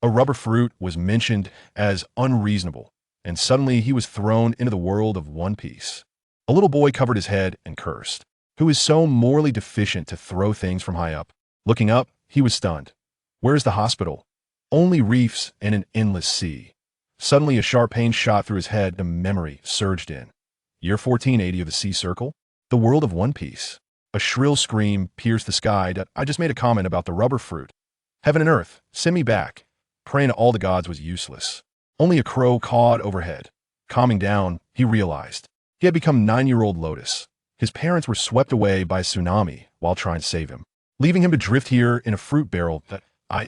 A rubber fruit was mentioned as unreasonable, and suddenly he was thrown into the world of One Piece. A little boy covered his head and cursed. Who is so morally deficient to throw things from high up? Looking up, he was stunned. Where is the hospital? Only reefs and an endless sea. Suddenly a sharp pain shot through his head and a memory surged in. Year 1480 of the Sea Circle? The world of One Piece. A shrill scream pierced the sky. I just made a comment about the rubber fruit. Heaven and earth, send me back. Praying to all the gods was useless. Only a crow cawed overhead. Calming down, he realized. He had become 9-year-old Lotus. His parents were swept away by a tsunami while trying to save him, leaving him to drift here in a fruit barrel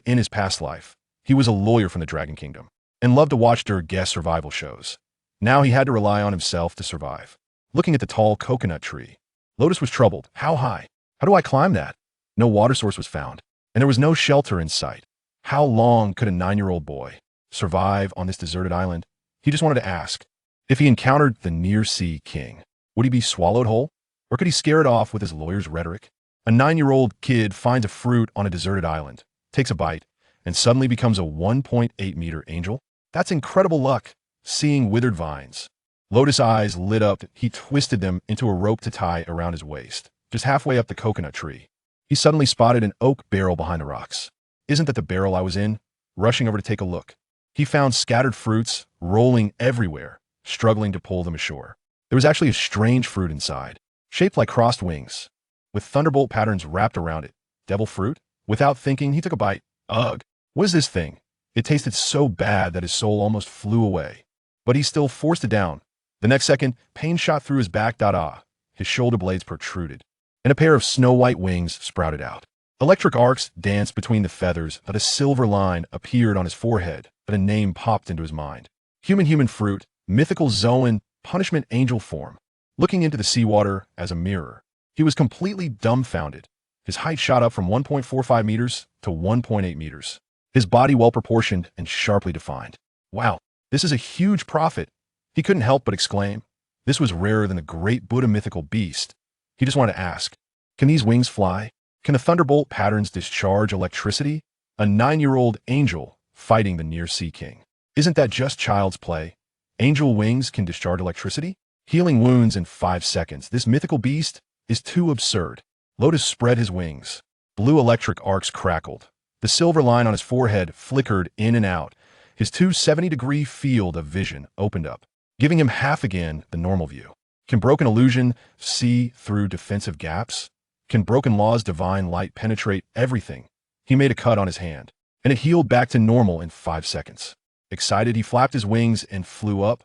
in his past life. He was a lawyer from the Dragon Kingdom and loved to watch their guest survival shows. Now he had to rely on himself to survive. Looking at the tall coconut tree, Lotus was troubled. How high? How do I climb that? No water source was found, and there was no shelter in sight. How long could a 9-year-old boy survive on this deserted island? He just wanted to ask. If he encountered the near-sea king, would he be swallowed whole? Or could he scare it off with his lawyer's rhetoric? A 9-year-old kid finds a fruit on a deserted island, takes a bite, and suddenly becomes a 1.8-meter angel? That's incredible luck, seeing withered vines. Lotus' eyes lit up. He twisted them into a rope to tie around his waist. Just halfway up the coconut tree, he suddenly spotted an oak barrel behind the rocks. Isn't that the barrel I was in? Rushing over to take a look, he found scattered fruits rolling everywhere, struggling to pull them ashore. There was actually a strange fruit inside, shaped like crossed wings, with thunderbolt patterns wrapped around it. Devil fruit? Without thinking, he took a bite. Ugh! What is this thing? It tasted so bad that his soul almost flew away. But he still forced it down. The next second, pain shot through his back. His shoulder blades protruded, and a pair of snow-white wings sprouted out. Electric arcs danced between the feathers, but a silver line appeared on his forehead, but a name popped into his mind. Human fruit, Mythical Zoan, punishment angel form. Looking into the seawater as a mirror, he was completely dumbfounded. His height shot up from 1.45 meters to 1.8 meters. His body well-proportioned and sharply defined. Wow, this is a huge prophet. He couldn't help but exclaim. This was rarer than the great Buddha mythical beast. He just wanted to ask, can these wings fly? Can the thunderbolt patterns discharge electricity? A 9-year-old angel fighting the near-sea king. Isn't that just child's play? Angel wings can discharge electricity? Healing wounds in 5 seconds. This mythical beast is too absurd. Lotus spread his wings. Blue electric arcs crackled. The silver line on his forehead flickered in and out. His 270-degree field of vision opened up, giving him half again the normal view. Can broken illusion see through defensive gaps? Can broken law's divine light penetrate everything? He made a cut on his hand, and it healed back to normal in 5 seconds. Excited, he flapped his wings and flew up.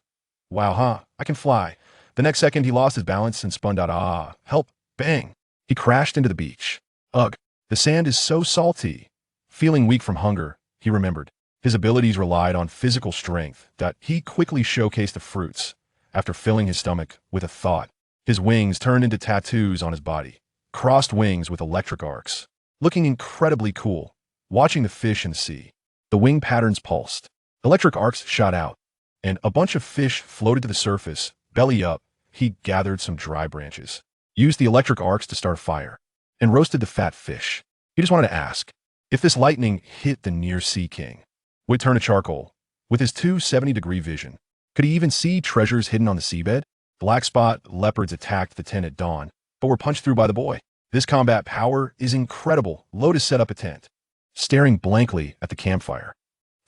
Wow, huh? I can fly. The next second, he lost his balance and spun out. Help! Bang! He crashed into the beach. Ugh, the sand is so salty. Feeling weak from hunger, he remembered. His abilities relied on physical strength. He quickly showcased the fruits. After filling his stomach with a thought, his wings turned into tattoos on his body. Crossed wings with electric arcs. Looking incredibly cool. Watching the fish in the sea. The wing patterns pulsed. Electric arcs shot out, and a bunch of fish floated to the surface. Belly up, he gathered some dry branches, used the electric arcs to start a fire, and roasted the fat fish. He just wanted to ask, if this lightning hit the near-sea king, would it turn to charcoal? With his 270-degree vision, could he even see treasures hidden on the seabed? Black spot leopards attacked the tent at dawn, but were punched through by the boy. This combat power is incredible. Lotus set up a tent, staring blankly at the campfire.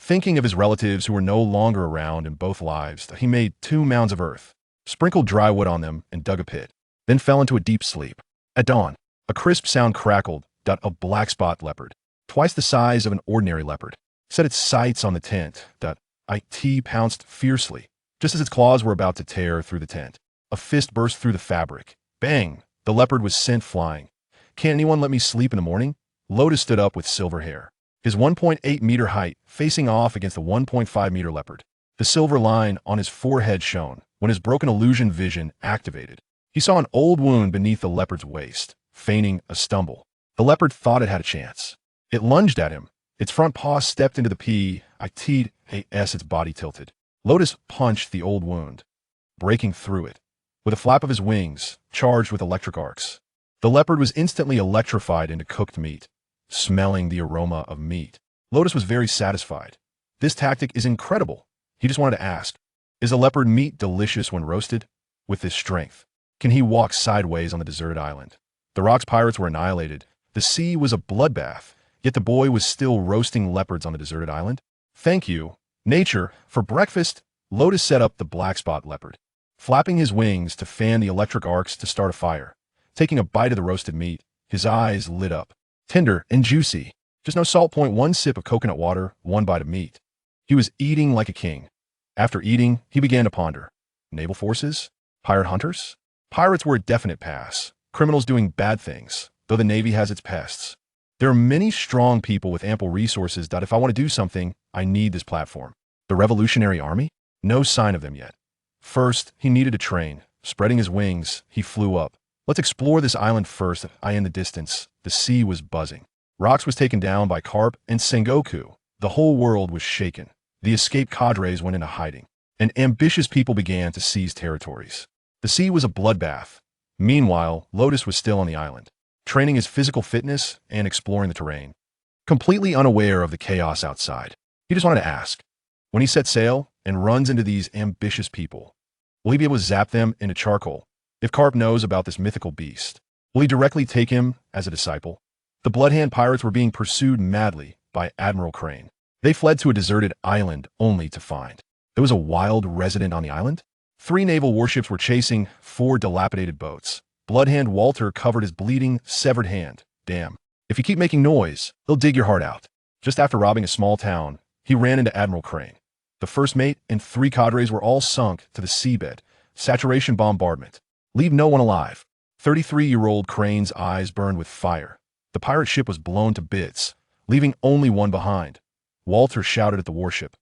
Thinking of his relatives who were no longer around in both lives, he made 2 mounds of earth, sprinkled dry wood on them, and dug a pit, then fell into a deep sleep. At dawn, a crisp sound crackled. A black spot leopard, twice the size of an ordinary leopard, set its sights on the tent. It pounced fiercely, just as its claws were about to tear through the tent. A fist burst through the fabric. Bang! The leopard was sent flying. Can't anyone let me sleep in the morning? Lotus stood up with silver hair, his 1.8-meter height facing off against the 1.5-meter leopard. The silver line on his forehead shone when his broken illusion vision activated. He saw an old wound beneath the leopard's waist, feigning a stumble. The leopard thought it had a chance. It lunged at him. Its front paw stepped into the its body tilted. Lotus punched the old wound, breaking through it, with a flap of his wings, charged with electric arcs. The leopard was instantly electrified into cooked meat, smelling the aroma of meat. Lotus was very satisfied. This tactic is incredible. He just wanted to ask, is the leopard meat delicious when roasted? With this strength, can he walk sideways on the deserted island? The rock's pirates were annihilated. The sea was a bloodbath, yet the boy was still roasting leopards on the deserted island. Thank you, nature. For breakfast, Lotus set up the black spot leopard, flapping his wings to fan the electric arcs to start a fire. Taking a bite of the roasted meat, his eyes lit up. Tender and juicy. Just no salt. One sip of coconut water, one bite of meat. He was eating like a king. After eating, he began to ponder. Naval forces? Pirate hunters? Pirates were a definite pass. Criminals doing bad things, though the Navy has its pests. There are many strong people with ample resources that if I want to do something, I need this platform. The Revolutionary Army? No sign of them yet. First, he needed to train. Spreading his wings, he flew up. Let's explore this island first. In the distance, the sea was buzzing. Rox was taken down by Carp and Sengoku. The whole world was shaken. The escaped cadres went into hiding, and ambitious people began to seize territories. The sea was a bloodbath. Meanwhile, Lotus was still on the island, training his physical fitness and exploring the terrain, completely unaware of the chaos outside. He just wanted to ask, when he sets sail and runs into these ambitious people, will he be able to zap them into charcoal? If Carp knows about this mythical beast, will he directly take him as a disciple? The Bloodhand pirates were being pursued madly by Admiral Crane. They fled to a deserted island only to find there was a wild resident on the island. 3 naval warships were chasing 4 dilapidated boats. Bloodhand Walter covered his bleeding, severed hand. Damn. If you keep making noise, they'll dig your heart out. Just after robbing a small town, he ran into Admiral Crane. The first mate and 3 cadres were all sunk to the seabed. Saturation bombardment. Leave no one alive. 33-year-old Crane's eyes burned with fire. The pirate ship was blown to bits, leaving only one behind. Walter shouted at the warship,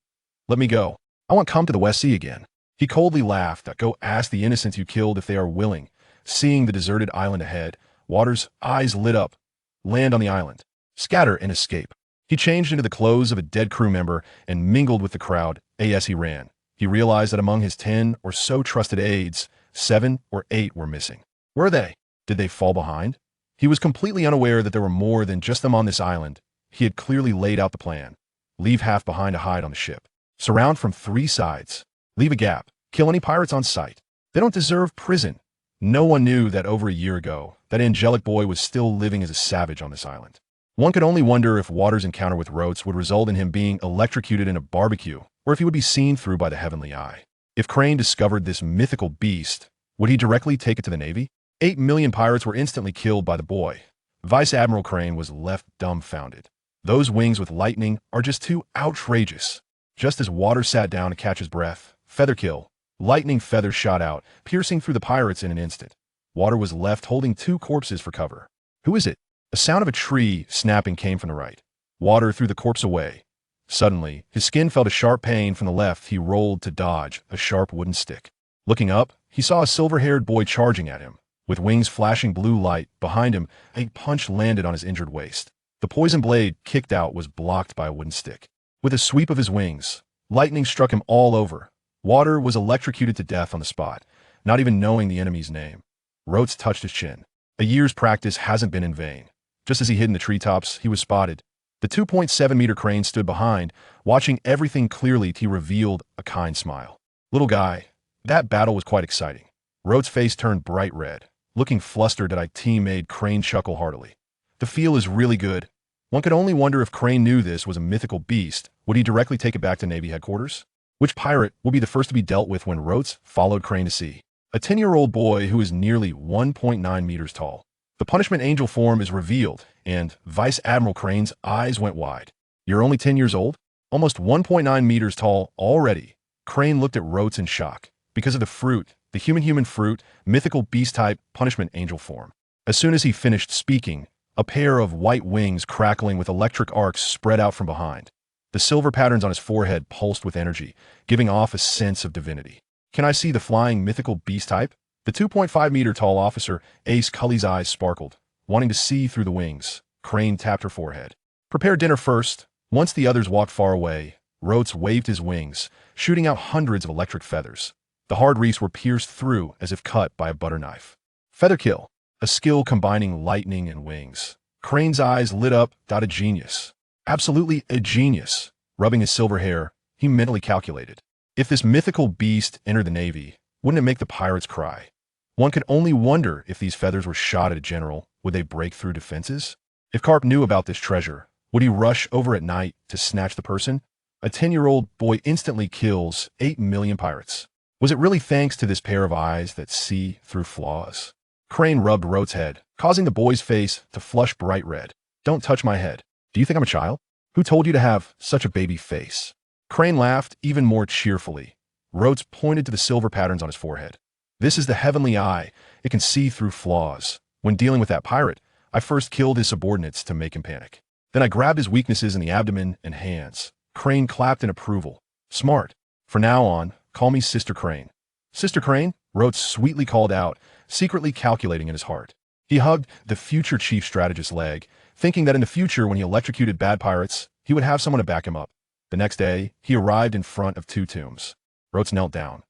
"Let me go. I want to come to the West Sea again." He coldly laughed. "Go ask the innocents you killed if they are willing." Seeing the deserted island ahead, Walter's eyes lit up. Land on the island. Scatter and escape. He changed into the clothes of a dead crew member and mingled with the crowd as he ran. He realized that among his 10 or so trusted aides, 7 or 8 were missing. Where are they? Did they fall behind? He was completely unaware that there were more than just them on this island. He had clearly laid out the plan. Leave half behind to hide on the ship. Surround from 3 sides. Leave a gap. Kill any pirates on sight. They don't deserve prison. No one knew that over a year ago, that angelic boy was still living as a savage on this island. One could only wonder if Water's encounter with Rotes would result in him being electrocuted in a barbecue, or if he would be seen through by the heavenly eye. If Crane discovered this mythical beast, would he directly take it to the Navy? 8 million pirates were instantly killed by the boy. Vice Admiral Crane was left dumbfounded. Those wings with lightning are just too outrageous. Just as Water sat down to catch his breath, feather kill. Lightning feathers shot out, piercing through the pirates in an instant. Water was left holding 2 corpses for cover. Who is it? A sound of a tree snapping came from the right. Water threw the corpse away. Suddenly, his skin felt a sharp pain from the left. He rolled to dodge a sharp wooden stick. Looking up, he saw a silver-haired boy charging at him. With wings flashing blue light, behind him, a punch landed on his injured waist. The poison blade kicked out was blocked by a wooden stick. With a sweep of his wings, lightning struck him all over. Water was electrocuted to death on the spot, not even knowing the enemy's name. Rotes touched his chin. A year's practice hasn't been in vain. Just as he hid in the treetops, he was spotted. The 2.7-meter Crane stood behind, watching everything clearly. He revealed a kind smile. "Little guy, that battle was quite exciting." Rotes' face turned bright red. Looking flustered at team made Crane chuckle heartily. "The feel is really good." One could only wonder if Crane knew this was a mythical beast. Would he directly take it back to Navy headquarters? Which pirate will be the first to be dealt with when Rotes followed Crane to sea? A 10-year-old boy who is nearly 1.9 meters tall. The punishment angel form is revealed, and Vice Admiral Crane's eyes went wide. "You're only 10 years old? Almost 1.9 meters tall already." Crane looked at Rotes in shock. Because of the fruit, the human fruit, mythical beast-type punishment angel form. As soon as he finished speaking, a pair of white wings crackling with electric arcs spread out from behind. The silver patterns on his forehead pulsed with energy, giving off a sense of divinity. "Can I see the flying mythical beast type?" The 2.5-meter tall officer, Ace Cully's eyes sparkled, wanting to see through the wings. Crane tapped her forehead. "Prepare dinner first." Once the others walked far away, Rotes waved his wings, shooting out hundreds of electric feathers. The hard reefs were pierced through as if cut by a butter knife. Feather kill, a skill combining lightning and wings. Crane's eyes lit up. A genius. Absolutely a genius. Rubbing his silver hair, he mentally calculated. If this mythical beast entered the Navy, wouldn't it make the pirates cry? One could only wonder if these feathers were shot at a general, would they break through defenses? If Carp knew about this treasure, would he rush over at night to snatch the person? A 10-year-old boy instantly kills 8 million pirates. Was it really thanks to this pair of eyes that see through flaws? Crane rubbed Rote's head, causing the boy's face to flush bright red. Don't touch my head. Do you think I'm a child? Who told you to have such a baby face? Crane laughed even more cheerfully. Rotes pointed to the silver patterns on his forehead. This is the heavenly eye. It can see through flaws. When dealing with that pirate, I first killed his subordinates to make him panic. Then I grabbed his weaknesses in the abdomen and hands. Crane clapped in approval. Smart. From now on, call me Sister Crane. Sister Crane? Rotes sweetly called out, secretly calculating in his heart. He hugged the future chief strategist's leg, thinking that in the future when he electrocuted bad pirates, he would have someone to back him up. The next day, he arrived in front of 2 tombs. Rotes knelt down.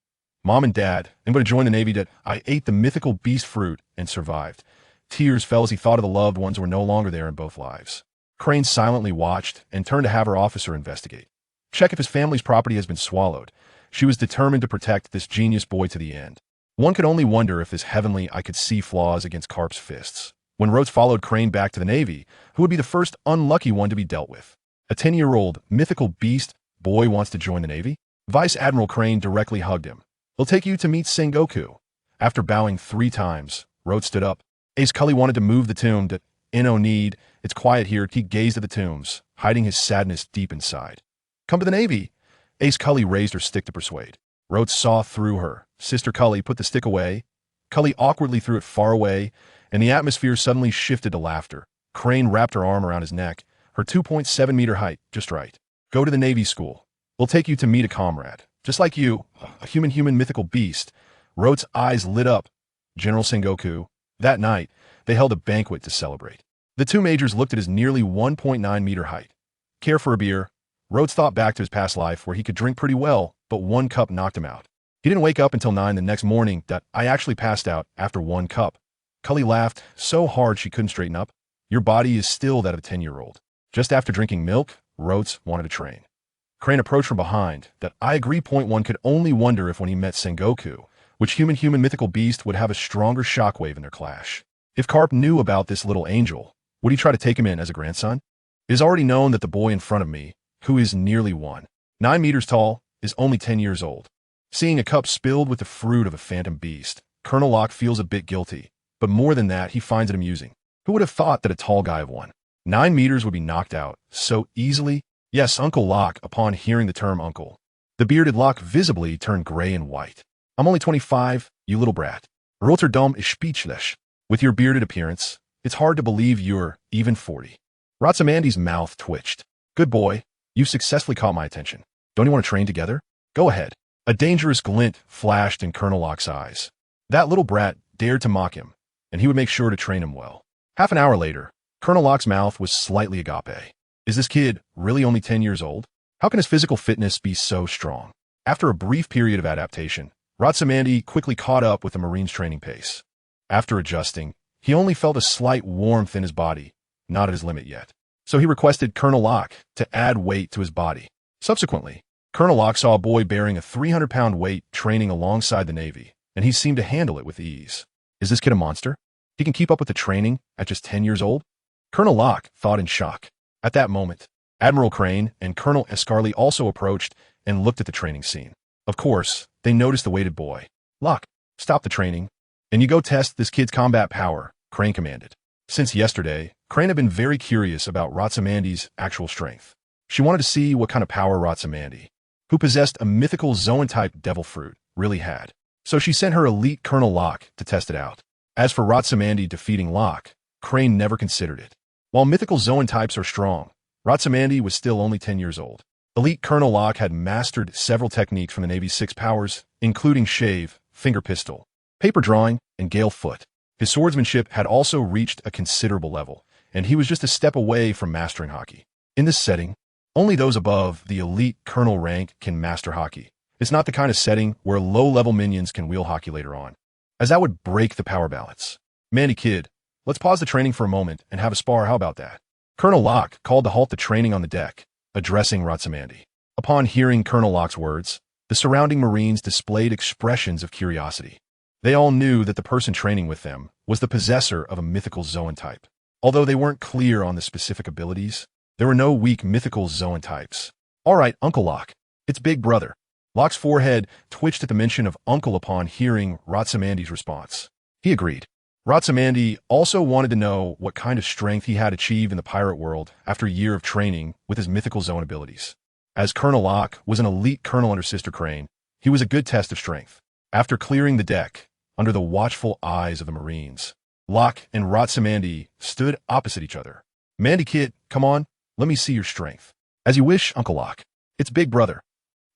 Mom and Dad, I'm going to join the Navy. I ate the mythical beast fruit and survived. Tears fell as he thought of the loved ones who were no longer there in both lives. Crane silently watched and turned to have her officer investigate. Check if his family's property has been swallowed. She was determined to protect this genius boy to the end. One could only wonder if this heavenly eye could see flaws against Carp's fists. When Rotes followed Crane back to the Navy, who would be the first unlucky one to be dealt with? A 10-year-old mythical beast boy wants to join the Navy? Vice Admiral Crane directly hugged him. We'll take you to meet Sengoku. After bowing 3 times, Rotes stood up. Ace Cully wanted to move the tomb to no need. It's quiet here. He gazed at the tombs, hiding his sadness deep inside. Come to the Navy. Ace Cully raised her stick to persuade. Rotes saw through her. Sister Cully put the stick away. Cully awkwardly threw it far away, and the atmosphere suddenly shifted to laughter. Crane wrapped her arm around his neck, her 2.7-meter height just right. Go to the Navy school. We'll take you to meet a comrade. Just like you, a human mythical beast. Rotes' eyes lit up. General Sengoku. That night, they held a banquet to celebrate. The 2 majors looked at his nearly 1.9-meter height. Care for a beer? Rotes thought back to his past life where he could drink pretty well, but 1 cup knocked him out. He didn't wake up until 9 the next morning. I actually passed out after 1 cup. Cully laughed so hard she couldn't straighten up. Your body is still that of a 10-year-old. Just after drinking milk, Rotes wanted to train. Crane approached from behind. I agree. One could only wonder if when he met Sengoku, which human mythical beast would have a stronger shockwave in their clash. If Carp knew about this little angel, would he try to take him in as a grandson? It is already known that the boy in front of me, who is nearly 9 meters tall, is only 10 years old. Seeing a cup spilled with the fruit of a phantom beast, Colonel Locke feels a bit guilty, but more than that, he finds it amusing. Who would have thought that a tall guy of 9 meters would be knocked out so easily? Yes, Uncle Locke, upon hearing the term uncle. The bearded Locke visibly turned gray and white. I'm only 25, you little brat. Rotterdam is speechless. With your bearded appearance, it's hard to believe you're even 40. Ratsamandi's mouth twitched. Good boy, you've successfully caught my attention. Don't you want to train together? Go ahead. A dangerous glint flashed in Colonel Locke's eyes. That little brat dared to mock him, and he would make sure to train him well. Half an hour later, Colonel Locke's mouth was slightly agape. Is this kid really only 10 years old? How can his physical fitness be so strong? After a brief period of adaptation, Ratsamandi quickly caught up with the Marine's training pace. After adjusting, he only felt a slight warmth in his body, not at his limit yet. So he requested Colonel Locke to add weight to his body. Subsequently, Colonel Locke saw a boy bearing a 300-pound weight training alongside the Navy, and he seemed to handle it with ease. Is this kid a monster? He can keep up with the training at just 10 years old? Colonel Locke thought in shock. At that moment, Admiral Crane and Colonel Escarly also approached and looked at the training scene. Of course, they noticed the weighted boy. Locke, stop the training, and you go test this kid's combat power, Crane commanded. Since yesterday, Crane had been very curious about Ratsamandi's actual strength. She wanted to see what kind of power Ratsamandi, who possessed a mythical Zoan-type devil fruit, really had. So she sent her elite Colonel Locke to test it out. As for Ratsamandi defeating Locke, Crane never considered it. While mythical Zoan types are strong, Ratsamandi was still only 10 years old. Elite Colonel Locke had mastered several techniques from the Navy's 6 powers, including shave, finger pistol, paper drawing, and gale foot. His swordsmanship had also reached a considerable level, and he was just a step away from mastering hockey. In this setting, only those above the elite colonel rank can master hockey. It's not the kind of setting where low-level minions can wield hockey later on, as that would break the power balance. Mandy kid, let's pause the training for a moment and have a spar, how about that? Colonel Locke called to halt the training on the deck, addressing Ratsamandi. Upon hearing Colonel Locke's words, the surrounding Marines displayed expressions of curiosity. They all knew that the person training with them was the possessor of a mythical Zoan type. Although they weren't clear on the specific abilities, there were no weak mythical Zoan types. All right, Uncle Locke, it's Big Brother. Locke's forehead twitched at the mention of Uncle upon hearing Rotsamandi's response. He agreed. Rotsamandi also wanted to know what kind of strength he had achieved in the pirate world after a year of training with his mythical Zoan abilities. As Colonel Locke was an elite colonel under Sister Crane, he was a good test of strength. After clearing the deck, under the watchful eyes of the Marines, Locke and Rotsamandi stood opposite each other. "Mandy kid, come on, let me see your strength." "As you wish, Uncle Locke. It's Big Brother."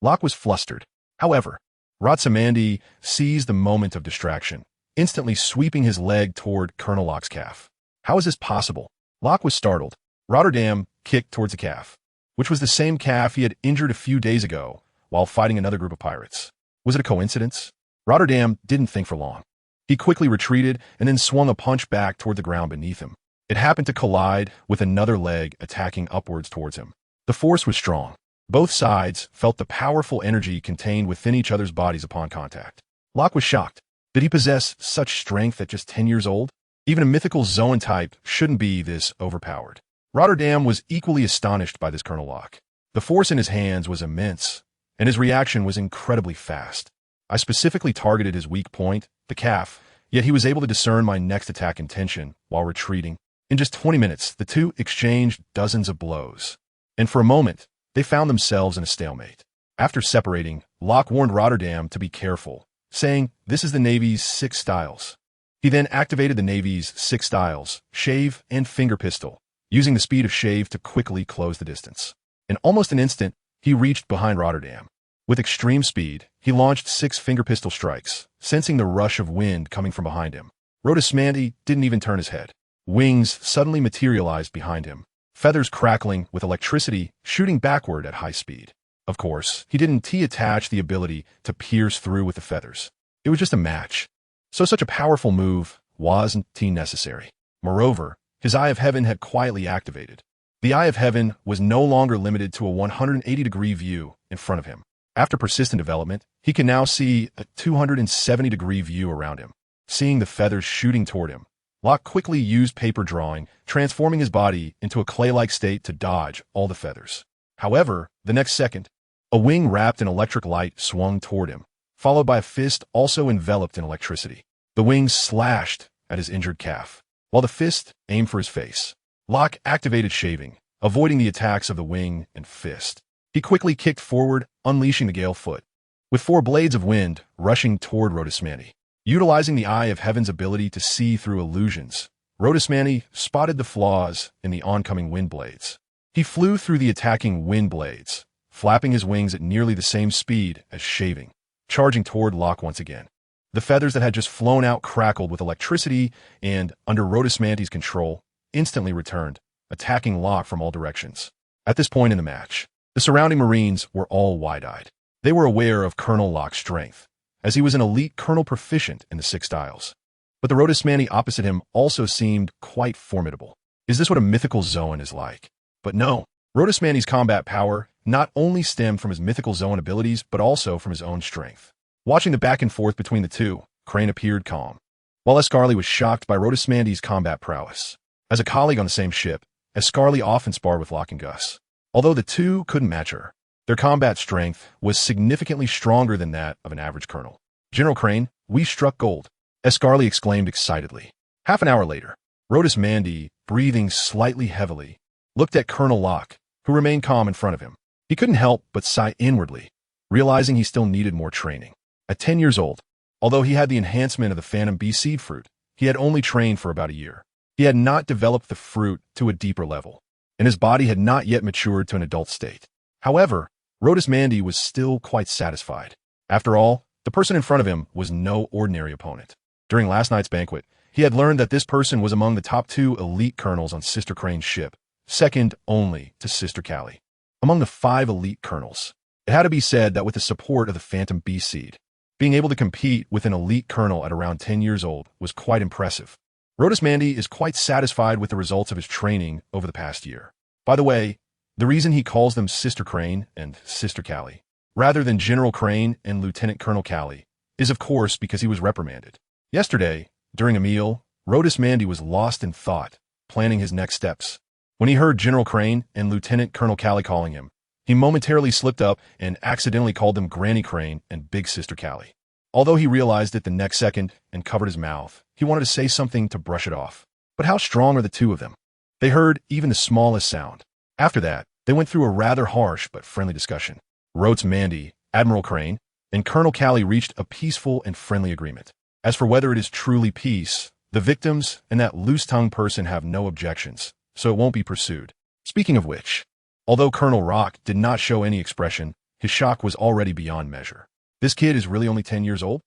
Locke was flustered. However, Rotsamandi seized the moment of distraction, instantly sweeping his leg toward Colonel Locke's calf. How is this possible? Locke was startled. Rotterdam kicked towards the calf, which was the same calf he had injured a few days ago while fighting another group of pirates. Was it a coincidence? Rotterdam didn't think for long. He quickly retreated and then swung a punch back toward the ground beneath him. It happened to collide with another leg attacking upwards towards him. The force was strong. Both sides felt the powerful energy contained within each other's bodies upon contact. Locke was shocked. Did he possess such strength at just 10 years old? Even a mythical Zoan type shouldn't be this overpowered. Rotterdam was equally astonished by this Colonel Locke. The force in his hands was immense, and his reaction was incredibly fast. I specifically targeted his weak point, the calf, yet he was able to discern my next attack intention while retreating. In just 20 minutes, the two exchanged dozens of blows. And for a moment, they found themselves in a stalemate. After separating, Locke warned Rotterdam to be careful, saying, "This is the Navy's 6 styles." He then activated the Navy's 6 styles, shave and finger pistol, using the speed of shave to quickly close the distance. In almost an instant, he reached behind Rotterdam. With extreme speed, he launched 6 finger pistol strikes, sensing the rush of wind coming from behind him. Rotsamandi didn't even turn his head. Wings suddenly materialized behind him, feathers crackling with electricity shooting backward at high speed. Of course, he didn't attach the ability to pierce through with the feathers. It was just a match. So such a powerful move wasn't necessary. Moreover, his Eye of Heaven had quietly activated. The Eye of Heaven was no longer limited to a 180-degree view in front of him. After persistent development, he can now see a 270-degree view around him. Seeing the feathers shooting toward him, Locke quickly used paper drawing, transforming his body into a clay-like state to dodge all the feathers. However, the next second, a wing wrapped in electric light swung toward him, followed by a fist also enveloped in electricity. The wings slashed at his injured calf, while the fist aimed for his face. Locke activated shaving, avoiding the attacks of the wing and fist. He quickly kicked forward, unleashing the gale foot, with 4 blades of wind rushing toward Rotsamandi. Utilizing the Eye of Heaven's ability to see through illusions, Rotsamandi spotted the flaws in the oncoming wind blades. He flew through the attacking wind blades, flapping his wings at nearly the same speed as shaving, charging toward Locke once again. The feathers that had just flown out crackled with electricity and, under Rotsamandi's control, instantly returned, attacking Locke from all directions. At this point in the match, the surrounding Marines were all wide-eyed. They were aware of Colonel Locke's strength, as he was an elite colonel proficient in the 6 styles. But the Rotsamandi opposite him also seemed quite formidable. Is this what a mythical Zoan is like? But no, Rotsamandi's combat power not only stemmed from his mythical Zoan abilities, but also from his own strength. Watching the back and forth between the two, Crane appeared calm, while Escarly was shocked by Rotsamandi's combat prowess. As a colleague on the same ship, Escarly often sparred with Locke and Gus. Although the two couldn't match her, their combat strength was significantly stronger than that of an average colonel. "General Crane, we struck gold," Escarly exclaimed excitedly. Half an hour later, Rotsamandi, breathing slightly heavily, looked at Colonel Locke, who remained calm in front of him. He couldn't help but sigh inwardly, realizing he still needed more training. At 10 years old, although he had the enhancement of the Phantom B seed fruit, he had only trained for about a year. He had not developed the fruit to a deeper level, and his body had not yet matured to an adult state. However, Rotsamandi was still quite satisfied. After all, the person in front of him was no ordinary opponent. During last night's banquet, he had learned that this person was among the top 2 elite colonels on Sister Crane's ship, second only to Sister Callie. Among the 5 elite colonels, it had to be said that with the support of the Phantom B seed, being able to compete with an elite colonel at around 10 years old was quite impressive. Rotsamandi is quite satisfied with the results of his training over the past year. By the way, The reason he calls them Sister Crane and Sister Callie, rather than General Crane and Lieutenant Colonel Callie, is of course because he was reprimanded. Yesterday, during a meal, Rotus Mandy was lost in thought, planning his next steps. When he heard General Crane and Lieutenant Colonel Callie calling him, he momentarily slipped up and accidentally called them Granny Crane and Big Sister Callie. Although he realized it the next second and covered his mouth, he wanted to say something to brush it off. But how strong are the two of them? They heard even the smallest sound. After that, they went through a rather harsh but friendly discussion. Rotes Mandy, Admiral Crane, and Colonel Callie reached a peaceful and friendly agreement. As for whether it is truly peace, the victims and that loose-tongued person have no objections, so it won't be pursued. Speaking of which, although Colonel Rock did not show any expression, his shock was already beyond measure. This kid is really only 10 years old?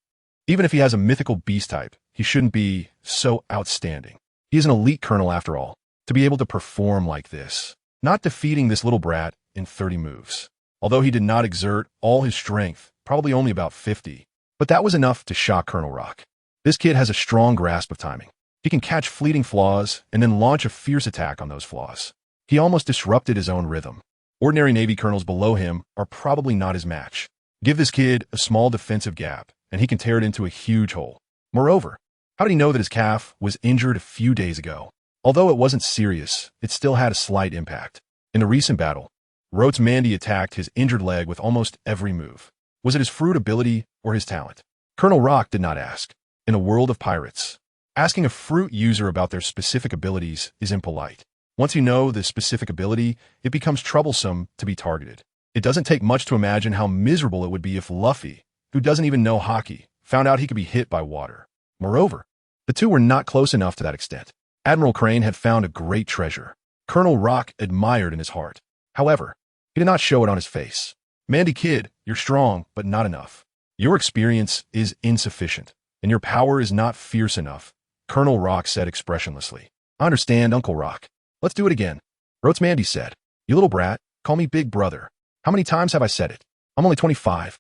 Even if he has a mythical beast type, he shouldn't be so outstanding. He is an elite colonel after all, to be able to perform like this, not defeating this little brat in 30 moves. Although he did not exert all his strength, probably only about 50, but that was enough to shock Colonel Rock. This kid has a strong grasp of timing. He can catch fleeting flaws and then launch a fierce attack on those flaws. He almost disrupted his own rhythm. Ordinary Navy colonels below him are probably not his match. Give this kid a small defensive gap, and he can tear it into a huge hole. Moreover, how did he know that his calf was injured a few days ago? Although it wasn't serious, it still had a slight impact. In the recent battle, Rotes Mandy attacked his injured leg with almost every move. Was it his fruit ability or his talent? Colonel Rock did not ask. In a world of pirates, asking a fruit user about their specific abilities is impolite. Once you know the specific ability, it becomes troublesome to be targeted. It doesn't take much to imagine how miserable it would be if Luffy, who doesn't even know hockey, found out he could be hit by water. Moreover, the two were not close enough to that extent. Admiral Crane had found a great treasure. Colonel Rock admired in his heart. However, he did not show it on his face. Mandy kid, you're strong, but not enough. Your experience is insufficient, and your power is not fierce enough, Colonel Rock said expressionlessly. I understand, Uncle Rock. Let's do it again. Rotes Mandy said, You little brat, call me Big Brother. How many times have I said it? I'm only 25.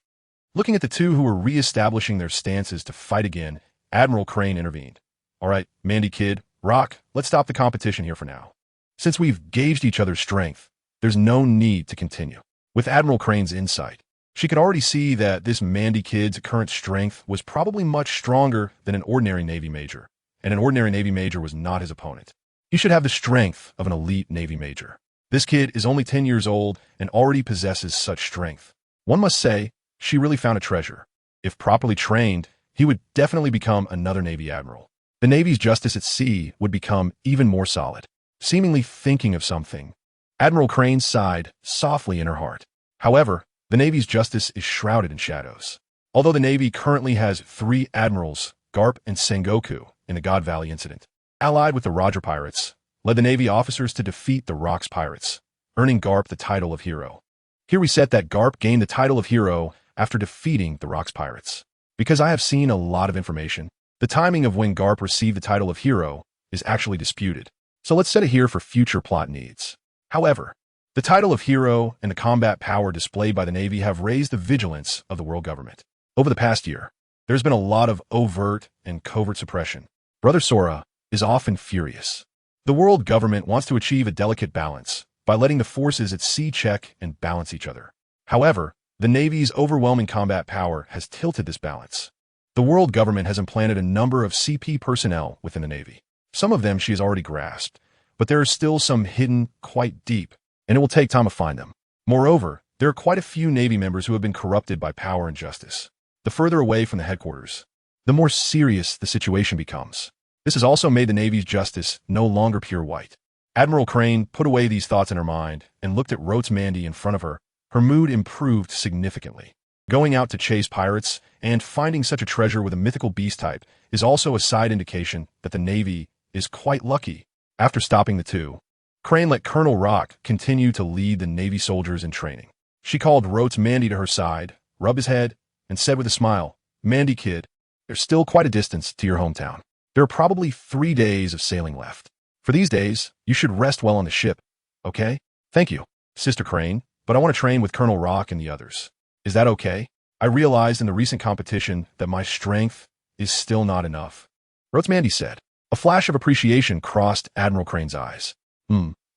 Looking at the two who were re-establishing their stances to fight again, Admiral Crane intervened. All right, Mandy kid, Rock, let's stop the competition here for now. Since we've gauged each other's strength, there's no need to continue. With Admiral Crane's insight, she could already see that this Mandy kid's current strength was probably much stronger than an ordinary Navy major, and an ordinary Navy major was not his opponent. He should have the strength of an elite Navy major. This kid is only 10 years old and already possesses such strength. One must say, she really found a treasure. If properly trained, he would definitely become another Navy admiral. The Navy's justice at sea would become even more solid. Seemingly thinking of something, Admiral Crane sighed softly in her heart. However, the Navy's justice is shrouded in shadows. Although the Navy currently has 3 admirals, Garp and Sengoku, in the God Valley incident, allied with the Roger Pirates, led the Navy officers to defeat the Rocks Pirates, earning Garp the title of hero. Here we set that Garp gained the title of hero after defeating the Rocks Pirates. Because I have seen a lot of information, the timing of when Garp received the title of hero is actually disputed. So let's set it here for future plot needs. However, the title of hero and the combat power displayed by the Navy have raised the vigilance of the world government. Over the past year, there's been a lot of overt and covert suppression. Brother Sora is often furious. The world government wants to achieve a delicate balance by letting the forces at sea check and balance each other. However, the Navy's overwhelming combat power has tilted this balance. The world government has implanted a number of CP personnel within the Navy. Some of them she has already grasped, but there are still some hidden quite deep, and it will take time to find them. Moreover, there are quite a few Navy members who have been corrupted by power and justice. The further away from the headquarters, the more serious the situation becomes. This has also made the Navy's justice no longer pure white. Admiral Crane put away these thoughts in her mind and looked at Rotes Mandy in front of her. Her mood improved significantly. Going out to chase pirates and finding such a treasure with a mythical beast type is also a side indication that the Navy is quite lucky. After stopping the two, Crane let Colonel Rock continue to lead the Navy soldiers in training. She called Rotes Mandy to her side, rubbed his head, and said with a smile, Mandy kid, there's still quite a distance to your hometown. There are probably 3 days of sailing left. For these days, you should rest well on the ship, okay? Thank you, Sister Crane, but I want to train with Colonel Rock and the others. Is that okay? I realized in the recent competition that my strength is still not enough. Rotes Mandy said. A flash of appreciation crossed Admiral Crane's eyes.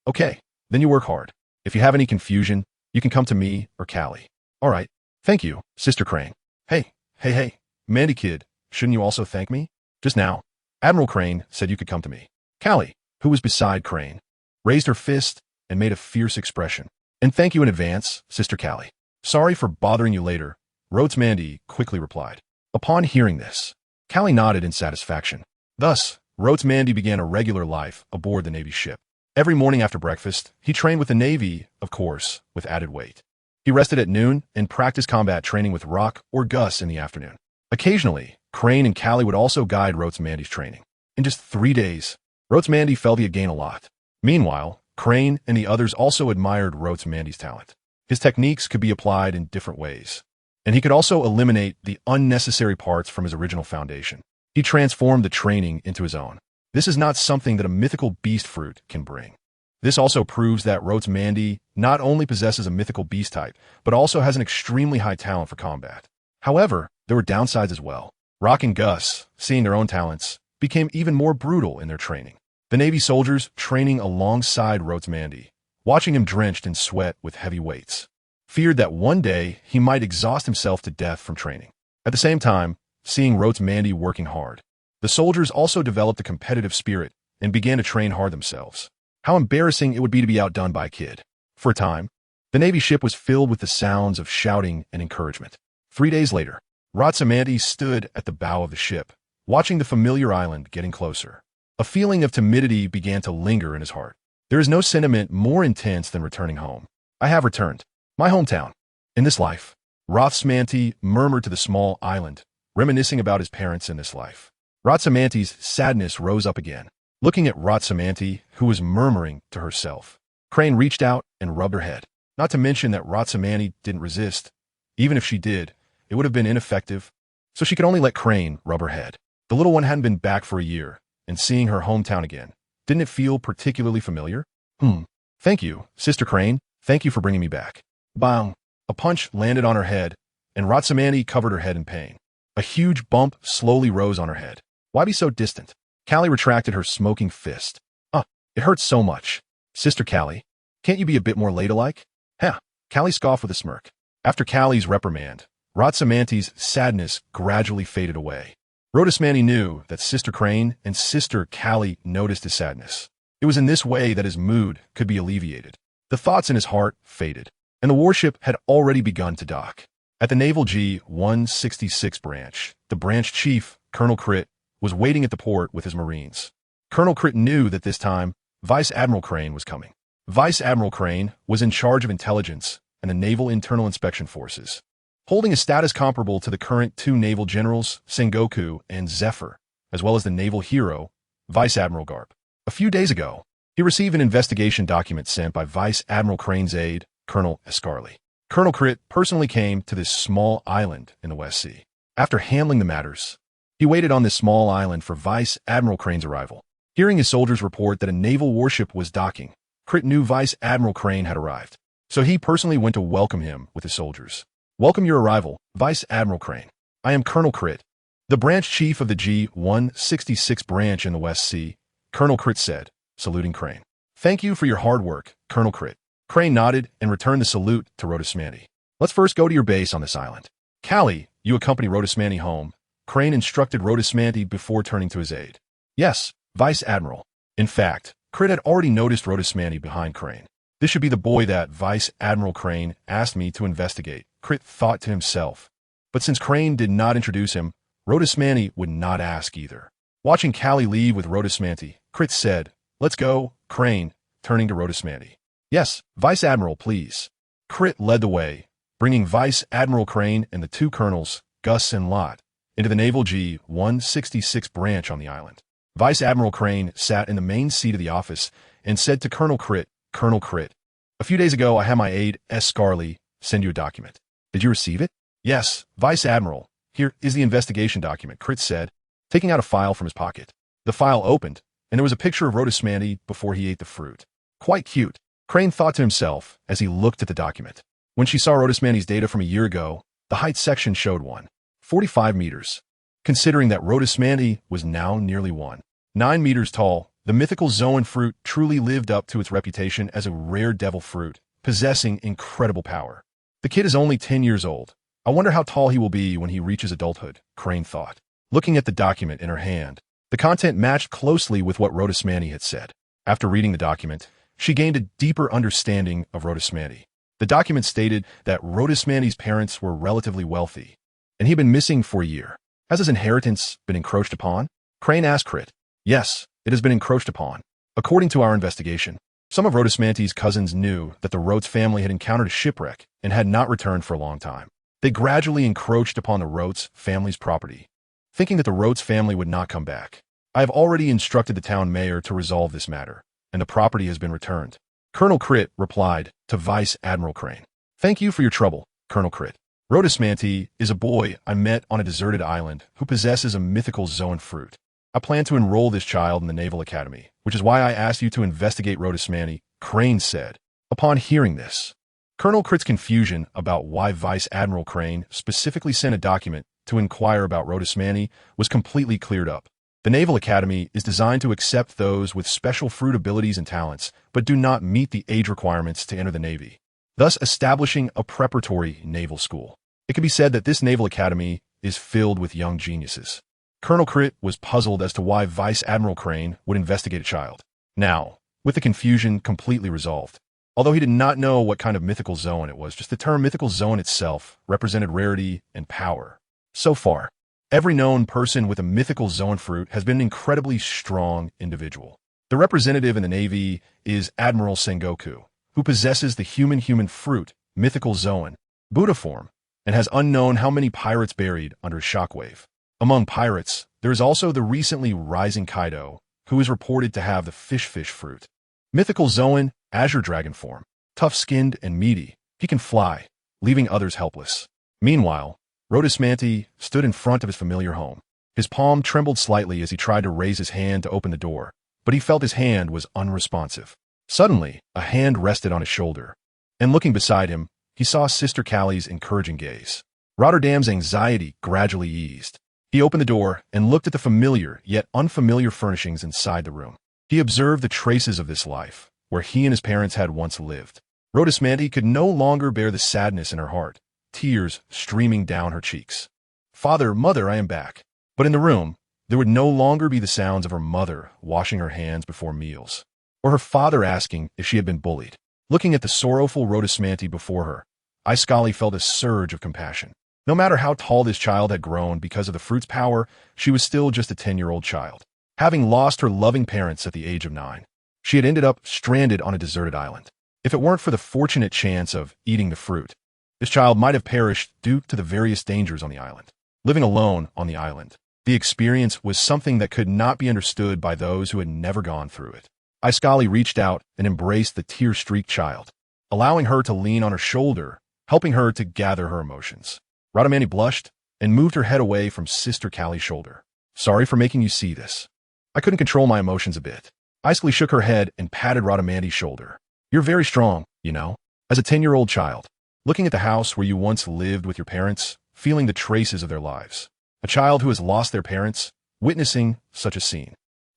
Okay, then you work hard. If you have any confusion, you can come to me or Callie. All right. Thank you, Sister Crane. Hey, Mandy kid, shouldn't you also thank me? Just now, Admiral Crane said you could come to me. Callie, who was beside Crane, raised her fist and made a fierce expression. And thank you in advance, Sister Callie. Sorry for bothering you later, Rhodes Mandy quickly replied. Upon hearing this, Callie nodded in satisfaction. Thus, Rhodes Mandy began a regular life aboard the Navy ship. Every morning after breakfast, he trained with the Navy, of course, with added weight. He rested at noon and practiced combat training with Rock or Gus in the afternoon. Occasionally, Crane and Callie would also guide Rhodes Mandy's training. In just 3 days, Rhodes Mandy felt he had gained a lot. Meanwhile, Crane and the others also admired Rhodes Mandy's talent. His techniques could be applied in different ways, and he could also eliminate the unnecessary parts from his original foundation. He transformed the training into his own. This is not something that a mythical beast fruit can bring. This also proves that Rhodes Mandy not only possesses a mythical beast type, but also has an extremely high talent for combat. However, there were downsides as well. Rock and Gus, seeing their own talents, became even more brutal in their training. The Navy soldiers training alongside Rhodes Mandy, watching him drenched in sweat with heavy weights, feared that one day he might exhaust himself to death from training. At the same time, seeing Rhodes Mandy working hard, the soldiers also developed a competitive spirit and began to train hard themselves. How embarrassing it would be to be outdone by a kid. For a time, the Navy ship was filled with the sounds of shouting and encouragement. 3 days later, Rhodes Mandy stood at the bow of the ship, watching the familiar island getting closer. A feeling of timidity began to linger in his heart. There is no sentiment more intense than returning home. I have returned. My hometown. In this life, Rhodes Mandy murmured to the small island, reminiscing about his parents in this life. Rhodes Mandy's sadness rose up again. Looking at Rhodes Mandy, who was murmuring to herself, Crane reached out and rubbed her head. Not to mention that Rhodes Mandy didn't resist. Even if she did, it would have been ineffective, so she could only let Crane rub her head. The little one hadn't been back for a year, and seeing her hometown again, didn't it feel particularly familiar? Thank you, Sister Crane. Thank you for bringing me back. Bang! A punch landed on her head, and Rhodes Mandy covered her head in pain. A huge bump slowly rose on her head. Why be so distant? Callie retracted her smoking fist. It hurts so much. Sister Callie, can't you be a bit more ladylike? Callie scoffed with a smirk. After Callie's reprimand, Rhodes Mandy's sadness gradually faded away. Rhodes Mandy knew that Sister Crane and Sister Callie noticed his sadness. It was in this way that his mood could be alleviated. The thoughts in his heart faded, and the warship had already begun to dock. At the Naval G-166 branch, the branch chief, Colonel Crit, was waiting at the port with his Marines. Colonel Crit knew that this time, Vice Admiral Crane was coming. Vice Admiral Crane was in charge of intelligence and the Naval Internal Inspection Forces, holding a status comparable to the current 2 naval generals, Sengoku and Zephyr, as well as the naval hero, Vice Admiral Garp. A few days ago, he received an investigation document sent by Vice Admiral Crane's aide, Colonel Escarly. Colonel Crit personally came to this small island in the West Sea. After handling the matters, he waited on this small island for Vice Admiral Crane's arrival. Hearing his soldiers report that a naval warship was docking, Crit knew Vice Admiral Crane had arrived, so he personally went to welcome him with his soldiers. Welcome your arrival, Vice Admiral Crane. I am Colonel Crit, the branch chief of the G-166 branch in the West Sea, Colonel Crit said, saluting Crane. Thank you for your hard work, Colonel Crit. Crane nodded and returned the salute to Rhodes Mandy. Let's first go to your base on this island. Callie, you accompany Rhodes Mandy home, Crane instructed Rhodes Mandy before turning to his aide. Yes, Vice Admiral. In fact, Crit had already noticed Rhodes Mandy behind Crane. This should be the boy that Vice Admiral Crane asked me to investigate, Crit thought to himself. But since Crane did not introduce him, Rhodes Mandy would not ask either. Watching Callie leave with Rhodes Mandy, Crit said, Let's go, Crane, turning to Rhodes Mandy. Yes, Vice Admiral, please. Crit led the way, bringing Vice Admiral Crane and the 2 colonels, Gus and Lot, into the Naval G-166 branch on the island. Vice Admiral Crane sat in the main seat of the office and said to Colonel Crit, Colonel Crit, a few days ago I had my aide, Escarly, send you a document. Did you receive it? Yes, Vice Admiral. Here is the investigation document, Crit said, taking out a file from his pocket. The file opened, and there was a picture of Rhodes Mandy before he ate the fruit. Quite cute, Crane thought to himself as he looked at the document. When she saw Rhodes Mandy's data from a year ago, the height section showed 145 meters. Considering that Rhodes Mandy was now nearly 9 meters tall, the mythical Zoan fruit truly lived up to its reputation as a rare devil fruit, possessing incredible power. The kid is only 10 years old. I wonder how tall he will be when he reaches adulthood, Crane thought. Looking at the document in her hand, the content matched closely with what Rhodosmanti had said. After reading the document, she gained a deeper understanding of Rhodosmanti. The document stated that Rhodosmanti's parents were relatively wealthy, and he'd been missing for a year. Has his inheritance been encroached upon? Crane asked Crit. Yes, it has been encroached upon. According to our investigation, some of Rhodosmanti's cousins knew that the Rhodes family had encountered a shipwreck and had not returned for a long time. They gradually encroached upon the Rhodes family's property, thinking that the Rhodes family would not come back. I have already instructed the town mayor to resolve this matter, and the property has been returned. Colonel Crit replied to Vice Admiral Crane. Thank you for your trouble, Colonel Crit. Rhodosmanti is a boy I met on a deserted island who possesses a mythical Zoan fruit. I plan to enroll this child in the Naval Academy, which is why I asked you to investigate Rhodosmanti, Crane said. Upon hearing this, Colonel Crit's confusion about why Vice Admiral Crane specifically sent a document to inquire about Rhodosmanti was completely cleared up. The Naval Academy is designed to accept those with special fruit abilities and talents, but do not meet the age requirements to enter the Navy, thus establishing a preparatory naval school. It can be said that this Naval Academy is filled with young geniuses. Colonel Crit was puzzled as to why Vice Admiral Crane would investigate a child. Now, with the confusion completely resolved, although he did not know what kind of mythical Zoan it was, just the term mythical Zoan itself represented rarity and power. So far, every known person with a mythical Zoan fruit has been an incredibly strong individual. The representative in the Navy is Admiral Sengoku, who possesses the human fruit, mythical Zoan, Buddha form, and has unknown how many pirates buried under a shockwave. Among pirates, there is also the recently rising Kaido, who is reported to have the fish fruit. Mythical Zoan, Azure Dragon form, tough-skinned and meaty, he can fly, leaving others helpless. Meanwhile, Rhodosmanti stood in front of his familiar home. His palm trembled slightly as he tried to raise his hand to open the door, but he felt his hand was unresponsive. Suddenly, a hand rested on his shoulder, and looking beside him, he saw Sister Callie's encouraging gaze. Rotterdam's anxiety gradually eased. He opened the door and looked at the familiar yet unfamiliar furnishings inside the room. He observed the traces of this life, where he and his parents had once lived. Rhodosmanti could no longer bear the sadness in her heart, tears streaming down her cheeks. Father, mother, I am back. But in the room, there would no longer be the sounds of her mother washing her hands before meals, or her father asking if she had been bullied. Looking at the sorrowful Rhodosmanti before her, Iskali felt a surge of compassion. No matter how tall this child had grown because of the fruit's power, she was still just a 10-year-old child. Having lost her loving parents at the age of 9, she had ended up stranded on a deserted island. If it weren't for the fortunate chance of eating the fruit, this child might have perished due to the various dangers on the island. Living alone on the island, the experience was something that could not be understood by those who had never gone through it. Iskali reached out and embraced the tear-streaked child, allowing her to lean on her shoulder, helping her to gather her emotions. Rhodosmanti blushed and moved her head away from Sister Callie's shoulder. Sorry for making you see this. I couldn't control my emotions a bit. Iskali shook her head and patted Rhodosmanti's shoulder. You're very strong, you know, as a 10-year-old child. Looking at the house where you once lived with your parents, feeling the traces of their lives. A child who has lost their parents, witnessing such a scene.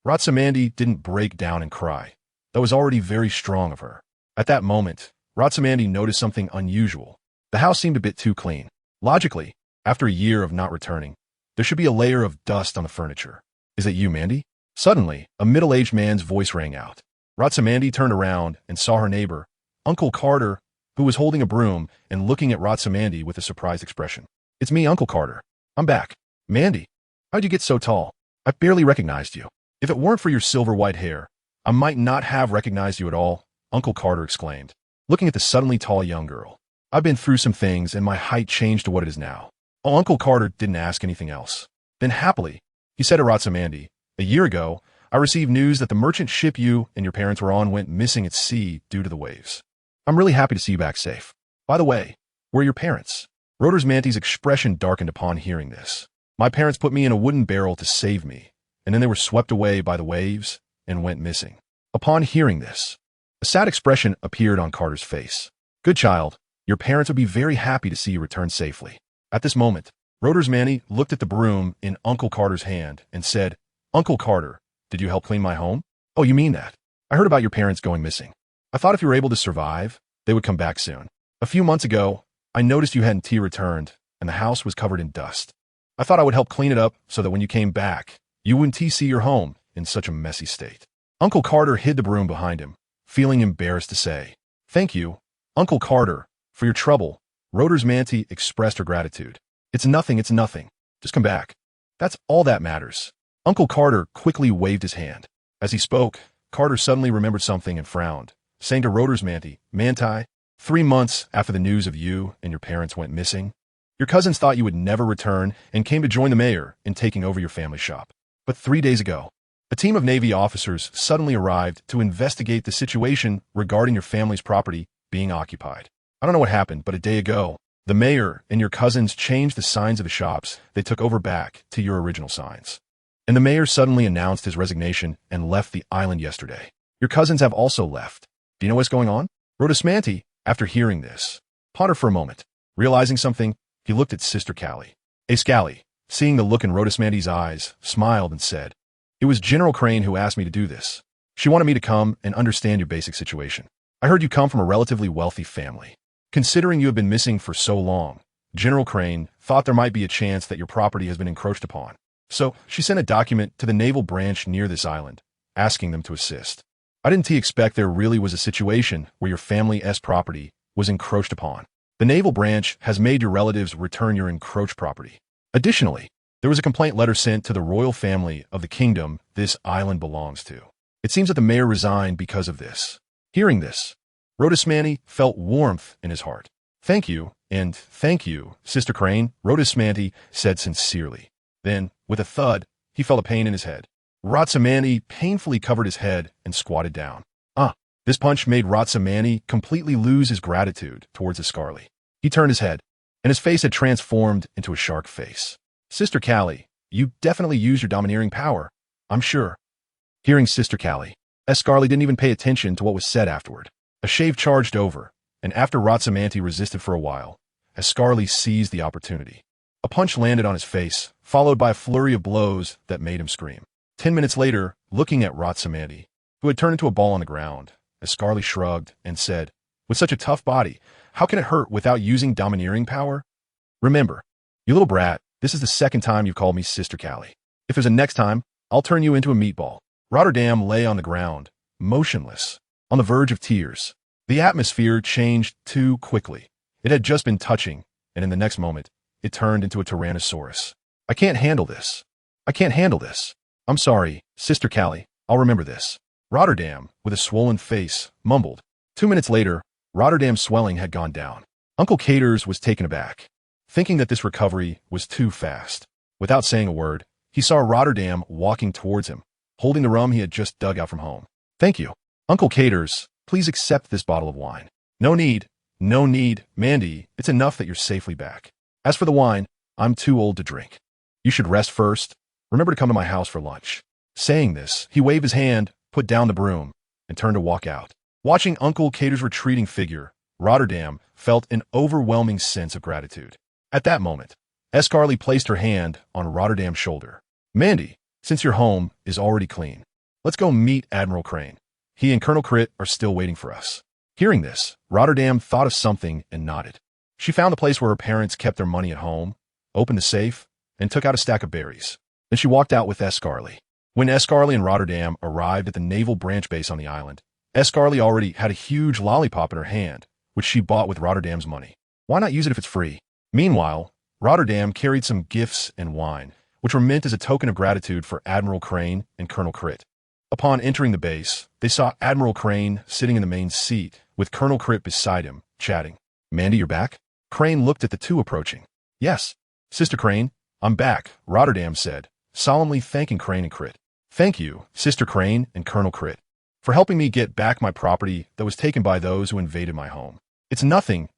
Rhodosmanti didn't break down and cry. That was already very strong of her. At that moment, Rhodosmanti noticed something unusual. The house seemed a bit too clean. Logically, after a year of not returning, there should be a layer of dust on the furniture. Is it you, Mandy? Suddenly, a middle-aged man's voice rang out. Rhodosmanti turned around and saw her neighbor, Uncle Carter, who was holding a broom and looking at Rhodosmanti with a surprised expression. It's me, Uncle Carter. I'm back. Mandy, how'd you get so tall? I barely recognized you. If it weren't for your silver-white hair, I might not have recognized you at all, Uncle Carter exclaimed, looking at the suddenly tall young girl. I've been through some things and my height changed to what it is now. Oh, Uncle Carter didn't ask anything else. Then happily, he said to Rhodosmanti, a year ago, I received news that the merchant ship you and your parents were on went missing at sea due to the waves. I'm really happy to see you back safe. By the way, where are your parents? Rhodosmanti's expression darkened upon hearing this. My parents put me in a wooden barrel to save me, and then they were swept away by the waves and went missing. Upon hearing this, a sad expression appeared on Carter's face. Good child, your parents would be very happy to see you return safely. At this moment, Rhodosmanti looked at the broom in Uncle Carter's hand and said, Uncle Carter, did you help clean my home? Oh, you mean that? I heard about your parents going missing. I thought if you were able to survive, they would come back soon. A few months ago, I noticed you hadn't returned, and the house was covered in dust. I thought I would help clean it up so that when you came back, you wouldn't see your home in such a messy state. Uncle Carter hid the broom behind him, feeling embarrassed to say, "Thank you, Uncle Carter, for your trouble." Rhoda's Manti expressed her gratitude. It's nothing. Just come back. That's all that matters." Uncle Carter quickly waved his hand. As he spoke, Carter suddenly remembered something and frowned, saying to Rhoda's Manti, 3 months after the news of you and your parents went missing, your cousins thought you would never return and came to join the mayor in taking over your family shop. But 3 days ago, a team of Navy officers suddenly arrived to investigate the situation regarding your family's property being occupied. I don't know what happened, but a day ago, the mayor and your cousins changed the signs of the shops they took over back to your original signs. And the mayor suddenly announced his resignation and left the island yesterday. Your cousins have also left. Do you know what's going on? Rhoda's Manti, after hearing this, pondered for a moment. Realizing something, he looked at Sister Callie. Callie, seeing the look in Rhoda's Manti's eyes, smiled and said, "It was General Crane who asked me to do this. She wanted me to come and understand your basic situation. I heard you come from a relatively wealthy family. Considering you have been missing for so long, General Crane thought there might be a chance that your property has been encroached upon. So she sent a document to the naval branch near this island, asking them to assist. I didn't expect there really was a situation where your family's property was encroached upon. The naval branch has made your relatives return your encroached property. Additionally, there was a complaint letter sent to the royal family of the kingdom this island belongs to. It seems that the mayor resigned because of this." Hearing this, Rhoda's Manti felt warmth in his heart. "Thank you, and thank you, Sister Crane," Rhoda's Manti said sincerely. Then, with a thud, he felt a pain in his head. Rhoda's painfully covered his head and squatted down. This punch made Rhoda's completely lose his gratitude towards Ascarly. He turned his head, and his face had transformed into a shark face. "Sister Callie, you definitely used your domineering power, I'm sure." Hearing Sister Callie, Ascarly didn't even pay attention to what was said afterward. A shave charged over, and after Rhoda's resisted for a while, Ascarly seized the opportunity. A punch landed on his face, followed by a flurry of blows that made him scream. 10 minutes later, looking at Rhoda's who had turned into a ball on the ground, Ascarly shrugged and said, "With such a tough body, how can it hurt without using domineering power? Remember, you little brat, this is the second time you've called me Sister Callie. If there's a next time, I'll turn you into a meatball." Rotterdam lay on the ground, motionless, on the verge of tears. The atmosphere changed too quickly. It had just been touching, and in the next moment, it turned into a Tyrannosaurus. "I can't handle this. I can't handle this. I'm sorry, Sister Callie, I'll remember this." Rotterdam, with a swollen face, mumbled. 2 minutes later, Rotterdam's swelling had gone down. Uncle Caters was taken aback, thinking that this recovery was too fast. Without saying a word, he saw Rotterdam walking towards him, holding the rum he had just dug out from home. "Thank you. Uncle Caters, please accept this bottle of wine." No need, Mandy, it's enough that you're safely back. As for the wine, I'm too old to drink. You should rest first. Remember to come to my house for lunch." Saying this, he waved his hand, put down the broom, and turned to walk out. Watching Uncle Cater's retreating figure, Rotterdam felt an overwhelming sense of gratitude. At that moment, Ascarly placed her hand on Rotterdam's shoulder. "Mandy, since your home is already clean, let's go meet Admiral Crane. He and Colonel Crit are still waiting for us." Hearing this, Rotterdam thought of something and nodded. She found the place where her parents kept their money at home, opened the safe, and took out a stack of berries. Then she walked out with Ascarly. When Ascarly and Rotterdam arrived at the naval branch base on the island, Ascarly already had a huge lollipop in her hand, which she bought with Rotterdam's money. Why not use it if it's free? Meanwhile, Rotterdam carried some gifts and wine, which were meant as a token of gratitude for Admiral Crane and Colonel Crit. Upon entering the base, they saw Admiral Crane sitting in the main seat, with Colonel Crit beside him, chatting. "Mandy, you're back?" Crane looked at the two approaching. "Yes, Sister Crane, I'm back," Rotterdam said, solemnly thanking Crane and Crit. "Thank you, Sister Crane and Colonel Crit, for helping me get back my property that was taken by those who invaded my home." "It's nothing.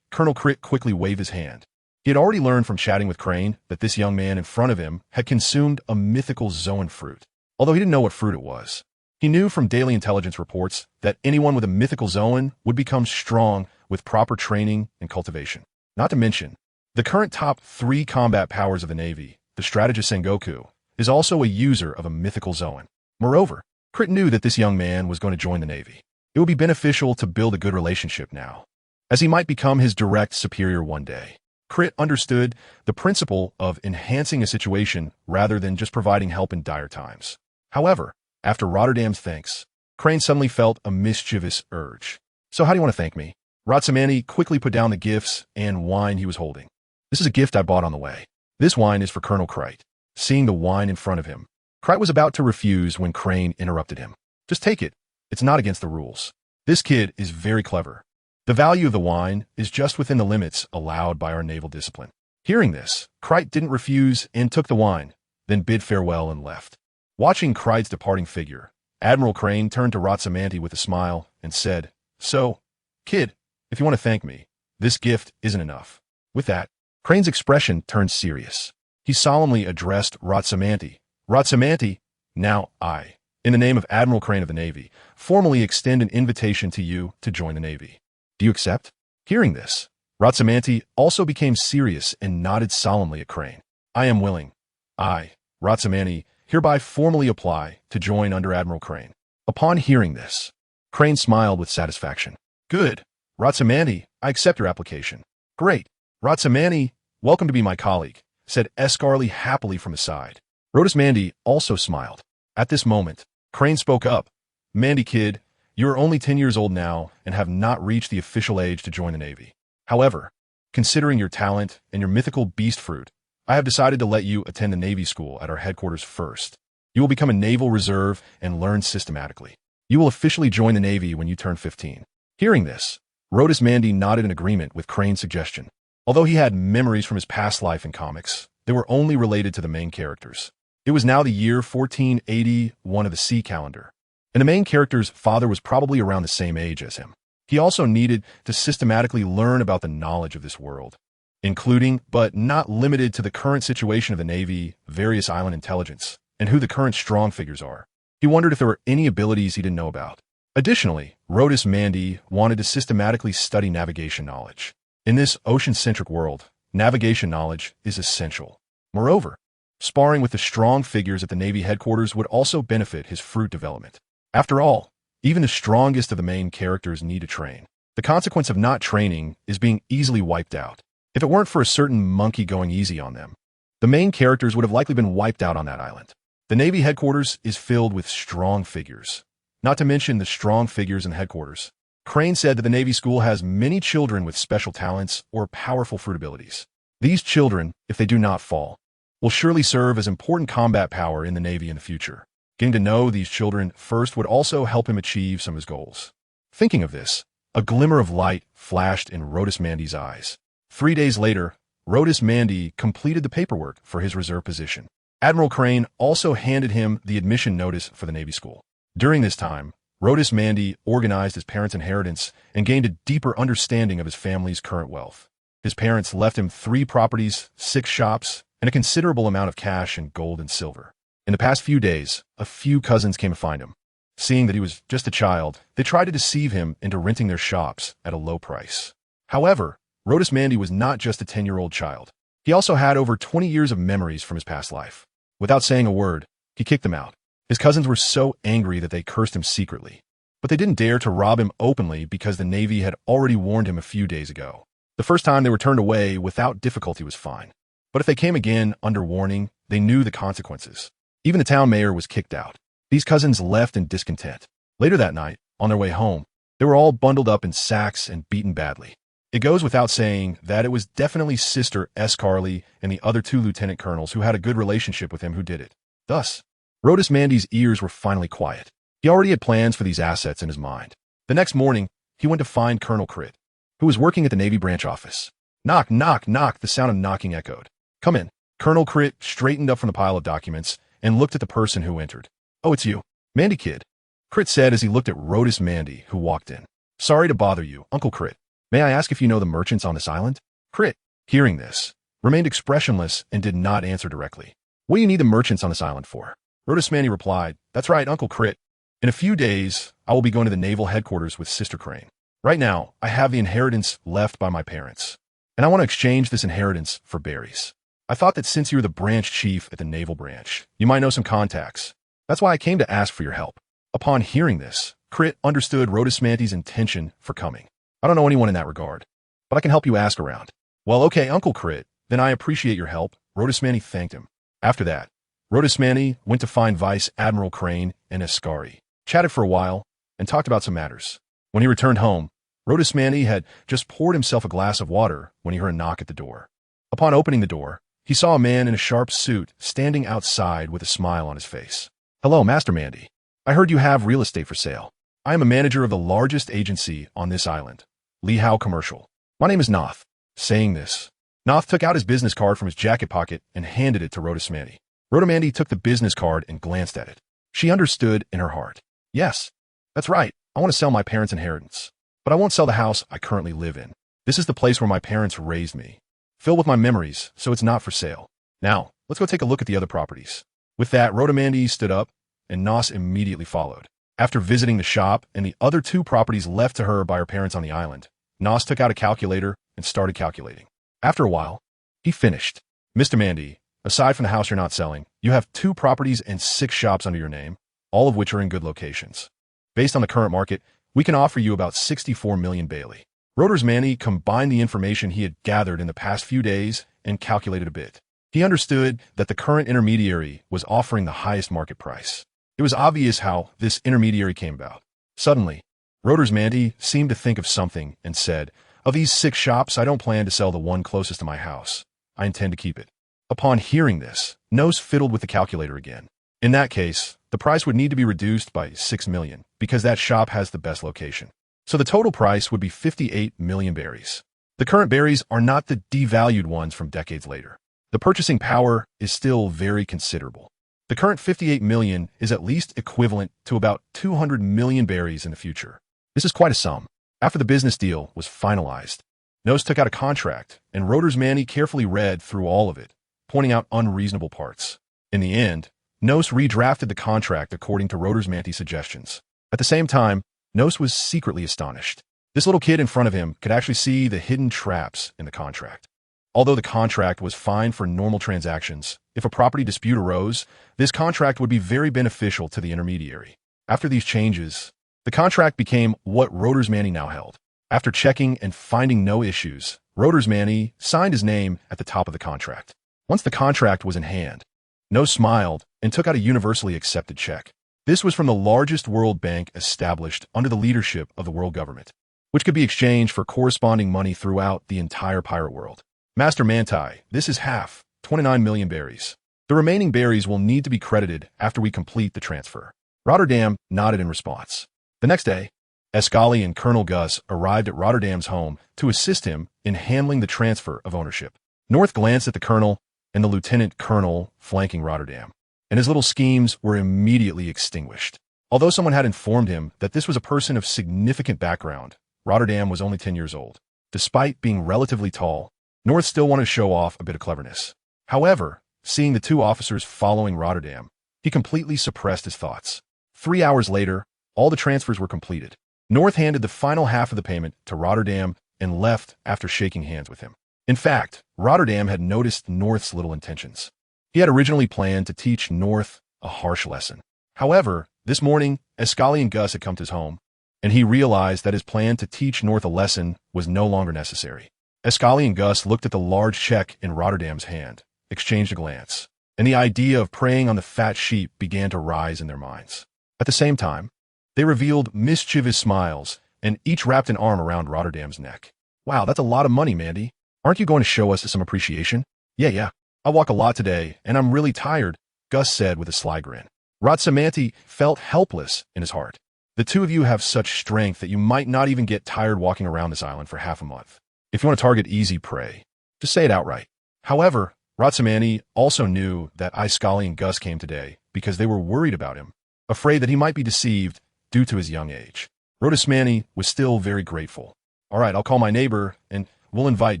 Colonel Crit quickly waved his hand. He had already learned from chatting with Crane that this young man in front of him had consumed a mythical Zoan fruit. Although he didn't know what fruit it was, he knew from daily intelligence reports that anyone with a mythical Zoan would become strong with proper training and cultivation. Not to mention, the current top 3 combat powers of the Navy, the strategist Sengoku, is also a user of a mythical Zoan. Moreover, Crit knew that this young man was going to join the Navy. It would be beneficial to build a good relationship now, as he might become his direct superior one day. Crit understood the principle of enhancing a situation rather than just providing help in dire times. However, after Rotterdam's thanks, Crane suddenly felt a mischievous urge. "So how do you want to thank me?" Rotsamandi quickly put down the gifts and wine he was holding. "This is a gift I bought on the way. This wine is for Colonel Crite." Seeing the wine in front of him, Crite was about to refuse when Crane interrupted him. "Just take it. It's not against the rules. This kid is very clever. The value of the wine is just within the limits allowed by our naval discipline." Hearing this, Crite didn't refuse and took the wine, then bid farewell and left. Watching Crite's departing figure, Admiral Crane turned to Rotsamandi with a smile and said, "So, kid, if you want to thank me, this gift isn't enough." With that, Crane's expression turned serious. He solemnly addressed Rotsamandi. "Rotsamandi, now I, in the name of Admiral Crane of the Navy, formally extend an invitation to you to join the Navy. Do you accept?" Hearing this, Rotsamandi also became serious and nodded solemnly at Crane. "I am willing. I, Rotsamandi, hereby formally apply to join under Admiral Crane." Upon hearing this, Crane smiled with satisfaction. "Good. Rotsamandi, I accept your application." "Great. Rotsamandi, welcome to be my colleague," said Escarly happily from his side. Rotsamandi also smiled. At this moment, Crane spoke up. "Mandy kid, you are only 10 years old now and have not reached the official age to join the Navy. However, considering your talent and your mythical beast fruit, I have decided to let you attend the Navy school at our headquarters first. You will become a naval reserve and learn systematically. You will officially join the Navy when you turn 15. Hearing this, Rotsamandi nodded in agreement with Crane's suggestion. Although he had memories from his past life in comics, they were only related to the main characters. It was now the year 1481 of the sea calendar, and the main character's father was probably around the same age as him. He also needed to systematically learn about the knowledge of this world, including, but not limited to, the current situation of the Navy, various island intelligence, and who the current strong figures are. He wondered if there were any abilities he didn't know about. Additionally, Rotsamandi wanted to systematically study navigation knowledge. In this ocean-centric world, navigation knowledge is essential. Moreover, sparring with the strong figures at the Navy headquarters would also benefit his fruit development. After all, even the strongest of the main characters need to train. The consequence of not training is being easily wiped out. If it weren't for a certain monkey going easy on them, the main characters would have likely been wiped out on that island. The Navy headquarters is filled with strong figures, not to mention the strong figures in the headquarters. Crane said that the Navy school has many children with special talents or powerful fruit abilities. These children, if they do not fall, will surely serve as important combat power in the Navy in the future. Getting to know these children first would also help him achieve some of his goals. Thinking of this, a glimmer of light flashed in Rotsamandi's eyes. 3 days later, Rotsamandi completed the paperwork for his reserve position. Admiral Crane also handed him the admission notice for the Navy school. During this time, Rotsamandi organized his parents' inheritance and gained a deeper understanding of his family's current wealth. His parents left him 3 properties, 6 shops, and a considerable amount of cash in gold and silver. In the past few days, a few cousins came to find him. Seeing that he was just a child, they tried to deceive him into renting their shops at a low price. However, Rotsamandi was not just a 10-year-old child. He also had over 20 years of memories from his past life. Without saying a word, he kicked them out. His cousins were so angry that they cursed him secretly. But they didn't dare to rob him openly because the Navy had already warned him a few days ago. The first time they were turned away without difficulty was fine. But if they came again under warning, they knew the consequences. Even the town mayor was kicked out. These cousins left in discontent. Later that night, on their way home, they were all bundled up in sacks and beaten badly. It goes without saying that it was definitely Sister Escarly and the other 2 lieutenant colonels who had a good relationship with him who did it. Thus, Rotsamandi's ears were finally quiet. He already had plans for these assets in his mind. The next morning, he went to find Colonel Crit, who was working at the Navy branch office. Knock, knock, knock, the sound of knocking echoed. "Come in." Colonel Crit straightened up from the pile of documents and looked at the person who entered. "Oh, it's you. Mandy kid," Crit said as he looked at Rotsamandi, who walked in. "Sorry to bother you, Uncle Crit. May I ask if you know the merchants on this island?" Crit, hearing this, remained expressionless and did not answer directly. "What do you need the merchants on this island for?" Rotsamandi replied, "That's right, Uncle Crit. In a few days, I will be going to the naval headquarters with Sister Crane. Right now, I have the inheritance left by my parents, and I want to exchange this inheritance for berries. I thought that since you're the branch chief at the naval branch, you might know some contacts. That's why I came to ask for your help." Upon hearing this, Crit understood Rhodosmante's intention for coming. I don't know anyone in that regard, but I can help you ask around. Well, okay, Uncle Crit, then I appreciate your help. Rhodosmante thanked him. After that, Rhodosmante went to find Vice Admiral Crane and Ascari, chatted for a while, and talked about some matters. When he returned home, Rhodosmante had just poured himself a glass of water when he heard a knock at the door. Upon opening the door, he saw a man in a sharp suit standing outside with a smile on his face. Hello, Master Mandy. I heard you have real estate for sale. I am a manager of the largest agency on this island, Lehao Commercial. My name is Noth. Saying this, Noth took out his business card from his jacket pocket and handed it to Rhodosmante. Rhodosmante took the business card and glanced at it. She understood in her heart. Yes, that's right. I want to sell my parents' inheritance. But I won't sell the house I currently live in. This is the place where my parents raised me, filled with my memories, so it's not for sale. Now, let's go take a look at the other properties. With that, Rhodosmante stood up, and Nos immediately followed. After visiting the shop and the other two properties left to her by her parents on the island, Nos took out a calculator and started calculating. After a while, he finished. Mr. Mandy, aside from the house you're not selling, you have 2 properties and 6 shops under your name, all of which are in good locations. Based on the current market, we can offer you about 64 million Bailey. Rhodosmante combined the information he had gathered in the past few days and calculated a bit. He understood that the current intermediary was offering the highest market price. It was obvious how this intermediary came about. Suddenly, Rhodosmante seemed to think of something and said, of these 6 shops, I don't plan to sell the one closest to my house. I intend to keep it. Upon hearing this, Nos fiddled with the calculator again. In that case, the price would need to be reduced by 6 million because that shop has the best location. So the total price would be 58 million berries. The current berries are not the devalued ones from decades later. The purchasing power is still very considerable. The current 58 million is at least equivalent to about 200 million berries in the future. This is quite a sum. After the business deal was finalized, Nos took out a contract, and Rhodosmante carefully read through all of it, pointing out unreasonable parts. In the end, Nos redrafted the contract according to Rhodosmante's suggestions. At the same time, Nos was secretly astonished. This little kid in front of him could actually see the hidden traps in the contract. Although the contract was fine for normal transactions, if a property dispute arose, this contract would be very beneficial to the intermediary. After these changes, the contract became what Rhodosmante now held. After checking and finding no issues, Rhodosmante signed his name at the top of the contract. Once the contract was in hand, Nos smiled and took out a universally accepted check. This was from the largest world bank established under the leadership of the world government, which could be exchanged for corresponding money throughout the entire pirate world. Master Manti, this is half, 29 million berries. The remaining berries will need to be credited after we complete the transfer. Rotterdam nodded in response. The next day, Ascali and Colonel Gus arrived at Rotterdam's home to assist him in handling the transfer of ownership. North glanced at the colonel and the lieutenant colonel flanking Rotterdam, and his little schemes were immediately extinguished. Although someone had informed him that this was a person of significant background, Rotterdam was only 10 years old. Despite being relatively tall, North still wanted to show off a bit of cleverness. However, seeing the 2 officers following Rotterdam, he completely suppressed his thoughts. 3 hours later, all the transfers were completed. North handed the final half of the payment to Rotterdam and left after shaking hands with him. In fact, Rotterdam had noticed North's little intentions. He had originally planned to teach North a harsh lesson. However, this morning, Ascali and Gus had come to his home, and he realized that his plan to teach North a lesson was no longer necessary. Ascali and Gus looked at the large check in Rotterdam's hand, exchanged a glance, and the idea of preying on the fat sheep began to rise in their minds. At the same time, they revealed mischievous smiles, and each wrapped an arm around Rotterdam's neck. Wow, that's a lot of money, Mandy. Aren't you going to show us some appreciation? Yeah. I walk a lot today, and I'm really tired, Gus said with a sly grin. Rhodosmante felt helpless in his heart. The 2 of you have such strength that you might not even get tired walking around this island for half a month. If you want to target easy prey, just say it outright. However, Rhodosmante also knew that Ascali and Gus came today because they were worried about him, afraid that he might be deceived due to his young age. Rhodosmante was still very grateful. All right, I'll call my neighbor, and we'll invite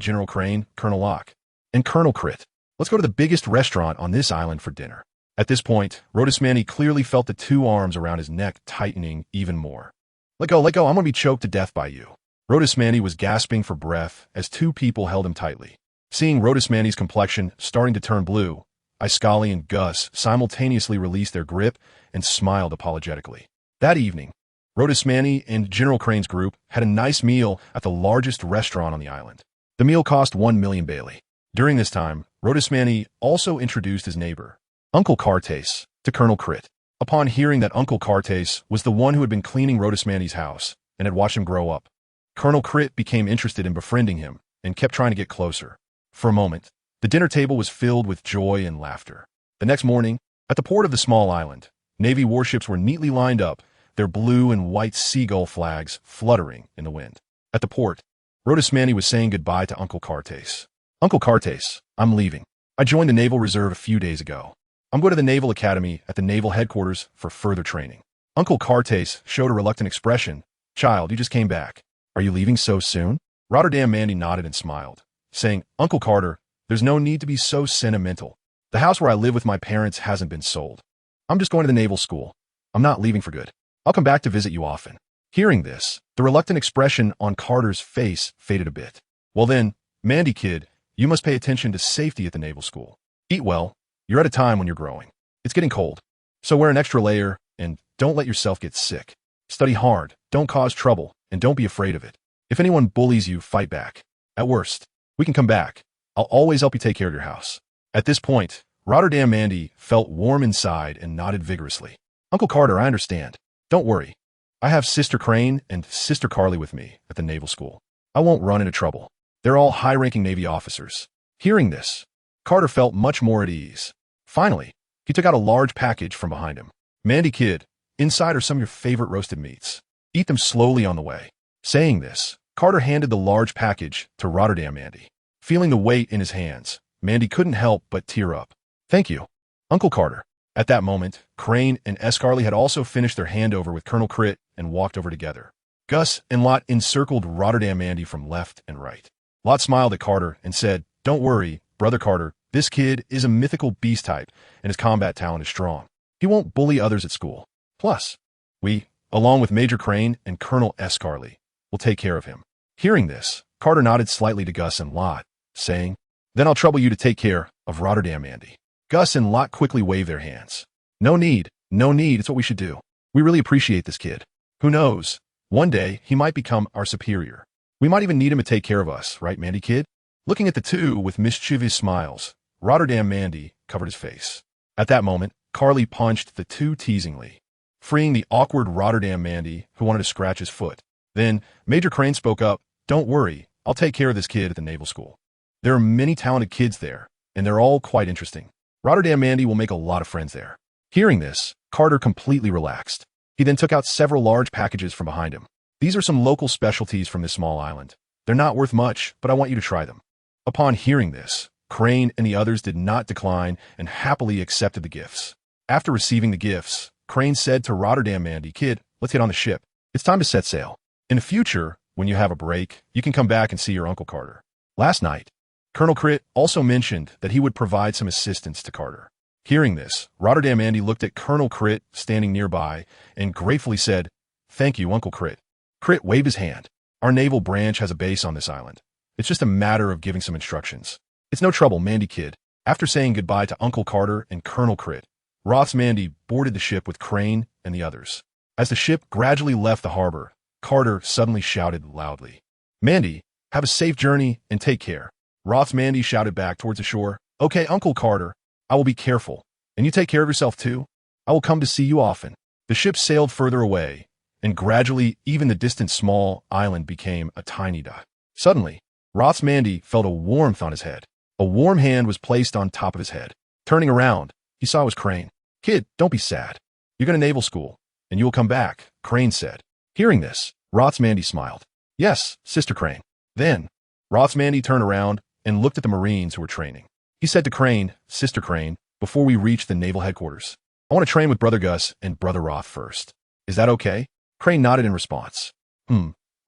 General Crane, Colonel Locke, and Colonel Crit. Let's go to the biggest restaurant on this island for dinner. At this point, Rhodosmante clearly felt the 2 arms around his neck tightening even more. Let go, I'm going to be choked to death by you. Rhodosmante was gasping for breath as 2 people held him tightly. Seeing Rhodosmante's complexion starting to turn blue, Ascali and Gus simultaneously released their grip and smiled apologetically. That evening, Rhoda Manny and General Crane's group had a nice meal at the largest restaurant on the island. The meal cost 1 million Bailey. During this time, Rhoda Manny also introduced his neighbor, Uncle Cartes, to Colonel Crit. Upon hearing that Uncle Cartes was the one who had been cleaning Rhoda Manny's house and had watched him grow up, Colonel Crit became interested in befriending him and kept trying to get closer. For a moment, the dinner table was filled with joy and laughter. The next morning, at the port of the small island, Navy warships were neatly lined up, their blue and white seagull flags fluttering in the wind. At the port, Rhoda Manny was saying goodbye to Uncle Cartes. Uncle Cartes, I'm leaving. I joined the Naval Reserve a few days ago. I'm going to the Naval Academy at the Naval Headquarters for further training. Uncle Cartes showed a reluctant expression. Child, you just came back. Are you leaving so soon? Rotterdam Mandy nodded and smiled, saying, Uncle Carter, there's no need to be so sentimental. The house where I live with my parents hasn't been sold. I'm just going to the naval school. I'm not leaving for good. I'll come back to visit you often. Hearing this, the reluctant expression on Carter's face faded a bit. Well then, Mandy kid, you must pay attention to safety at the naval school. Eat well. You're at a time when you're growing. It's getting cold. So wear an extra layer and don't let yourself get sick. Study hard, don't cause trouble, and don't be afraid of it. If anyone bullies you, fight back. At worst, we can come back. I'll always help you take care of your house. At this point, Rotterdam Mandy felt warm inside and nodded vigorously. Uncle Carter, I understand. Don't worry. I have Sister Crane and Sister Carly with me at the naval school. I won't run into trouble. They're all high-ranking Navy officers. Hearing this, Carter felt much more at ease. Finally, he took out a large package from behind him. Mandy kid, inside are some of your favorite roasted meats. Eat them slowly on the way. Saying this, Carter handed the large package to Rotterdam Mandy. Feeling the weight in his hands, Mandy couldn't help but tear up. Thank you, Uncle Carter. At that moment, Crane and Escarly had also finished their handover with Colonel Crit and walked over together. Gus and Lot encircled Rotterdam Mandy from left and right. Lot smiled at Carter and said, Don't worry, Brother Carter, this kid is a mythical beast type and his combat talent is strong. He won't bully others at school. Plus, we, along with Major Crane and Colonel Escarly, will take care of him. Hearing this, Carter nodded slightly to Gus and Lot, saying, Then I'll trouble you to take care of Rotterdam Mandy. Gus and Lot quickly waved their hands. No need, it's what we should do. We really appreciate this kid. Who knows? One day, he might become our superior. We might even need him to take care of us, right, Mandy kid? Looking at the two with mischievous smiles, Rotterdam Mandy covered his face. At that moment, Carly punched the two teasingly, freeing the awkward Rotterdam Mandy who wanted to scratch his foot. Then, Major Crane spoke up, Don't worry, I'll take care of this kid at the naval school. There are many talented kids there, and they're all quite interesting. Rotterdam Mandy will make a lot of friends there. Hearing this, Carter completely relaxed. He then took out several large packages from behind him. These are some local specialties from this small island. They're not worth much, but I want you to try them. Upon hearing this, Crane and the others did not decline and happily accepted the gifts. After receiving the gifts, Crane said to Rotterdam Mandy, Kid, let's get on the ship. It's time to set sail. In the future, when you have a break, you can come back and see your Uncle Carter. Last night, Colonel Crit also mentioned that he would provide some assistance to Carter. Hearing this, Rotterdam Mandy looked at Colonel Crit standing nearby and gratefully said, Thank you, Uncle Crit. Crit waved his hand. Our naval branch has a base on this island. It's just a matter of giving some instructions. It's no trouble, Mandy kid. After saying goodbye to Uncle Carter and Colonel Crit, Roth's Mandy boarded the ship with Crane and the others. As the ship gradually left the harbor, Carter suddenly shouted loudly, Mandy, have a safe journey and take care. Roth's Mandy shouted back towards the shore, Okay, Uncle Carter, I will be careful. And you take care of yourself too? I will come to see you often. The ship sailed further away, and gradually even the distant small island became a tiny dot. Suddenly, Roth's Mandy felt a warmth on his head. A warm hand was placed on top of his head. Turning around, he saw it was Crane. Kid, don't be sad. You're going to naval school, and you will come back, Crane said. Hearing this, Roth's Mandy smiled. Yes, Sister Crane. Then, Roth's Mandy turned around and looked at the Marines who were training. He said to Crane, Sister Crane, before we reach the naval headquarters, I want to train with Brother Gus and Brother Roth first. Is that okay? Crane nodded in response.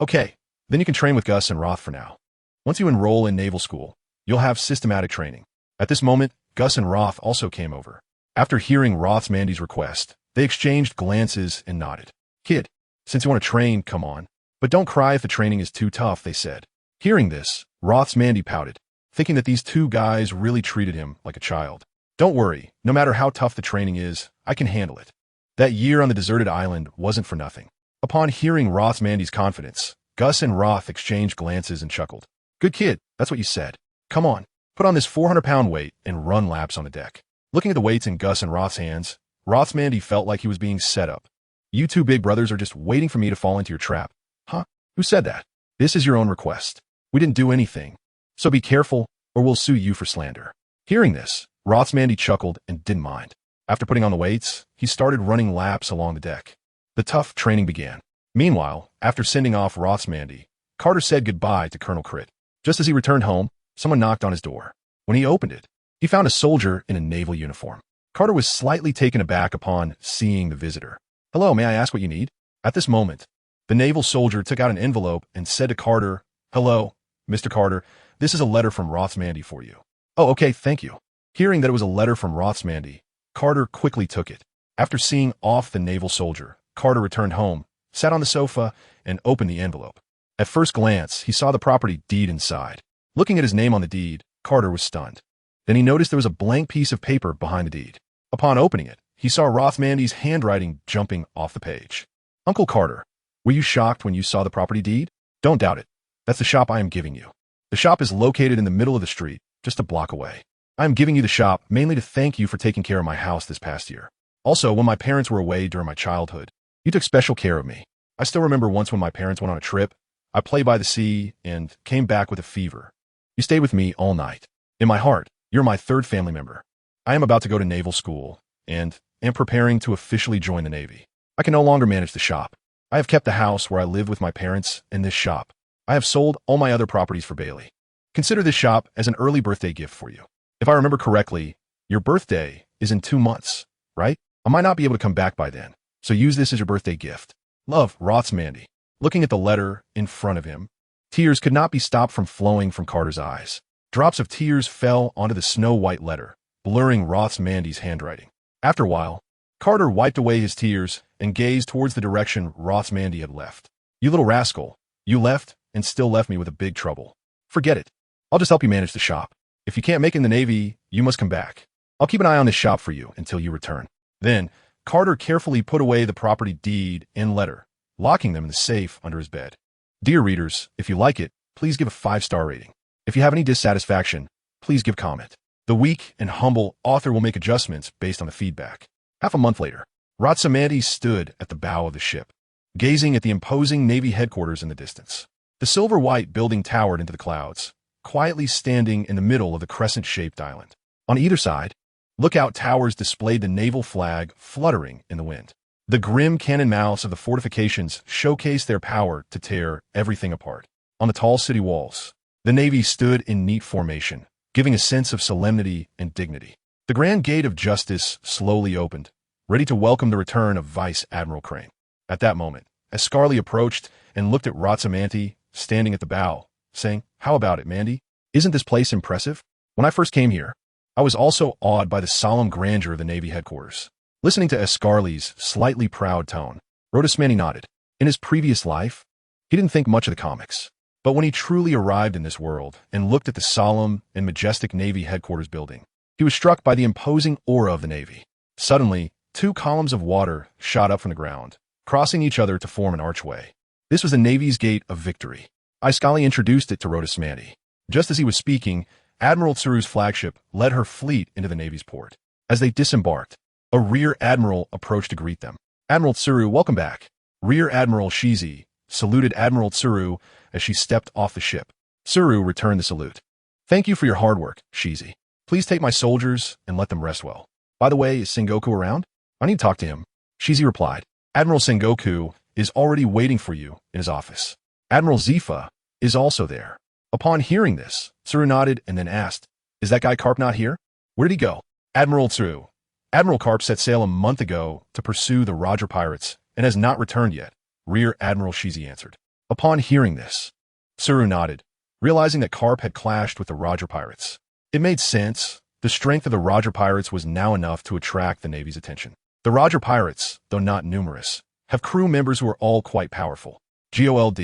Okay. Then you can train with Gus and Roth for now. Once you enroll in naval school, you'll have systematic training. At this moment, Gus and Roth also came over. After hearing Roth's Mandy's request, they exchanged glances and nodded. Kid, since you want to train, come on. But don't cry if the training is too tough, they said. Hearing this, Roth's Mandy pouted, thinking that these two guys really treated him like a child. Don't worry, no matter how tough the training is, I can handle it. That year on the deserted island wasn't for nothing. Upon hearing Rothmandy's confidence, Gus and Roth exchanged glances and chuckled. Good kid, that's what you said. Come on, put on this 400-pound weight and run laps on the deck. Looking at the weights in Gus and Roth's hands, Rothmandy felt like he was being set up. You two big brothers are just waiting for me to fall into your trap. Huh? Who said that? This is your own request. We didn't do anything. So be careful, or we'll sue you for slander. Hearing this, Rothmandy chuckled and didn't mind. After putting on the weights, he started running laps along the deck. The tough training began. Meanwhile, after sending off Rothmandy, Carter said goodbye to Colonel Crit. Just as he returned home, someone knocked on his door. When he opened it, he found a soldier in a naval uniform. Carter was slightly taken aback upon seeing the visitor. Hello, may I ask what you need? At this moment, the naval soldier took out an envelope and said to Carter, Hello, Mr. Carter, this is a letter from Rothmandy for you. Oh, okay, thank you. Hearing that it was a letter from Rothmandy, Carter quickly took it. After seeing off the naval soldier, Carter returned home, sat on the sofa, and opened the envelope. At first glance, he saw the property deed inside. Looking at his name on the deed, Carter was stunned. Then he noticed there was a blank piece of paper behind the deed. Upon opening it, he saw Rothmandy's handwriting jumping off the page. Uncle Carter, were you shocked when you saw the property deed? Don't doubt it. That's the shop I am giving you. The shop is located in the middle of the street, just a block away. I am giving you the shop mainly to thank you for taking care of my house this past year. Also, when my parents were away during my childhood, you took special care of me. I still remember once when my parents went on a trip, I played by the sea and came back with a fever. You stayed with me all night. In my heart, you're my third family member. I am about to go to naval school and am preparing to officially join the Navy. I can no longer manage the shop. I have kept the house where I lived with my parents and this shop. I have sold all my other properties for Bailey. Consider this shop as an early birthday gift for you. If I remember correctly, your birthday is in 2 months, right? I might not be able to come back by then, so use this as your birthday gift. Love, Rothmandy. Looking at the letter in front of him, tears could not be stopped from flowing from Carter's eyes. Drops of tears fell onto the snow-white letter, blurring Rothmandy's handwriting. After a while, Carter wiped away his tears and gazed towards the direction Rothmandy had left. You little rascal, you left and still left me with a big trouble. Forget it. I'll just help you manage the shop. If you can't make it in the Navy, you must come back. I'll keep an eye on this shop for you until you return. Then, Carter carefully put away the property deed and letter, locking them in the safe under his bed. Dear readers, if you like it, please give a 5-star rating. If you have any dissatisfaction, please give comment. The weak and humble author will make adjustments based on the feedback. Half a month later, Rothmandy stood at the bow of the ship, gazing at the imposing Navy headquarters in the distance. The silver-white building towered into the clouds, quietly standing in the middle of the crescent-shaped island. On either side, lookout towers displayed the naval flag fluttering in the wind. The grim cannon mouths of the fortifications showcased their power to tear everything apart. On the tall city walls, the Navy stood in neat formation, giving a sense of solemnity and dignity. The Grand Gate of Justice slowly opened, ready to welcome the return of Vice Admiral Crane. At that moment, as Scarly approached and looked at Rothmandy standing at the bow, saying, How about it, Mandy? Isn't this place impressive? When I first came here, I was also awed by the solemn grandeur of the Navy headquarters. Listening to Scarly's slightly proud tone, Rothmandy nodded. In his previous life, he didn't think much of the comics. But when he truly arrived in this world and looked at the solemn and majestic Navy headquarters building, he was struck by the imposing aura of the Navy. Suddenly, 2 columns of water shot up from the ground, crossing each other to form an archway. This was the Navy's Gate of Victory. Scarly introduced it to Rothmandy. Just as he was speaking, Admiral Tsuru's flagship led her fleet into the Navy's port. As they disembarked, a Rear Admiral approached to greet them. Admiral Tsuru, welcome back. Rear Admiral Shizi saluted Admiral Tsuru as she stepped off the ship. Tsuru returned the salute. Thank you for your hard work, Shizi. Please take my soldiers and let them rest well. By the way, is Sengoku around? I need to talk to him. Shizi replied. Admiral Sengoku is already waiting for you in his office. Admiral Zifa is also there. Upon hearing this, Tsuru nodded and then asked, Is that guy Karp not here? Where did he go? Admiral Tsuru. Admiral Karp set sail a month ago to pursue the Roger pirates and has not returned yet, Rear Admiral Shizi answered. Upon hearing this, Tsuru nodded, realizing that Karp had clashed with the Roger pirates. It made sense. The strength of the Roger pirates was now enough to attract the Navy's attention. The Roger pirates, though not numerous, have crew members who are all quite powerful. GOLD.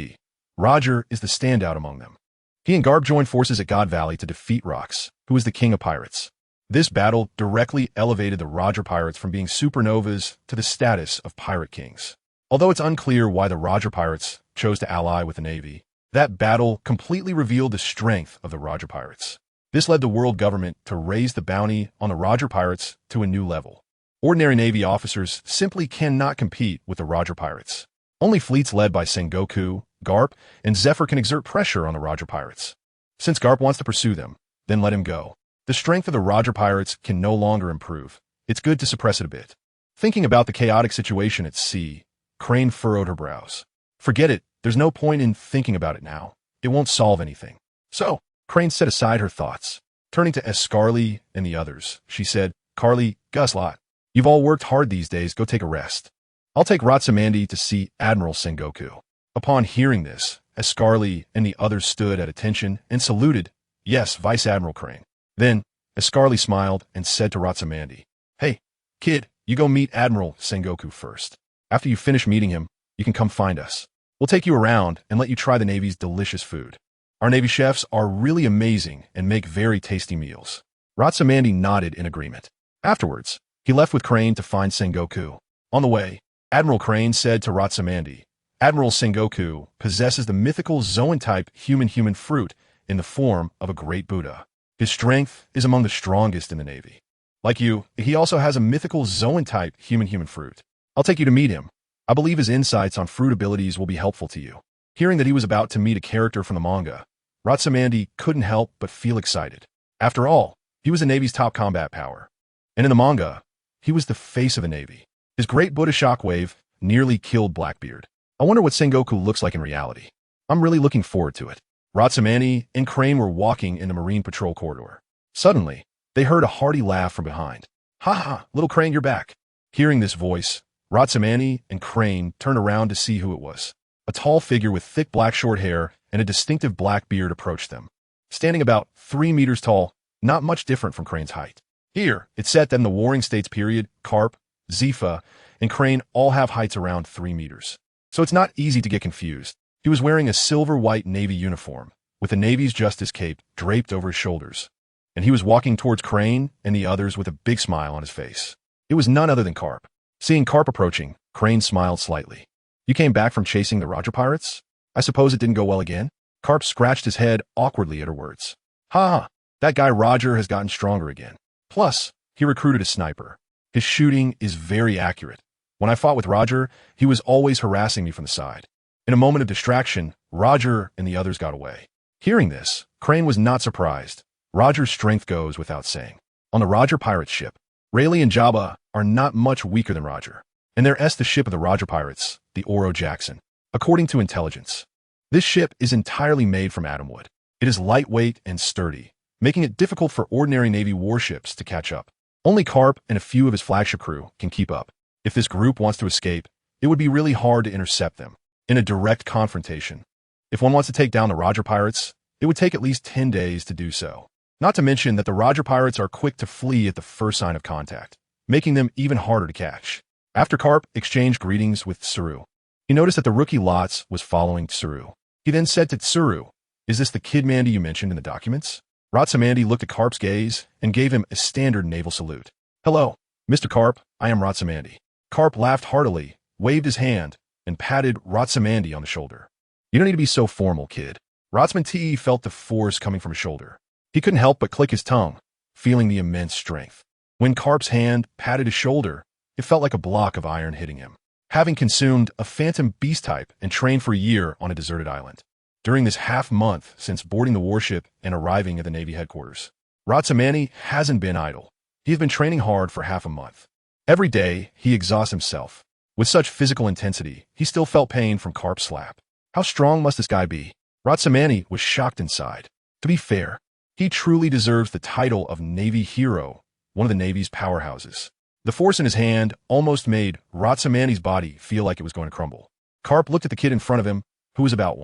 Roger is the standout among them. He and Garb joined forces at God Valley to defeat Rox, who is the king of pirates. This battle directly elevated the Roger pirates from being supernovas to the status of pirate kings. Although it's unclear why the Roger Pirates chose to ally with the Navy, that battle completely revealed the strength of the Roger Pirates. This led the world government to raise the bounty on the Roger Pirates to a new level. Ordinary Navy officers simply cannot compete with the Roger Pirates. Only fleets led by Sengoku, Garp, and Zephyr can exert pressure on the Roger Pirates. Since Garp wants to pursue them, then let him go. The strength of the Roger Pirates can no longer improve. It's good to suppress it a bit. Thinking about the chaotic situation at sea, Crane furrowed her brows. Forget it. There's no point in thinking about it now. It won't solve anything. So, Crane set aside her thoughts. Turning to Escarly and the others, she said, Carly, Guslot, you've all worked hard these days. Go take a rest. I'll take Ratsamandi to see Admiral Sengoku. Upon hearing this, Escarly and the others stood at attention and saluted. Yes, Vice Admiral Crane. Then, Escarly smiled and said to Ratsamandi, Hey, kid, you go meet Admiral Sengoku first. After you finish meeting him, you can come find us. We'll take you around and let you try the Navy's delicious food. Our Navy chefs are really amazing and make very tasty meals. Ratsamandi nodded in agreement. Afterwards, he left with Crane to find Sengoku. On the way, Admiral Crane said to Ratsamandi, Admiral Sengoku possesses the mythical Zoan-type human fruit in the form of a great Buddha. His strength is among the strongest in the Navy. Like you, he also has a mythical Zoan-type human fruit. I'll take you to meet him. I believe his insights on fruit abilities will be helpful to you. Hearing that he was about to meet a character from the manga, Ratsamandi couldn't help but feel excited. After all, he was the Navy's top combat power. And in the manga, he was the face of the Navy. His great Buddha shockwave nearly killed Blackbeard. I wonder what Sengoku looks like in reality. I'm really looking forward to it. Ratsamandi and Crane were walking in the Marine Patrol corridor. Suddenly, they heard a hearty laugh from behind. Ha ha, little Crane, you're back. Hearing this voice, Ratsamandi and Crane turned around to see who it was. A tall figure with thick black short hair and a distinctive black beard approached them. Standing about 3 meters tall, not much different from Crane's height. Here, it's said that in the Warring States period, Carp, Zifa, and Crane all have heights around 3 meters. So it's not easy to get confused. He was wearing a silver-white Navy uniform, with the Navy's Justice cape draped over his shoulders. And he was walking towards Crane and the others with a big smile on his face. It was none other than Carp. Seeing Carp approaching, Crane smiled slightly. You came back from chasing the Roger Pirates? I suppose it didn't go well again? Carp scratched his head awkwardly at her words. Ha! That guy Roger has gotten stronger again. Plus, he recruited a sniper. His shooting is very accurate. When I fought with Roger, he was always harassing me from the side. In a moment of distraction, Roger and the others got away. Hearing this, Crane was not surprised. Roger's strength goes without saying. On the Roger Pirates ship, Rayleigh and Jabba are not much weaker than Roger. And they're the ship of the Roger Pirates, the Oro Jackson. According to intelligence, this ship is entirely made from atom wood. It is lightweight and sturdy, making it difficult for ordinary Navy warships to catch up. Only Carp and a few of his flagship crew can keep up. If this group wants to escape, it would be really hard to intercept them in a direct confrontation. If one wants to take down the Roger Pirates, it would take at least 10 days to do so. Not to mention that the Roger Pirates are quick to flee at the first sign of contact, making them even harder to catch. After Carp exchanged greetings with Tsuru, he noticed that the rookie Lots was following Tsuru. He then said to Tsuru, Is this the Kid Mandy you mentioned in the documents? Ratsamandi looked at Carp's gaze and gave him a standard naval salute. Hello, Mr. Carp, I am Ratsamandi. Carp laughed heartily, waved his hand, and patted Ratsamandi on the shoulder. You don't need to be so formal, kid. Ratsamandi felt the force coming from his shoulder. He couldn't help but click his tongue, feeling the immense strength. When Carp's hand patted his shoulder, it felt like a block of iron hitting him. Having consumed a phantom beast type and trained for a year on a deserted island. During this half-month since boarding the warship and arriving at the Navy headquarters, Ratsamandi hasn't been idle. He has been training hard for half a month. Every day, he exhausts himself. With such physical intensity, he still felt pain from Carp's slap. How strong must this guy be? Ratsamandi was shocked inside. To be fair, he truly deserves the title of Navy Hero, one of the Navy's powerhouses. The force in his hand almost made Ratsamandi's body feel like it was going to crumble. Carp looked at the kid in front of him, who was about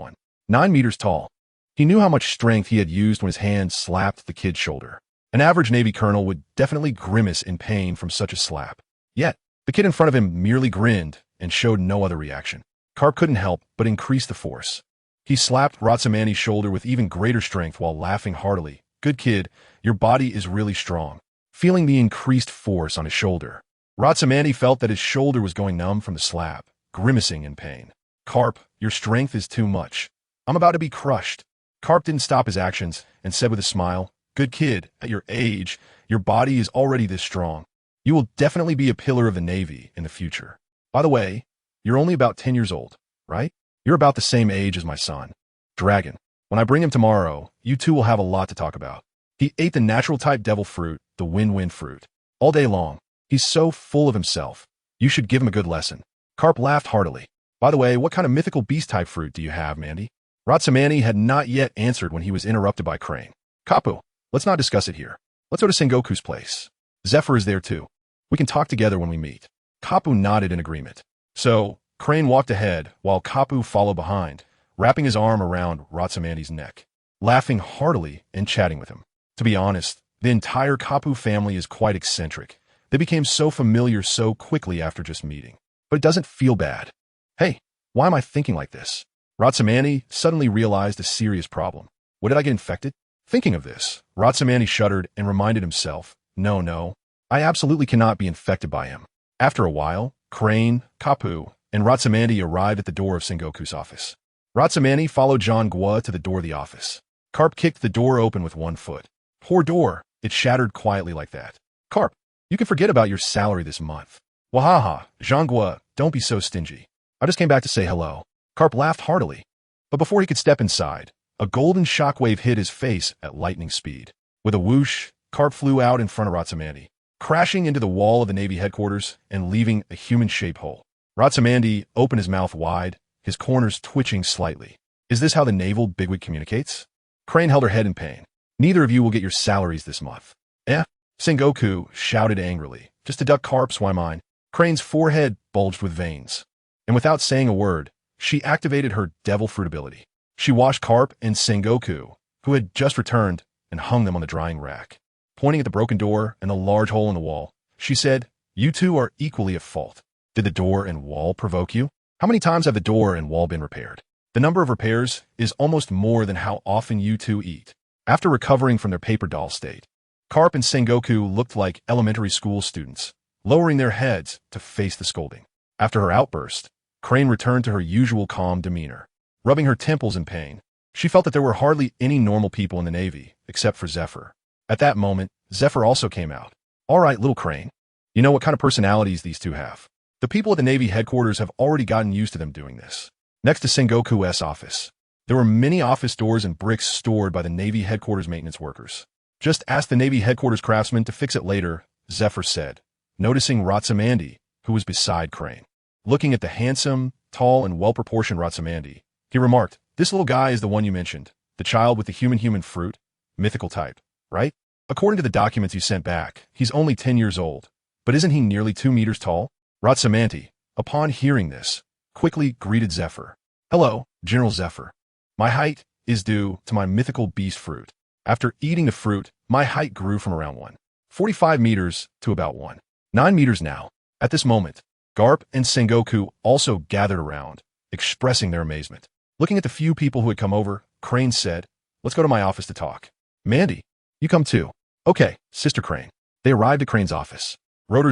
9 meters tall. He knew how much strength he had used when his hand slapped the kid's shoulder. An average Navy colonel would definitely grimace in pain from such a slap. Yet, the kid in front of him merely grinned and showed no other reaction. Carp couldn't help but increase the force. He slapped Ratsamandi's shoulder with even greater strength while laughing heartily. Good kid, your body is really strong. Feeling the increased force on his shoulder, Ratsamandi felt that his shoulder was going numb from the slap, grimacing in pain. Carp, your strength is too much. I'm about to be crushed. Carp didn't stop his actions and said with a smile, "Good kid, at your age, your body is already this strong. You will definitely be a pillar of the Navy in the future. By the way, you're only about 10 years old, right? You're about the same age as my son, Dragon. When I bring him tomorrow, you two will have a lot to talk about." He ate the natural type devil fruit, the win-win fruit, all day long. He's so full of himself. You should give him a good lesson. Carp laughed heartily. By the way, what kind of mythical beast type fruit do you have, Mandy? Ratsamani had not yet answered when he was interrupted by Crane. Kapu, let's not discuss it here. Let's go to Sengoku's place. Zephyr is there too. We can talk together when we meet. Kapu nodded in agreement. So, Crane walked ahead while Kapu followed behind, wrapping his arm around Ratsamani's neck, laughing heartily and chatting with him. To be honest, the entire Kapu family is quite eccentric. They became so familiar so quickly after just meeting. But it doesn't feel bad. Hey, why am I thinking like this? Ratsamani suddenly realized a serious problem. What, did I get infected? Thinking of this, Ratsamani shuddered and reminded himself, no, I absolutely cannot be infected by him. After a while, Crane, Kapu, and Ratsamani arrived at the door of Sengoku's office. Ratsamani followed John Gua to the door of the office. Carp kicked the door open with one foot. Poor door, it shattered quietly like that. Carp, you can forget about your salary this month. Wahaha, Jean Gua, don't be so stingy. I just came back to say hello. Carp laughed heartily. But before he could step inside, a golden shockwave hit his face at lightning speed. With a whoosh, Carp flew out in front of Ratsamani, crashing into the wall of the Navy headquarters and leaving a human-shaped hole. Ratsamani opened his mouth wide, his corners twitching slightly. Is this how the naval bigwig communicates? Crane held her head in pain. Neither of you will get your salaries this month. Eh? Sengoku shouted angrily. Just to duck Carp's, why mine? Crane's forehead bulged with veins. And without saying a word, she activated her devil fruit ability. She washed Carp and Sengoku, who had just returned, and hung them on the drying rack. Pointing at the broken door and the large hole in the wall, she said, "You two are equally at fault. Did the door and wall provoke you? How many times have the door and wall been repaired? The number of repairs is almost more than how often you two eat." After recovering from their paper doll state, Carp and Sengoku looked like elementary school students, lowering their heads to face the scolding. After her outburst, Crane returned to her usual calm demeanor. Rubbing her temples in pain, she felt that there were hardly any normal people in the Navy, except for Zephyr. At that moment, Zephyr also came out. "All right, little Crane. You know what kind of personalities these two have. The people at the Navy headquarters have already gotten used to them doing this." Next to Sengoku's office, there were many office doors and bricks stored by the Navy headquarters maintenance workers. "Just ask the Navy headquarters craftsman to fix it later," Zephyr said, noticing Ratsamani, who was beside Crane. Looking at the handsome, tall, and well-proportioned Ratsamani, he remarked, "This little guy is the one you mentioned, the child with the human fruit, mythical type, right? According to the documents you sent back, he's only 10 years old, but isn't he nearly 2 meters tall?" Ratsamani, upon hearing this, quickly greeted Zephyr. "Hello, General Zephyr. My height is due to my mythical beast fruit. After eating the fruit, my height grew from around 1.45 meters to about 1.9 meters now." At this moment, Garp and Sengoku also gathered around, expressing their amazement. Looking at the few people who had come over, Crane said, "Let's go to my office to talk. Mandy, you come too." "Okay, Sister Crane." They arrived at Crane's office.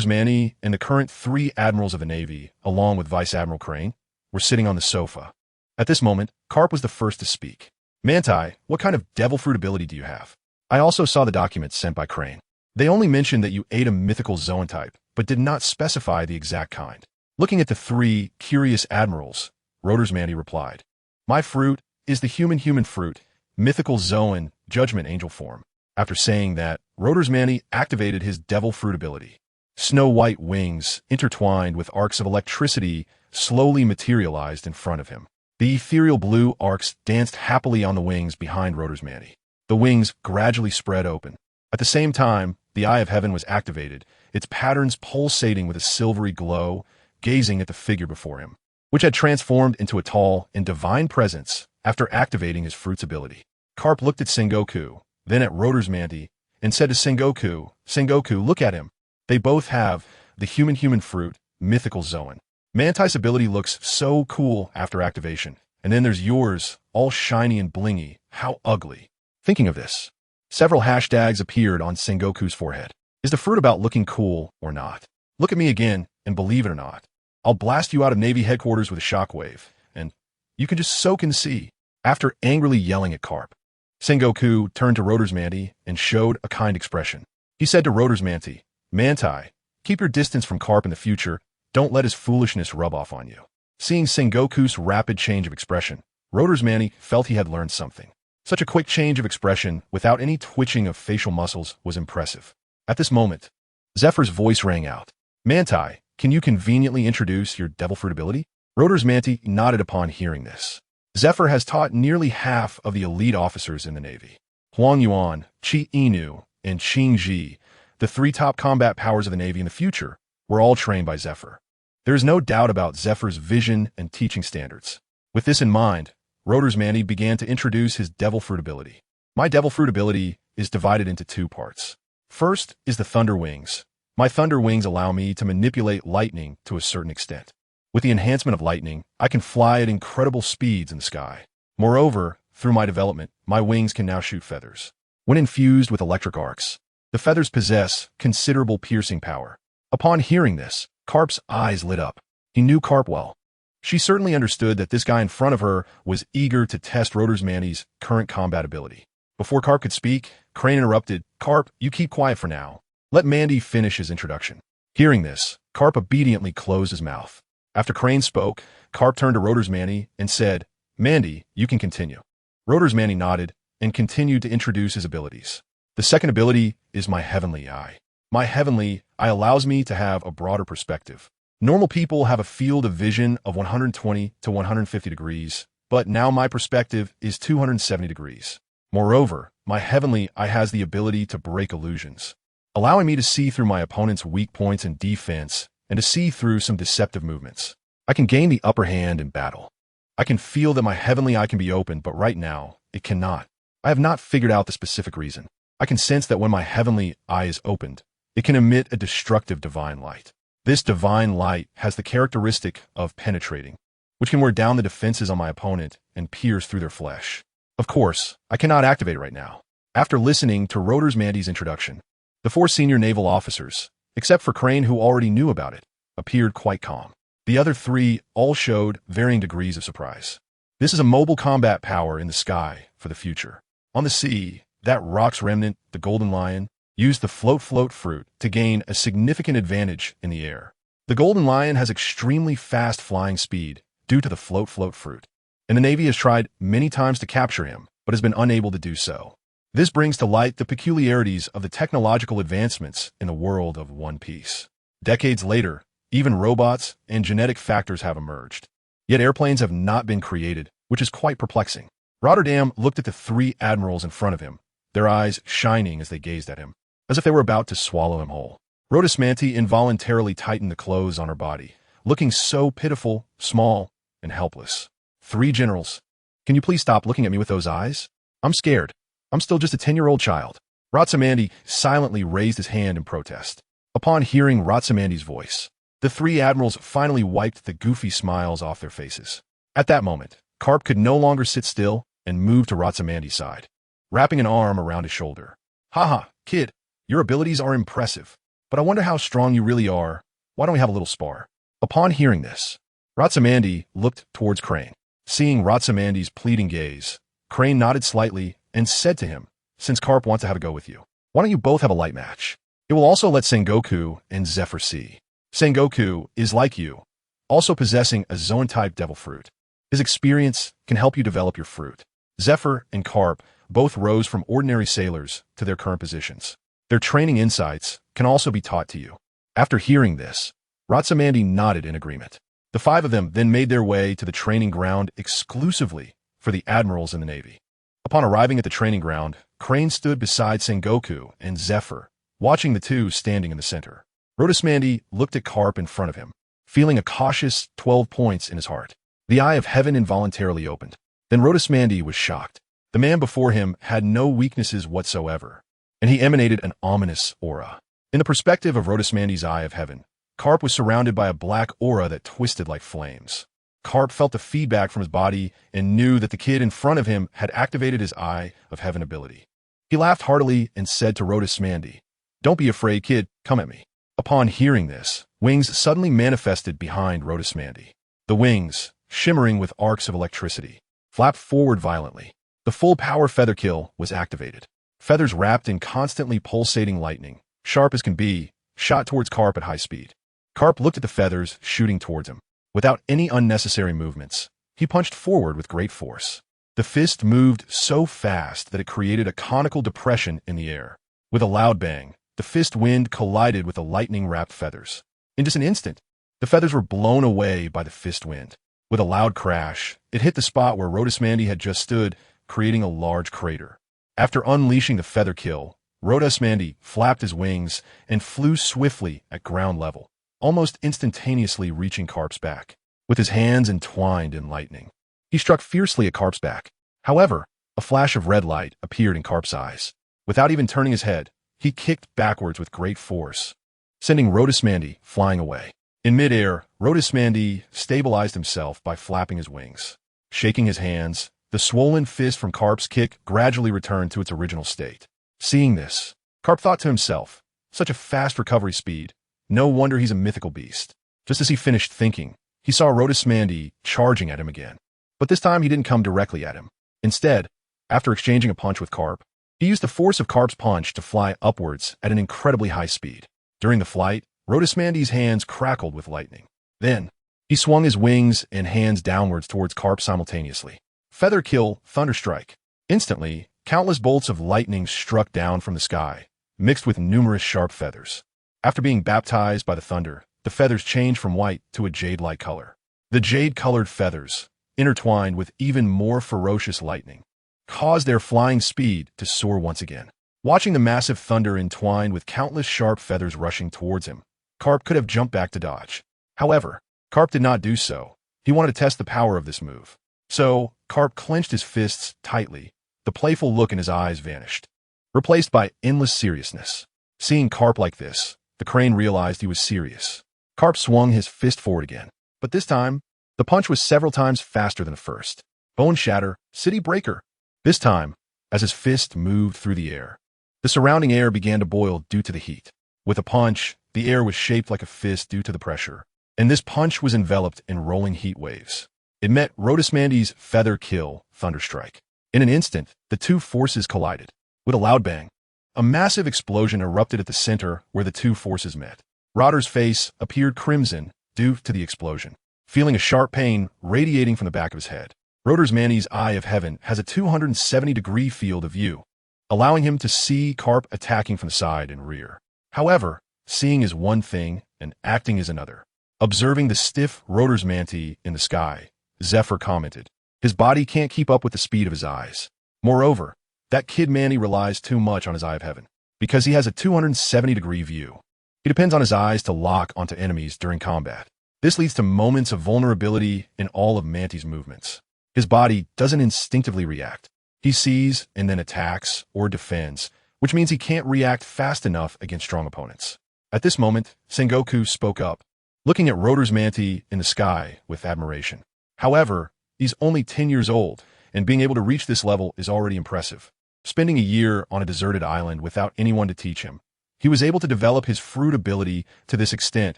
Manny and the current 3 admirals of the Navy, along with Vice Admiral Crane, were sitting on the sofa. At this moment, Carp was the first to speak. "Manti, what kind of devil fruit ability do you have? I also saw the documents sent by Crane. They only mentioned that you ate a mythical Zoan type, but did not specify the exact kind." Looking at the 3 curious admirals, Manny replied, "My fruit is the human fruit, mythical Zoan, judgment angel form." After saying that, Manny activated his devil fruit ability. Snow-white wings, intertwined with arcs of electricity, slowly materialized in front of him. The ethereal blue arcs danced happily on the wings behind Manny. The wings gradually spread open. At the same time, the Eye of Heaven was activated, its patterns pulsating with a silvery glow, gazing at the figure before him, which had transformed into a tall and divine presence after activating his fruit's ability. Carp looked at Sengoku, then at Manny, and said to Sengoku, "Sengoku, look at him. They both have the human fruit, mythical Zoan. Manti's ability looks so cool after activation, and then there's yours, all shiny and blingy. How ugly." Thinking of this, several hashtags appeared on Sengoku's forehead. Is the fruit about looking cool or not? Look at me again, and believe it or not, I'll blast you out of Navy headquarters with a shockwave, and you can just soak in the sea." After angrily yelling at Carp, Sengoku turned to Rotor's Manti and showed a kind expression. He said to Rotor's Manti, "Manti, keep your distance from Carp in the future. Don't let his foolishness rub off on you." Seeing Sengoku's rapid change of expression, Rotor's Manti felt he had learned something. Such a quick change of expression without any twitching of facial muscles was impressive. At this moment, Zephyr's voice rang out. "Manti, can you conveniently introduce your devil fruit ability?" Rotor's Manti nodded upon hearing this. Zephyr has taught nearly half of the elite officers in the Navy. Huang Yuan, Chi Inu, and Qing Ji, the three top combat powers of the Navy in the future, were all trained by Zephyr. There is no doubt about Zephyr's vision and teaching standards. With this in mind, Rotor's Manti began to introduce his devil fruit ability. My devil fruit ability is divided into two parts. First is the Thunder Wings. My Thunder Wings allow me to manipulate lightning to a certain extent. With the enhancement of lightning, I can fly at incredible speeds in the sky. Moreover, through my development, my wings can now shoot feathers. When infused with electric arcs, the feathers possess considerable piercing power. Upon hearing this, Carp's eyes lit up. He knew Carp well. She certainly understood that this guy in front of her was eager to test Rotor's Manti's current combat ability. Before Carp could speak, Crane interrupted. "Carp, you keep quiet for now. Let Manti finish his introduction." Hearing this, Carp obediently closed his mouth. After Crane spoke, Carp turned to Rotor's Manti and said, "Manti, you can continue." Rotor's Manti nodded and continued to introduce his abilities. The second ability is my Heavenly Eye. My Heavenly Eye allows me to have a broader perspective. Normal people have a field of vision of 120 to 150 degrees, but now my perspective is 270 degrees. Moreover, my Heavenly Eye has the ability to break illusions, allowing me to see through my opponent's weak points in defense and to see through some deceptive movements. I can gain the upper hand in battle. I can feel that my Heavenly Eye can be opened, but right now, it cannot. I have not figured out the specific reason. I can sense that when my Heavenly Eye is opened, it can emit a destructive divine light. This divine light has the characteristic of penetrating, which can wear down the defenses on my opponent and pierce through their flesh. Of course, I cannot activate it right now. After listening to Rotor's Manti's introduction, the four senior naval officers, except for Crane who already knew about it, appeared quite calm. The other three all showed varying degrees of surprise. This is a mobile combat power in the sky for the future. On the sea, that rock's remnant, the Golden Lion, used the float fruit to gain a significant advantage in the air. The Golden Lion has extremely fast flying speed due to the float fruit, and the Navy has tried many times to capture him, but has been unable to do so. This brings to light the peculiarities of the technological advancements in the world of One Piece. Decades later, even robots and genetic factors have emerged. Yet airplanes have not been created, which is quite perplexing. Rotterdam looked at the three admirals in front of him, their eyes shining as they gazed at him, as if they were about to swallow him whole. Rotor's Manti involuntarily tightened the clothes on her body, looking so pitiful, small, and helpless. "Three generals. Can you please stop looking at me with those eyes? I'm scared. I'm still just a 10-year-old child." Ratsamandi silently raised his hand in protest. Upon hearing Ratsamandi's voice, the three admirals finally wiped the goofy smiles off their faces. At that moment, Carp could no longer sit still and moved to Ratsamandi's side, wrapping an arm around his shoulder. "Haha, kid, your abilities are impressive, but I wonder how strong you really are. Why don't we have a little spar?" Upon hearing this, Ratsamandi looked towards Crane. Seeing Ratsamandi's pleading gaze, Crane nodded slightly and said to him, "Since Carp wants to have a go with you, why don't you both have a light match? It will also let Sengoku and Zephyr see. Sengoku is like you, also possessing a Zoan-type devil fruit. His experience can help you develop your fruit." Zephyr and Carp both rose from ordinary sailors to their current positions. Their training insights can also be taught to you. After hearing this, Ratsamandi nodded in agreement. The five of them then made their way to the training ground exclusively for the admirals in the Navy. Upon arriving at the training ground, Crane stood beside Sengoku and Zephyr, watching the two standing in the center. Ratsamandi looked at Carp in front of him, feeling a cautious 12 points in his heart. The eye of heaven involuntarily opened. Then Ratsamandi was shocked. The man before him had no weaknesses whatsoever, and he emanated an ominous aura. In the perspective of Ratsamandi's eye of heaven, Carp was surrounded by a black aura that twisted like flames. Carp felt the feedback from his body and knew that the kid in front of him had activated his eye of heaven ability. He laughed heartily and said to Ratsamandi, "Don't be afraid, kid, come at me." Upon hearing this, wings suddenly manifested behind Rhodomandy. The wings, shimmering with arcs of electricity, flapped forward violently. The full power feather kill was activated. Feathers wrapped in constantly pulsating lightning, sharp as can be, shot towards Carp at high speed. Carp looked at the feathers shooting towards him. Without any unnecessary movements, he punched forward with great force. The fist moved so fast that it created a conical depression in the air. With a loud bang, the fist wind collided with the lightning-wrapped feathers. In just an instant, the feathers were blown away by the fist wind. With a loud crash, it hit the spot where Rhodomandy had just stood, creating a large crater. After unleashing the feather kill, Rhodomandy flapped his wings and flew swiftly at ground level, almost instantaneously reaching Carp's back. With his hands entwined in lightning, he struck fiercely at Carp's back. However, a flash of red light appeared in Carp's eyes. Without even turning his head, he kicked backwards with great force, sending Rhodomandy flying away. In midair, Rhodomandy stabilized himself by flapping his wings. Shaking his hands, the swollen fist from Carp's kick gradually returned to its original state. Seeing this, Carp thought to himself, such a fast recovery speed, no wonder he's a mythical beast. Just as he finished thinking, he saw Rhodomandy charging at him again. But this time he didn't come directly at him. Instead, after exchanging a punch with Carp, he used the force of Carp's punch to fly upwards at an incredibly high speed. During the flight, Rhodomandy's hands crackled with lightning. Then, he swung his wings and hands downwards towards Carp simultaneously. Feather kill, thunderstrike. Instantly, countless bolts of lightning struck down from the sky, mixed with numerous sharp feathers. After being baptized by the thunder, the feathers changed from white to a jade-like color. The jade-colored feathers, intertwined with even more ferocious lightning, caused their flying speed to soar once again. Watching the massive thunder entwined with countless sharp feathers rushing towards him, Carp could have jumped back to dodge. However, Carp did not do so. He wanted to test the power of this move. So, Carp clenched his fists tightly. The playful look in his eyes vanished, replaced by endless seriousness. Seeing Carp like this, the crane realized he was serious. Carp swung his fist forward again, but this time, the punch was several times faster than the first. Bone shatter, city breaker. This time, as his fist moved through the air, the surrounding air began to boil due to the heat. With a punch, the air was shaped like a fist due to the pressure, and this punch was enveloped in rolling heat waves. It met Rhodomandy's feather kill, thunderstrike. In an instant, the two forces collided. With a loud bang, a massive explosion erupted at the center where the two forces met. Rodder's face appeared crimson due to the explosion, feeling a sharp pain radiating from the back of his head. Rhodomandy's Eye of Heaven has a 270-degree field of view, allowing him to see Carp attacking from the side and rear. However, seeing is one thing and acting is another. Observing the stiff Rhodomandy in the sky, Zephyr commented, "His body can't keep up with the speed of his eyes. Moreover, that kid Manny relies too much on his Eye of Heaven, because he has a 270-degree view. He depends on his eyes to lock onto enemies during combat. This leads to moments of vulnerability in all of Manty's movements. His body doesn't instinctively react. He sees and then attacks or defends, which means he can't react fast enough against strong opponents." At this moment, Sengoku spoke up, looking at Rhodomandy in the sky with admiration. However, he's only 10 years old, and being able to reach this level is already impressive. Spending a year on a deserted island without anyone to teach him, he was able to develop his fruit ability to this extent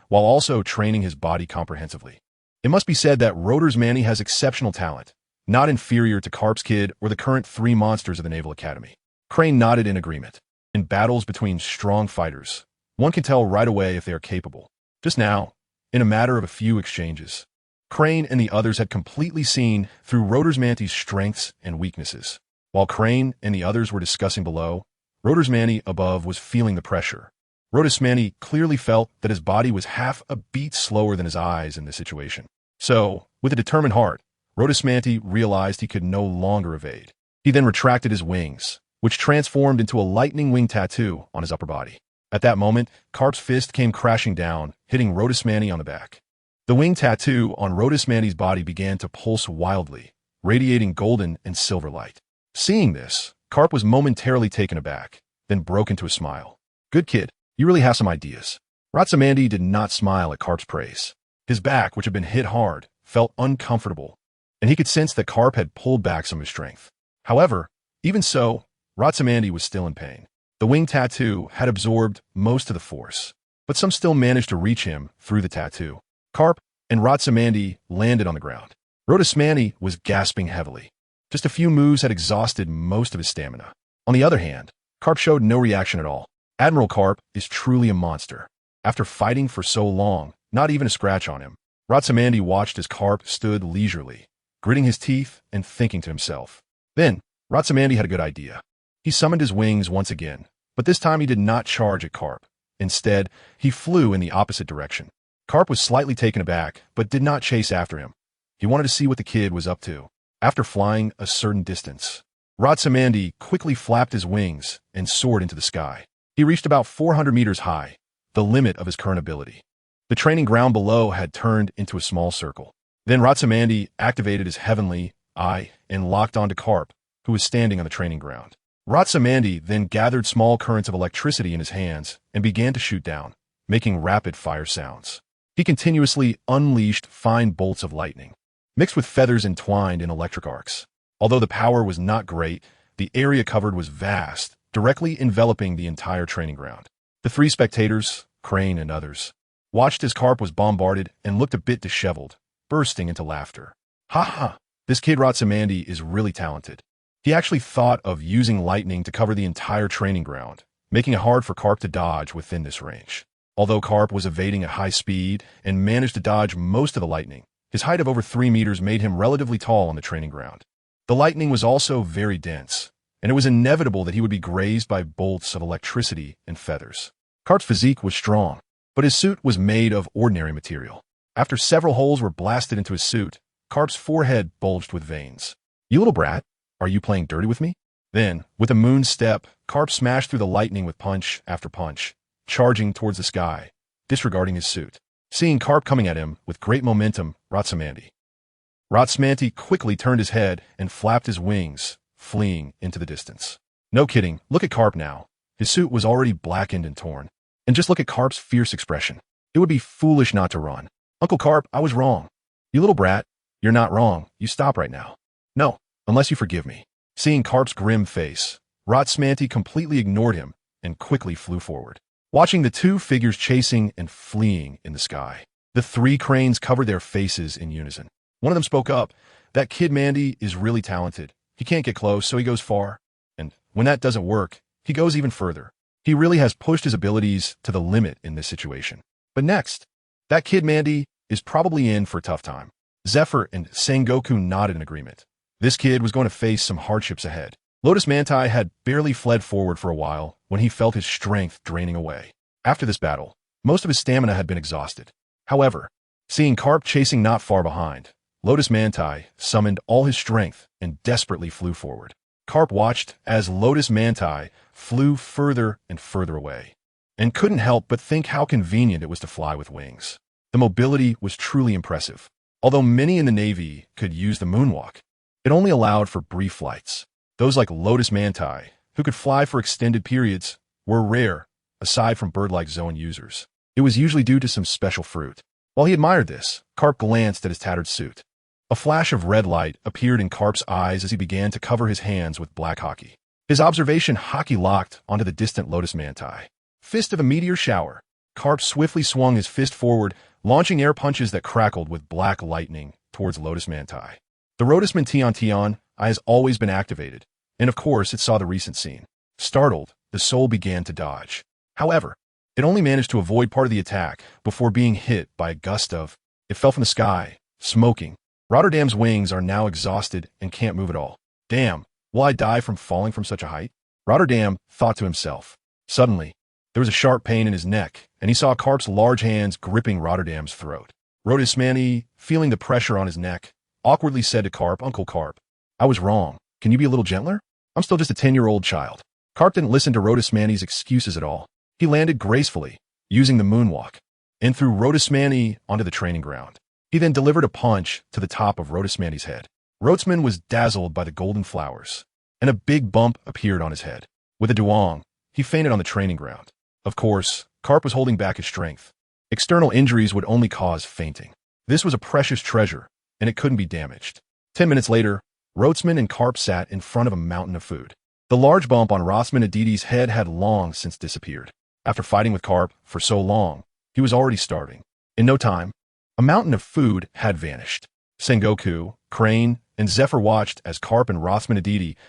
while also training his body comprehensively. It must be said that Rhodomandy has exceptional talent, not inferior to Carp's Kid or the current 3 monsters of the Naval Academy. Crane nodded in agreement. In battles between strong fighters, one can tell right away if they are capable. Just now, in a matter of a few exchanges, Crane and the others had completely seen through Rhodomandy's strengths and weaknesses. While Crane and the others were discussing below, Rhodomandy above was feeling the pressure. Rhodomandy clearly felt that his body was half a beat slower than his eyes in this situation. So, with a determined heart, Rhodomandy realized he could no longer evade. He then retracted his wings, which transformed into a lightning wing tattoo on his upper body. At that moment, Carp's fist came crashing down, hitting Rhodomandy on the back. The wing tattoo on Rhodomandy's body began to pulse wildly, radiating golden and silver light. Seeing this, Carp was momentarily taken aback, then broke into a smile. "Good kid, you really have some ideas." Rhodomandy did not smile at Carp's praise. His back, which had been hit hard, felt uncomfortable, and he could sense that Carp had pulled back some of his strength. However, even so, Rhodomandy was still in pain. The wing tattoo had absorbed most of the force, but some still managed to reach him through the tattoo. Carp and Ratsamandi landed on the ground. Rhotasmani was gasping heavily. Just a few moves had exhausted most of his stamina. On the other hand, Carp showed no reaction at all. Admiral Carp is truly a monster. After fighting for so long, not even a scratch on him, Ratsamandi watched as Carp stood leisurely, gritting his teeth and thinking to himself. Then, Ratsamandi had a good idea. He summoned his wings once again, but this time he did not charge at Carp. Instead, he flew in the opposite direction. Carp was slightly taken aback, but did not chase after him. He wanted to see what the kid was up to. After flying a certain distance, Ratsamandi quickly flapped his wings and soared into the sky. He reached about 400 meters high, the limit of his current ability. The training ground below had turned into a small circle. Then Ratsamandi activated his heavenly eye and locked onto Carp, who was standing on the training ground. Ratsamandi then gathered small currents of electricity in his hands and began to shoot down, making rapid fire sounds. He continuously unleashed fine bolts of lightning, mixed with feathers entwined in electric arcs. Although the power was not great, the area covered was vast, directly enveloping the entire training ground. The three spectators, Crane and others, watched as Carp was bombarded and looked a bit disheveled, bursting into laughter. Ha ha! This kid Ratsamandi is really talented. He actually thought of using lightning to cover the entire training ground, making it hard for Carp to dodge within this range. Although Carp was evading at high speed and managed to dodge most of the lightning, his height of over 3 meters made him relatively tall on the training ground. The lightning was also very dense, and it was inevitable that he would be grazed by bolts of electricity and feathers. Carp's physique was strong, but his suit was made of ordinary material. After several holes were blasted into his suit, Carp's forehead bulged with veins. "You little brat, are you playing dirty with me?" Then, with a moon step, Carp smashed through the lightning with punch after punch, charging towards the sky, disregarding his suit. Seeing Carp coming at him with great momentum, Ratsamandi quickly turned his head and flapped his wings, fleeing into the distance. No kidding, look at Carp now. His suit was already blackened and torn. And just look at Carp's fierce expression. It would be foolish not to run. "Uncle Carp, I was wrong." "You little brat, you're not wrong. You stop right now." "No, unless you forgive me." Seeing Carp's grim face, Ratsamandi completely ignored him and quickly flew forward. Watching the two figures chasing and fleeing in the sky, the three cranes covered their faces in unison. One of them spoke up. "That kid Mandy is really talented. He can't get close, so he goes far. And when that doesn't work, he goes even further. He really has pushed his abilities to the limit in this situation. But next, that kid Mandy is probably in for a tough time." Zephyr and Sengoku nodded in agreement. This kid was going to face some hardships ahead. Lotus Mantai had barely fled forward for a while when he felt his strength draining away. After this battle, most of his stamina had been exhausted. However, seeing Carp chasing not far behind, Lotus Mantai summoned all his strength and desperately flew forward. Carp watched as Lotus Mantai flew further and further away, and couldn't help but think how convenient it was to fly with wings. The mobility was truly impressive. Although many in the Navy could use the moonwalk, it only allowed for brief flights. Those like Lotus Mantai, who could fly for extended periods, were rare, aside from bird-like Zoan users. It was usually due to some special fruit. While he admired this, Carp glanced at his tattered suit. A flash of red light appeared in Carp's eyes as he began to cover his hands with black hockey. His observation hockey-locked onto the distant Lotus Mantai. Fist of a meteor shower. Carp swiftly swung his fist forward, launching air punches that crackled with black lightning towards Lotus Mantai. The Rotus Tion has always been activated, and of course it saw the recent scene. Startled, the soul began to dodge. However, it only managed to avoid part of the attack before being hit by a gust of... It fell from the sky, smoking. Rotterdam's wings are now exhausted and can't move at all. "Damn, will I die from falling from such a height?" Rotterdam thought to himself. Suddenly, there was a sharp pain in his neck, and he saw Carp's large hands gripping Rotterdam's throat. Rotismani, feeling the pressure on his neck, awkwardly said to Carp, "Uncle Carp, I was wrong. Can you be a little gentler? I'm still just a 10-year-old child." Carp didn't listen to Rotismani's excuses at all. He landed gracefully, using the moonwalk, and threw Rotismani onto the training ground. He then delivered a punch to the top of Rotismani's head. Rotsman was dazzled by the golden flowers, and a big bump appeared on his head. With a duong, he fainted on the training ground. Of course, Carp was holding back his strength. External injuries would only cause fainting. This was a precious treasure, and it couldn't be damaged. 10 minutes later, Rotsman and Carp sat in front of a mountain of food. The large bump on Rotsman Aditi's head had long since disappeared. After fighting with Carp for so long, he was already starving. In no time, a mountain of food had vanished. Sengoku, Crane, and Zephyr watched as Carp and Rothman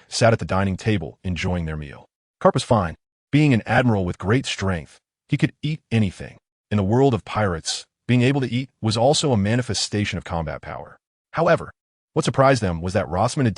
sat at the dining table enjoying their meal. Carp was fine. Being an admiral with great strength, he could eat anything. In the world of pirates, being able to eat was also a manifestation of combat power. However, what surprised them was that Rothman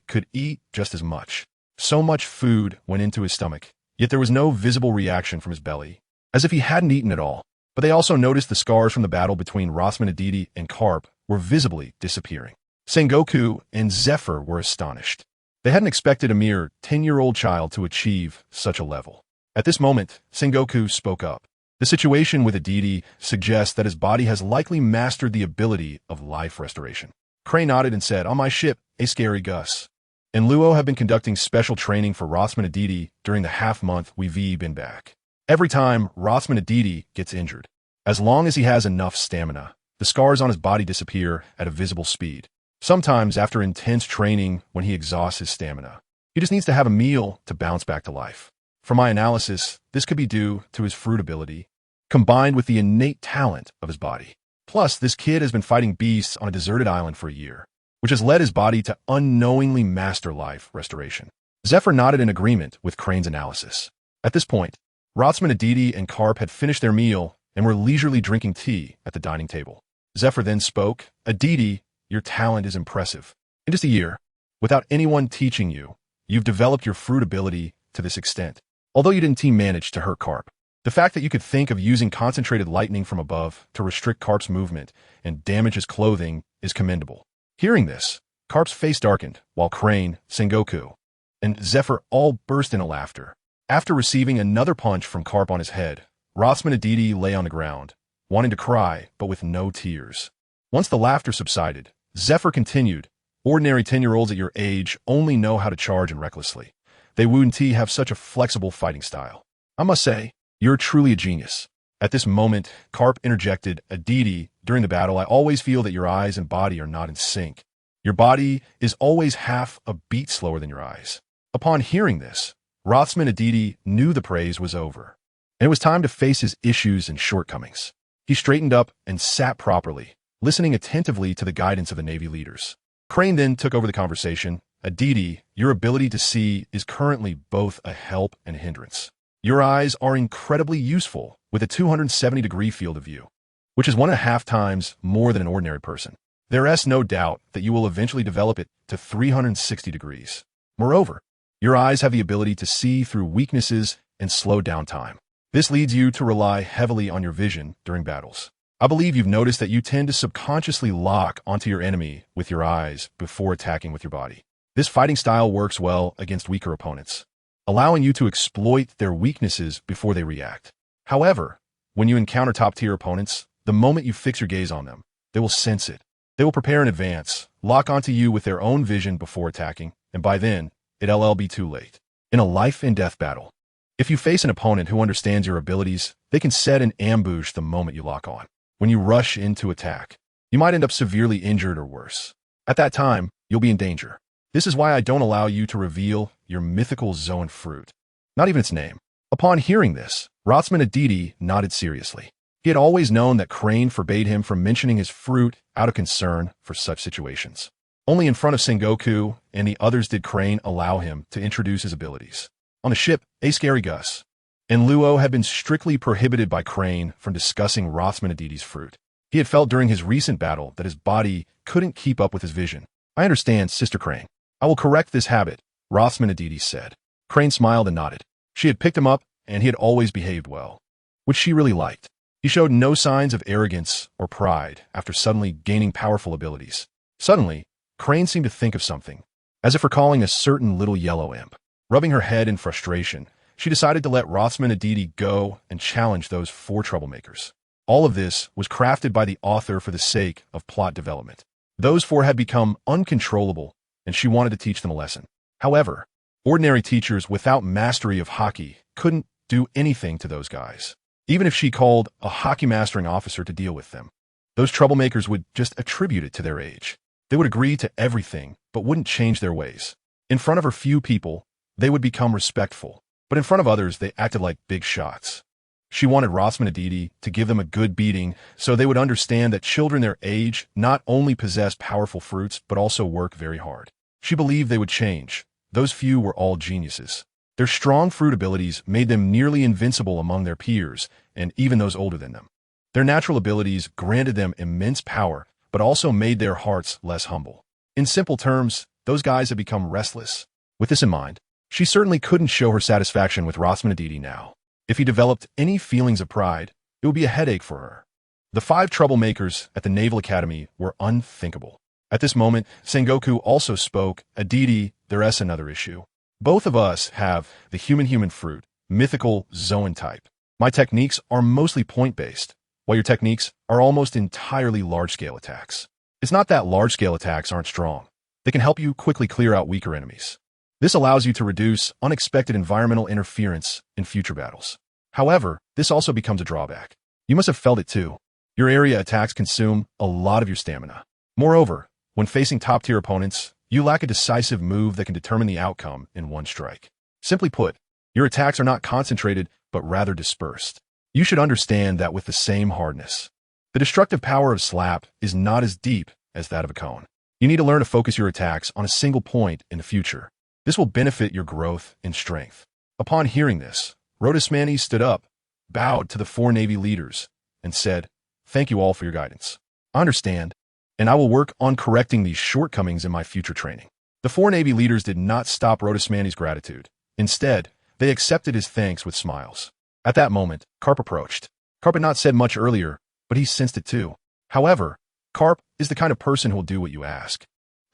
could eat just as much. So much food went into his stomach, yet there was no visible reaction from his belly, as if he hadn't eaten at all. But they also noticed the scars from the battle between Rothman and Carp were visibly disappearing. Sengoku and Zephyr were astonished. They hadn't expected a mere 10-year-old child to achieve such a level. At this moment, Sengoku spoke up. The situation with Aditi suggests that his body has likely mastered the ability of life restoration. Crane nodded and said, "On my ship, a scary Gus and Luo have been conducting special training for Rothman Aditi during the half-month we've been back. Every time Rothman Aditi gets injured, as long as he has enough stamina, the scars on his body disappear at a visible speed. Sometimes after intense training when he exhausts his stamina, he just needs to have a meal to bounce back to life. From my analysis, this could be due to his fruit ability, combined with the innate talent of his body. Plus, this kid has been fighting beasts on a deserted island for a year, which has led his body to unknowingly master life restoration." Zephyr nodded in agreement with Crane's analysis. At this point, Rothman Aditi and Carp had finished their meal and were leisurely drinking tea at the dining table. Zephyr then spoke, "Aditi, your talent is impressive. In just a year, without anyone teaching you, you've developed your fruit ability to this extent. Although you didn't team manage to hurt Carp, the fact that you could think of using concentrated lightning from above to restrict Carp's movement and damage his clothing is commendable." Hearing this, Carp's face darkened, while Crane, Sengoku, and Zephyr all burst into laughter. After receiving another punch from Carp on his head, Rothman Aditi lay on the ground, wanting to cry, but with no tears. Once the laughter subsided, Zephyr continued, "Ordinary 10-year-olds at your age only know how to charge and recklessly. They wouldn't have such a flexible fighting style. I must say, you're truly a genius." At this moment, Carp interjected, "Aditi, during the battle, I always feel that your eyes and body are not in sync. Your body is always half a beat slower than your eyes." Upon hearing this, Rothman Aditi knew the praise was over, and it was time to face his issues and shortcomings. He straightened up and sat properly, listening attentively to the guidance of the Navy leaders. Crane then took over the conversation. "Aditi, your ability to see is currently both a help and a hindrance. Your eyes are incredibly useful with a 270-degree field of view, which is 1.5 times more than an ordinary person. There is no doubt that you will eventually develop it to 360 degrees. Moreover, your eyes have the ability to see through weaknesses and slow down time. This leads you to rely heavily on your vision during battles. I believe you've noticed that you tend to subconsciously lock onto your enemy with your eyes before attacking with your body. This fighting style works well against weaker opponents, allowing you to exploit their weaknesses before they react. However, when you encounter top-tier opponents, the moment you fix your gaze on them, they will sense it. They will prepare in advance, lock onto you with their own vision before attacking, and by then, it'll be too late. In a life-and-death battle, if you face an opponent who understands your abilities, they can set an ambush the moment you lock on. When you rush into attack, you might end up severely injured or worse. At that time, you'll be in danger. This is why I don't allow you to reveal your Mythical Zoan fruit, not even its name." Upon hearing this, Rothman Aditi nodded seriously. He had always known that Crane forbade him from mentioning his fruit out of concern for such situations. Only in front of Sengoku and the others did Crane allow him to introduce his abilities. On the ship, a scary Gus and Luo had been strictly prohibited by Crane from discussing Rothman Aditi's fruit. He had felt during his recent battle that his body couldn't keep up with his vision. "I understand, Sister Crane. I will correct this habit," Rothman Aditi said. Crane smiled and nodded. She had picked him up, and he had always behaved well, which she really liked. He showed no signs of arrogance or pride after suddenly gaining powerful abilities. Suddenly, Crane seemed to think of something, as if recalling a certain little yellow imp. Rubbing her head in frustration, she decided to let Rothman Aditi go and challenge those 4 troublemakers. All of this was crafted by the author for the sake of plot development. Those 4 had become uncontrollable, and she wanted to teach them a lesson. However, ordinary teachers without mastery of hockey couldn't do anything to those guys. Even if she called a hockey mastering officer to deal with them, those troublemakers would just attribute it to their age. They would agree to everything, but wouldn't change their ways. In front of her few people, they would become respectful, but in front of others, they acted like big shots. She wanted Rossman and Aditi to give them a good beating so they would understand that children their age not only possess powerful fruits but also work very hard. She believed they would change. Those few were all geniuses. Their strong fruit abilities made them nearly invincible among their peers and even those older than them. Their natural abilities granted them immense power but also made their hearts less humble. In simple terms, those guys had become restless. With this in mind, she certainly couldn't show her satisfaction with Rossman and Aditi now. If he developed any feelings of pride, it would be a headache for her. The 5 troublemakers at the Naval Academy were unthinkable. At this moment, Sengoku also spoke. Aditi, there's another issue. Both of us have the human fruit, Mythical Zoan type. My techniques are mostly point-based, while your techniques are almost entirely large-scale attacks. It's not that large-scale attacks aren't strong. They can help you quickly clear out weaker enemies. This allows you to reduce unexpected environmental interference in future battles. However, this also becomes a drawback. You must have felt it too. Your area attacks consume a lot of your stamina. Moreover, when facing top-tier opponents, you lack a decisive move that can determine the outcome in one strike. Simply put, your attacks are not concentrated, but rather dispersed. You should understand that with the same hardness. The destructive power of slap is not as deep as that of a cone. You need to learn to focus your attacks on a single point in the future. This will benefit your growth in strength. Upon hearing this, Rhodosmani stood up, bowed to the 4 Navy leaders, and said, "Thank you all for your guidance. I understand, and I will work on correcting these shortcomings in my future training." The 4 Navy leaders did not stop Rhodosmani's gratitude. Instead, they accepted his thanks with smiles. At that moment, Karp approached. Karp had not said much earlier, but he sensed it too. However, Karp is the kind of person who will do what you ask.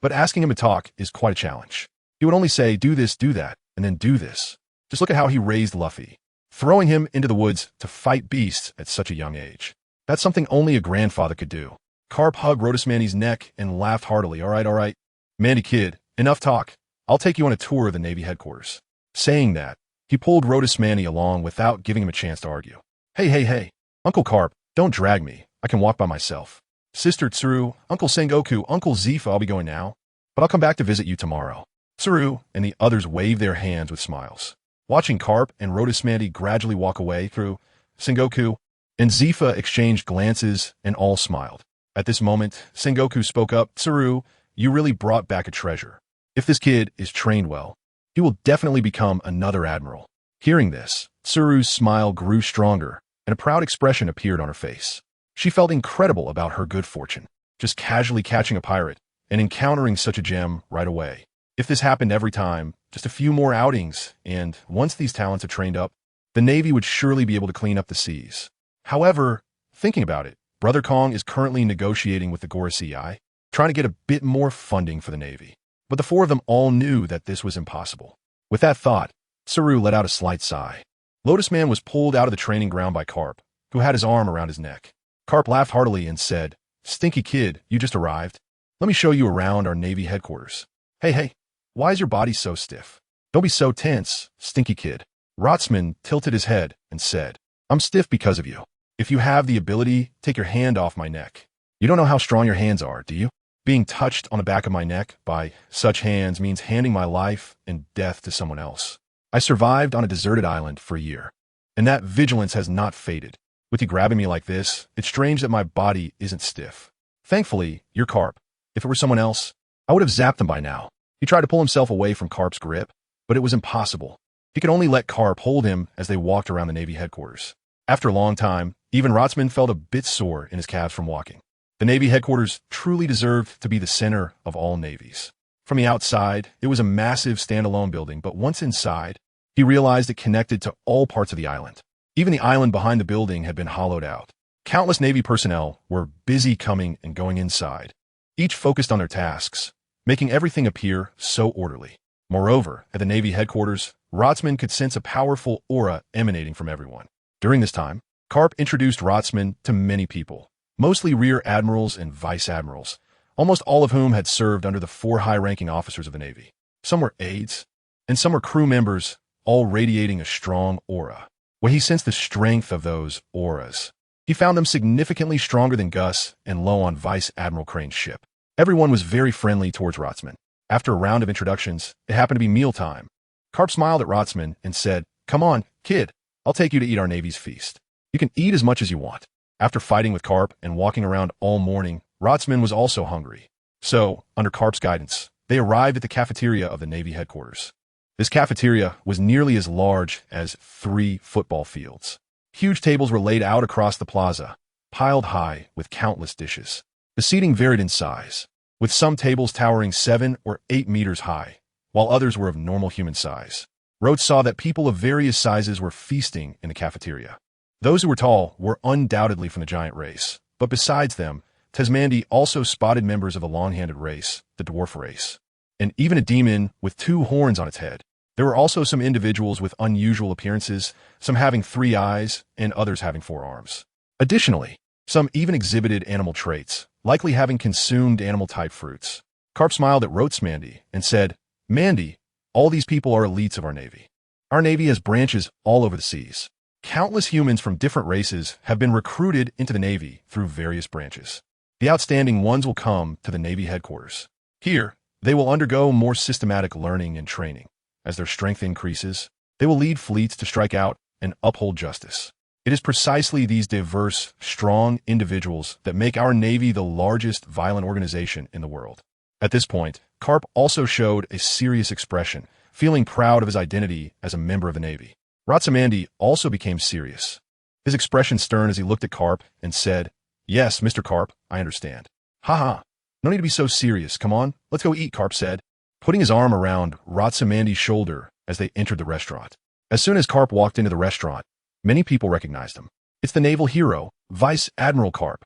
But asking him to talk is quite a challenge. He would only say, do this, do that, and then do this. Just look at how he raised Luffy, throwing him into the woods to fight beasts at such a young age. That's something only a grandfather could do. Karp hugged Rhodosmani's neck and laughed heartily. All right. Mandy kid, enough talk. I'll take you on a tour of the Navy headquarters. Saying that, he pulled Rhodosmani along without giving him a chance to argue. Hey. Uncle Karp, don't drag me. I can walk by myself. Sister Tsuru, Uncle Sengoku, Uncle Zifa, I'll be going now. But I'll come back to visit you tomorrow. Tsuru and the others waved their hands with smiles. Watching Karp and Rhodosmani gradually walk away through, Sengoku and Zifa exchanged glances and all smiled. At this moment, Sengoku spoke up. Tsuru, you really brought back a treasure. If this kid is trained well, he will definitely become another admiral. Hearing this, Tsuru's smile grew stronger, and a proud expression appeared on her face. She felt incredible about her good fortune, just casually catching a pirate and encountering such a gem right away. If this happened every time, just a few more outings, and once these talents are trained up, the Navy would surely be able to clean up the seas. However, thinking about it, Brother Kong is currently negotiating with the Gorosei, trying to get a bit more funding for the Navy. But the 4 of them all knew that this was impossible. With that thought, Tsuru let out a slight sigh. Lotus Man was pulled out of the training ground by Karp, who had his arm around his neck. Karp laughed heartily and said, "Stinky kid, you just arrived. Let me show you around our Navy headquarters. Hey, why is your body so stiff? Don't be so tense, stinky kid." Rotsman tilted his head and said, "I'm stiff because of you. If you have the ability, take your hand off my neck. You don't know how strong your hands are, do you? Being touched on the back of my neck by such hands means handing my life and death to someone else. I survived on a deserted island for a year, and that vigilance has not faded. With you grabbing me like this, it's strange that my body isn't stiff. Thankfully, you're Karp. If it were someone else, I would have zapped them by now." He tried to pull himself away from Karp's grip, but it was impossible. He could only let Karp hold him as they walked around the Navy headquarters. After a long time, even Rotsman felt a bit sore in his calves from walking. The Navy headquarters truly deserved to be the center of all navies. From the outside, it was a massive standalone building, but once inside, he realized it connected to all parts of the island. Even the island behind the building had been hollowed out. Countless Navy personnel were busy coming and going inside, each focused on their tasks, making everything appear so orderly. Moreover, at the Navy headquarters, Rotsman could sense a powerful aura emanating from everyone. During this time, Karp introduced Rotsman to many people, mostly rear admirals and vice admirals, almost all of whom had served under the 4 high-ranking officers of the Navy. Some were aides, and some were crew members, all radiating a strong aura. When he sensed the strength of those auras, he found them significantly stronger than Gus and low on Vice Admiral Crane's ship. Everyone was very friendly towards Rotsman. After a round of introductions, it happened to be mealtime. Karp smiled at Rotsman and said, "Come on, kid, I'll take you to eat our Navy's feast." You can eat as much as you want. After fighting with Carp and walking around all morning, Rotzman was also hungry. So, under Carp's guidance, they arrived at the cafeteria of the Navy headquarters. This cafeteria was nearly as large as 3 football fields. Huge tables were laid out across the plaza, piled high with countless dishes. The seating varied in size, with some tables towering 7 or 8 meters high, while others were of normal human size. Rhodes saw that people of various sizes were feasting in the cafeteria. Those who were tall were undoubtedly from the giant race, but besides them, Tasmandi also spotted members of the long-handed race, the dwarf race, and even a demon with 2 horns on its head. There were also some individuals with unusual appearances, some having 3 eyes and others having 4 arms. Additionally, some even exhibited animal traits, likely having consumed animal-type fruits. Carp smiled at Rotsmandy and said, "Mandy, all these people are elites of our Navy. Our Navy has branches all over the seas. Countless humans from different races have been recruited into the Navy through various branches. The outstanding ones will come to the Navy headquarters. Here, they will undergo more systematic learning and training. As their strength increases, they will lead fleets to strike out and uphold justice. It is precisely these diverse, strong individuals that make our Navy the largest violent organization in the world." At this point, Carp also showed a serious expression, feeling proud of his identity as a member of the Navy. Rotzamandi also became serious, his expression stern as he looked at Carp and said, "Yes, Mr. Carp, I understand." "Ha. No need to be so serious. Come on, let's go eat," Carp said, putting his arm around Rotsamandi's shoulder as they entered the restaurant. As soon as Carp walked into the restaurant, many people recognized him. It's the naval hero, Vice Admiral Carp.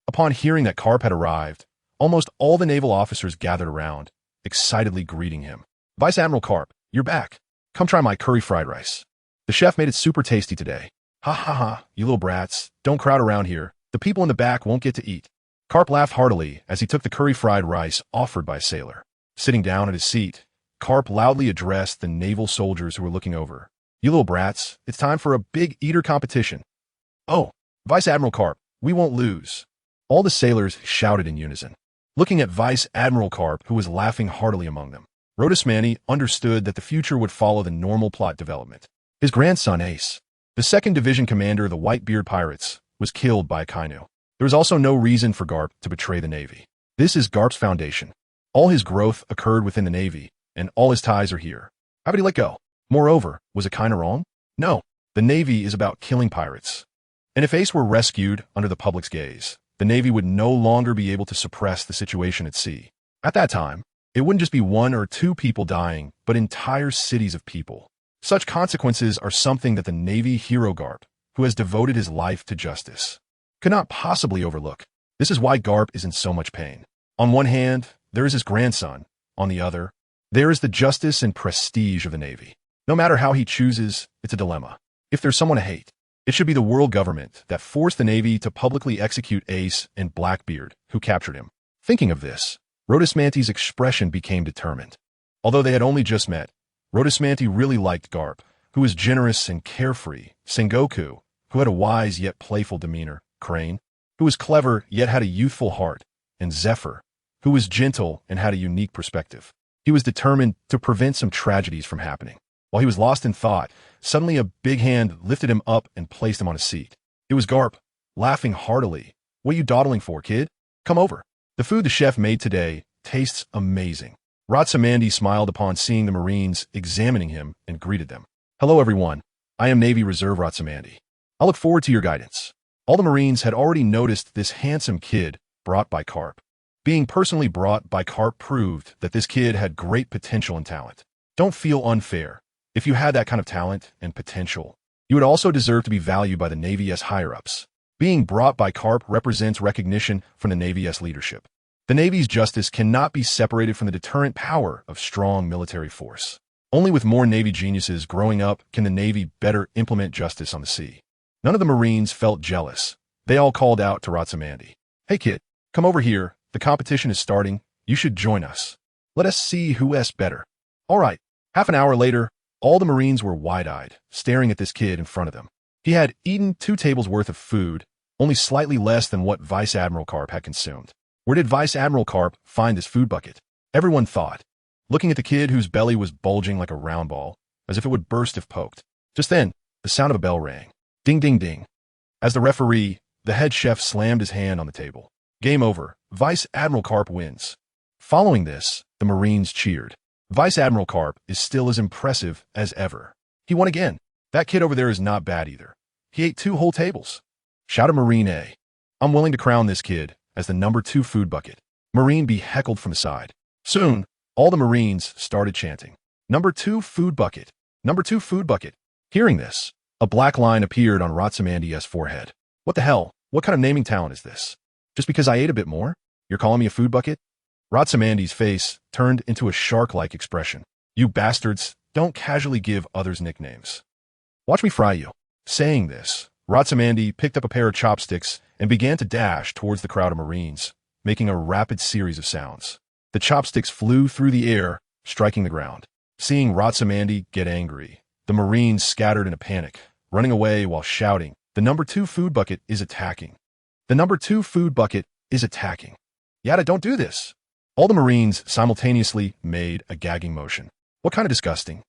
Upon hearing that Carp had arrived, almost all the naval officers gathered around, excitedly greeting him. "Vice Admiral Carp, you're back. Come try my curry fried rice. The chef made it super tasty today." Ha, you little brats, don't crowd around here. The people in the back won't get to eat." Carp laughed heartily as he took the curry fried rice offered by a sailor. Sitting down at his seat, Carp loudly addressed the naval soldiers who were looking over. "You little brats, it's time for a big eater competition." "Oh, Vice Admiral Carp, we won't lose." All the sailors shouted in unison, looking at Vice Admiral Carp, who was laughing heartily among them. Rodismani understood that the future would follow the normal plot development. His grandson Ace, the 2nd Division commander of the Whitebeard Pirates, was killed by a Kainu. There was also no reason for Garp to betray the Navy. This is Garp's foundation. All his growth occurred within the Navy, and all his ties are here. How did he let go? Moreover, was it kinda wrong? No, the Navy is about killing pirates. And if Ace were rescued under the public's gaze, the Navy would no longer be able to suppress the situation at sea. At that time, it wouldn't just be 1 or 2 people dying, but entire cities of people. Such consequences are something that the Navy hero Garp, who has devoted his life to justice, could not possibly overlook. This is why Garp is in so much pain. On one hand, there is his grandson. On the other, there is the justice and prestige of the Navy. No matter how he chooses, it's a dilemma. If there's someone to hate, it should be the world government that forced the Navy to publicly execute Ace and Blackbeard, who captured him. Thinking of this, Rodismanti's expression became determined. Although they had only just met, Rodismanti really liked Garp, who was generous and carefree, Sengoku, who had a wise yet playful demeanor, Crane, who was clever yet had a youthful heart, and Zephyr, who was gentle and had a unique perspective. He was determined to prevent some tragedies from happening. While he was lost in thought, suddenly a big hand lifted him up and placed him on a seat. It was Garp, laughing heartily. "What are you dawdling for, kid? Come over. The food the chef made today tastes amazing." Rotsamandi smiled upon seeing the Marines examining him and greeted them. "Hello, everyone. I am Navy Reserve Rotsamandi. I look forward to your guidance." All the Marines had already noticed this handsome kid brought by Carp. Being personally brought by Carp proved that this kid had great potential and talent. Don't feel unfair. If you had that kind of talent and potential, you would also deserve to be valued by the Navy-S higher-ups. Being brought by Carp represents recognition from the Navy-S leadership. The Navy's justice cannot be separated from the deterrent power of strong military force. Only with more Navy geniuses growing up can the Navy better implement justice on the sea. None of the Marines felt jealous. They all called out to Rotsamandi, "Hey kid, come over here. The competition is starting. You should join us. Let us see who's better." All right. Half an hour later, all the Marines were wide-eyed, staring at this kid in front of them. He had eaten 2 tables worth of food, only slightly less than what Vice Admiral Carp had consumed. Where did Vice Admiral Carp find this food bucket? Everyone thought, looking at the kid whose belly was bulging like a round ball, as if it would burst if poked. Just then, the sound of a bell rang. Ding, ding, ding. As the referee, the head chef slammed his hand on the table. Game over. Vice Admiral Carp wins. Following this, the Marines cheered. Vice Admiral Carp is still as impressive as ever. He won again. That kid over there is not bad either. He ate 2 whole tables. Shouted Marine A. I'm willing to crown this kid as the number 2 food bucket. Marine B heckled from the side. Soon, all the Marines started chanting, "Number 2 food bucket. Number 2 food bucket." Hearing this, a black line appeared on Ratsamandi's forehead. What the hell? What kind of naming talent is this? Just because I ate a bit more? You're calling me a food bucket? Ratsamandi's face turned into a shark-like expression. You bastards, don't casually give others nicknames. Watch me fry you. Saying this, Ratsamandi picked up a pair of chopsticks and began to dash towards the crowd of Marines, making a rapid series of sounds. The chopsticks flew through the air, striking the ground. Seeing Ratsamandi get angry, the Marines scattered in a panic, running away while shouting, "The number 2 food bucket is attacking. The number 2 food bucket is attacking." Yada, don't do this. All the Marines simultaneously made a gagging motion. What kind of disgusting,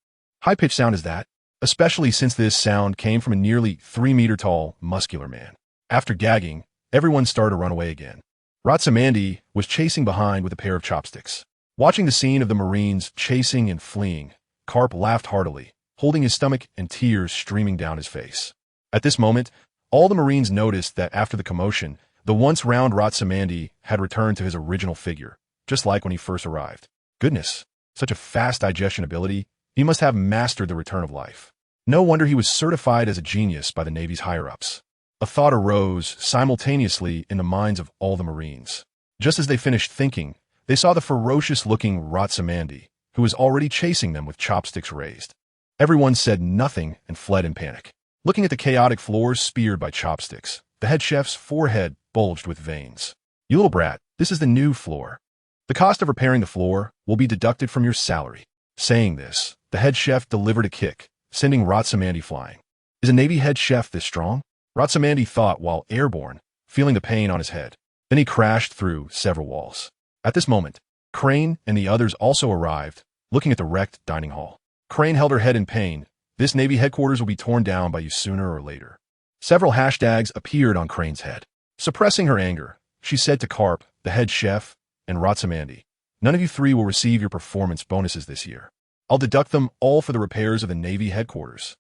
high-pitched sound is that? Especially since this sound came from a nearly 3-meter-tall, muscular man. After gagging, everyone started to run away again. Ratsamandi was chasing behind with a pair of chopsticks. Watching the scene of the Marines chasing and fleeing, Carp laughed heartily, holding his stomach and tears streaming down his face. At this moment, all the Marines noticed that after the commotion, the once round Ratsamandi had returned to his original figure, just like when he first arrived. Goodness, such a fast digestion ability, he must have mastered the return of life. No wonder he was certified as a genius by the Navy's higher-ups. A thought arose simultaneously in the minds of all the Marines. Just as they finished thinking, they saw the ferocious-looking Ratsamandi, who was already chasing them with chopsticks raised. Everyone said nothing and fled in panic. Looking at the chaotic floor speared by chopsticks, the head chef's forehead bulged with veins. "You little brat, this is the new floor. The cost of repairing the floor will be deducted from your salary." Saying this, the head chef delivered a kick, sending Ratsamandi flying. Is a Navy head chef this strong? Ratsamandi thought while airborne, feeling the pain on his head. Then he crashed through several walls. At this moment, Crane and the others also arrived, looking at the wrecked dining hall. Crane held her head in pain. This Navy headquarters will be torn down by you sooner or later. Several hashtags appeared on Crane's head. Suppressing her anger, she said to Carp, the head chef, and Ratsamandi, "None of you 3 will receive your performance bonuses this year. I'll deduct them all for the repairs of the Navy headquarters."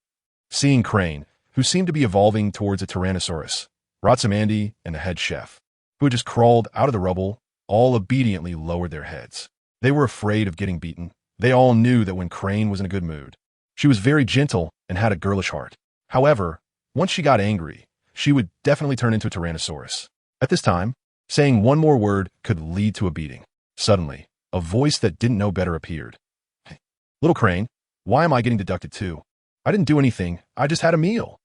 Seeing Crane, who seemed to be evolving towards a Tyrannosaurus, Ratsamandi and the head chef, who had just crawled out of the rubble, all obediently lowered their heads. They were afraid of getting beaten. They all knew that when Crane was in a good mood, she was very gentle and had a girlish heart. However, once she got angry, she would definitely turn into a Tyrannosaurus. At this time, saying one more word could lead to a beating. Suddenly, a voice that didn't know better appeared. "Hey, little Crane, why am I getting deducted too? I didn't do anything, I just had a meal."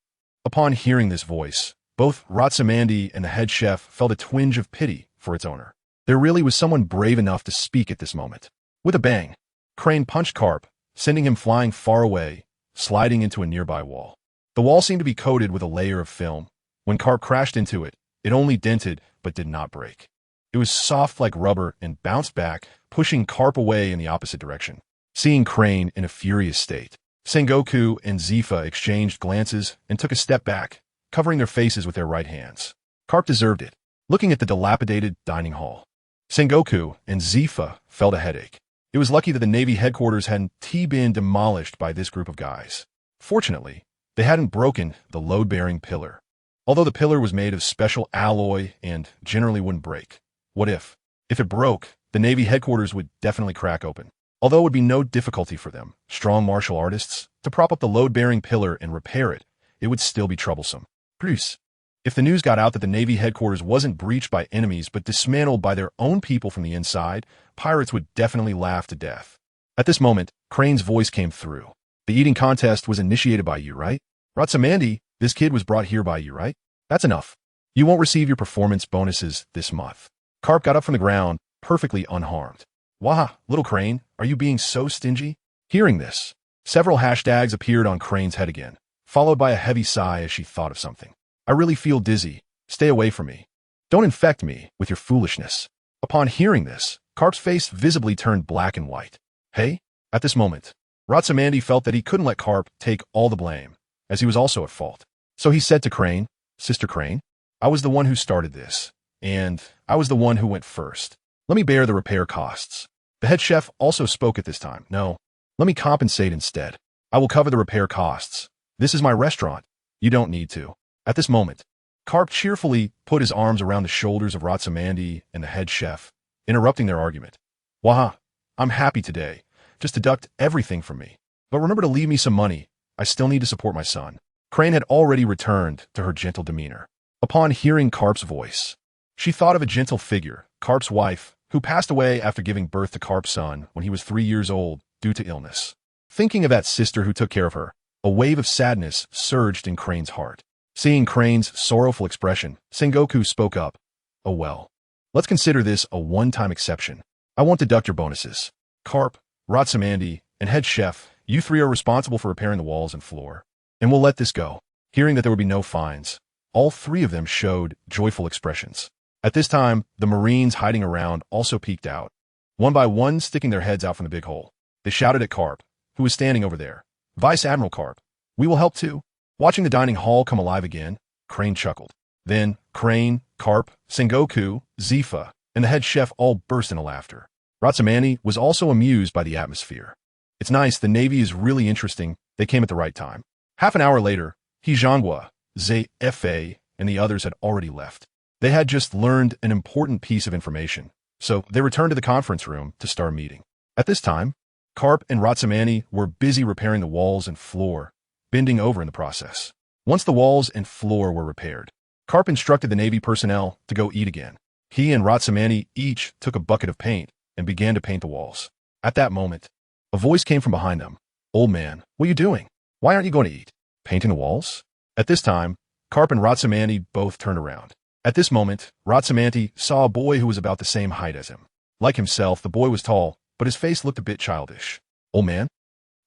Upon hearing this voice, both Ratsamandi and the head chef felt a twinge of pity for its owner. There really was someone brave enough to speak at this moment. With a bang, Crane punched Carp, sending him flying far away, sliding into a nearby wall. The wall seemed to be coated with a layer of film. When Carp crashed into it, it only dented but did not break. It was soft like rubber and bounced back, pushing Carp away in the opposite direction. Seeing Crane in a furious state, Sengoku and Zifa exchanged glances and took a step back, covering their faces with their right hands. Carp deserved it. Looking at the dilapidated dining hall, Sengoku and Zifa felt a headache. It was lucky that the Navy headquarters hadn't been demolished by this group of guys. Fortunately, they hadn't broken the load-bearing pillar. Although the pillar was made of special alloy and generally wouldn't break. What if? If it broke, the Navy headquarters would definitely crack open. Although it would be no difficulty for them, strong martial artists, to prop up the load-bearing pillar and repair it, it would still be troublesome. Plus, if the news got out that the Navy headquarters wasn't breached by enemies but dismantled by their own people from the inside, pirates would definitely laugh to death. At this moment, Crane's voice came through. "The eating contest was initiated by you, right? Ratsamandi, this kid was brought here by you, right? That's enough. You won't receive your performance bonuses this month." Carp got up from the ground, perfectly unharmed. "Wah, little Crane, are you being so stingy?" Hearing this, several hashtags appeared on Crane's head again, followed by a heavy sigh as she thought of something. "I really feel dizzy. Stay away from me. Don't infect me with your foolishness." Upon hearing this, Carp's face visibly turned black and white. Hey? At this moment, Ratsamandi felt that he couldn't let Carp take all the blame, as he was also at fault. So he said to Crane, Sister Crane? I was the one who started this, and I was the one who went first. Let me bear the repair costs. The head chef also spoke at this time. No, let me compensate instead. I will cover the repair costs. This is my restaurant. You don't need to. At this moment, Karp cheerfully put his arms around the shoulders of Ratsamandi and the head chef, interrupting their argument. Waha, I'm happy today. Just deduct everything from me. But remember to leave me some money. I still need to support my son. Crane had already returned to her gentle demeanor. Upon hearing Karp's voice, she thought of a gentle figure, Karp's wife, who passed away after giving birth to Karp's son when he was 3 years old due to illness. Thinking of that sister who took care of her, a wave of sadness surged in Crane's heart. Seeing Crane's sorrowful expression, Sengoku spoke up. Oh well. Let's consider this a one-time exception. I won't deduct your bonuses. Karp, Ratsamandi, and head chef, you three are responsible for repairing the walls and floor. And we'll let this go. Hearing that there would be no fines, all three of them showed joyful expressions. At this time, the Marines hiding around also peeked out, one by one sticking their heads out from the big hole. They shouted at Karp, who was standing over there. Vice Admiral Karp, we will help too. Watching the dining hall come alive again, Crane chuckled. Then, Crane, Karp, Sengoku, Zifa, and the head chef all burst into laughter. Ratsamani was also amused by the atmosphere. It's nice, the Navy is really interesting. They came at the right time. Half an hour later, Hijangwa, Zhe Fa, and the others had already left. They had just learned an important piece of information, so they returned to the conference room to start meeting. At this time, Karp and Ratsamani were busy repairing the walls and floor, bending over in the process. Once the walls and floor were repaired, Karp instructed the Navy personnel to go eat again. He and Ratsamani each took a bucket of paint and began to paint the walls. At that moment, a voice came from behind them. Old man, what are you doing? Why aren't you going to eat? Painting the walls? At this time, Karp and Ratsamani both turned around. At this moment, Ratsamani saw a boy who was about the same height as him. Like himself, the boy was tall, but his face looked a bit childish. Old man?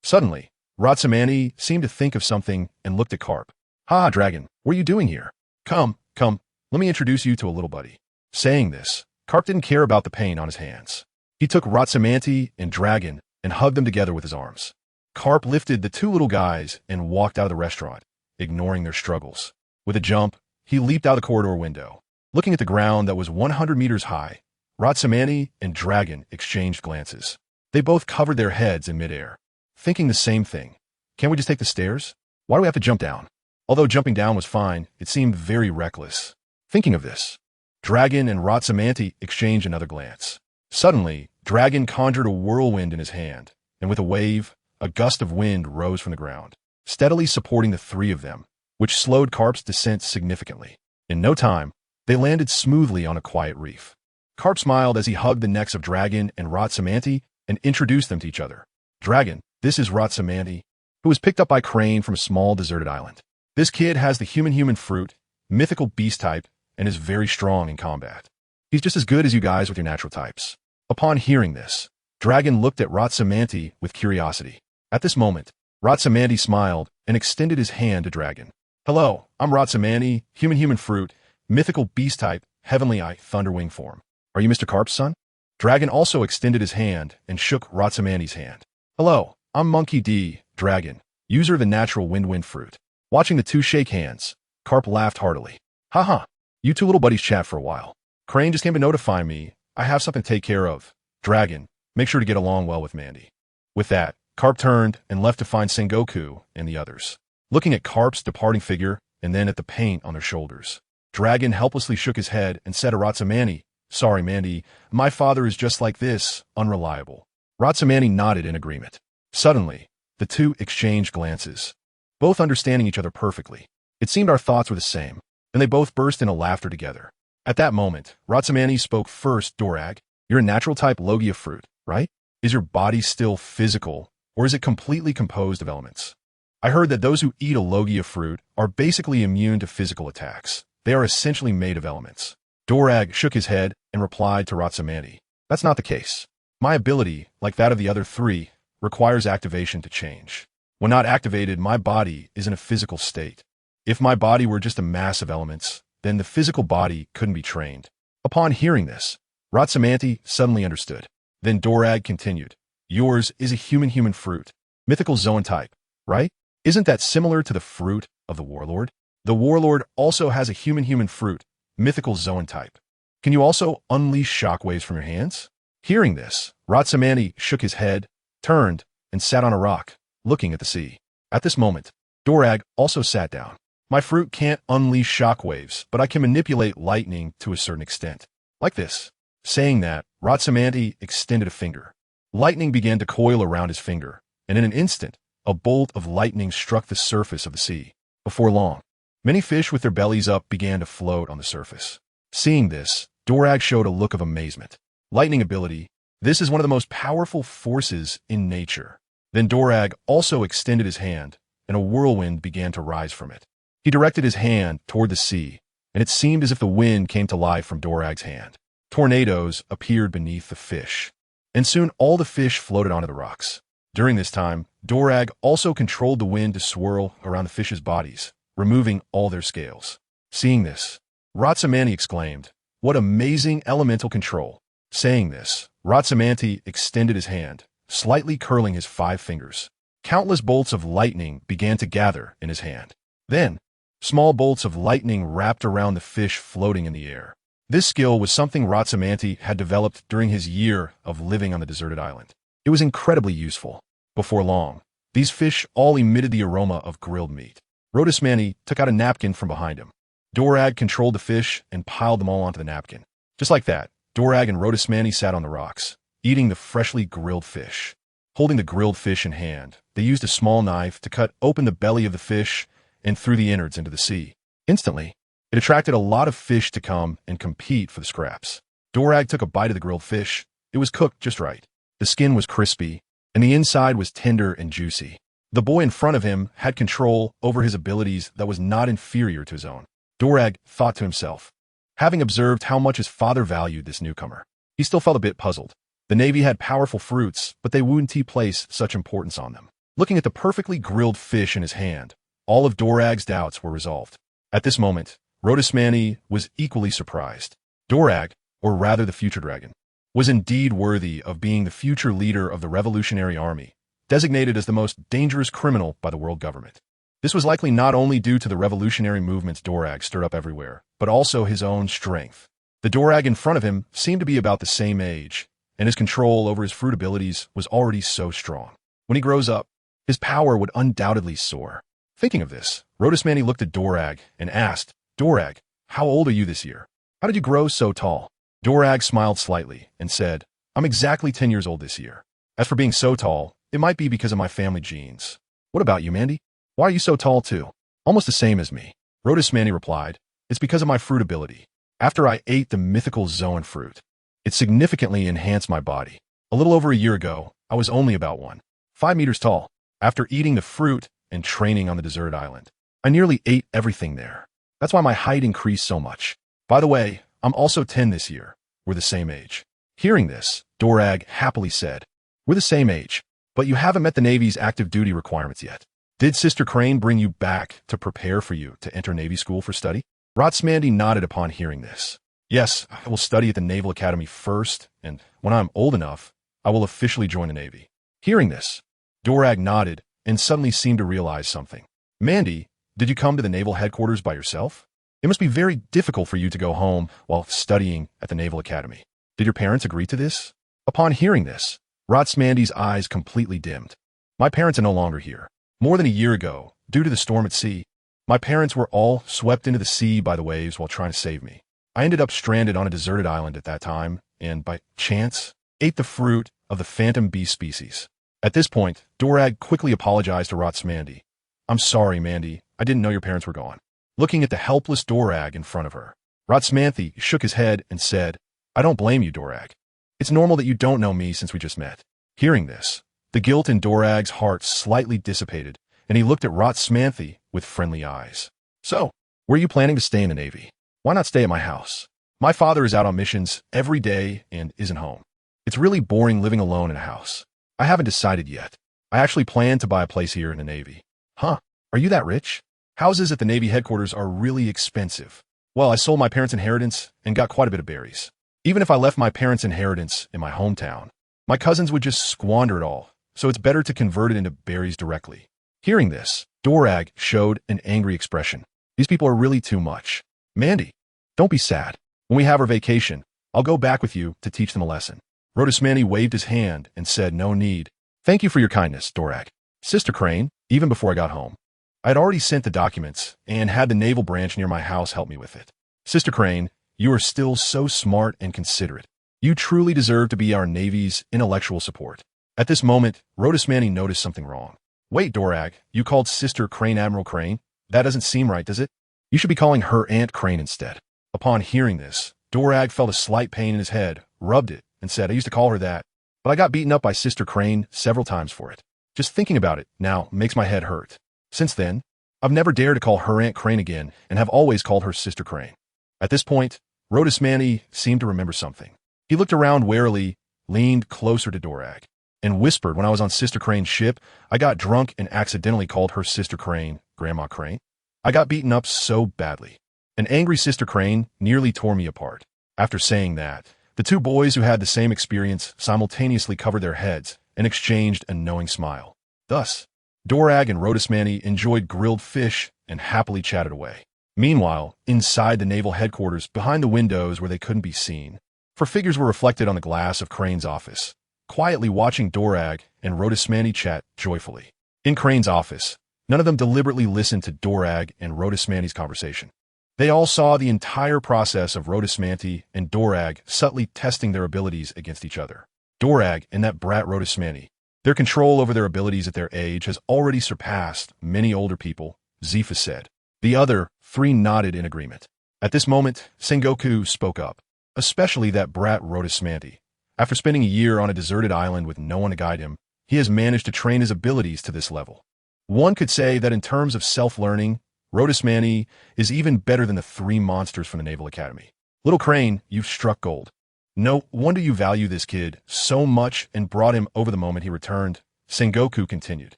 Suddenly, Ratsamani seemed to think of something and looked at Karp. Ha, dragon, what are you doing here? Come, let me introduce you to a little buddy. Saying this, Karp didn't care about the pain on his hands. He took Ratsamani and Dragon and hugged them together with his arms. Karp lifted the two little guys and walked out of the restaurant, ignoring their struggles. With a jump, he leaped out the corridor window. Looking at the ground that was 100 meters high, Ratsamani and Dragon exchanged glances. They both covered their heads in midair, thinking the same thing. Can't we just take the stairs? Why do we have to jump down? Although jumping down was fine, it seemed very reckless. Thinking of this, Dragon and Ratsamani exchanged another glance. Suddenly, Dragon conjured a whirlwind in his hand, and with a wave, a gust of wind rose from the ground, steadily supporting the three of them, which slowed Karp's descent significantly. In no time, they landed smoothly on a quiet reef. Karp smiled as he hugged the necks of Dragon and Ratsamani and introduced them to each other. Dragon, this is Ratsamani, who was picked up by Crane from a small deserted island. This kid has the human fruit, mythical beast type, and is very strong in combat. He's just as good as you guys with your natural types. Upon hearing this, Dragon looked at Ratsamani with curiosity. At this moment, Ratsamani smiled and extended his hand to Dragon. Hello, I'm Ratsamani, human fruit, mythical beast type, heavenly eye, thunderwing form. Are you Mr. Karp's son? Dragon also extended his hand and shook Ratsamani's hand. Hello, I'm Monkey D, Dragon, user of the natural wind fruit. Watching the two shake hands, Karp laughed heartily. Haha, you two little buddies chat for a while. Crane just came to notify me. I have something to take care of. Dragon, make sure to get along well with Mandy. With that, Karp turned and left to find Sengoku and the others. Looking at Karp's departing figure and then at the paint on their shoulders, Dragon helplessly shook his head and said to Ratsamani, Sorry, Mandy, my father is just like this, unreliable. Ratsamani nodded in agreement. Suddenly, the two exchanged glances, both understanding each other perfectly. It seemed our thoughts were the same, and they both burst into laughter together. At that moment, Ratsamani spoke first. Dorag, you're a natural type Logia fruit, right? Is your body still physical, or is it completely composed of elements? I heard that those who eat a Logia fruit are basically immune to physical attacks. They are essentially made of elements. Dorag shook his head and replied to Ratsamani, That's not the case. My ability, like that of the other three, requires activation to change. When not activated, my body is in a physical state. If my body were just a mass of elements, then the physical body couldn't be trained. Upon hearing this, Ratsamani suddenly understood. Then Dorag continued, Yours is a human fruit, mythical Zoan type, right? Isn't that similar to the fruit of the warlord? The warlord also has a human-human fruit, Mythical Zoan type. Can you also unleash shockwaves from your hands? Hearing this, Ratsamani shook his head, turned, and sat on a rock, looking at the sea. At this moment, Dorag also sat down. My fruit can't unleash shockwaves, but I can manipulate lightning to a certain extent. Like this. Saying that, Ratsamani extended a finger. Lightning began to coil around his finger, and in an instant, a bolt of lightning struck the surface of the sea. Before long, many fish with their bellies up began to float on the surface. Seeing this, Dorag showed a look of amazement. Lightning ability. This is one of the most powerful forces in nature. Then Dorag also extended his hand, and a whirlwind began to rise from it. He directed his hand toward the sea, and it seemed as if the wind came to life from Dorag's hand. Tornadoes appeared beneath the fish, and soon all the fish floated onto the rocks. During this time, Dorag also controlled the wind to swirl around the fish's bodies, removing all their scales. Seeing this, Ratsamani exclaimed, "What amazing elemental control!" Saying this, Ratsamani extended his hand, slightly curling his 5 fingers. Countless bolts of lightning began to gather in his hand. Then, small bolts of lightning wrapped around the fish floating in the air. This skill was something Ratsamani had developed during his year of living on the deserted island. It was incredibly useful. Before long, these fish all emitted the aroma of grilled meat. Rodismani took out a napkin from behind him. Dorag controlled the fish and piled them all onto the napkin. Just like that, Dorag and Rodismani sat on the rocks, eating the freshly grilled fish. Holding the grilled fish in hand, they used a small knife to cut open the belly of the fish and threw the innards into the sea. Instantly, it attracted a lot of fish to come and compete for the scraps. Dorag took a bite of the grilled fish. It was cooked just right. The skin was crispy, and the inside was tender and juicy. The boy in front of him had control over his abilities that was not inferior to his own. Dorag thought to himself, having observed how much his father valued this newcomer. He still felt a bit puzzled. The Navy had powerful fruits, but they wouldn't place such importance on them. Looking at the perfectly grilled fish in his hand, all of Dorag's doubts were resolved. At this moment, Rodismani was equally surprised. Dorag, or rather the future dragon, was indeed worthy of being the future leader of the Revolutionary Army, designated as the most dangerous criminal by the world government. This was likely not only due to the revolutionary movements Dorag stirred up everywhere, but also his own strength. The Dorag in front of him seemed to be about the same age, and his control over his fruit abilities was already so strong. When he grows up, his power would undoubtedly soar. Thinking of this, Rodismani looked at Dorag and asked, "Dorag, how old are you this year? How did you grow so tall?" Dorag smiled slightly and said, "I'm exactly 10 years old this year. As for being so tall, it might be because of my family genes." "What about you, Mandy? Why are you so tall too?" "Almost the same as me." Rodismani replied, "It's because of my fruit ability. After I ate the Mythical Zoan fruit, it significantly enhanced my body. A little over a year ago, I was only about 1.5 meters tall. After eating the fruit and training on the deserted island, I nearly ate everything there. That's why my height increased so much. By the way, I'm also 10 this year. We're the same age." Hearing this, Dorag happily said, "We're the same age, but you haven't met the Navy's active duty requirements yet. Did Sister Crane bring you back to prepare for you to enter Navy school for study?" Ratsamani nodded upon hearing this. "Yes, I will study at the Naval Academy first, and when I'm old enough, I will officially join the Navy." Hearing this, Dorag nodded and suddenly seemed to realize something. "Mandy, did you come to the naval headquarters by yourself? It must be very difficult for you to go home while studying at the Naval Academy. Did your parents agree to this?" Upon hearing this, Ratsamandi's eyes completely dimmed. "My parents are no longer here. More than a year ago, due to the storm at sea, my parents were all swept into the sea by the waves while trying to save me. I ended up stranded on a deserted island at that time, and by chance, ate the fruit of the phantom bee species." At this point, Dorag quickly apologized to Ratsamani. "I'm sorry, Mandy. I didn't know your parents were gone." Looking at the helpless Dorag in front of her, Ratsamani shook his head and said, "I don't blame you, Dorag. It's normal that you don't know me since we just met." Hearing this, the guilt in Dorag's heart slightly dissipated, and he looked at Ratsamani with friendly eyes. "So, where are you planning to stay in the Navy? Why not stay at my house? My father is out on missions every day and isn't home. It's really boring living alone in a house. I haven't decided yet. I actually plan to buy a place here in the Navy." "Huh? Are you that rich? Houses at the Navy headquarters are really expensive." "Well, I sold my parents' inheritance and got quite a bit of berries. Even if I left my parents' inheritance in my hometown, my cousins would just squander it all, so it's better to convert it into berries directly." Hearing this, Dorag showed an angry expression. These people are really too much. Mandy, don't be sad. When we have our vacation, I'll go back with you to teach them a lesson. Rhodesmanny waved his hand and said, no need. Thank you for your kindness, Dorag. Sister Crane, even before I got home, I had already sent the documents and had the naval branch near my house help me with it. Sister Crane, you are still so smart and considerate. You truly deserve to be our Navy's intellectual support. At this moment, Rhodesmanny noticed something wrong. Wait, Dorag, you called Sister Crane Admiral Crane? That doesn't seem right, does it? You should be calling her Aunt Crane instead. Upon hearing this, Dorag felt a slight pain in his head, rubbed it, and said, I used to call her that, but I got beaten up by Sister Crane several times for it. Just thinking about it now makes my head hurt. Since then, I've never dared to call her Aunt Crane again and have always called her Sister Crane. At this point, Rhodesmanny seemed to remember something. He looked around warily, leaned closer to Dorag, and whispered, when I was on Sister Crane's ship, I got drunk and accidentally called her Sister Crane, Grandma Crane. I got beaten up so badly. An angry Sister Crane nearly tore me apart. After saying that, the two boys who had the same experience simultaneously covered their heads and exchanged a knowing smile. Thus, Dorag and Rhodesmanny enjoyed grilled fish and happily chatted away. Meanwhile, inside the naval headquarters, behind the windows where they couldn't be seen, four figures were reflected on the glass of Crane's office, quietly watching Dorag and Rhodesmanny chat joyfully. In Crane's office, none of them deliberately listened to Dorag and Rhodesmanny's conversation. They all saw the entire process of Rhodesmanny and Dorag subtly testing their abilities against each other. Dorag and that brat Rhodesmanny, their control over their abilities at their age has already surpassed many older people, Zifa said. The other three nodded in agreement. At this moment, Sengoku spoke up, especially that brat Rhodesmanny. After spending a year on a deserted island with no one to guide him, he has managed to train his abilities to this level. One could say that in terms of self-learning, Rhodesmanny is even better than the three monsters from the Naval Academy. Little Crane, you've struck gold. No wonder you value this kid so much and brought him over the moment he returned, Sengoku continued.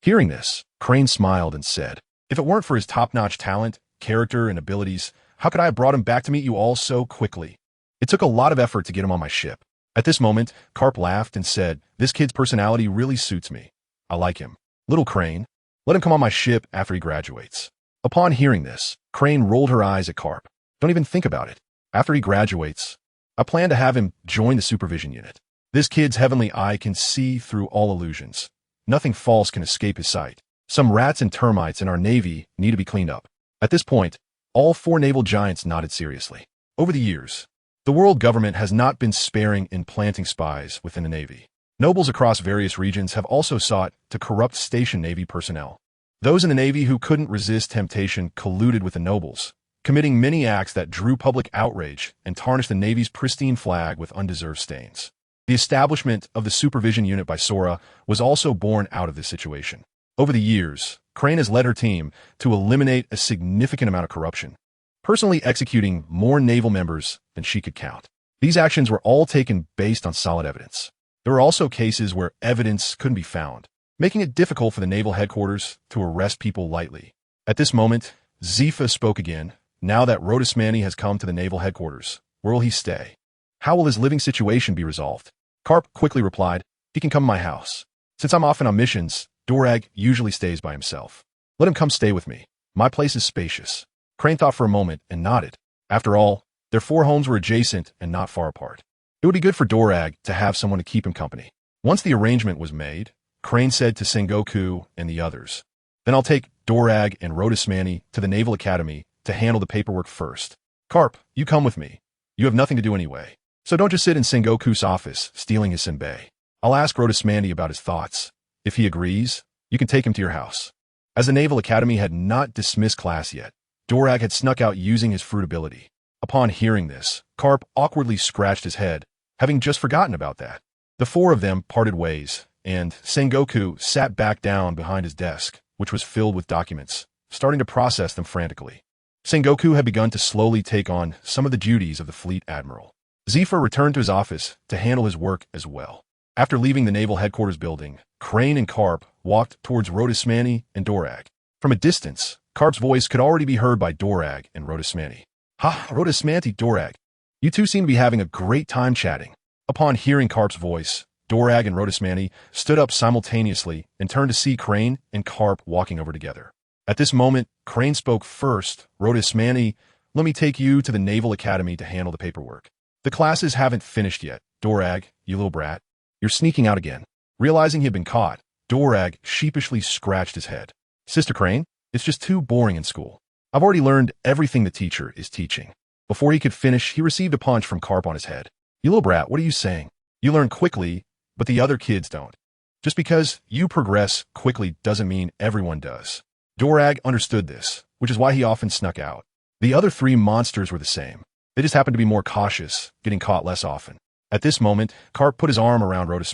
Hearing this, Crane smiled and said, if it weren't for his top-notch talent, character, and abilities, how could I have brought him back to meet you all so quickly? It took a lot of effort to get him on my ship. At this moment, Carp laughed and said, this kid's personality really suits me. I like him. Little Crane, let him come on my ship after he graduates. Upon hearing this, Crane rolled her eyes at Carp. Don't even think about it. After he graduates, I plan to have him join the supervision unit. This kid's heavenly eye can see through all illusions. Nothing false can escape his sight. Some rats and termites in our Navy need to be cleaned up. At this point, all four naval giants nodded seriously. Over the years, the world government has not been sparing in planting spies within the Navy. Nobles across various regions have also sought to corrupt station Navy personnel. Those in the Navy who couldn't resist temptation colluded with the nobles, committing many acts that drew public outrage and tarnished the Navy's pristine flag with undeserved stains. The establishment of the supervision unit by Sora was also born out of this situation. Over the years, Crane has led her team to eliminate a significant amount of corruption, personally executing more naval members than she could count. These actions were all taken based on solid evidence. There were also cases where evidence couldn't be found, making it difficult for the naval headquarters to arrest people lightly. At this moment, Zifa spoke again. Now that Rhodesmanny has come to the naval headquarters, where will he stay? How will his living situation be resolved? Carp quickly replied, he can come to my house. Since I'm often on missions, Dorag usually stays by himself. Let him come stay with me. My place is spacious. Crane thought for a moment and nodded. After all, their four homes were adjacent and not far apart. It would be good for Dorag to have someone to keep him company. Once the arrangement was made, Crane said to Sengoku and the others, then I'll take Dorag and Rhodesmanny to the Naval Academy to handle the paperwork first. Carp, you come with me. You have nothing to do anyway. So don't just sit in Sengoku's office, stealing his senbei. I'll ask Rhodesmanny about his thoughts. If he agrees, you can take him to your house. As the Naval Academy had not dismissed class yet, Dorag had snuck out using his fruit ability. Upon hearing this, Carp awkwardly scratched his head, having just forgotten about that. The four of them parted ways, and Sengoku sat back down behind his desk, which was filled with documents, starting to process them frantically. Sengoku had begun to slowly take on some of the duties of the fleet admiral. Zifa returned to his office to handle his work as well. After leaving the naval headquarters building, Crane and Carp walked towards Rhodesmanny and Dorag. From a distance, Carp's voice could already be heard by Dorag and Rhodesmanny. Ha, Rhodesmanny, Dorag. You two seem to be having a great time chatting. Upon hearing Carp's voice, Dorag and Rhodesmanny stood up simultaneously and turned to see Crane and Carp walking over together. At this moment, Crane spoke first. Rhoda, let me take you to the Naval Academy to handle the paperwork. The classes haven't finished yet. Dorag, you little brat. You're sneaking out again. Realizing he had been caught, Dorag sheepishly scratched his head. Sister Crane, it's just too boring in school. I've already learned everything the teacher is teaching. Before he could finish, he received a punch from Carp on his head. You little brat, what are you saying? You learn quickly, but the other kids don't. Just because you progress quickly doesn't mean everyone does. Dorag understood this, which is why he often snuck out. The other three monsters were the same. They just happened to be more cautious, getting caught less often. At this moment, Carp put his arm around Rhoda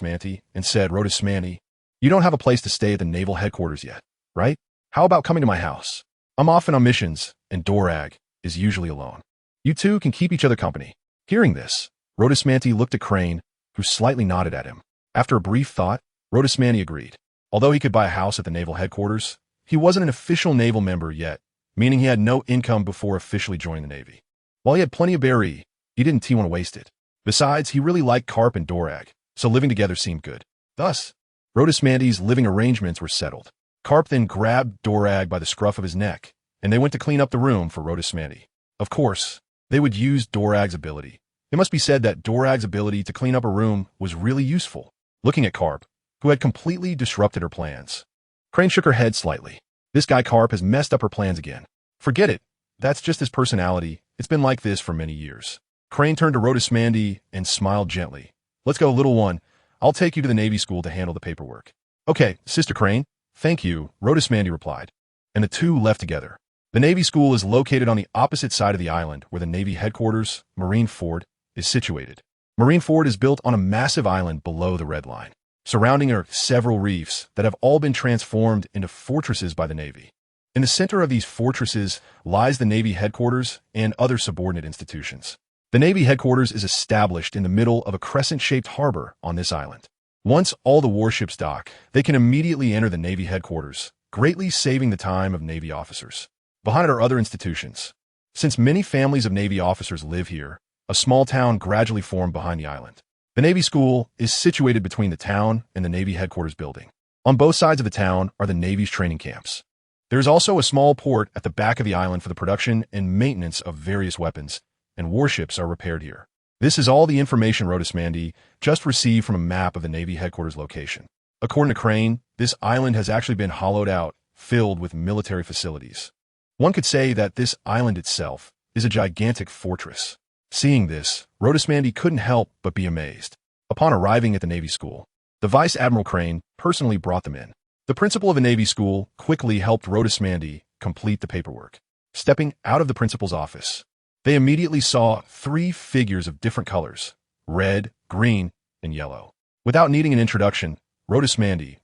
and said, Rhoda, you don't have a place to stay at the naval headquarters yet, right? How about coming to my house? I'm often on missions, and Dorag is usually alone. You two can keep each other company. Hearing this, Rhoda looked at Crane, who slightly nodded at him. After a brief thought, Rhoda agreed. Although he could buy a house at the naval headquarters, he wasn't an official naval member yet, meaning he had no income before officially joining the Navy. While he had plenty of berry, he didn't want to waste it. Besides, he really liked Carp and Dorag, so living together seemed good. Thus, Rhoda living arrangements were settled. Carp then grabbed Dorag by the scruff of his neck, and they went to clean up the room for Rhoda. Of course, they would use Dorag's ability. It must be said that Dorag's ability to clean up a room was really useful. Looking at Carp, who had completely disrupted her plans, Crane shook her head slightly. This guy Carp has messed up her plans again. Forget it. That's just his personality. It's been like this for many years. Crane turned to Rhoda and smiled gently. Let's go, little one. I'll take you to the Navy school to handle the paperwork. Okay, Sister Crane. Thank you, Rhoda replied. And the two left together. The Navy school is located on the opposite side of the island where the Navy headquarters, Marine Fort, is situated. Marine Fort is built on a massive island below the Red Line. Surrounding are several reefs that have all been transformed into fortresses by the Navy. In the center of these fortresses lies the Navy headquarters and other subordinate institutions. The Navy headquarters is established in the middle of a crescent-shaped harbor on this island. Once all the warships dock, they can immediately enter the Navy headquarters, greatly saving the time of Navy officers. Behind it are other institutions. Since many families of Navy officers live here, a small town gradually formed behind the island. The Navy school is situated between the town and the Navy headquarters building. On both sides of the town are the Navy's training camps. There is also a small port at the back of the island for the production and maintenance of various weapons, and warships are repaired here. This is all the information Rhoda just received from a map of the Navy headquarters location. According to Crane, this island has actually been hollowed out, filled with military facilities. One could say that this island itself is a gigantic fortress. Seeing this, Rhoda couldn't help but be amazed. Upon arriving at the Navy school, the Vice Admiral Crane personally brought them in. The principal of the Navy school quickly helped Rhoda complete the paperwork. Stepping out of the principal's office, they immediately saw 3 figures of different colors, red, green, and yellow. Without needing an introduction, Rhoda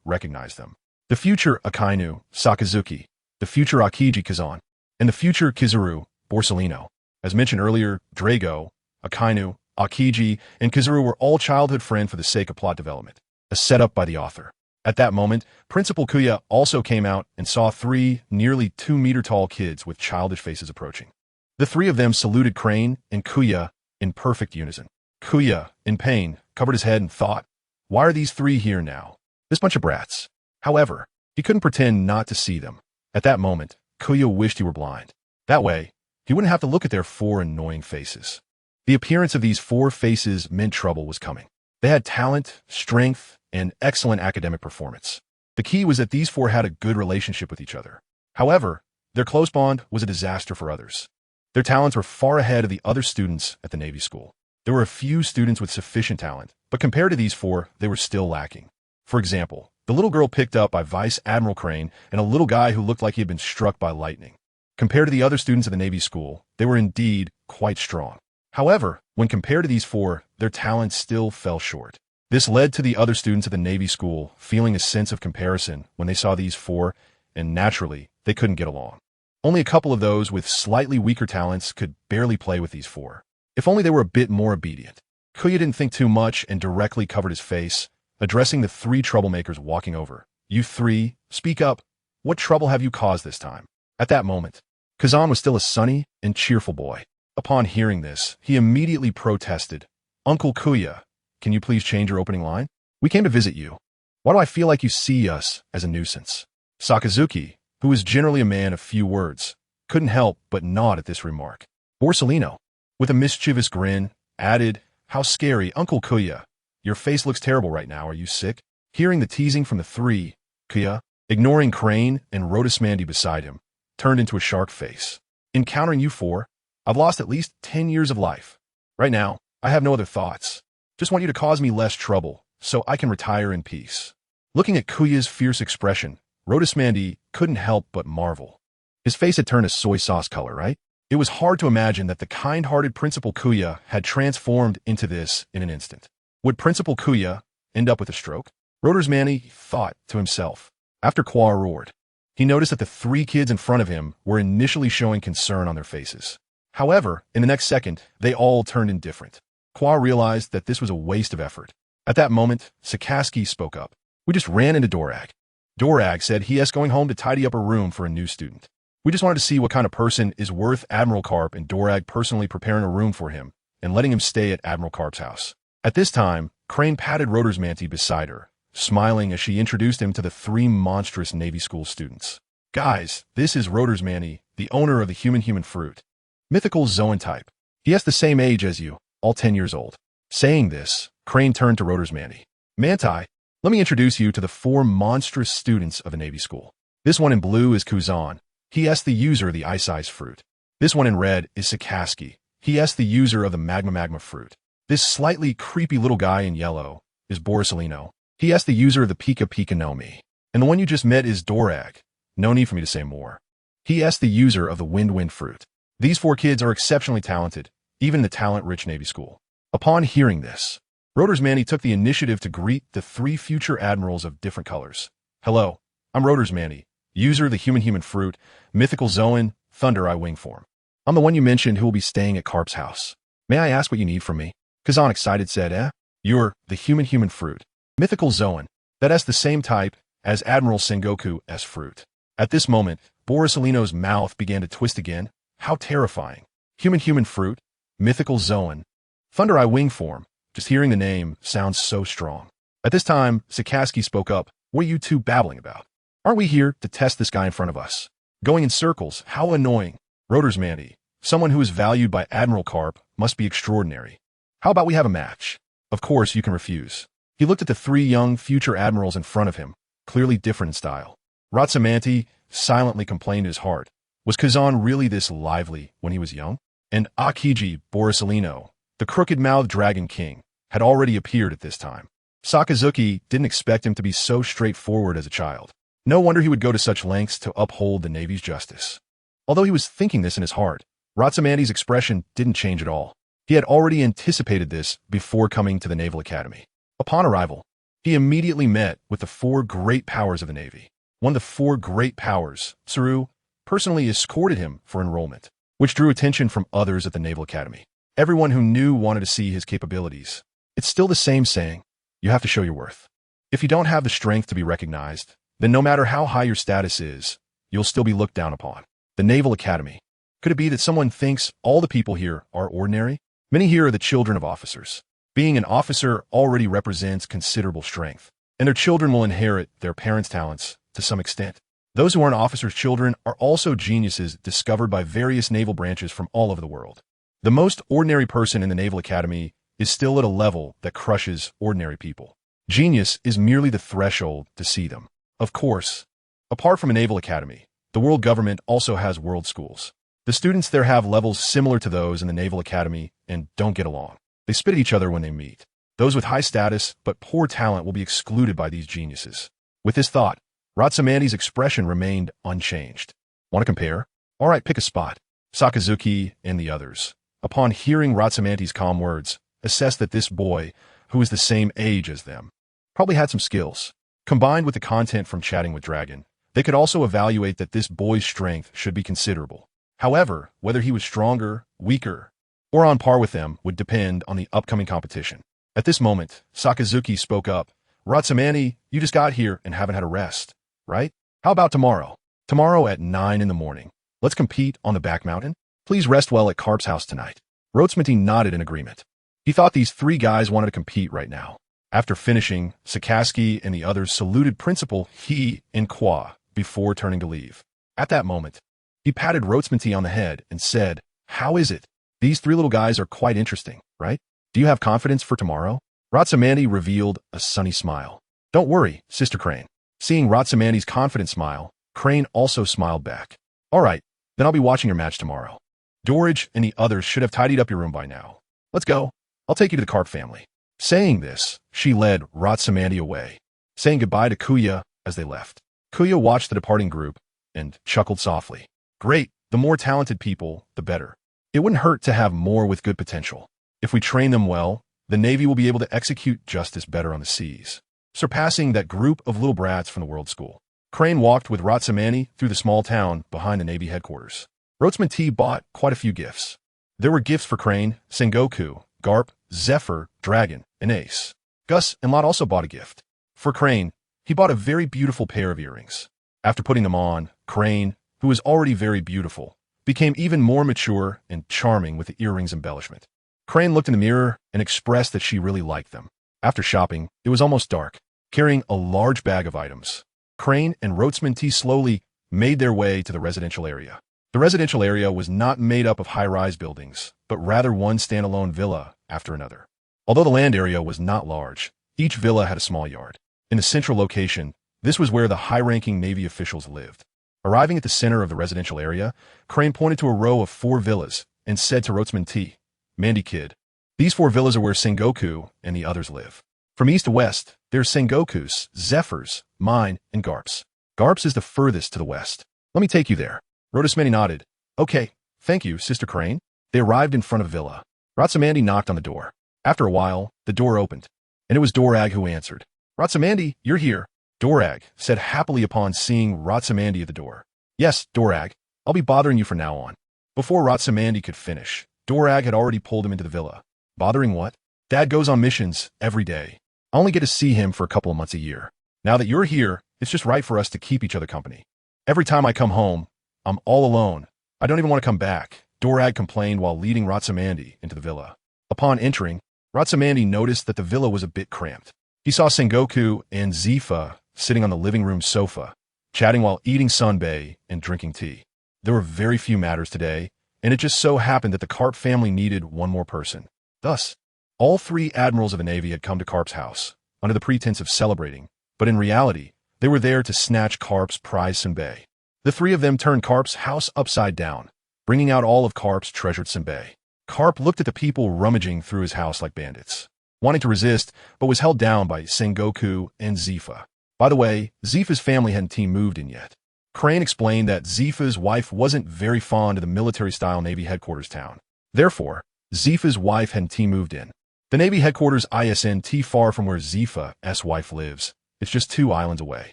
recognized them. The future Akainu, Sakazuki, the future Akiji Kazan, and the future Kizuru, Borsellino. As mentioned earlier, Drago, Akainu, Akiji, and Kizuru were all childhood friends for the sake of plot development, a setup by the author. At that moment, Principal Kuya also came out and saw 3 nearly 2-meter-tall kids with childish faces approaching. The 3 of them saluted Crane and Kuya in perfect unison. Kuya, in pain, covered his head and thought, why are these 3 here now? This bunch of brats. However, he couldn't pretend not to see them. At that moment, Kuya wished he were blind. That way, he wouldn't have to look at their 4 annoying faces. The appearance of these 4 faces meant trouble was coming. They had talent, strength, and excellent academic performance. The key was that these 4 had a good relationship with each other. However, their close bond was a disaster for others. Their talents were far ahead of the other students at the Navy school. There were a few students with sufficient talent, but compared to these 4, they were still lacking. For example, the little girl picked up by Vice Admiral Crane and a little guy who looked like he had been struck by lightning. Compared to the other students at the Navy school, they were indeed quite strong. However, when compared to these 4, their talents still fell short. This led to the other students at the Navy school feeling a sense of comparison when they saw these 4, and naturally, they couldn't get along. Only a couple of those with slightly weaker talents could barely play with these 4. If only they were a bit more obedient. Kuya didn't think too much and directly covered his face, addressing the 3 troublemakers walking over. You 3, speak up. What trouble have you caused this time? At that moment, Kazan was still a sunny and cheerful boy. Upon hearing this, he immediately protested. Uncle Kuya, can you please change your opening line? We came to visit you. Why do I feel like you see us as a nuisance? Sakazuki, who was generally a man of few words, couldn't help but nod at this remark. Borsalino, with a mischievous grin, added, "How scary, Uncle Kuya. Your face looks terrible right now. Are you sick?" Hearing the teasing from the three, Kuya, ignoring Crane and Rhotasmandy beside him, turned into a shark face. "Encountering you four, I've lost at least 10 years of life. Right now, I have no other thoughts. Just want you to cause me less trouble, so I can retire in peace." Looking at Kuya's fierce expression, Rhotasmandy couldn't help but marvel. His face had turned a soy sauce color, right? It was hard to imagine that the kind-hearted Principal Kuya had transformed into this in an instant. Would Principal Kuya end up with a stroke? Rhotasmandy thought to himself. After Qua roared, he noticed that the three kids in front of him were initially showing concern on their faces. However, in the next second, they all turned indifferent. Qua realized that this was a waste of effort. At that moment, Sakaski spoke up. "We just ran into Dorag. Dorag said he is going home to tidy up a room for a new student. We just wanted to see what kind of person is worth Admiral Karp and Dorag personally preparing a room for him and letting him stay at Admiral Karp's house." At this time, Crane patted Rhotasmandy beside her, smiling as she introduced him to the three monstrous Navy School students. "Guys, this is Rhotasmandy, the owner of the human fruit. Mythical Zoan type. He has the same age as you, all 10 years old." Saying this, Crane turned to Rhotasmandy. "Manti, let me introduce you to the four monstrous students of the Navy School. This one in blue is Kuzan. He is the user of the ice fruit. This one in red is Sakaski. He is the user of the magma fruit. This slightly creepy little guy in yellow is Borsalino. He is the user of the Pika no Mi. And the one you just met is Dorag. No need for me to say more. He is the user of the wind fruit. These four kids are exceptionally talented, even in the talent-rich Navy School." Upon hearing this, Rhotasmandy took the initiative to greet the three future admirals of different colors. "Hello, I'm Rhotasmandy, user of the human fruit, Mythical Zoan, Thunder Eye wing form. I'm the one you mentioned who will be staying at Karp's house. May I ask what you need from me?" Kazan excited said, "You're the human fruit, Mythical Zoan. That is the same type as Admiral Sengoku's fruit." At this moment, Borsalino's mouth began to twist again. How terrifying. Human fruit, Mythical Zoan, Thunder Eye wing form. Just hearing the name sounds so strong. At this time, Sakaski spoke up. "What are you two babbling about? Aren't we here to test this guy in front of us? Going in circles, how annoying." Rhotasmandy, someone who is valued by Admiral Karp, must be extraordinary. "How about we have a match?" Of course, you can refuse. He looked at the three young future admirals in front of him, clearly different in style. Rhotasmandy silently complained in his heart. Was Kazan really this lively when he was young? And Akiji Borsalino, the crooked-mouthed Dragon King, had already appeared at this time. Sakazuki didn't expect him to be so straightforward as a child. No wonder he would go to such lengths to uphold the Navy's justice. Although he was thinking this in his heart, Rhotasmandy's expression didn't change at all. He had already anticipated this before coming to the Naval Academy. Upon arrival, he immediately met with the four great powers of the Navy. One of the four great powers, Tsuru, personally escorted him for enrollment, which drew attention from others at the Naval Academy. Everyone who knew wanted to see his capabilities. It's still the same saying, you have to show your worth. If you don't have the strength to be recognized, then no matter how high your status is, you'll still be looked down upon. The Naval Academy. Could it be that someone thinks all the people here are ordinary? Many here are the children of officers. Being an officer already represents considerable strength, and their children will inherit their parents' talents to some extent. Those who aren't officers' children are also geniuses discovered by various naval branches from all over the world. The most ordinary person in the Naval Academy is still at a level that crushes ordinary people. Genius is merely the threshold to see them. Of course, apart from a Naval Academy, the world government also has world schools. The students there have levels similar to those in the Naval Academy and don't get along. They spit at each other when they meet. Those with high status but poor talent will be excluded by these geniuses. With this thought, Rhotasmandy's expression remained unchanged. Want to compare? All right, pick a spot. Sakazuki and the others, upon hearing Rhotasmandy's calm words, assessed that this boy, who is the same age as them, probably had some skills. Combined with the content from chatting with Dragon, they could also evaluate that this boy's strength should be considerable. However, whether he was stronger, weaker, or on par with them would depend on the upcoming competition. At this moment, Sakazuki spoke up. Rhotasmandy, you just got here and haven't had a rest, right? How about tomorrow? Tomorrow at 9 in the morning. Let's compete on the back mountain? Please rest well at Karp's house tonight. Rhotasmandy nodded in agreement. He thought these three guys wanted to compete right now. After finishing, Sakaski and the others saluted Principal He and Qua before turning to leave. At that moment, he patted Roadsmanty on the head and said, "How is it? These three little guys are quite interesting, right? Do you have confidence for tomorrow?" Rotsamandi revealed a sunny smile. "Don't worry, Sister Crane." Seeing Rotsamandi's confident smile, Crane also smiled back. "All right, then I'll be watching your match tomorrow. Dorage and the others should have tidied up your room by now. Let's go. I'll take you to the Carp family." Saying this, she led Rotsamandi away, saying goodbye to Kuya as they left. Kuya watched the departing group and chuckled softly. Great, the more talented people, the better. It wouldn't hurt to have more with good potential. If we train them well, the Navy will be able to execute justice better on the seas, surpassing that group of little brats from the World School. Crane walked with Rotsamandi through the small town behind the Navy headquarters. Roadsmanty bought quite a few gifts. There were gifts for Crane, Sengoku, Garp, Zephyr, Dragon, and Ace. Gus and Lot also bought a gift. For Crane, he bought a very beautiful pair of earrings. After putting them on, Crane, who was already very beautiful, became even more mature and charming with the earrings embellishment. Crane looked in the mirror and expressed that she really liked them. After shopping, it was almost dark. Carrying a large bag of items, Crane and Roadsmanty slowly made their way to the residential area. The residential area was not made up of high-rise buildings, but rather one standalone villa after another. Although the land area was not large, each villa had a small yard. In the central location, this was where the high-ranking Navy officials lived. Arriving at the center of the residential area, Crane pointed to a row of 4 villas and said to Roadsmanty, "Mandy kid, these 4 villas are where Sengoku and the others live. From east to west, there's Sengoku's, Zephyr's, mine, and Garp's. Garp's is the furthest to the west. Let me take you there." Roadsmanty nodded. "Okay, thank you, Sister Crane." They arrived in front of the villa. Rotsamandi knocked on the door. After a while, the door opened, and it was Dorag who answered. "Rotsamandi, you're here," Dorag said happily upon seeing Rotsamandi at the door. "Yes, Dorag, I'll be bothering you from now on." Before Rotsamandi could finish, Dorag had already pulled him into the villa. "Bothering what? Dad goes on missions every day. I only get to see him for a couple of months a year. Now that you're here, it's just right for us to keep each other company. Every time I come home, I'm all alone. I don't even want to come back," Dorag complained while leading Rotsamandi into the villa. Upon entering, Rotsamandi noticed that the villa was a bit cramped. He saw Sengoku and Zifa sitting on the living room sofa, chatting while eating sunbae and drinking tea. There were very few matters today, and it just so happened that the Carp family needed one more person. Thus, all 3 admirals of the Navy had come to Carp's house, under the pretense of celebrating, but in reality, they were there to snatch Carp's prize senbei. The 3 of them turned Carp's house upside down, bringing out all of Carp's treasured senbei. Carp looked at the people rummaging through his house like bandits, wanting to resist, but was held down by Sengoku and Zifa. By the way, Zifa's family hadn't moved in yet. Crane explained that Zifa's wife wasn't very fond of the military-style Navy headquarters town. Therefore, Zifa's wife hadn't moved in. The Navy headquarters isn't far from where Zifa's wife lives. It's just 2 islands away.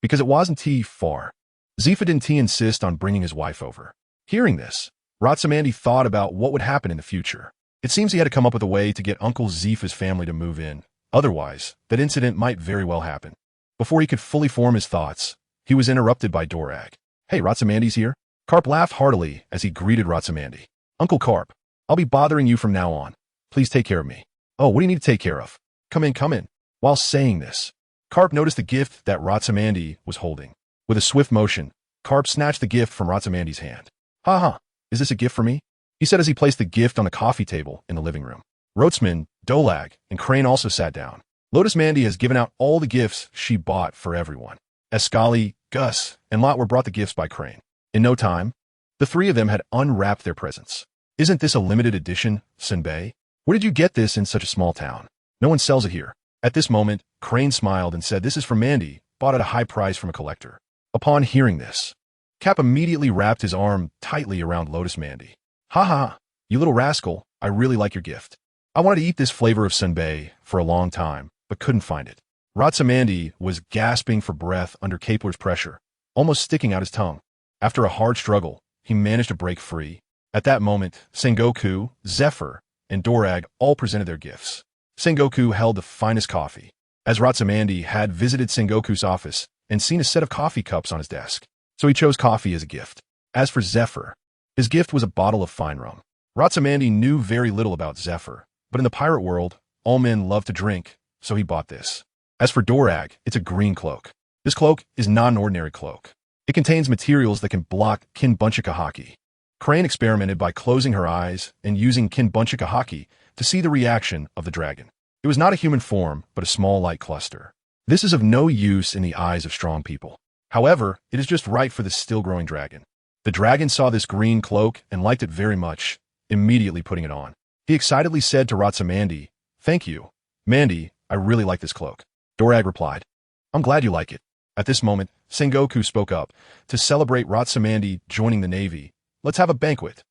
Because it wasn't far, Zifa didn't insist on bringing his wife over. Hearing this, Rotsamandi thought about what would happen in the future. It seems he had to come up with a way to get Uncle Zifa's family to move in. Otherwise, that incident might very well happen. Before he could fully form his thoughts, he was interrupted by Dorag. "Hey, Rotsamandi's here." Carp laughed heartily as he greeted Rotsamandi. "Uncle Carp, I'll be bothering you from now on. Please take care of me." "Oh, what do you need to take care of? Come in, come in." While saying this, Carp noticed the gift that Rotsamandi was holding. With a swift motion, Carp snatched the gift from Rotsamandi's hand. "Ha, is this a gift for me?" he said as he placed the gift on the coffee table in the living room. Roadsman, Dolag, and Crane also sat down. Lotus Mandy has given out all the gifts she bought for everyone. Escali, Gus, and Lot were brought the gifts by Crane. In no time, the 3 of them had unwrapped their presents. "Isn't this a limited edition, senbei? Where did you get this in such a small town? No one sells it here." At this moment, Crane smiled and said, "This is from Mandy, bought at a high price from a collector." Upon hearing this, Cap immediately wrapped his arm tightly around Lotus Mandy. "Ha, you little rascal, I really like your gift. I wanted to eat this flavor of senbei for a long time, but couldn't find it." Rotsamandi was gasping for breath under Kapler's pressure, almost sticking out his tongue. After a hard struggle, he managed to break free. At that moment, Sengoku, Zephyr, and Dorag all presented their gifts. Sengoku held the finest coffee, as Rotsamandi had visited Sengoku's office and seen a set of coffee cups on his desk, so he chose coffee as a gift. As for Zephyr, his gift was a bottle of fine rum. Rotsamandi knew very little about Zephyr, but in the pirate world, all men love to drink, so he bought this. As for Dorag, it's a green cloak. This cloak is not an ordinary cloak. It contains materials that can block Kinbunchika haki. Crane experimented by closing her eyes and using Kinbunchika haki to see the reaction of the dragon. It was not a human form, but a small light cluster. This is of no use in the eyes of strong people. However, it is just right for the still-growing dragon. The dragon saw this green cloak and liked it very much, immediately putting it on. He excitedly said to Ratsamandi, "Thank you. Mandy, I really like this cloak." Dorag replied, "I'm glad you like it." At this moment, Sengoku spoke up. To celebrate Ratsamandi joining the Navy, let's have a banquet.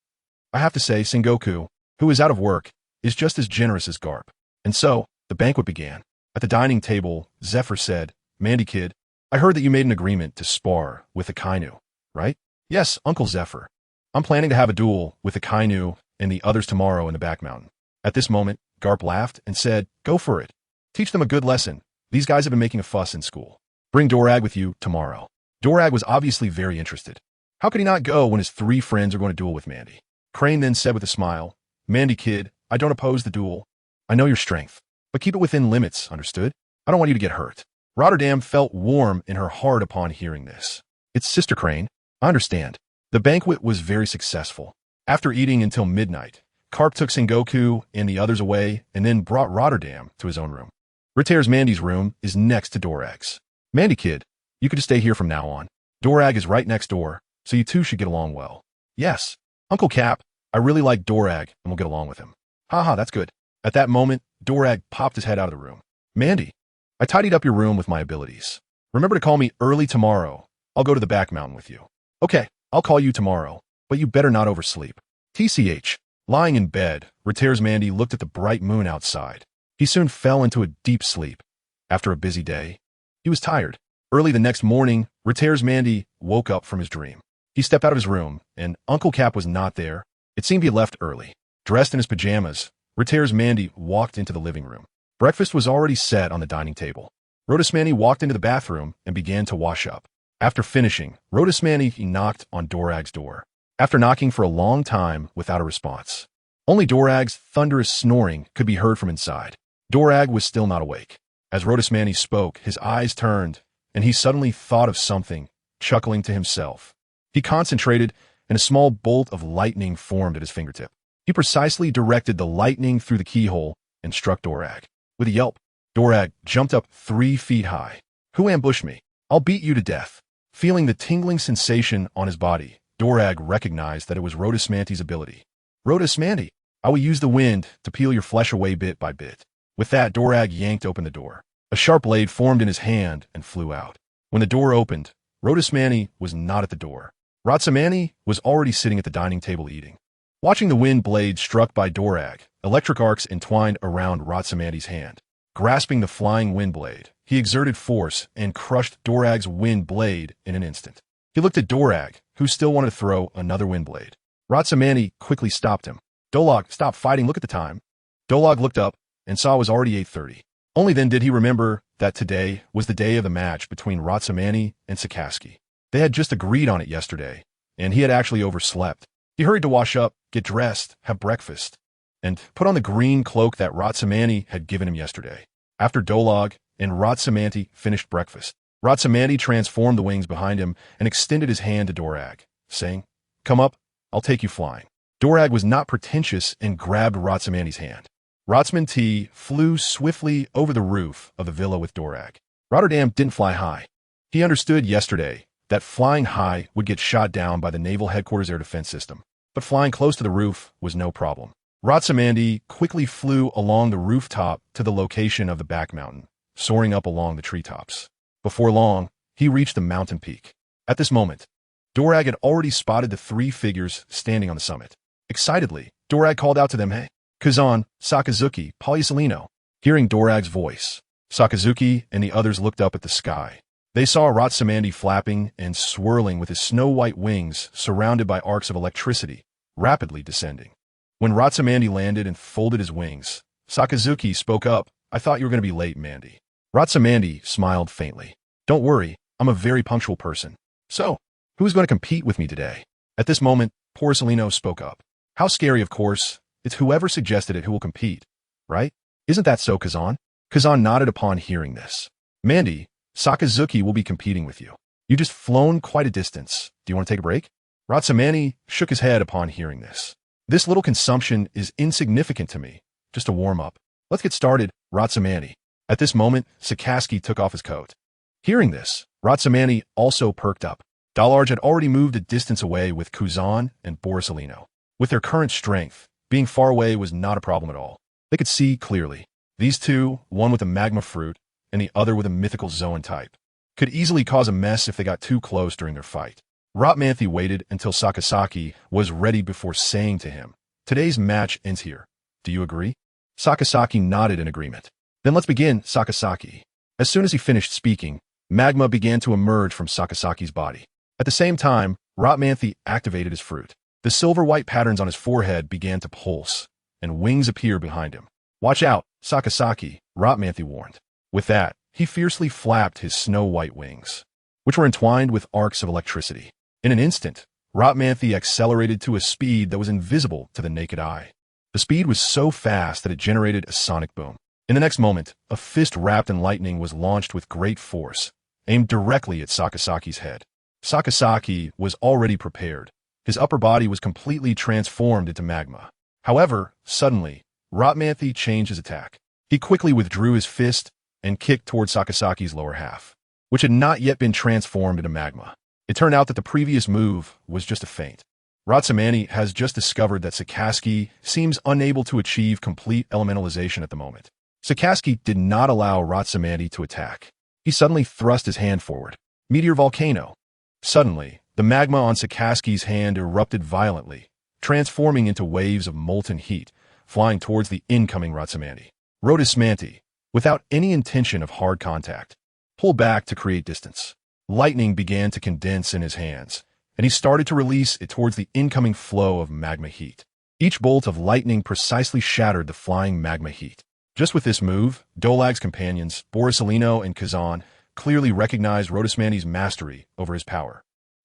I have to say, Sengoku, who is out of work, is just as generous as Garp. And so, the banquet began. At the dining table, Zephyr said, "Mandy kid, I heard that you made an agreement to spar with the Kainu, right?" "Yes, Uncle Zephyr. I'm planning to have a duel with the Kainu and the others tomorrow in the back mountain." At this moment, Garp laughed and said, "Go for it. Teach them a good lesson. These guys have been making a fuss in school. Bring Dorag with you tomorrow." Dorag was obviously very interested. How could he not go when his 3 friends are going to duel with Mandy? Crane then said with a smile, "Mandy kid, I don't oppose the duel. I know your strength, but keep it within limits, understood? I don't want you to get hurt." Rotterdam felt warm in her heart upon hearing this. "It's Sister Crane. I understand." The banquet was very successful. After eating until midnight, Karp took Sengoku and the others away and then brought Rotterdam to his own room. Retair's Mandy's room is next to Dorag's. "Mandy kid, you could just stay here from now on. Dorag is right next door, so you two should get along well." "Yes, Uncle Cap, I really like Dorag and we'll get along with him." "Haha, that's good." At that moment, Dorag popped his head out of the room. "Mandy, I tidied up your room with my abilities. Remember to call me early tomorrow. I'll go to the back mountain with you." "Okay, I'll call you tomorrow, but you better not oversleep." TCH. Lying in bed, Retair's Mandy looked at the bright moon outside. He soon fell into a deep sleep. After a busy day, he was tired. Early the next morning, Retair's Mandy woke up from his dream. He stepped out of his room, and Uncle Cap was not there. It seemed he had left early. Dressed in his pajamas, Retair's Mandy walked into the living room. Breakfast was already set on the dining table. Rotismani walked into the bathroom and began to wash up. After finishing, Rotismani knocked on Dorag's door. After knocking for a long time without a response, only Dorag's thunderous snoring could be heard from inside. Dorag was still not awake. As Rotismani spoke, his eyes turned, and he suddenly thought of something, chuckling to himself. He concentrated, and a small bolt of lightning formed at his fingertip. He precisely directed the lightning through the keyhole and struck Dorag. With a yelp, Dorag jumped up 3 feet high. "Who ambushed me? I'll beat you to death." Feeling the tingling sensation on his body, Dorag recognized that it was Rotismanti's ability. "Rotismanti, I will use the wind to peel your flesh away bit by bit." With that, Dorag yanked open the door. A sharp blade formed in his hand and flew out. When the door opened, Rotismanti was not at the door. Ratsamani was already sitting at the dining table eating. Watching the wind blade struck by Dorag, electric arcs entwined around Ratsamanti's hand. Grasping the flying wind blade, he exerted force and crushed Dorag's wind blade in an instant. He looked at Dorag, who still wanted to throw another wind blade. Ratsamani quickly stopped him. "Dolog, stop fighting, look at the time." Dolog looked up and saw it was already 8:30. Only then did he remember that today was the day of the match between Ratsamani and Sakaski. They had just agreed on it yesterday, and he had actually overslept. He hurried to wash up, get dressed, have breakfast, and put on the green cloak that Ratsamani had given him yesterday. After Dolog and Ratsamanti finished breakfast, Ratsamanti transformed the wings behind him and extended his hand to Dorag, saying, "Come up, I'll take you flying." Dorag was not pretentious and grabbed Ratsamanti's hand. Ratsamanti flew swiftly over the roof of the villa with Dorag. Rotterdam didn't fly high. He understood yesterday that flying high would get shot down by the Naval Headquarters Air Defense System, but flying close to the roof was no problem. Ratsamandi quickly flew along the rooftop to the location of the back mountain, soaring up along the treetops. Before long, he reached the mountain peak. At this moment, Dorag had already spotted the 3 figures standing on the summit. Excitedly, Dorag called out to them, "Hey, Kazan, Sakazuki, Polysolino." Hearing Dorag's voice, Sakazuki and the others looked up at the sky. They saw Ratsamandi flapping and swirling with his snow-white wings surrounded by arcs of electricity, rapidly descending. When Ratsamandi landed and folded his wings, Sakazuki spoke up, "I thought you were going to be late, Mandy." Ratsamandi smiled faintly. "Don't worry, I'm a very punctual person. So, who's going to compete with me today?" At this moment, Porcelino spoke up. "How scary, of course. It's whoever suggested it who will compete, right? Isn't that so, Kazan?" Kazan nodded upon hearing this. "Mandy, Sakazuki will be competing with you. You just flown quite a distance. Do you want to take a break? Ratsamani shook his head upon hearing this. This little consumption is insignificant to me. Just a warm-up. Let's get started, Ratsamani. At this moment, Sakaski took off his coat. Hearing this, Ratsamani also perked up. Dalarj had already moved a distance away with Kuzan and Borisolino. With their current strength, being far away was not a problem at all. They could see clearly. These two, one with a magma fruit and the other with a mythical Zoan type, could easily cause a mess if they got too close during their fight. Rotmanthe waited until Sakasaki was ready before saying to him, "Today's match ends here. Do you agree?" Sakasaki nodded in agreement. "Then let's begin, Sakasaki." As soon as he finished speaking, magma began to emerge from Sakasaki's body. At the same time, Rotmanthe activated his fruit. The silver-white patterns on his forehead began to pulse, and wings appeared behind him. "Watch out, Sakasaki," Rotmanthe warned. With that, he fiercely flapped his snow-white wings, which were entwined with arcs of electricity. In an instant, Rotmanthe accelerated to a speed that was invisible to the naked eye. The speed was so fast that it generated a sonic boom. In the next moment, a fist wrapped in lightning was launched with great force, aimed directly at Sakasaki's head. Sakasaki was already prepared. His upper body was completely transformed into magma. However, suddenly, Rotmanthe changed his attack. He quickly withdrew his fist and kicked toward Sakasaki's lower half, which had not yet been transformed into magma. It turned out that the previous move was just a feint. Ratsamani has just discovered that Sakaski seems unable to achieve complete elementalization at the moment. Sakaski did not allow Ratsamani to attack. He suddenly thrust his hand forward. Meteor Volcano. Suddenly, the magma on Sakaski's hand erupted violently, transforming into waves of molten heat, flying towards the incoming Ratsamani. Rodismanti, without any intention of hard contact, pulled back to create distance. Lightning began to condense in his hands, and he started to release it towards the incoming flow of magma heat. Each bolt of lightning precisely shattered the flying magma heat. Just with this move, Dolag's companions, Borisolino and Kazan, clearly recognized Rodismanti's mastery over his power.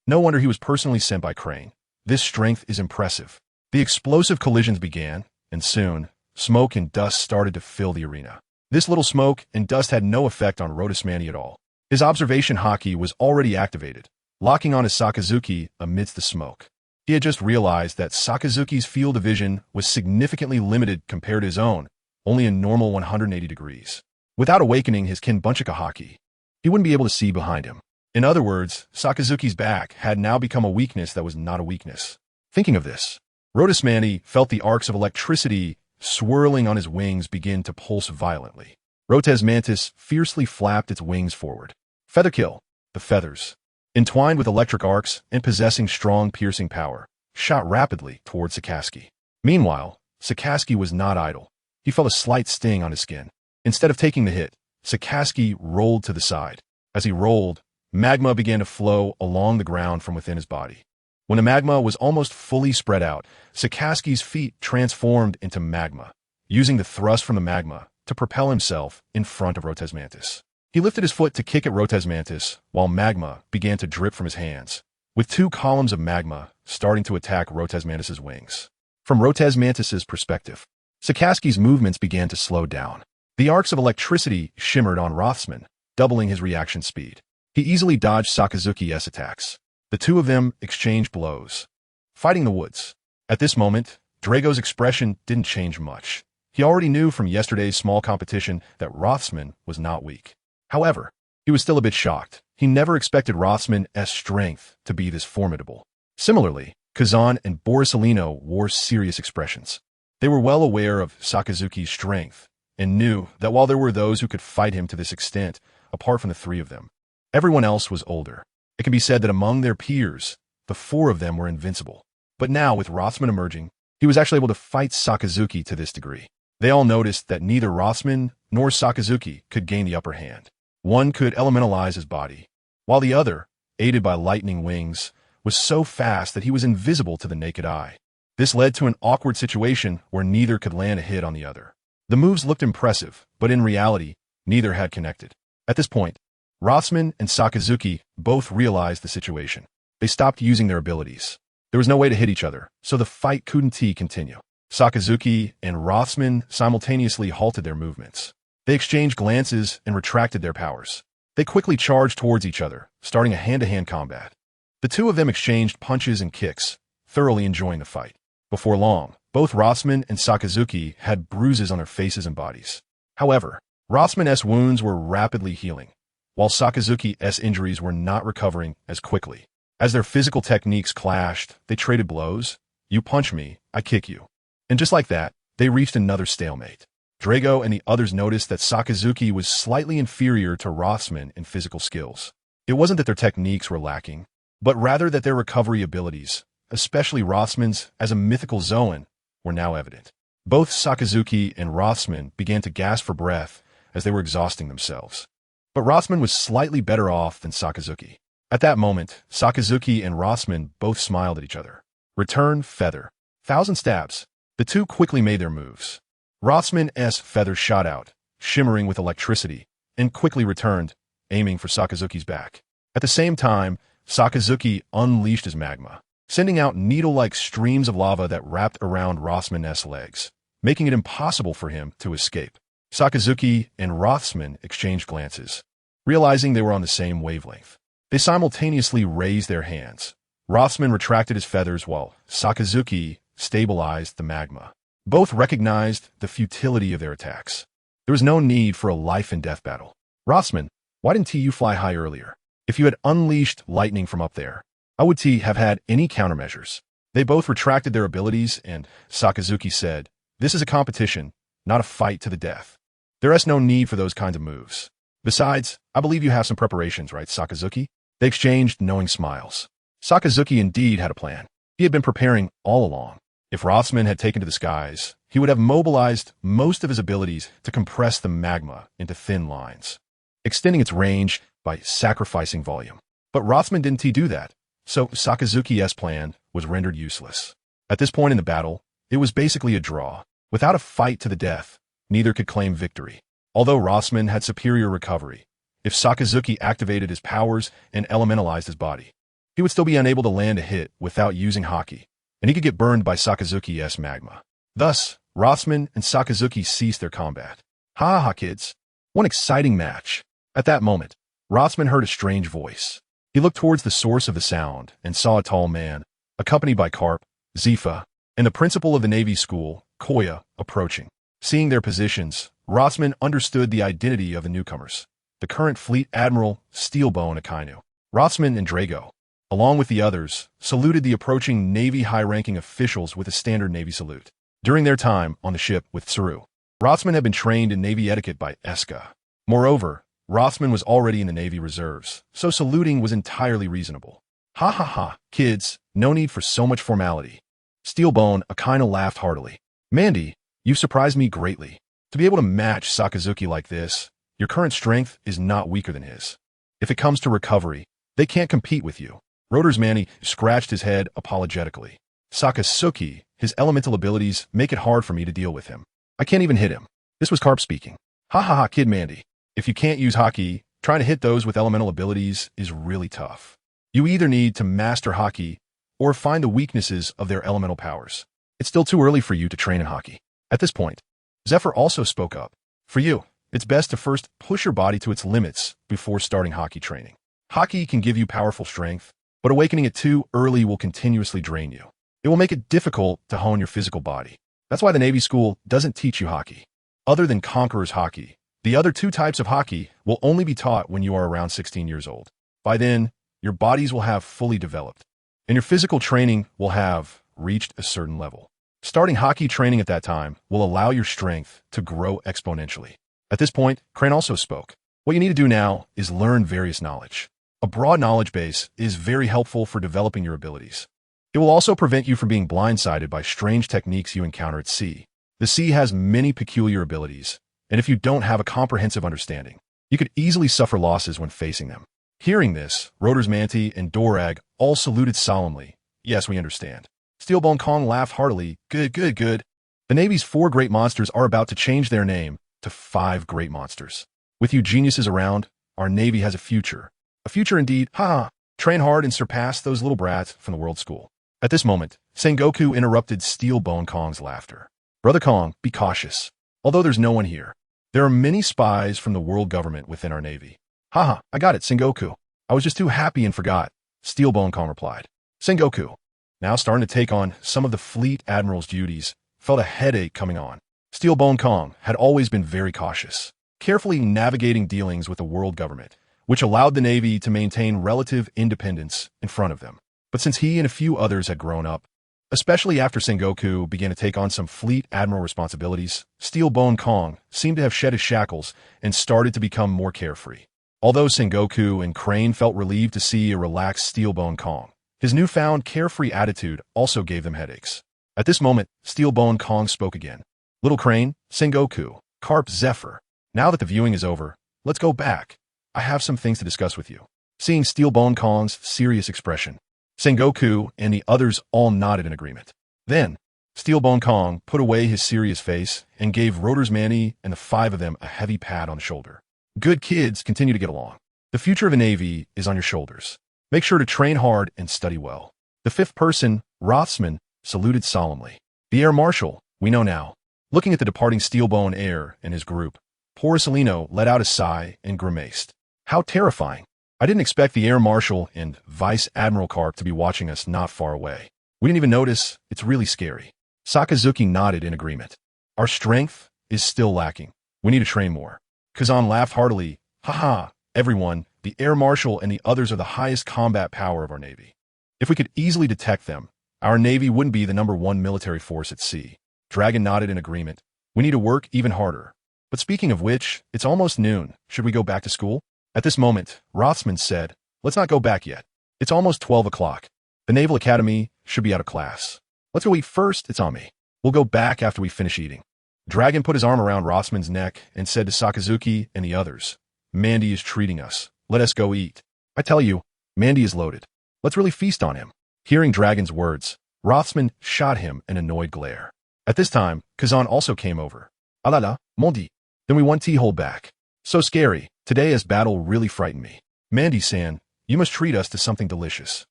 No wonder he was personally sent by Crane. This strength is impressive. The explosive collisions began, and soon, smoke and dust started to fill the arena. This little smoke and dust had no effect on Rodismanti at all. His observation haki was already activated, locking on his Sakazuki amidst the smoke. He had just realized that Sakazuki's field of vision was significantly limited compared to his own, only a normal 180 degrees. Without awakening his Kinbunchika haki, he wouldn't be able to see behind him. In other words, Sakazuki's back had now become a weakness that was not a weakness. Thinking of this, Rodismanti felt the arcs of electricity swirling on his wings begin to pulse violently. Rotes Mantis fiercely flapped its wings forward. Featherkill, the feathers, entwined with electric arcs and possessing strong piercing power, shot rapidly towards Sakaski. Meanwhile, Sakaski was not idle. He felt a slight sting on his skin. Instead of taking the hit, Sakaski rolled to the side. As he rolled, magma began to flow along the ground from within his body. When the magma was almost fully spread out, Sakaski's feet transformed into magma, using the thrust from the magma to propel himself in front of Rotes Mantis. He lifted his foot to kick at Rotes Mantis, while magma began to drip from his hands, with two columns of magma starting to attack Rotes Mantis's wings. From Rotes Mantis's perspective, Sakaski's movements began to slow down. The arcs of electricity shimmered on Rothsman, doubling his reaction speed. He easily dodged Sakazuki's attacks. The two of them exchanged blows, fighting the woods. At this moment, Drago's expression didn't change much. He already knew from yesterday's small competition that Rothsman was not weak. However, he was still a bit shocked. He never expected Rothsman's strength to be this formidable. Similarly, Kazan and Borisolino wore serious expressions. They were well aware of Sakazuki's strength and knew that while there were those who could fight him to this extent, apart from the three of them, everyone else was older. It can be said that among their peers, the four of them were invincible. But now, with Rothsman emerging, he was actually able to fight Sakazuki to this degree. They all noticed that neither Rothsman nor Sakazuki could gain the upper hand. One could elementalize his body, while the other, aided by lightning wings, was so fast that he was invisible to the naked eye. This led to an awkward situation where neither could land a hit on the other. The moves looked impressive, but in reality, neither had connected. At this point, Rothsman and Sakazuki both realized the situation. They stopped using their abilities. There was no way to hit each other, so the fight couldn't continue. Sakazuki and Rothsman simultaneously halted their movements. They exchanged glances and retracted their powers. They quickly charged towards each other, starting a hand-to-hand combat. The two of them exchanged punches and kicks, thoroughly enjoying the fight. Before long, both Rossmann and Sakazuki had bruises on their faces and bodies. However, Rossmann's wounds were rapidly healing, while Sakazuki's injuries were not recovering as quickly. As their physical techniques clashed, they traded blows. You punch me, I kick you. And just like that, they reached another stalemate. Drago and the others noticed that Sakazuki was slightly inferior to Rossmann in physical skills. It wasn't that their techniques were lacking, but rather that their recovery abilities, especially Rossmann's as a mythical Zoan, were now evident. Both Sakazuki and Rossmann began to gasp for breath as they were exhausting themselves. But Rossmann was slightly better off than Sakazuki. At that moment, Sakazuki and Rossmann both smiled at each other. Return feather. 1,000 stabs. The two quickly made their moves. Rossmann's feather shot out, shimmering with electricity, and quickly returned, aiming for Sakazuki's back. At the same time, Sakazuki unleashed his magma, sending out needle-like streams of lava that wrapped around Rossmann's legs, making it impossible for him to escape. Sakazuki and Rossmann exchanged glances, realizing they were on the same wavelength. They simultaneously raised their hands. Rossmann retracted his feathers while Sakazuki stabilized the magma. Both recognized the futility of their attacks. There was no need for a life-and-death battle. Rossmann, why didn't you fly high earlier? If you had unleashed lightning from up there, how would have had any countermeasures? They both retracted their abilities, and Sakazuki said, "This is a competition, not a fight to the death. There is no need for those kinds of moves. Besides, I believe you have some preparations, right, Sakazuki?" They exchanged knowing smiles. Sakazuki indeed had a plan. He had been preparing all along. If Rossmann had taken to the skies, he would have mobilized most of his abilities to compress the magma into thin lines, extending its range by sacrificing volume. But Rossmann didn't do that, so Sakazuki's plan was rendered useless. At this point in the battle, it was basically a draw. Without a fight to the death, neither could claim victory. Although Rossmann had superior recovery, if Sakazuki activated his powers and elementalized his body, he would still be unable to land a hit without using haki, and he could get burned by Sakazuki's magma. Thus, Rossmann and Sakazuki ceased their combat. Ha ha, kids. One exciting match. At that moment, Rossmann heard a strange voice. He looked towards the source of the sound and saw a tall man, accompanied by Karp, Zifa, and the principal of the Navy school, Koya, approaching. Seeing their positions, Rossmann understood the identity of the newcomers, the current Fleet Admiral Steelbone Akainu. Rossmann and Drago, along with the others, saluted the approaching Navy high-ranking officials with a standard Navy salute. During their time on the ship with Tsuru, Rossmann had been trained in Navy etiquette by Eska. Moreover, Rossmann was already in the Navy reserves, so saluting was entirely reasonable. Ha ha ha, kids, no need for so much formality. Steelbone Akainu laughed heartily. Mandy, you've surprised me greatly. To be able to match Sakazuki like this, your current strength is not weaker than his. If it comes to recovery, they can't compete with you. Rotor's Manny scratched his head apologetically. Sakazuki, his elemental abilities make it hard for me to deal with him. I can't even hit him. This was Karp speaking. Ha ha ha, kid Mandy. If you can't use haki, trying to hit those with elemental abilities is really tough. You either need to master haki or find the weaknesses of their elemental powers. It's still too early for you to train in haki. At this point, Zephyr also spoke up. For you, it's best to first push your body to its limits before starting haki training. Haki can give you powerful strength, but awakening it too early will continuously drain you. It will make it difficult to hone your physical body. That's why the Navy school doesn't teach you haki. Other than Conqueror's haki, the other two types of haki will only be taught when you are around 16 years old. By then, your bodies will have fully developed, and your physical training will have reached a certain level. Starting haki training at that time will allow your strength to grow exponentially. At this point, Crane also spoke. What you need to do now is learn various knowledge. A broad knowledge base is very helpful for developing your abilities. It will also prevent you from being blindsided by strange techniques you encounter at sea. The sea has many peculiar abilities, and if you don't have a comprehensive understanding, you could easily suffer losses when facing them. Hearing this, Rotor's Manti and Dorag all saluted solemnly. Yes, we understand. Steelbone Kong laughed heartily. Good, good, good. The Navy's 4 great monsters are about to change their name to 5 great monsters. With you geniuses around, our Navy has a future. A future indeed. Ha! Train hard and surpass those little brats from the World School. At this moment, Sengoku interrupted Steelbone Kong's laughter. Brother Kong, be cautious. Although there's no one here, there are many spies from the world government within our Navy. Haha, I got it, Sengoku. I was just too happy and forgot, Steelbone Kong replied. Sengoku, now starting to take on some of the fleet admiral's duties, felt a headache coming on. Steelbone Kong had always been very cautious, carefully navigating dealings with the world government, which allowed the Navy to maintain relative independence in front of them. But since he and a few others had grown up, especially after Sengoku began to take on some fleet admiral responsibilities, Steelbone Kong seemed to have shed his shackles and started to become more carefree. Although Sengoku and Crane felt relieved to see a relaxed Steelbone Kong, his newfound carefree attitude also gave them headaches. At this moment, Steelbone Kong spoke again. Little Crane, Sengoku, Carp Zephyr, now that the viewing is over, let's go back. I have some things to discuss with you. Seeing Steelbone Kong's serious expression, Sengoku and the others all nodded in agreement. Then, Steelbone Kong put away his serious face and gave Rotor's Manny and the five of them a heavy pat on the shoulder. Good kids continue to get along. The future of the Navy is on your shoulders. Make sure to train hard and study well. The fifth person, Rothsman, saluted solemnly. The Air Marshal, we know now. Looking at the departing Steelbone Air and his group, Porcelino let out a sigh and grimaced. How terrifying. I didn't expect the Air Marshal and Vice Admiral Carp to be watching us not far away. We didn't even notice. It's really scary. Sakazuki nodded in agreement. Our strength is still lacking. We need to train more. Kazan laughed heartily. Haha, everyone, the Air Marshal and the others are the highest combat power of our Navy. If we could easily detect them, our Navy wouldn't be the #1 military force at sea. Dragon nodded in agreement. We need to work even harder. But speaking of which, it's almost noon. Should we go back to school? At this moment, Rothsman said, let's not go back yet. It's almost 12 o'clock. The Naval Academy should be out of class. Let's go eat first, it's on me. We'll go back after we finish eating. Dragon put his arm around Rothsman's neck and said to Sakazuki and the others, Mandy is treating us. Let us go eat. I tell you, Mandy is loaded. Let's really feast on him. Hearing Dragon's words, Rothsman shot him an annoyed glare. At this time, Kazan also came over. Alala, Mondi. Then we want tea hold back. So scary. Today's battle really frightened me. Mandy-san, you must treat us to something delicious.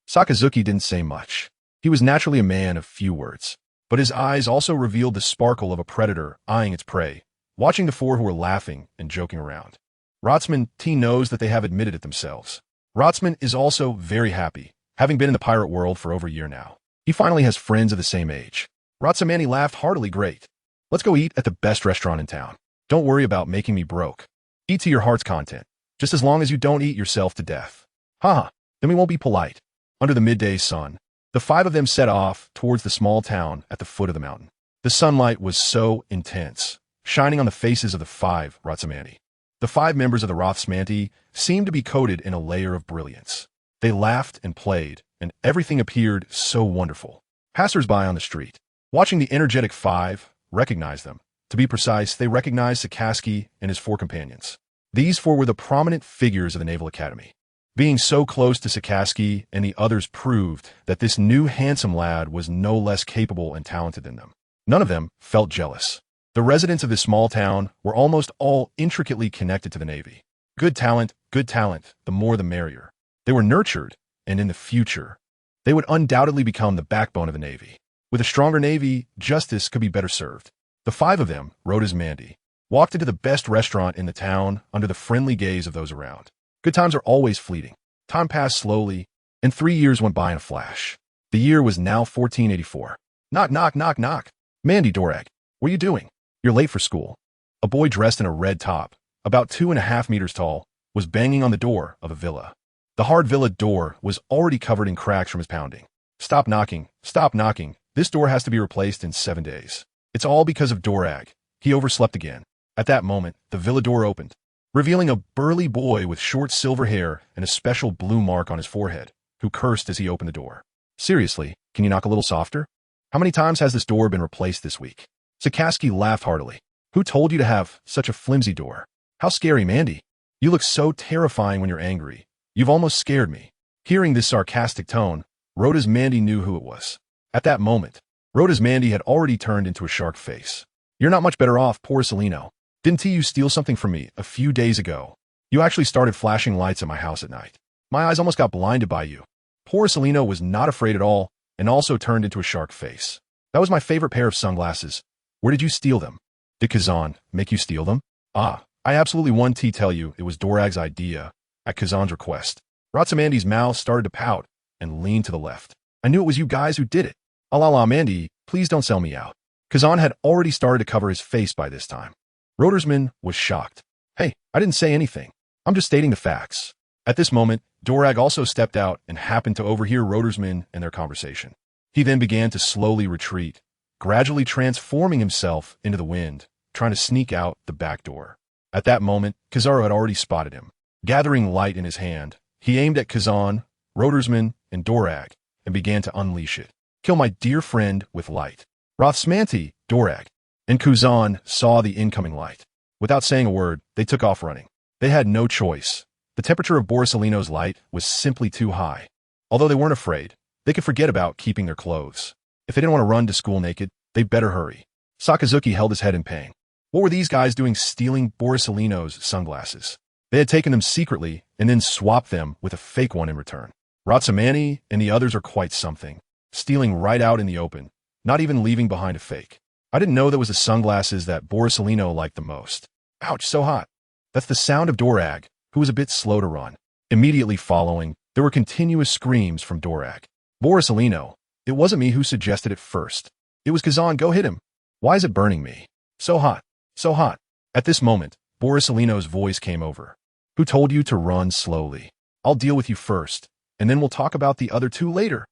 Sakazuki didn't say much. He was naturally a man of few words, but his eyes also revealed the sparkle of a predator eyeing its prey, watching the four who were laughing and joking around. Rothsman T knows that they have admitted it themselves. Rothsman is also very happy, having been in the pirate world for over a year now. He finally has friends of the same age. Rothsamani laughed heartily. Great. Let's go eat at the best restaurant in town. Don't worry about making me broke. Eat to your heart's content, just as long as you don't eat yourself to death. Haha, then we won't be polite. Under the midday sun, the five of them set off towards the small town at the foot of the mountain. The sunlight was so intense, shining on the faces of the five Rothsamani. The five members of the Rothsmanti seemed to be coated in a layer of brilliance. They laughed and played, and everything appeared so wonderful. Passers-by on the street, watching the energetic five, recognized them. To be precise, they recognized Sakazuki and his four companions. These four were the prominent figures of the Naval Academy. Being so close to Sakazuki and the others proved that this new handsome lad was no less capable and talented than them. None of them felt jealous. The residents of this small town were almost all intricately connected to the Navy. Good talent, the more the merrier. They were nurtured, and in the future, they would undoubtedly become the backbone of the Navy. With a stronger Navy, justice could be better served. The five of them, wrote as Mandy, walked into the best restaurant in the town under the friendly gaze of those around. Good times are always fleeting. Time passed slowly, and 3 years went by in a flash. The year was now 1484. Knock, knock, knock, knock. Mandy Dorag, what are you doing? You're late for school. A boy dressed in a red top, about 2.5 meters tall, was banging on the door of a villa. The hard villa door was already covered in cracks from his pounding. Stop knocking, stop knocking. This door has to be replaced in 7 days. It's all because of Dorag. He overslept again. At that moment, the villa door opened, revealing a burly boy with short silver hair and a special blue mark on his forehead, who cursed as he opened the door. Seriously, can you knock a little softer? How many times has this door been replaced this week? Sakazuki laughed heartily. Who told you to have such a flimsy door? How scary, Mandy. You look so terrifying when you're angry. You've almost scared me. Hearing this sarcastic tone, Rhoda's Mandy knew who it was. At that moment, Rhoda's Mandy had already turned into a shark face. You're not much better off, Porcelino. Didn't you steal something from me a few days ago? You actually started flashing lights at my house at night. My eyes almost got blinded by you. Porcelino was not afraid at all and also turned into a shark face. That was my favorite pair of sunglasses. Where did you steal them? Did Kazan make you steal them? Ah, I absolutely want to tell you it was Dorag's idea at Kazan's request. Ratsamandi's mouth started to pout and leaned to the left. I knew it was you guys who did it. Allah, Mandy, please don't sell me out. Kazan had already started to cover his face by this time. Rodersman was shocked. Hey, I didn't say anything. I'm just stating the facts. At this moment, Dorag also stepped out and happened to overhear Rodersman and their conversation. He then began to slowly retreat, gradually transforming himself into the wind, trying to sneak out the back door. At that moment, Kizaru had already spotted him. Gathering light in his hand, he aimed at Kazan, Rodersman, and Dorag, and began to unleash it. Kill my dear friend with light. Rothsmanti, Dorag, and Kazan saw the incoming light. Without saying a word, they took off running. They had no choice. The temperature of Borisolino's light was simply too high. Although they weren't afraid, they could forget about keeping their clothes. If they didn't want to run to school naked, they'd better hurry. Sakazuki held his head in pain. What were these guys doing stealing Borisolino's sunglasses? They had taken them secretly and then swapped them with a fake one in return. Ratsamani and the others are quite something. Stealing right out in the open, not even leaving behind a fake. I didn't know that was the sunglasses that Borisolino liked the most. Ouch, so hot. That's the sound of Dorag, who was a bit slow to run. Immediately following, there were continuous screams from Dorag. Borisolino, it wasn't me who suggested it first. It was Kazan, go hit him. Why is it burning me? So hot, so hot. At this moment, Borisolino's voice came over. Who told you to run slowly? I'll deal with you first, and then we'll talk about the other two later.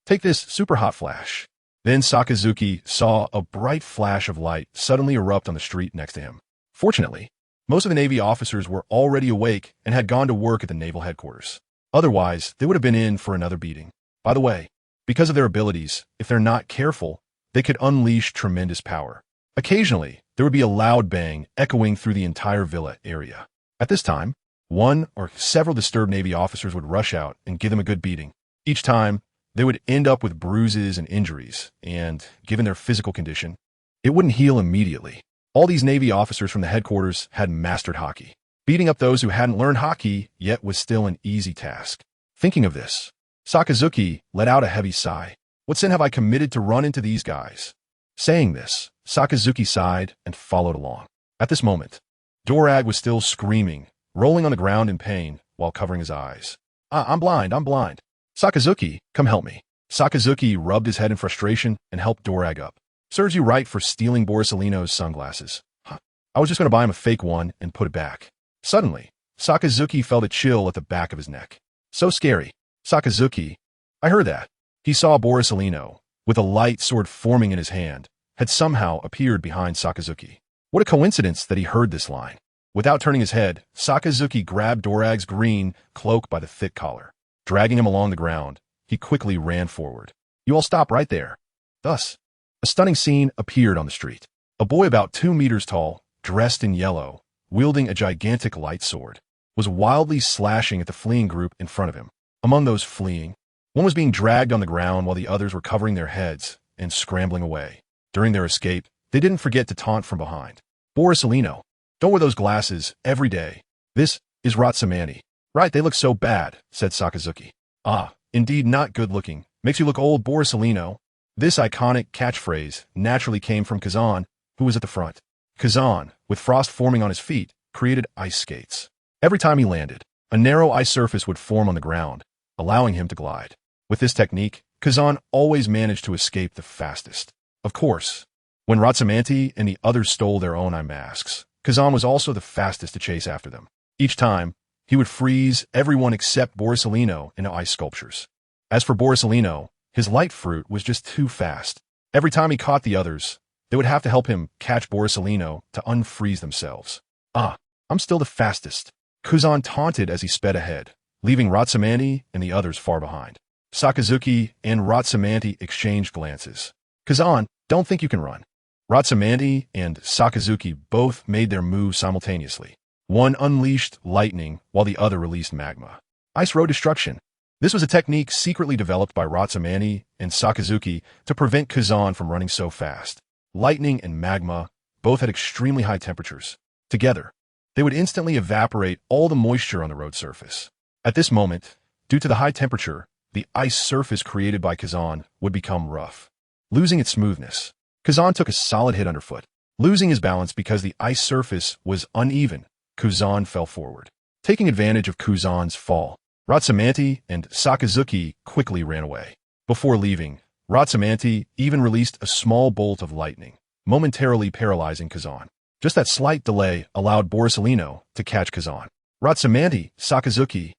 Take this super hot flash. Then Sakazuki saw a bright flash of light suddenly erupt on the street next to him. Fortunately, most of the Navy officers were already awake and had gone to work at the naval headquarters. Otherwise, they would have been in for another beating. By the way, because of their abilities, if they're not careful, they could unleash tremendous power. Occasionally, there would be a loud bang echoing through the entire villa area. At this time, one or several disturbed Navy officers would rush out and give them a good beating. Each time, they would end up with bruises and injuries, and, given their physical condition, it wouldn't heal immediately. All these Navy officers from the headquarters had mastered hockey. Beating up those who hadn't learned hockey yet was still an easy task. Thinking of this, Sakazuki let out a heavy sigh. What sin have I committed to run into these guys? Saying this, Sakazuki sighed and followed along. At this moment, Dorag was still screaming, rolling on the ground in pain while covering his eyes. I'm blind. Sakazuki, come help me. Sakazuki rubbed his head in frustration and helped Dorag up. Serves you right for stealing Borisolino's sunglasses. I was just going to buy him a fake one and put it back. Suddenly, Sakazuki felt a chill at the back of his neck. So scary. Sakazuki, I heard that. He saw Borisolino, with a light sword forming in his hand, had somehow appeared behind Sakazuki. What a coincidence that he heard this line. Without turning his head, Sakazuki grabbed Dorag's green cloak by the thick collar. Dragging him along the ground, he quickly ran forward. You all stop right there. Thus, a stunning scene appeared on the street. A boy about 2 meters tall, dressed in yellow, wielding a gigantic light sword, was wildly slashing at the fleeing group in front of him. Among those fleeing, one was being dragged on the ground while the others were covering their heads and scrambling away. During their escape, they didn't forget to taunt from behind. Borisolino, don't wear those glasses every day. This is Ratsamani. Right, they look so bad, said Sakazuki. Ah, indeed not good looking. Makes you look old, Borisolino. This iconic catchphrase naturally came from Kazan, who was at the front. Kazan, with frost forming on his feet, created ice skates. Every time he landed, a narrow ice surface would form on the ground, allowing him to glide. With this technique, Kazan always managed to escape the fastest. Of course, when Ratsamanti and the others stole their own eye masks, Kazan was also the fastest to chase after them. Each time, he would freeze everyone except Borisolino into ice sculptures. As for Borisolino, his light fruit was just too fast. Every time he caught the others, they would have to help him catch Borisolino to unfreeze themselves. Ah, I'm still the fastest. Kazan taunted as he sped ahead, leaving Ratsamani and the others far behind. Sakazuki and Ratsamanti exchanged glances. Kazan, don't think you can run. Ratsamanti and Sakazuki both made their moves simultaneously. One unleashed lightning while the other released magma. Ice Road Destruction. This was a technique secretly developed by Ratsamani and Sakazuki to prevent Kazan from running so fast. Lightning and magma both had extremely high temperatures. Together, they would instantly evaporate all the moisture on the road surface. At this moment, due to the high temperature, the ice surface created by Kazan would become rough. Losing its smoothness, Kazan took a solid hit underfoot, Losing his balance because the ice surface was uneven, Kuzan fell forward. Taking advantage of Kuzan's fall, Ratsamanti and Sakazuki quickly ran away. Before leaving, Ratsamanti even released a small bolt of lightning, momentarily paralyzing Kazan. Just that slight delay allowed Borisolino to catch Kazan. Ratsamanti, Sakazuki,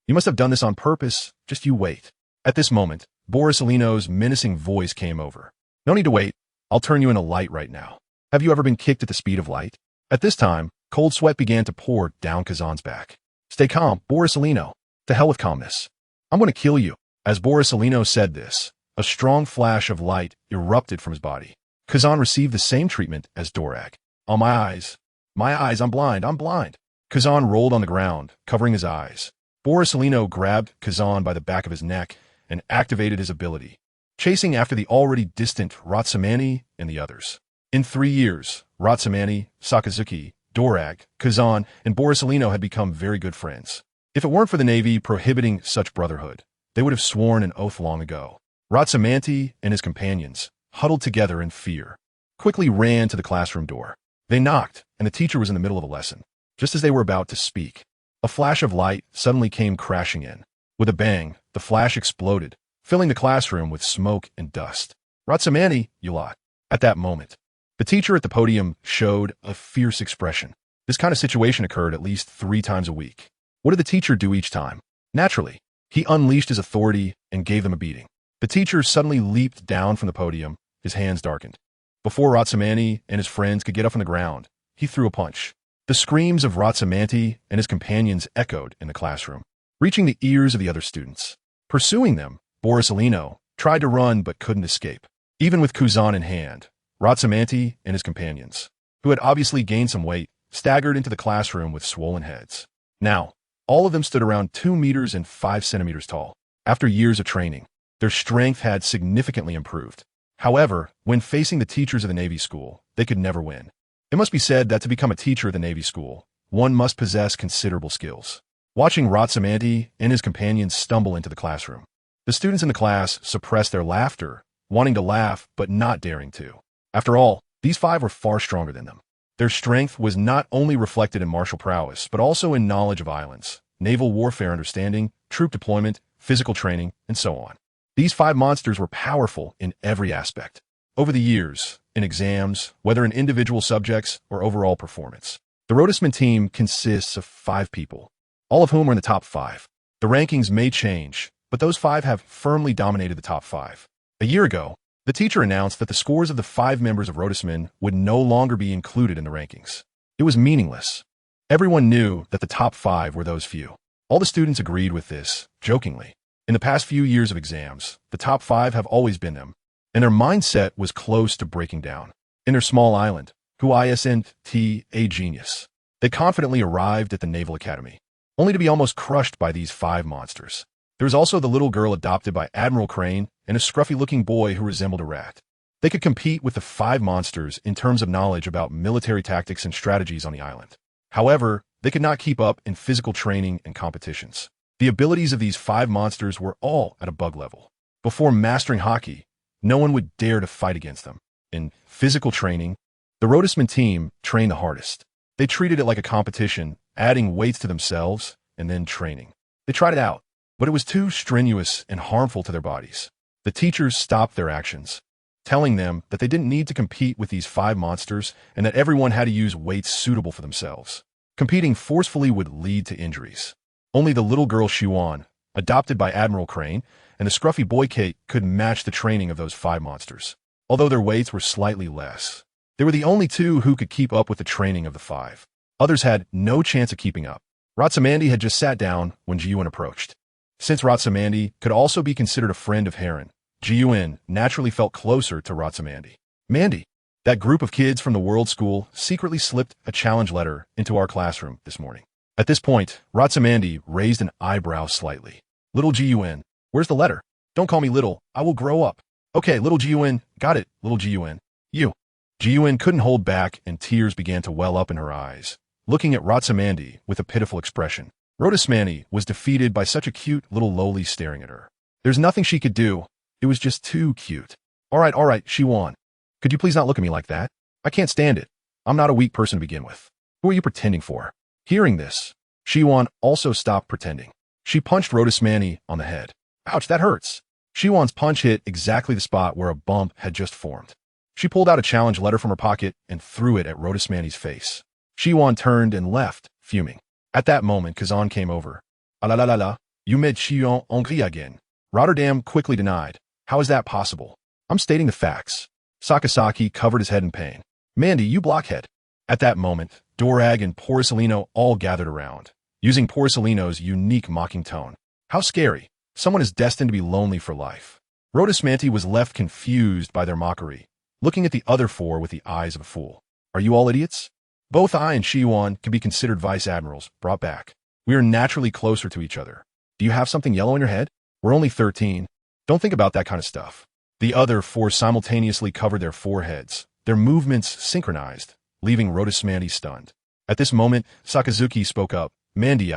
you must have done this on purpose, just you wait. At this moment, Borisolino's menacing voice came over. No need to wait, I'll turn you into light right now. Have you ever been kicked at the speed of light? At this time, cold sweat began to pour down Kazan's back. Stay calm, Borisolino. To hell with calmness. I'm going to kill you. As Borisolino said this, a strong flash of light erupted from his body. Kazan received the same treatment as Dorag. Oh, my eyes, I'm blind. Kazan rolled on the ground, covering his eyes. Borisolino grabbed Kazan by the back of his neck and activated his ability, chasing after the already distant Ratsamani and the others. In 3 years, Ratsamani, Sakazuki, Dorag, Kazan, and Borisolino had become very good friends. If it weren't for the Navy prohibiting such brotherhood, they would have sworn an oath long ago. Ratsamanti and his companions, huddled together in fear, quickly ran to the classroom door. They knocked, and the teacher was in the middle of a lesson. Just as they were about to speak, a flash of light suddenly came crashing in. With a bang, the flash exploded, filling the classroom with smoke and dust. Ratsamani, you lot. At that moment, the teacher at the podium showed a fierce expression. This kind of situation occurred at least 3 times a week. What did the teacher do each time? Naturally, he unleashed his authority and gave them a beating. The teacher suddenly leaped down from the podium, his hands darkened. Before Ratsamani and his friends could get up from the ground, he threw a punch. The screams of Ratsamanti and his companions echoed in the classroom, reaching the ears of the other students. Pursuing them, Borisolino tried to run but couldn't escape. Even with Kuzan in hand, Ratsamanti and his companions, who had obviously gained some weight, staggered into the classroom with swollen heads. Now, all of them stood around 2 meters and 5 centimeters tall. After years of training, their strength had significantly improved. However, when facing the teachers of the Navy school, they could never win. It must be said that to become a teacher of the Navy school, one must possess considerable skills. Watching Ratsamanti and his companions stumble into the classroom, the students in the class suppressed their laughter, wanting to laugh but not daring to. After all, these 5 were far stronger than them. Their strength was not only reflected in martial prowess, but also in knowledge of islands, naval warfare understanding, troop deployment, physical training, and so on. These 5 monsters were powerful in every aspect. Over the years, in exams, whether in individual subjects or overall performance, the Rhodesman team consists of 5 people, all of whom are in the top 5. The rankings may change, but those 5 have firmly dominated the top 5. A year ago, the teacher announced that the scores of the 5 members of Rhodesman would no longer be included in the rankings. It was meaningless. Everyone knew that the top 5 were those few. All the students agreed with this, jokingly. In the past few years of exams, the top 5 have always been them, and their mindset was close to breaking down. In their small island, Huisnt a genius, they confidently arrived at the Naval Academy, only to be almost crushed by these 5 monsters. There was also the little girl adopted by Admiral Crane and a scruffy-looking boy who resembled a rat. They could compete with the 5 monsters in terms of knowledge about military tactics and strategies on the island. However, they could not keep up in physical training and competitions. The abilities of these 5 monsters were all at a bug level. Before mastering hockey, no one would dare to fight against them. In physical training, the Rhodesman team trained the hardest. They treated it like a competition, adding weights to themselves and then training. They tried it out, but it was too strenuous and harmful to their bodies. The teachers stopped their actions, telling them that they didn't need to compete with these 5 monsters and that everyone had to use weights suitable for themselves. Competing forcefully would lead to injuries. Only the little girl Shuan, adopted by Admiral Crane, and the scruffy boy Kate could match the training of those 5 monsters. Although their weights were slightly less, they were the only 2 who could keep up with the training of the 5. Others had no chance of keeping up. Ratsamandi had just sat down when Jiyuan approached. Since Ratsamandi could also be considered a friend of Heron, Jiyuan naturally felt closer to Ratsamandi. Mandy, that group of kids from the World School secretly slipped a challenge letter into our classroom this morning. At this point, Ratsamandi raised an eyebrow slightly. Little Jiyuan, where's the letter? Don't call me little, I will grow up. Okay, little Jiyuan, got it, little Jiyuan. You. Jiyuan couldn't hold back and tears began to well up in her eyes, looking at Ratsamandi with a pitiful expression. Rhodesmani was defeated by such a cute little lowly staring at her. There's nothing she could do. It was just too cute. All right, she won. Could you please not look at me like that? I can't stand it. I'm not a weak person to begin with. Who are you pretending for? Hearing this, Shiwan also stopped pretending. She punched Rodismani on the head. Ouch, that hurts. Shiwan's punch hit exactly the spot where a bump had just formed. She pulled out a challenge letter from her pocket and threw it at Rodismani's face. Shiwan turned and left, fuming. At that moment, Kazan came over. Ah la la la la, you made Shiwan angry again. Rotterdam quickly denied. How is that possible? I'm stating the facts. Sakasaki covered his head in pain. Mandy, you blockhead. At that moment, Dorag and Porcelino all gathered around, using Porcelino's unique mocking tone. How scary. Someone is destined to be lonely for life. Rodismanti was left confused by their mockery, looking at the other four with the eyes of a fool. Are you all idiots? Both I and Shiwan can be considered vice admirals, brought back. We are naturally closer to each other. Do you have something yellow in your head? We're only 13. Don't think about that kind of stuff. The other four simultaneously covered their foreheads, their movements synchronized, leaving Rodismanti stunned. At this moment, Sakazuki spoke up. Mandy,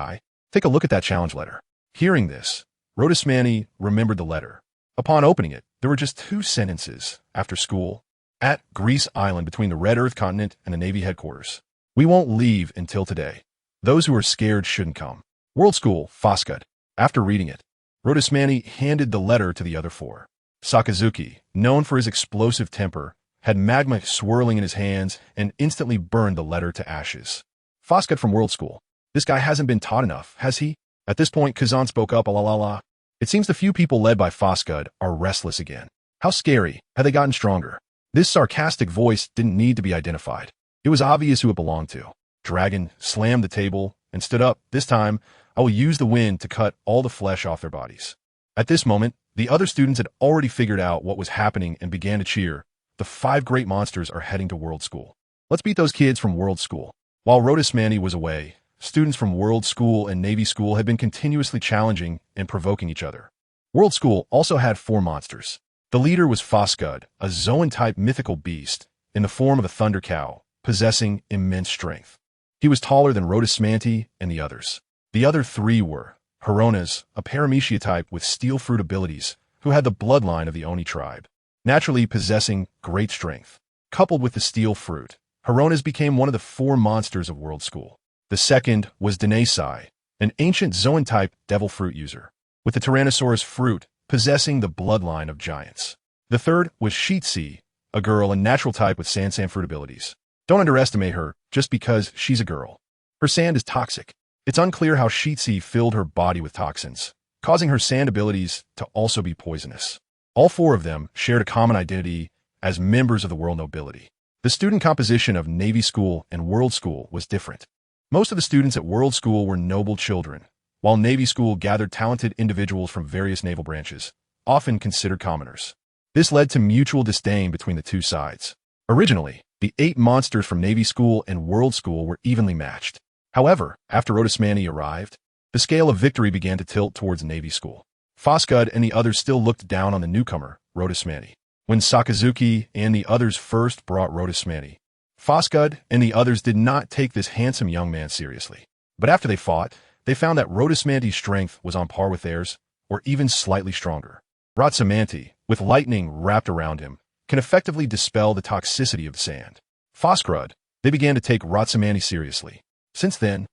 take a look at that challenge letter. Hearing this, Rodismani remembered the letter. Upon opening it, there were just 2 sentences. After school, at Greece Island between the Red Earth continent and the Navy headquarters. We won't leave until today. Those who are scared shouldn't come. World School, Foscud. After reading it, Rodismani handed the letter to the other 4. Sakazuki, known for his explosive temper, had magma swirling in his hands and instantly burned the letter to ashes. Foscud from World School. This guy hasn't been taught enough, has he? At this point, Kazan spoke up, la la la. It seems the few people led by Foscud are restless again. How scary. Have they gotten stronger? This sarcastic voice didn't need to be identified. It was obvious who it belonged to. Dragon slammed the table and stood up. This time, I will use the wind to cut all the flesh off their bodies. At this moment, the other students had already figured out what was happening and began to cheer. The 5 great monsters are heading to World School. Let's beat those kids from World School. While Rodismani was away, students from World School and Navy School had been continuously challenging and provoking each other. World School also had 4 monsters. The leader was Foscud, a Zoan-type mythical beast, in the form of a thunder cow, possessing immense strength. He was taller than Rodismanti and the others. The other 3 were Horonas, a Paramecia type with steel fruit abilities, who had the bloodline of the Oni tribe, naturally possessing great strength. Coupled with the steel fruit, Horonas became one of the 4 monsters of World School. The second was Denesai, an ancient Zoan-type devil fruit user, with the Tyrannosaurus fruit possessing the bloodline of giants. The third was Sheetsi, a girl and natural type with sand fruit abilities. Don't underestimate her just because she's a girl. Her sand is toxic. It's unclear how Sheetsi filled her body with toxins, causing her sand abilities to also be poisonous. All 4 of them shared a common identity as members of the world nobility. The student composition of Navy School and World School was different. Most of the students at World School were noble children, while Navy School gathered talented individuals from various naval branches, often considered commoners. This led to mutual disdain between the 2 sides. Originally, the 8 monsters from Navy School and World School were evenly matched. However, after Rodismani arrived, the scale of victory began to tilt towards Navy School. Foscud and the others still looked down on the newcomer, Rodismani. When Sakazuki and the others first brought Rodismani, Foscud and the others did not take this handsome young man seriously. But after they fought, they found that Rodismanti's strength was on par with theirs, or even slightly stronger. Ratsamanti, with lightning wrapped around him, can effectively dispel the toxicity of the sand. Foscrud, they began to take Ratsamanti seriously. Since then,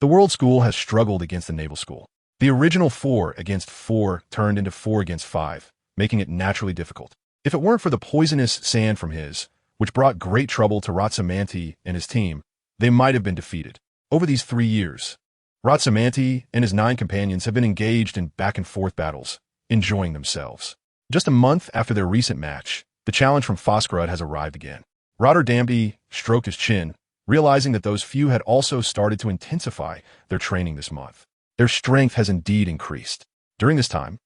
the World School has struggled against the Naval School. The original 4 against 4 turned into 4 against 5, making it naturally difficult. If it weren't for the poisonous sand from his, which brought great trouble to Ratsamanti and his team, they might have been defeated. Over these 3 years, Ratsamanti and his 9 companions have been engaged in back-and-forth battles, enjoying themselves. Just a month after their recent match, the challenge from Foscrud has arrived again. Rotterdamby stroked his chin, realizing that those few had also started to intensify their training this month. Their strength has indeed increased. During this time,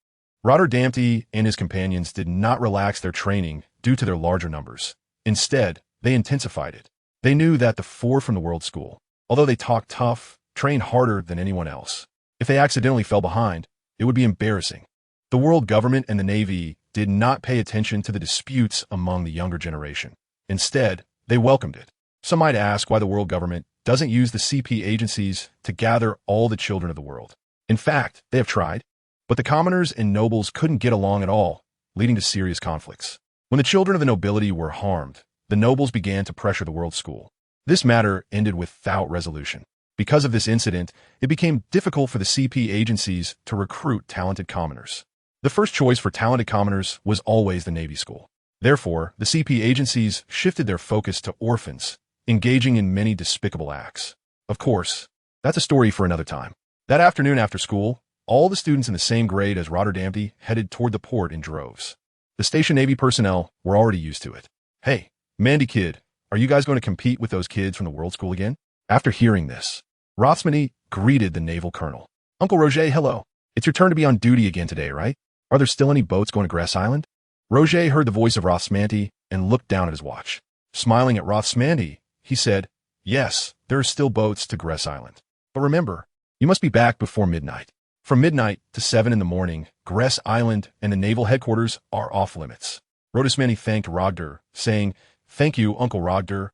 Rotterdamby and his companions did not relax their training due to their larger numbers. Instead, they intensified it. They knew that the 4 from the World School, although they talked tough, trained harder than anyone else. If they accidentally fell behind, it would be embarrassing. The world government and the Navy did not pay attention to the disputes among the younger generation. Instead, they welcomed it. Some might ask why the world government doesn't use the CP agencies to gather all the children of the world. In fact, they have tried, but the commoners and nobles couldn't get along at all, leading to serious conflicts. When the children of the nobility were harmed, the nobles began to pressure the World School. This matter ended without resolution. Because of this incident, it became difficult for the CP agencies to recruit talented commoners. The first choice for talented commoners was always the Navy School. Therefore, the CP agencies shifted their focus to orphans, engaging in many despicable acts. Of course, that's a story for another time. That afternoon after school, all the students in the same grade as Rotterdamte headed toward the port in droves. The station Navy personnel were already used to it. Hey, Mandy kid, are you guys going to compete with those kids from the World School again? After hearing this, Rothsmani greeted the naval colonel. Uncle Roger, hello. It's your turn to be on duty again today, right? Are there still any boats going to Gress Island? Roger heard the voice of Rothsmani and looked down at his watch. Smiling at Rothsmani, he said, yes, there are still boats to Gress Island. But remember, you must be back before midnight. From midnight to 7 in the morning, Gress Island and the naval headquarters are off limits. Rothsmani thanked Rogder, saying, thank you, Uncle Rogder.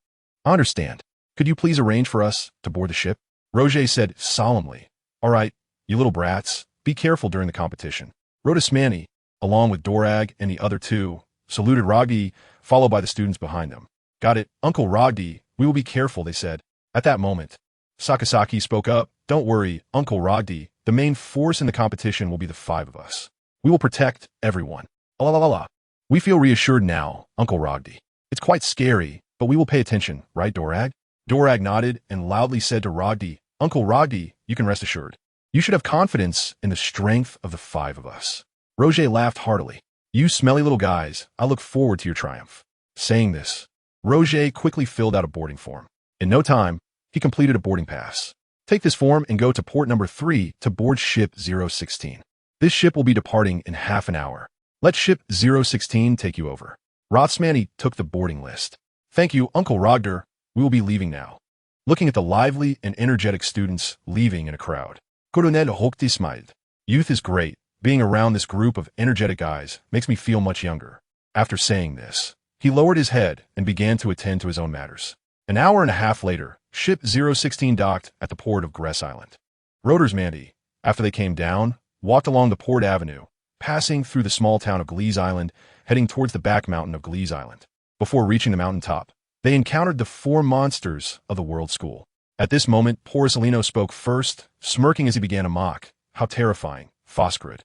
I understand. Could you please arrange for us to board the ship? Roger said solemnly, all right, you little brats, be careful during the competition. Rothsmani, along with Dorag and the other two, saluted Rogdi, followed by the students behind them. Got it, Uncle Rogdi, we will be careful, they said. At that moment, Sakasaki spoke up, don't worry, Uncle Rogdi, the main force in the competition will be the 5 of us. We will protect everyone. La la la la. We feel reassured now, Uncle Rogdi. It's quite scary, but we will pay attention, right, Dorag? Dorag nodded and loudly said to Rogdi, Uncle Rogdi, you can rest assured. You should have confidence in the strength of the 5 of us. Roger laughed heartily. You smelly little guys, I look forward to your triumph. Saying this, Roger quickly filled out a boarding form. In no time, he completed a boarding pass. Take this form and go to port number 3 to board ship 016. This ship will be departing in half an hour. Let ship 016 take you over. Rothsmani took the boarding list. Thank you, Uncle Rogder. We will be leaving now. Looking at the lively and energetic students leaving in a crowd. Colonel Hochtismaid. Youth is great. Being around this group of energetic guys makes me feel much younger. After saying this, he lowered his head and began to attend to his own matters. An hour and a half later, ship 016 docked at the port of Gress Island. Rothsmani, after they came down, walked along the port avenue, passing through the small town of Glees Island, heading towards the back mountain of Glees Island. Before reaching the mountaintop, they encountered the 4 monsters of the World School. At this moment, Porcelino spoke first, smirking as he began a mock. How terrifying, Foscarud.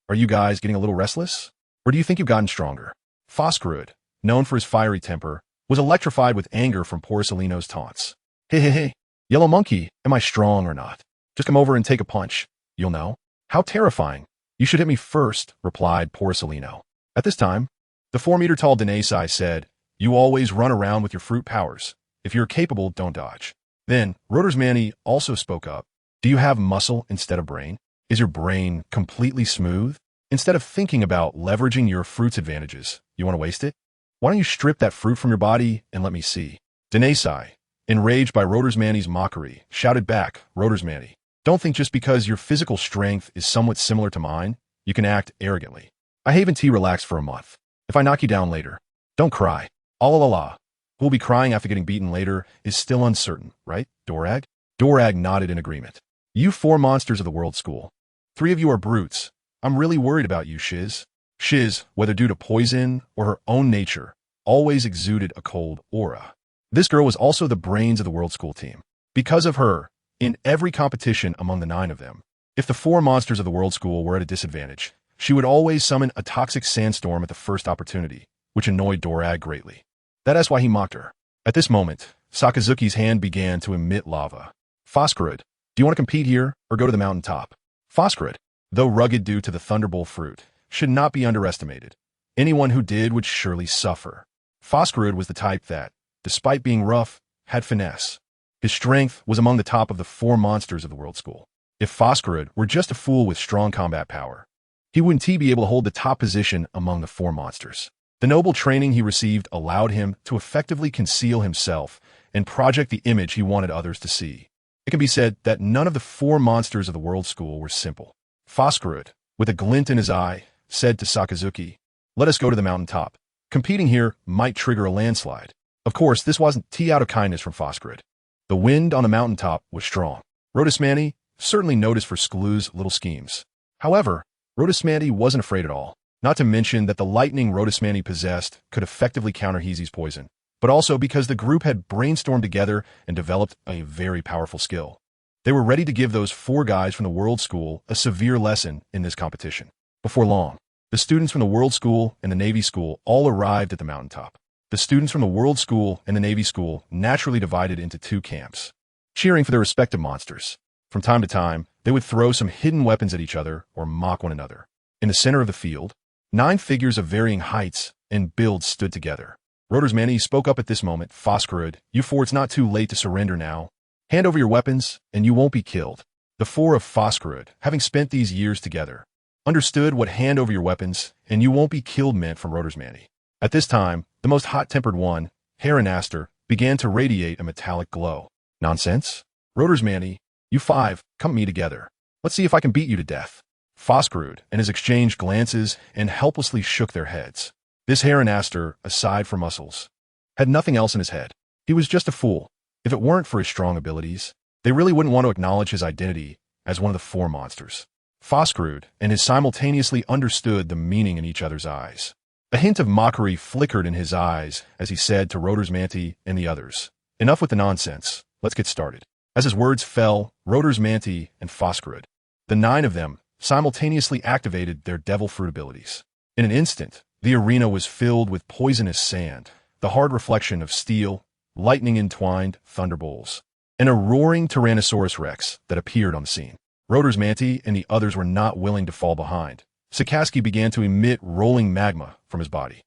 Are you guys getting a little restless? Or do you think you've gotten stronger? Foscarud, known for his fiery temper, was electrified with anger from Porcelino's taunts. Hey, yellow monkey, am I strong or not? Just come over and take a punch. You'll know. How terrifying. You should hit me first, replied Porcelino. At this time, the 4-meter-tall Denesai said, you always run around with your fruit powers. If you're capable, don't dodge. Then, Rothsmani also spoke up. Do you have muscle instead of brain? Is your brain completely smooth? Instead of thinking about leveraging your fruit's advantages, you want to waste it? Why don't you strip that fruit from your body and let me see? Denesai, enraged by Rothsmani's mockery, shouted back, Rothsmani, don't think just because your physical strength is somewhat similar to mine, you can act arrogantly. I haven't relaxed for a month. If I knock you down later, don't cry. Who will be crying after getting beaten later is still uncertain, right, Dorag? Dorag nodded in agreement. You 4 monsters of the World School. 3 of you are brutes. I'm really worried about you, Shiz. Shiz, whether due to poison or her own nature, always exuded a cold aura. This girl was also the brains of the World School team. Because of her, in every competition among the 9 of them, if the 4 monsters of the World School were at a disadvantage, she would always summon a toxic sandstorm at the first opportunity, which annoyed Dorag greatly. That is why he mocked her. At this moment, Sakazuki's hand began to emit lava. Foscarud, do you want to compete here or go to the mountaintop? Foscarud, though rugged due to the thunderbolt fruit, should not be underestimated. Anyone who did would surely suffer. Foscarud was the type that, despite being rough, had finesse. His strength was among the top of the 4 monsters of the World School. If Foscarud were just a fool with strong combat power, he wouldn't be able to hold the top position among the 4 monsters. The noble training he received allowed him to effectively conceal himself and project the image he wanted others to see. It can be said that none of the 4 monsters of the World School were simple. Foscarud, with a glint in his eye, said to Sakazuki, let us go to the mountaintop. Competing here might trigger a landslide. Of course, this wasn't out of kindness from Foscarud. The wind on the mountaintop was strong. Rothsmani certainly noticed for Sklu's little schemes. However, Rothsmani wasn't afraid at all. Not to mention that the lightning Rothsmani possessed could effectively counter Heezy's poison. but also because the group had brainstormed together and developed a very powerful skill. They were ready to give those 4 guys from the World School a severe lesson in this competition. Before long, the students from the World School and the Navy School all arrived at the mountaintop. The students from the World School and the Navy School naturally divided into 2 camps, cheering for their respective monsters. From time to time, they would throw some hidden weapons at each other or mock one another. In the center of the field, 9 figures of varying heights and builds stood together. Rodersmani spoke up at this moment. Foscarud, you 4, it's not too late to surrender now. Hand over your weapons, and you won't be killed. The 4 of Foscarud, having spent these years together, understood what hand over your weapons, and you won't be killed meant from Rodersmani. At this time, the most hot-tempered one, Heranaster, began to radiate a metallic glow. Nonsense? Rodersmani, you 5, come meet together. Let's see if I can beat you to death. Foscarud and his exchanged glances and helplessly shook their heads. This Heranaster, aside from muscles, had nothing else in his head. He was just a fool. If it weren't for his strong abilities, they really wouldn't want to acknowledge his identity as one of the 4 monsters. Foscarud and his simultaneously understood the meaning in each other's eyes. A hint of mockery flickered in his eyes as he said to Rodersmani and the others, enough with the nonsense, let's get started. As his words fell, Rodersmani and Foscarud, the 9 of them, simultaneously activated their devil fruit abilities. In an instant, the arena was filled with poisonous sand, the hard reflection of steel, lightning-entwined thunderbolts, and a roaring Tyrannosaurus Rex that appeared on the scene. Rodersmani and the others were not willing to fall behind. Sikaski began to emit rolling magma from his body.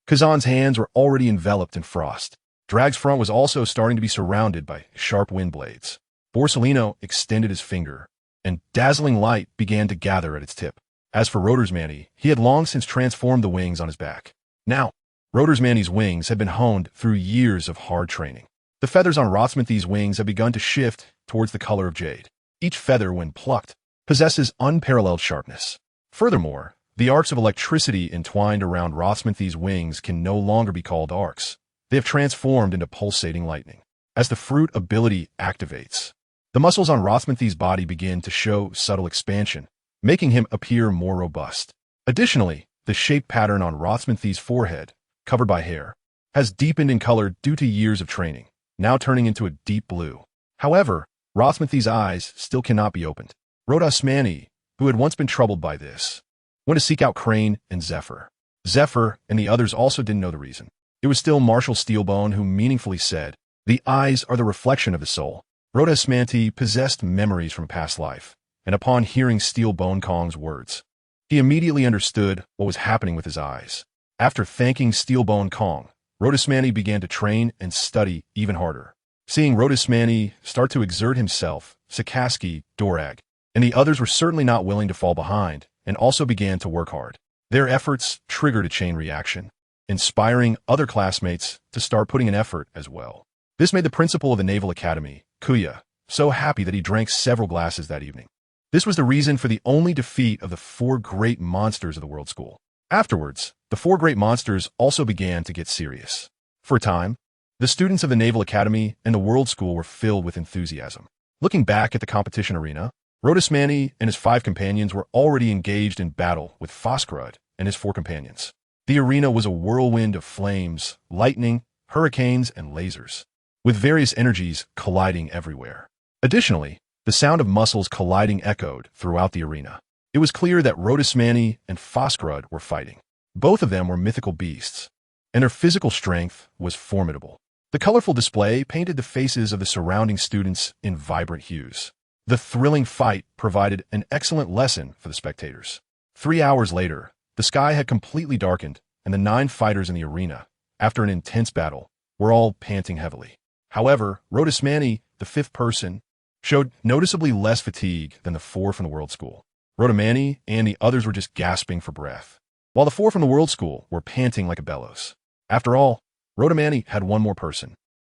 Kazan's hands were already enveloped in frost. Drag's front was also starting to be surrounded by sharp wind blades. Borsellino extended his finger, and dazzling light began to gather at its tip. As for Rodersmani, he had long since transformed the wings on his back. Now, Rodersmani's wings had been honed through years of hard training. The feathers on Rotsmanthi's wings had begun to shift towards the color of jade. Each feather, when plucked, possesses unparalleled sharpness. Furthermore, the arcs of electricity entwined around Rotsmanthi's wings can no longer be called arcs. They have transformed into pulsating lightning. As the fruit ability activates, the muscles on Rotsmanthi's body begin to show subtle expansion, making him appear more robust. Additionally, the shape pattern on Rotsmanthi's forehead, covered by hair, has deepened in color due to years of training, now turning into a deep blue. However, Rotsmanthi's eyes still cannot be opened. Rodersmani, who had once been troubled by this, went to seek out Crane and Zephyr. Zephyr and the others also didn't know the reason. It was still Marshal Steelbone who meaningfully said, "The eyes are the reflection of the soul." Rodersmani possessed memories from a past life, and upon hearing Steelbone Kong's words, he immediately understood what was happening with his eyes. After thanking Steelbone Kong, Rodersmani began to train and study even harder. Seeing Rodersmani start to exert himself, Sikaski, Dorag, and the others were certainly not willing to fall behind, and also began to work hard. Their efforts triggered a chain reaction, inspiring other classmates to start putting in effort as well. This made the principal of the Naval Academy, Kuya, so happy that he drank several glasses that evening. This was the reason for the only defeat of the 4 great monsters of the World School. Afterwards, the 4 great monsters also began to get serious. For a time, the students of the Naval Academy and the World School were filled with enthusiasm. Looking back at the competition arena, Rodersmani and his 5 companions were already engaged in battle with Foscarud and his 4 companions. The arena was a whirlwind of flames, lightning, hurricanes, and lasers, with various energies colliding everywhere. Additionally, the sound of muscles colliding echoed throughout the arena. It was clear that Rodersmani and Foscarud were fighting. Both of them were mythical beasts, and their physical strength was formidable. The colorful display painted the faces of the surrounding students in vibrant hues. The thrilling fight provided an excellent lesson for the spectators. 3 hours later, the sky had completely darkened, and the 9 fighters in the arena, after an intense battle, were all panting heavily. However, Rodersmani, the 5th person, showed noticeably less fatigue than the 4 from the World School. Rodersmani and the others were just gasping for breath, while the 4 from the World School were panting like a bellows. After all, Rodersmani had one more person.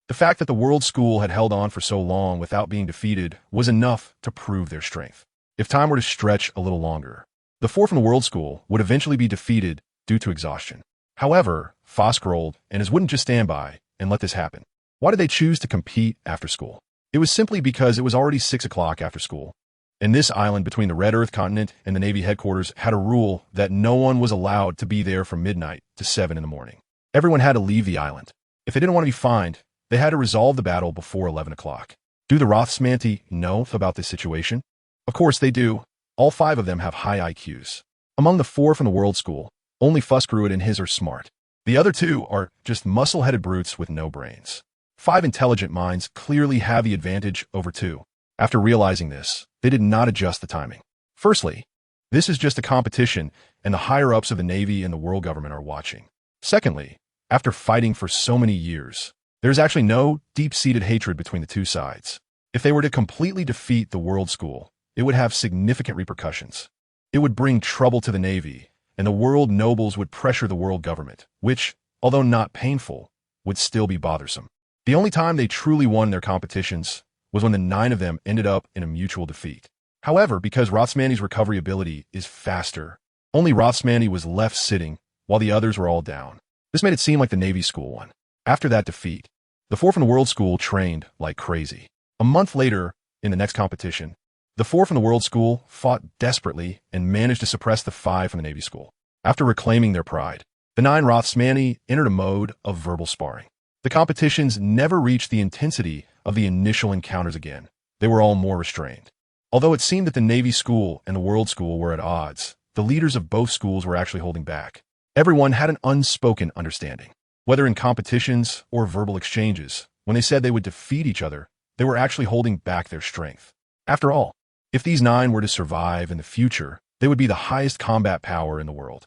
The fact that the World School had held on for so long without being defeated was enough to prove their strength. If time were to stretch a little longer, the 4 from the World School would eventually be defeated due to exhaustion. However, Foscarud and his wouldn't just stand by and let this happen. Why did they choose to compete after school? It was simply because it was already 6 o'clock after school, and this island between the Red Earth continent and the Navy headquarters had a rule that no one was allowed to be there from midnight to 7 in the morning. Everyone had to leave the island. If they didn't want to be fined, they had to resolve the battle before 11 o'clock. Do the Rothsmanti know about this situation? Of course they do. All 5 of them have high IQs. Among the 4 from the World School, only Fuskruid and his are smart. The other 2 are just muscle-headed brutes with no brains. 5 intelligent minds clearly have the advantage over 2. After realizing this, they did not adjust the timing. Firstly, this is just a competition, and the higher-ups of the Navy and the world government are watching. Secondly, after fighting for so many years, there's actually no deep-seated hatred between the 2 sides. If they were to completely defeat the World School, it would have significant repercussions. It would bring trouble to the Navy, and the world nobles would pressure the world government, which, although not painful, would still be bothersome. The only time they truly won their competitions was when the 9 of them ended up in a mutual defeat. However, because Rothsmanti's recovery ability is faster, only Rothsmanti was left sitting while the others were all down. This made it seem like the Navy School won. After that defeat, the 4 from the World School trained like crazy. A month later, in the next competition, the 4 from the World School fought desperately and managed to suppress the 5 from the Navy School. After reclaiming their pride, the 9 Rothsmanti entered a mode of verbal sparring. The competitions never reached the intensity of the initial encounters again. They were all more restrained. Although it seemed that the Navy School and the World School were at odds, the leaders of both schools were actually holding back. Everyone had an unspoken understanding. Whether in competitions or verbal exchanges, when they said they would defeat each other, they were actually holding back their strength. After all, if these 9 were to survive in the future, they would be the highest combat power in the world.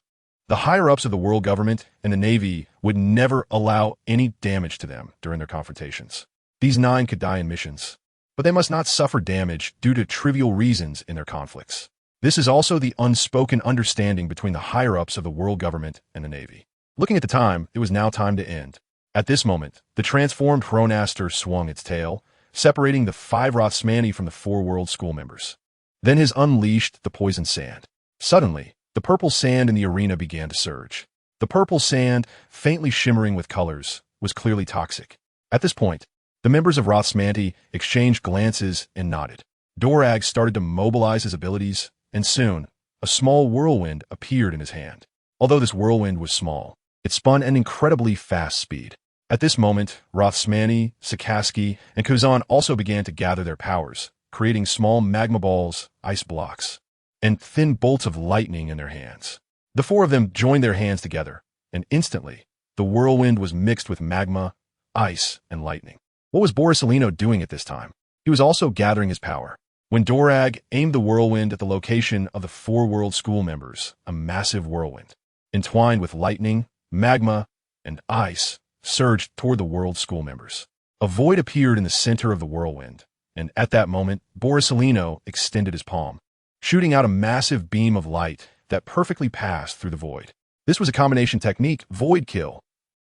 The higher-ups of the world government and the Navy would never allow any damage to them during their confrontations. These 9 could die in missions, but they must not suffer damage due to trivial reasons in their conflicts. This is also the unspoken understanding between the higher-ups of the world government and the Navy. Looking at the time, it was now time to end. At this moment, the transformed Hronaster swung its tail, separating the 5 Rothsmanti from the 4 World School members. Then his unleashed the poison sand. Suddenly, the purple sand in the arena began to surge. The purple sand, faintly shimmering with colors, was clearly toxic. At this point, the members of Rothsmanti exchanged glances and nodded. Dorag started to mobilize his abilities, and soon, a small whirlwind appeared in his hand. Although this whirlwind was small, it spun at an incredibly fast speed. At this moment, Rothsmanti, Sikaski, and Kuzan also began to gather their powers, creating small magma balls, ice blocks, and thin bolts of lightning in their hands. The 4 of them joined their hands together, and instantly, the whirlwind was mixed with magma, ice, and lightning. What was Borisolino doing at this time? He was also gathering his power. When Dorag aimed the whirlwind at the location of the 4 World School members, a massive whirlwind, entwined with lightning, magma, and ice, surged toward the World School members. A void appeared in the center of the whirlwind, and at that moment, Borisolino extended his palm, shooting out a massive beam of light that perfectly passed through the void. This was a combination technique, Void Kill.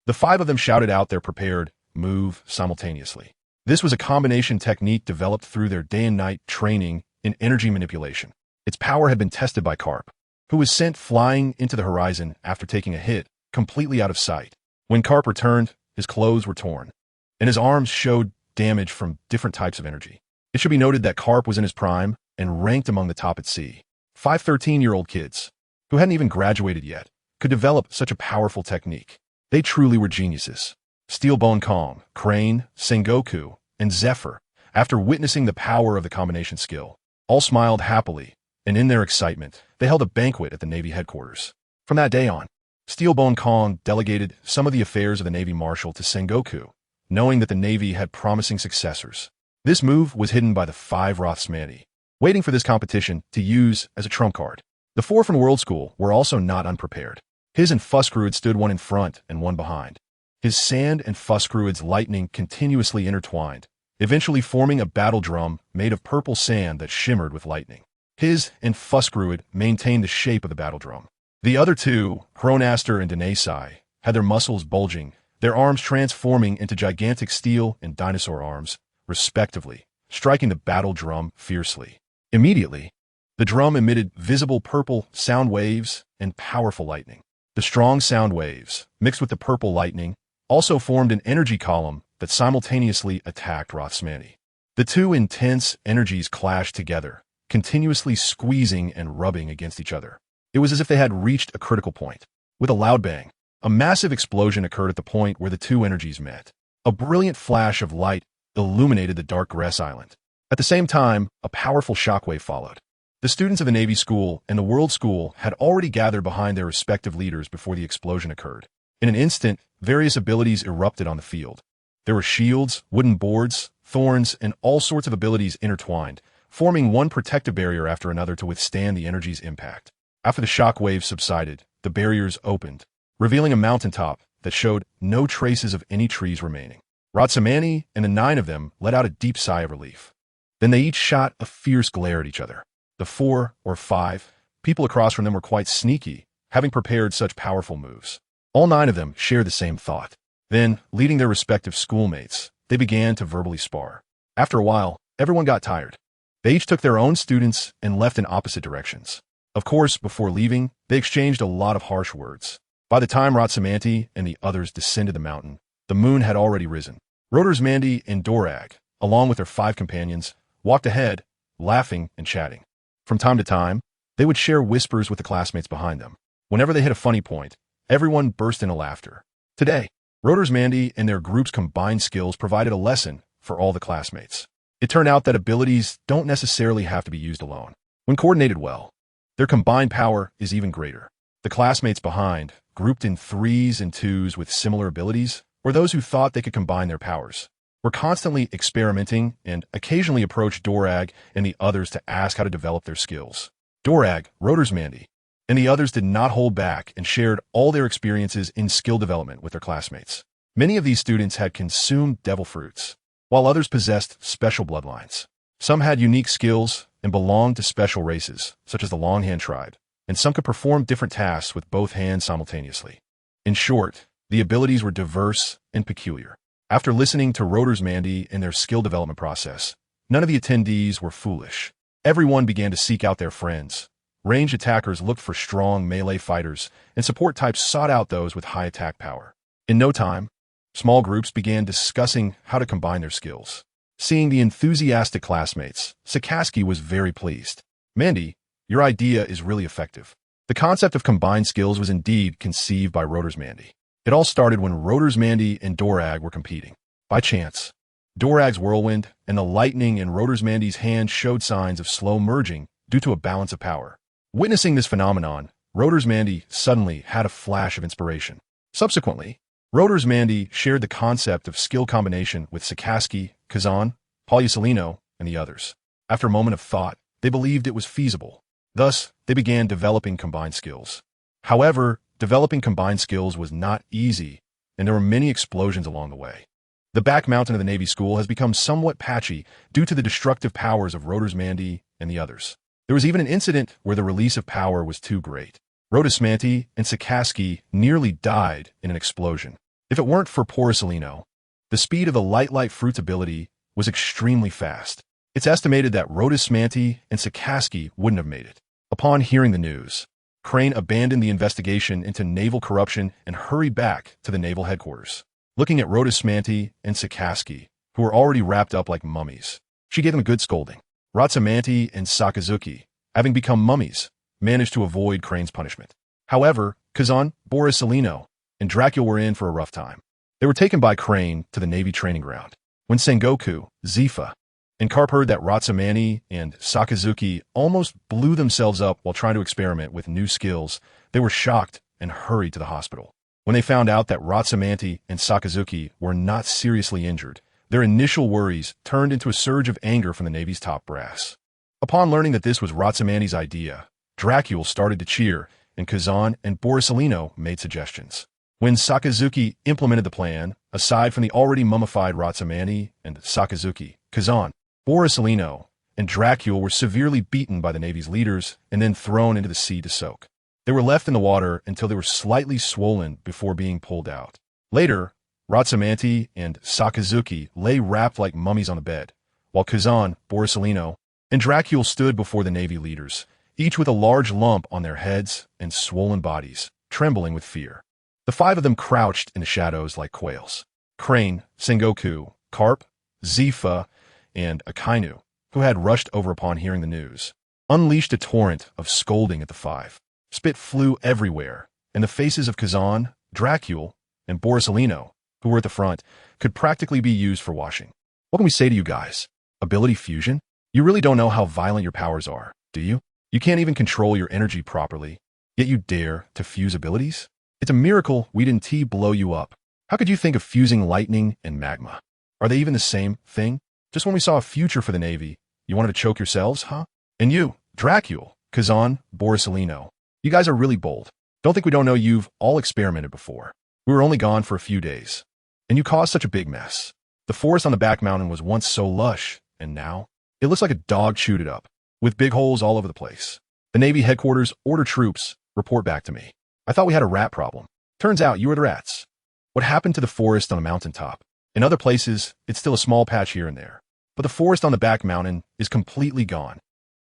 The 5 of them shouted out their prepared move simultaneously. This was a combination technique developed through their day and night training in energy manipulation. Its power had been tested by Karp, who was sent flying into the horizon after taking a hit, completely out of sight. When Karp returned, his clothes were torn, and his arms showed damage from different types of energy. It should be noted that Karp was in his prime and ranked among the top at sea. 5 13-year-old kids, who hadn't even graduated yet, could develop such a powerful technique. They truly were geniuses. Steelbone Kong, Crane, Sengoku, and Zephyr, after witnessing the power of the combination skill, all smiled happily, and in their excitement, they held a banquet at the Navy headquarters. From that day on, Steelbone Kong delegated some of the affairs of the Navy Marshal to Sengoku, knowing that the Navy had promising successors. This move was hidden by the 5 Rothsmanti, waiting for this competition to use as a trump card. The 4 from World School were also not unprepared. His and Fuskruid stood one in front and one behind. His sand and Fuskruid's lightning continuously intertwined, eventually forming a battle drum made of purple sand that shimmered with lightning. His and Fuskruid maintained the shape of the battle drum. The other 2, Hronaster and Denaysai, had their muscles bulging, their arms transforming into gigantic steel and dinosaur arms, respectively, striking the battle drum fiercely. Immediately, the drum emitted visible purple sound waves and powerful lightning. The strong sound waves, mixed with the purple lightning, also formed an energy column that simultaneously attacked Rothsmanti. The 2 intense energies clashed together, continuously squeezing and rubbing against each other. It was as if they had reached a critical point. With a loud bang, a massive explosion occurred at the point where the two energies met. A brilliant flash of light illuminated the dark grass island. At the same time, a powerful shockwave followed. The students of the Navy School and the World School had already gathered behind their respective leaders before the explosion occurred. In an instant, various abilities erupted on the field. There were shields, wooden boards, thorns, and all sorts of abilities intertwined, forming one protective barrier after another to withstand the energy's impact. After the shockwave subsided, the barriers opened, revealing a mountaintop that showed no traces of any trees remaining. Ratsamani and the 9 of them let out a deep sigh of relief. Then they each shot a fierce glare at each other. The 4 or 5 people across from them were quite sneaky, having prepared such powerful moves. All 9 of them shared the same thought. Then, leading their respective schoolmates, they began to verbally spar. After a while, everyone got tired. They each took their own students and left in opposite directions. Of course, before leaving, they exchanged a lot of harsh words. By the time Ratsamanti and the others descended the mountain, the moon had already risen. Rodersmandi and Dorag, along with their 5 companions, walked ahead, laughing and chatting. From time to time, they would share whispers with the classmates behind them. Whenever they hit a funny point, everyone burst into laughter. Today, Rodersmandi and their group's combined skills provided a lesson for all the classmates. It turned out that abilities don't necessarily have to be used alone. When coordinated well, their combined power is even greater. The classmates behind, grouped in 3s and 2s with similar abilities, were those who thought they could combine their powers. Were constantly experimenting and occasionally approached Dorag and the others to ask how to develop their skills. Dorag, Rodersmandi, and the others did not hold back and shared all their experiences in skill development with their classmates. Many of these students had consumed devil fruits, while others possessed special bloodlines. Some had unique skills and belonged to special races, such as the Longhand tribe, and some could perform different tasks with both hands simultaneously. In short, the abilities were diverse and peculiar. After listening to Rodersmandi and their skill development process, none of the attendees were foolish. Everyone began to seek out their friends. Ranged attackers looked for strong melee fighters, and support types sought out those with high attack power. In no time, small groups began discussing how to combine their skills. Seeing the enthusiastic classmates, Sakaski was very pleased. "Mandy, your idea is really effective." The concept of combined skills was indeed conceived by Rodersmandi. It all started when Rodersmandi and Dorag were competing. By chance, Dorag's whirlwind and the lightning in Rodersmandi's hand showed signs of slow merging due to a balance of power. Witnessing this phenomenon, Rodersmandi suddenly had a flash of inspiration. Subsequently, Rodersmandi shared the concept of skill combination with Sakaski, Kazan, Paulusalino, and the others. After a moment of thought, they believed it was feasible. Thus, they began developing combined skills. However, developing combined skills was not easy, and there were many explosions along the way. The back mountain of the Navy School has become somewhat patchy due to the destructive powers of Rodersmandi and the others. There was even an incident where the release of power was too great. Rodersmanti and Sakaski nearly died in an explosion. If it weren't for Paulusalino, the speed of the light fruit's ability was extremely fast. It's estimated that Rodersmanti and Sakaski wouldn't have made it. Upon hearing the news, Crane abandoned the investigation into naval corruption and hurried back to the naval headquarters. Looking at Rodersmanti and Sakaski, who were already wrapped up like mummies, she gave them a good scolding. Ratsamanti and Sakazuki, having become mummies, managed to avoid Crane's punishment. However, Kazan, Borisolino, and Dracula were in for a rough time. They were taken by Crane to the Navy training ground. When Sengoku, Zifa, and Karp heard that Ratsamani and Sakazuki almost blew themselves up while trying to experiment with new skills, they were shocked and hurried to the hospital. When they found out that Ratsamanti and Sakazuki were not seriously injured, their initial worries turned into a surge of anger from the Navy's top brass. Upon learning that this was Ratsamani's idea, Dracula started to cheer, and Kazan and Borisolino made suggestions. When Sakazuki implemented the plan, aside from the already mummified Ratsamani and Sakazuki, Kazan, Borisolino, and Dracula were severely beaten by the Navy's leaders and then thrown into the sea to soak. They were left in the water until they were slightly swollen before being pulled out. Later, Ratsamanti and Sakazuki lay wrapped like mummies on the bed, while Kazan, Borisolino, and Dracula stood before the Navy leaders, each with a large lump on their heads and swollen bodies, trembling with fear. The 5 of them crouched in the shadows like quails. Crane, Sengoku, Karp, Zifa, and Akainu, who had rushed over upon hearing the news, unleashed a torrent of scolding at the 5. Spit flew everywhere, and the faces of Kazan, Dracul, and Borisolino, who were at the front, could practically be used for washing. What can we say to you guys? Ability fusion? You really don't know how violent your powers are, do you? You can't even control your energy properly, yet you dare to fuse abilities? It's a miracle we didn't blow you up. How could you think of fusing lightning and magma? Are they even the same thing? Just when we saw a future for the Navy, you wanted to choke yourselves, huh? And you, Dracul, Kazan, Borisolino, you guys are really bold. Don't think we don't know you've all experimented before. We were only gone for a few days, and you caused such a big mess. The forest on the back mountain was once so lush, and now it looks like a dog chewed it up, with big holes all over the place. The Navy headquarters order troops, report back to me. I thought we had a rat problem. Turns out you were the rats. What happened to the forest on the mountaintop? In other places, it's still a small patch here and there, but the forest on the back mountain is completely gone.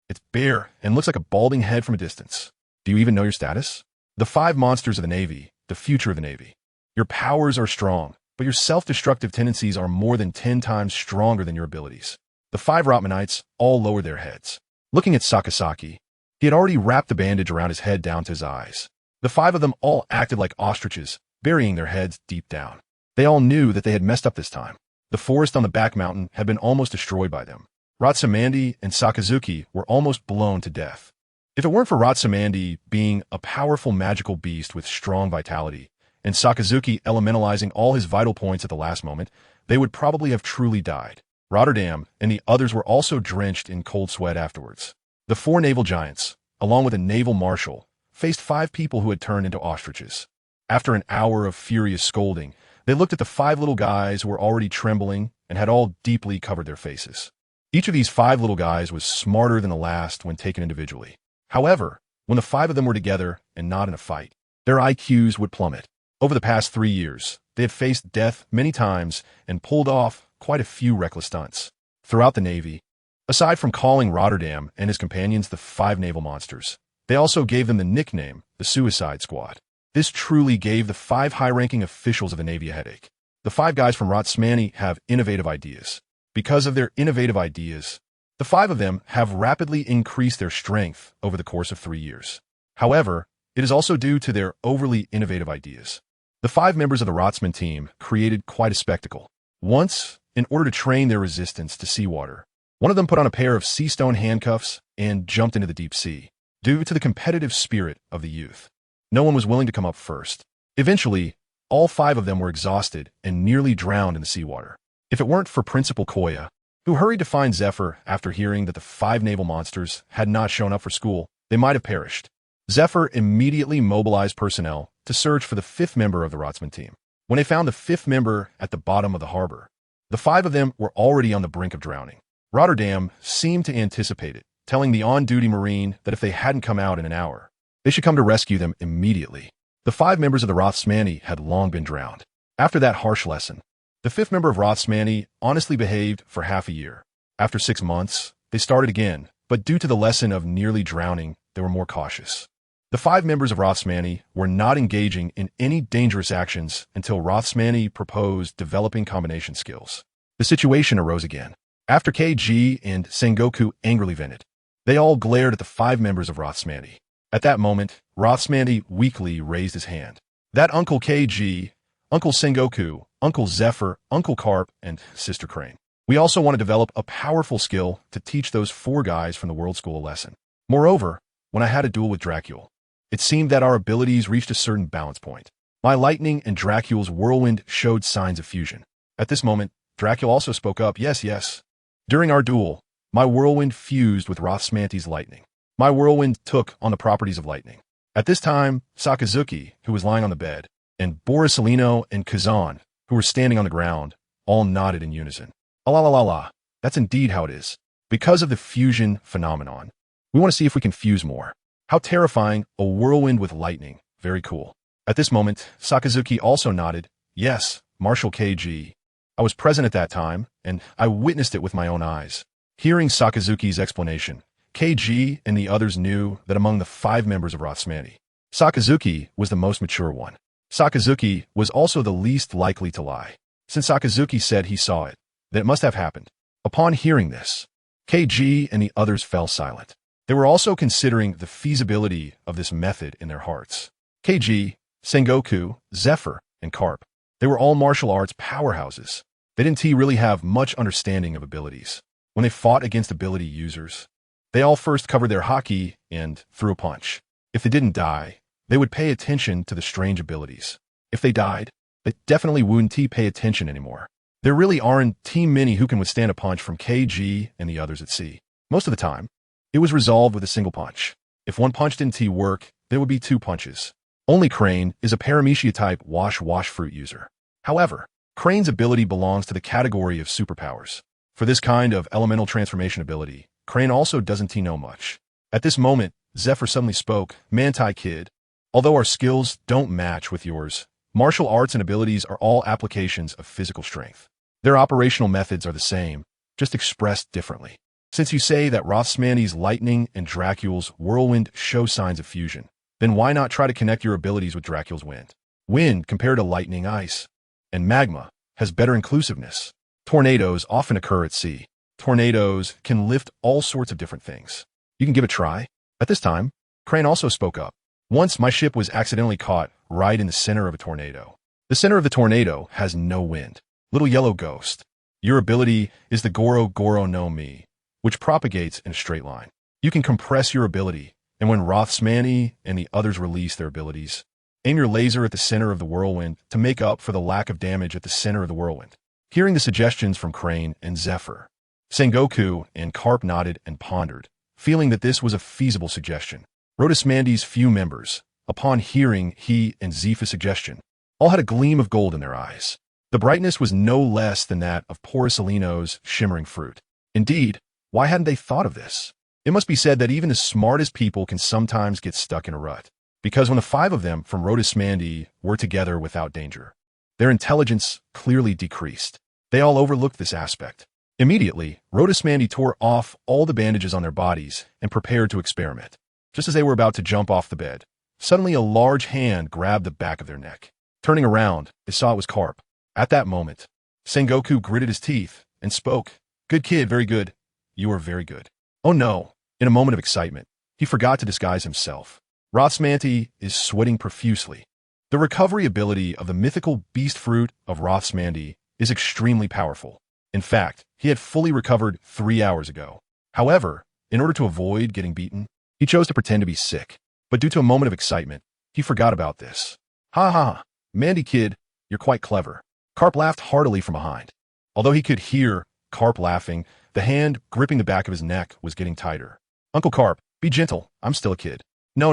It's bare and looks like a balding head from a distance. Do you even know your status? The 5 monsters of the Navy, the future of the Navy. Your powers are strong, but your self-destructive tendencies are more than 10 times stronger than your abilities. The 5 Rotmanites all lowered their heads. Looking at Sakazaki, he had already wrapped the bandage around his head down to his eyes. The 5 of them all acted like ostriches, burying their heads deep down. They all knew that they had messed up this time. The forest on the back mountain had been almost destroyed by them. Ratsamandi and Sakazuki were almost blown to death. If it weren't for Ratsamandi being a powerful magical beast with strong vitality, and Sakazuki elementalizing all his vital points at the last moment, they would probably have truly died. Rotterdam and the others were also drenched in cold sweat afterwards. The 4 naval giants, along with a naval marshal, faced 5 people who had turned into ostriches. After an hour of furious scolding, they looked at the 5 little guys who were already trembling and had all deeply covered their faces. Each of these 5 little guys was smarter than the last when taken individually. However, when the 5 of them were together and not in a fight, their IQs would plummet. Over the past 3 years, they had faced death many times and pulled off quite a few reckless stunts. Throughout the Navy, aside from calling Rotterdam and his companions the 5 naval monsters, they also gave them the nickname, the Suicide Squad. This truly gave the 5 high-ranking officials of the Navy a headache. The 5 guys from Rotsmani have innovative ideas. Because of their innovative ideas, the 5 of them have rapidly increased their strength over the course of 3 years. However, it is also due to their overly innovative ideas. The 5 members of the Rotsman team created quite a spectacle. Once, in order to train their resistance to seawater, one of them put on a pair of sea stone handcuffs and jumped into the deep sea. Due to the competitive spirit of the youth, no one was willing to come up first. Eventually, all 5 of them were exhausted and nearly drowned in the seawater. If it weren't for Principal Koya, who hurried to find Zephyr after hearing that the 5 naval monsters had not shown up for school, they might have perished. Zephyr immediately mobilized personnel to search for the 5th member of the Rotsman team. When they found the 5th member at the bottom of the harbor, the 5 of them were already on the brink of drowning. Rotterdam seemed to anticipate it, telling the on-duty Marine that if they hadn't come out in an hour, they should come to rescue them immediately. The 5 members of the Rothsmani had long been drowned. After that harsh lesson, the 5th member of Rothsmani honestly behaved for half a year. After 6 months, they started again, but due to the lesson of nearly drowning, they were more cautious. The 5 members of Rothsmani were not engaging in any dangerous actions until Rothsmani proposed developing combination skills. The situation arose again. After KG and Sengoku angrily vented, they all glared at the 5 members of Rothsmani. At that moment, Rothsmani weakly raised his hand. That Uncle KG, Uncle Sengoku, Uncle Zephyr, Uncle Carp, and Sister Crane. We also want to develop a powerful skill to teach those 4 guys from the World School a lesson. Moreover, when I had a duel with Dracul, it seemed that our abilities reached a certain balance point. My lightning and Dracul's whirlwind showed signs of fusion. At this moment, Dracul also spoke up, yes. During our duel, my whirlwind fused with Rothsmanti's lightning. My whirlwind took on the properties of lightning. At this time, Sakazuki, who was lying on the bed, and Borisolino and Kazan, who were standing on the ground, all nodded in unison. La. That's indeed how it is. Because of the fusion phenomenon, we want to see if we can fuse more. How terrifying, a whirlwind with lightning. Very cool. At this moment, Sakazuki also nodded. Yes, Marshal KG. I was present at that time, and I witnessed it with my own eyes. Hearing Sakazuki's explanation, KG and the others knew that among the 5 members of Rothsmani, Sakazuki was the most mature one. Sakazuki was also the least likely to lie. Since Sakazuki said he saw it, that it must have happened. Upon hearing this, KG and the others fell silent. They were also considering the feasibility of this method in their hearts. KG, Sengoku, Zephyr, and Carp. They were all martial arts powerhouses. They didn't really have much understanding of abilities. When they fought against ability users, they all first covered their haki and threw a punch. If they didn't die, they would pay attention to the strange abilities. If they died, they definitely wouldn't pay attention anymore. There really aren't many who can withstand a punch from KG and the others at sea. Most of the time, it was resolved with a single punch. If one punch didn't work, there would be two punches. Only Crane is a Paramecia-type wash fruit user. However, Crane's ability belongs to the category of superpowers. For this kind of elemental transformation ability, Crane also doesn't know much. At this moment, Zephyr suddenly spoke, "Manti kid, although our skills don't match with yours, martial arts and abilities are all applications of physical strength. Their operational methods are the same, just expressed differently. Since you say that Rothsmandy's lightning and Dracula's whirlwind show signs of fusion, then why not try to connect your abilities with Dracula's wind? Wind, compared to lightning, ice, and magma, has better inclusiveness. Tornadoes often occur at sea. Tornadoes can lift all sorts of different things. You can give it a try." At this time, Crane also spoke up. "Once my ship was accidentally caught right in the center of a tornado. The center of the tornado has no wind. Little yellow ghost. Your ability is the Goro Goro no Mi, which propagates in a straight line. You can compress your ability, and when Rothsmandy and the others release their abilities, aim your laser at the center of the whirlwind to make up for the lack of damage at the center of the whirlwind." Hearing the suggestions from Crane and Zephyr, Sengoku and Carp nodded and pondered, feeling that this was a feasible suggestion. Rotismandy's few members, upon hearing he and Zephy's suggestion, all had a gleam of gold in their eyes. The brightness was no less than that of Porisolino's shimmering fruit. Indeed, why hadn't they thought of this? It must be said that even the smartest people can sometimes get stuck in a rut, because when the five of them from Rotismandy were together without danger, their intelligence clearly decreased. They all overlooked this aspect. Immediately, Rotismandy tore off all the bandages on their bodies and prepared to experiment. Just as they were about to jump off the bed, suddenly a large hand grabbed the back of their neck. Turning around, they saw it was Carp. At that moment, Sengoku gritted his teeth and spoke, "Good kid, very good. You are very good." Oh no! In a moment of excitement, he forgot to disguise himself. Rothsmandy is sweating profusely. The recovery ability of the mythical beast fruit of Rothsmandy is extremely powerful. In fact, he had fully recovered 3 hours ago. However, in order to avoid getting beaten, he chose to pretend to be sick. But due to a moment of excitement, he forgot about this. "Ha ha, Mandy kid, you're quite clever." Carp laughed heartily from behind. Although he could hear Carp laughing, the hand gripping the back of his neck was getting tighter. "Uncle Carp, be gentle. I'm still a kid." No.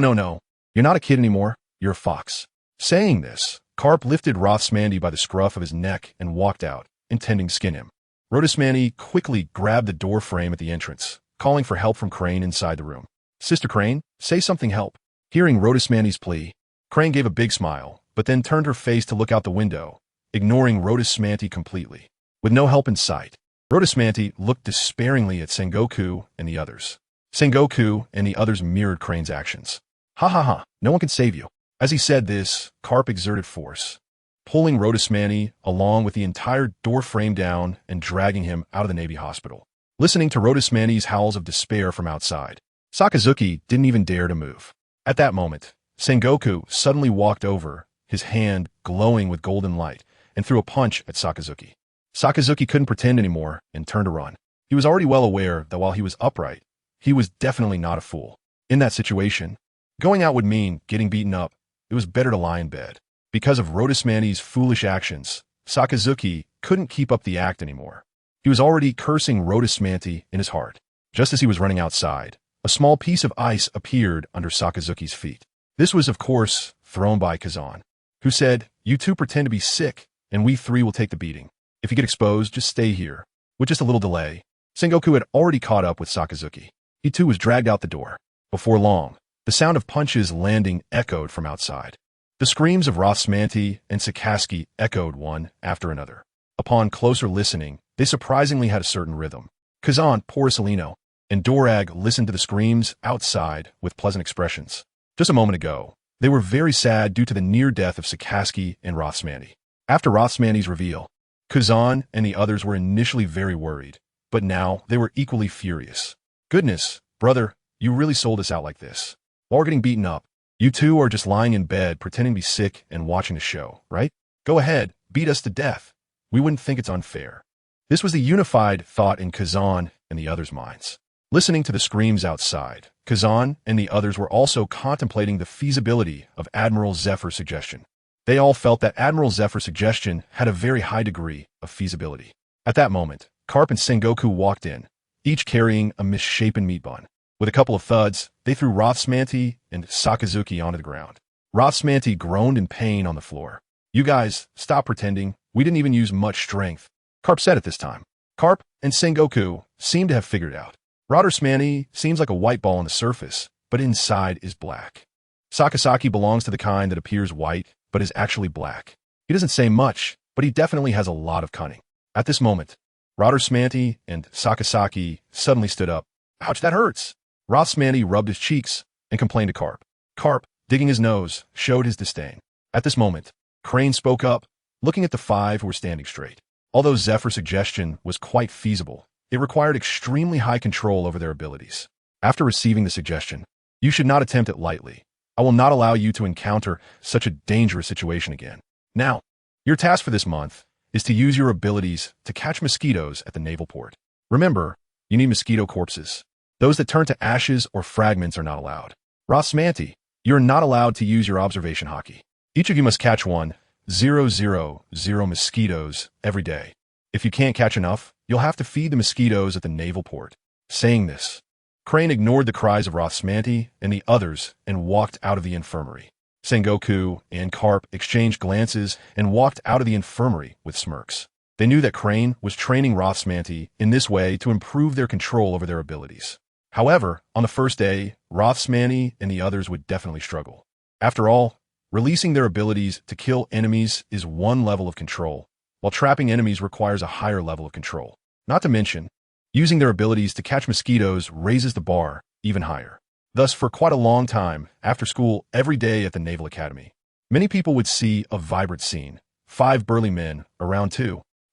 You're not a kid anymore. You're a fox." Saying this, Carp lifted Rothsmandy by the scruff of his neck and walked out, intending to skin him. Rotismandy quickly grabbed the door frame at the entrance, calling for help from Crane inside the room. "Sister Crane, say something, help." Hearing Rotismandy's plea, Crane gave a big smile, but then turned her face to look out the window, ignoring Rotismandy completely. With no help in sight, Rotismandy looked despairingly at Sengoku and the others. Sengoku and the others mirrored Crane's actions. Ha, no one can save you." As he said this, Carp exerted force, pulling Rotismandy along with the entire door frame down and dragging him out of the Navy hospital. Listening to Rotismandy's howls of despair from outside, Sakazuki didn't even dare to move. At that moment, Sengoku suddenly walked over, his hand glowing with golden light, and threw a punch at Sakazuki. Sakazuki couldn't pretend anymore and turned to run. He was already well aware that while he was upright, he was definitely not a fool. In that situation, going out would mean getting beaten up. It was better to lie in bed. Because of Rotismandy's foolish actions, Sakazuki couldn't keep up the act anymore. He was already cursing Rotismandy in his heart. Just as he was running outside, a small piece of ice appeared under Sakazuki's feet. This was, of course, thrown by Kazan, who said, "You two pretend to be sick, and we three will take the beating. If you get exposed, just stay here." With just a little delay, Sengoku had already caught up with Sakazuki. He too was dragged out the door. Before long, the sound of punches landing echoed from outside. The screams of Rothsmandy and Sakazuki echoed one after another. Upon closer listening, they surprisingly had a certain rhythm. Kazan, Porisolino, and Dorag listened to the screams outside with pleasant expressions. Just a moment ago, they were very sad due to the near death of Sakazuki and Rothsmandy. After Rothsmandy's reveal, Kazan and the others were initially very worried, but now they were equally furious. "Goodness, brother, you really sold us out like this. While we're getting beaten up, You two are just lying in bed pretending to be sick and watching a show, right? Go ahead, beat us to death. We wouldn't think it's unfair. This was the unified thought in Kazan and the others' minds. Listening to the screams outside, Kazan and the others were also contemplating the feasibility of Admiral Zephyr's suggestion. They all felt that Admiral Zephyr's suggestion had a very high degree of feasibility. At that moment, Karp and Sengoku walked in, each carrying a misshapen meat bun. With a couple of thuds, they threw Rothsmanti and Sakazuki onto the ground. Rothsmanti groaned in pain on the floor. You guys, stop pretending. We didn't even use much strength, Karp said at this time. Karp and Sengoku seemed to have figured it out. Rothsmanti seems like a white ball on the surface, but inside is black. Sakazaki belongs to the kind that appears white, but is actually black. He doesn't say much, but he definitely has a lot of cunning. At this moment, Rothsmanti and Sakazaki suddenly stood up. Ouch, that hurts. Rothsmanti rubbed his cheeks and complained to Karp. Karp, digging his nose, showed his disdain. At this moment, Crane spoke up, looking at the five who were standing straight. Although Zephyr's suggestion was quite feasible, it required extremely high control over their abilities. After receiving the suggestion, you should not attempt it lightly. I will not allow you to encounter such a dangerous situation again. Now, your task for this month is to use your abilities to catch mosquitoes at the naval port. Remember, you need mosquito corpses. Those that turn to ashes or fragments are not allowed. Rothsmanti, you're not allowed to use your observation hockey. Each of you must catch 1,000 mosquitoes every day. If you can't catch enough, you'll have to feed the mosquitoes at the naval port. Saying this, Crane ignored the cries of Rothsmanti and the others and walked out of the infirmary. Sengoku and Karp exchanged glances and walked out of the infirmary with smirks. They knew that Crane was training Rothsmanti in this way to improve their control over their abilities. However, on the first day, Rothsmanti and the others would definitely struggle. After all, releasing their abilities to kill enemies is one level of control, while trapping enemies requires a higher level of control. Not to mention, using their abilities to catch mosquitoes raises the bar even higher. Thus, for quite a long time, after school every day at the Naval Academy, many people would see a vibrant scene. 5 burly men, around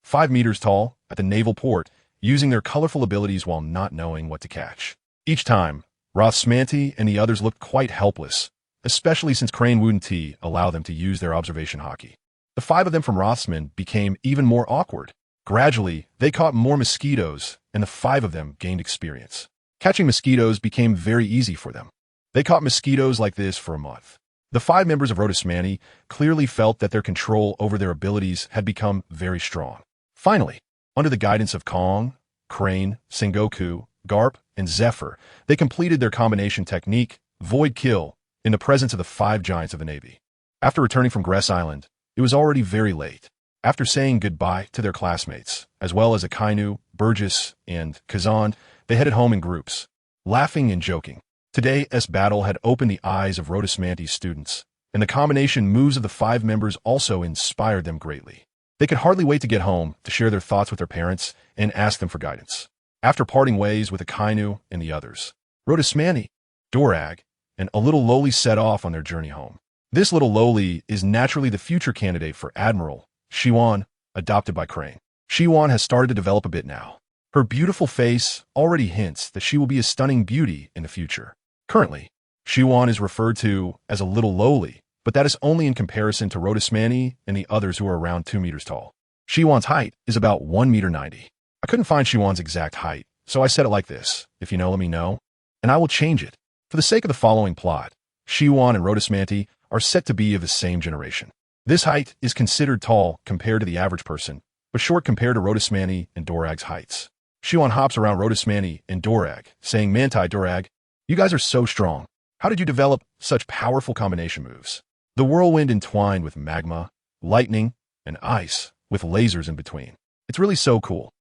5 meters tall, at the naval port, using their colorful abilities while not knowing what to catch. Each time, Rothsmanti and the others looked quite helpless, especially since Crane wouldn't allow them to use their observation hockey. The 5 of them from Rothsman became even more awkward. Gradually, they caught more mosquitoes, and the 5 of them gained experience. Catching mosquitoes became very easy for them. They caught mosquitoes like this for a month. The 5 members of Rothsmanti clearly felt that their control over their abilities had become very strong. Finally, under the guidance of Kong, Crane, Sengoku, Garp, and Zephyr, they completed their combination technique, Void Kill, in the presence of the 5 giants of the Navy. After returning from Gress Island, it was already very late. After saying goodbye to their classmates, as well as Akainu, Burgess, and Kazan, they headed home in groups, laughing and joking. Today's battle had opened the eyes of Rothsmanti's students, and the combination moves of the 5 members also inspired them greatly. They could hardly wait to get home to share their thoughts with their parents and ask them for guidance. After parting ways with Akainu and the others, Rothsmanti, Dorag, and a little Loli set off on their journey home. This little Loli is naturally the future candidate for Admiral Shiwan, adopted by Crane. Shiwan has started to develop a bit now. Her beautiful face already hints that she will be a stunning beauty in the future. Currently, Shiwan is referred to as a little Loli, but that is only in comparison to Rothsmanti and the others who are around 2 meters tall. Shiwan's height is about 1,90 meters. I couldn't find Shiwan's exact height, so I said it like this: if you know, let me know, and I will change it. For the sake of the following plot, Shiwan and Rothsmanti are set to be of the same generation. This height is considered tall compared to the average person, but short compared to Rothsmanti and Dorag's heights. Shiwan hops around Rothsmanti and Dorag, saying, Manti, Dorag, you guys are so strong. How did you develop such powerful combination moves? The whirlwind entwined with magma, lightning, and ice, with lasers in between. It's really so cool.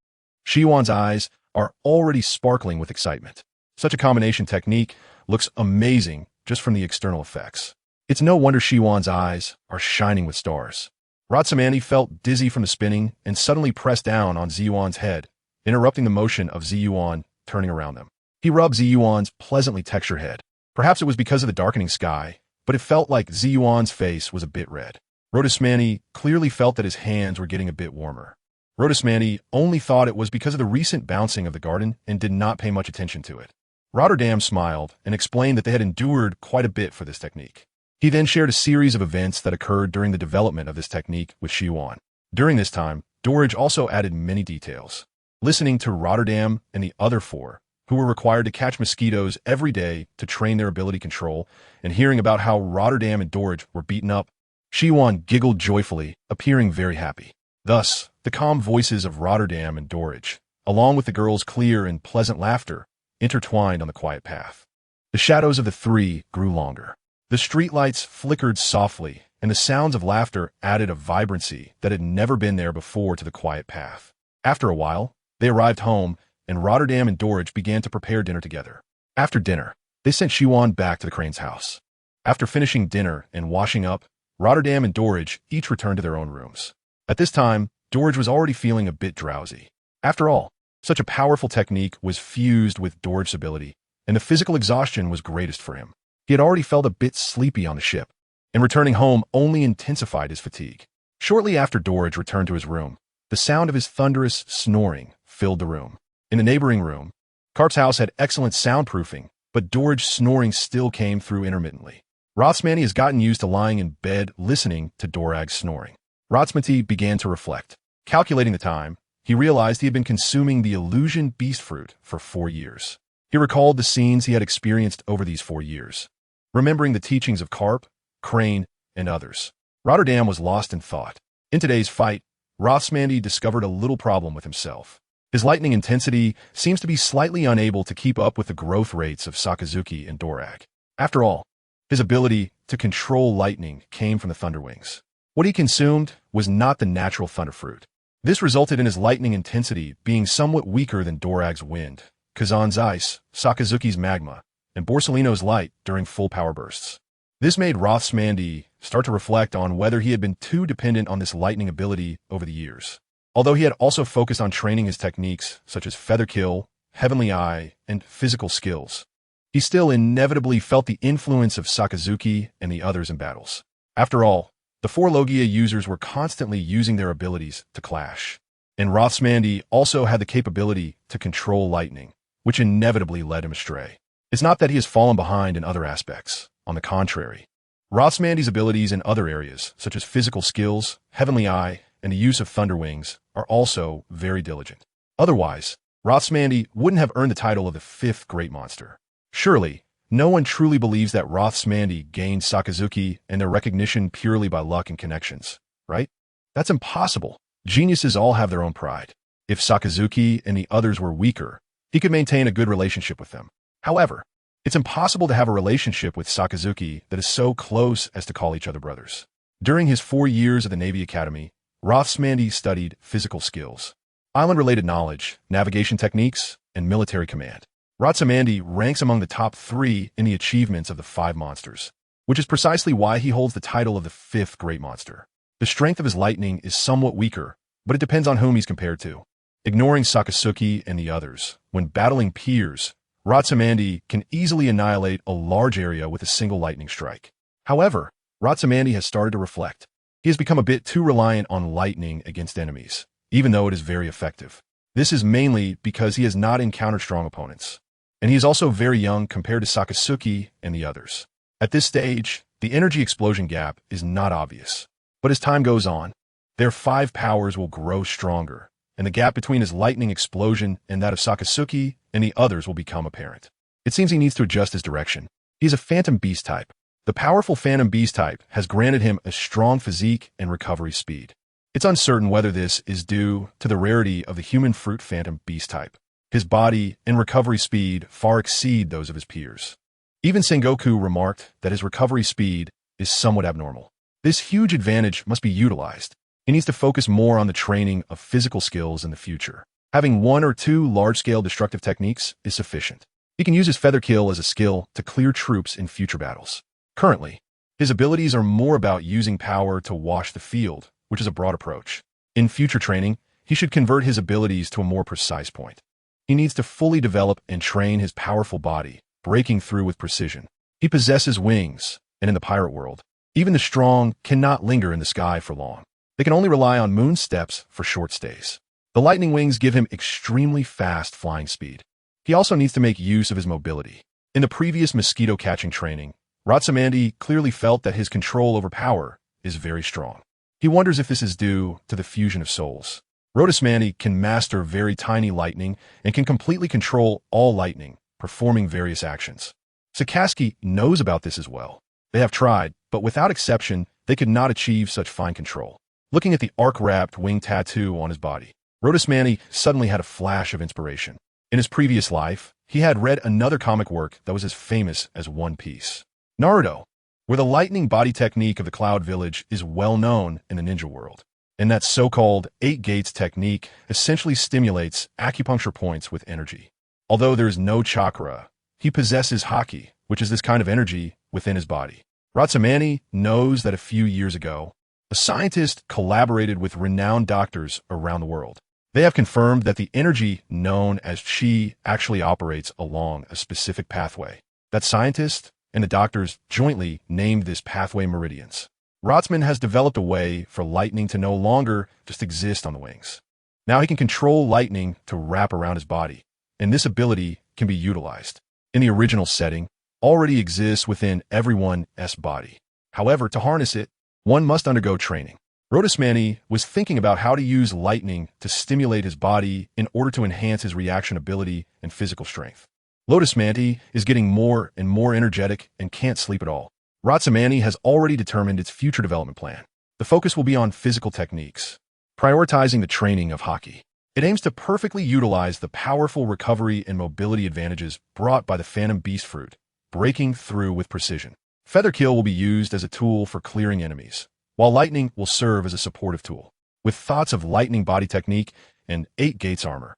Shiwan's eyes are already sparkling with excitement. Such a combination technique looks amazing just from the external effects. It's no wonder Shiwan's eyes are shining with stars. Rothsmanti felt dizzy from the spinning and suddenly pressed down on Ziyuan's head, interrupting the motion of Ziyuan turning around them. He rubbed Ziyuan's pleasantly textured head. Perhaps it was because of the darkening sky, but it felt like Ziyuan's face was a bit red. Rothsmanti clearly felt that his hands were getting a bit warmer. Rothsmanti only thought it was because of the recent bouncing of the garden and did not pay much attention to it. Rotterdam smiled and explained that they had endured quite a bit for this technique. He then shared a series of events that occurred during the development of this technique with Xiwan. During this time, Dorage also added many details. Listening to Rotterdam and the other four, who were required to catch mosquitoes every day to train their ability control, and hearing about how Rotterdam and Dorage were beaten up, Xiwan giggled joyfully, appearing very happy. Thus, the calm voices of Rotterdam and Dorage, along with the girls' clear and pleasant laughter, intertwined on the quiet path. The shadows of the three grew longer. The streetlights flickered softly, and the sounds of laughter added a vibrancy that had never been there before to the quiet path. After a while, they arrived home, and Rotterdam and Dorage began to prepare dinner together. After dinner, they sent Xiwan back to the crane's house. After finishing dinner and washing up, Rotterdam and Dorage each returned to their own rooms. At this time, Dorage was already feeling a bit drowsy. After all, such a powerful technique was fused with Dorage's ability, and the physical exhaustion was greatest for him. He had already felt a bit sleepy on the ship, and returning home only intensified his fatigue. Shortly after Dorage returned to his room, the sound of his thunderous snoring filled the room. In the neighboring room, Karp's house had excellent soundproofing, but Dorage's snoring still came through intermittently. Rothsmandy has gotten used to lying in bed listening to Dorag's snoring. Rothsmandy began to reflect. Calculating the time, he realized he had been consuming the illusion beast fruit for 4 years. He recalled the scenes he had experienced over these 4 years, remembering the teachings of Karp, Crane, and others. Rotterdam was lost in thought. In today's fight, Rothsmandy discovered a little problem with himself. His lightning intensity seems to be slightly unable to keep up with the growth rates of Sakazuki and Dorag. After all, his ability to control lightning came from the Thunderwings. What he consumed was not the natural Thunderfruit. This resulted in his lightning intensity being somewhat weaker than Dorag's wind, Kazan's ice, Sakazuki's magma, and Borsalino's light during full power bursts. This made Rothsmandy start to reflect on whether he had been too dependent on this lightning ability over the years. Although he had also focused on training his techniques such as Feather Kill, Heavenly Eye, and physical skills, he still inevitably felt the influence of Sakazuki and the others in battles. After all, the 4 Logia users were constantly using their abilities to clash, and Rothsmandy also had the capability to control lightning, which inevitably led him astray. It's not that he has fallen behind in other aspects. On the contrary, Rothsmandy's abilities in other areas, such as physical skills, Heavenly Eye, and the use of Thunderwings, are also very diligent. Otherwise, Rothsmandy wouldn't have earned the title of the 5th Great Monster. Surely, no one truly believes that Rothsmandy gained Sakazuki and their recognition purely by luck and connections, right? That's impossible. Geniuses all have their own pride. If Sakazuki and the others were weaker, he could maintain a good relationship with them. However, it's impossible to have a relationship with Sakazuki that is so close as to call each other brothers. During his 4 years at the Navy Academy, Rothsmandy studied physical skills, island-related knowledge, navigation techniques, and military command. Rothsmandy ranks among the top 3 in the achievements of the 5 monsters, which is precisely why he holds the title of the 5th Great Monster. The strength of his lightning is somewhat weaker, but it depends on whom he's compared to. Ignoring Sakazuki and the others, when battling peers, Rothsmandy can easily annihilate a large area with a single lightning strike. However, Rothsmandy has started to reflect. He has become a bit too reliant on lightning against enemies, even though it is very effective. This is mainly because he has not encountered strong opponents, and he is also very young compared to Sakazuki and the others. At this stage, the energy explosion gap is not obvious, but as time goes on, their 5 powers will grow stronger, and the gap between his lightning explosion and that of Sakazuki and the others will become apparent. It seems he needs to adjust his direction. He is a Phantom Beast type. The powerful Phantom Beast type has granted him a strong physique and recovery speed. It's uncertain whether this is due to the rarity of the human fruit Phantom Beast type. His body and recovery speed far exceed those of his peers. Even Sengoku remarked that his recovery speed is somewhat abnormal. This huge advantage must be utilized. He needs to focus more on the training of physical skills in the future. Having 1 or 2 large-scale destructive techniques is sufficient. He can use his Feather Kill as a skill to clear troops in future battles. Currently, his abilities are more about using power to wash the field, which is a broad approach. In future training, he should convert his abilities to a more precise point. He needs to fully develop and train his powerful body, breaking through with precision. He possesses wings, and in the pirate world, even the strong cannot linger in the sky for long. They can only rely on moon steps for short stays. The lightning wings give him extremely fast flying speed. He also needs to make use of his mobility. In the previous mosquito catching training, Ratsamandi clearly felt that his control over power is very strong. He wonders if this is due to the fusion of souls. Rhotasmandi can master very tiny lightning and can completely control all lightning, performing various actions. Sakaski knows about this as well. They have tried, but without exception, they could not achieve such fine control. Looking at the arc-wrapped wing tattoo on his body, Rhotasmandi suddenly had a flash of inspiration. In his previous life, he had read another comic work that was as famous as One Piece. Naruto, where the lightning body technique of the Cloud Village is well known in the ninja world. And that so-called 8 gates technique essentially stimulates acupuncture points with energy. Although there is no chakra, he possesses haki, which is this kind of energy within his body. Ratsamandi knows that a few years ago, a scientist collaborated with renowned doctors around the world. They have confirmed that the energy known as chi actually operates along a specific pathway. That scientist and the doctors jointly named this pathway meridians. Ratsman has developed a way for lightning to no longer just exist on the wings. Now he can control lightning to wrap around his body, and this ability can be utilized. In the original setting, already exists within everyone's body. However, to harness it, one must undergo training. Rhotasmandi was thinking about how to use lightning to stimulate his body in order to enhance his reaction ability and physical strength. Rhotasmandi is getting more and more energetic and can't sleep at all. Ratsamandi has already determined its future development plan. The focus will be on physical techniques, prioritizing the training of haki. It aims to perfectly utilize the powerful recovery and mobility advantages brought by the Phantom Beast Fruit, breaking through with precision. Featherkill will be used as a tool for clearing enemies, while lightning will serve as a supportive tool. With thoughts of lightning body technique and 8 gates armor,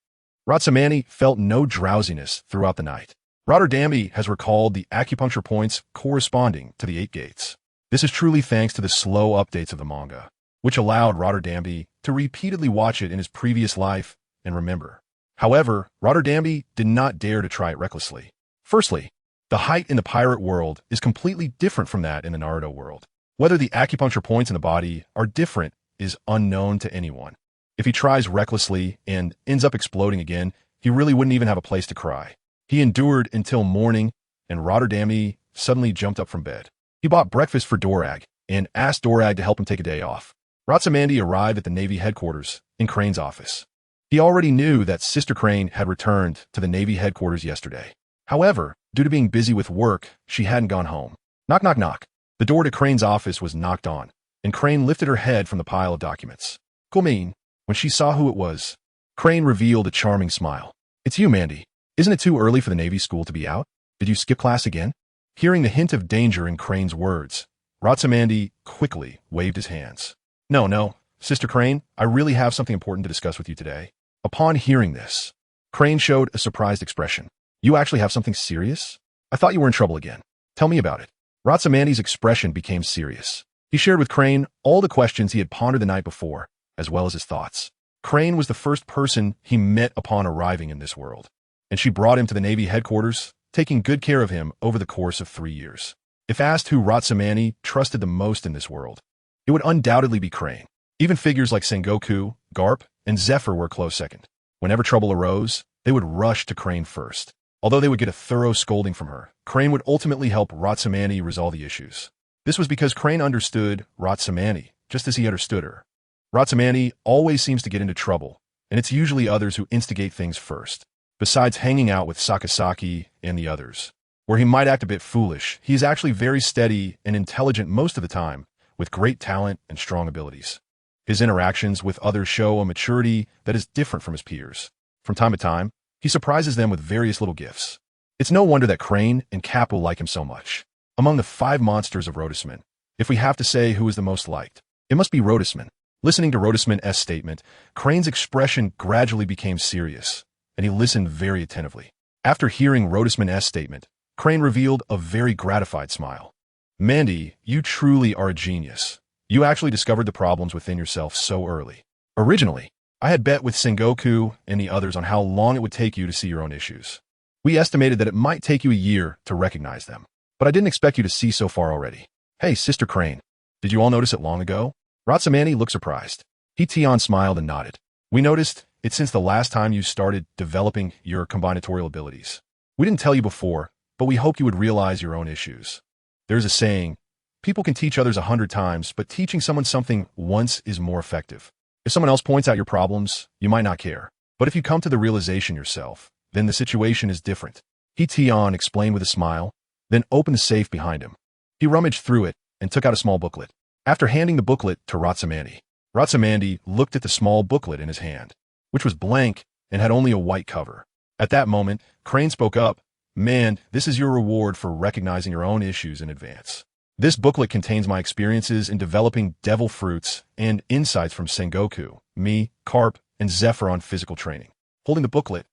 Ratsamandi felt no drowsiness throughout the night. Rotterdambi has recalled the acupuncture points corresponding to the 8 gates. This is truly thanks to the slow updates of the manga, which allowed Rotterdambi to repeatedly watch it in his previous life and remember. However, Rotterdambi did not dare to try it recklessly. Firstly, the height in the pirate world is completely different from that in the Naruto world. Whether the acupuncture points in the body are different is unknown to anyone. If he tries recklessly and ends up exploding again, he really wouldn't even have a place to cry. He endured until morning, and Rotterdambi suddenly jumped up from bed. He bought breakfast for Dorag and asked Dorag to help him take a day off. Ratsamandi arrived at the Navy headquarters in Crane's office. He already knew that Sister Crane had returned to the Navy headquarters yesterday. However, due to being busy with work, she hadn't gone home. Knock, knock, knock. The door to Crane's office was knocked on, and Crane lifted her head from the pile of documents. Kulmeen, when she saw who it was, Crane revealed a charming smile. It's you, Mandy. Isn't it too early for the Navy school to be out? Did you skip class again? Hearing the hint of danger in Crane's words, Ratsamandi quickly waved his hands. No, Sister Crane, I really have something important to discuss with you today. Upon hearing this, Crane showed a surprised expression. You actually have something serious? I thought you were in trouble again. Tell me about it. Ratsamandi's expression became serious. He shared with Crane all the questions he had pondered the night before, as well as his thoughts. Crane was the first person he met upon arriving in this world, and she brought him to the Navy headquarters, taking good care of him over the course of 3 years. If asked who Ratsamandi trusted the most in this world, it would undoubtedly be Crane. Even figures like Sengoku, Garp, and Zephyr were a close second. Whenever trouble arose, they would rush to Crane first. Although they would get a thorough scolding from her, Crane would ultimately help Ratsamandi resolve the issues. This was because Crane understood Ratsamandi, just as he understood her. Ratsamandi always seems to get into trouble, and it's usually others who instigate things first. Besides hanging out with Sakasaki and the others, where he might act a bit foolish, he is actually very steady and intelligent most of the time, with great talent and strong abilities. His interactions with others show a maturity that is different from his peers. From time to time, he surprises them with various little gifts. It's no wonder that Crane and Cap will like him so much. Among the 5 monsters of Rhotasman, if we have to say who is the most liked, it must be Rhotasman. Listening to Rhotasman's statement, Crane's expression gradually became serious, and he listened very attentively. After hearing Rhotasman's statement, Crane revealed a very gratified smile. Mandy, you truly are a genius. You actually discovered the problems within yourself so early. Originally, I had bet with Sengoku and the others on how long it would take you to see your own issues. We estimated that it might take you a year to recognize them, but I didn't expect you to see so far already. Hey, Sister Crane, did you all notice it long ago? Ratsamandi looked surprised. Tion smiled and nodded. We noticed it since the last time you started developing your combinatorial abilities. We didn't tell you before, but we hoped you would realize your own issues. There's a saying, people can teach others 100 times, but teaching someone something once is more effective. If someone else points out your problems, you might not care. But if you come to the realization yourself, then the situation is different. Tion explained with a smile, then opened the safe behind him. He rummaged through it and took out a small booklet. After handing the booklet to Ratsamandi looked at the small booklet in his hand, which was blank and had only a white cover. At that moment, Crane spoke up, "Man, this is your reward for recognizing your own issues in advance. This booklet contains my experiences in developing devil fruits and insights from Sengoku, me, Carp, and Zephyr on physical training." Holding the booklet,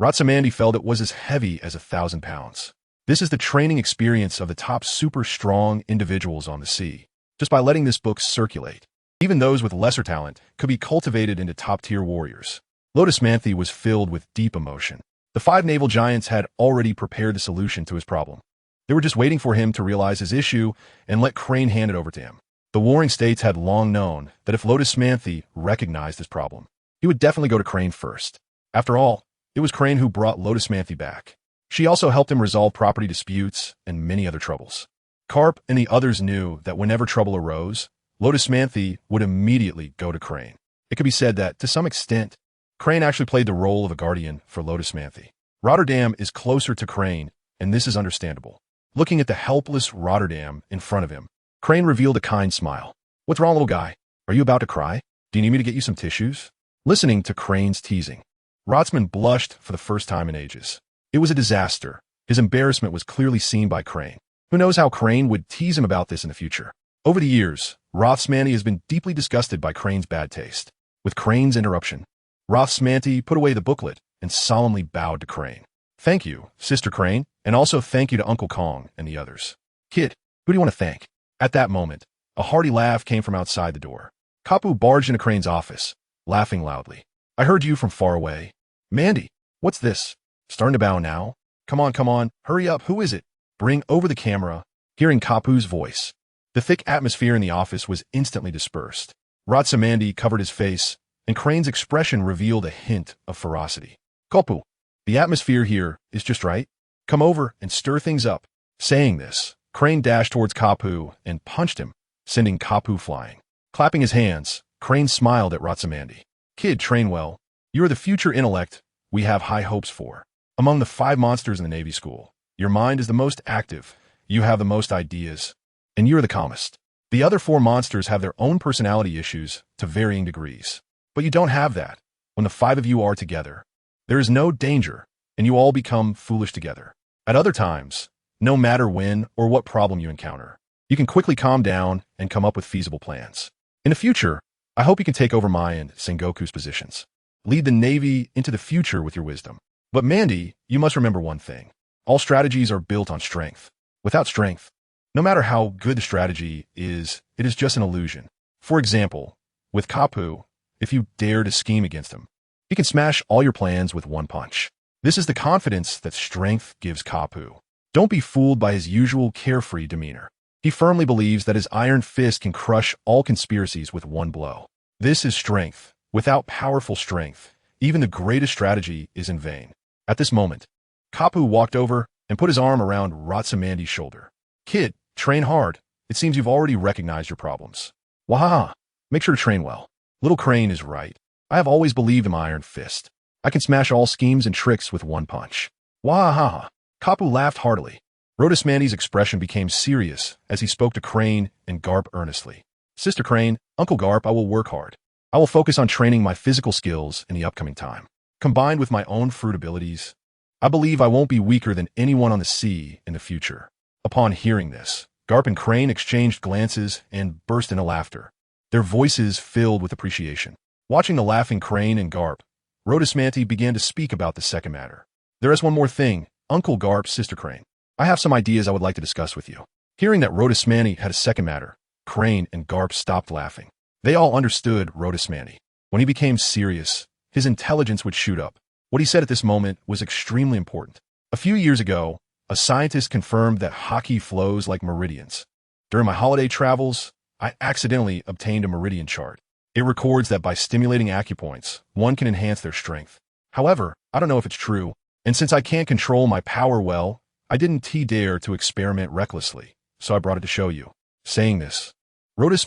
Ratsamandi felt it was as heavy as 1,000 pounds. This is the training experience of the top super strong individuals on the sea. Just by letting this book circulate, even those with lesser talent could be cultivated into top-tier warriors. Lotus Manthe was filled with deep emotion. The 5 naval giants had already prepared the solution to his problem. They were just waiting for him to realize his issue and let Crane hand it over to him. The warring states had long known that if Lotus Manthe recognized his problem, he would definitely go to Crane first. After all, it was Crane who brought Lotus Manthe back. She also helped him resolve property disputes and many other troubles. Carp and the others knew that whenever trouble arose, Lotus Manthe would immediately go to Crane. It could be said that, to some extent, Crane actually played the role of a guardian for Lotus Manthe. Rotterdam is closer to Crane, and this is understandable. Looking at the helpless Rotterdam in front of him, Crane revealed a kind smile. "What's wrong, little guy? Are you about to cry? Do you need me to get you some tissues?" Listening to Crane's teasing, Rotsman blushed for the first time in ages. It was a disaster. His embarrassment was clearly seen by Crane. Who knows how Crane would tease him about this in the future? Over the years, Rothsmanty has been deeply disgusted by Crane's bad taste. With Crane's interruption, Rothsmanty put away the booklet and solemnly bowed to Crane. "Thank you, Sister Crane, and also thank you to Uncle Kong and the others." "Kid, who do you want to thank?" At that moment, a hearty laugh came from outside the door. Kapu barged into Crane's office, laughing loudly. "I heard you from far away. Mandy, what's this? Starting to bow now? Come on, hurry up, who is it? Bring over the camera." Hearing Kapu's voice, the thick atmosphere in the office was instantly dispersed. Ratsamandi covered his face, and Crane's expression revealed a hint of ferocity. "Kapu, the atmosphere here is just right. Come over and stir things up." Saying this, Crane dashed towards Kapu and punched him, sending Kapu flying. Clapping his hands, Crane smiled at Ratsamandi. "Kid, train well. You are the future intellect we have high hopes for. Among the 5 monsters in the Navy School, your mind is the most active, you have the most ideas, and you're the calmest. The other 4 monsters have their own personality issues to varying degrees. But you don't have that. When the 5 of you are together, there is no danger, and you all become foolish together. At other times, no matter when or what problem you encounter, you can quickly calm down and come up with feasible plans. In the future, I hope you can take over my and Sengoku's positions. Lead the Navy into the future with your wisdom. But Mandy, you must remember one thing. All strategies are built on strength. Without strength, no matter how good the strategy is, it is just an illusion. For example, with Kapu, if you dare to scheme against him, he can smash all your plans with one punch. This is the confidence that strength gives Kapu. Don't be fooled by his usual carefree demeanor. He firmly believes that his iron fist can crush all conspiracies with one blow. This is strength. Without powerful strength, even the greatest strategy is in vain. At this moment, Kapu walked over and put his arm around Ratsamandi's shoulder. "Kid, train hard. It seems you've already recognized your problems. Wahaha, make sure to train well. Little Crane is right. I have always believed in my iron fist. I can smash all schemes and tricks with one punch." Wahaha. Kapu laughed heartily. Rotismandy's expression became serious as he spoke to Crane and Garp earnestly. "Sister Crane, Uncle Garp, I will work hard. I will focus on training my physical skills in the upcoming time. Combined with my own fruit abilities, I believe I won't be weaker than anyone on the sea in the future." Upon hearing this, Garp and Crane exchanged glances and burst into laughter, their voices filled with appreciation. Watching the laughing Crane and Garp, Rotismanty began to speak about the second matter. "There is one more thing, Uncle Garp, Sister Crane. I have some ideas I would like to discuss with you." Hearing that Rotismanty had a second matter, Crane and Garp stopped laughing. They all understood Rotismanty. When he became serious, his intelligence would shoot up. What he said at this moment was extremely important. A few years ago, a scientist confirmed that hockey flows like meridians. During my holiday travels, I accidentally obtained a meridian chart. It records that by stimulating acupoints, one can enhance their strength. However, I don't know if it's true, and since I can't control my power well, I didn't dare to experiment recklessly. so I brought it to show you. Saying this, Rhodes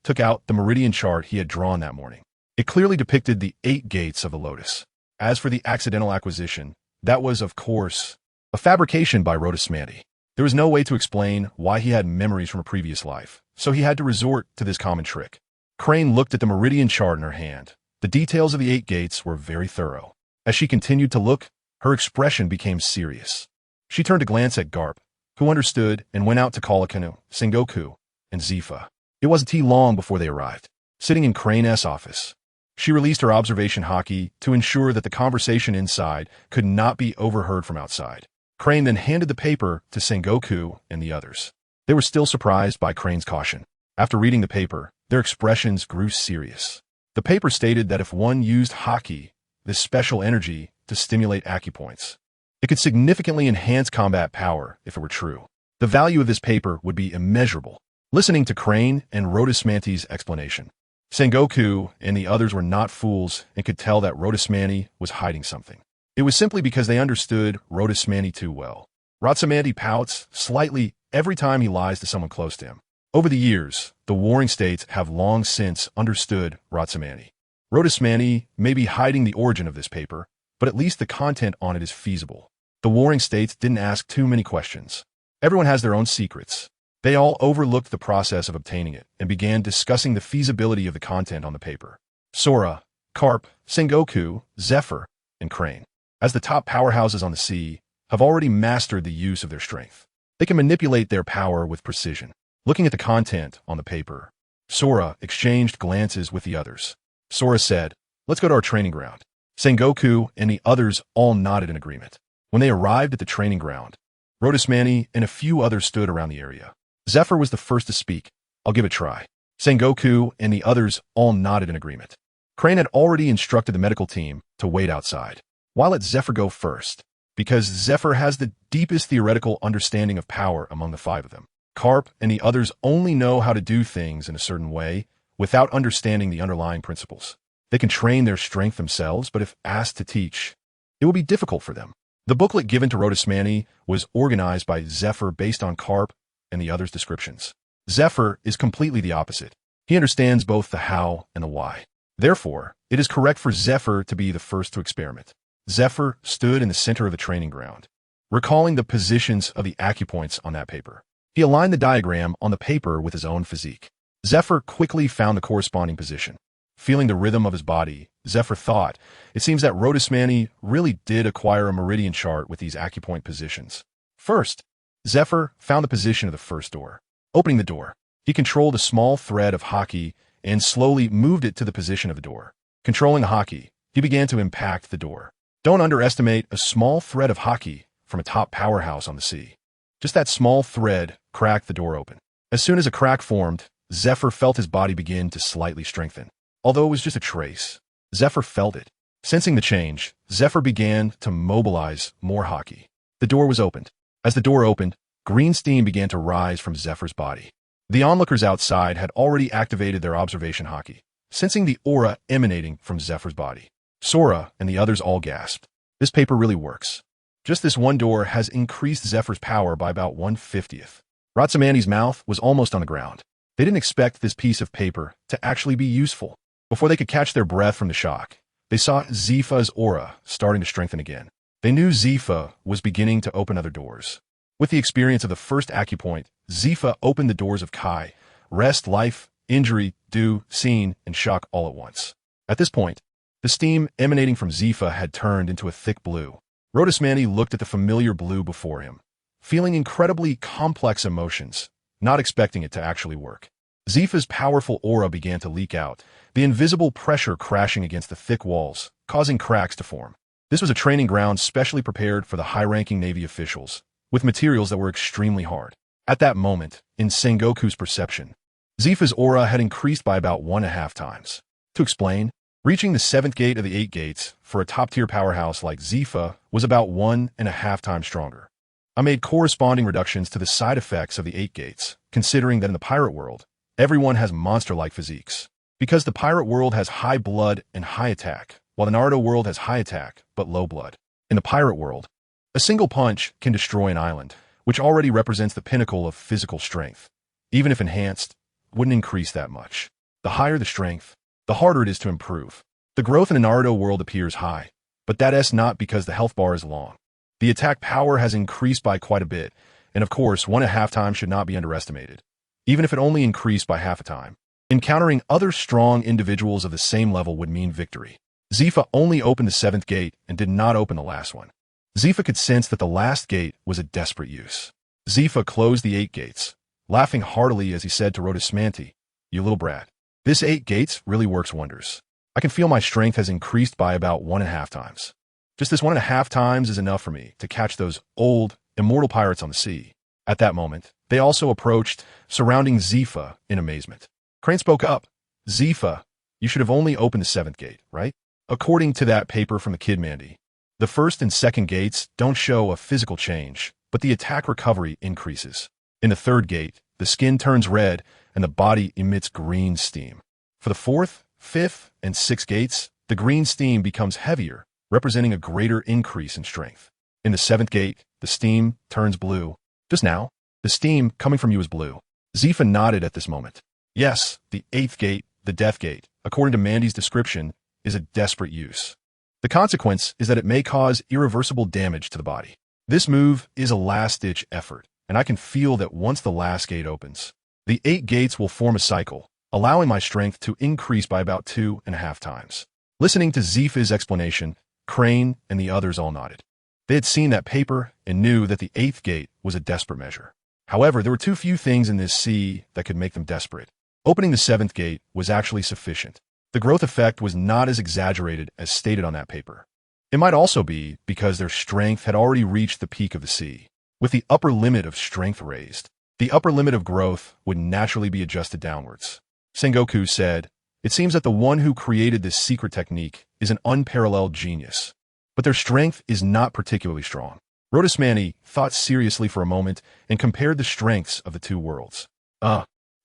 took out the meridian chart he had drawn that morning. It clearly depicted the 8 gates of the lotus. As for the accidental acquisition, that was, of course, a fabrication by Rhodes. There was no way to explain why he had memories from a previous life, so he had to resort to this common trick. Crane looked at the meridian chart in her hand. The details of the 8 gates were very thorough. As she continued to look, her expression became serious. She turned to glance at Garp, who understood and went out to call Akanu, Sengoku, and Zifa. It wasn't long before they arrived. Sitting in Crane's office, she released her observation haki to ensure that the conversation inside could not be overheard from outside. Crane then handed the paper to Sengoku and the others. They were still surprised by Crane's caution. After reading the paper, their expressions grew serious. The paper stated that if one used haki, this special energy, to stimulate acupoints, it could significantly enhance combat power if it were true. The value of this paper would be immeasurable. Listening to Crane and Rhodesman's explanation, Sengoku and the others were not fools and could tell that Rhodesman was hiding something. It was simply because they understood Rhodesman too well. Rhodesman pouts slightly every time he lies to someone close to him. Over the years, the warring states have long since understood Rhodesman. Rhodesman may be hiding the origin of this paper, but at least the content on it is feasible. The warring states didn't ask too many questions. Everyone has their own secrets. They all overlooked the process of obtaining it and began discussing the feasibility of the content on the paper. Sora, Carp, Sengoku, Zephyr, and Crane, as the top powerhouses on the sea, have already mastered the use of their strength. They can manipulate their power with precision. Looking at the content on the paper, Sora exchanged glances with the others. Sora said, "Let's go to our training ground." Sengoku and the others all nodded in agreement. When they arrived at the training ground, Rhodesman and a few others stood around the area. Zephyr was the first to speak. "I'll give it a try." Sengoku and the others all nodded in agreement. Crane had already instructed the medical team to wait outside. Why let Zephyr go first? Because Zephyr has the deepest theoretical understanding of power among the 5 of them. Carp and the others only know how to do things in a certain way without understanding the underlying principles. They can train their strength themselves, but if asked to teach, it will be difficult for them. The booklet given to Rhodesman was organized by Zephyr based on Carp and the others' descriptions. Zephyr is completely the opposite. He understands both the how and the why. Therefore, it is correct for Zephyr to be the first to experiment. Zephyr stood in the center of the training ground, recalling the positions of the acupoints on that paper. He aligned the diagram on the paper with his own physique. Zephyr quickly found the corresponding position. Feeling the rhythm of his body, Zephyr thought, it seems that Rhodesman really did acquire a meridian chart with these acupoint positions. First, Zephyr found the position of the first door. Opening the door, he controlled a small thread of haki and slowly moved it to the position of the door. Controlling the haki, he began to impact the door. Don't underestimate a small thread of haki from a top powerhouse on the sea. Just that small thread cracked the door open. As soon as a crack formed, Zephyr felt his body begin to slightly strengthen. Although it was just a trace, Zephyr felt it. Sensing the change, Zephyr began to mobilize more haki. The door was opened. As the door opened, green steam began to rise from Zephyr's body. The onlookers outside had already activated their observation haki, sensing the aura emanating from Zephyr's body. Sora and the others all gasped. This paper really works. Just this one door has increased Zephyr's power by about 1/50th. Rhodesman's mouth was almost on the ground. They didn't expect this piece of paper to actually be useful. Before they could catch their breath from the shock, they saw Zifa's aura starting to strengthen again. They knew Zifa was beginning to open other doors. With the experience of the first acupoint, Zifa opened the doors of Kai, rest, life, injury, do, scene, and shock all at once. At this point, the steam emanating from Zifa had turned into a thick blue. Rhodesman looked at the familiar blue before him, feeling incredibly complex emotions, not expecting it to actually work. Zifa's powerful aura began to leak out, the invisible pressure crashing against the thick walls, causing cracks to form. This was a training ground specially prepared for the high-ranking Navy officials, with materials that were extremely hard. At that moment, in Sengoku's perception, Zifa's aura had increased by about 1.5 times. To explain, reaching the 7th gate of the 8 gates for a top-tier powerhouse like Zifa was about 1.5 times stronger. I made corresponding reductions to the side effects of the 8 gates, considering that in the pirate world, everyone has monster-like physiques. Because the pirate world has high blood and high attack, while the Naruto world has high attack but low blood. In the pirate world, a single punch can destroy an island, which already represents the pinnacle of physical strength. Even if enhanced, wouldn't increase that much. The higher the strength, the harder it is to improve. The growth in a Naruto world appears high, but that's not because the health bar is long. The attack power has increased by quite a bit, and of course, 1.5 times should not be underestimated, even if it only increased by half a time. Encountering other strong individuals of the same level would mean victory. Zifa only opened the 7th gate and did not open the last one. Zifa could sense that the last gate was a desperate use. Zifa closed the 8 gates, laughing heartily as he said to Rhodesmanti, "You little brat. This 8 gates really works wonders. I can feel my strength has increased by about 1.5 times. Just this 1.5 times is enough for me to catch those old, immortal pirates on the sea." At that moment, they also approached, surrounding Zifa in amazement. Crane spoke up. "Zifa, you should have only opened the 7th gate, right? According to that paper from the Kid Mandy, the 1st and 2nd gates don't show a physical change, but the attack recovery increases. In the 3rd gate, the skin turns red and the body emits green steam. For the 4th, 5th, and 6th gates, the green steam becomes heavier, representing a greater increase in strength. In the 7th gate, the steam turns blue. Just now, the steam coming from you is blue." Zifa nodded at this moment. Yes, the 8th gate, the death gate, according to Mandy's description, is a desperate use. The consequence is that it may cause irreversible damage to the body. This move is a last-ditch effort, and I can feel that once the last gate opens, the 8 gates will form a cycle, allowing my strength to increase by about 2.5 times. Listening to Zifa's explanation, Crane and the others all nodded. They had seen that paper and knew that the 8th gate was a desperate measure. However, there were too few things in this sea that could make them desperate. Opening the 7th gate was actually sufficient. The growth effect was not as exaggerated as stated on that paper. It might also be because their strength had already reached the peak of the sea. With the upper limit of strength raised, the upper limit of growth would naturally be adjusted downwards. Sengoku said, "It seems that the one who created this secret technique is an unparalleled genius, but their strength is not particularly strong." Rhodesmanti thought seriously for a moment and compared the strengths of the two worlds.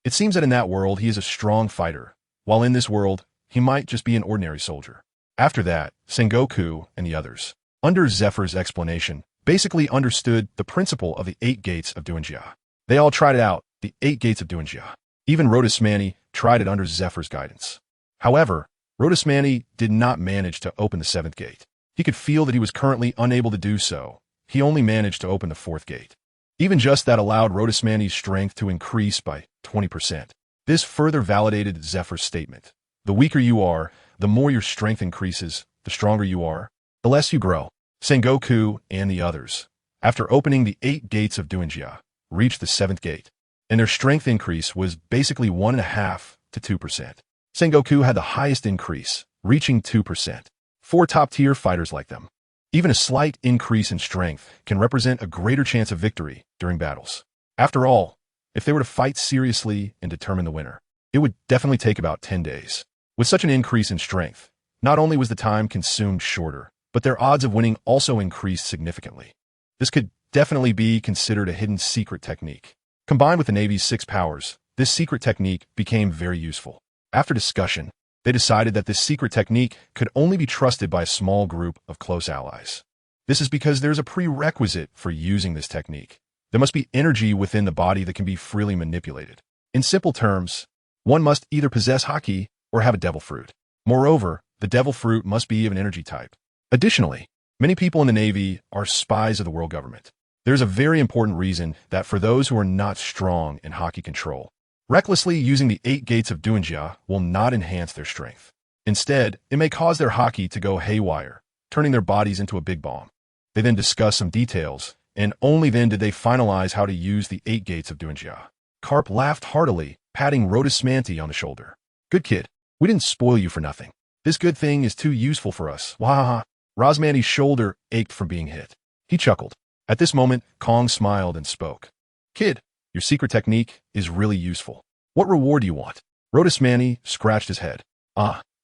It seems that in that world he is a strong fighter, while in this world he might just be an ordinary soldier. After that, Sengoku and the others, under Zephyr's explanation, basically understood the principle of the 8 gates of Duanjia. They all tried it out, the 8 gates of Duanjia. Even Rhodesmanti tried it under Zephyr's guidance. However, Rhodesmanti did not manage to open the 7th gate. He could feel that he was currently unable to do so. He only managed to open the 4th gate. Even just that allowed Rhodesmanti's strength to increase by 20%. This further validated Zephyr's statement. The weaker you are, the more your strength increases. The stronger you are, the less you grow. Sengoku and the others, after opening the 8 gates of Duanjia, reached the 7th gate, and their strength increase was basically 1.5 to 2%. Sengoku had the highest increase, reaching 2%. 4 top-tier fighters like them. Even a slight increase in strength can represent a greater chance of victory during battles. After all, if they were to fight seriously and determine the winner, it would definitely take about 10 days. With such an increase in strength, not only was the time consumed shorter, but their odds of winning also increased significantly. This could definitely be considered a hidden secret technique. Combined with the Navy's 6 powers, this secret technique became very useful. After discussion, they decided that this secret technique could only be trusted by a small group of close allies. This is because there's a prerequisite for using this technique. There must be energy within the body that can be freely manipulated. In simple terms, one must either possess haki or have a devil fruit. Moreover, the devil fruit must be of an energy type. Additionally, many people in the Navy are spies of the world government. There's a very important reason that for those who are not strong in haki control, recklessly using the 8 gates of Duanjia will not enhance their strength. Instead, it may cause their haki to go haywire, turning their bodies into a big bomb. They then discuss some details, and only then did they finalize how to use the 8 gates of Duanjia. Carp laughed heartily, patting Rhodesmanti on the shoulder. "Good kid, we didn't spoil you for nothing. This good thing is too useful for us. Wahaha." Rosmanti's shoulder ached from being hit. He chuckled. At this moment, Kong smiled and spoke. "Kid, your secret technique is really useful. What reward do you want?" Rhodesmanti scratched his head.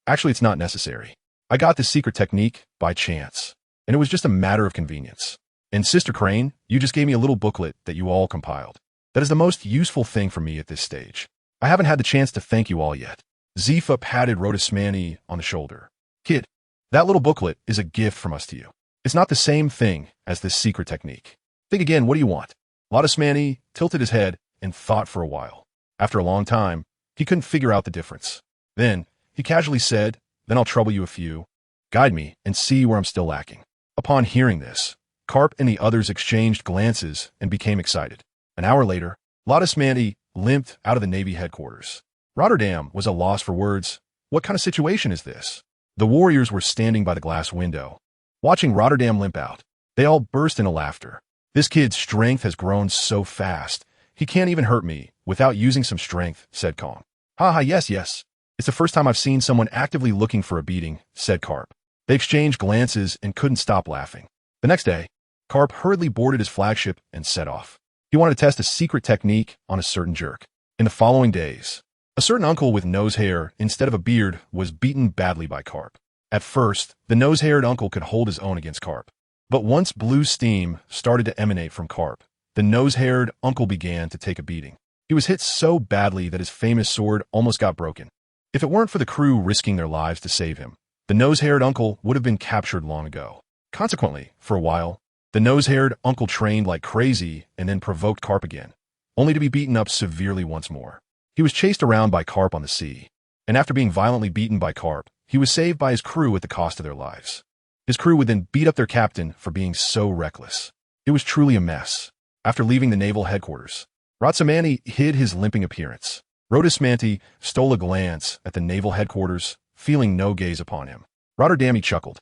Actually it's not necessary. I got this secret technique by chance, and it was just a matter of convenience. And Sister Crane, you just gave me a little booklet that you all compiled. That is the most useful thing for me at this stage. I haven't had the chance to thank you all yet." Zifa patted Rhodesmanti on the shoulder. "Kid, that little booklet is a gift from us to you. It's not the same thing as this secret technique. Think again, what do you want?" Lottismanni tilted his head and thought for a while. After a long time, he couldn't figure out the difference. Then, he casually said, "Then I'll trouble you a few. Guide me and see where I'm still lacking." Upon hearing this, Carp and the others exchanged glances and became excited. An hour later, Lottismanni limped out of the Navy headquarters. Rotterdam was at a loss for words. What kind of situation is this? The warriors were standing by the glass window, watching Rotterdam limp out. They all burst into laughter. "This kid's strength has grown so fast. He can't even hurt me without using some strength," said Kong. "Ha ha, yes, yes. It's the first time I've seen someone actively looking for a beating," said Carp. They exchanged glances and couldn't stop laughing. The next day, Carp hurriedly boarded his flagship and set off. He wanted to test a secret technique on a certain jerk. In the following days, a certain uncle with nose hair instead of a beard was beaten badly by Carp. At first, the nose-haired uncle could hold his own against Carp. But once blue steam started to emanate from Carp, the nose-haired uncle began to take a beating. He was hit so badly that his famous sword almost got broken. If it weren't for the crew risking their lives to save him, the nose-haired uncle would have been captured long ago. Consequently, for a while, the nose-haired uncle trained like crazy and then provoked Carp again, only to be beaten up severely once more. He was chased around by Carp on the sea, and after being violently beaten by Carp, he was saved by his crew at the cost of their lives. His crew would then beat up their captain for being so reckless. It was truly a mess. After leaving the naval headquarters, Rotterdam hid his limping appearance. Rotterdam stole a glance at the naval headquarters, feeling no gaze upon him. Rotterdam chuckled.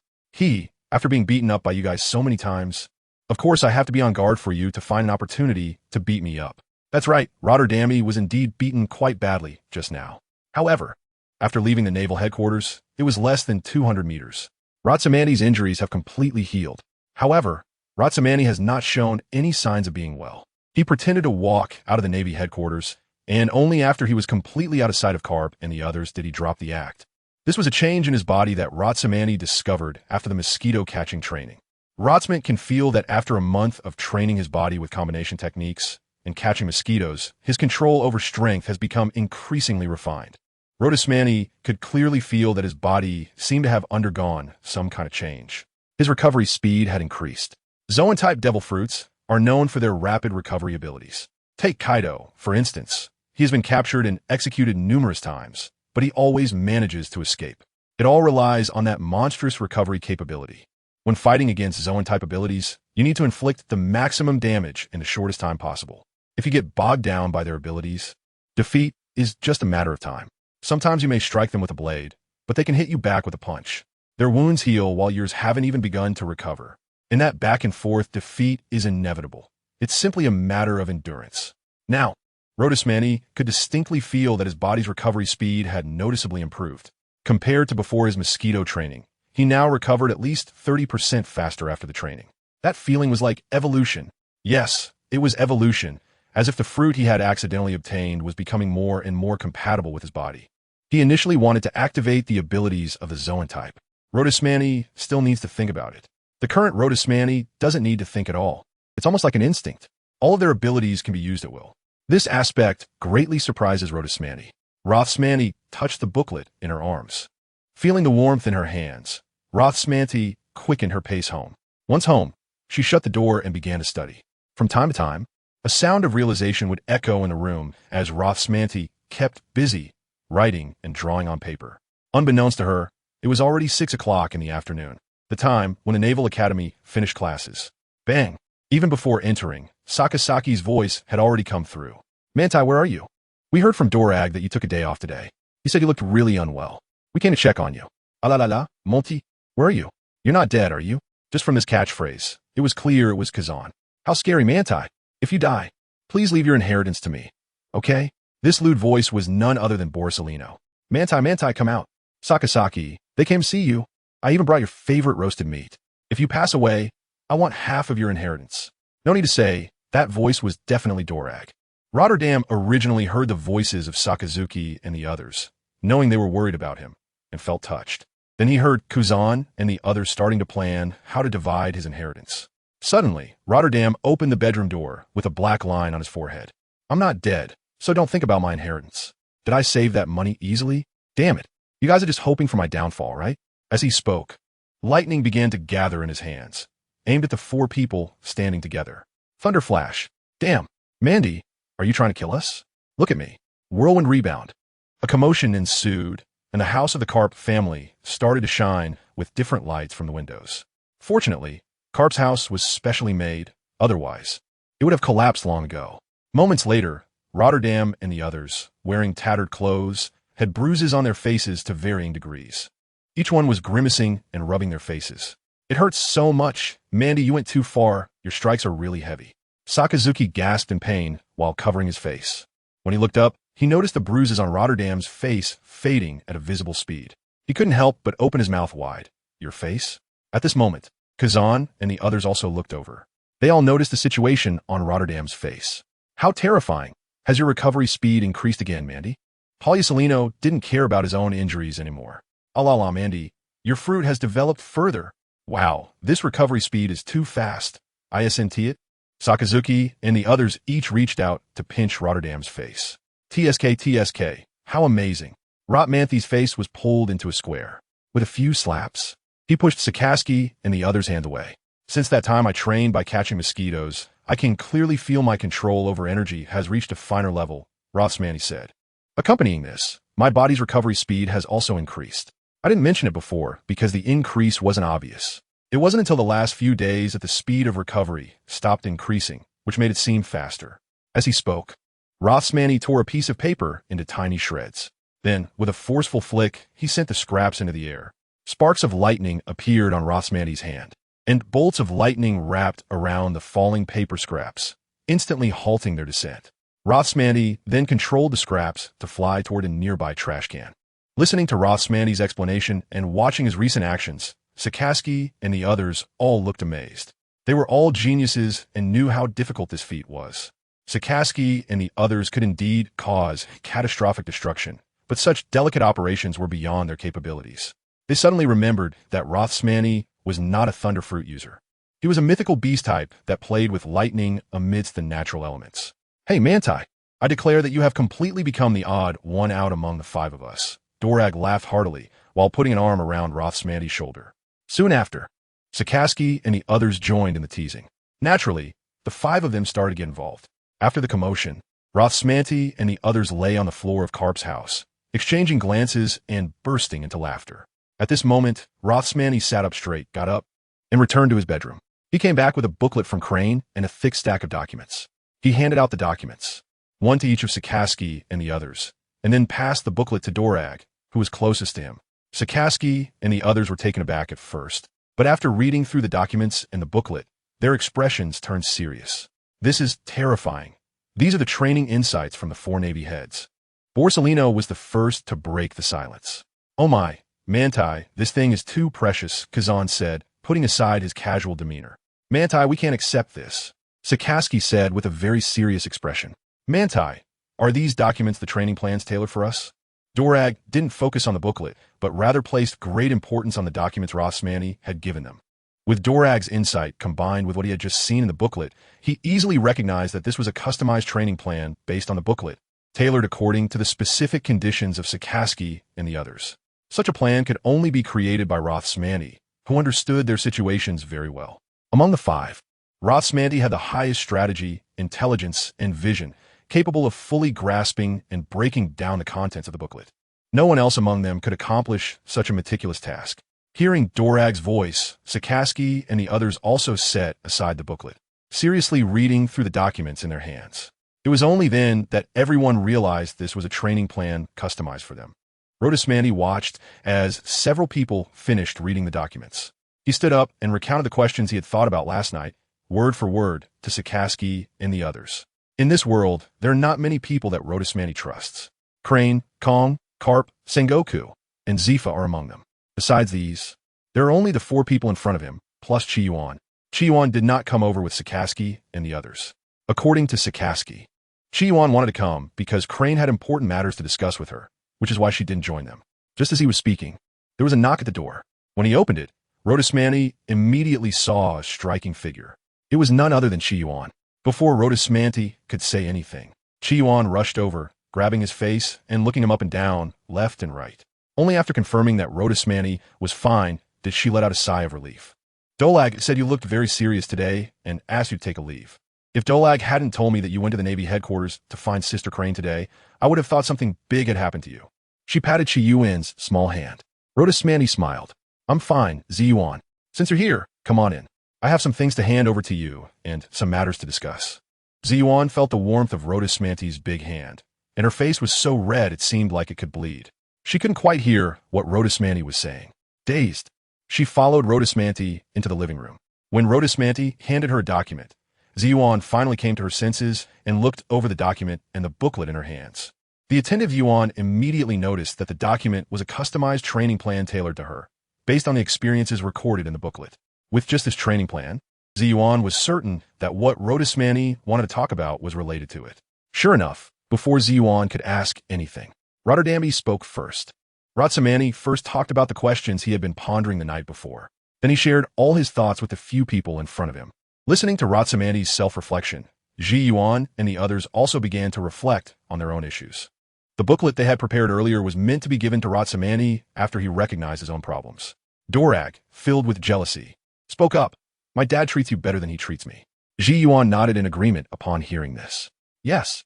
After being beaten up by you guys so many times, of course I have to be on guard for you to find an opportunity to beat me up. That's right, Rotterdam was indeed beaten quite badly just now. However, after leaving the naval headquarters, it was less than 200 meters. Rotterdam's injuries have completely healed. However, Rotterdam has not shown any signs of being well. He pretended to walk out of the Navy headquarters, and only after he was completely out of sight of Carp and the others did he drop the act. This was a change in his body that Rotterdam discovered after the mosquito-catching training. Rotterdam can feel that after a month of training his body with combination techniques and catching mosquitoes, his control over strength has become increasingly refined. Rotterdam could clearly feel that his body seemed to have undergone some kind of change. His recovery speed had increased. Zoan-type devil fruits are known for their rapid recovery abilities. Take Kaido, for instance. He has been captured and executed numerous times, but he always manages to escape. It all relies on that monstrous recovery capability. When fighting against Zoan-type abilities, you need to inflict the maximum damage in the shortest time possible. If you get bogged down by their abilities, defeat is just a matter of time. Sometimes you may strike them with a blade, but they can hit you back with a punch. Their wounds heal while yours haven't even begun to recover. In that back and forth, defeat is inevitable. It's simply a matter of endurance. Now, Rotterdam could distinctly feel that his body's recovery speed had noticeably improved. Compared to before his mosquito training, he now recovered at least 30% faster after the training. That feeling was like evolution. Yes, it was evolution, as if the fruit he had accidentally obtained was becoming more and more compatible with his body. He initially wanted to activate the abilities of the Zoan type. Rotterdam still needs to think about it. The current Rotterdam doesn't need to think at all. It's almost like an instinct. All of their abilities can be used at will. This aspect greatly surprises Rotterdam. Rotterdam touched the booklet in her arms. Feeling the warmth in her hands, Rotterdam quickened her pace home. Once home, she shut the door and began to study. From time to time, a sound of realization would echo in the room as Rotterdam kept busy, writing and drawing on paper. Unbeknownst to her, it was already 6 o'clock in the afternoon, the time when the Naval Academy finished classes. Bang! Even before entering, Sakasaki's voice had already come through. "Mantai, where are you? We heard from Dorag that you took a day off today. He said you looked really unwell. We came to check on you." "Alalala, Monty, where are you? You're not dead, are you?" Just from this catchphrase, it was clear it was Kazan. "How scary, Mantai. If you die, please leave your inheritance to me. Okay?" This lewd voice was none other than Borsalino. Mantai, come out. "Sakasaki, they came to see you. I even brought your favorite roasted meat. If you pass away, I want half of your inheritance." No need to say, that voice was definitely Dorag. Rotterdam originally heard the voices of Sakazuki and the others, knowing they were worried about him, and felt touched. Then he heard Kuzan and the others starting to plan how to divide his inheritance. Suddenly, Rotterdam opened the bedroom door with a black line on his forehead. "I'm not dead, so don't think about my inheritance. Did I save that money easily? Damn it. You guys are just hoping for my downfall, right?" As he spoke, lightning began to gather in his hands, aimed at the 4 people standing together. Thunder flash. Damn, Mandy, are you trying to kill us? Look at me. Whirlwind rebound. A commotion ensued, and the house of the Carp family started to shine with different lights from the windows. Fortunately, Carp's house was specially made, otherwise, it would have collapsed long ago. Moments later, Rotterdam and the others, wearing tattered clothes, had bruises on their faces to varying degrees. Each one was grimacing and rubbing their faces. It hurts so much. Mandy, you went too far. Your strikes are really heavy. Sakazuki gasped in pain while covering his face. When he looked up, he noticed the bruises on Rotterdam's face fading at a visible speed. He couldn't help but open his mouth wide. Your face? At this moment, Kazan and the others also looked over. They all noticed the situation on Rotterdam's face. How terrifying. Has your recovery speed increased again, Mandy? Polyasolino didn't care about his own injuries anymore. La, Mandy, your fruit has developed further. Wow, this recovery speed is too fast. Isn't it? Sakazuki and the others each reached out to pinch Rotterdam's face. TSK, how amazing. Rotmanthi's face was pulled into a square. With a few slaps, he pushed Sakaski and the others' hand away. Since that time I trained by catching mosquitoes, I can clearly feel my control over energy has reached a finer level, Rothsmanny said. Accompanying this, my body's recovery speed has also increased. I didn't mention it before because the increase wasn't obvious. It wasn't until the last few days that the speed of recovery stopped increasing, which made it seem faster. As he spoke, Rothsmanny tore a piece of paper into tiny shreds. Then, with a forceful flick, he sent the scraps into the air. Sparks of lightning appeared on Rothsmanny's hand, and bolts of lightning wrapped around the falling paper scraps, instantly halting their descent. Rothsmanny then controlled the scraps to fly toward a nearby trash can. Listening to Rothsmanny's explanation and watching his recent actions, Sakaski and the others all looked amazed. They were all geniuses and knew how difficult this feat was. Sakaski and the others could indeed cause catastrophic destruction, but such delicate operations were beyond their capabilities. They suddenly remembered that Rothsmanny was not a thunderfruit user. He was a mythical beast type that played with lightning amidst the natural elements. Hey, Manti, I declare that you have completely become the odd one out among the five of us. Dorag laughed heartily while putting an arm around Rothsmanny's shoulder. Soon after, Sakaski and the others joined in the teasing. Naturally, the five of them started to get involved. After the commotion, Rothsmanty and the others lay on the floor of Carp's house, exchanging glances and bursting into laughter. At this moment, Rothsmanny sat up straight, got up, and returned to his bedroom. He came back with a booklet from Crane and a thick stack of documents. He handed out the documents, one to each of Sakaski and the others, and then passed the booklet to Dorag, who was closest to him. Sakaski and the others were taken aback at first, but after reading through the documents and the booklet, their expressions turned serious. This is terrifying. These are the training insights from the four Navy heads. Borsalino was the first to break the silence. Oh my, Manti, this thing is too precious, Kazan said, putting aside his casual demeanor. Manti, we can't accept this, Sakaski said with a very serious expression. Manti, are these documents the training plans tailored for us? Dorag didn't focus on the booklet, but rather placed great importance on the documents Rothsmanny had given them. With Dorag's insight combined with what he had just seen in the booklet, he easily recognized that this was a customized training plan based on the booklet, tailored according to the specific conditions of Sakaski and the others. Such a plan could only be created by Rothsmanny, who understood their situations very well. Among the five, Rothsmanny had the highest strategy, intelligence, and vision, capable of fully grasping and breaking down the contents of the booklet. No one else among them could accomplish such a meticulous task. Hearing Dorag's voice, Sakaski and the others also set aside the booklet, seriously reading through the documents in their hands. It was only then that everyone realized this was a training plan customized for them. Rothsmanny watched as several people finished reading the documents. He stood up and recounted the questions he had thought about last night, word for word, to Sakaski and the others. In this world, there are not many people that Rothsmanny trusts. Crane, Kong, Carp, Sengoku, and Zifa are among them. Besides these, there are only the four people in front of him, plus Chiyuan. Chiyuan did not come over with Sakaski and the others. According to Sakaski, Chiyuan wanted to come because Crane had important matters to discuss with her, which is why she didn't join them. Just as he was speaking, there was a knock at the door. When he opened it, Rothsmanny immediately saw a striking figure. It was none other than Chiyuan. Before Rothsmanny could say anything, Chiyuan rushed over, grabbing his face and looking him up and down, left and right. Only after confirming that Rothsmanny was fine did she let out a sigh of relief. Dolag said you looked very serious today and asked you to take a leave. If Dolag hadn't told me that you went to the Navy headquarters to find Sister Crane today, I would have thought something big had happened to you. She patted Chiyuan's small hand. Rodasmanti smiled. I'm fine, Ziyuan. Since you're here, come on in. I have some things to hand over to you, and some matters to discuss. Ziyuan felt the warmth of Rodasmanti's big hand, and her face was so red it seemed like it could bleed. She couldn't quite hear what Rodasmanti was saying. Dazed, she followed Rodasmanti into the living room. When Rodasmanti handed her a document, Ziyuan finally came to her senses and looked over the document and the booklet in her hands. The attentive Yuan immediately noticed that the document was a customized training plan tailored to her, based on the experiences recorded in the booklet. With just this training plan, Ziyuan was certain that what Rodasmanti wanted to talk about was related to it. Sure enough, before Ziyuan could ask anything, Rotterdam spoke first. Rodasmanti first talked about the questions he had been pondering the night before. Then he shared all his thoughts with the few people in front of him. Listening to Rodasmanti's self-reflection, Ziyuan and the others also began to reflect on their own issues. The booklet they had prepared earlier was meant to be given to Rodasmanti after he recognized his own problems. Dorag, filled with jealousy, spoke up. My dad treats you better than he treats me. Ziyuan nodded in agreement upon hearing this. Yes.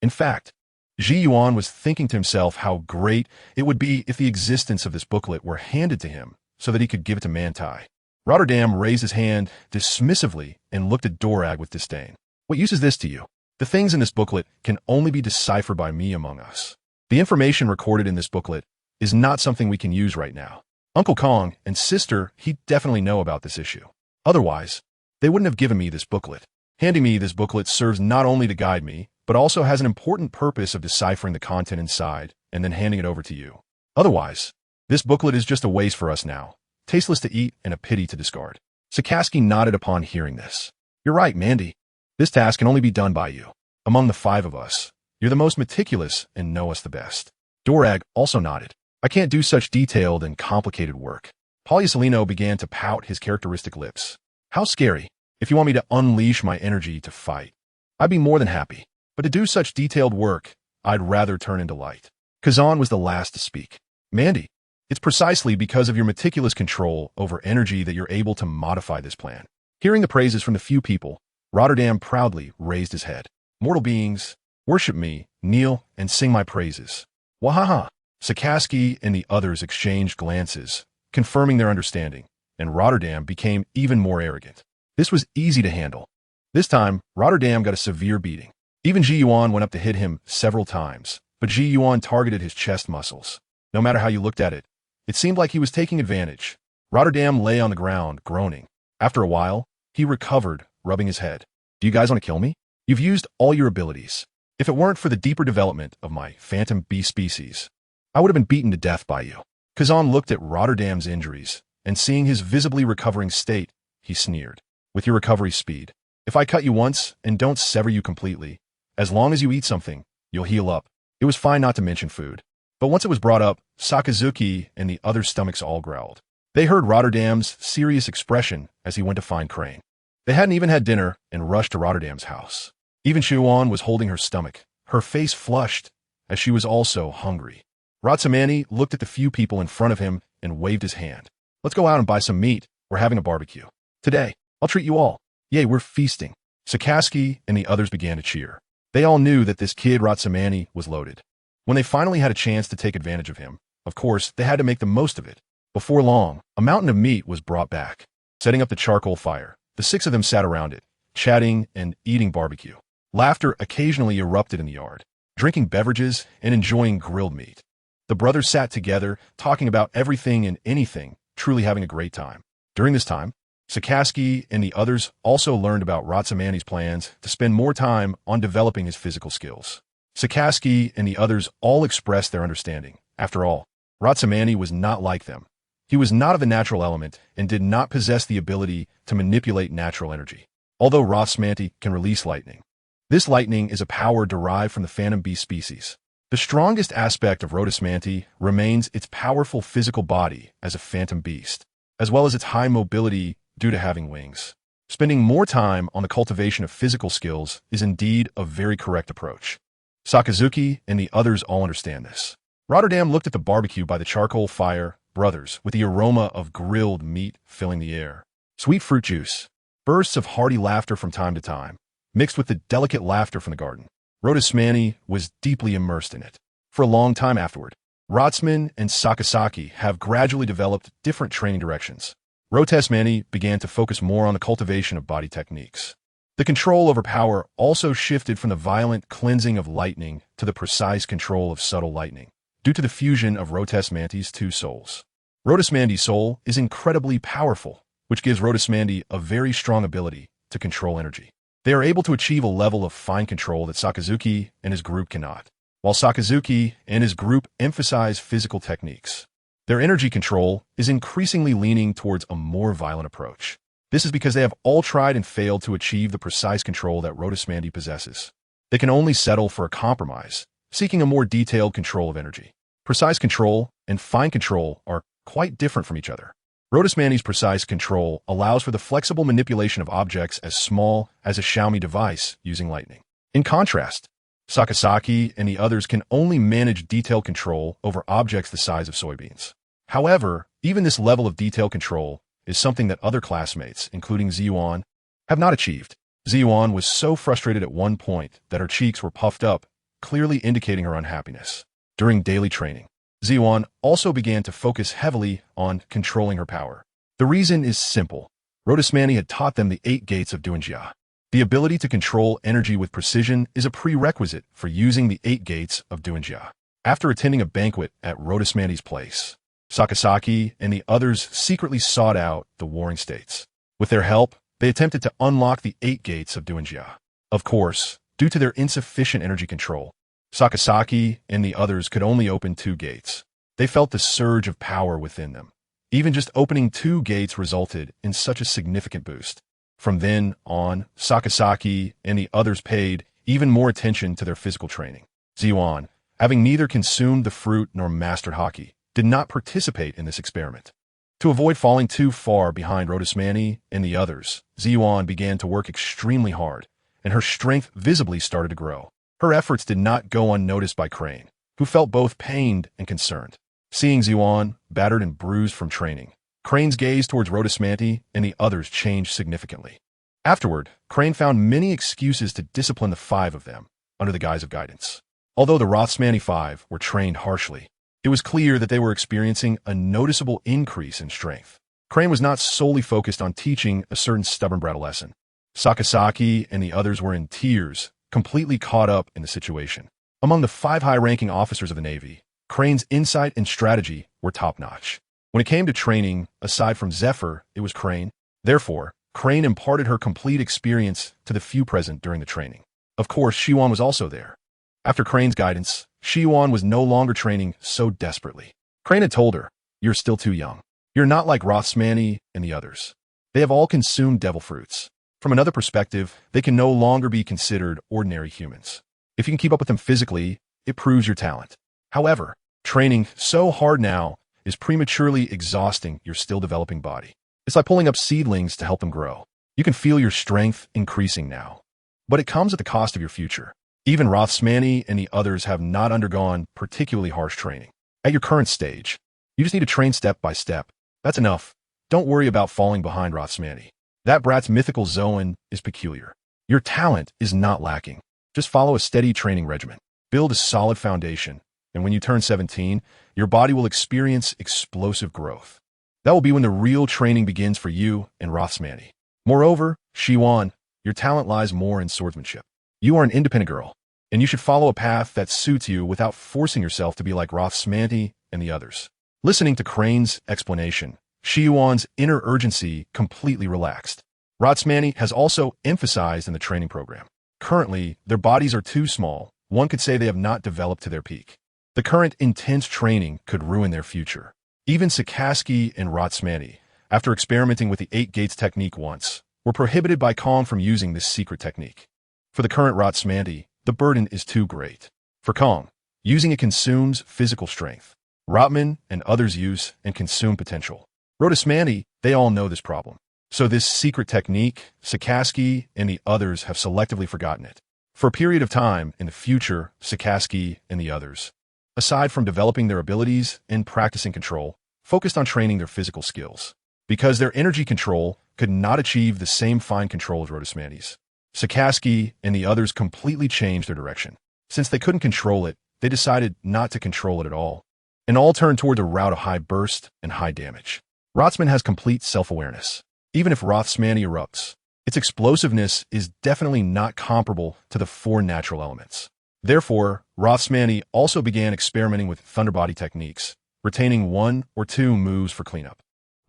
In fact, Ziyuan was thinking to himself how great it would be if the existence of this booklet were handed to him so that he could give it to Manti. Rotterdam raised his hand dismissively and looked at Dorag with disdain. What use is this to you? The things in this booklet can only be deciphered by me among us. The information recorded in this booklet is not something we can use right now. Uncle Kong and Sister, he definitely know about this issue. Otherwise, they wouldn't have given me this booklet. Handing me this booklet serves not only to guide me, but also has an important purpose of deciphering the content inside and then handing it over to you. Otherwise, this booklet is just a waste for us now, tasteless to eat and a pity to discard. Sakaski nodded upon hearing this. You're right, Mandy. This task can only be done by you. Among the five of us, you're the most meticulous and know us the best. Dorag also nodded. I can't do such detailed and complicated work. Polyasolino began to pout his characteristic lips. How scary. If you want me to unleash my energy to fight, I'd be more than happy. But to do such detailed work, I'd rather turn into light. Kazan was the last to speak. Mandy, it's precisely because of your meticulous control over energy that you're able to modify this plan. Hearing the praises from the few people, Rotterdam proudly raised his head. Mortal beings, worship me, kneel, and sing my praises. Wahaha! Sakaski and the others exchanged glances, confirming their understanding, and Rotterdam became even more arrogant. This was easy to handle. This time, Rotterdam got a severe beating. Even Ziyuan went up to hit him several times, but Ziyuan targeted his chest muscles. No matter how you looked at it, it seemed like he was taking advantage. Rotterdam lay on the ground, groaning. After a while, he recovered, rubbing his head. Do you guys want to kill me? You've used all your abilities. If it weren't for the deeper development of my phantom bee species, I would have been beaten to death by you. Kazan looked at Rotterdam's injuries, and seeing his visibly recovering state, he sneered. With your recovery speed, if I cut you once and don't sever you completely, as long as you eat something, you'll heal up. It was fine not to mention food. But once it was brought up, Sakazuki and the other stomachs all growled. They heard Rotterdam's serious expression as he went to find Crane. They hadn't even had dinner and rushed to Rotterdam's house. Even Shuan was holding her stomach, her face flushed, as she was also hungry. Rodasmanti looked at the few people in front of him and waved his hand. Let's go out and buy some meat. We're having a barbecue. Today, I'll treat you all. Yay, we're feasting. Sakaski and the others began to cheer. They all knew that this kid Rodasmanti was loaded. When they finally had a chance to take advantage of him, of course, they had to make the most of it. Before long, a mountain of meat was brought back. Setting up the charcoal fire, the six of them sat around it, chatting and eating barbecue. Laughter occasionally erupted in the yard, drinking beverages and enjoying grilled meat. The brothers sat together, talking about everything and anything, truly having a great time. During this time, Sakaski and the others also learned about Rodasmanti's plans to spend more time on developing his physical skills. Sakaski and the others all expressed their understanding. After all, Rodasmanti was not like them. He was not of the natural element and did not possess the ability to manipulate natural energy. Although Rodasmanti can release lightning, this lightning is a power derived from the phantom bee species. The strongest aspect of Rodasmanti remains its powerful physical body as a phantom beast, as well as its high mobility due to having wings. Spending more time on the cultivation of physical skills is indeed a very correct approach. Sakazuki and the others all understand this. Rotterdam looked at the barbecue by the charcoal fire, brothers, with the aroma of grilled meat filling the air. Sweet fruit juice. bursts of hearty laughter from time to time, mixed with the delicate laughter from the garden. Rotosmani was deeply immersed in it. For a long time afterward, Rotsman and Sakasaki have gradually developed different training directions. Rotosmani began to focus more on the cultivation of body techniques. The control over power also shifted from the violent cleansing of lightning to the precise control of subtle lightning, due to the fusion of Rotosmandi's two souls. Rotosmandi's soul is incredibly powerful, which gives Rotosmandi a very strong ability to control energy. They are able to achieve a level of fine control that Sakazuki and his group cannot. While Sakazuki and his group emphasize physical techniques, their energy control is increasingly leaning towards a more violent approach. This is because they have all tried and failed to achieve the precise control that Rotosmandi possesses. They can only settle for a compromise, seeking a more detailed control of energy. Precise control and fine control are quite different from each other. Rotosmandi's precise control allows for the flexible manipulation of objects as small as a Xiaomi device using lightning. In contrast, Sakasaki and the others can only manage detailed control over objects the size of soybeans. However, even this level of detailed control is something that other classmates, including Zoan, have not achieved. Zoan was so frustrated at one point that her cheeks were puffed up, clearly indicating her unhappiness. During daily training, Zoan also began to focus heavily on controlling her power. The reason is simple. Rotosmani had taught them the 8 gates of Duanjia. The ability to control energy with precision is a prerequisite for using the 8 gates of Duanjia. After attending a banquet at Rotosmandi's place, Sakasaki and the others secretly sought out the warring states. With their help, they attempted to unlock the 8 gates of Duanjia. Of course, due to their insufficient energy control, Sakasaki and the others could only open 2 gates. They felt the surge of power within them. Even just opening 2 gates resulted in such a significant boost. From then on, Sakasaki and the others paid even more attention to their physical training. Zoan, having neither consumed the fruit nor mastered hockey, did not participate in this experiment. To avoid falling too far behind Rotosmani and the others, Zoan began to work extremely hard, and her strength visibly started to grow. Her efforts did not go unnoticed by Crane, who felt both pained and concerned. Seeing Zoan battered and bruised from training, Crane's gaze towards Rotosmani and the others changed significantly. Afterward, Crane found many excuses to discipline the 5 of them, under the guise of guidance. Although the Rotosmani 5 were trained harshly, it was clear that they were experiencing a noticeable increase in strength. Crane was not solely focused on teaching a certain stubborn brat a lesson. Sakasaki and the others were in tears, completely caught up in the situation. Among the 5 high-ranking officers of the Navy, Crane's insight and strategy were top-notch. When it came to training, aside from Zephyr, it was Crane. Therefore, Crane imparted her complete experience to the few present during the training. Of course, Shiwan was also there. After Crane's guidance, Shiwan was no longer training so desperately. Crane had told her, "You're still too young. You're not like Rotosmani and the others. They have all consumed devil fruits. From another perspective, they can no longer be considered ordinary humans. If you can keep up with them physically, it proves your talent. However, training so hard now is prematurely exhausting your still developing body. It's like pulling up seedlings to help them grow. You can feel your strength increasing now, but it comes at the cost of your future. Even Rotosmani and the others have not undergone particularly harsh training. At your current stage, you just need to train step by step. That's enough. Don't worry about falling behind Rotosmani. That brat's mythical Zoan is peculiar. Your talent is not lacking. Just follow a steady training regimen. Build a solid foundation, and when you turn 17, your body will experience explosive growth. That will be when the real training begins for you and Rotosmani. Moreover, Shiwan, your talent lies more in swordsmanship. You are an independent girl, and you should follow a path that suits you without forcing yourself to be like Rotosmani and the others." Listening to Crane's explanation, Shiwan's inner urgency completely relaxed. Rotosmani has also emphasized in the training program. Currently, their bodies are too small. One could say they have not developed to their peak. The current intense training could ruin their future. Even Sakazuki and Rotosmani, after experimenting with the 8 gates technique once, were prohibited by Kong from using this secret technique. For the current Rotosmani, the burden is too great. For Kong, using it consumes physical strength. Rotman and others use and consume potential. Rotosmani, they all know this problem. So this secret technique, Sakazuki and the others have selectively forgotten it. For a period of time in the future, Sakazuki and the others, aside from developing their abilities and practicing control, focused on training their physical skills. Because their energy control could not achieve the same fine control as Rhodosmani's. Sakaski and the others completely changed their direction. Since they couldn't control it, they decided not to control it at all, and all turned toward a route of high burst and high damage. Rotsman has complete self-awareness. Even if Rothsmani erupts, its explosiveness is definitely not comparable to the four natural elements. Therefore, Rothsmani also began experimenting with Thunderbody techniques, retaining 1 or 2 moves for cleanup.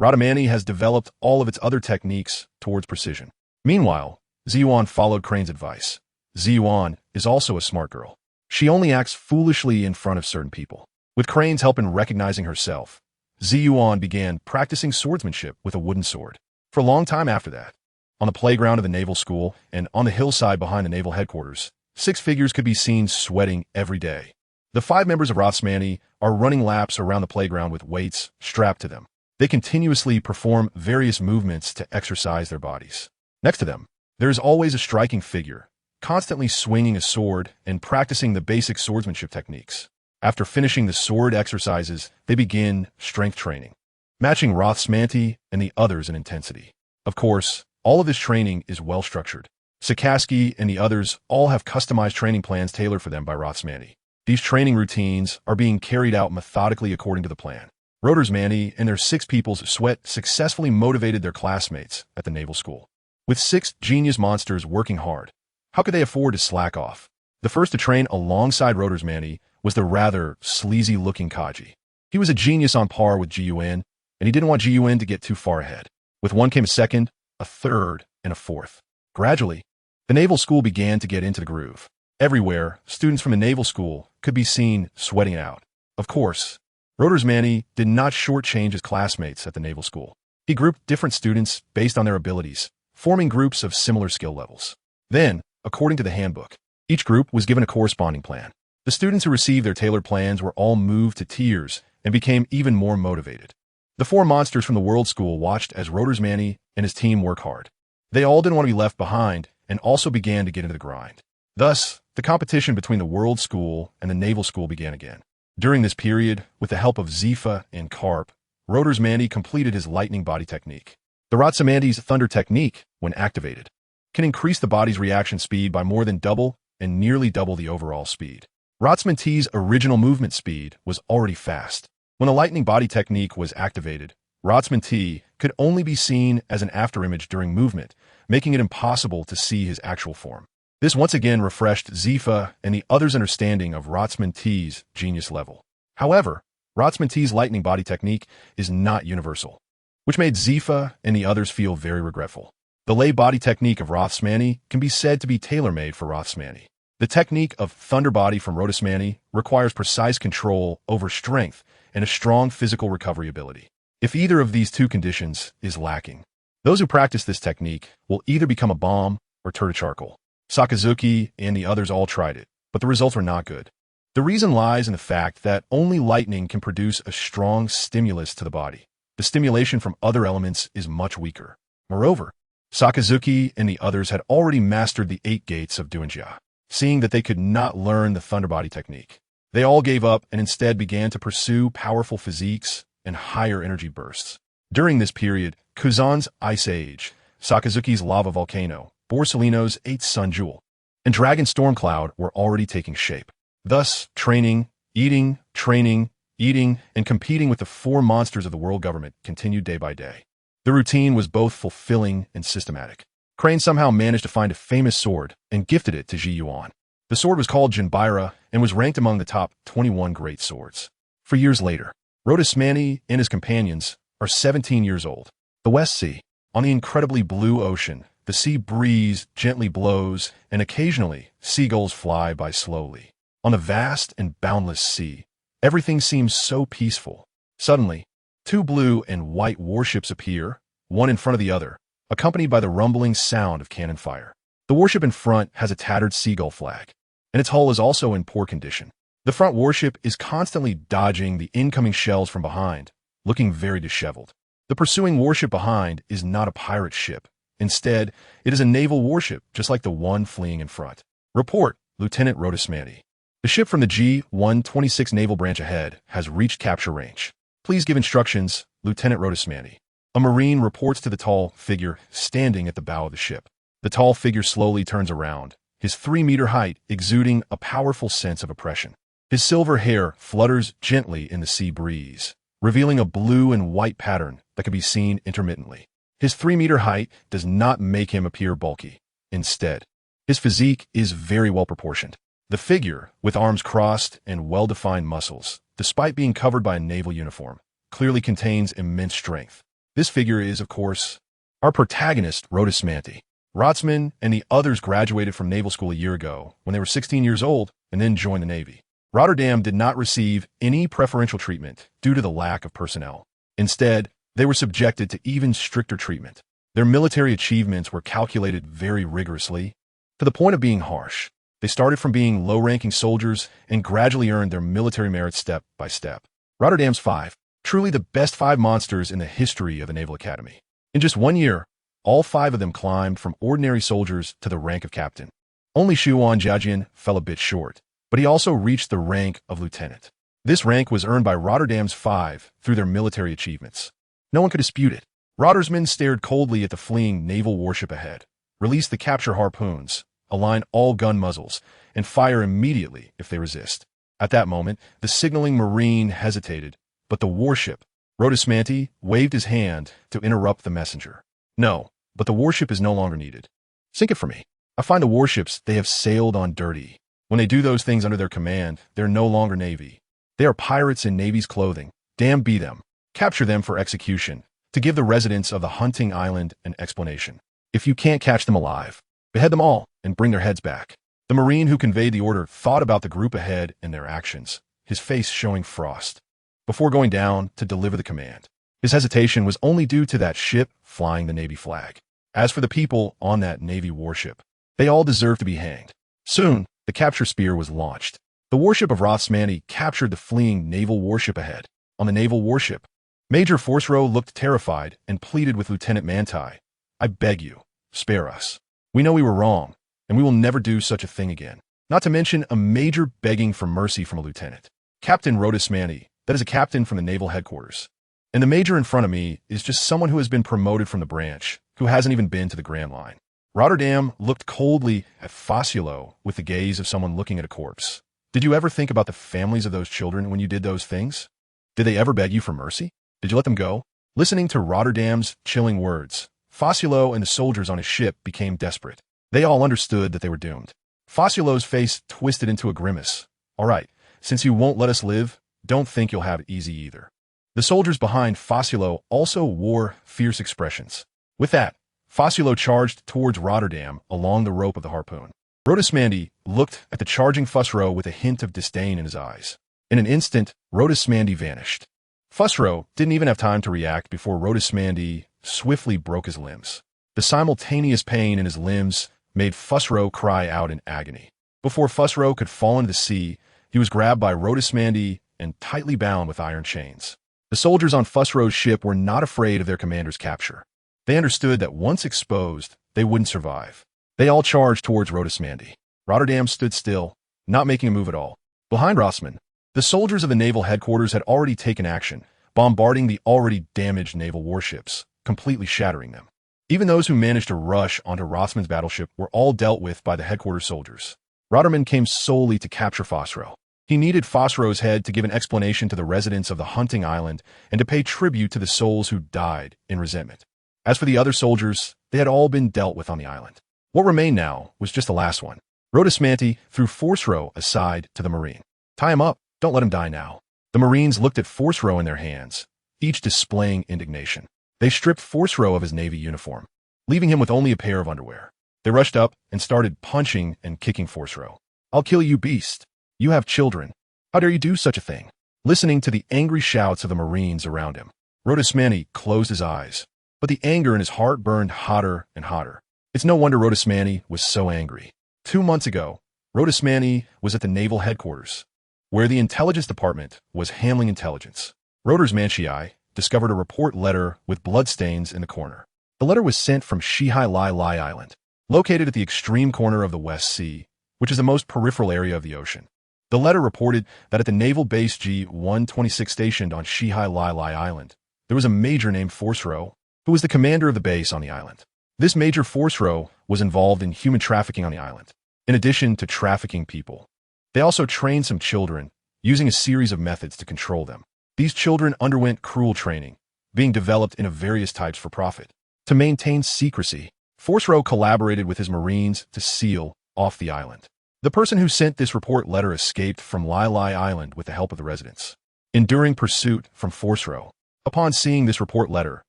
Rotomani has developed all of its other techniques towards precision. Meanwhile, Ziyuan followed Crane's advice. Ziyuan is also a smart girl. She only acts foolishly in front of certain people. With Crane's help in recognizing herself, Ziyuan began practicing swordsmanship with a wooden sword. For a long time after that, on the playground of the naval school and on the hillside behind the naval headquarters, 6 figures could be seen sweating every day. The 5 members of Rothsmani are running laps around the playground with weights strapped to them. They continuously perform various movements to exercise their bodies. Next to them, there is always a striking figure, constantly swinging a sword and practicing the basic swordsmanship techniques. After finishing the sword exercises, they begin strength training, matching Rothsmani and the others in intensity. Of course, all of this training is well structured. Sakaski and the others all have customized training plans tailored for them by Rothsmani. These training routines are being carried out methodically according to the plan. Rhodosmani and their 6 people's sweat successfully motivated their classmates at the naval school. With 6 genius monsters working hard, how could they afford to slack off? The first to train alongside Rhodosmani was the rather sleazy-looking Kaji. He was a genius on par with Jiyuan, and he didn't want Jiyuan to get too far ahead. With one came a second, a third, and a fourth. Gradually, the naval school began to get into the groove. Everywhere, students from the naval school could be seen sweating it out. Of course, Rhodosmani did not shortchange his classmates at the naval school. He grouped different students based on their abilities, forming groups of similar skill levels. Then, according to the handbook, each group was given a corresponding plan. The students who received their tailored plans were all moved to tears and became even more motivated. The 4 monsters from the World School watched as Rhodosmani and his team work hard. They all didn't want to be left behind and also began to get into the grind. Thus, the competition between the World School and the Naval School began again. During this period, with the help of Zifa and Karp, Rhodosmani completed his lightning body technique. The Rotsamandi's thunder technique, when activated, can increase the body's reaction speed by more than double and nearly double the overall speed. Rotsmanti's original movement speed was already fast. When the lightning body technique was activated, Rotsmanti could only be seen as an afterimage during movement, making it impossible to see his actual form. This once again refreshed Zifa and the others' understanding of Rotsmanti's genius level. However, Rotsmanti's lightning body technique is not universal, which made Zifa and the others feel very regretful. The lay body technique of Rothsmani can be said to be tailor-made for Rothsmani. The technique of thunder body from Rhodosmani requires precise control over strength and a strong physical recovery ability. If either of these 2 conditions is lacking, those who practice this technique will either become a bomb or turn to charcoal. Sakazuki and the others all tried it, but the results were not good. The reason lies in the fact that only lightning can produce a strong stimulus to the body. The stimulation from other elements is much weaker. Moreover, Sakazuki and the others had already mastered the 8 gates of Duanjia. Seeing that they could not learn the thunder body technique, they all gave up and instead began to pursue powerful physiques and higher energy bursts. During this period, Kuzan's Ice Age, Sakazuki's Lava Volcano, Borsalino's 8th Sun Jewel, and Dragon Storm Cloud were already taking shape. Thus, training, eating, and competing with the 4 monsters of the world government continued day by day. The routine was both fulfilling and systematic. Crane somehow managed to find a famous sword and gifted it to Ji Yuan. The sword was called Jinbaira and was ranked among the top 21 great swords. For years later, Rhodosmani and his companions are 17 years old. The West Sea. On the incredibly blue ocean, the sea breeze gently blows, and occasionally seagulls fly by slowly. On the vast and boundless sea, everything seems so peaceful. Suddenly, 2 blue and white warships appear, one in front of the other, accompanied by the rumbling sound of cannon fire. The warship in front has a tattered seagull flag, and its hull is also in poor condition. The front warship is constantly dodging the incoming shells from behind, looking very disheveled. The pursuing warship behind is not a pirate ship. Instead, it is a naval warship, just like the one fleeing in front. Report, Lieutenant Rhodosmani. The ship from the G-126 Naval Branch ahead has reached capture range. Please give instructions, Lieutenant Rhodosmani. A Marine reports to the tall figure standing at the bow of the ship. The tall figure slowly turns around, his 3-meter height exuding a powerful sense of oppression. His silver hair flutters gently in the sea breeze, revealing a blue and white pattern that can be seen intermittently. His 3-meter height does not make him appear bulky. Instead, his physique is very well proportioned. The figure, with arms crossed and well-defined muscles, despite being covered by a naval uniform, clearly contains immense strength. This figure is, of course, our protagonist, Rhodesmanti. Rotsman and the others graduated from naval school a year ago when they were 16 years old and then joined the Navy. Rotterdam did not receive any preferential treatment due to the lack of personnel. Instead, they were subjected to even stricter treatment. Their military achievements were calculated very rigorously, to the point of being harsh. They started from being low-ranking soldiers and gradually earned their military merit step by step. Rotterdam's 5, truly the best 5 monsters in the history of the Naval Academy. In just 1 year, all 5 of them climbed from ordinary soldiers to the rank of captain. Only Shuan Jiajian fell a bit short, but he also reached the rank of lieutenant. This rank was earned by Rotterdam's 5 through their military achievements. No one could dispute it. Rotterdam stared coldly at the fleeing naval warship ahead, released the capture harpoons, align all gun muzzles, and fire immediately if they resist. At that moment, the signaling Marine hesitated, but the warship, Rhodesmanti, waved his hand to interrupt the messenger. No, but the warship is no longer needed. Sink it for me. I find the warships they have sailed on dirty. When they do those things under their command, they're no longer Navy. They are pirates in Navy's clothing. Damn be them. Capture them for execution, to give the residents of the hunting island an explanation. If you can't catch them alive, behead them all and bring their heads back. The Marine who conveyed the order thought about the group ahead and their actions, his face showing frost, before going down to deliver the command. His hesitation was only due to that ship flying the Navy flag. As for the people on that Navy warship, they all deserved to be hanged. Soon, the capture spear was launched. The warship of Rhodesmanti captured the fleeing naval warship ahead. On the naval warship, Major Forcerow looked terrified and pleaded with Lieutenant Manti. I beg you, spare us. We know we were wrong, and we will never do such a thing again. Not to mention a major begging for mercy from a lieutenant. Captain Rhodesmanti, that is a captain from the naval headquarters. And the major in front of me is just someone who has been promoted from the branch, who hasn't even been to the Grand Line. Rotterdam looked coldly at Fosulo with the gaze of someone looking at a corpse. Did you ever think about the families of those children when you did those things? Did they ever beg you for mercy? Did you let them go? Listening to Rotterdam's chilling words, Fosulo and the soldiers on his ship became desperate. They all understood that they were doomed. Fosulo's face twisted into a grimace. All right, since you won't let us live, don't think you'll have it easy either. The soldiers behind Fosulo also wore fierce expressions. With that, Fosulo charged towards Rotterdam along the rope of the harpoon. Rhodesmanti looked at the charging Fusro with a hint of disdain in his eyes. In an instant, Rhodesmanti vanished. Fusro didn't even have time to react before Rhodesmanti swiftly broke his limbs. The simultaneous pain in his limbs made Fusro cry out in agony. Before Fusro could fall into the sea, he was grabbed by Rhodesmanti and tightly bound with iron chains. The soldiers on Fusro's ship were not afraid of their commander's capture. They understood that once exposed, they wouldn't survive. They all charged towards Rhodesmanti. Rotterdam stood still, not making a move at all. Behind Rossman, the soldiers of the naval headquarters had already taken action, bombarding the already damaged naval warships, completely shattering them. Even those who managed to rush onto Rossman's battleship were all dealt with by the headquarters soldiers. Rotterdam came solely to capture Fosro. He needed Fosro's head to give an explanation to the residents of the hunting island and to pay tribute to the souls who died in resentment. As for the other soldiers, they had all been dealt with on the island. What remained now was just the last one. Rhodesmanti threw Forcerow aside to the Marine. Tie him up. Don't let him die now. The Marines looked at Forcerow in their hands, each displaying indignation. They stripped Forcerow of his Navy uniform, leaving him with only a pair of underwear. They rushed up and started punching and kicking Forcerow. I'll kill you, beast. You have children. How dare you do such a thing? Listening to the angry shouts of the Marines around him, Rhodesmanti closed his eyes, but the anger in his heart burned hotter and hotter. It's no wonder Rhodesmanti was so angry. 2 months ago, Rhodesmanti was at the naval headquarters, where the intelligence department was handling intelligence. Rhodesmanti discovered a report letter with bloodstains in the corner. The letter was sent from Shihai Lai Lai Island, located at the extreme corner of the West Sea, which is the most peripheral area of the ocean. The letter reported that at the naval base G-126 stationed on Shihai Lai Lai Island, there was a major named Forcerow who was the commander of the base on the island. This major force row was involved in human trafficking on the island, in addition to trafficking people. They also trained some children, using a series of methods to control them. These children underwent cruel training, being developed into various types for profit. To maintain secrecy, Force Row collaborated with his Marines to seal off the island. The person who sent this report letter escaped from Lai Island with the help of the residents. Enduring pursuit from Force Row. Upon seeing this report letter,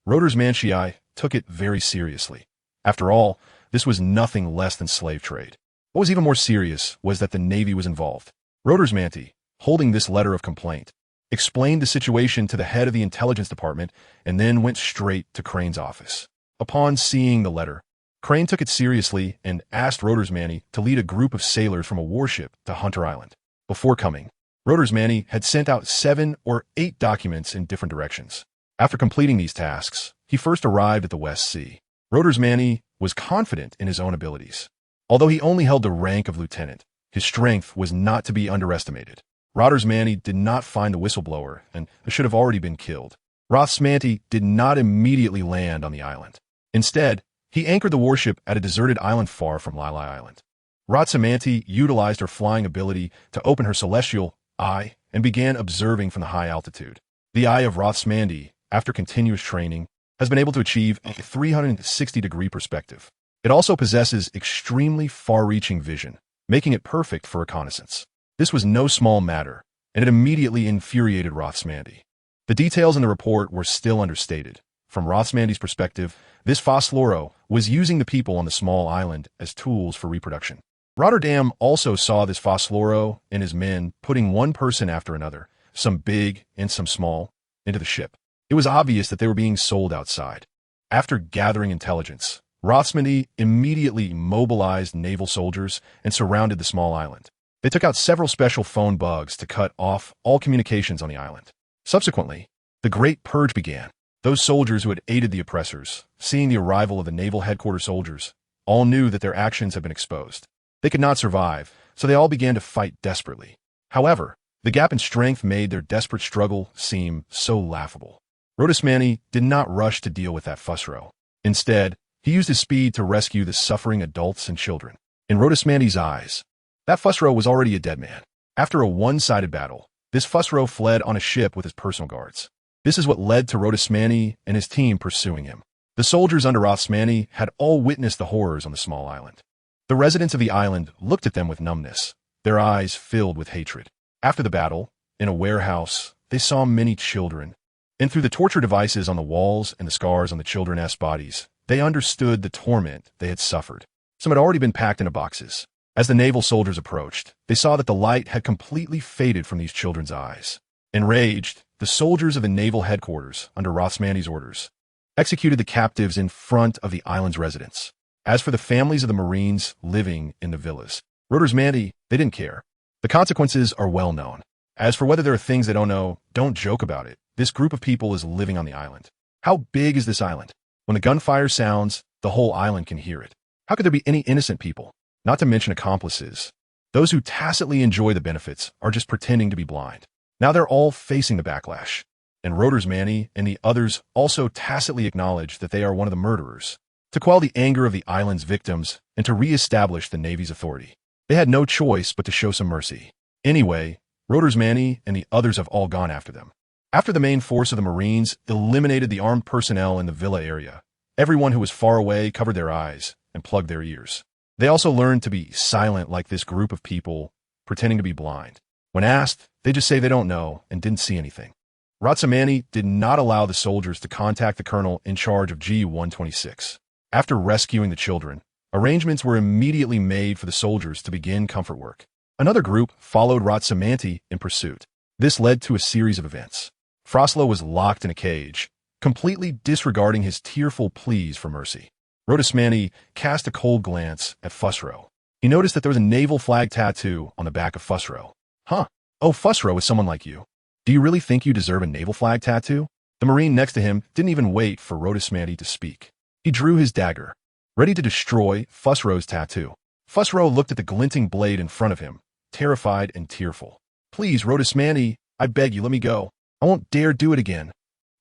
Roder's Manchii took it very seriously. After all, this was nothing less than slave trade. What was even more serious was that the Navy was involved. Roder's Manti, holding this letter of complaint, explained the situation to the head of the intelligence department and then went straight to Crane's office. Upon seeing the letter, Crane took it seriously and asked Roder's Manti to lead a group of sailors from a warship to Hunter Island. Before coming, Roder's Manti had sent out 7 or 8 documents in different directions. After completing these tasks, he first arrived at the West Sea. Roder's Manti was confident in his own abilities. Although he only held the rank of lieutenant, his strength was not to be underestimated. Roder's Manti did not find the whistleblower and should have already been killed. Roth's Manti did not immediately land on the island. Instead, he anchored the warship at a deserted island far from Lai Island. Roth's Manti utilized her flying ability to open her celestial eye and began observing from the high altitude. The eye of Roth's Manti, after continuous training, has been able to achieve a 360-degree perspective. It also possesses extremely far-reaching vision, making it perfect for reconnaissance. This was no small matter, and it immediately infuriated Roth's Manti. The details in the report were still understated. From Roth's Manti's perspective, this Fosloro was using the people on the small island as tools for reproduction. Rotterdam also saw this Fosloro and his men putting one person after another, some big and some small, into the ship. It was obvious that they were being sold outside. After gathering intelligence, Roth's Manti immediately mobilized naval soldiers and surrounded the small island. They took out several special phone bugs to cut off all communications on the island. Subsequently, the Great Purge began. Those soldiers who had aided the oppressors, seeing the arrival of the naval headquarters soldiers, all knew that their actions had been exposed. They could not survive, so they all began to fight desperately. However, the gap in strength made their desperate struggle seem so laughable. Roder's Manti did not rush to deal with that Fusro. Instead, he used his speed to rescue the suffering adults and children. In Roder's Manti's eyes, that Fusro was already a dead man. After a one-sided battle, this Fusro fled on a ship with his personal guards. This is what led to Roder's Manti and his team pursuing him. The soldiers under Roth's Manti had all witnessed the horrors on the small island. The residents of the island looked at them with numbness, their eyes filled with hatred. After the battle, in a warehouse, they saw many children, and through the torture devices on the walls and the scars on the children's bodies, they understood the torment they had suffered. Some had already been packed into boxes. As the naval soldiers approached, they saw that the light had completely faded from these children's eyes. Enraged, the soldiers of the naval headquarters, under Roth's Manti's orders, executed the captives in front of the island's residents. As for the families of the Marines living in the villas, Roder's Manti, they didn't care. The consequences are well known. As for whether there are things they don't know, don't joke about it. This group of people is living on the island. How big is this island? When the gunfire sounds, the whole island can hear it. How could there be any innocent people? Not to mention accomplices. Those who tacitly enjoy the benefits are just pretending to be blind. Now they're all facing the backlash. And Roder's Manti and the others also tacitly acknowledge that they are one of the murderers. To quell the anger of the island's victims and to re-establish the Navy's authority, they had no choice but to show some mercy. Anyway, Roder's Manti and the others have all gone after them. After the main force of the Marines eliminated the armed personnel in the villa area, everyone who was far away covered their eyes and plugged their ears. They also learned to be silent like this group of people, pretending to be blind. When asked, they just say they don't know and didn't see anything. Roth's Manti did not allow the soldiers to contact the colonel in charge of G-126. After rescuing the children, arrangements were immediately made for the soldiers to begin comfort work. Another group followed Roth's Manti in pursuit. This led to a series of events. Froslo was locked in a cage, completely disregarding his tearful pleas for mercy. Roder's Manti cast a cold glance at Fusro. He noticed that there was a naval flag tattoo on the back of Fusro. Huh. Oh, Fusro is someone like you. Do you really think you deserve a naval flag tattoo? The Marine next to him didn't even wait for Roder's Manti to speak. He drew his dagger, ready to destroy Fusro's tattoo. Fusro looked at the glinting blade in front of him, terrified and tearful. Please, Roder's Manti, I beg you, let me go. I won't dare do it again.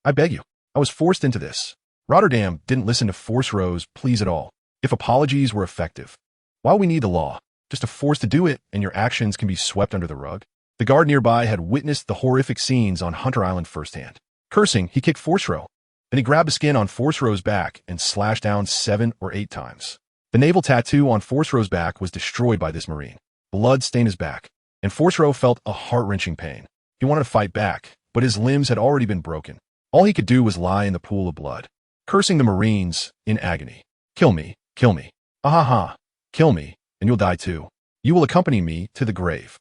I beg you. I was forced into this. Rotterdam didn't listen to Force Row's pleas at all. If apologies were effective, why we need the law? Just a force to do it, and your actions can be swept under the rug? The guard nearby had witnessed the horrific scenes on Hunter Island firsthand. Cursing, he kicked Force Row. Then he grabbed the skin on Force Row's back and slashed down 7 or 8 times. The naval tattoo on Force Row's back was destroyed by this Marine. Blood stained his back, and Force Row felt a heart-wrenching pain. He wanted to fight back, but his limbs had already been broken. All he could do was lie in the pool of blood, cursing the Marines in agony. Kill me, kill me. Ahaha, kill me, and you'll die too. You will accompany me to the grave.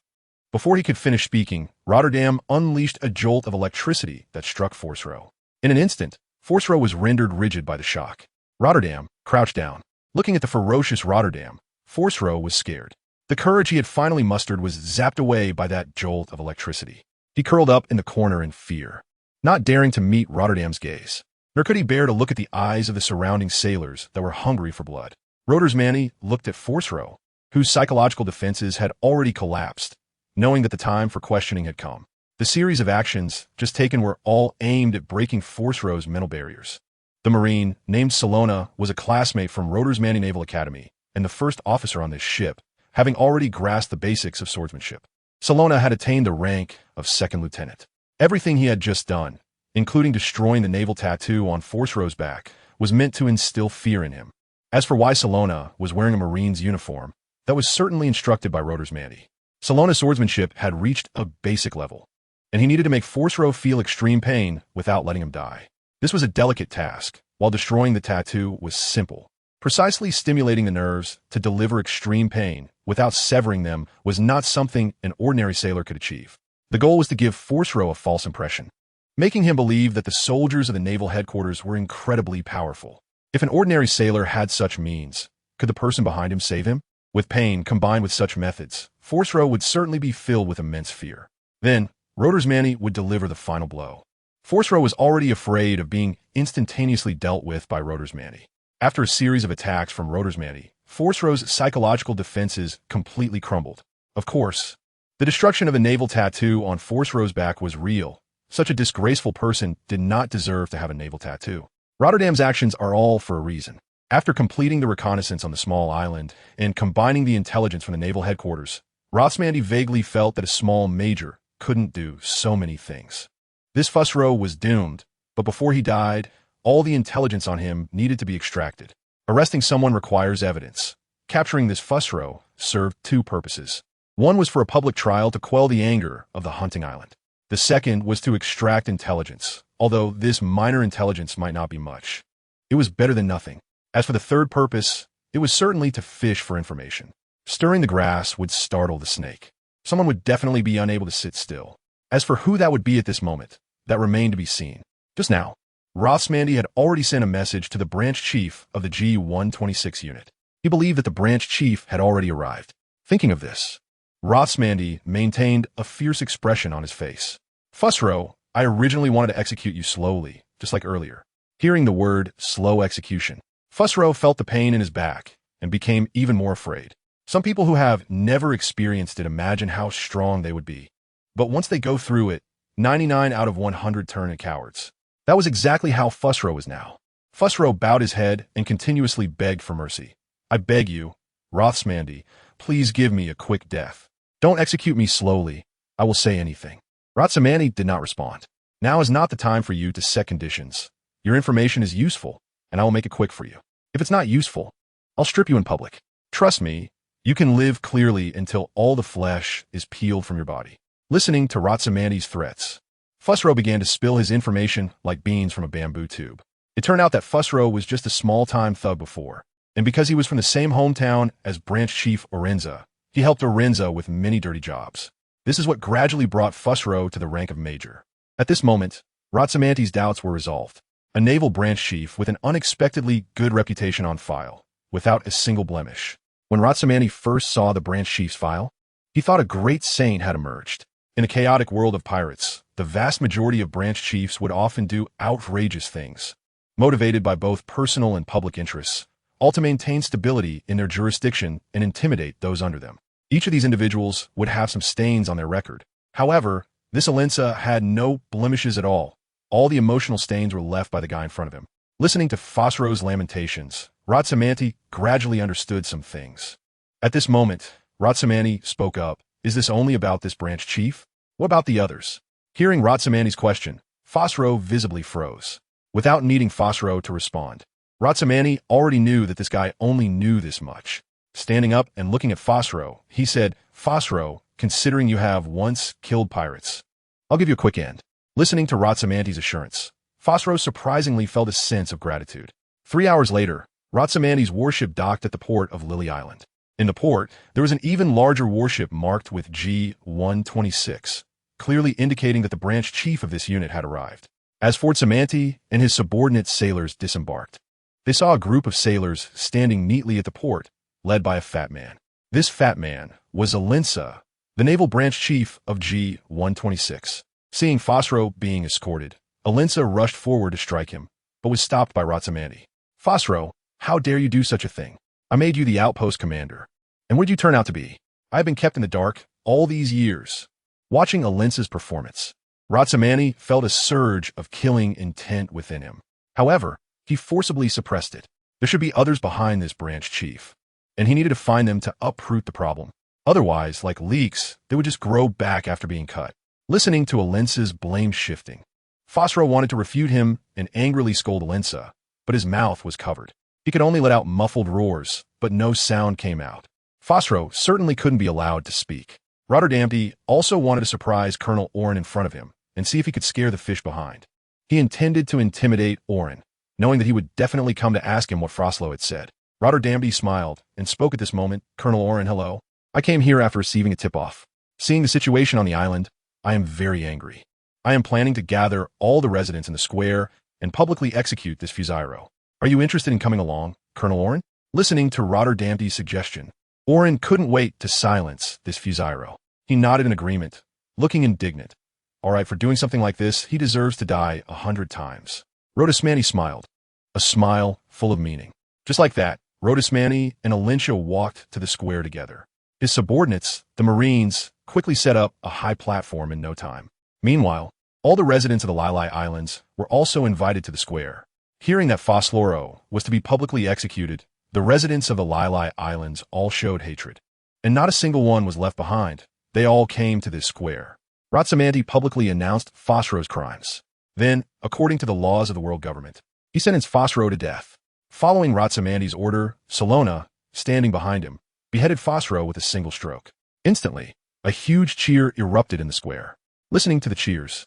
Before he could finish speaking, Rotterdam unleashed a jolt of electricity that struck Force Row. In an instant, Force Row was rendered rigid by the shock. Rotterdam crouched down. Looking at the ferocious Rotterdam, Force Row was scared. The courage he had finally mustered was zapped away by that jolt of electricity. He curled up in the corner in fear, not daring to meet Rotterdam's gaze. Nor could he bear to look at the eyes of the surrounding sailors that were hungry for blood. Rotterdam looked at Force Row, whose psychological defenses had already collapsed, knowing that the time for questioning had come. The series of actions just taken were all aimed at breaking Force Row's mental barriers. The Marine, named Salona, was a classmate from Rotterdam Naval Academy and the first officer on this ship, having already grasped the basics of swordsmanship. Salona had attained the rank of second lieutenant. Everything he had just done, including destroying the naval tattoo on Force Row's back, was meant to instill fear in him. As for why Salona was wearing a Marine's uniform, that was certainly instructed by Rotterdam. Salona's swordsmanship had reached a basic level, and he needed to make Force Row feel extreme pain without letting him die. This was a delicate task, while destroying the tattoo was simple. Precisely stimulating the nerves to deliver extreme pain without severing them was not something an ordinary sailor could achieve. The goal was to give Force Row a false impression, making him believe that the soldiers of the naval headquarters were incredibly powerful. If an ordinary sailor had such means, could the person behind him save him? With pain combined with such methods, Force Row would certainly be filled with immense fear. Then, Rotterdam would deliver the final blow. Force Row was already afraid of being instantaneously dealt with by Rotterdam. After a series of attacks from Rotterdam, Force Row's psychological defenses completely crumbled. Of course, the destruction of a naval tattoo on Force Row's back was real. Such a disgraceful person did not deserve to have a naval tattoo. Rotterdam's actions are all for a reason. After completing the reconnaissance on the small island and combining the intelligence from the naval headquarters, Rotsmandy vaguely felt that a small major couldn't do so many things. This Fuss Row was doomed, but before he died, all the intelligence on him needed to be extracted. Arresting someone requires evidence. Capturing this Fuss Row served 2 purposes. One was for a public trial to quell the anger of the hunting island. The second was to extract intelligence, although this minor intelligence might not be much. It was better than nothing. As for the third purpose, it was certainly to fish for information. Stirring the grass would startle the snake. Someone would definitely be unable to sit still. As for who that would be at this moment, that remained to be seen. Just now, Rothsmandy had already sent a message to the branch chief of the G-126 unit. He believed that the branch chief had already arrived. Thinking of this, Rothsmandy maintained a fierce expression on his face. Fuss Row, I originally wanted to execute you slowly, just like earlier. Hearing the word slow execution, Fuss Row felt the pain in his back and became even more afraid. Some people who have never experienced it imagine how strong they would be. But once they go through it, 99 out of 100 turn into cowards. That was exactly how Fuss Row was now. Fuss Row bowed his head and continuously begged for mercy. I beg you, Rothsmandy, please give me a quick death. Don't execute me slowly. I will say anything. Rothsmandy did not respond. Now is not the time for you to set conditions. Your information is useful, and I will make it quick for you. If it's not useful, I'll strip you in public. Trust me, you can live clearly until all the flesh is peeled from your body. Listening to Rothsmandy's threats, Fuss Row began to spill his information like beans from a bamboo tube. It turned out that Fuss Row was just a small-time thug before, and because he was from the same hometown as Branch Chief Orenza, he helped Orenza with many dirty jobs. This is what gradually brought Fuss Row to the rank of major. At this moment, Rothsmandy's doubts were resolved. A naval branch chief with an unexpectedly good reputation on file, without a single blemish. When Rothsmandy first saw the branch chief's file, he thought a great saint had emerged. In a chaotic world of pirates, the vast majority of branch chiefs would often do outrageous things, motivated by both personal and public interests, all to maintain stability in their jurisdiction and intimidate those under them. Each of these individuals would have some stains on their record. However, this Alensa had no blemishes at all. All the emotional stains were left by the guy in front of him. Listening to Fosro's lamentations, Ratsamanti gradually understood some things. At this moment, Ratsamanti spoke up. Is this only about this branch chief? What about the others? Hearing Ratsamanti's question, Fosro visibly froze. Without needing Fosro to respond, Ratsamanti already knew that this guy only knew this much. Standing up and looking at Fosro, he said, Fosro, considering you have once killed pirates, I'll give you a quick end. Listening to Ratsamanti's assurance, Fosro surprisingly felt a sense of gratitude. 3 hours later, Ratsamanti's warship docked at the port of Lily Island. In the port, there was an even larger warship marked with G-126, clearly indicating that the branch chief of this unit had arrived. As Ratsamanti and his subordinate sailors disembarked, they saw a group of sailors standing neatly at the port, led by a fat man. This fat man was Alinsa, the naval branch chief of G-126. Seeing Fosro being escorted, Alinsa rushed forward to strike him, but was stopped by Ratsamanti. Fosro, how dare you do such a thing? I made you the outpost commander. And what did you turn out to be? I have been kept in the dark all these years. Watching Alinsa's performance, Ratsamanti felt a surge of killing intent within him. However, he forcibly suppressed it. There should be others behind this branch chief, and he needed to find them to uproot the problem. Otherwise, like leeks, they would just grow back after being cut. Listening to Alinsa's blame shifting, Fosro wanted to refute him and angrily scold Alinsa, but his mouth was covered. He could only let out muffled roars, but no sound came out. Fosro certainly couldn't be allowed to speak. Rotterdamty also wanted to surprise Colonel Oren in front of him and see if he could scare the fish behind. He intended to intimidate Oren, knowing that he would definitely come to ask him what Froslo had said. Rotterdamty smiled and spoke at this moment. Colonel Oren, hello. I came here after receiving a tip-off. Seeing the situation on the island, I am very angry. I am planning to gather all the residents in the square and publicly execute this Fusiro. Are you interested in coming along, Colonel Oren? Listening to Rotterdamty's suggestion, Oren couldn't wait to silence this Fusiro. He nodded in agreement, looking indignant. All right, for doing something like this, he deserves to die 100 times. Rotismani smiled, a smile full of meaning. Just like that, Rotismani and Alinsa walked to the square together. His subordinates, the Marines, quickly set up a high platform in no time. Meanwhile, all the residents of the Lili Islands were also invited to the square. Hearing that Fosloro was to be publicly executed, the residents of the Lili Islands all showed hatred. And not a single one was left behind. They all came to this square. Ratsamanti publicly announced Fosro's crimes. Then, according to the laws of the world government, he sentenced Fosro to death. Following Ratsamanti's order, Salona, standing behind him, beheaded Fosro with a single stroke. Instantly, a huge cheer erupted in the square. Listening to the cheers,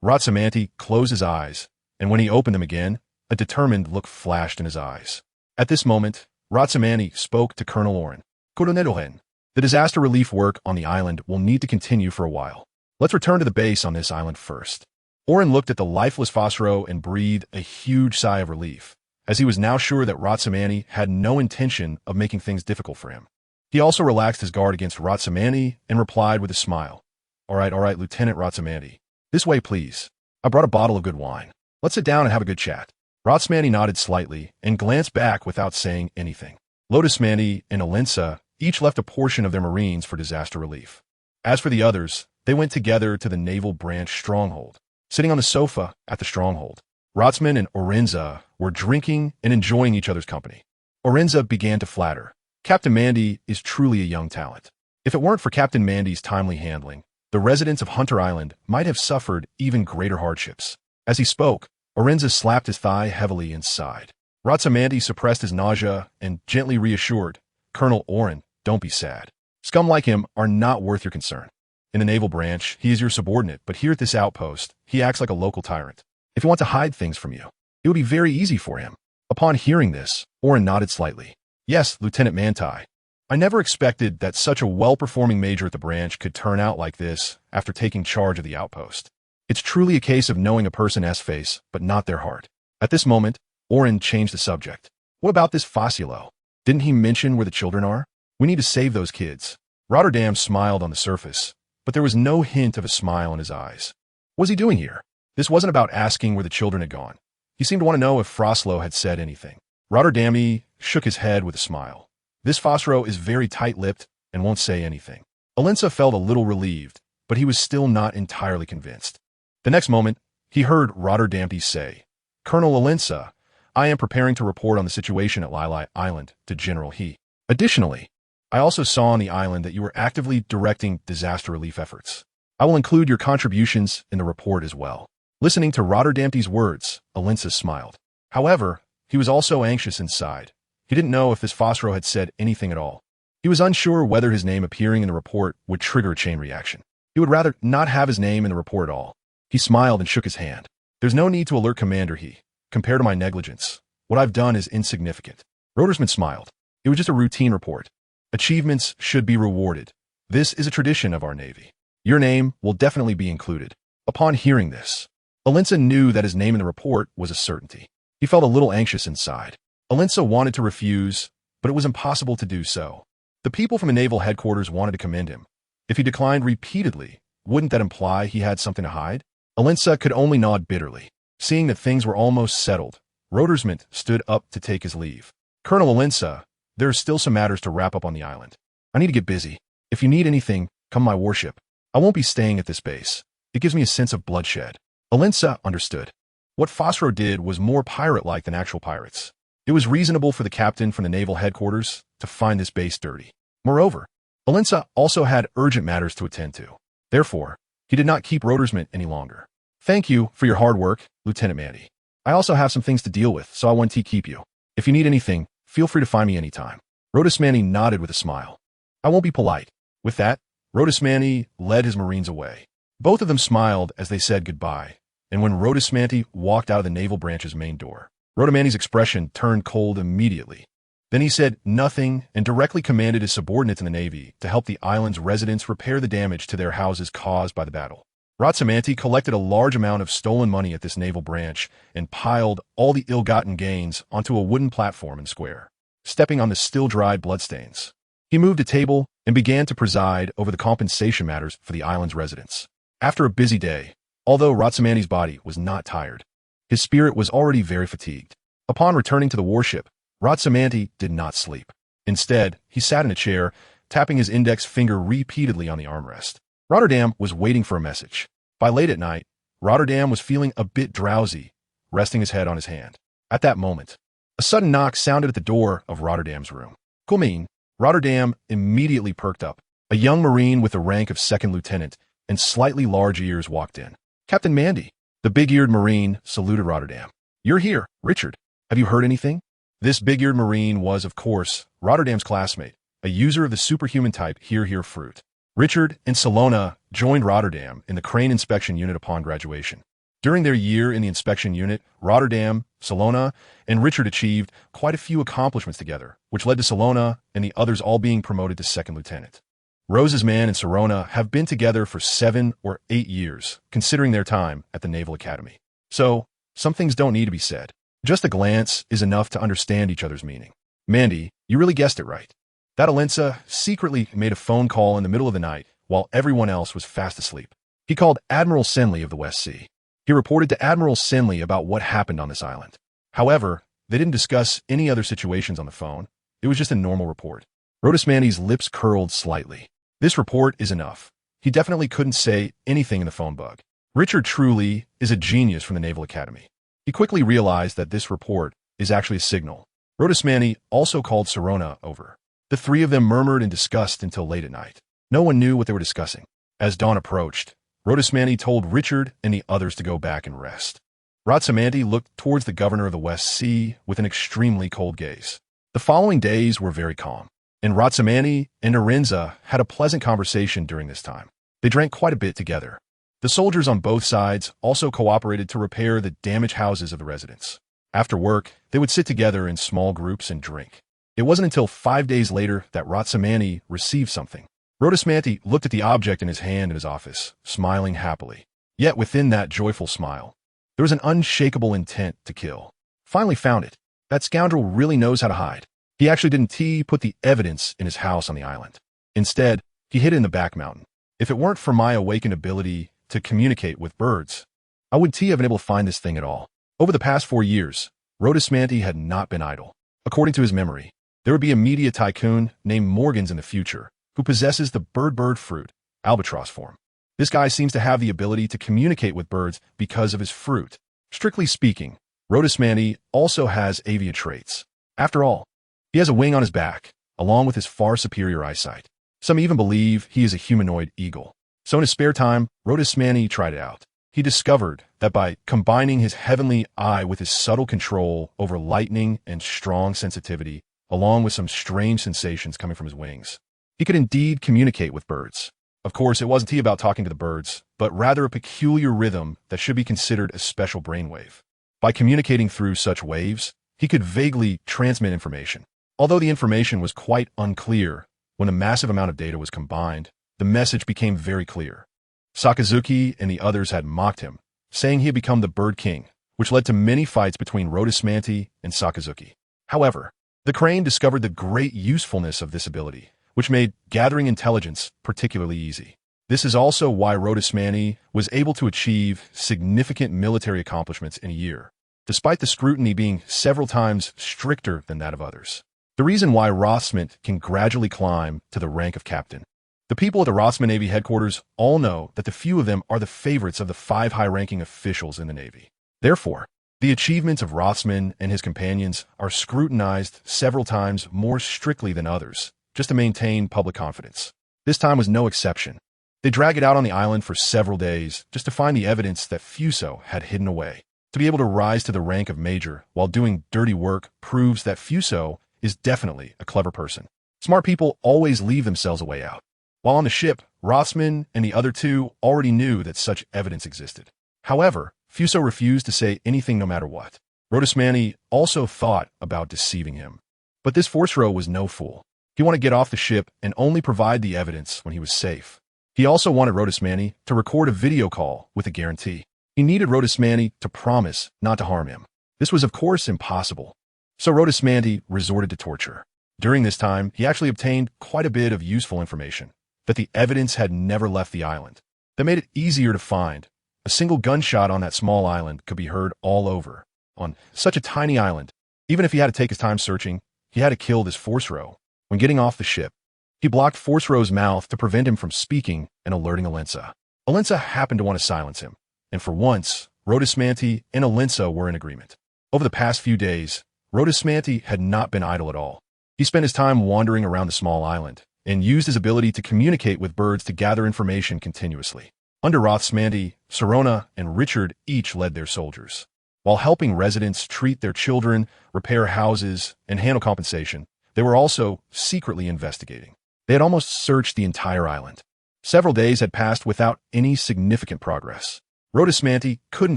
Ratsamanti closed his eyes, and when he opened them again, a determined look flashed in his eyes. At this moment, Ratsamanti spoke to Colonel Oren. Colonel Oren, the disaster relief work on the island will need to continue for a while. Let's return to the base on this island first. Oren looked at the lifeless Fosro and breathed a huge sigh of relief, as he was now sure that Ratsamanti had no intention of making things difficult for him. He also relaxed his guard against Ratsamanti and replied with a smile. All right, Lieutenant Ratsamanti. This way, please. I brought a bottle of good wine. Let's sit down and have a good chat. Ratsamanti nodded slightly and glanced back without saying anything. Lotusmanti and Alinsa each left a portion of their Marines for disaster relief. As for the others, they went together to the naval branch stronghold. Sitting on the sofa at the stronghold, Ratsman and Orenza were drinking and enjoying each other's company. Orenza began to flatter. Captain Mandy is truly a young talent. If it weren't for Captain Mandy's timely handling, the residents of Hunter Island might have suffered even greater hardships. As he spoke, Orenza slapped his thigh heavily and sighed. Ratsamanti suppressed his nausea and gently reassured, Colonel Oren, don't be sad. Scum like him are not worth your concern. In the naval branch, he is your subordinate, but here at this outpost, he acts like a local tyrant. If he wants to hide things from you, it would be very easy for him. Upon hearing this, Oren nodded slightly. Yes, Lieutenant Manti. I never expected that such a well-performing major at the branch could turn out like this after taking charge of the outpost. It's truly a case of knowing a person's face, but not their heart. At this moment, Oren changed the subject. What about this Fosilo? Didn't he mention where the children are? We need to save those kids. Rotterdam smiled on the surface, but there was no hint of a smile in his eyes. What was he doing here? This wasn't about asking where the children had gone. He seemed to want to know if Froslo had said anything. Rotterdam shook his head with a smile. This Fosro is very tight-lipped and won't say anything. Alinsa felt a little relieved, but he was still not entirely convinced. The next moment, he heard Rotterdamty say, Colonel Alinsa, I am preparing to report on the situation at Lili Island to General He. Additionally, I also saw on the island that you were actively directing disaster relief efforts. I will include your contributions in the report as well. Listening to Rotterdam's words, Alinsa smiled. However, he was also anxious inside. He didn't know if this Fosro had said anything at all. He was unsure whether his name appearing in the report would trigger a chain reaction. He would rather not have his name in the report at all. He smiled and shook his hand. There's no need to alert Commander He. Compared to my negligence, what I've done is insignificant. Rodersman smiled. It was just a routine report. Achievements should be rewarded. This is a tradition of our Navy. Your name will definitely be included. Upon hearing this, Alinsa knew that his name in the report was a certainty. He felt a little anxious inside. Alinsa wanted to refuse, but it was impossible to do so. The people from the naval headquarters wanted to commend him. If he declined repeatedly, wouldn't that imply he had something to hide? Alinsa could only nod bitterly. Seeing that things were almost settled, Rodersman stood up to take his leave. Colonel Alinsa, there are still some matters to wrap up on the island. I need to get busy. If you need anything, come my warship. I won't be staying at this base. It gives me a sense of bloodshed. Alinsa understood. What Fosro did was more pirate-like than actual pirates. It was reasonable for the captain from the naval headquarters to find this base dirty. Moreover, Alinsa also had urgent matters to attend to. Therefore, he did not keep Rodersman any longer. Thank you for your hard work, Lieutenant Mandy. I also have some things to deal with, so I want to keep you. If you need anything, feel free to find me anytime. Rodersman nodded with a smile. I won't be polite. With that, Rodersman led his Marines away. Both of them smiled as they said goodbye, and when Rodersman walked out of the naval branch's main door, Rodersman's expression turned cold immediately. Then he said nothing and directly commanded his subordinates in the Navy to help the island's residents repair the damage to their houses caused by the battle. Rodersman collected a large amount of stolen money at this naval branch and piled all the ill-gotten gains onto a wooden platform in the square, stepping on the still-dried bloodstains. He moved a table and began to preside over the compensation matters for the island's residents. After a busy day, although Rodersman's body was not tired, his spirit was already very fatigued. Upon returning to the warship, Rodersman did not sleep. Instead, he sat in a chair, tapping his index finger repeatedly on the armrest. Rotterdam was waiting for a message. By late at night, Rotterdam was feeling a bit drowsy, resting his head on his hand. At that moment, a sudden knock sounded at the door of Rotterdam's room. Coming, Rotterdam immediately perked up. A young Marine with the rank of second lieutenant and slightly large ears walked in. Captain Mandy, the big-eared Marine, saluted Rotterdam. You're here, Richard. Have you heard anything? This big-eared Marine was, of course, Rotterdam's classmate, a user of the superhuman type Here fruit. Richard and Salona joined Rotterdam in the crane inspection unit upon graduation. During their year in the inspection unit, Rotterdam, Salona, and Richard achieved quite a few accomplishments together, which led to Salona and the others all being promoted to second lieutenant. Rose's man and Sarona have been together for 7 or 8 years, considering their time at the Naval Academy. So, some things don't need to be said. Just a glance is enough to understand each other's meaning. Mandy, you really guessed it right. That Alinsa secretly made a phone call in the middle of the night while everyone else was fast asleep. He called Admiral Senley of the West Sea. He reported to Admiral Senley about what happened on this island. However, they didn't discuss any other situations on the phone. It was just a normal report. Rodersman's lips curled slightly. This report is enough. He definitely couldn't say anything in the phone bug. Richard truly is a genius from the Naval Academy. He quickly realized that this report is actually a signal. Rodersman also called Sarona over. The three of them murmured and discussed until late at night. No one knew what they were discussing. As dawn approached, Rodersman told Richard and the others to go back and rest. Rodersman looked towards the governor of the West Sea with an extremely cold gaze. The following days were very calm, and Rodersman and Arinza had a pleasant conversation during this time. They drank quite a bit together. The soldiers on both sides also cooperated to repair the damaged houses of the residents. After work, they would sit together in small groups and drink. It wasn't until 5 days later that Rodersman received something. Rodersman looked at the object in his hand in his office, smiling happily. Yet within that joyful smile, there was an unshakable intent to kill. Finally found it. That scoundrel really knows how to hide. He actually didn't put the evidence in his house on the island. Instead, he hid it in the back mountain. If it weren't for my awakened ability to communicate with birds, I wouldn't have been able to find this thing at all. Over the past 4 years, Rodersman had not been idle. According to his memory, there would be a media tycoon named Morgans in the future who possesses the bird fruit, albatross form. This guy seems to have the ability to communicate with birds because of his fruit. Strictly speaking, Rhodosmanti also has avian traits. After all, he has a wing on his back, along with his far superior eyesight. Some even believe he is a humanoid eagle. So in his spare time, Rhodosmanti tried it out. He discovered that by combining his heavenly eye with his subtle control over lightning and strong sensitivity, along with some strange sensations coming from his wings, he could indeed communicate with birds. Of course, it wasn't about talking to the birds, but rather a peculiar rhythm that should be considered a special brainwave. By communicating through such waves, he could vaguely transmit information. Although the information was quite unclear, when a massive amount of data was combined, the message became very clear. Sakazuki and the others had mocked him, saying he had become the Bird King, which led to many fights between Rhodosmanti and Sakazuki. However, the crane discovered the great usefulness of this ability, which made gathering intelligence particularly easy. This is also why Rhodosmanti was able to achieve significant military accomplishments in a year, despite the scrutiny being several times stricter than that of others. The reason why Rothsmant can gradually climb to the rank of captain. The people at the Rothsman Navy headquarters all know that the few of them are the favorites of the 5 high-ranking officials in the Navy. Therefore, the achievements of Rothsman and his companions are scrutinized several times more strictly than others, just to maintain public confidence. This time was no exception. They drag it out on the island for several days just to find the evidence that Fuso had hidden away. To be able to rise to the rank of major while doing dirty work proves that Fuso is definitely a clever person. Smart people always leave themselves a way out. While on the ship, Rothsman and the other 2 already knew that such evidence existed. However, Fuso refused to say anything no matter what. Rhodosmanti also thought about deceiving him. But this force row was no fool. He wanted to get off the ship and only provide the evidence when he was safe. He also wanted Rhodosmanti to record a video call with a guarantee. He needed Rhodosmanti to promise not to harm him. This was of course impossible. So Rhodosmanti resorted to torture. During this time, he actually obtained quite a bit of useful information, that the evidence had never left the island. That made it easier to find. A single gunshot on that small island could be heard all over. On such a tiny island, even if he had to take his time searching, he had to kill this force row. When getting off the ship, he blocked Force Row's mouth to prevent him from speaking and alerting Alensa. Alensa happened to want to silence him, and for once, Rhodosmanti and Alensa were in agreement. Over the past few days, Rhodosmanti had not been idle at all. He spent his time wandering around the small island, and used his ability to communicate with birds to gather information continuously. Under Rothsmanti, Sirona and Richard each led their soldiers. While helping residents treat their children, repair houses, and handle compensation, they were also secretly investigating. They had almost searched the entire island. Several days had passed without any significant progress. Rhodosmanti couldn't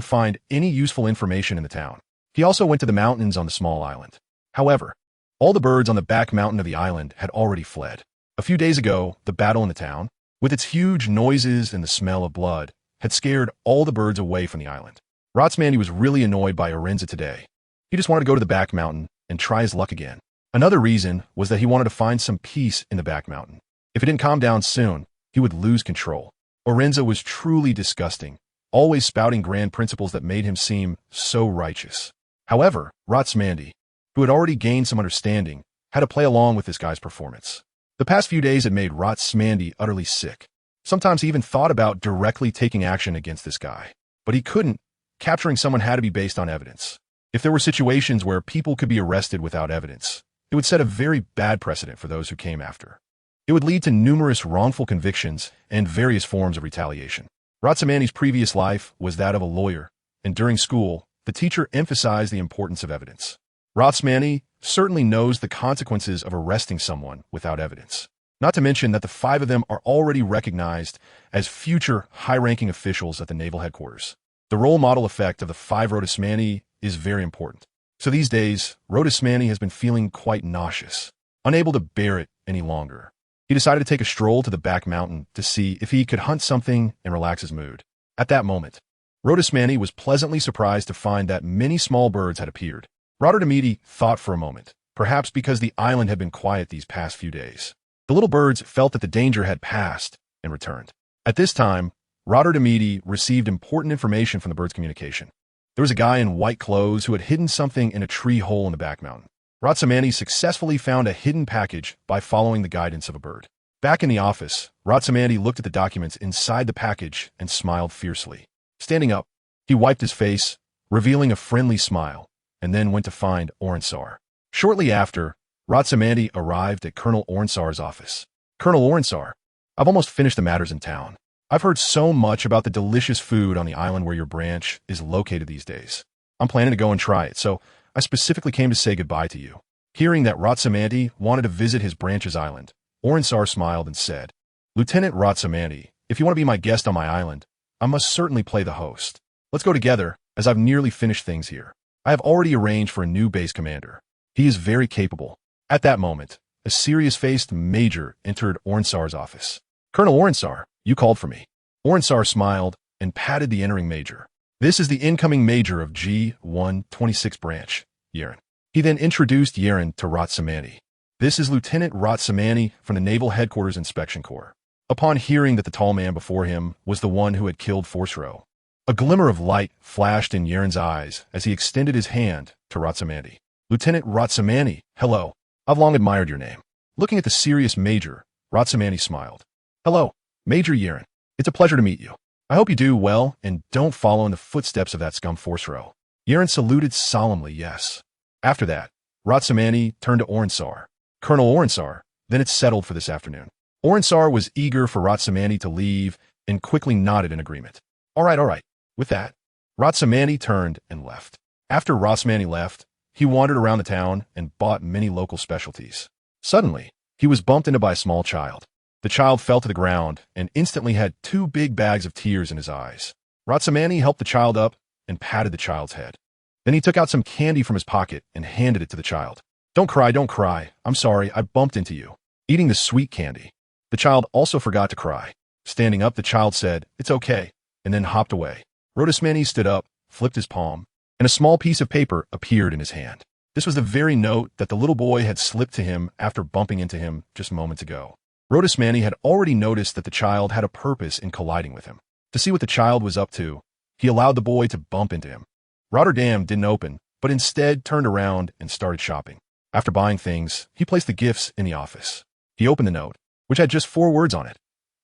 find any useful information in the town. He also went to the mountains on the small island. However, all the birds on the back mountain of the island had already fled. A few days ago, the battle in the town, with its huge noises and the smell of blood, had scared all the birds away from the island. Rhodosmanti was really annoyed by Orenza today. He just wanted to go to the back mountain and try his luck again. Another reason was that he wanted to find some peace in the back mountain. If it didn't calm down soon, he would lose control. Orenza was truly disgusting, always spouting grand principles that made him seem so righteous. However, Rhodosmanti, who had already gained some understanding, had to play along with this guy's performance. The past few days had made Rhodosmanti utterly sick. Sometimes he even thought about directly taking action against this guy. But he couldn't. Capturing someone had to be based on evidence. If there were situations where people could be arrested without evidence, it would set a very bad precedent for those who came after. It would lead to numerous wrongful convictions and various forms of retaliation. Rhodosmanti's previous life was that of a lawyer, and during school, the teacher emphasized the importance of evidence. Rhodosmanti certainly knows the consequences of arresting someone without evidence. Not to mention that the 5 of them are already recognized as future high-ranking officials at the naval headquarters. The role model effect of the 5 Rhodosmanti is very important. So these days, Rhodosmanti has been feeling quite nauseous, unable to bear it any longer. He decided to take a stroll to the back mountain to see if he could hunt something and relax his mood. At that moment, Rhodosmanti was pleasantly surprised to find that many small birds had appeared. Rhodosmanti thought for a moment, perhaps because the island had been quiet these past few days. The little birds felt that the danger had passed and returned. At this time, Rhodosmanti received important information from the bird's communication. There was a guy in white clothes who had hidden something in a tree hole in the back mountain. Rhodosmanti successfully found a hidden package by following the guidance of a bird. Back in the office, Rhodosmanti looked at the documents inside the package and smiled fiercely. Standing up, he wiped his face, revealing a friendly smile, and then went to find Orensar. Shortly after, Ratsamandi arrived at Colonel Orensar's office. Colonel Orensar, I've almost finished the matters in town. I've heard so much about the delicious food on the island where your branch is located these days. I'm planning to go and try it, so I specifically came to say goodbye to you. Hearing that Ratsamandi wanted to visit his branch's island, Orensar smiled and said, Lieutenant Ratsamandi, if you want to be my guest on my island, I must certainly play the host. Let's go together, as I've nearly finished things here. I have already arranged for a new base commander. He is very capable. At that moment, a serious-faced major entered Orensar's office. Colonel Orensar, you called for me. Orensar smiled and patted the entering major. This is the incoming major of G126 branch, Yeren. He then introduced Yeren to Ratsamandi. This is Lieutenant Ratsamandi from the Naval Headquarters Inspection Corps. Upon hearing that the tall man before him was the one who had killed Forsro, a glimmer of light flashed in Yeren's eyes as he extended his hand to Ratsamandi. Lieutenant Ratsamandi, hello. I've long admired your name. Looking at the serious major, Ratsamandi smiled. Hello, Major Yeren. It's a pleasure to meet you. I hope you do well and don't follow in the footsteps of that scum Forsro. Yeren saluted solemnly, yes. After that, Ratsamandi turned to Orensar. Colonel Orensar, then it's settled for this afternoon. Orensar was eager for Ratsamandi to leave and quickly nodded in agreement. All right. With that, Ratsamandi turned and left. After Ratsamandi left, he wandered around the town and bought many local specialties. Suddenly, he was bumped into by a small child. The child fell to the ground and instantly had 2 big bags of tears in his eyes. Ratsamandi helped the child up and patted the child's head. Then he took out some candy from his pocket and handed it to the child. Don't cry. I'm sorry, I bumped into you. Eating the sweet candy. The child also forgot to cry. Standing up, the child said, it's okay, and then hopped away. Ratsamandi stood up, flipped his palm, and a small piece of paper appeared in his hand. This was the very note that the little boy had slipped to him after bumping into him just moments ago. Ratsamandi had already noticed that the child had a purpose in colliding with him. To see what the child was up to, he allowed the boy to bump into him. Rotterdam didn't open, but instead turned around and started shopping. After buying things, he placed the gifts in the office. He opened the note, which had just 4 words on it.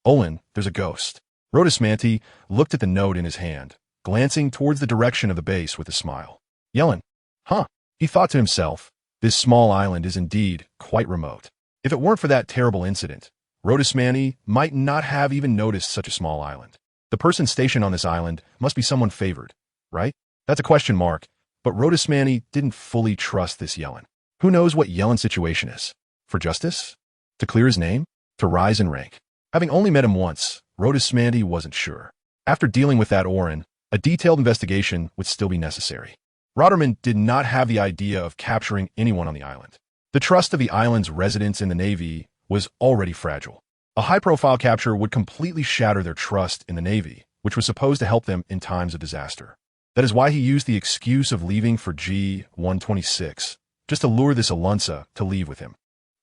Olin, there's a ghost. Ratsamandi looked at the note in his hand, glancing towards the direction of the base with a smile. Yellen. Huh, he thought to himself, this small island is indeed quite remote. If it weren't for that terrible incident, Ratsamandi might not have even noticed such a small island. The person stationed on this island must be someone favored, right? That's a question mark, but Ratsamandi didn't fully trust this Yellen. Who knows what Yellen's situation is? For justice? To clear his name? To rise in rank? Having only met him once, Ratsamandi wasn't sure. After dealing with that Oren, a detailed investigation would still be necessary. Rotterdam did not have the idea of capturing anyone on the island. The trust of the island's residents in the Navy was already fragile. A high-profile capture would completely shatter their trust in the Navy, which was supposed to help them in times of disaster. That is why he used the excuse of leaving for G126, just to lure this Alunsa to leave with him.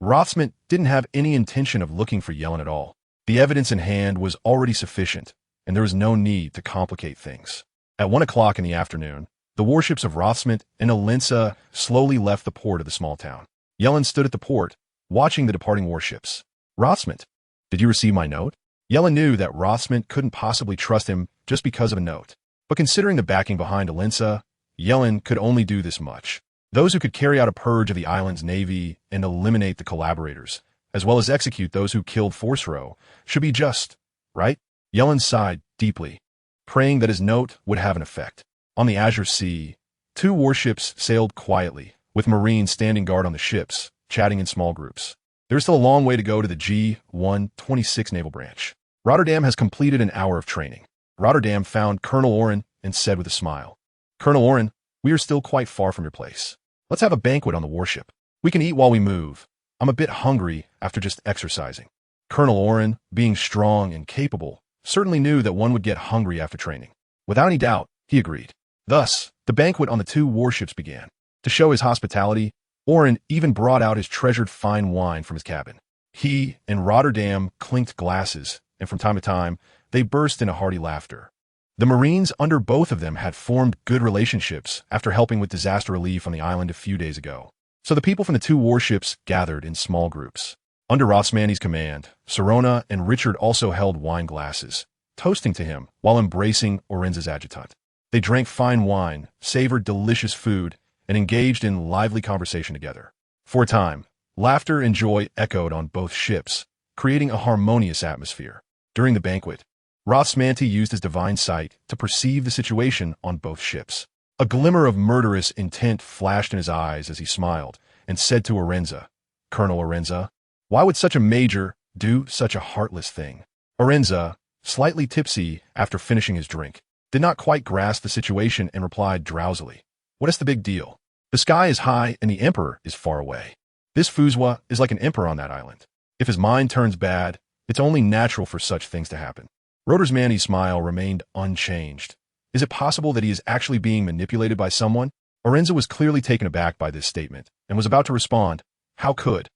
Rothsman didn't have any intention of looking for Yellen at all. The evidence in hand was already sufficient, and there was no need to complicate things. At 1 o'clock in the afternoon, the warships of Rothsman and Alunsa slowly left the port of the small town. Yellen stood at the port, watching the departing warships. Rothsman, did you receive my note? Yellen knew that Rothsman couldn't possibly trust him just because of a note. But considering the backing behind Alunsa, Yellen could only do this much. Those who could carry out a purge of the island's navy and eliminate the collaborators, as well as execute those who killed Forsro, should be just, right? Yellen sighed deeply, praying that his note would have an effect. On the Azure Sea, 2 warships sailed quietly, with Marines standing guard on the ships, chatting in small groups. There's still a long way to go to the G126 Naval Branch. Rotterdam has completed an hour of training. Rotterdam found Colonel Oren and said with a smile, Colonel Oren, we are still quite far from your place. Let's have a banquet on the warship. We can eat while we move. I'm a bit hungry after just exercising. Colonel Oren, being strong and capable, certainly knew that one would get hungry after training. Without any doubt, he agreed. Thus, the banquet on the 2 warships began. To show his hospitality, Oren even brought out his treasured fine wine from his cabin. He and Rotterdam clinked glasses, and from time to time, they burst into hearty laughter. The Marines under both of them had formed good relationships after helping with disaster relief on the island a few days ago. So the people from the 2 warships gathered in small groups. Under Rothsmandi's command, Sorona and Richard also held wine glasses, toasting to him while embracing Oren's adjutant. They drank fine wine, savored delicious food, and engaged in lively conversation together. For a time, laughter and joy echoed on both ships, creating a harmonious atmosphere. During the banquet, Rothsmanti used his divine sight to perceive the situation on both ships. A glimmer of murderous intent flashed in his eyes as he smiled and said to Orenza, "Colonel Orenza, why would such a major do such a heartless thing?" Orenza, slightly tipsy after finishing his drink, did not quite grasp the situation and replied drowsily, "What is the big deal? The sky is high and the emperor is far away. This Fuzwa is like an emperor on that island. If his mind turns bad, it's only natural for such things to happen." Rodersmanti's smile remained unchanged. Is it possible that he is actually being manipulated by someone? Orenza was clearly taken aback by this statement and was about to respond, "How could?"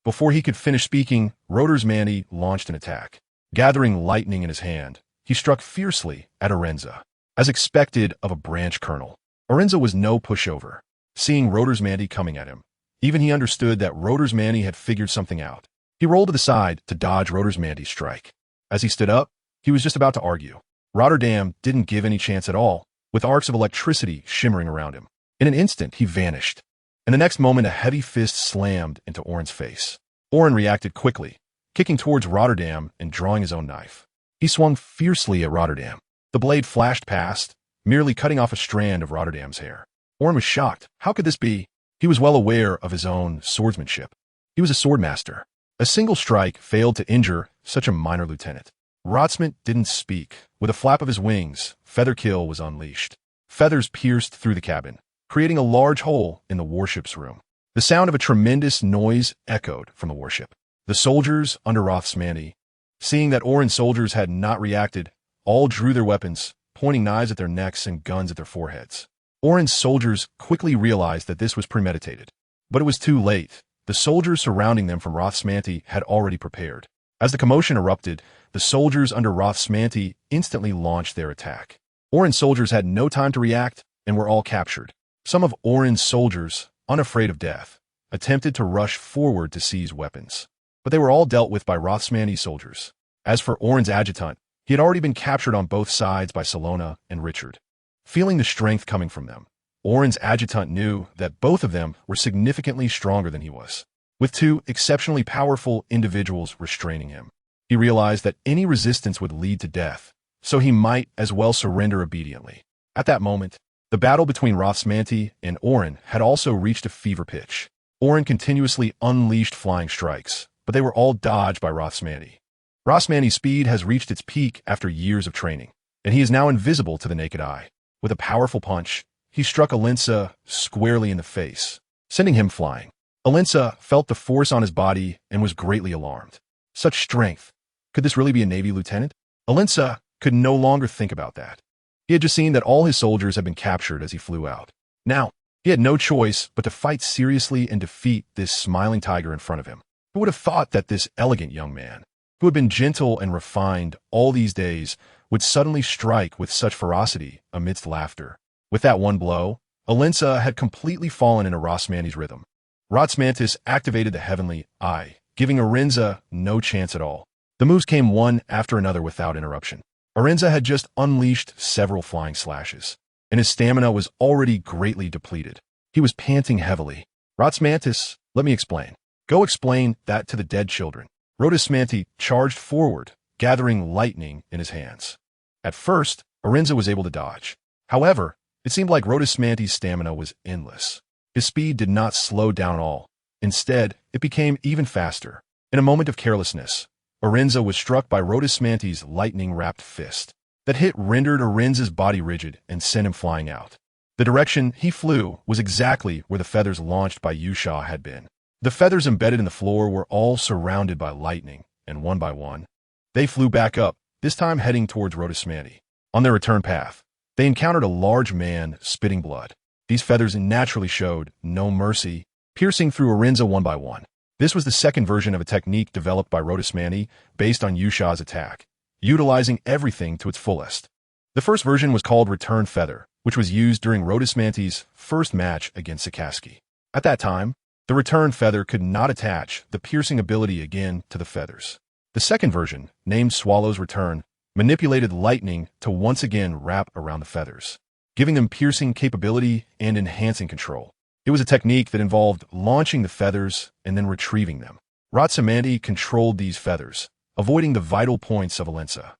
Before he could finish speaking, Rodersmanti launched an attack. Gathering lightning in his hand, he struck fiercely at Orenza. As expected of a branch colonel, Orenza was no pushover. Seeing Rodersmanti coming at him, even he understood that Rodersmanti had figured something out. He rolled to the side to dodge Rodersmanti's strike. As he stood up, he was just about to argue. Rotterdam didn't give any chance at all, with arcs of electricity shimmering around him. In an instant, he vanished. In the next moment, a heavy fist slammed into Oren's face. Oren reacted quickly, kicking towards Rotterdam and drawing his own knife. He swung fiercely at Rotterdam. The blade flashed past, merely cutting off a strand of Rotterdam's hair. Oren was shocked. How could this be? He was well aware of his own swordsmanship. He was a swordmaster. A single strike failed to injure such a minor lieutenant. Rotsmant didn't speak. With a flap of his wings, Featherkill was unleashed. Feathers pierced through the cabin, creating a large hole in the warship's room. The sound of a tremendous noise echoed from the warship. The soldiers under Rothsmanti, seeing that Oren's soldiers had not reacted, all drew their weapons, pointing knives at their necks and guns at their foreheads. Oren's soldiers quickly realized that this was premeditated. But it was too late. The soldiers surrounding them from Rothsmanti had already prepared. As the commotion erupted, the soldiers under Rothsmanti instantly launched their attack. Oren's soldiers had no time to react and were all captured. Some of Oren's soldiers, unafraid of death, attempted to rush forward to seize weapons. But they were all dealt with by Rothsmanti's soldiers. As for Oren's adjutant, he had already been captured on both sides by Salona and Richard. Feeling the strength coming from them, Oren's adjutant knew that both of them were significantly stronger than he was, with two exceptionally powerful individuals restraining him. He realized that any resistance would lead to death, so he might as well surrender obediently. At that moment, the battle between Rothsmanti and Oren had also reached a fever pitch. Oren continuously unleashed flying strikes, but they were all dodged by Rothsmanti. Rothsmanti's speed has reached its peak after years of training, and he is now invisible to the naked eye. With a powerful punch, he struck Alensa squarely in the face, sending him flying. Alensa felt the force on his body and was greatly alarmed. Such strength. Could this really be a Navy lieutenant? Alensa could no longer think about that. He had just seen that all his soldiers had been captured as he flew out. Now, he had no choice but to fight seriously and defeat this smiling tiger in front of him. Who would have thought that this elegant young man, who had been gentle and refined all these days, would suddenly strike with such ferocity amidst laughter? With that one blow, Alensa had completely fallen into Rothsmanti's rhythm. Rotsmantis activated the heavenly eye, giving Orenza no chance at all. The moves came one after another without interruption. Orenza had just unleashed several flying slashes, and his stamina was already greatly depleted. He was panting heavily. Rotsmantis, let me explain. Go explain that to the dead children. Rotismanti charged forward, gathering lightning in his hands. At first, Orenza was able to dodge. However, it seemed like Rotismanti's stamina was endless. His speed did not slow down at all. Instead, it became even faster. In a moment of carelessness, Orenza was struck by Rotismanti's lightning-wrapped fist. That hit rendered Orenza's body rigid and sent him flying out. The direction he flew was exactly where the feathers launched by Yusha had been. The feathers embedded in the floor were all surrounded by lightning, and one by one, they flew back up, this time heading towards Rotismanti. On their return path, they encountered a large man spitting blood. These feathers naturally showed no mercy, piercing through Orenza one by one. This was the second version of a technique developed by Rotismanti based on Yusha's attack, utilizing everything to its fullest. The first version was called Return Feather, which was used during Rotismanti's first match against Sakaski. At that time, the Return Feather could not attach the piercing ability again to the feathers. The second version, named Swallow's Return, manipulated lightning to once again wrap around the feathers, giving them piercing capability and enhancing control. It was a technique that involved launching the feathers and then retrieving them. Rotsamandi controlled these feathers, avoiding the vital points of Alensa.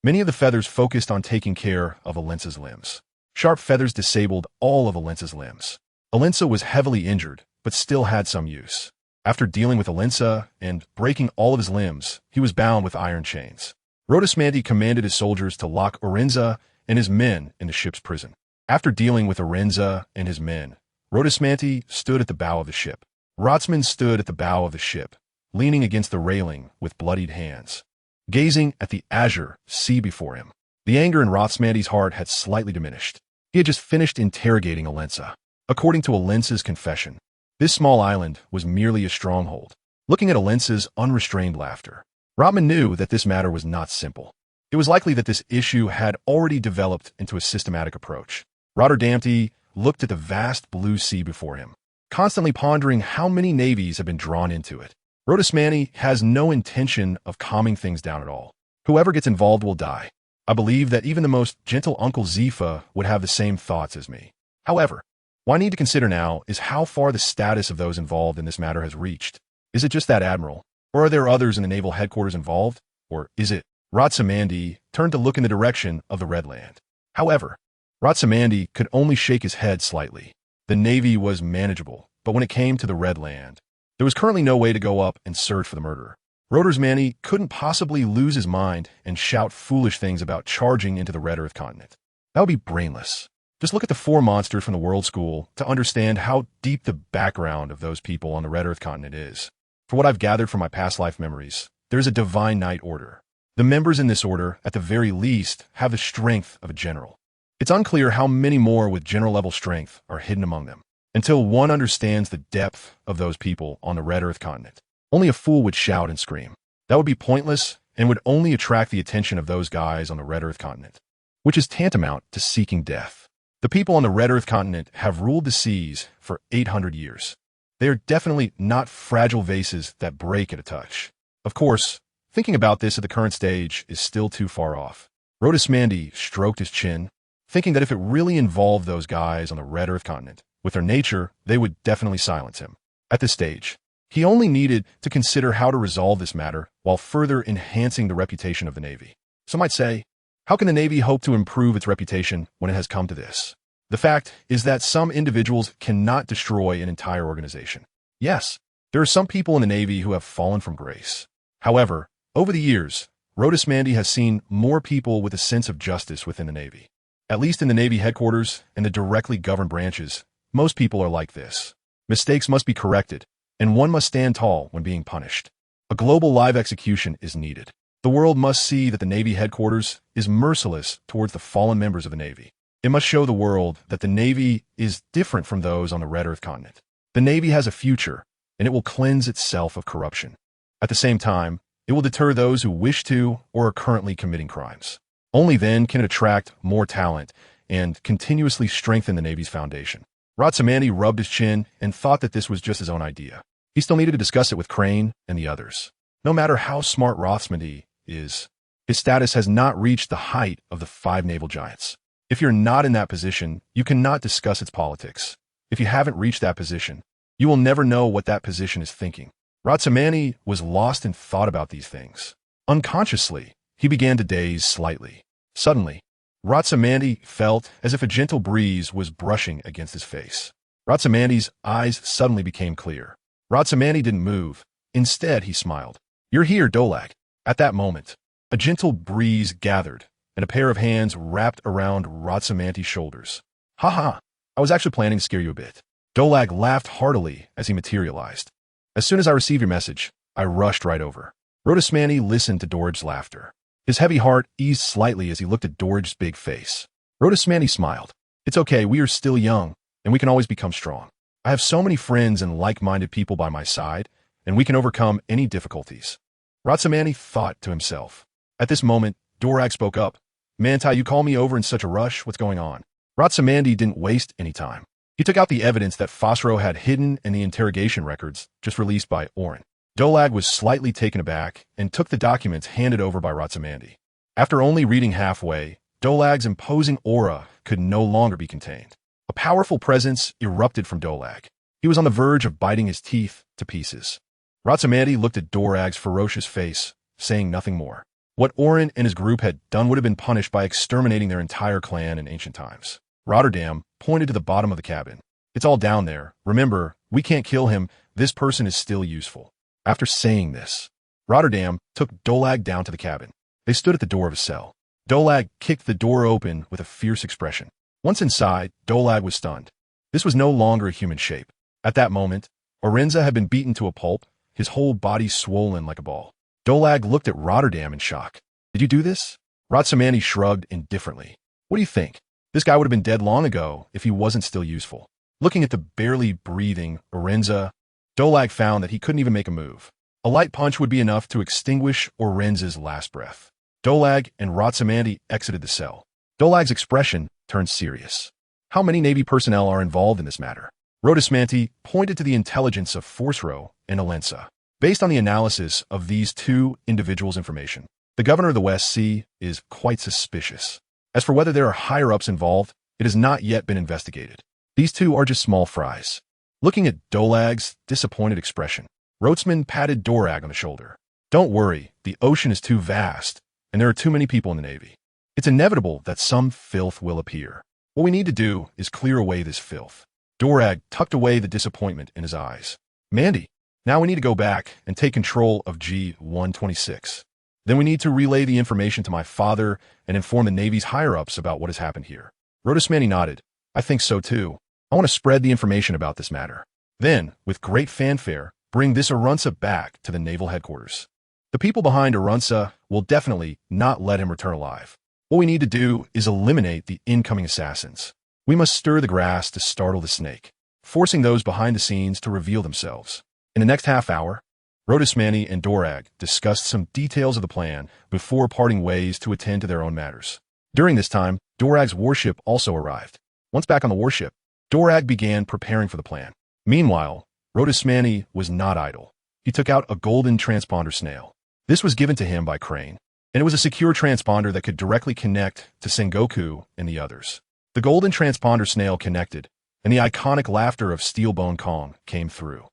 Many of the feathers focused on taking care of Alensa's limbs. Sharp feathers disabled all of Alensa's limbs. Alensa was heavily injured, but still had some use. After dealing with Alensa and breaking all of his limbs, he was bound with iron chains. Rotsamandi commanded his soldiers to lock Orenza and his men in the ship's prison. After dealing with Orenza and his men, Rotsamandi stood at the bow of the ship. Rotsman stood at the bow of the ship, leaning against the railing with bloodied hands, gazing at the azure sea before him. The anger in Rotsamandi's heart had slightly diminished. He had just finished interrogating Alensa. According to Alensa's confession, this small island was merely a stronghold. Looking at Alensa's unrestrained laughter, Rotman knew that this matter was not simple. It was likely that this issue had already developed into a systematic approach. Rotterdamte looked at the vast blue sea before him, constantly pondering how many navies had been drawn into it. Rotsamandi has no intention of calming things down at all. Whoever gets involved will die. I believe that even the most gentle Uncle Zifa would have the same thoughts as me. However, what I need to consider now is how far the status of those involved in this matter has reached. Is it just that admiral? Or are there others in the naval headquarters involved? Or is it? Rotsamandi turned to look in the direction of the Red Land. However, Rotsamandi could only shake his head slightly. The navy was manageable, but when it came to the Red Land, there was currently no way to go up and search for the murderer. Rotsamandi couldn't possibly lose his mind and shout foolish things about charging into the Red Earth continent. That would be brainless. Just look at the 4 monsters from the World School to understand how deep the background of those people on the Red Earth continent is. For what I've gathered from my past life memories, there is a divine knight order. The members in this order, at the very least, have the strength of a general. It's unclear how many more with general-level strength are hidden among them. Until one understands the depth of those people on the Red Earth continent, only a fool would shout and scream. That would be pointless and would only attract the attention of those guys on the Red Earth continent, which is tantamount to seeking death. The people on the Red Earth continent have ruled the seas for 800 years. They are definitely not fragile vases that break at a touch. Of course, thinking about this at the current stage is still too far off. Rotsamandi stroked his chin, thinking that if it really involved those guys on the Red Earth continent, with their nature, they would definitely silence him. At this stage, he only needed to consider how to resolve this matter while further enhancing the reputation of the Navy. Some might say, how can the Navy hope to improve its reputation when it has come to this? The fact is that some individuals cannot destroy an entire organization. Yes, there are some people in the Navy who have fallen from grace. However, over the years, Rotsamandi has seen more people with a sense of justice within the Navy. At least in the Navy headquarters and the directly governed branches, most people are like this. Mistakes must be corrected, and one must stand tall when being punished. A global live execution is needed. The world must see that the Navy headquarters is merciless towards the fallen members of the Navy. It must show the world that the Navy is different from those on the Red Earth continent. The Navy has a future, and it will cleanse itself of corruption. At the same time, it will deter those who wish to or are currently committing crimes. Only then can it attract more talent and continuously strengthen the Navy's foundation. Rotsamandi rubbed his chin and thought that this was just his own idea. He still needed to discuss it with Crane and the others. No matter how smart Rotsamandi is, his status has not reached the height of the 5 naval giants. If you're not in that position, you cannot discuss its politics. If you haven't reached that position, you will never know what that position is thinking. Rotsamandi was lost in thought about these things. Unconsciously, he began to daze slightly. Suddenly, Rotsamandi felt as if a gentle breeze was brushing against his face. Rotsamandi's eyes suddenly became clear. Rotsamandi didn't move. Instead, he smiled. "You're here, Dolag." At that moment, a gentle breeze gathered, and a pair of hands wrapped around Rotsamandi's shoulders. "Ha ha, I was actually planning to scare you a bit." Dolag laughed heartily as he materialized. "As soon as I received your message, I rushed right over." Rotsamandi listened to Dorj's laughter. His heavy heart eased slightly as he looked at Dorj's big face. Rotsamandi smiled. "It's okay, we are still young, and we can always become strong. I have so many friends and like-minded people by my side, and we can overcome any difficulties." Rotsamandi thought to himself. At this moment, Dorag spoke up. "Manti, you call me over in such a rush? What's going on?" Rotsamandi didn't waste any time. He took out the evidence that Fosro had hidden in the interrogation records just released by Oren. Dolag was slightly taken aback and took the documents handed over by Rotsamandi. After only reading halfway, Dolag's imposing aura could no longer be contained. A powerful presence erupted from Dolag. He was on the verge of biting his teeth to pieces. Ratsamandi looked at Dorag's ferocious face, saying nothing more. What Orin and his group had done would have been punished by exterminating their entire clan in ancient times. Rotterdam pointed to the bottom of the cabin. It's all down there. Remember, we can't kill him. This person is still useful. After saying this, Rotterdam took Dolag down to the cabin. They stood at the door of his cell. Dolag kicked the door open with a fierce expression. Once inside, Dolag was stunned. This was no longer a human shape. At that moment, Orenza had been beaten to a pulp, his whole body swollen like a ball. Dolag looked at Rotterdam in shock. Did you do this? Ratsamandi shrugged indifferently. What do you think? This guy would have been dead long ago if he wasn't still useful. Looking at the barely breathing Orenza, Dolag found that he couldn't even make a move. A light punch would be enough to extinguish Orenza's last breath. Dolag and Ratsamandi exited the cell. Dolag's expression turned serious. How many Navy personnel are involved in this matter? Rodismanti pointed to the intelligence of Forsro and Alensa. Based on the analysis of these two individuals' information, the governor of the West Sea is quite suspicious. As for whether there are higher-ups involved, it has not yet been investigated. These two are just small fries. Looking at Dolag's disappointed expression, Rotsman patted Dorag on the shoulder. Don't worry, the ocean is too vast, and there are too many people in the Navy. It's inevitable that some filth will appear. What we need to do is clear away this filth. Dorag tucked away the disappointment in his eyes. Mandy, now we need to go back and take control of G-126. Then we need to relay the information to my father and inform the Navy's higher-ups about what has happened here. Rodismanti nodded. I think so too. I want to spread the information about this matter. Then, with great fanfare, bring this Arunsa back to the naval headquarters. The people behind Arunsa will definitely not let him return alive. What we need to do is eliminate the incoming assassins. We must stir the grass to startle the snake, forcing those behind the scenes to reveal themselves. In the next half hour, Rodismanti and Dorag discussed some details of the plan before parting ways to attend to their own matters. During this time, Dorag's warship also arrived. Once back on the warship, Dorag began preparing for the plan. Meanwhile, Rodismanti was not idle. He took out a golden transponder snail. This was given to him by Crane, and it was a secure transponder that could directly connect to Sengoku and the others. The golden transponder snail connected, and the iconic laughter of Steelbone Kong came through.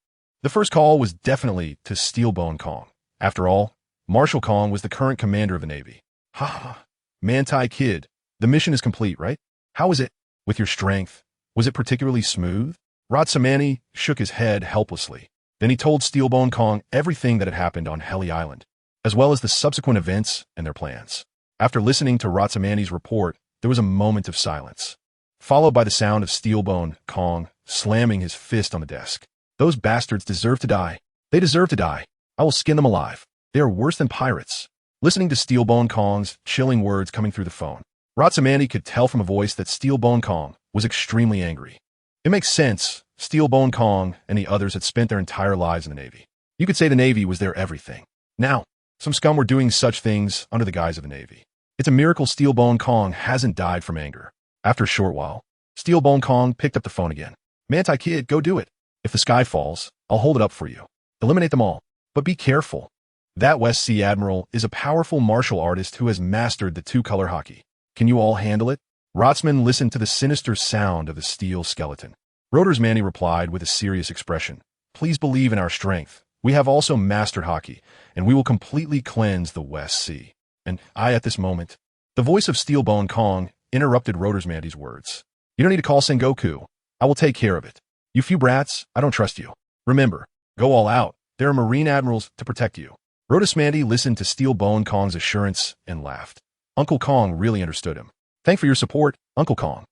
The first call was definitely to Steelbone Kong. After all, Marshal Kong was the current commander of the Navy. Ha ha, Manti Kid, the mission is complete, right? How is it? With your strength, was it particularly smooth? Ratsamandi shook his head helplessly. Then he told Steelbone Kong everything that had happened on Heli Island, as well as the subsequent events and their plans. After listening to Ratsamandi's report, there was a moment of silence, followed by the sound of Steelbone Kong slamming his fist on the desk. Those bastards deserve to die. They deserve to die. I will skin them alive. They are worse than pirates. Listening to Steelbone Kong's chilling words coming through the phone, Ratsamandi could tell from a voice that Steelbone Kong was extremely angry. It makes sense. Steelbone Kong and the others had spent their entire lives in the Navy. You could say the Navy was their everything. Now, some scum were doing such things under the guise of the Navy. It's a miracle Steelbone Kong hasn't died from anger. After a short while, Steelbone Kong picked up the phone again. Manti Kid, go do it. If the sky falls, I'll hold it up for you. Eliminate them all. But be careful. That West Sea Admiral is a powerful martial artist who has mastered the two-color hockey. Can you all handle it? Rotsman listened to the sinister sound of the steel skeleton. Rodismanti replied with a serious expression. Please believe in our strength. We have also mastered hockey, and we will completely cleanse the West Sea. And at this moment, the voice of Steelbone Kong interrupted Rodismanti's words. You don't need to call Sengoku. I will take care of it. You few brats, I don't trust you. Remember, go all out. There are Marine admirals to protect you. Rodismanti listened to Steelbone Kong's assurance and laughed. Uncle Kong really understood him. Thanks for your support, Uncle Kong.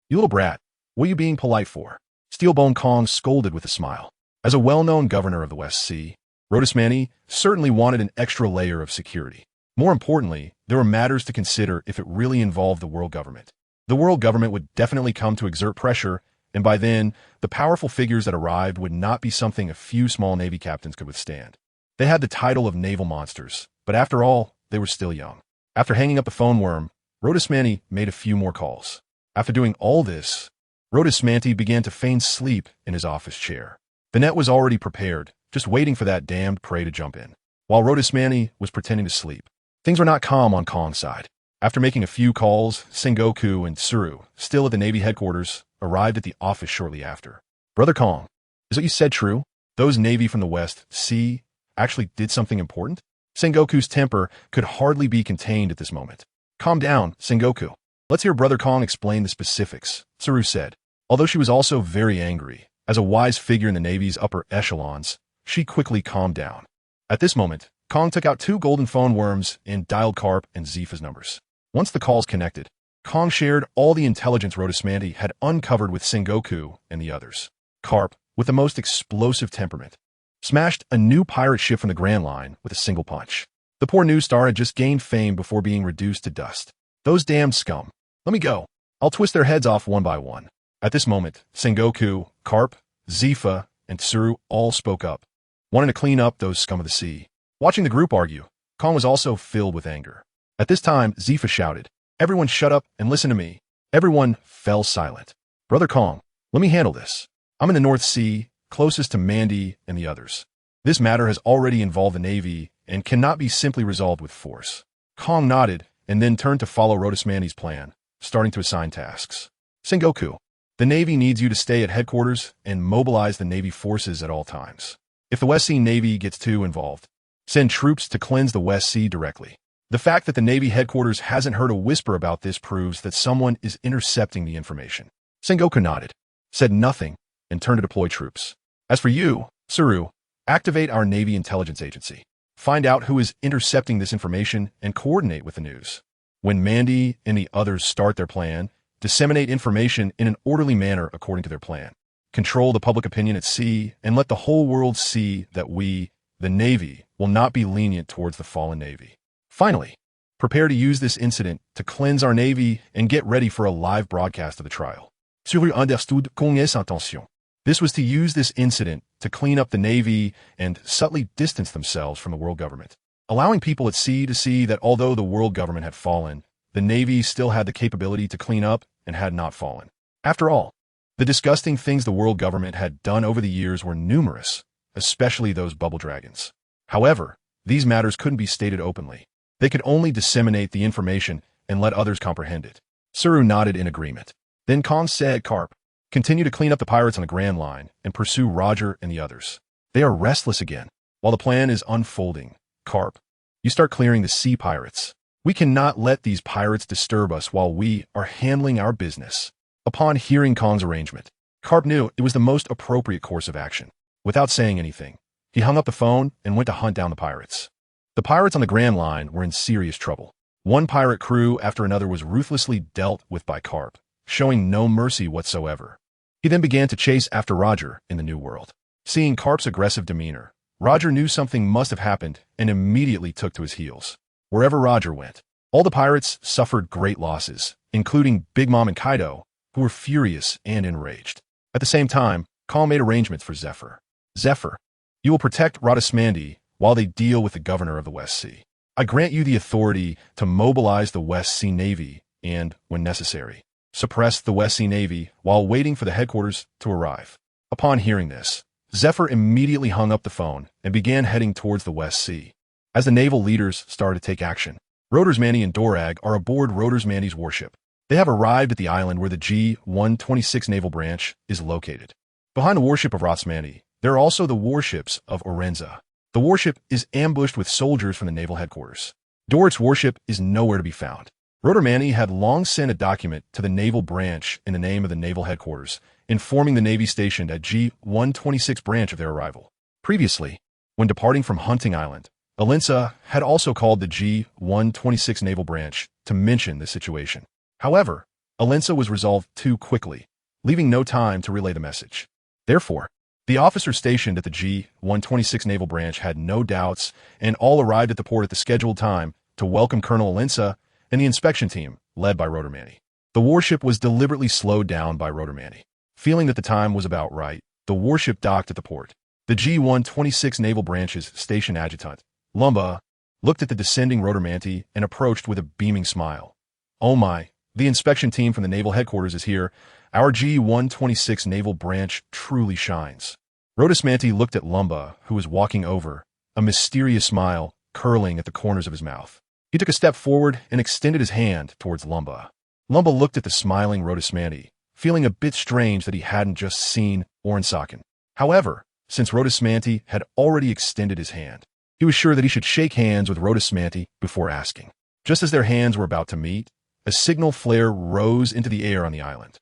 You little brat, what are you being polite for? Steelbone Kong scolded with a smile. As a well-known governor of the West Sea, Rodismanti certainly wanted an extra layer of security. More importantly, there were matters to consider if it really involved the world government. The world government would definitely come to exert pressure, and by then, the powerful figures that arrived would not be something a few small Navy captains could withstand. They had the title of naval monsters, but after all, they were still young. After hanging up the phone worm, Rodismanti made a few more calls. After doing all this, Rodismanti began to feign sleep in his office chair. The net was already prepared, just waiting for that damned prey to jump in. While Rodismanti was pretending to sleep, Things were not calm on Kong's side. After making a few calls, Sengoku and Tsuru, still at the Navy headquarters, arrived at the office shortly after. Brother Kong, is what you said true? Those Navy from the West, Sea, actually did something important? Sengoku's temper could hardly be contained at this moment. Calm down, Sengoku. Let's hear Brother Kong explain the specifics, Tsuru said. Although she was also very angry, as a wise figure in the Navy's upper echelons, she quickly calmed down. At this moment, Kong took out 2 golden phone worms and dialed Karp and Zifa's numbers. Once the calls connected, Kong shared all the intelligence Rhodosmanti had uncovered with Sengoku and the others. Karp, with the most explosive temperament, smashed a new pirate ship from the Grand Line with a single punch. The poor news star had just gained fame before being reduced to dust. Those damned scum. Let me go. I'll twist their heads off one by one. At this moment, Sengoku, Karp, Zifa, and Tsuru all spoke up, wanting to clean up those scum of the sea. Watching the group argue, Kong was also filled with anger. At this time, Zifa shouted, "Everyone shut up and listen to me." Everyone fell silent. Brother Kong, let me handle this. I'm in the North Sea, closest to Mandy and the others. This matter has already involved the Navy and cannot be simply resolved with force. Kong nodded and then turned to follow Rhodosmanti's plan, starting to assign tasks. Sengoku, the Navy needs you to stay at headquarters and mobilize the Navy forces at all times. If the West Sea Navy gets too involved, send troops to cleanse the West Sea directly. The fact that the Navy headquarters hasn't heard a whisper about this proves that someone is intercepting the information. Sengoku nodded, said nothing, and turned to deploy troops. As for you, Tsuru, activate our Navy intelligence agency. Find out who is intercepting this information and coordinate with the news. When Mandy and the others start their plan, disseminate information in an orderly manner according to their plan. Control the public opinion at sea and let the whole world see that we, the Navy, will not be lenient towards the fallen Navy. Finally, prepare to use this incident to cleanse our Navy and get ready for a live broadcast of the trial. Tsuru understood Kong's intention. This was to use this incident to clean up the Navy and subtly distance themselves from the world government, allowing people at sea to see that although the world government had fallen, the Navy still had the capability to clean up and had not fallen. After all, the disgusting things the world government had done over the years were numerous, especially those bubble dragons. However, these matters couldn't be stated openly. They could only disseminate the information and let others comprehend it. Tsuru nodded in agreement. Then Kong said, Karp, continue to clean up the pirates on the Grand Line and pursue Roger and the others. They are restless again. While the plan is unfolding, Karp, you start clearing the sea pirates. We cannot let these pirates disturb us while we are handling our business. Upon hearing Kong's arrangement, Karp knew it was the most appropriate course of action. Without saying anything, he hung up the phone and went to hunt down the pirates. The pirates on the Grand Line were in serious trouble. One pirate crew after another was ruthlessly dealt with by Karp, showing no mercy whatsoever. He then began to chase after Roger in the New World. Seeing Karp's aggressive demeanor, Roger knew something must have happened and immediately took to his heels. Wherever Roger went, all the pirates suffered great losses, including Big Mom and Kaido, who were furious and enraged. At the same time, Kong made arrangements for Zephyr. Zephyr, you will protect Rhodosmanti while they deal with the governor of the West Sea. I grant you the authority to mobilize the West Sea Navy and, when necessary, suppress the West Sea Navy while waiting for the headquarters to arrive. Upon hearing this, Zephyr immediately hung up the phone and began heading towards the West Sea. As the naval leaders started to take action, Rhodosmanti and Dorag are aboard Rhodosmanti's warship. They have arrived at the island where the G-126 naval branch is located. Behind the warship of Rhodosmanti, there are also the warships of Orenza. The warship is ambushed with soldiers from the naval headquarters. Dorag's warship is nowhere to be found. Rhodosmanti had long sent a document to the naval branch in the name of the naval headquarters, informing the Navy stationed at G-126 branch of their arrival. Previously, when departing from Hunting Island, Alinsa had also called the G-126 naval branch to mention the situation. However, Alinsa was resolved too quickly, leaving no time to relay the message. Therefore, the officers stationed at the G-126 naval branch had no doubts and all arrived at the port at the scheduled time to welcome Colonel Alinsa and the inspection team led by Rhodosmanti. The warship was deliberately slowed down by Rhodosmanti. Feeling that the time was about right, the warship docked at the port. The G-126 naval branch's station adjutant, Lumba, looked at the descending Rhodosmanti and approached with a beaming smile. Oh my, the inspection team from the naval headquarters is here. Our G-126 naval branch truly shines. Rhodosmanti looked at Lumba, who was walking over, a mysterious smile curling at the corners of his mouth. He took a step forward and extended his hand towards Lumba. Lumba looked at the smiling Rhodosmanti, feeling a bit strange that he hadn't just seen Oransaken. However, since Rhodosmanti had already extended his hand, he was sure that he should shake hands with Rhodosmanti before asking. Just as their hands were about to meet, a signal flare rose into the air on the island.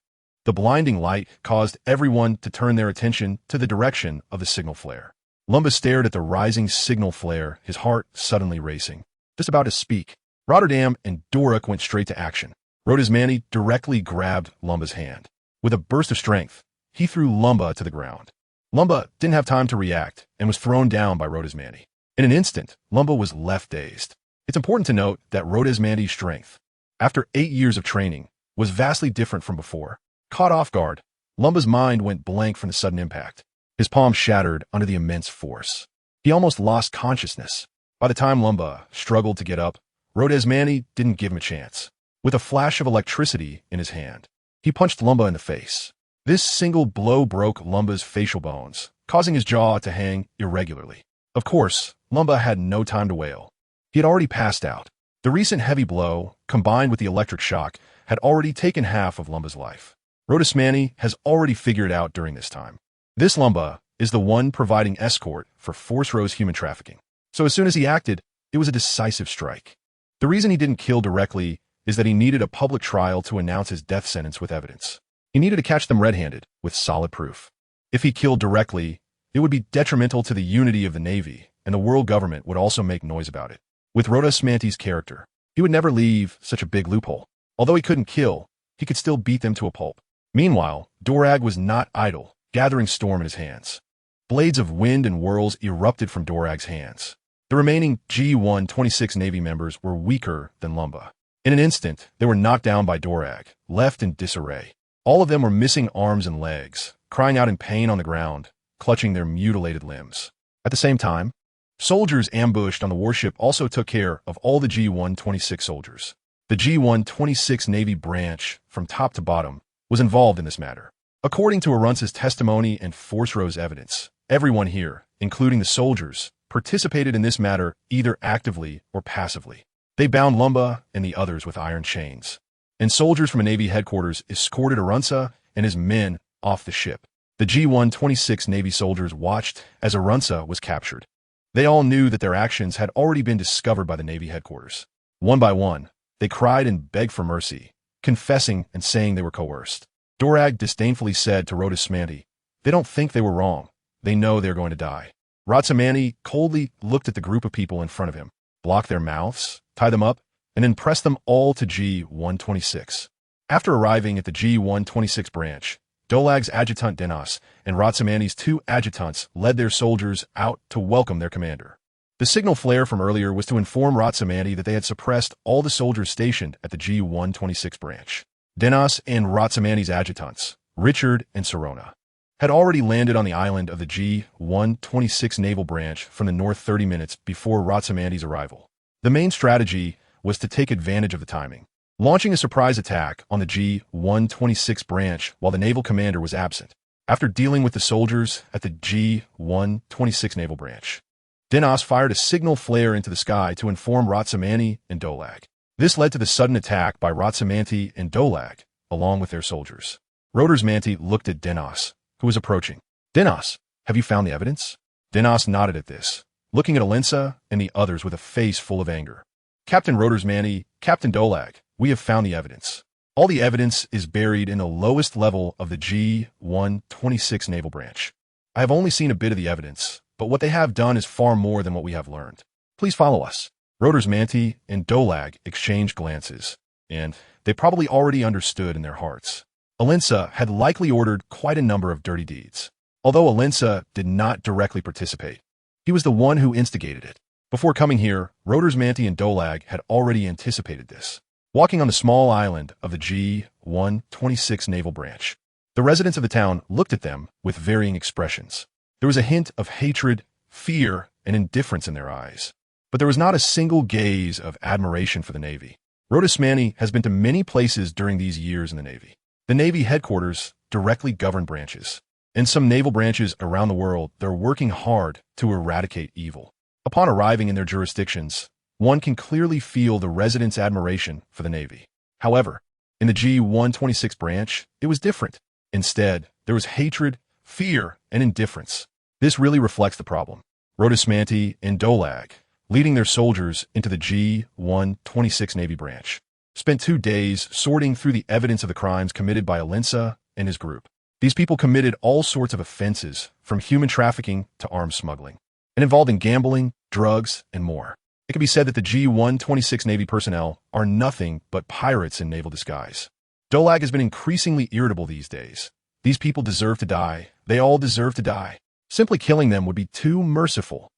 The blinding light caused everyone to turn their attention to the direction of the signal flare. Lumba stared at the rising signal flare, his heart suddenly racing. Just about to speak, Rotterdam and Dorak went straight to action. Rhodosmanti directly grabbed Lumba's hand. With a burst of strength, he threw Lumba to the ground. Lumba didn't have time to react and was thrown down by Rhodosmanti. In an instant, Lumba was left dazed. It's important to note that Rhodosmanti's strength, after 8 years of training, was vastly different from before. Caught off guard, Lumba's mind went blank from the sudden impact. His palm shattered under the immense force. He almost lost consciousness. By the time Lumba struggled to get up, Rhodosmanti didn't give him a chance. With a flash of electricity in his hand, he punched Lumba in the face. This single blow broke Lumba's facial bones, causing his jaw to hang irregularly. Of course, Lumba had no time to wail. He had already passed out. The recent heavy blow, combined with the electric shock, had already taken half of Lumba's life. Rhodosmanti has already figured out during this time. This Lumba is the one providing escort for Force Rose human trafficking. So as soon as he acted, it was a decisive strike. The reason he didn't kill directly is that he needed a public trial to announce his death sentence with evidence. He needed to catch them red-handed with solid proof. If he killed directly, it would be detrimental to the unity of the Navy, and the world government would also make noise about it. With Rhodosmanti's character, he would never leave such a big loophole. Although he couldn't kill, he could still beat them to a pulp. Meanwhile, Dorak was not idle, gathering storm in his hands. Blades of wind and whirls erupted from Dorak's hands. The remaining G126 Navy members were weaker than Lumba. In an instant, they were knocked down by Dorak, left in disarray. All of them were missing arms and legs, crying out in pain on the ground, clutching their mutilated limbs. At the same time, soldiers ambushed on the warship also took care of all the G126 soldiers. The G126 Navy branch, from top to bottom, was involved in this matter. According to Arunce's testimony and Force Rose evidence, everyone here, including the soldiers, participated in this matter either actively or passively. They bound Lumba and the others with iron chains, and soldiers from a Navy headquarters escorted Arunce and his men off the ship. The G126 Navy soldiers watched as Arunce was captured. They all knew that their actions had already been discovered by the Navy headquarters. One by one, they cried and begged for mercy, confessing and saying they were coerced. Dorak disdainfully said to Rhodosmanti, "They don't think they were wrong. They know they're going to die." Rhodosmanti coldly looked at the group of people in front of him, blocked their mouths, tied them up, and then pressed them all to G126. After arriving at the G126 branch, Dolag's adjutant Denas and Rhodosmanti's 2 adjutants led their soldiers out to welcome their commander. The signal flare from earlier was to inform Rhodosmanti that they had suppressed all the soldiers stationed at the G126 branch. Denas and Rhodosmanti's adjutants, Richard and Sorona, had already landed on the island of the G126 naval branch from the north 30 minutes before Rhodosmanti's arrival. The main strategy was to take advantage of the timing, launching a surprise attack on the G126 branch while the naval commander was absent. After dealing with the soldiers at the G126 naval branch, Denas fired a signal flare into the sky to inform Rhodosmanti and Dolag. This led to the sudden attack by Rhodosmanti and Dolag, along with their soldiers. Rhodosmanti looked at Denas, who was approaching. "Denas, have you found the evidence?" Denas nodded at this, looking at Alensa and the others with a face full of anger. "Captain Rhodosmanti, Captain Dolag, we have found the evidence. All the evidence is buried in the lowest level of the G126 naval branch. I have only seen a bit of the evidence, but what they have done is far more than what we have learned. Please follow us." Rhodosmanti and Dolag exchanged glances, and they probably already understood in their hearts. Alensa had likely ordered quite a number of dirty deeds. Although Alensa did not directly participate, he was the one who instigated it. Before coming here, Rhodosmanti and Dolag had already anticipated this. Walking on the small island of the G126 naval branch, the residents of the town looked at them with varying expressions. There was a hint of hatred, fear, and indifference in their eyes. But there was not a single gaze of admiration for the Navy. Rhodosmanti has been to many places during these years in the Navy. The Navy headquarters directly govern branches. In some naval branches around the world, they're working hard to eradicate evil. Upon arriving in their jurisdictions, one can clearly feel the residents' admiration for the Navy. However, in the G-126 branch, it was different. Instead, there was hatred, fear, and indifference. This really reflects the problem. Rhodesmanti and Dolag, leading their soldiers into the G-126 Navy branch, spent 2 days sorting through the evidence of the crimes committed by Alinsa and his group. These people committed all sorts of offenses, from human trafficking to arms smuggling, and involving gambling, drugs, and more. It can be said that the G-126 Navy personnel are nothing but pirates in naval disguise. Dolag has been increasingly irritable these days. These people deserve to die. They all deserve to die. Simply killing them would be too merciful.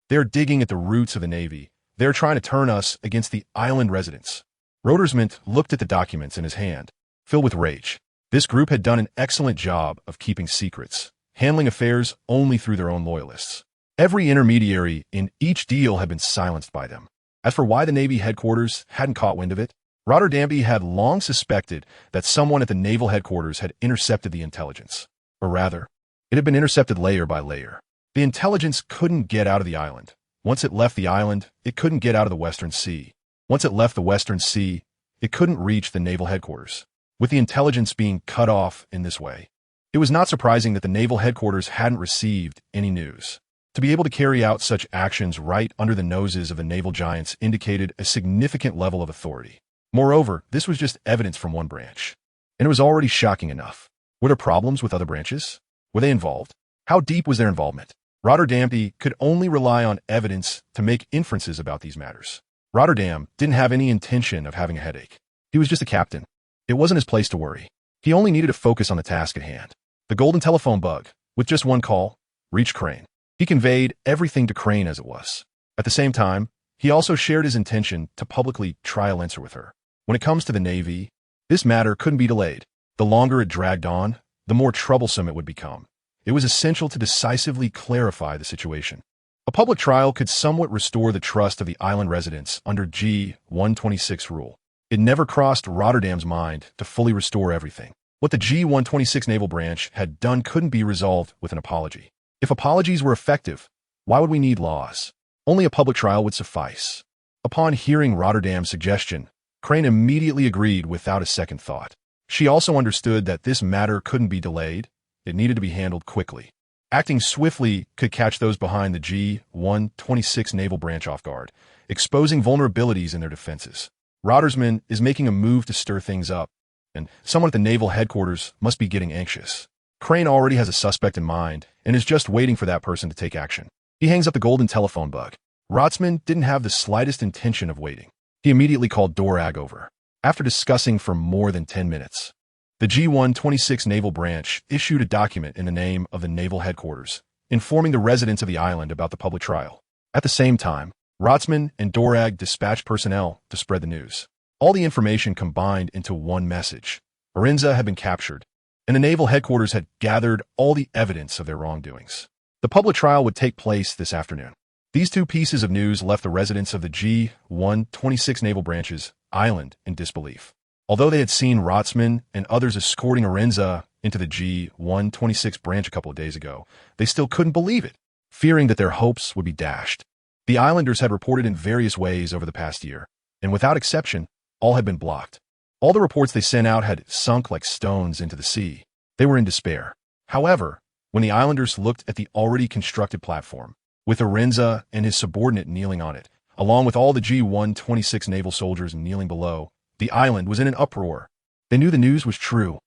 They're digging at the roots of the Navy. They're trying to turn us against the island residents. Rhodesman looked at the documents in his hand, filled with rage. This group had done an excellent job of keeping secrets, handling affairs only through their own loyalists. Every intermediary in each deal had been silenced by them. As for why the Navy headquarters hadn't caught wind of it, Rotterdamby had long suspected that someone at the naval headquarters had intercepted the intelligence. Or rather, it had been intercepted layer by layer. The intelligence couldn't get out of the island. Once it left the island, it couldn't get out of the Western Sea. Once it left the Western Sea, it couldn't reach the naval headquarters. With the intelligence being cut off in this way, it was not surprising that the naval headquarters hadn't received any news. To be able to carry out such actions right under the noses of the naval giants indicated a significant level of authority. Moreover, this was just evidence from one branch, and it was already shocking enough. Were there problems with other branches? Were they involved? How deep was their involvement? Rotterdamby could only rely on evidence to make inferences about these matters. Rotterdam didn't have any intention of having a headache. He was just a captain. It wasn't his place to worry. He only needed to focus on the task at hand. The golden telephone bug, with just one call, reached Crane. He conveyed everything to Crane as it was. At the same time, he also shared his intention to publicly try Alinsa with her. When it comes to the Navy, this matter couldn't be delayed. The longer it dragged on, the more troublesome it would become. It was essential to decisively clarify the situation. A public trial could somewhat restore the trust of the island residents under G-126 rule. It never crossed Rotterdam's mind to fully restore everything. What the G-126 naval branch had done couldn't be resolved with an apology. If apologies were effective, why would we need laws? Only a public trial would suffice. Upon hearing Rotterdam's suggestion, Crane immediately agreed without a second thought. She also understood that this matter couldn't be delayed. It needed to be handled quickly. Acting swiftly could catch those behind the G-126 naval branch off guard, exposing vulnerabilities in their defenses. Rotterdam is making a move to stir things up, and someone at the naval headquarters must be getting anxious. Crane already has a suspect in mind and is just waiting for that person to take action. He hangs up the golden telephone bug. Rotsman didn't have the slightest intention of waiting. He immediately called Dorag over. After discussing for more than 10 minutes, the G-126 naval branch issued a document in the name of the naval headquarters, informing the residents of the island about the public trial. At the same time, Rotsman and Dorag dispatched personnel to spread the news. All the information combined into one message. Arinza had been captured, and the naval headquarters had gathered all the evidence of their wrongdoings. The public trial would take place this afternoon. These two pieces of news left the residents of the G-126 naval branch's island in disbelief. Although they had seen Rotsman and others escorting Arinza into the G-126 branch a couple of days ago, they still couldn't believe it, fearing that their hopes would be dashed. The islanders had reported in various ways over the past year, and without exception, all had been blocked. All the reports they sent out had sunk like stones into the sea. They were in despair. However, when the islanders looked at the already constructed platform, with Arinza and his subordinate kneeling on it, along with all the G-126 naval soldiers kneeling below, the island was in an uproar. They knew the news was true.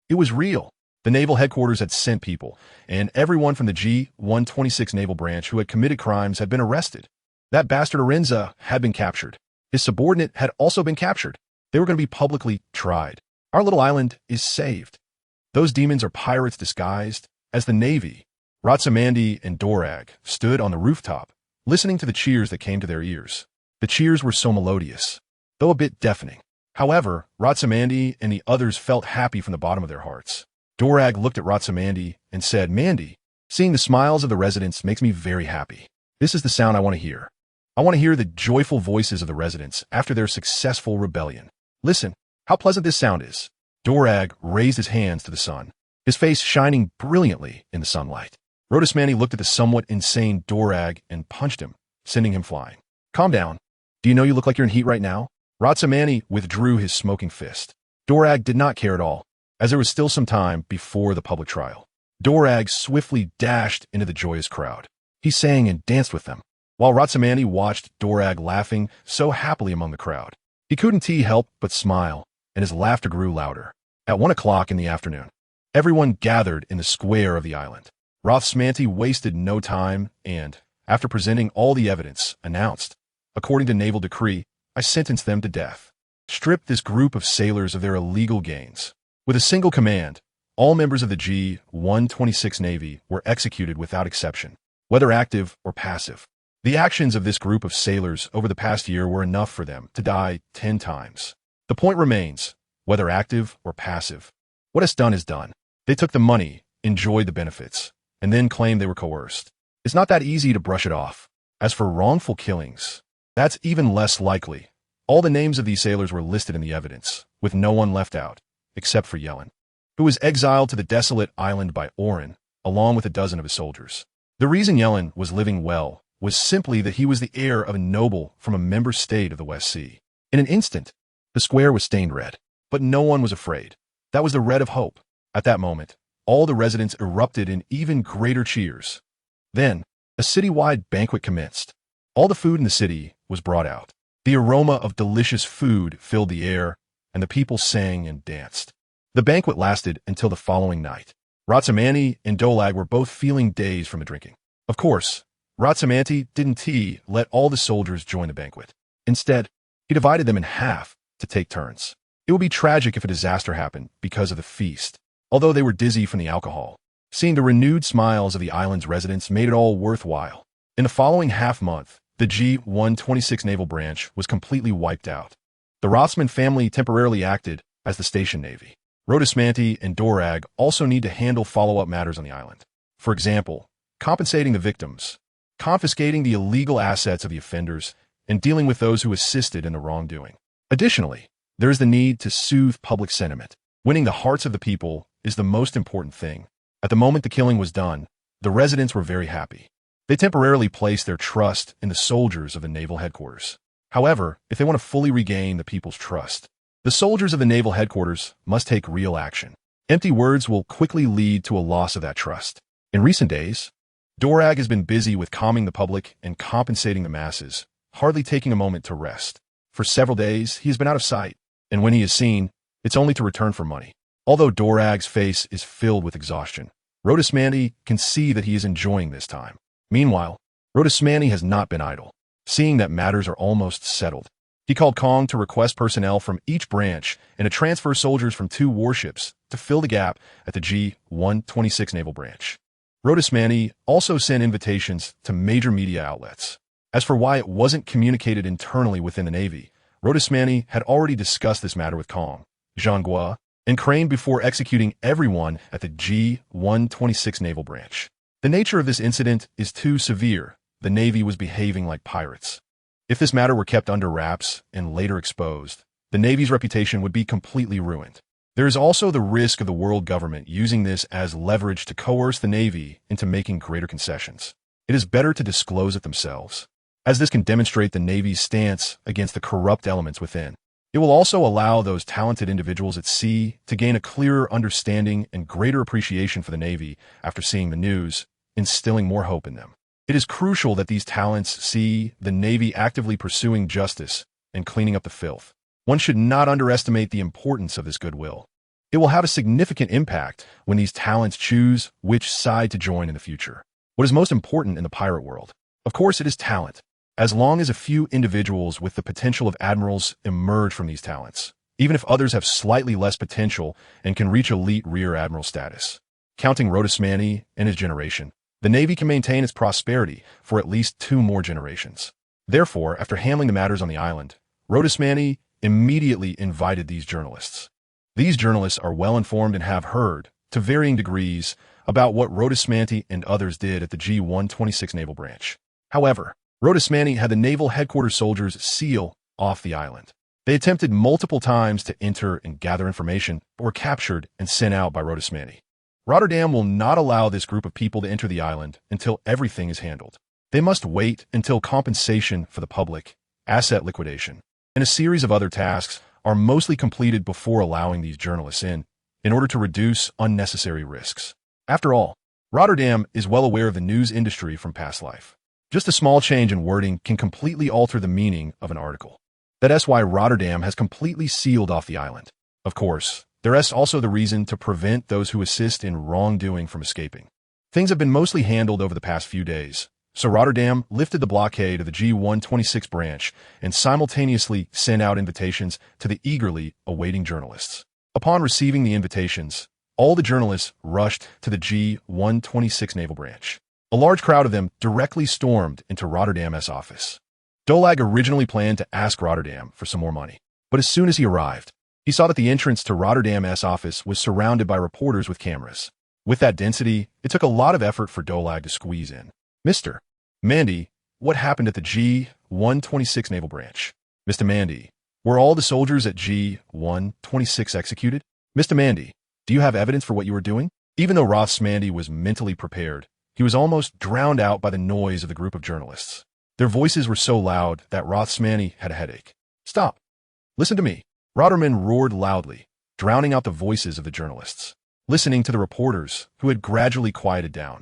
It was real. The naval headquarters had sent people, and everyone from the G-126 naval branch who had committed crimes had been arrested. That bastard Arinza had been captured. His subordinate had also been captured. They were going to be publicly tried. Our little island is saved. Those demons are pirates disguised as the Navy. Ratsamandi and Dorag stood on the rooftop, listening to the cheers that came to their ears. The cheers were so melodious, though a bit deafening. However, Ratsamandi and the others felt happy from the bottom of their hearts. Dorag looked at Ratsamandi and said, "Mandy, seeing the smiles of the residents makes me very happy. This is the sound I want to hear. I want to hear the joyful voices of the residents after their successful rebellion. Listen, how pleasant this sound is." Dorag raised his hands to the sun, his face shining brilliantly in the sunlight. Rhodesmanti looked at the somewhat insane Dorag and punched him, sending him flying. "Calm down. Do you know you look like you're in heat right now? Ratsamani withdrew his smoking fist. Dorag did not care at all, as there was still some time before the public trial. Dorag swiftly dashed into the joyous crowd. He sang and danced with them, while Ratsamani watched Dorag laughing so happily among the crowd. He couldn't help but smile, and his laughter grew louder. At 1 o'clock in the afternoon, everyone gathered in the square of the island. Rothsmanti wasted no time and, after presenting all the evidence, announced, "According to naval decree, I sentence them to death." Stripped this group of sailors of their illegal gains. With a single command, all members of the G-126 Navy were executed without exception, whether active or passive. The actions of this group of sailors over the past year were enough for them to die 10 times. The point remains, whether active or passive. What is done is done. They took the money, enjoyed the benefits, and then claimed they were coerced. It's not that easy to brush it off. As for wrongful killings, that's even less likely. All the names of these sailors were listed in the evidence, with no one left out, except for Yellen, who was exiled to the desolate island by Orin, along with a dozen of his soldiers. The reason Yellen was living well was simply that he was the heir of a noble from a member state of the West Sea. In an instant, the square was stained red, but no one was afraid. That was the red of hope. At that moment, all the residents erupted in even greater cheers. Then, a citywide banquet commenced. All the food in the city was brought out. The aroma of delicious food filled the air, and the people sang and danced. The banquet lasted until the following night. Ratsamani and Dolag were both feeling dazed from the drinking. Of course, Ratsamani didn't let all the soldiers join the banquet. Instead, he divided them in half to take turns. It would be tragic if a disaster happened because of the feast, although they were dizzy from the alcohol. Seeing the renewed smiles of the island's residents made it all worthwhile. In the following half-month, the G-126 Naval Branch was completely wiped out. The Rothsman family temporarily acted as the station navy. Rodismanti and Dorag also need to handle follow-up matters on the island. For example, compensating the victims, confiscating the illegal assets of the offenders, and dealing with those who assisted in the wrongdoing. Additionally, there is the need to soothe public sentiment. Winning the hearts of the people is the most important thing. At the moment the killing was done, the residents were very happy. They temporarily placed their trust in the soldiers of the naval headquarters. However, if they want to fully regain the people's trust, the soldiers of the naval headquarters must take real action. Empty words will quickly lead to a loss of that trust. In recent days, Dorag has been busy with calming the public and compensating the masses, hardly taking a moment to rest. For several days, he has been out of sight, and when he is seen, it's only to return for money. Although Dorag's face is filled with exhaustion, Rodismanti can see that he is enjoying this time. Meanwhile, Rodismanti has not been idle. Seeing that matters are almost settled, he called Kong to request personnel from each branch and to transfer soldiers from 2 warships to fill the gap at the G-126 Naval Branch. Rodismanti also sent invitations to major media outlets. As for why it wasn't communicated internally within the Navy, Rodismanti had already discussed this matter with Kong, Zhangguo, and Crane before executing everyone at the G-126 Naval Branch. The nature of this incident is too severe. The Navy was behaving like pirates. If this matter were kept under wraps and later exposed, the Navy's reputation would be completely ruined. There is also the risk of the world government using this as leverage to coerce the Navy into making greater concessions. It is better to disclose it themselves, as this can demonstrate the Navy's stance against the corrupt elements within. It will also allow those talented individuals at sea to gain a clearer understanding and greater appreciation for the Navy after seeing the news, instilling more hope in them. It is crucial that these talents see the Navy actively pursuing justice and cleaning up the filth. One should not underestimate the importance of this goodwill. It will have a significant impact when these talents choose which side to join in the future. What is most important in the pirate world? Of course, it is talent. As long as a few individuals with the potential of admirals emerge from these talents, even if others have slightly less potential and can reach elite rear admiral status. Counting Rodismanti and his generation, the Navy can maintain its prosperity for at least 2 more generations. Therefore, after handling the matters on the island, Rodismanti immediately invited these journalists. These journalists are well informed and have heard, to varying degrees, about what Rodismanti and others did at the G-126 Naval Branch. However, Rodismanti had the naval headquarters soldiers seal off the island. They attempted multiple times to enter and gather information, but were captured and sent out by Rodismanti. Rotterdam will not allow this group of people to enter the island until everything is handled. They must wait until compensation for the public asset liquidation, and a series of other tasks are mostly completed before allowing these journalists in order to reduce unnecessary risks. After all, Rotterdam is well aware of the news industry from past life. Just a small change in wording can completely alter the meaning of an article. That's why Rotterdam has completely sealed off the island. Of course, there is also the reason to prevent those who assist in wrongdoing from escaping. Things have been mostly handled over the past few days, so Rotterdam lifted the blockade of the G126 branch and simultaneously sent out invitations to the eagerly awaiting journalists. Upon receiving the invitations, all the journalists rushed to the G126 naval branch. A large crowd of them directly stormed into Rotterdam's office. Dolag originally planned to ask Rotterdam for some more money, but as soon as he arrived, he saw that the entrance to Rotterdam's office was surrounded by reporters with cameras. With that density, it took a lot of effort for Dolag to squeeze in. Mr. Mandy, what happened at the G126 naval branch? Mr. Mandy, were all the soldiers at G126 executed? Mr. Mandy, do you have evidence for what you were doing? Even though Rothsmandy was mentally prepared, he was almost drowned out by the noise of the group of journalists. Their voices were so loud that Rothsmandy had a headache. Stop. Listen to me. Rotterdam roared loudly, drowning out the voices of the journalists. Listening to the reporters, who had gradually quieted down.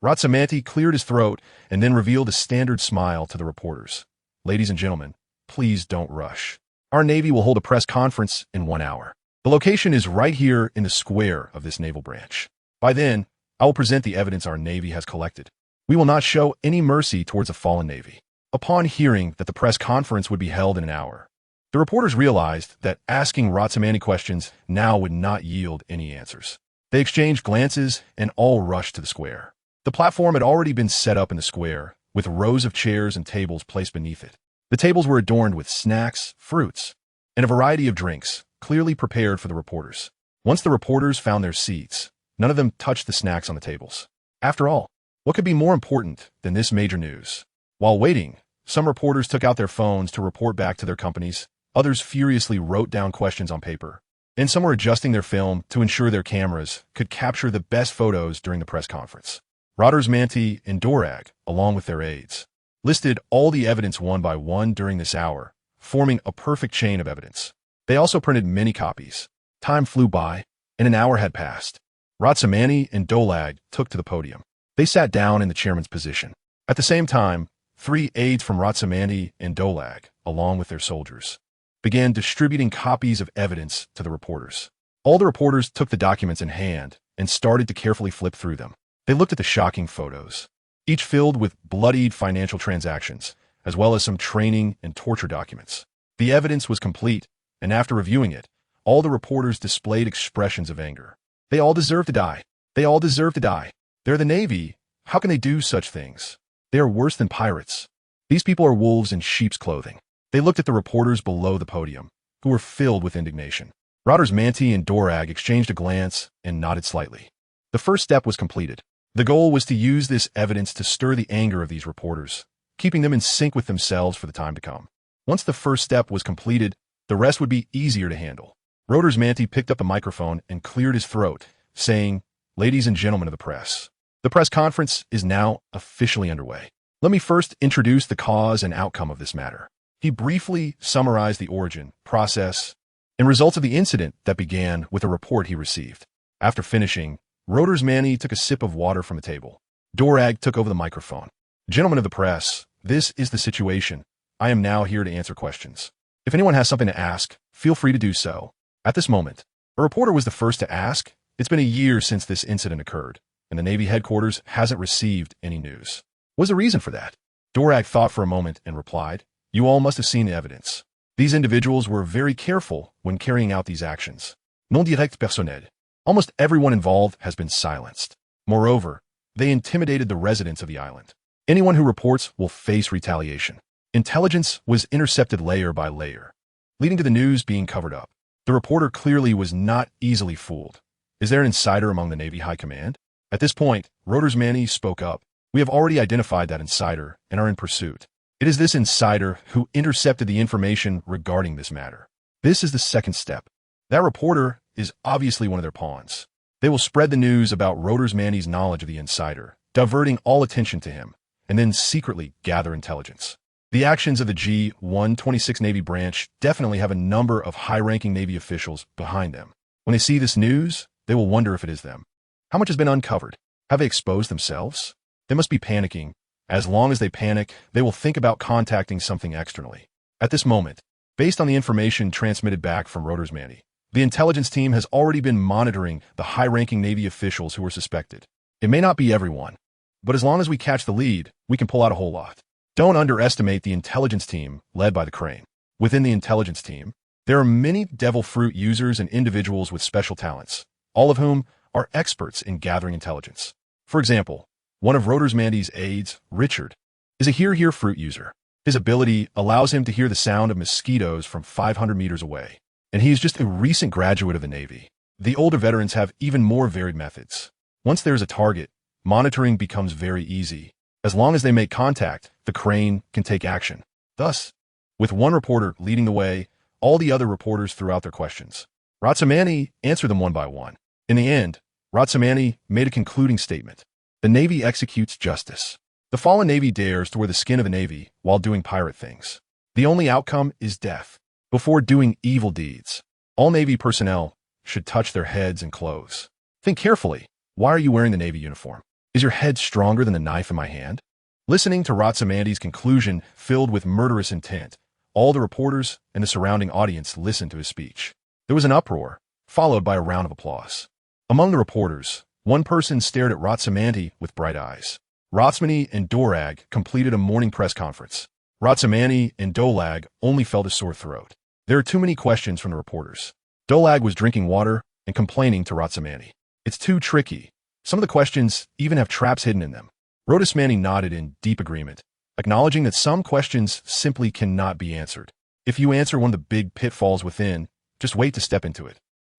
Rothsmandy cleared his throat and then revealed a standard smile to the reporters. Ladies and gentlemen, please don't rush. Our Navy will hold a press conference in 1 hour. The location is right here in the square of this naval branch. By then, I will present the evidence our Navy has collected. We will not show any mercy towards a fallen Navy. Upon hearing that the press conference would be held in an hour, the reporters realized that asking Rothsmandy questions now would not yield any answers. They exchanged glances and all rushed to the square. The platform had already been set up in the square, with rows of chairs and tables placed beneath it. The tables were adorned with snacks, fruits, and a variety of drinks, clearly prepared for the reporters. Once the reporters found their seats, none of them touched the snacks on the tables. After all, what could be more important than this major news? While waiting, some reporters took out their phones to report back to their companies, others furiously wrote down questions on paper, and some were adjusting their film to ensure their cameras could capture the best photos during the press conference. Rotterdam and Dorag, along with their aides, listed all the evidence one by one during this hour, forming a perfect chain of evidence. They also printed many copies. Time flew by, and an hour had passed. Rothsmandy and Dolag took to the podium. They sat down in the chairman's position. At the same time, 3 aides from Rothsmandy and Dolag, along with their soldiers, began distributing copies of evidence to the reporters. All the reporters took the documents in hand and started to carefully flip through them. They looked at the shocking photos, each filled with bloodied financial transactions, as well as some training and torture documents. The evidence was complete, and after reviewing it, all the reporters displayed expressions of anger. They all deserve to die. They all deserve to die. They're the Navy. How can they do such things? They are worse than pirates. These people are wolves in sheep's clothing. They looked at the reporters below the podium, who were filled with indignation. Rotterdam and Dorag exchanged a glance and nodded slightly. The first step was completed. The goal was to use this evidence to stir the anger of these reporters, keeping them in sync with themselves for the time to come. Once the first step was completed, the rest would be easier to handle. Rotterdam picked up the microphone and cleared his throat, saying, "Ladies and gentlemen of the press, the press conference is now officially underway. Let me first introduce the cause and outcome of this matter." He briefly summarized the origin, process, and results of the incident that began with a report he received. After finishing, Rotterdam took a sip of water from the table. Dorag took over the microphone. "Gentlemen of the press, this is the situation. I am now here to answer questions. If anyone has something to ask, feel free to do so." At this moment, a reporter was the first to ask. It's been a year since this incident occurred, and the Navy headquarters hasn't received any news. What's the reason for that? Dorag thought for a moment and replied, "You all must have seen the evidence. These individuals were very careful when carrying out these actions. Non direct personnel. Almost everyone involved has been silenced. Moreover, they intimidated the residents of the island. Anyone who reports will face retaliation. Intelligence was intercepted layer by layer, leading to the news being covered up. The reporter clearly was not easily fooled. Is there an insider among the Navy High Command?" At this point, Rotterdam spoke up. "We have already identified that insider and are in pursuit. It is this insider who intercepted the information regarding this matter. This is the second step. That reporter is obviously one of their pawns. They will spread the news about Rotterdam's knowledge of the insider, diverting all attention to him, and then secretly gather intelligence. The actions of the G-126 Navy branch definitely have a number of high-ranking Navy officials behind them. When they see this news, they will wonder if it is them. How much has been uncovered? Have they exposed themselves? They must be panicking. As long as they panic, they will think about contacting something externally. At this moment, based on the information transmitted back from world.By, the intelligence team has already been monitoring the high-ranking Navy officials who are suspected. It may not be everyone, but as long as we catch the lead, we can pull out a whole lot. Don't underestimate the intelligence team led by the Crane. Within the intelligence team, there are many devil fruit users and individuals with special talents, all of whom are experts in gathering intelligence. For example, one of world.By's aides, Richard, is a hear fruit user. His ability allows him to hear the sound of mosquitoes from 500 meters away, and he is just a recent graduate of the Navy. The older veterans have even more varied methods. Once there is a target, monitoring becomes very easy. As long as they make contact, the Crane can take action. Thus, with one reporter leading the way, all the other reporters threw out their questions. world.By answered them one by one. In the end, world.By made a concluding statement. The Navy executes justice. The fallen Navy dares to wear the skin of the Navy while doing pirate things. The only outcome is death. Before doing evil deeds, all Navy personnel should touch their heads and clothes. Think carefully. Why are you wearing the Navy uniform? Is your head stronger than the knife in my hand? Listening to world.By's conclusion filled with murderous intent, all the reporters and the surrounding audience listened to his speech. There was an uproar, followed by a round of applause. Among the reporters, one person stared at world.By with bright eyes. world.By and Dorag completed a morning press conference. world.By and Dolag only felt a sore throat. There are too many questions from the reporters. Dolag was drinking water and complaining to world.By. It's too tricky. Some of the questions even have traps hidden in them. world.By nodded in deep agreement, acknowledging that some questions simply cannot be answered. If you answer one of the big pitfalls within, just wait to step into it.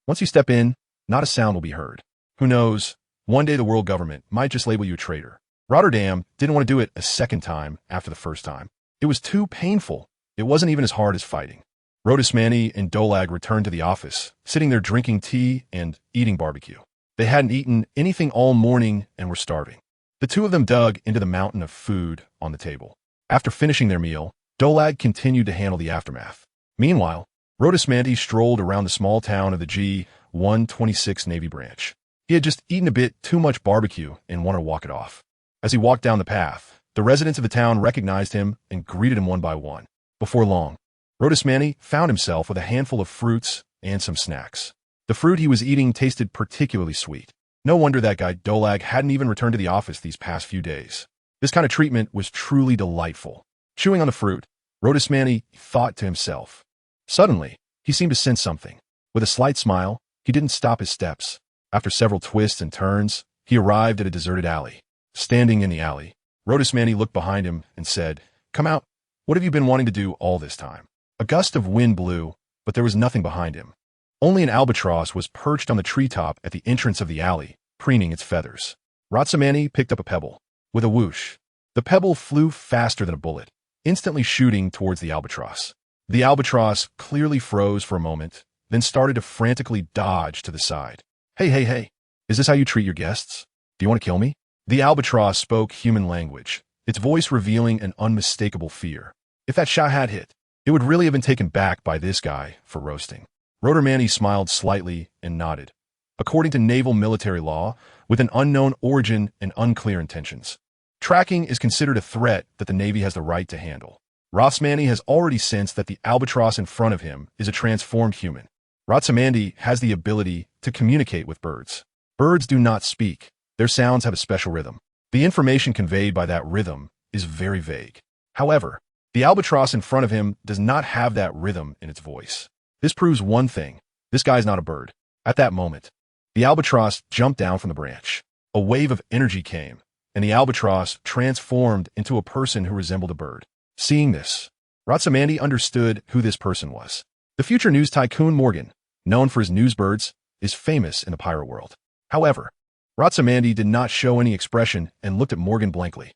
Once you step in, not a sound will be heard. Who knows? One day the world government might just label you a traitor. Rotterdam didn't want to do it a second time after the first time. It was too painful. It wasn't even as hard as fighting. world.By and Dolag returned to the office, sitting there drinking tea and eating barbecue. They hadn't eaten anything all morning and were starving. The two of them dug into the mountain of food on the table. After finishing their meal, Dolag continued to handle the aftermath. Meanwhile, world.By strolled around the small town of the G-126 Navy branch. He had just eaten a bit too much barbecue and wanted to walk it off. As he walked down the path, the residents of the town recognized him and greeted him one by one. Before long, world.By found himself with a handful of fruits and some snacks. The fruit he was eating tasted particularly sweet. No wonder that guy Dolag hadn't even returned to the office these past few days. This kind of treatment was truly delightful. Chewing on the fruit, world.By thought to himself. Suddenly, he seemed to sense something. With a slight smile, he didn't stop his steps. After several twists and turns, he arrived at a deserted alley. Standing in the alley, world.By looked behind him and said, "Come out. What have you been wanting to do all this time?" A gust of wind blew, but there was nothing behind him. Only an albatross was perched on the treetop at the entrance of the alley, preening its feathers. world.By picked up a pebble. With a whoosh, the pebble flew faster than a bullet, instantly shooting towards the albatross. The albatross clearly froze for a moment, then started to frantically dodge to the side. Hey, is this how you treat your guests? Do you want to kill me?" The albatross spoke human language, its voice revealing an unmistakable fear. If that shot had hit, it would really have been taken back by this guy for roasting. world.By smiled slightly and nodded. According to naval military law, with an unknown origin and unclear intentions, tracking is considered a threat that the Navy has the right to handle. world.By has already sensed that the albatross in front of him is a transformed human. world.By has the ability to communicate with birds. Birds do not speak. Their sounds have a special rhythm. The information conveyed by that rhythm is very vague. However, the albatross in front of him does not have that rhythm in its voice. This proves one thing. This guy's not a bird. At that moment, the albatross jumped down from the branch. A wave of energy came, and the albatross transformed into a person who resembled a bird. Seeing this, world.By understood who this person was. The future news tycoon Morgan, known for his news birds, is famous in the pirate world. However, world.By did not show any expression and looked at Morgan blankly.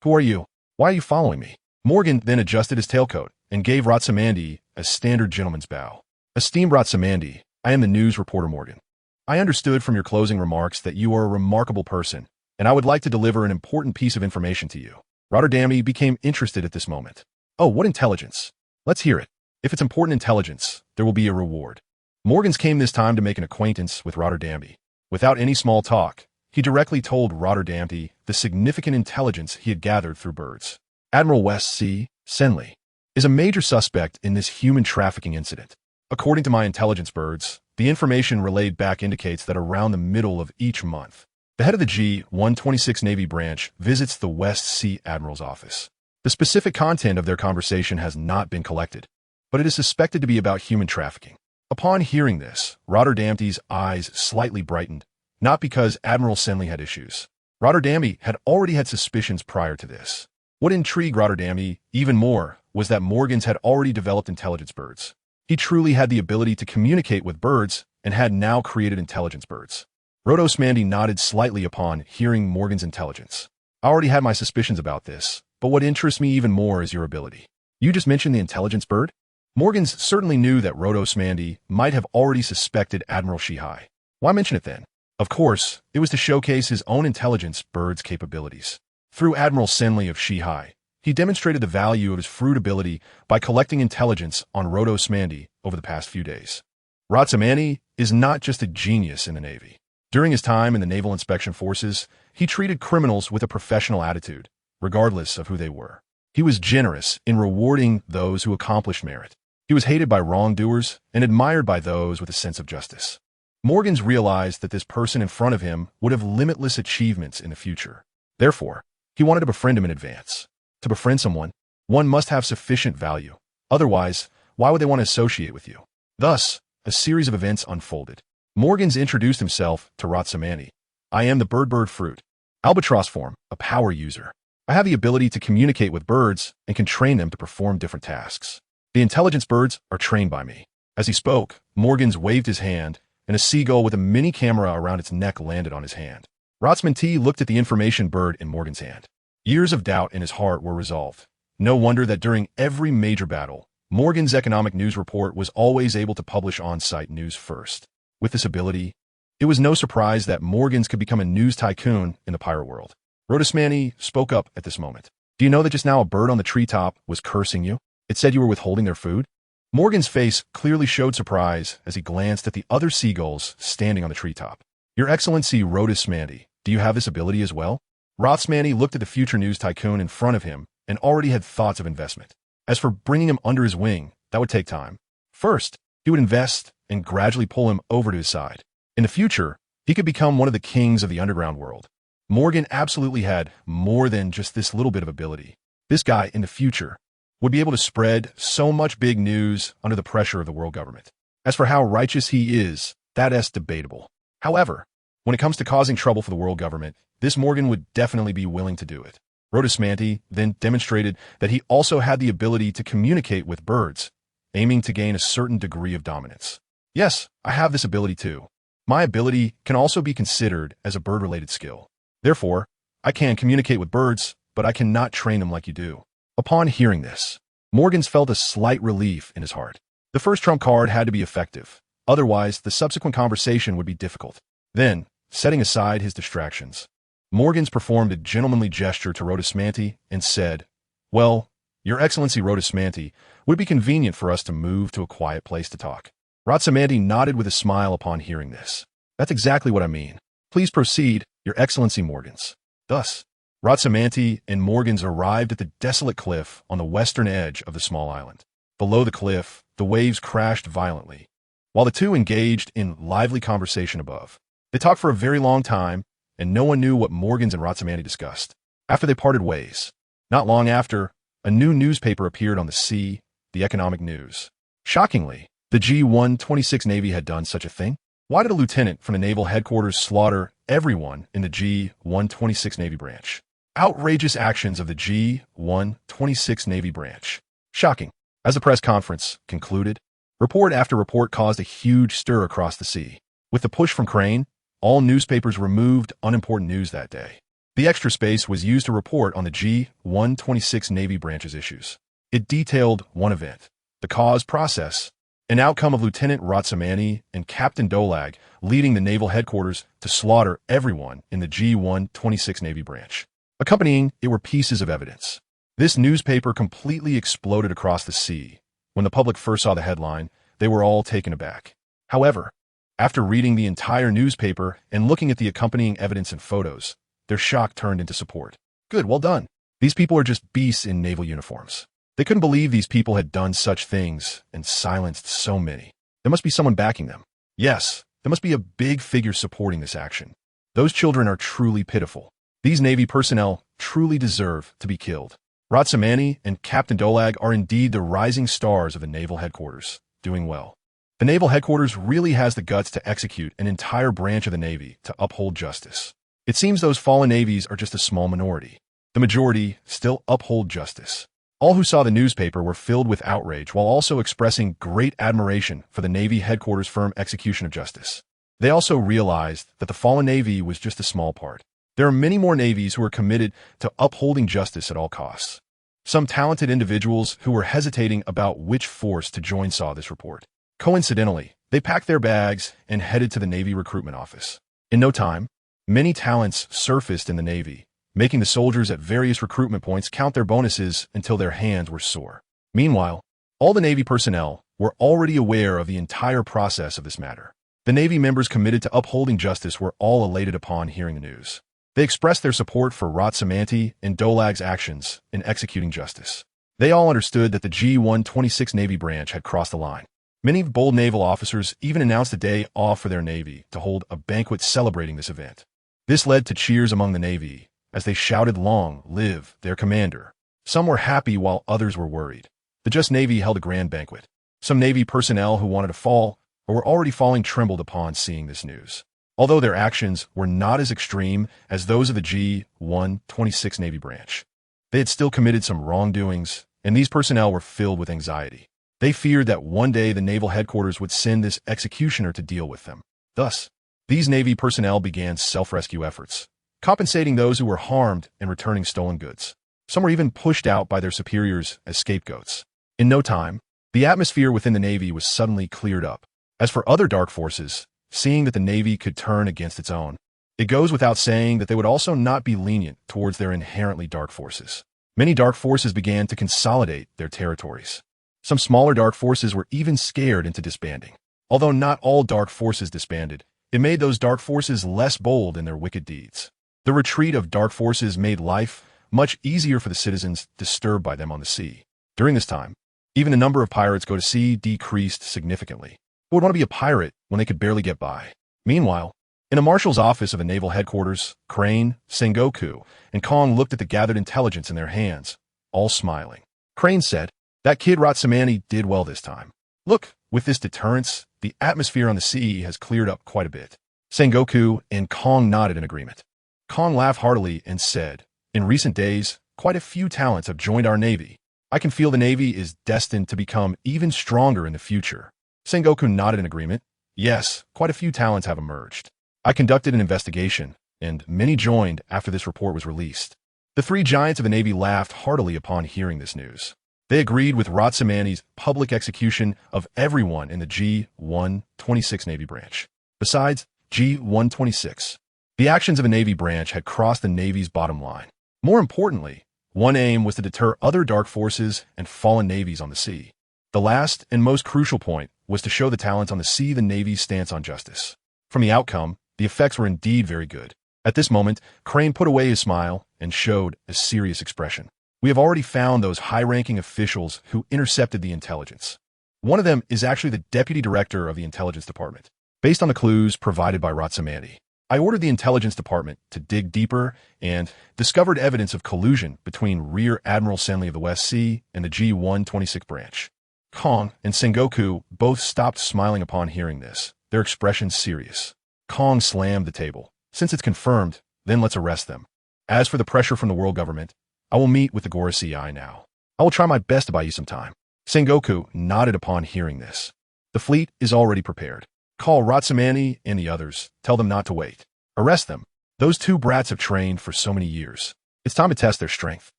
"Who are you? Why are you following me?" Morgan then adjusted his tailcoat and gave world.By a standard gentleman's bow. "Esteemed world.By, I am the news reporter Morgan. I understood from your closing remarks that you are a remarkable person, and I would like to deliver an important piece of information to you." world.By became interested at this moment. Oh, what intelligence? Let's hear it. If it's important intelligence, there will be a reward. Morgans came this time to make an acquaintance with Rotterdamby. Without any small talk, he directly told Rotterdamby the significant intelligence he had gathered through birds. Admiral West C. Senley is a major suspect in this human trafficking incident. According to my intelligence birds, the information relayed back indicates that around the middle of each month, the head of the G-126 Navy branch visits the West Sea Admiral's office. The specific content of their conversation has not been collected, but it is suspected to be about human trafficking. Upon hearing this, Rotterdamby's eyes slightly brightened, not because Admiral Senley had issues. Rotterdamby had already had suspicions prior to this. What intrigued Rotterdamby even more was that Morgans had already developed intelligence birds. He truly had the ability to communicate with birds and had now created intelligence birds. Rotterdamby nodded slightly upon hearing Morgan's intelligence. I already had my suspicions about this, but what interests me even more is your ability. You just mentioned the intelligence bird? Morgans certainly knew that Rotterdamby might have already suspected Admiral Shihai. Why mention it then? Of course, it was to showcase his own intelligence bird's capabilities. Through Admiral Senley of Shihai, he demonstrated the value of his fruit ability by collecting intelligence on Rotterdamby over the past few days. Rotterdamby is not just a genius in the Navy. During his time in the Naval Inspection Forces, he treated criminals with a professional attitude, regardless of who they were. He was generous in rewarding those who accomplished merit. He was hated by wrongdoers and admired by those with a sense of justice. Morgans realized that this person in front of him would have limitless achievements in the future. Therefore, he wanted to befriend him in advance. To befriend someone, one must have sufficient value. Otherwise, why would they want to associate with you? Thus, a series of events unfolded. Morgans introduced himself to Rotterdamby. I am the bird fruit. Albatross form, a power user. I have the ability to communicate with birds and can train them to perform different tasks. The intelligence birds are trained by me. As he spoke, Morgans waved his hand, and a seagull with a mini camera around its neck landed on his hand. Rotterdamby looked at the information bird in Morgan's hand. Years of doubt in his heart were resolved. No wonder that during every major battle, Morgan's economic news report was always able to publish on-site news first. With this ability, it was no surprise that Morgans could become a news tycoon in the pirate world. Rotterdamby spoke up at this moment. Do you know that just now a bird on the treetop was cursing you? It said you were withholding their food? Morgan's face clearly showed surprise as he glanced at the other seagulls standing on the treetop. Your Excellency Rotterdamby, do you have this ability as well? Rotterdamby looked at the future news tycoon in front of him and already had thoughts of investment. As for bringing him under his wing, that would take time. First, he would invest and gradually pull him over to his side. In the future, he could become one of the kings of the underground world. Morgan absolutely had more than just this little bit of ability. This guy, in the future, would be able to spread so much big news under the pressure of the world government. As for how righteous he is, that is debatable. However, when it comes to causing trouble for the world government, this Morgan would definitely be willing to do it. Rotterdamby then demonstrated that he also had the ability to communicate with birds, aiming to gain a certain degree of dominance. Yes, I have this ability too. My ability can also be considered as a bird-related skill. Therefore, I can communicate with birds, but I cannot train them like you do. Upon hearing this, Morgans felt a slight relief in his heart. The first trump card had to be effective. Otherwise, the subsequent conversation would be difficult. Then, setting aside his distractions, Morgans performed a gentlemanly gesture to Rotterdamby and said, Well, Your Excellency Rotterdamby, would it be convenient for us to move to a quiet place to talk? Rotterdamby nodded with a smile upon hearing this. That's exactly what I mean. Please proceed, Your Excellency Morgans. Thus, Rotterdamby and Morgans arrived at the desolate cliff on the western edge of the small island. Below the cliff, the waves crashed violently, while the two engaged in lively conversation above. They talked for a very long time, and no one knew what Morgans and Rotterdamby discussed. After they parted ways, not long after, a new newspaper appeared on the sea, the Economic News. Shockingly, the G-126 Navy had done such a thing. Why did a lieutenant from the naval headquarters slaughter everyone in the G-126 Navy branch? Outrageous actions of the G-126 Navy branch. Shocking. As the press conference concluded, report after report caused a huge stir across the sea. With the push from Crane, all newspapers removed unimportant news that day. The extra space was used to report on the G-126 Navy branch's issues. It detailed one event, the cause process, an outcome of Lieutenant Rotterdamby and Captain Dolag leading the naval headquarters to slaughter everyone in the G-126 Navy branch. Accompanying it were pieces of evidence. This newspaper completely exploded across the sea. When the public first saw the headline, they were all taken aback. However, after reading the entire newspaper and looking at the accompanying evidence and photos, their shock turned into support. Good, well done. These people are just beasts in naval uniforms. They couldn't believe these people had done such things and silenced so many. There must be someone backing them. Yes, there must be a big figure supporting this action. Those children are truly pitiful. These Navy personnel truly deserve to be killed. Ratsamani and Captain Dolag are indeed the rising stars of the naval headquarters, doing well. The naval headquarters really has the guts to execute an entire branch of the Navy to uphold justice. It seems those fallen navies are just a small minority. The majority still uphold justice. All who saw the newspaper were filled with outrage while also expressing great admiration for the Navy headquarters' firm execution of justice. They also realized that the fallen Navy was just a small part. There are many more navies who are committed to upholding justice at all costs. Some talented individuals who were hesitating about which force to join saw this report. Coincidentally, they packed their bags and headed to the Navy recruitment office. In no time, many talents surfaced in the Navy, making the soldiers at various recruitment points count their bonuses until their hands were sore. Meanwhile, all the Navy personnel were already aware of the entire process of this matter. The Navy members committed to upholding justice were all elated upon hearing the news. They expressed their support for Ratsamanti and Dolag's actions in executing justice. They all understood that the G-126 Navy branch had crossed the line. Many bold naval officers even announced a day off for their Navy to hold a banquet celebrating this event. This led to cheers among the Navy as they shouted, "Long live their commander." Some were happy while others were worried. The Just Navy held a grand banquet. Some Navy personnel who wanted to fall or were already falling trembled upon seeing this news. Although their actions were not as extreme as those of the G-126 Navy branch, they had still committed some wrongdoings, and these personnel were filled with anxiety. They feared that one day the naval headquarters would send this executioner to deal with them. Thus, these Navy personnel began self-rescue efforts, compensating those who were harmed and returning stolen goods. Some were even pushed out by their superiors as scapegoats. In no time, the atmosphere within the Navy was suddenly cleared up. As for other dark forces, seeing that the Navy could turn against its own, it goes without saying that they would also not be lenient towards their inherently dark forces. Many dark forces began to consolidate their territories. Some smaller dark forces were even scared into disbanding. Although not all dark forces disbanded, it made those dark forces less bold in their wicked deeds. The retreat of dark forces made life much easier for the citizens disturbed by them on the sea. During this time, even the number of pirates go to sea decreased significantly. Who would want to be a pirate when they could barely get by? Meanwhile, in a marshal's office of the naval headquarters, Crane, Sengoku, and Kong looked at the gathered intelligence in their hands, all smiling. Crane said, "That kid Ratsamani did well this time. Look, with this deterrence, the atmosphere on the sea has cleared up quite a bit." Sengoku and Kong nodded in agreement. Kong laughed heartily and said, "In recent days, quite a few talents have joined our Navy. I can feel the Navy is destined to become even stronger in the future." Sengoku nodded in agreement. "Yes, quite a few talents have emerged. I conducted an investigation, and many joined after this report was released." The three giants of the Navy laughed heartily upon hearing this news. They agreed with Ratsamani's public execution of everyone in the G-126 Navy branch. Besides G-126, the actions of a Navy branch had crossed the Navy's bottom line. More importantly, one aim was to deter other dark forces and fallen navies on the sea. The last and most crucial point was to show the talents on the sea the Navy's stance on justice. From the outcome, the effects were indeed very good. At this moment, Crane put away his smile and showed a serious expression. "We have already found those high-ranking officials who intercepted the intelligence. One of them is actually the Deputy Director of the Intelligence Department. Based on the clues provided by Ratsamani, I ordered the Intelligence Department to dig deeper and discovered evidence of collusion between Rear Admiral Senley of the West Sea and the G-126 branch." Kong and Sengoku both stopped smiling upon hearing this, their expressions serious. Kong slammed the table. "Since it's confirmed, then let's arrest them. As for the pressure from the world government, I will meet with the Gorosei now. I will try my best to buy you some time." Sengoku nodded upon hearing this. "The fleet is already prepared. Call Ratsamani and the others. Tell them not to wait. Arrest them. Those two brats have trained for so many years. It's time to test their strength."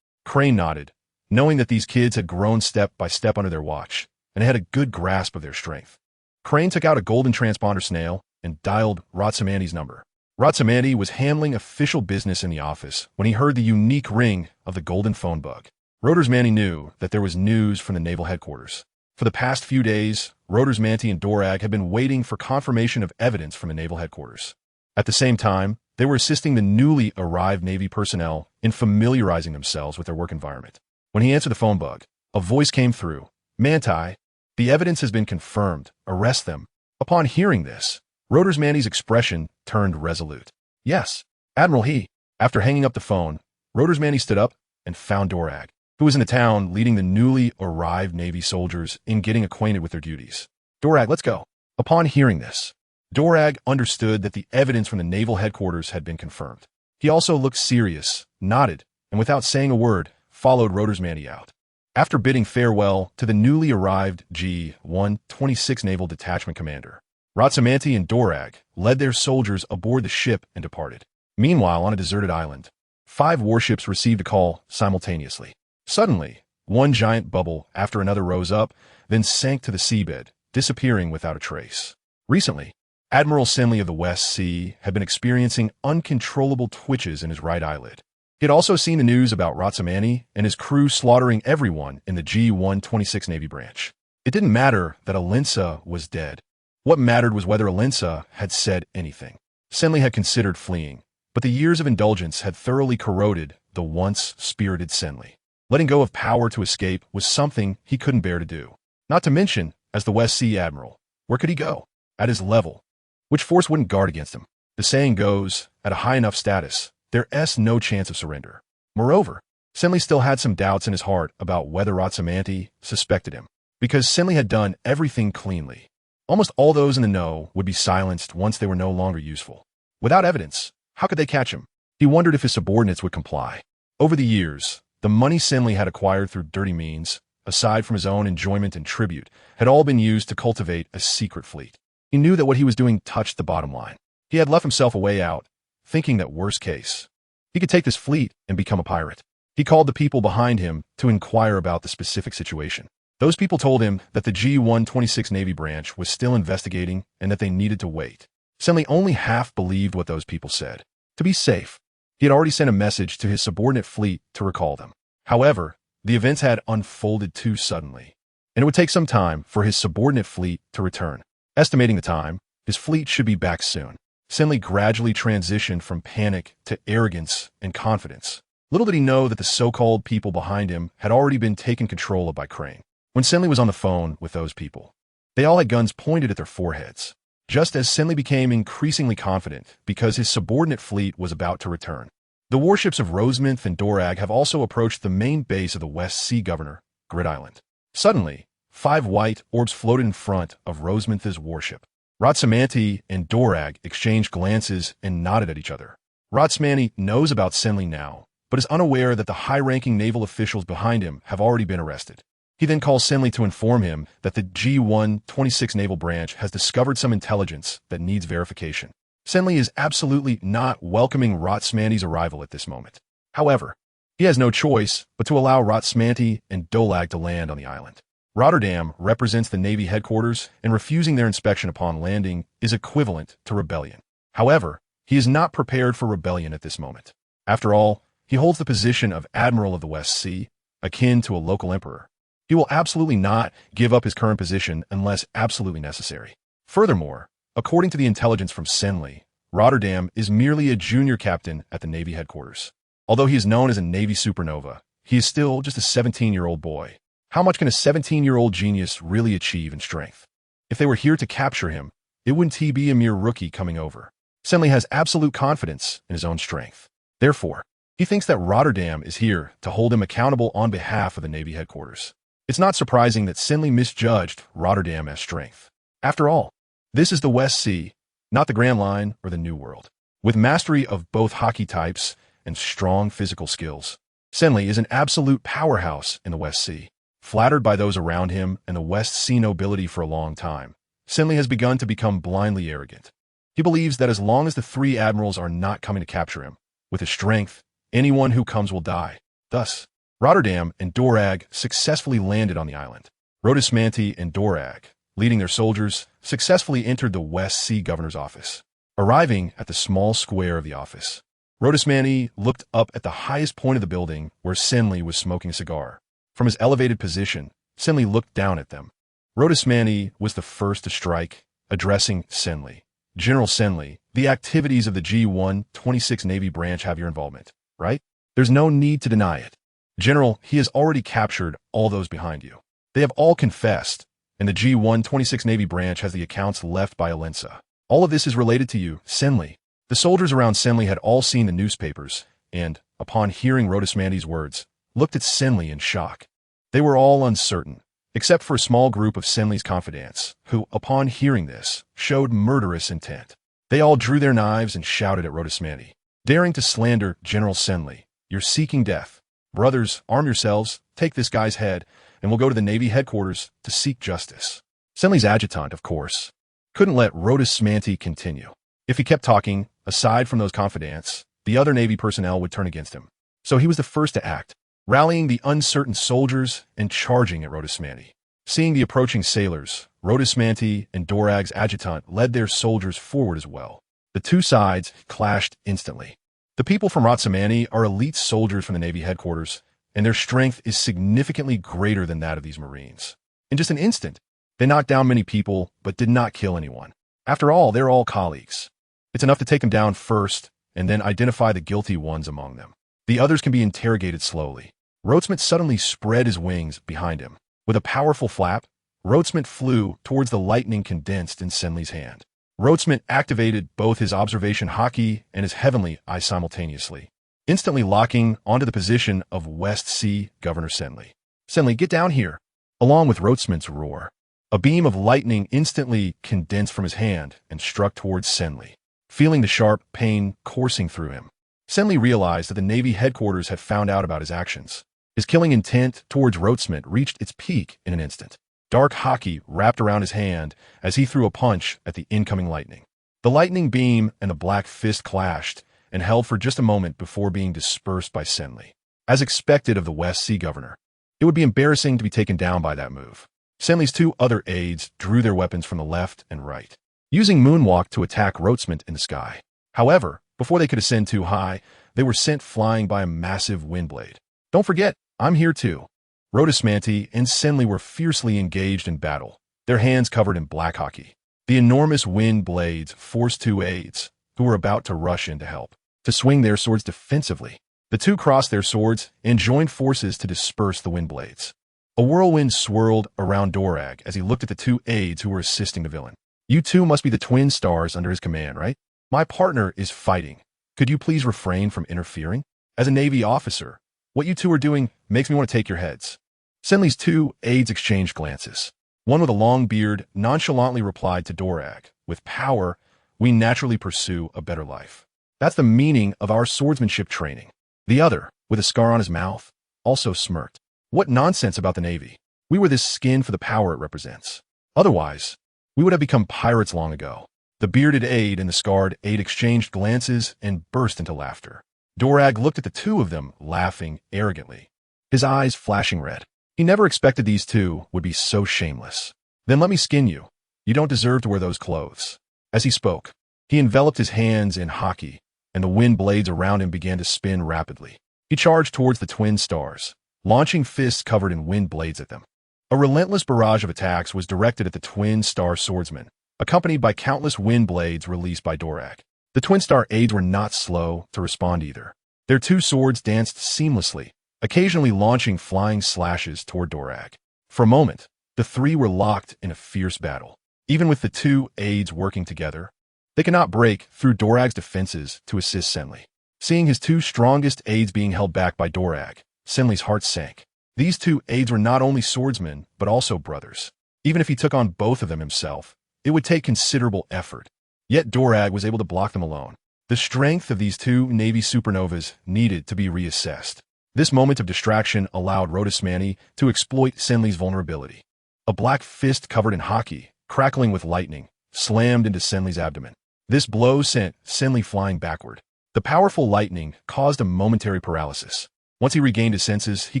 Crane nodded, knowing that these kids had grown step by step under their watch and had a good grasp of their strength. Crane took out a golden transponder snail and dialed Ratsamani's number. Ratsamani was handling official business in the office when he heard the unique ring of the golden phone bug. Rodersmanni knew that there was news from the naval headquarters. For the past few days, Rodersmanni and Dorag had been waiting for confirmation of evidence from the naval headquarters. At the same time, they were assisting the newly arrived Navy personnel in familiarizing themselves with their work environment. When he answered the phone bug, a voice came through. Manti, the evidence has been confirmed. Arrest them. Upon hearing this, Rodersmanni's expression turned resolute. Yes, Admiral he. After hanging up the phone, Rodersmanni stood up and found Dorag, who was in the town leading the newly arrived Navy soldiers in getting acquainted with their duties. Dorag, let's go. Upon hearing this, Dorag understood that the evidence from the naval headquarters had been confirmed. He also looked serious, nodded, and without saying a word, followed Rodersmanni out. After bidding farewell to the newly arrived G-126 Naval Detachment Commander, Ratsamanti and Dorag led their soldiers aboard the ship and departed. Meanwhile, on a deserted island, 5 warships received a call simultaneously. Suddenly, one giant bubble after another rose up, then sank to the seabed, disappearing without a trace. Recently, Admiral Senley of the West Sea had been experiencing uncontrollable twitches in his right eyelid. He had also seen the news about Ratsamanni and his crew slaughtering everyone in the G-126 Navy branch. It didn't matter that Alinsa was dead. What mattered was whether Alinsa had said anything. Senley had considered fleeing, but the years of indulgence had thoroughly corroded the once spirited Senley. Letting go of power to escape was something he couldn't bear to do. Not to mention, as the West Sea Admiral, where could he go? At his level. Which force wouldn't guard against him? The saying goes, at a high enough status, there's no chance of surrender. Moreover, Senley still had some doubts in his heart about whether Ratsamanti suspected him, because Senley had done everything cleanly. Almost all those in the know would be silenced once they were no longer useful. Without evidence, how could they catch him? He wondered if his subordinates would comply. Over the years, the money Senley had acquired through dirty means, aside from his own enjoyment and tribute, had all been used to cultivate a secret fleet. He knew that what he was doing touched the bottom line. He had left himself a way out, thinking that worst case, he could take this fleet and become a pirate. He called the people behind him to inquire about the specific situation. Those people told him that the G-126 Navy branch was still investigating and that they needed to wait. Senley only half believed what those people said. To be safe, he had already sent a message to his subordinate fleet to recall them. However, the events had unfolded too suddenly, and it would take some time for his subordinate fleet to return. Estimating the time, his fleet should be back soon. Senley gradually transitioned from panic to arrogance and confidence. Little did he know that the so-called people behind him had already been taken control of by Crane. When Senley was on the phone with those people, they all had guns pointed at their foreheads. Just as Senley became increasingly confident because his subordinate fleet was about to return. The warships of Rosemonth and Dorag have also approached the main base of the West Sea Governor, Grid Island. Suddenly, 5 white orbs floated in front of Rosemonth's warship. Ratsamanti and Dorag exchanged glances and nodded at each other. Ratsamanti knows about Senley now, but is unaware that the high-ranking naval officials behind him have already been arrested. He then calls Senley to inform him that the G-126 Naval Branch has discovered some intelligence that needs verification. Senley is absolutely not welcoming Ratsamanti's arrival at this moment. However, he has no choice but to allow Ratsamanti and Dorag to land on the island. Rotterdam represents the Navy headquarters, and refusing their inspection upon landing is equivalent to rebellion. However, he is not prepared for rebellion at this moment. After all, he holds the position of Admiral of the West Sea, akin to a local emperor. He will absolutely not give up his current position unless absolutely necessary. Furthermore, according to the intelligence from Senley, Rotterdam is merely a junior captain at the Navy headquarters. Although he is known as a Navy supernova, he is still just a 17-year-old boy. How much can a 17-year-old genius really achieve in strength? If they were here to capture him, it wouldn't he be a mere rookie coming over. Senley has absolute confidence in his own strength. Therefore, he thinks that Rotterdam is here to hold him accountable on behalf of the Navy headquarters. It's not surprising that Senley misjudged Rotterdam as strength. After all, this is the West Sea, not the Grand Line or the New World. With mastery of both hockey types and strong physical skills, Senley is an absolute powerhouse in the West Sea. Flattered by those around him and the West Sea nobility for a long time, Senley has begun to become blindly arrogant. He believes that as long as the 3 admirals are not coming to capture him, with his strength, anyone who comes will die. Thus, Rotterdam and Dorag successfully landed on the island. Rodersmanti and Dorag, leading their soldiers, successfully entered the West Sea Governor's office. Arriving at the small square of the office, Rhodesmani looked up at the highest point of the building where Senli was smoking a cigar. From his elevated position, Senli looked down at them. Rhodesmani was the first to strike, addressing Senli. General Senli, the activities of the G126 Navy branch have your involvement, right? There's no need to deny it. General, he has already captured all those behind you. They have all confessed, and the G126 Navy branch has the accounts left by Alensa. All of this is related to you, Senli. The soldiers around Senli had all seen the newspapers, and, upon hearing Rhodesmani's words, looked at Senli in shock. They were all uncertain, except for a small group of Senli's confidants, who, upon hearing this, showed murderous intent. They all drew their knives and shouted at Rhodesmani, daring to slander General Senli. You're seeking death. Brothers, arm yourselves, take this guy's head, and we'll go to the Navy headquarters to seek justice. Senli's adjutant, of course, couldn't let Rhodesmani continue. If he kept talking, aside from those confidants, the other Navy personnel would turn against him. So he was the first to act, rallying the uncertain soldiers and charging at Rhodesmani. Seeing the approaching sailors, Rhodesmani and Dorag's adjutant led their soldiers forward as well. The two sides clashed instantly. The people from Rhodesmani are elite soldiers from the Navy headquarters, and their strength is significantly greater than that of these Marines. In just an instant, they knocked down many people, but did not kill anyone. After all, they're all colleagues. It's enough to take them down first, and then identify the guilty ones among them. The others can be interrogated slowly. Rhodesmani suddenly spread his wings behind him. With a powerful flap, Rhodesmani flew towards the lightning condensed in Senli's hand. Rhodesmani activated both his observation hockey and his heavenly eye simultaneously, instantly locking onto the position of West Sea Governor Senli. Senli, get down here! Along with Rhodesmani's roar, a beam of lightning instantly condensed from his hand and struck towards Senli. Feeling the sharp pain coursing through him, Senli realized that the Navy headquarters had found out about his actions. His killing intent towards Rhodesmani reached its peak in an instant. Dark hockey wrapped around his hand as he threw a punch at the incoming lightning. The lightning beam and the black fist clashed and held for just a moment before being dispersed by Senli. As expected of the West Sea Governor, it would be embarrassing to be taken down by that move. Senli's two other aides drew their weapons from the left and right, using moonwalk to attack Rhodesmani in the sky. However, before they could ascend too high, they were sent flying by a massive wind blade. Don't forget, I'm here too. Rhodesmani and Senli were fiercely engaged in battle, their hands covered in black hockey. The enormous wind blades forced two aides, who were about to rush in to help, to swing their swords defensively. The two crossed their swords and joined forces to disperse the wind blades. A whirlwind swirled around Dorag as he looked at the two aides who were assisting the villain. You two must be the twin stars under his command, right? My partner is fighting. Could you please refrain from interfering? As a Navy officer, what you two are doing makes me want to take your heads. Senli's two aides exchanged glances. One with a long beard nonchalantly replied to Dorag, with power, we naturally pursue a better life. That's the meaning of our swordsmanship training. The other, with a scar on his mouth, also smirked. What nonsense about the Navy. We wear this skin for the power it represents. Otherwise, we would have become pirates long ago. The bearded aide and the scarred aide exchanged glances and burst into laughter. Dorag looked at the two of them, laughing arrogantly, his eyes flashing red. He never expected these two would be so shameless. Then let me skin you. You don't deserve to wear those clothes. As he spoke, he enveloped his hands in hockey, and the wind blades around him began to spin rapidly. He charged towards the twin stars, launching fists covered in wind blades at them. A relentless barrage of attacks was directed at the twin star swordsmen, accompanied by countless wind blades released by Dorag. The twin star aides were not slow to respond either. Their two swords danced seamlessly, occasionally launching flying slashes toward Dorag. For a moment, the three were locked in a fierce battle. Even with the two aides working together, they could not break through Dorag's defenses to assist Senli. Seeing his two strongest aides being held back by Dorag, Senli's heart sank. These two aides were not only swordsmen, but also brothers. Even if he took on both of them himself, it would take considerable effort. Yet Dorag was able to block them alone. The strength of these two Navy supernovas needed to be reassessed. This moment of distraction allowed Rhodesmani to exploit Senli's vulnerability. A black fist covered in hockey, crackling with lightning, slammed into Senli's abdomen. This blow sent Senli flying backward. The powerful lightning caused a momentary paralysis. Once he regained his senses, he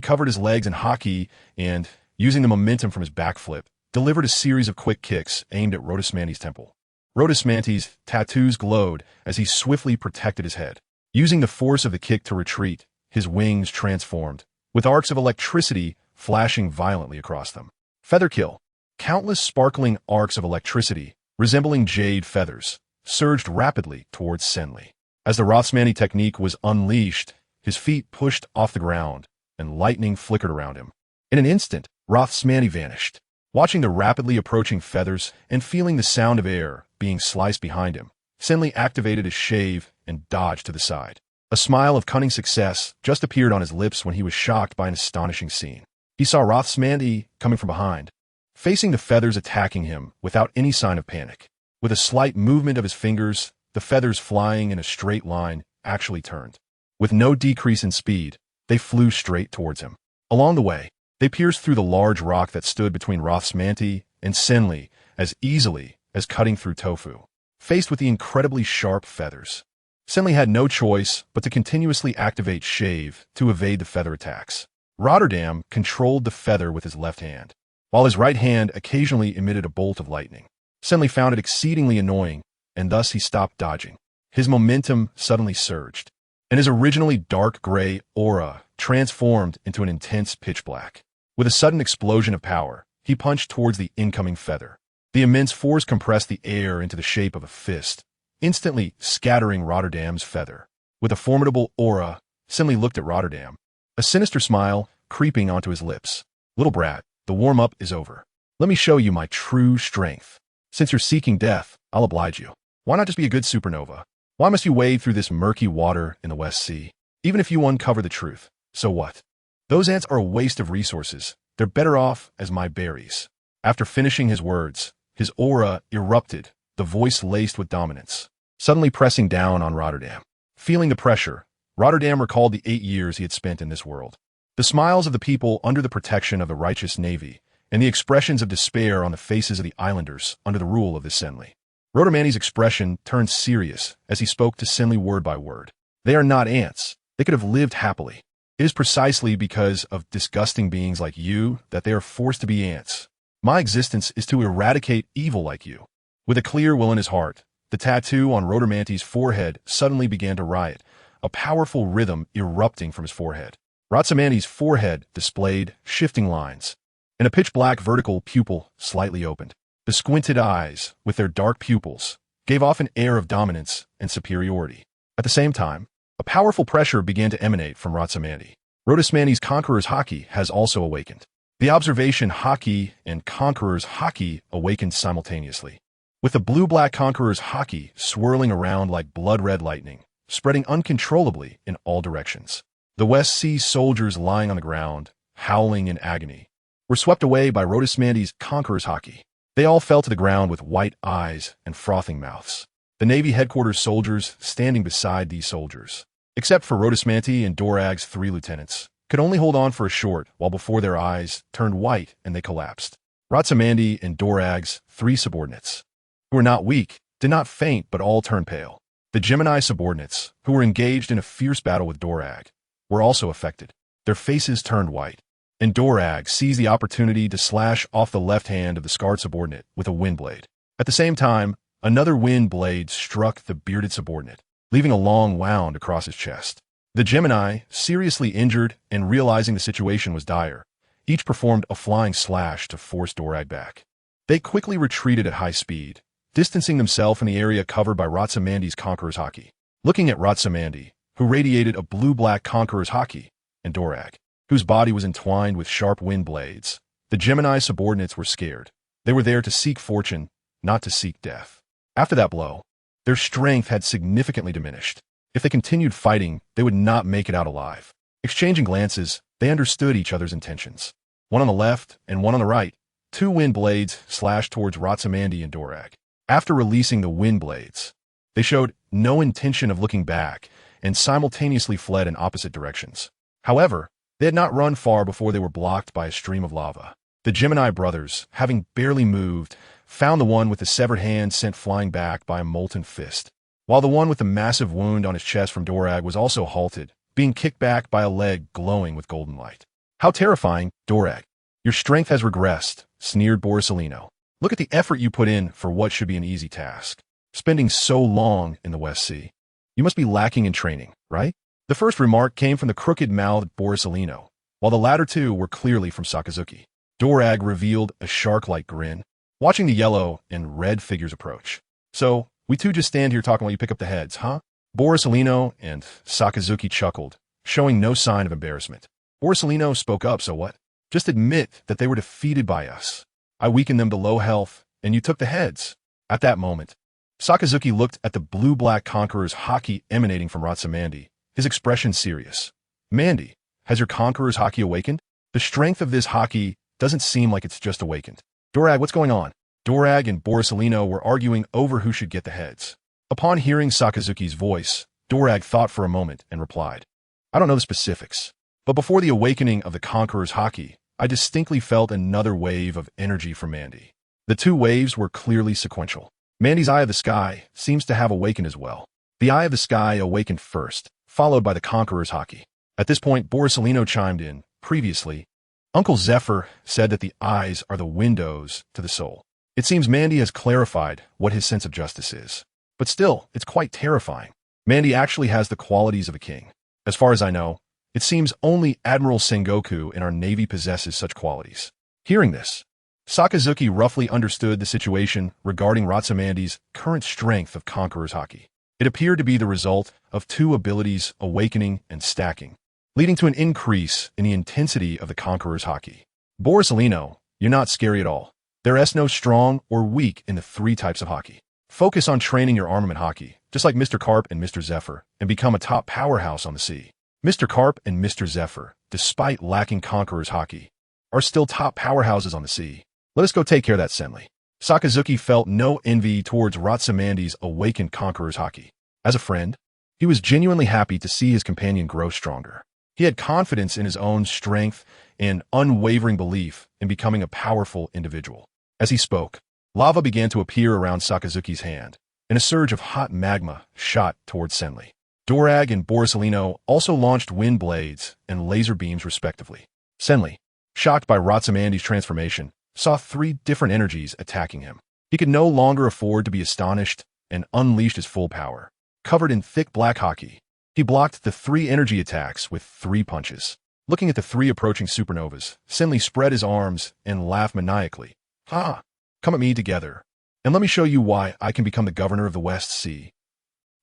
covered his legs in hockey and, using the momentum from his backflip, delivered a series of quick kicks aimed at Rhodesmani's temple. Rhodesmani's tattoos glowed as he swiftly protected his head. Using the force of the kick to retreat, his wings transformed, with arcs of electricity flashing violently across them. Feather kill. Countless sparkling arcs of electricity, resembling jade feathers, surged rapidly towards Senli. As the Rothsmani technique was unleashed, his feet pushed off the ground, and lightning flickered around him. In an instant, Rothsmani vanished. Watching the rapidly approaching feathers and feeling the sound of air being sliced behind him, Senli activated his shave and dodged to the side. A smile of cunning success just appeared on his lips when he was shocked by an astonishing scene. He saw Rothsmani coming from behind, facing the feathers attacking him without any sign of panic. With a slight movement of his fingers, the feathers flying in a straight line actually turned. With no decrease in speed, they flew straight towards him. Along the way, they pierced through the large rock that stood between Rothsmani and Senli as easily as cutting through tofu. Faced with the incredibly sharp feathers, Senli had no choice but to continuously activate Shave to evade the feather attacks. Rotterdam controlled the feather with his left hand, while his right hand occasionally emitted a bolt of lightning. Senli found it exceedingly annoying, and thus he stopped dodging. His momentum suddenly surged, and his originally dark gray aura transformed into an intense pitch black. With a sudden explosion of power, he punched towards the incoming feather. The immense force compressed the air into the shape of a fist, instantly scattering Rotterdam's feather. With a formidable aura, Senli looked at Rotterdam, a sinister smile creeping onto his lips. "Little brat, the warm-up is over. Let me show you my true strength. Since you're seeking death, I'll oblige you. Why not just be a good supernova? Why must you wade through this murky water in the West Sea? Even if you uncover the truth, so what? Those ants are a waste of resources. They're better off as my berries." After finishing his words, his aura erupted, the voice laced with dominance, suddenly pressing down on Rotterdam. Feeling the pressure, Rotterdam recalled the 8 years he had spent in this world. The smiles of the people under the protection of the righteous navy, and the expressions of despair on the faces of the islanders under the rule of the Senli. Rotterdam's expression turned serious as he spoke to Senli word by word. "They are not ants. They could have lived happily. It is precisely because of disgusting beings like you that they are forced to be ants. My existence is to eradicate evil like you." With a clear will in his heart, the tattoo on Rotterdam's forehead suddenly began to riot, a powerful rhythm erupting from his forehead. Rothsmani's forehead displayed shifting lines, and a pitch-black vertical pupil slightly opened. The squinted eyes, with their dark pupils, gave off an air of dominance and superiority. At the same time, a powerful pressure began to emanate from Rothsmani. Rothsmani's Conqueror's Haki has also awakened. The Observation Haki and Conqueror's Haki awakened simultaneously, with the blue-black Conqueror's Haki swirling around like blood-red lightning, spreading uncontrollably in all directions. The West Sea soldiers lying on the ground, howling in agony, were swept away by Rothsmani's Conqueror's Haki. They all fell to the ground with white eyes and frothing mouths. The Navy headquarters soldiers standing beside these soldiers, except for Rothsmani and Dorag's 3 lieutenants, could only hold on for a short while before their eyes turned white and they collapsed. Rothsmani and Dorag's 3 subordinates, who were not weak, did not faint but all turned pale. The Gemini subordinates, who were engaged in a fierce battle with Dorag, were also affected. Their faces turned white, and Dorag seized the opportunity to slash off the left hand of the scarred subordinate with a wind blade. At the same time, another wind blade struck the bearded subordinate, leaving a long wound across his chest. The Gemini, seriously injured and realizing the situation was dire, each performed a flying slash to force Dorag back. They quickly retreated at high speed, distancing themselves from the area covered by Rothsmani's Conqueror's Haki. Looking at Rothsmani, who radiated a blue-black Conqueror's Haki, and Dorag, whose body was entwined with sharp wind blades, the Gemini subordinates were scared. They were there to seek fortune, not to seek death. After that blow, their strength had significantly diminished. If they continued fighting, they would not make it out alive. Exchanging glances, they understood each other's intentions. One on the left and one on the right, 2 wind blades slashed towards Rothsmani and Dorag. After releasing the wind blades, they showed no intention of looking back and simultaneously fled in opposite directions. However, they had not run far before they were blocked by a stream of lava. The Gemini brothers, having barely moved, found the one with the severed hand sent flying back by a molten fist, while the one with the massive wound on his chest from Dorag was also halted, being kicked back by a leg glowing with golden light. "How terrifying, Dorag. Your strength has regressed," sneered Borsellino. "Look at the effort you put in for what should be an easy task, spending so long in the West Sea. You must be lacking in training, right? The first remark came from the crooked-mouthed Borisolino, while the latter two were clearly from Sakazuki. Dorag revealed a shark-like grin, watching the yellow and red figures approach. So, we two just stand here talking while you pick up the heads, huh? Borisolino and Sakazuki chuckled, showing no sign of embarrassment. Borisolino spoke up, so what? Just admit that they were defeated by us. I weakened them to low health, and you took the heads. At that moment, Sakazuki looked at the blue-black conqueror's haki emanating from Ratsamandi, his expression serious. Mandy, has your conqueror's haki awakened? The strength of this haki doesn't seem like it's just awakened. Dorag, what's going on? Dorag and Borisolino were arguing over who should get the heads. Upon hearing Sakazuki's voice, Dorag thought for a moment and replied, I don't know the specifics, but before the awakening of the conqueror's haki, I distinctly felt another wave of energy from Mandy. The two waves were clearly sequential. Mandy's Eye of the Sky seems to have awakened as well. The Eye of the Sky awakened first, followed by the conqueror's haki. At this point, Borisolino chimed in. Previously, Uncle Zephyr said that the eyes are the windows to the soul. It seems Mandy has clarified what his sense of justice is. But still, it's quite terrifying. Mandy actually has the qualities of a king. As far as I know, it seems only Admiral Sengoku in our navy possesses such qualities. Hearing this, Sakazuki roughly understood the situation regarding Ratsamandi's current strength of Conqueror's haki. It appeared to be the result of two abilities awakening and stacking, leading to an increase in the intensity of the Conqueror's haki. Borisolino, you're not scary at all. There is no strong or weak in the three types of haki. Focus on training your armament haki, just like Mr. Carp and Mr. Zephyr, and become a top powerhouse on the sea. Mr. Carp and Mr. Zephyr, despite lacking Conqueror's haki, are still top powerhouses on the sea. Let us go take care of that Senli. Sakazuki felt no envy towards Ratsamandi's awakened Conqueror's haki. As a friend, he was genuinely happy to see his companion grow stronger. He had confidence in his own strength and unwavering belief in becoming a powerful individual. As he spoke, lava began to appear around Sakazuki's hand, and a surge of hot magma shot towards Senli. Dorag and Borisolino also launched wind blades and laser beams respectively. Senli, shocked by Ratsamandi's transformation, saw three different energies attacking him. He could no longer afford to be astonished and unleashed his full power. Covered in thick black haki, he blocked the three energy attacks with 3 punches. Looking at the 3 approaching supernovas, Senli spread his arms and laughed maniacally. Ha! Come at me together, and let me show you why I can become the governor of the West Sea.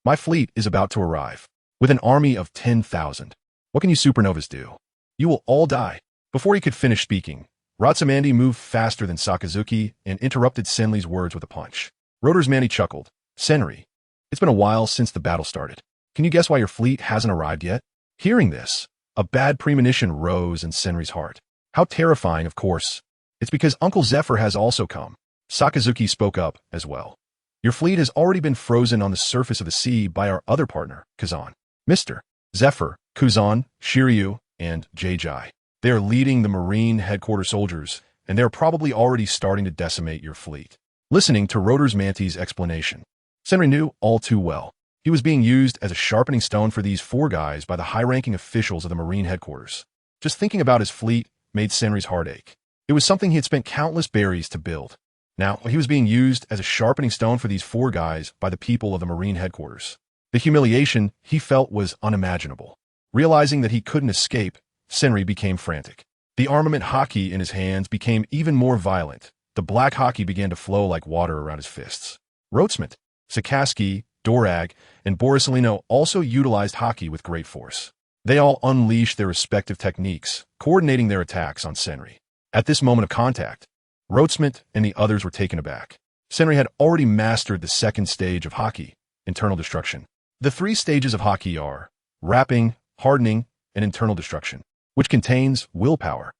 My fleet is about to arrive, with an army of 10,000. What can you supernovas do? You will all die. Before he could finish speaking, Ratsamandi moved faster than Sakazuki and interrupted Senli's words with a punch. Rotor's Mandy chuckled. Senri, it's been a while since the battle started. Can you guess why your fleet hasn't arrived yet? Hearing this, a bad premonition rose in Senri's heart. How terrifying, of course. It's because Uncle Zephyr has also come. Sakazuki spoke up as well. Your fleet has already been frozen on the surface of the sea by our other partner, Kazan. Mr. Zephyr, Kuzan, Shiryu, and Jai. They are leading the Marine headquarters soldiers, and they are probably already starting to decimate your fleet. Listening to Rotor's Manty's explanation, Senri knew all too well. He was being used as a sharpening stone for these 4 guys by the high-ranking officials of the Marine headquarters. Just thinking about his fleet made Senri's heart ache. It was something he had spent countless berries to build. Now, he was being used as a sharpening stone for these 4 guys by the people of the Marine headquarters. The humiliation he felt was unimaginable. Realizing that he couldn't escape, Senri became frantic. The armament haki in his hands became even more violent. The black haki began to flow like water around his fists. Rotsmant, Sakazuki, Dorag, and Borisolino also utilized haki with great force. They all unleashed their respective techniques, coordinating their attacks on Senri. At this moment of contact, Rotsmant and the others were taken aback. Senri had already mastered the second stage of haki, internal destruction. The 3 stages of haki are wrapping, hardening, and internal destruction, which contains willpower.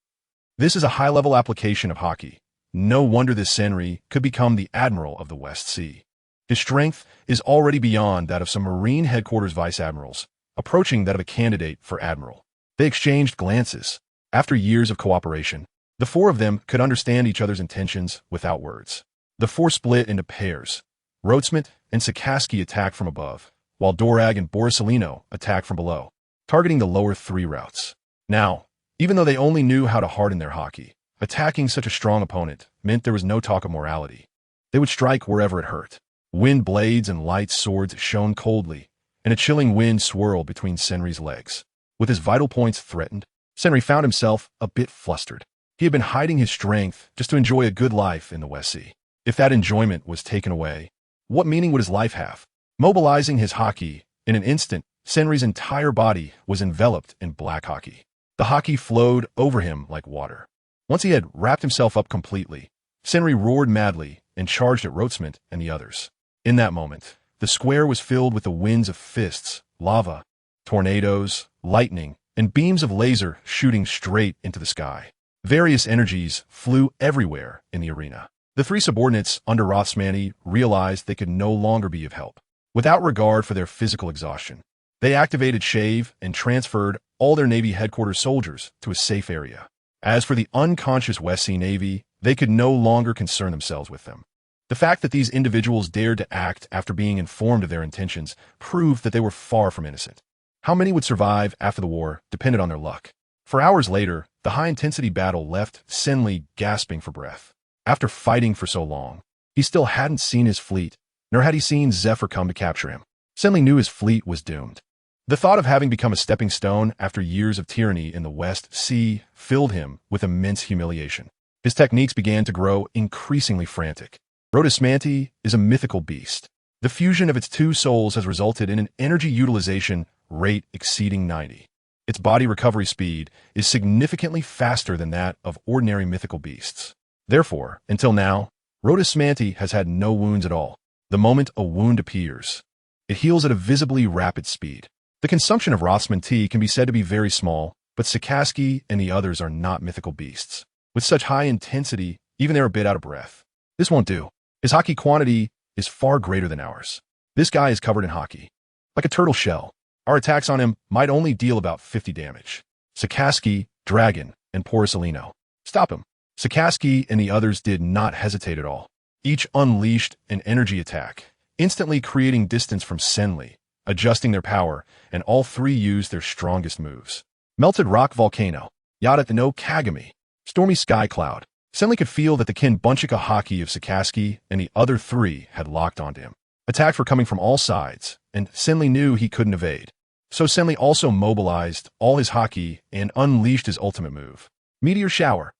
This is a high-level application of haki. No wonder this Senri could become the Admiral of the West Sea. His strength is already beyond that of some Marine headquarters vice admirals, approaching that of a candidate for admiral. They exchanged glances. After years of cooperation, the 4 of them could understand each other's intentions without words. The 4 split into pairs. Rotsmant and Sakazuki attacked from above, while Dorag and Borisolino attacked from below, targeting the lower 3 routes. Now, even though they only knew how to harden their haki, attacking such a strong opponent meant there was no talk of morality. They would strike wherever it hurt. Wind blades and light swords shone coldly, and a chilling wind swirled between Senri's legs. With his vital points threatened, Senri found himself a bit flustered. He had been hiding his strength just to enjoy a good life in the West Sea. If that enjoyment was taken away, what meaning would his life have? Mobilizing his haki, in an instant, Senri's entire body was enveloped in black haki. The haki flowed over him like water. Once he had wrapped himself up completely, Senri roared madly and charged at Rotsmant and the others. In that moment, the square was filled with the winds of fists, lava, tornadoes, lightning, and beams of laser shooting straight into the sky. Various energies flew everywhere in the arena. The three subordinates under Rothsmani realized they could no longer be of help. Without regard for their physical exhaustion, they activated Shave and transferred all their Navy headquarters soldiers to a safe area. As for the unconscious West Sea Navy, they could no longer concern themselves with them. The fact that these individuals dared to act after being informed of their intentions proved that they were far from innocent. How many would survive after the war depended on their luck. For hours later, the high-intensity battle left Senli gasping for breath. After fighting for so long, he still hadn't seen his fleet, nor had he seen Zephyr come to capture him. Senli knew his fleet was doomed. The thought of having become a stepping stone after years of tyranny in the West Sea filled him with immense humiliation. His techniques began to grow increasingly frantic. Rhodosmanti is a mythical beast. The fusion of its two souls has resulted in an energy utilization rate exceeding 90. Its body recovery speed is significantly faster than that of ordinary mythical beasts. Therefore, until now, Rhodosmanti has had no wounds at all. The moment a wound appears, it heals at a visibly rapid speed. The consumption of Rothsman tea can be said to be very small, but Sikaski and the others are not mythical beasts. With such high intensity, even they're a bit out of breath. This won't do. His haki quantity is far greater than ours. This guy is covered in haki. Like a turtle shell, our attacks on him might only deal about 50 damage. Sikaski, Dragon, and Porisolino. Stop him. Sikaski and the others did not hesitate at all. Each unleashed an energy attack, instantly creating distance from Senli, adjusting their power, and all three used their strongest moves. Melted Rock Volcano, Yadat no Kagami, Stormy Sky Cloud. Senli could feel that the Kinbunchika haki of Sikaski and the other three had locked onto him. Attacks were coming from all sides, and Senli knew he couldn't evade. So Senli also mobilized all his haki and unleashed his ultimate move. Meteor Shower.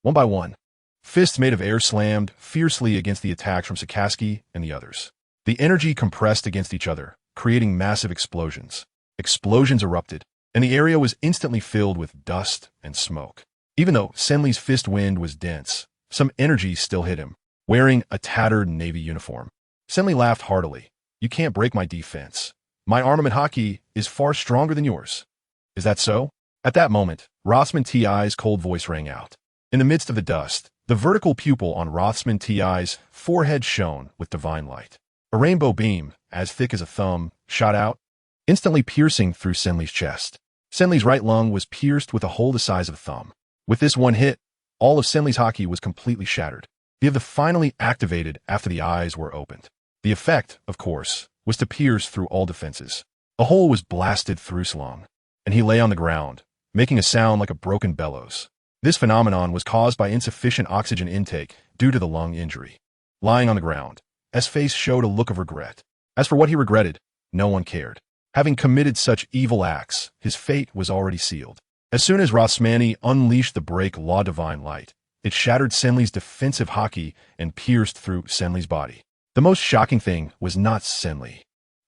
One by one, fists made of air slammed fiercely against the attacks from Sikaski and the others. The energy compressed against each other, creating massive explosions. Explosions erupted, and the area was instantly filled with dust and smoke. Even though Senli's fist wind was dense, some energy still hit him. Wearing a tattered Navy uniform, Senli laughed heartily. You can't break my defense. My armament haki is far stronger than yours. Is that so? At that moment, Rothsman T.I.'s cold voice rang out. In the midst of the dust, the vertical pupil on Rothsman T.I.'s forehead shone with divine light. A rainbow beam, as thick as a thumb, shot out, instantly piercing through Senli's chest. Senli's right lung was pierced with a hole the size of a thumb. With this one hit, all of Senli's haki was completely shattered. The other finally activated after the eyes were opened. The effect, of course, was to pierce through all defenses. A hole was blasted through Slung, and he lay on the ground, making a sound like a broken bellows. This phenomenon was caused by insufficient oxygen intake due to the lung injury. Lying on the ground, S face showed a look of regret. As for what he regretted, no one cared. Having committed such evil acts, his fate was already sealed. As soon as Rothsmani unleashed the break Law Divine Light, it shattered Senli's defensive haki and pierced through Senli's body. The most shocking thing was not Senli,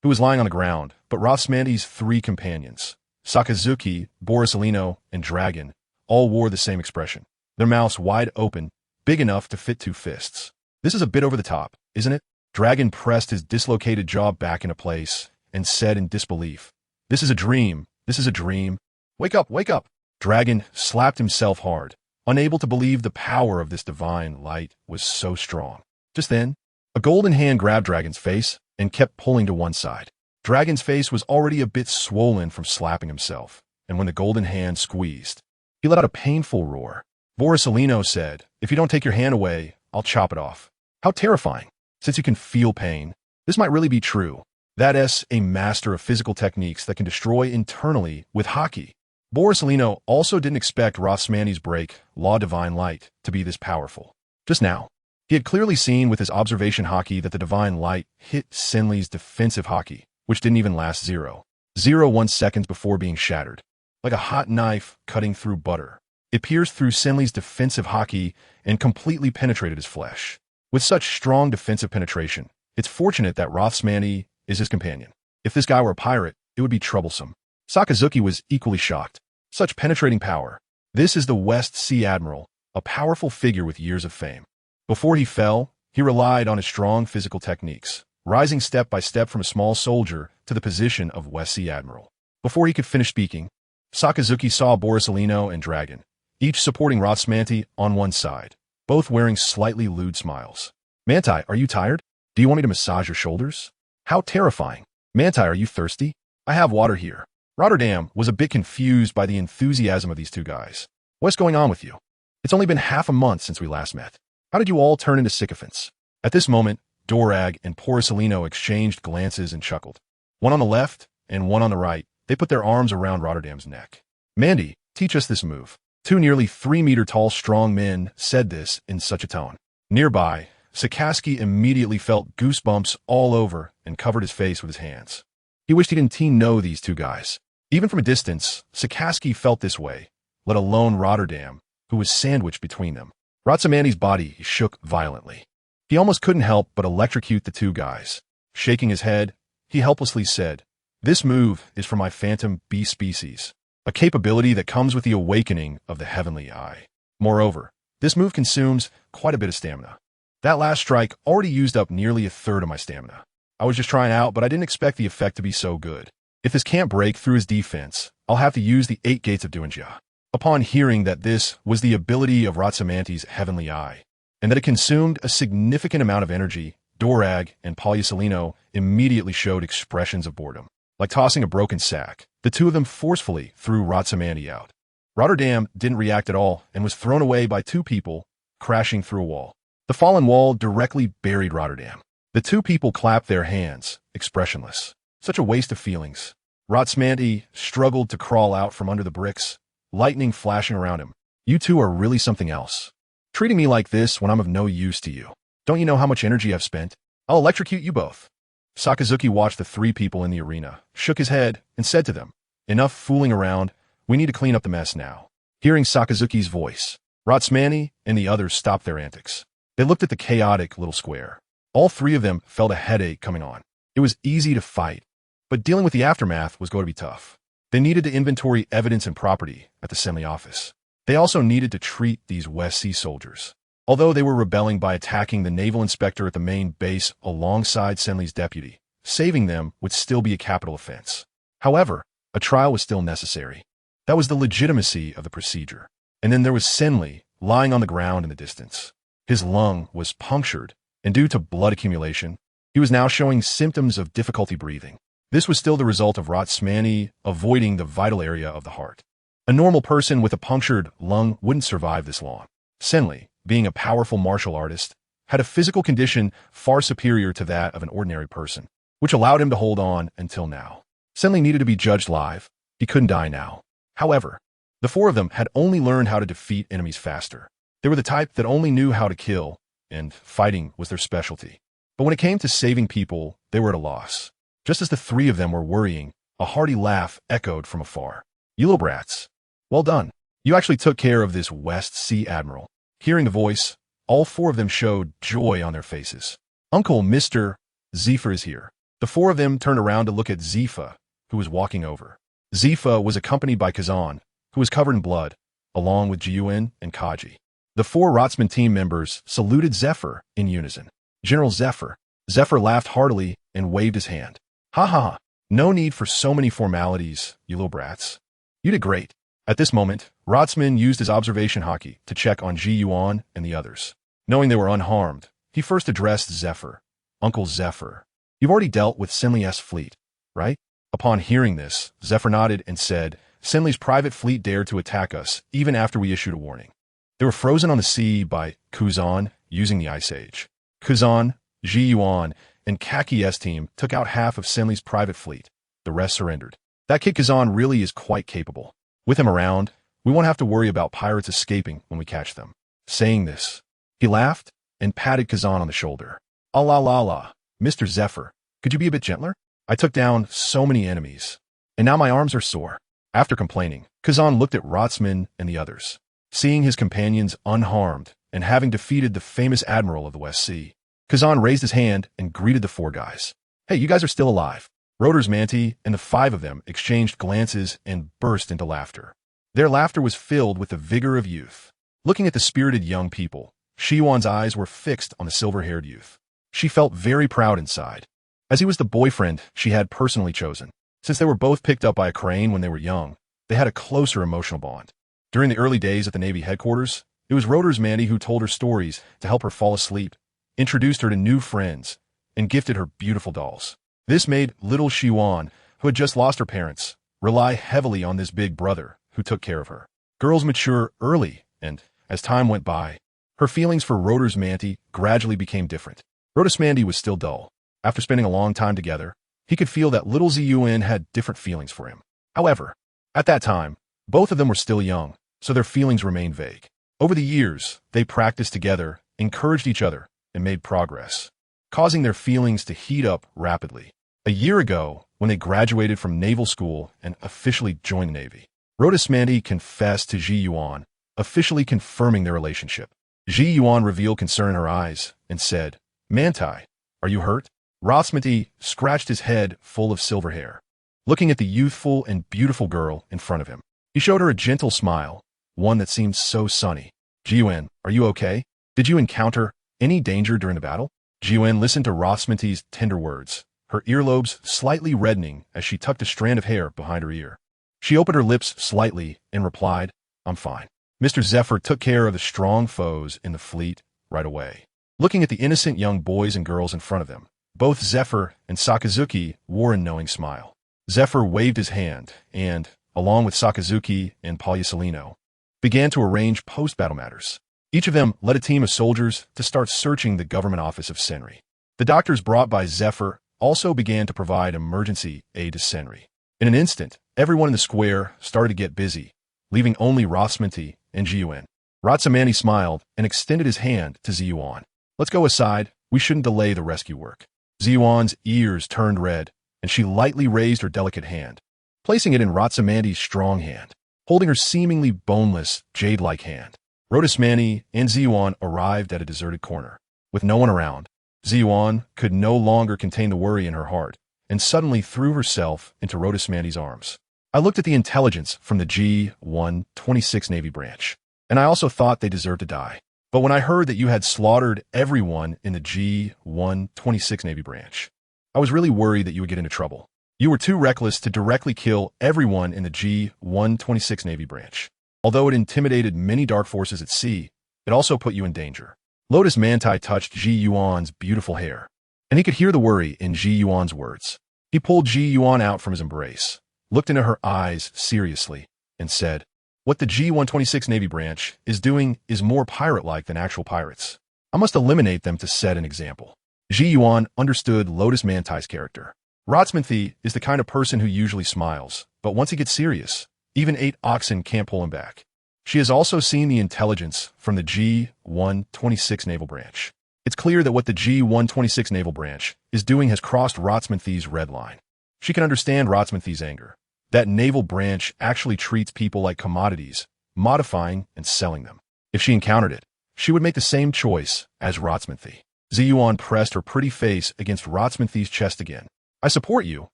who was lying on the ground, but Rothsmani's three companions, Sakazuki, Borisolino, and Dragon, all wore the same expression, their mouths wide open, big enough to fit two fists. This is a bit over the top, isn't it? Dragon pressed his dislocated jaw back into place and said in disbelief, "This is a dream. This is a dream. Wake up, wake up." Dragon slapped himself hard, unable to believe the power of this divine light was so strong. Just then, a golden hand grabbed Dragon's face and kept pulling to one side. Dragon's face was already a bit swollen from slapping himself, and when the golden hand squeezed, he let out a painful roar. Borisolino said, "If you don't take your hand away, I'll chop it off." How terrifying. Since you can feel pain, this might really be true. That is a master of physical techniques that can destroy internally with haki. Borisolino also didn't expect Rothsmani's break, Law Divine Light, to be this powerful. Just now, he had clearly seen with his observation haki that the divine light hit Senli's defensive haki, which didn't even last 0.01 seconds before being shattered. Like a hot knife cutting through butter. It pierced through Senli's defensive haki and completely penetrated his flesh. With such strong defensive penetration, it's fortunate that Rothsmanti is his companion. If this guy were a pirate, it would be troublesome. Sakazuki was equally shocked. Such penetrating power. This is the West Sea Admiral, a powerful figure with years of fame. Before he fell, he relied on his strong physical techniques, rising step by step from a small soldier to the position of West Sea Admiral. Before he could finish speaking, Sakazuki saw Borisolino and Dragon, each supporting Rothsmanti on one side, both wearing slightly lewd smiles. Manti, are you tired? Do you want me to massage your shoulders? How terrifying. Manti, are you thirsty? I have water here. Rotterdam was a bit confused by the enthusiasm of these two guys. What's going on with you? It's only been half a month since we last met. How did you all turn into sycophants? At this moment, Dorag and Borisolino exchanged glances and chuckled. One on the left and one on the right, they put their arms around Rotterdam's neck. Mandy, teach us this move. Two nearly 3-meter-tall strong men said this in such a tone. Nearby, Sakaski immediately felt goosebumps all over and covered his face with his hands. He wished he didn't know these two guys. Even from a distance, Sakaski felt this way, let alone Rotterdam, who was sandwiched between them. Rothsmanti's body shook violently. He almost couldn't help but electrocute the two guys. Shaking his head, he helplessly said, "This move is for my Phantom B species, a capability that comes with the awakening of the Heavenly Eye. Moreover, this move consumes quite a bit of stamina. That last strike already used up nearly a third of my stamina. I was just trying out, but I didn't expect the effect to be so good. If this can't break through his defense, I'll have to use the 8 gates of Duanjia." Upon hearing that this was the ability of Rothsmanti's Heavenly Eye, and that it consumed a significant amount of energy, Dorag and Borisolino immediately showed expressions of boredom. Like tossing a broken sack, the two of them forcefully threw Rothsmanti out. Rotterdam didn't react at all and was thrown away by two people, crashing through a wall. The fallen wall directly buried Rotterdam. The two people clapped their hands, expressionless. Such a waste of feelings. Rothsmanti struggled to crawl out from under the bricks, lightning flashing around him. You two are really something else. Treating me like this when I'm of no use to you. Don't you know how much energy I've spent? I'll electrocute you both. Sakazuki watched the 3 people in the arena, shook his head, and said to them, "Enough fooling around. We need to clean up the mess now." Hearing Sakazuki's voice, Rothsmanti and the others stopped their antics. They looked at the chaotic little square. All 3 of them felt a headache coming on. It was easy to fight, but dealing with the aftermath was going to be tough. They needed to inventory evidence and property at the Senli office. They also needed to treat these West Sea soldiers. Although they were rebelling by attacking the naval inspector at the main base alongside Senli's deputy, saving them would still be a capital offense. However, a trial was still necessary. That was the legitimacy of the procedure. And then there was Senli, lying on the ground in the distance. His lung was punctured, and due to blood accumulation, he was now showing symptoms of difficulty breathing. This was still the result of Rothsmanti avoiding the vital area of the heart. A normal person with a punctured lung wouldn't survive this long. Senli, being a powerful martial artist, had a physical condition far superior to that of an ordinary person, which allowed him to hold on until now. Senli needed to be judged live. He couldn't die now. However, the 4 of them had only learned how to defeat enemies faster. They were the type that only knew how to kill, and fighting was their specialty. But when it came to saving people, they were at a loss. Just as the 3 of them were worrying, a hearty laugh echoed from afar. "You little brats. Well done. You actually took care of this West Sea Admiral." Hearing the voice, all 4 of them showed joy on their faces. "Uncle Mr. Zifa is here." The 4 of them turned around to look at Zifa, who was walking over. Zifa was accompanied by Kazan, who was covered in blood, along with Jiuan and Kaji. The 4 Rotsman team members saluted Zephyr in unison. "General Zephyr." Zephyr laughed heartily and waved his hand. "Ha ha ha. No need for so many formalities, you little brats. You did great." At this moment, Rotsman used his observation haki to check on Ji Yuan and the others. Knowing they were unharmed, he first addressed Zephyr. "Uncle Zephyr, you've already dealt with Senli's fleet, right?" Upon hearing this, Zephyr nodded and said, "Senli's private fleet dared to attack us even after we issued a warning. They were frozen on the sea by Kuzan using the Ice Age. Kuzan, Ji Yuan, and Kaki's team took out half of Senli's private fleet. The rest surrendered. That kid Kazan really is quite capable. With him around, we won't have to worry about pirates escaping when we catch them." Saying this, he laughed and patted Kazan on the shoulder. "Ah la la la, Mr. Zephyr, could you be a bit gentler? I took down so many enemies, and now my arms are sore. After complaining, Kazan looked at Rotsman and the others. Seeing his companions unharmed and having defeated the famous admiral of the West Sea, Kazan raised his hand and greeted the four guys. Hey, you guys are still alive. Roder's Manti and the five of them exchanged glances and burst into laughter. Their laughter was filled with the vigor of youth. Looking at the spirited young people, Shiyuan's eyes were fixed on the silver-haired youth. She felt very proud inside, as he was the boyfriend she had personally chosen. Since they were both picked up by a crane when they were young, they had a closer emotional bond. During the early days at the Navy headquarters, it was Roder's Manti who told her stories to help her fall asleep, introduced her to new friends, and gifted her beautiful dolls. This made little Shiyuan, who had just lost her parents, rely heavily on this big brother who took care of her. Girls mature early, and as time went by, her feelings for Roder's Manti gradually became different. Roder's Manti was still dull. After spending a long time together, he could feel that little Zun had different feelings for him. However, at that time, both of them were still young, so their feelings remained vague. Over the years, they practiced together, encouraged each other, and made progress, causing their feelings to heat up rapidly. A year ago, when they graduated from naval school and officially joined the Navy, Roder's Manti confessed to Ji Yuan, officially confirming their relationship. Ji Yuan revealed concern in her eyes and said, "Manti, are you hurt?" Roder's Manti scratched his head full of silver hair. Looking at the youthful and beautiful girl in front of him, he showed her a gentle smile, one that seemed so sunny. "Ji-Yuan, are you okay? Did you encounter any danger during the battle?" Ji-Yuan listened to Roder's Manti's tender words, her earlobes slightly reddening as she tucked a strand of hair behind her ear. She opened her lips slightly and replied, "I'm fine." Mr. Zephyr took care of the strong foes in the fleet right away. Looking at the innocent young boys and girls in front of them, both Zephyr and Sakazuki wore a knowing smile. Zephyr waved his hand and, along with Sakazuki and Polysolino, began to arrange post-battle matters. Each of them led a team of soldiers to start searching the government office of Senri. The doctors brought by Zephyr also began to provide emergency aid to Senri. In an instant, everyone in the square started to get busy, leaving only Roder's Manti and Ji-Yuan. Roder's Manti smiled and extended his hand to Ziyuan. "Let's go aside. We shouldn't delay the rescue work." Ziyuan's ears turned red, and she lightly raised her delicate hand, placing it in Roder's Manti's strong hand, holding her seemingly boneless, jade-like hand. Roder's Manti and Ziyuan arrived at a deserted corner. With no one around, Ziyuan could no longer contain the worry in her heart, and suddenly threw herself into Roder's Manti's arms. "I looked at the intelligence from the G-126 Navy branch, and I also thought they deserved to die. But when I heard that you had slaughtered everyone in the G-126 Navy branch, I was really worried that you would get into trouble. You were too reckless to directly kill everyone in the G-126 Navy branch. Although it intimidated many dark forces at sea, it also put you in danger." Roder's Manti touched Ji Yuan's beautiful hair, and he could hear the worry in Ji Yuan's words. He pulled Ji Yuan out from his embrace, looked into her eyes seriously, and said, "What the G-126 Navy branch is doing is more pirate-like than actual pirates. I must eliminate them to set an example." Ji Yuan understood Roder's Manti's character. Roder's Manti is the kind of person who usually smiles, but once he gets serious, even 8 oxen can't pull him back. She has also seen the intelligence from the G-126 Naval Branch. It's clear that what the G-126 Naval Branch is doing has crossed Roder's Manti's red line. She can understand Roder's Manti's anger. That naval branch actually treats people like commodities, modifying and selling them. If she encountered it, she would make the same choice as Roder's Manti. Ziyuan pressed her pretty face against Roder's Manti's chest again. "I support you,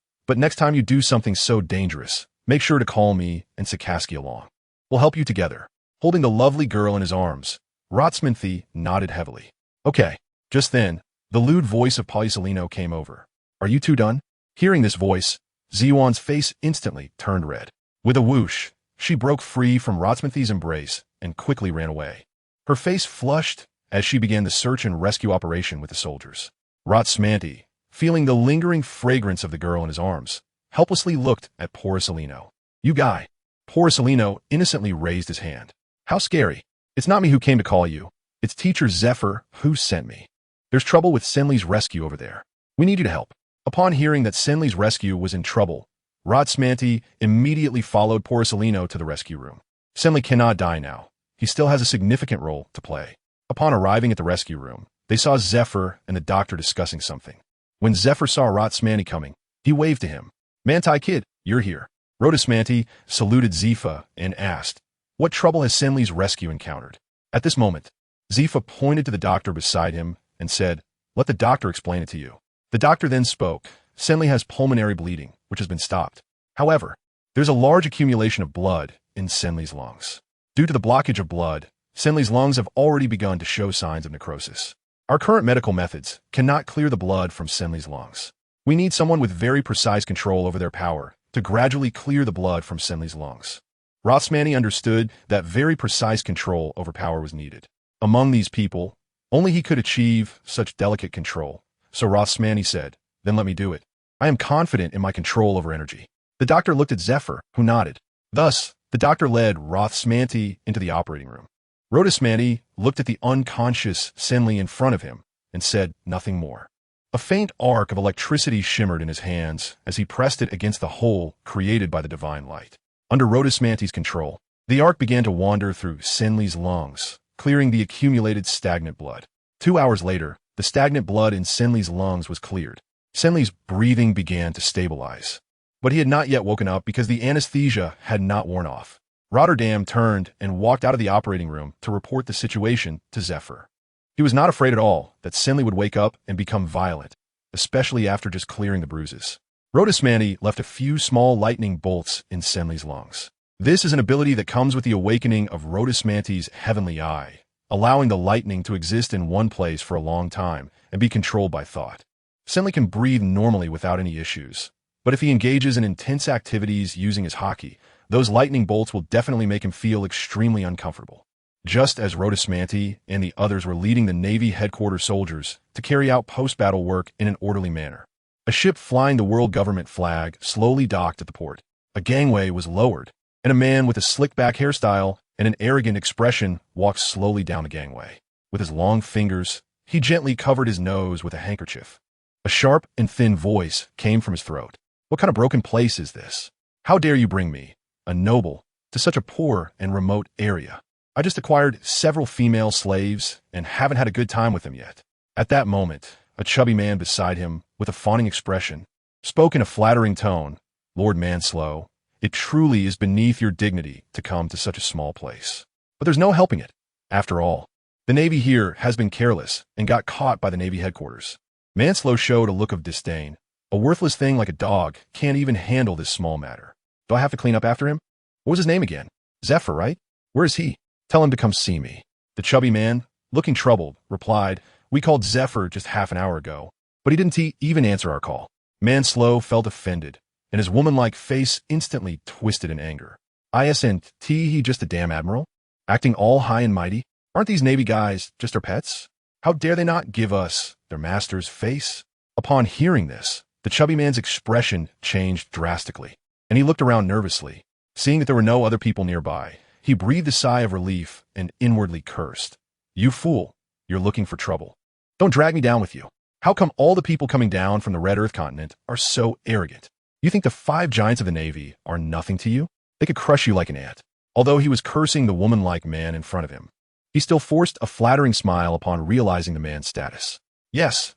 but next time you do something so dangerous, make sure to call me and Sakazuki along. We'll help you together." Holding the lovely girl in his arms, Roder's Manti nodded heavily. "Okay." Just then, the lewd voice of Polysolino came over. "Are you two done?" Hearing this voice, Ziyuan's face instantly turned red. With a whoosh, she broke free from Roder's Manti's embrace and quickly ran away. Her face flushed as she began the search and rescue operation with the soldiers. Roder's Manti, feeling the lingering fragrance of the girl in his arms, helplessly looked at Polysolino. "You guy." Polysolino innocently raised his hand. "How scary. It's not me who came to call you. It's Teacher Zephyr who sent me. There's trouble with Senli's rescue over there. We need you to help." Upon hearing that Senli's rescue was in trouble, Roder's Manti immediately followed Polysolino to the rescue room. Senli cannot die now. He still has a significant role to play. Upon arriving at the rescue room, they saw Zephyr and the doctor discussing something. When Zephyr saw Roder's Manti coming, He waved to him. Manti Kid, you're here. Rhodesmanti saluted Zifa and asked, what trouble has Senli's rescue encountered? At this moment, Zifa pointed to the doctor beside him and said, let the doctor explain it to you. The doctor then spoke. Senli has pulmonary bleeding, which has been stopped. However, there's a large accumulation of blood in Senli's lungs. Due to the blockage of blood, Senli's lungs have already begun to show signs of necrosis. Our current medical methods cannot clear the blood from Senli's lungs. We need someone with very precise control over their power to gradually clear the blood from Senli's lungs. Rothsmani understood that very precise control over power was needed. Among these people, only he could achieve such delicate control. So Rothsmani said, then let me do it. I am confident in my control over energy. The doctor looked at Zephyr, who nodded. Thus, the doctor led Rothsmanti into the operating room. Rhodesmanti looked at the unconscious Senli in front of him and said nothing more. A faint arc of electricity shimmered in his hands as he pressed it against the hole created by the divine light. Under Rhodesmanti's control, the arc began to wander through Senli's lungs, clearing the accumulated stagnant blood. 2 hours later, the stagnant blood in Senli's lungs was cleared. Senli's breathing began to stabilize. But he had not yet woken up because the anesthesia had not worn off. Rotterdam turned and walked out of the operating room to report the situation to Zephyr. He was not afraid at all that Senli would wake up and become violent, especially after just clearing the bruises. Rhodesmanti left a few small lightning bolts in Senli's lungs. This is an ability that comes with the awakening of Rhodesmanti's heavenly eye, allowing the lightning to exist in one place for a long time and be controlled by thought. Senli can breathe normally without any issues, but if he engages in intense activities using his haki, those lightning bolts will definitely make him feel extremely uncomfortable. Just as Rhodesmanti and the others were leading the Navy headquarters soldiers to carry out post-battle work in an orderly manner, a ship flying the world government flag slowly docked at the port. A gangway was lowered, and a man with a slick-back hairstyle and an arrogant expression walked slowly down the gangway. With his long fingers, he gently covered his nose with a handkerchief. A sharp and thin voice came from his throat. What kind of broken place is this? How dare you bring me, a noble, to such a poor and remote area? I just acquired several female slaves and haven't had a good time with them yet. At that moment, a chubby man beside him, with a fawning expression, spoke in a flattering tone. Lord Manslow, it truly is beneath your dignity to come to such a small place. But there's no helping it. After all, the Navy here has been careless and got caught by the Navy headquarters. Manslow showed a look of disdain. A worthless thing like a dog can't even handle this small matter. Do I have to clean up after him? What was his name again? Zephyr, right? Where is he? Tell him to come see me. The chubby man, looking troubled, replied, we called Zephyr just half an hour ago, but he didn't even answer our call. Manslow felt offended, and his woman-like face instantly twisted in anger. Isn't he just a damn admiral? Acting all high and mighty? Aren't these Navy guys just our pets? How dare they not give us their master's face? Upon hearing this, the chubby man's expression changed drastically, and he looked around nervously. Seeing that there were no other people nearby, he breathed a sigh of relief and inwardly cursed. You fool, you're looking for trouble. Don't drag me down with you. How come all the people coming down from the Red Earth continent are so arrogant? You think the 5 giants of the Navy are nothing to you? They could crush you like an ant. Although he was cursing the woman-like man in front of him, he still forced a flattering smile upon realizing the man's status. Yes,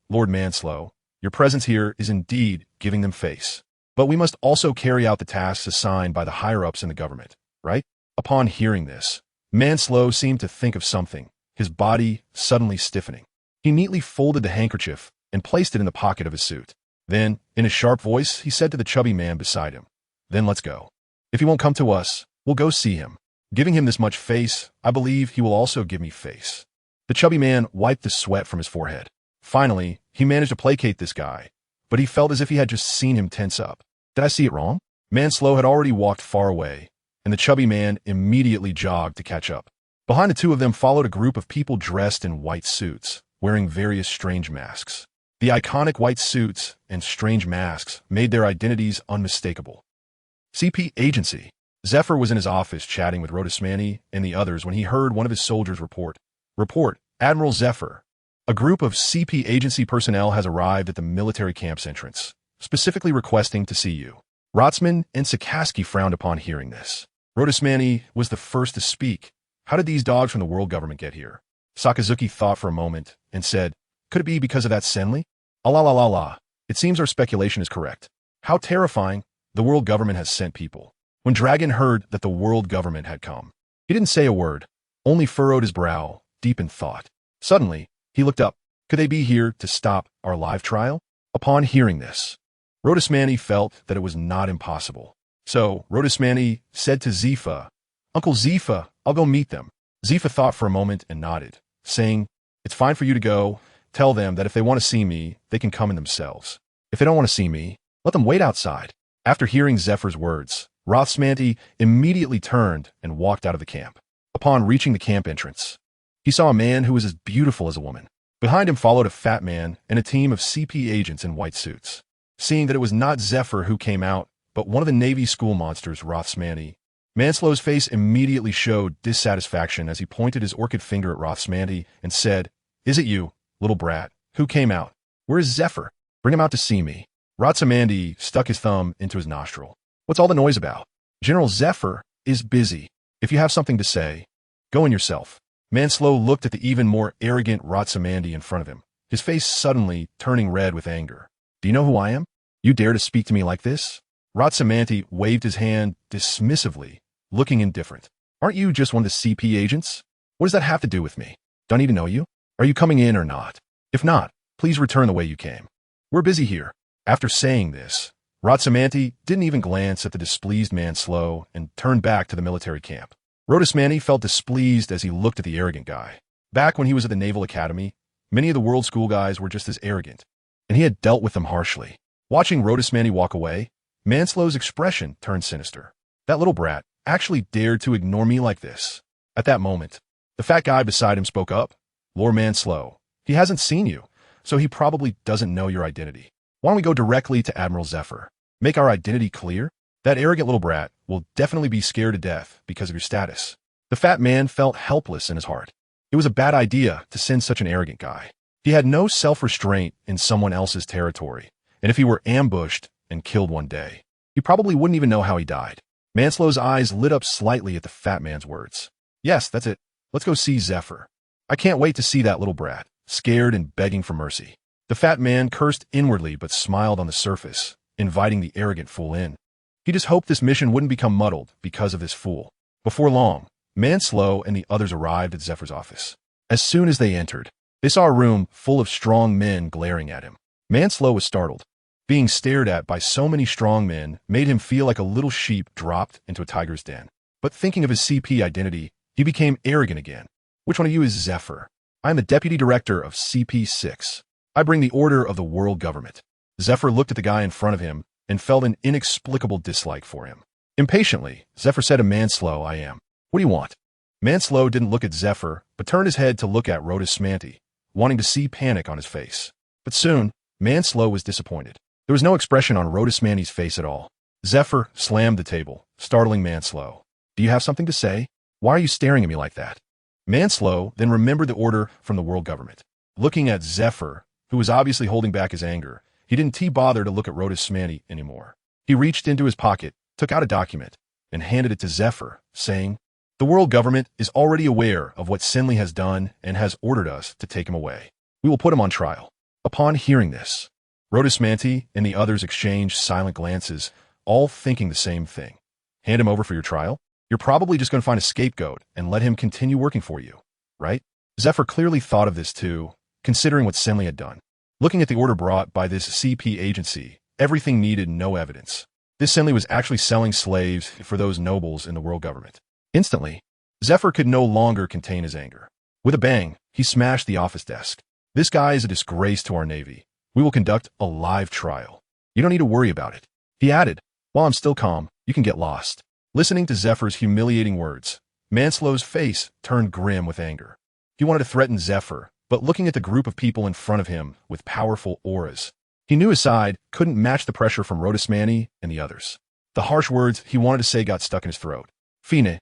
Lord Manslow, your presence here is indeed giving them face. But we must also carry out the tasks assigned by the higher-ups in the government, right? Upon hearing this, Manslow seemed to think of something, his body suddenly stiffening. He neatly folded the handkerchief and placed it in the pocket of his suit. Then, in a sharp voice, he said to the chubby man beside him, then let's go. If he won't come to us, we'll go see him. Giving him this much face, I believe he will also give me face. The chubby man wiped the sweat from his forehead. Finally, he managed to placate this guy, but he felt as if he had just seen him tense up. Did I see it wrong? Manslow had already walked far away, and the chubby man immediately jogged to catch up. Behind the two of them followed a group of people dressed in white suits, wearing various strange masks. The iconic white suits and strange masks made their identities unmistakable. CP Agency. Zephyr was in his office chatting with Rhodesmanti and the others when he heard one of his soldiers report, Admiral Zephyr. A group of CP Agency personnel has arrived at the military camp's entrance, specifically requesting to see you. Rotzman and Sakaski frowned upon hearing this. Rhodesmanti was the first to speak. How did these dogs from the world government get here? Sakazuki thought for a moment and said, could it be because of that Senli? Allah. It seems our speculation is correct. How terrifying. The world government has sent people. When Dragon heard that the world government had come, he didn't say a word, only furrowed his brow, deep in thought. Suddenly, he looked up. Could they be here to stop our live trial? Upon hearing this, Rodismani felt that it was not impossible. So, Rodismani said to Zifa, Uncle Zifa, I'll go meet them. Zifa thought for a moment and nodded, saying, It's fine for you to go. Tell them that if they want to see me, they can come in themselves. If they don't want to see me, let them wait outside. After hearing Zephyr's words, Rothsmanti immediately turned and walked out of the camp. Upon reaching the camp entrance, he saw a man who was as beautiful as a woman. Behind him followed a fat man and a team of CP agents in white suits. Seeing that it was not Zephyr who came out, but one of the Navy school monsters, Rothsmanti, Manslow's face immediately showed dissatisfaction as he pointed his orchid finger at Rothsmanti and said, Is it you, little brat? Who came out? Where is Zephyr? Bring him out to see me. Rothsmanti stuck his thumb into his nostril. What's all the noise about? General Zephyr is busy. If you have something to say, go in yourself. Manslow looked at the even more arrogant Rothsmanti in front of him, his face suddenly turning red with anger. Do you know who I am? You dare to speak to me like this? Rothsmanti waved his hand dismissively, looking indifferent. Aren't you just one of the CP agents? What does that have to do with me? Don't even know you? Are you coming in or not? If not, please return the way you came. We're busy here. After saying this, Rothsmanti didn't even glance at the displeased Manslow and turned back to the military camp. Rodismani felt displeased as he looked at the arrogant guy. Back when he was at the Naval Academy, many of the world school guys were just as arrogant, and he had dealt with them harshly. Watching Rodismani walk away, Manslow's expression turned sinister. That little brat actually dared to ignore me like this. At that moment, the fat guy beside him spoke up. Lord Manslow, he hasn't seen you, so he probably doesn't know your identity. Why don't we go directly to Admiral Zephyr? Make our identity clear? That arrogant little brat will definitely be scared to death because of your status. The fat man felt helpless in his heart. It was a bad idea to send such an arrogant guy. He had no self-restraint in someone else's territory, and if he were ambushed and killed one day, he probably wouldn't even know how he died. Manslow's eyes lit up slightly at the fat man's words. Yes, that's it. Let's go see Zephyr. I can't wait to see that little brat, scared and begging for mercy. The fat man cursed inwardly but smiled on the surface, inviting the arrogant fool in. He just hoped this mission wouldn't become muddled because of this fool. Before long, Manslow and the others arrived at Zephyr's office. As soon as they entered, they saw a room full of strong men glaring at him. Manslow was startled. Being stared at by so many strong men made him feel like a little sheep dropped into a tiger's den. But thinking of his CP identity, he became arrogant again. Which one of you is Zephyr? I am the deputy director of CP6. I bring the order of the world government. Zephyr looked at the guy in front of him and felt an inexplicable dislike for him. Impatiently, Zephyr said to Manslow, I am. What do you want? Manslow didn't look at Zephyr, but turned his head to look at Rodismani, wanting to see panic on his face. But soon, Manslow was disappointed. There was no expression on Rodismani's face at all. Zephyr slammed the table, startling Manslow. Do you have something to say? Why are you staring at me like that? Manslow then remembered the order from the world government. Looking at Zephyr, who was obviously holding back his anger, he didn't bother to look at Rodismani anymore. He reached into his pocket, took out a document, and handed it to Zephyr, saying, The world government is already aware of what Sinley has done and has ordered us to take him away. We will put him on trial. Upon hearing this, Rodismani and the others exchanged silent glances, all thinking the same thing. Hand him over for your trial? You're probably just going to find a scapegoat and let him continue working for you, right? Zephyr clearly thought of this too, considering what Sinley had done. Looking at the order brought by this CP agency, everything needed no evidence. This Sinley was actually selling slaves for those nobles in the world government. Instantly, Zephyr could no longer contain his anger. With a bang, he smashed the office desk. This guy is a disgrace to our Navy. We will conduct a live trial. You don't need to worry about it. He added, While I'm still calm, you can get lost. Listening to Zephyr's humiliating words, Manslow's face turned grim with anger. He wanted to threaten Zephyr, but looking at the group of people in front of him with powerful auras, he knew his side couldn't match the pressure from Rodismani and the others. The harsh words he wanted to say got stuck in his throat. Fine,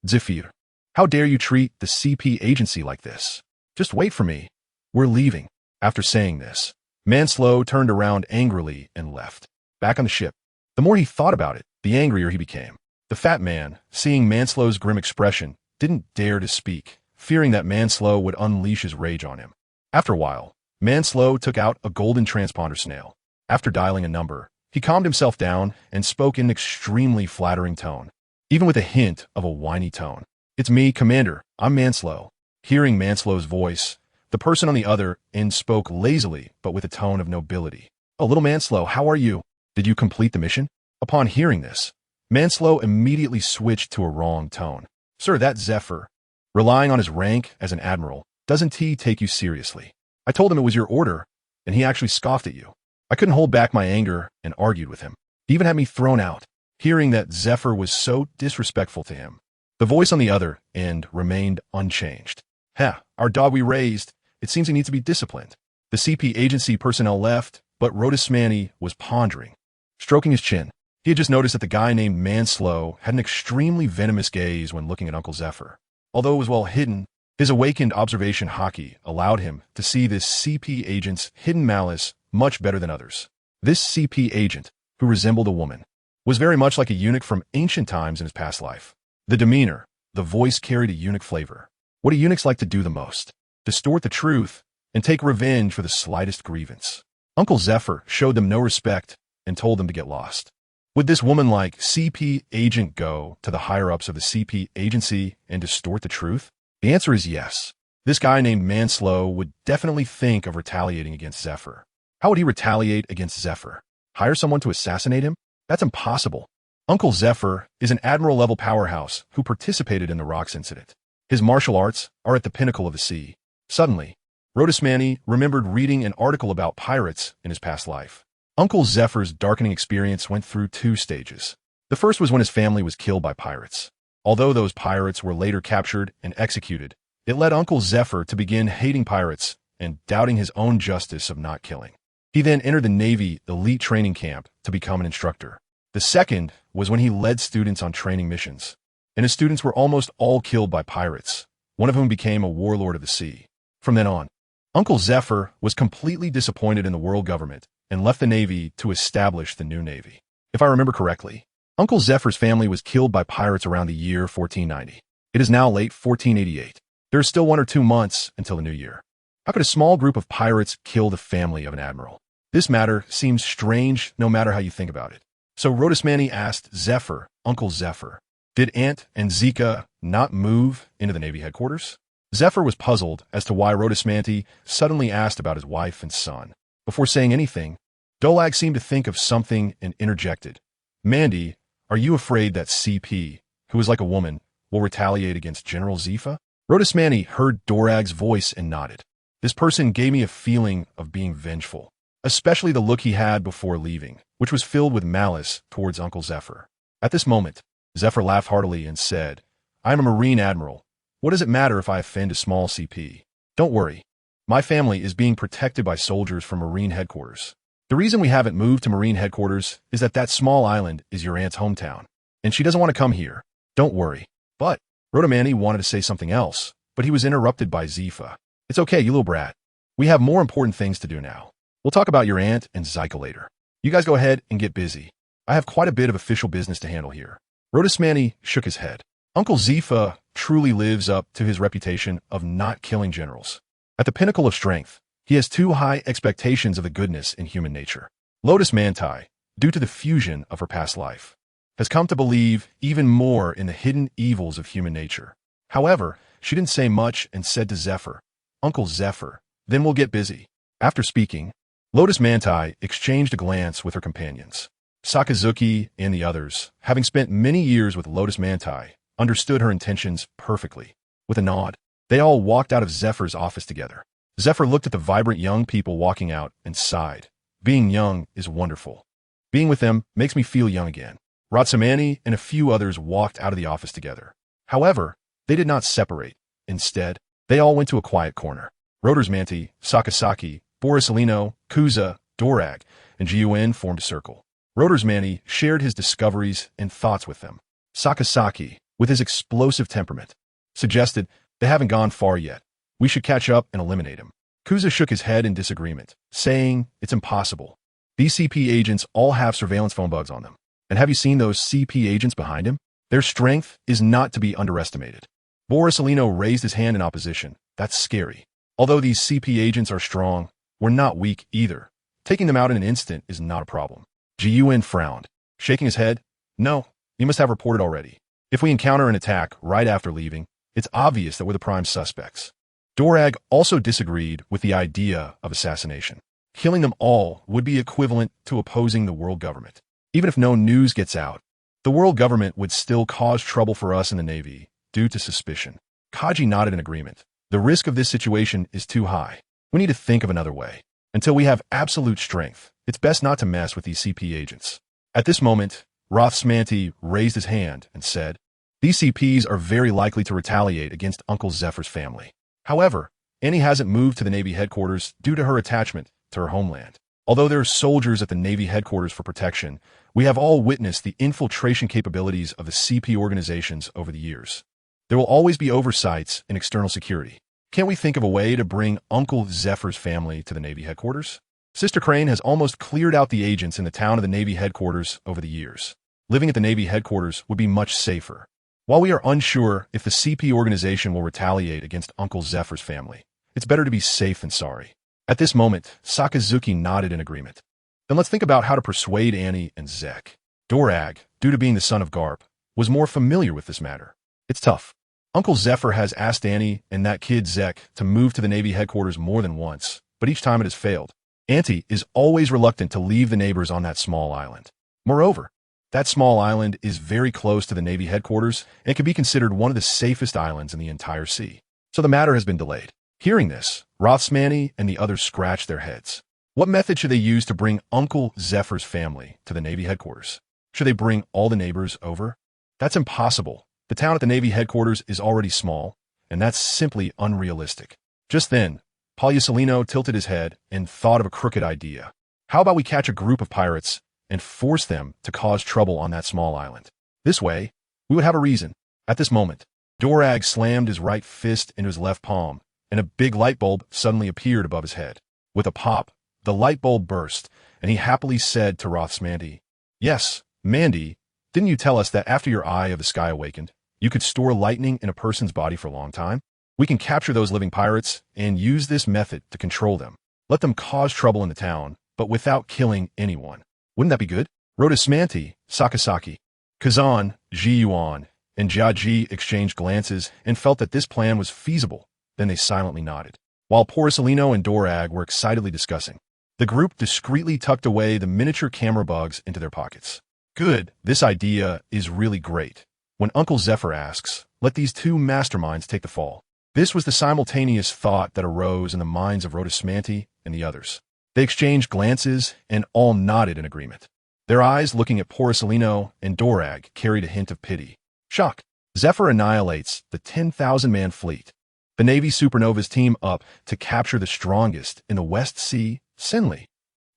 Zephyr. How dare you treat the CP agency like this? Just wait for me. We're leaving. After saying this, Manslow turned around angrily and left. Back on the ship, the more he thought about it, the angrier he became. The fat man, seeing Manslow's grim expression, didn't dare to speak, fearing that Manslow would unleash his rage on him. After a while, Manslow took out a golden transponder snail. After dialing a number, he calmed himself down and spoke in an extremely flattering tone, even with a hint of a whiny tone. "It's me, Commander. I'm Manslow." Hearing Manslow's voice, the person on the other end spoke lazily but with a tone of nobility. "Oh, little Manslow, how are you? Did you complete the mission?" Upon hearing this, Manslow immediately switched to a wrong tone. "Sir, that Zephyr, relying on his rank as an admiral, doesn't he take you seriously? I told him it was your order, and he actually scoffed at you. I couldn't hold back my anger and argued with him. He even had me thrown out." Hearing that Zephyr was so disrespectful to him, the voice on the other end remained unchanged. "Heh, our dog we raised, it seems he needs to be disciplined." The CP agency personnel left, but Rodismani was pondering, stroking his chin. He had just noticed that the guy named Manslow had an extremely venomous gaze when looking at Uncle Zephyr. Although it was well hidden, his awakened observation hockey allowed him to see this CP agent's hidden malice much better than others. This CP agent, who resembled a woman, was very much like a eunuch from ancient times in his past life. The demeanor, the voice carried a eunuch flavor. What do eunuchs like to do the most? Distort the truth and take revenge for the slightest grievance. Uncle Zephyr showed them no respect and told them to get lost. Would this woman-like CP agent go to the higher-ups of the CP agency and distort the truth? The answer is yes. This guy named Manslow would definitely think of retaliating against Zephyr. How would he retaliate against Zephyr? Hire someone to assassinate him? That's impossible. Uncle Zephyr is an admiral-level powerhouse who participated in the rocks incident. His martial arts are at the pinnacle of the sea. Suddenly, Rodismani remembered reading an article about pirates in his past life. Uncle Zephyr's darkening experience went through two stages. The first was when his family was killed by pirates. Although those pirates were later captured and executed, it led Uncle Zephyr to begin hating pirates and doubting his own justice of not killing. He then entered the Navy elite training camp to become an instructor. The second was when he led students on training missions, and his students were almost all killed by pirates, one of whom became a warlord of the sea. From then on, Uncle Zephyr was completely disappointed in the world government and left the Navy to establish the new Navy. If I remember correctly, Uncle Zephyr's family was killed by pirates around the year 1490. It is now late 1488. There are still 1 or 2 months until the new year. How could a small group of pirates kill the family of an admiral? This matter seems strange no matter how you think about it. So Rodismani asked Zephyr, Uncle Zephyr, did Ant and Zika not move into the Navy headquarters? Zephyr was puzzled as to why Rodismani suddenly asked about his wife and son. Before saying anything, Dolag seemed to think of something and interjected. "Mandy, are you afraid that CP, who is like a woman, will retaliate against General Zifa?" Rodismani heard Dorag's voice and nodded. This person gave me a feeling of being vengeful, especially the look he had before leaving, which was filled with malice towards Uncle Zephyr. At this moment, Zephyr laughed heartily and said, "I am a Marine Admiral. What does it matter if I offend a small CP? Don't worry. My family is being protected by soldiers from Marine headquarters. The reason we haven't moved to Marine headquarters is that small island is your aunt's hometown, and she doesn't want to come here. Don't worry." But Rodismani wanted to say something else, but he was interrupted by Zifa. "It's okay, you little brat. We have more important things to do now. We'll talk about your aunt and Zyka later. You guys go ahead and get busy. I have quite a bit of official business to handle here." Rodismani shook his head. Uncle Zifa truly lives up to his reputation of not killing generals. At the pinnacle of strength, he has too high expectations of the goodness in human nature. Lotus Manti, due to the fusion of her past life, has come to believe even more in the hidden evils of human nature. However, she didn't say much and said to Zephyr, "Uncle Zephyr, then we'll get busy." After speaking, Lotus Manti exchanged a glance with her companions. Sakazuki and the others, having spent many years with Lotus Manti, understood her intentions perfectly. With a nod, they all walked out of Zephyr's office together. Zephyr looked at the vibrant young people walking out and sighed. Being young is wonderful. Being with them makes me feel young again. Ratsamani and a few others walked out of the office together. However, they did not separate. Instead, they all went to a quiet corner. Rodismani, Sakasaki, Borisolino, Kuza, Dorag, and Jiun formed a circle. Rodismani shared his discoveries and thoughts with them. Sakasaki, with his explosive temperament, suggested, "They haven't gone far yet. We should catch up and eliminate him." Kuza shook his head in disagreement, saying, "It's impossible. These CP agents all have surveillance phone bugs on them. And have you seen those CP agents behind him? Their strength is not to be underestimated." Borisolino raised his hand in opposition. "That's scary. Although these CP agents are strong, We're not weak either. Taking them out in an instant is not a problem. Jiun frowned, shaking his head. No, you must have reported already. If we encounter an attack right after leaving, it's obvious that we're the prime suspects. Dorag also disagreed with the idea of assassination. Killing them all would be equivalent to opposing the world government. Even if no news gets out, the world government would still cause trouble for us in the Navy due to suspicion. Kaji nodded in agreement. The risk of this situation is too high. We need to think of another way. Until we have absolute strength, it's best not to mess with these CP agents. At this moment, Rothsmanti raised his hand and said, these CPs are very likely to retaliate against Uncle Zephyr's family. However, Annie hasn't moved to the Navy headquarters due to her attachment to her homeland. Although there are soldiers at the Navy headquarters for protection, we have all witnessed the infiltration capabilities of the CP organizations over the years. There will always be oversights in external security. Can't we think of a way to bring Uncle Zephyr's family to the Navy headquarters? Sister Crane has almost cleared out the agents in the town of the Navy headquarters over the years. Living at the Navy headquarters would be much safer. While we are unsure if the CP organization will retaliate against Uncle Zephyr's family, it's better to be safe than sorry. At this moment, Sakazuki nodded in agreement. Then let's think about how to persuade Annie and Zek. Dorag, due to being the son of Garp, was more familiar with this matter. It's tough. Uncle Zephyr has asked Annie and that kid Zek to move to the Navy headquarters more than once, but each time it has failed. Auntie is always reluctant to leave the neighbors on that small island. Moreover, that small island is very close to the Navy headquarters and can be considered one of the safest islands in the entire sea. So the matter has been delayed. Hearing this, Rothsmanti and the others scratched their heads. What method should they use to bring Uncle Zephyr's family to the Navy headquarters? Should they bring all the neighbors over? That's impossible. The town at the Navy headquarters is already small, and that's simply unrealistic. Just then, Pagliusolino tilted his head and thought of a crooked idea. How about we catch a group of pirates and force them to cause trouble on that small island? This way, we would have a reason. At this moment, Dorag slammed his right fist into his left palm, and a big light bulb suddenly appeared above his head. With a pop, the light bulb burst, and he happily said to Rothsmanti, yes, Mandy, didn't you tell us that after your eye of the sky awakened, you could store lightning in a person's body for a long time? We can capture those living pirates and use this method to control them. Let them cause trouble in the town, but without killing anyone. Wouldn't that be good? Rothsmanti, Sakasaki, Kazan, Jiyuan, and Jiaji exchanged glances and felt that this plan was feasible. Then they silently nodded. While Porisolino and Dorag were excitedly discussing, the group discreetly tucked away the miniature camera bugs into their pockets. Good, this idea is really great. When Uncle Zephyr asks, let these two masterminds take the fall. This was the simultaneous thought that arose in the minds of Rothsmanti and the others. They exchanged glances and all nodded in agreement. Their eyes looking at Porisolino and Dorag carried a hint of pity. Shock. Zephyr annihilates the 10,000-man fleet. The Navy Supernovas team up to capture the strongest in the West Sea, Senli.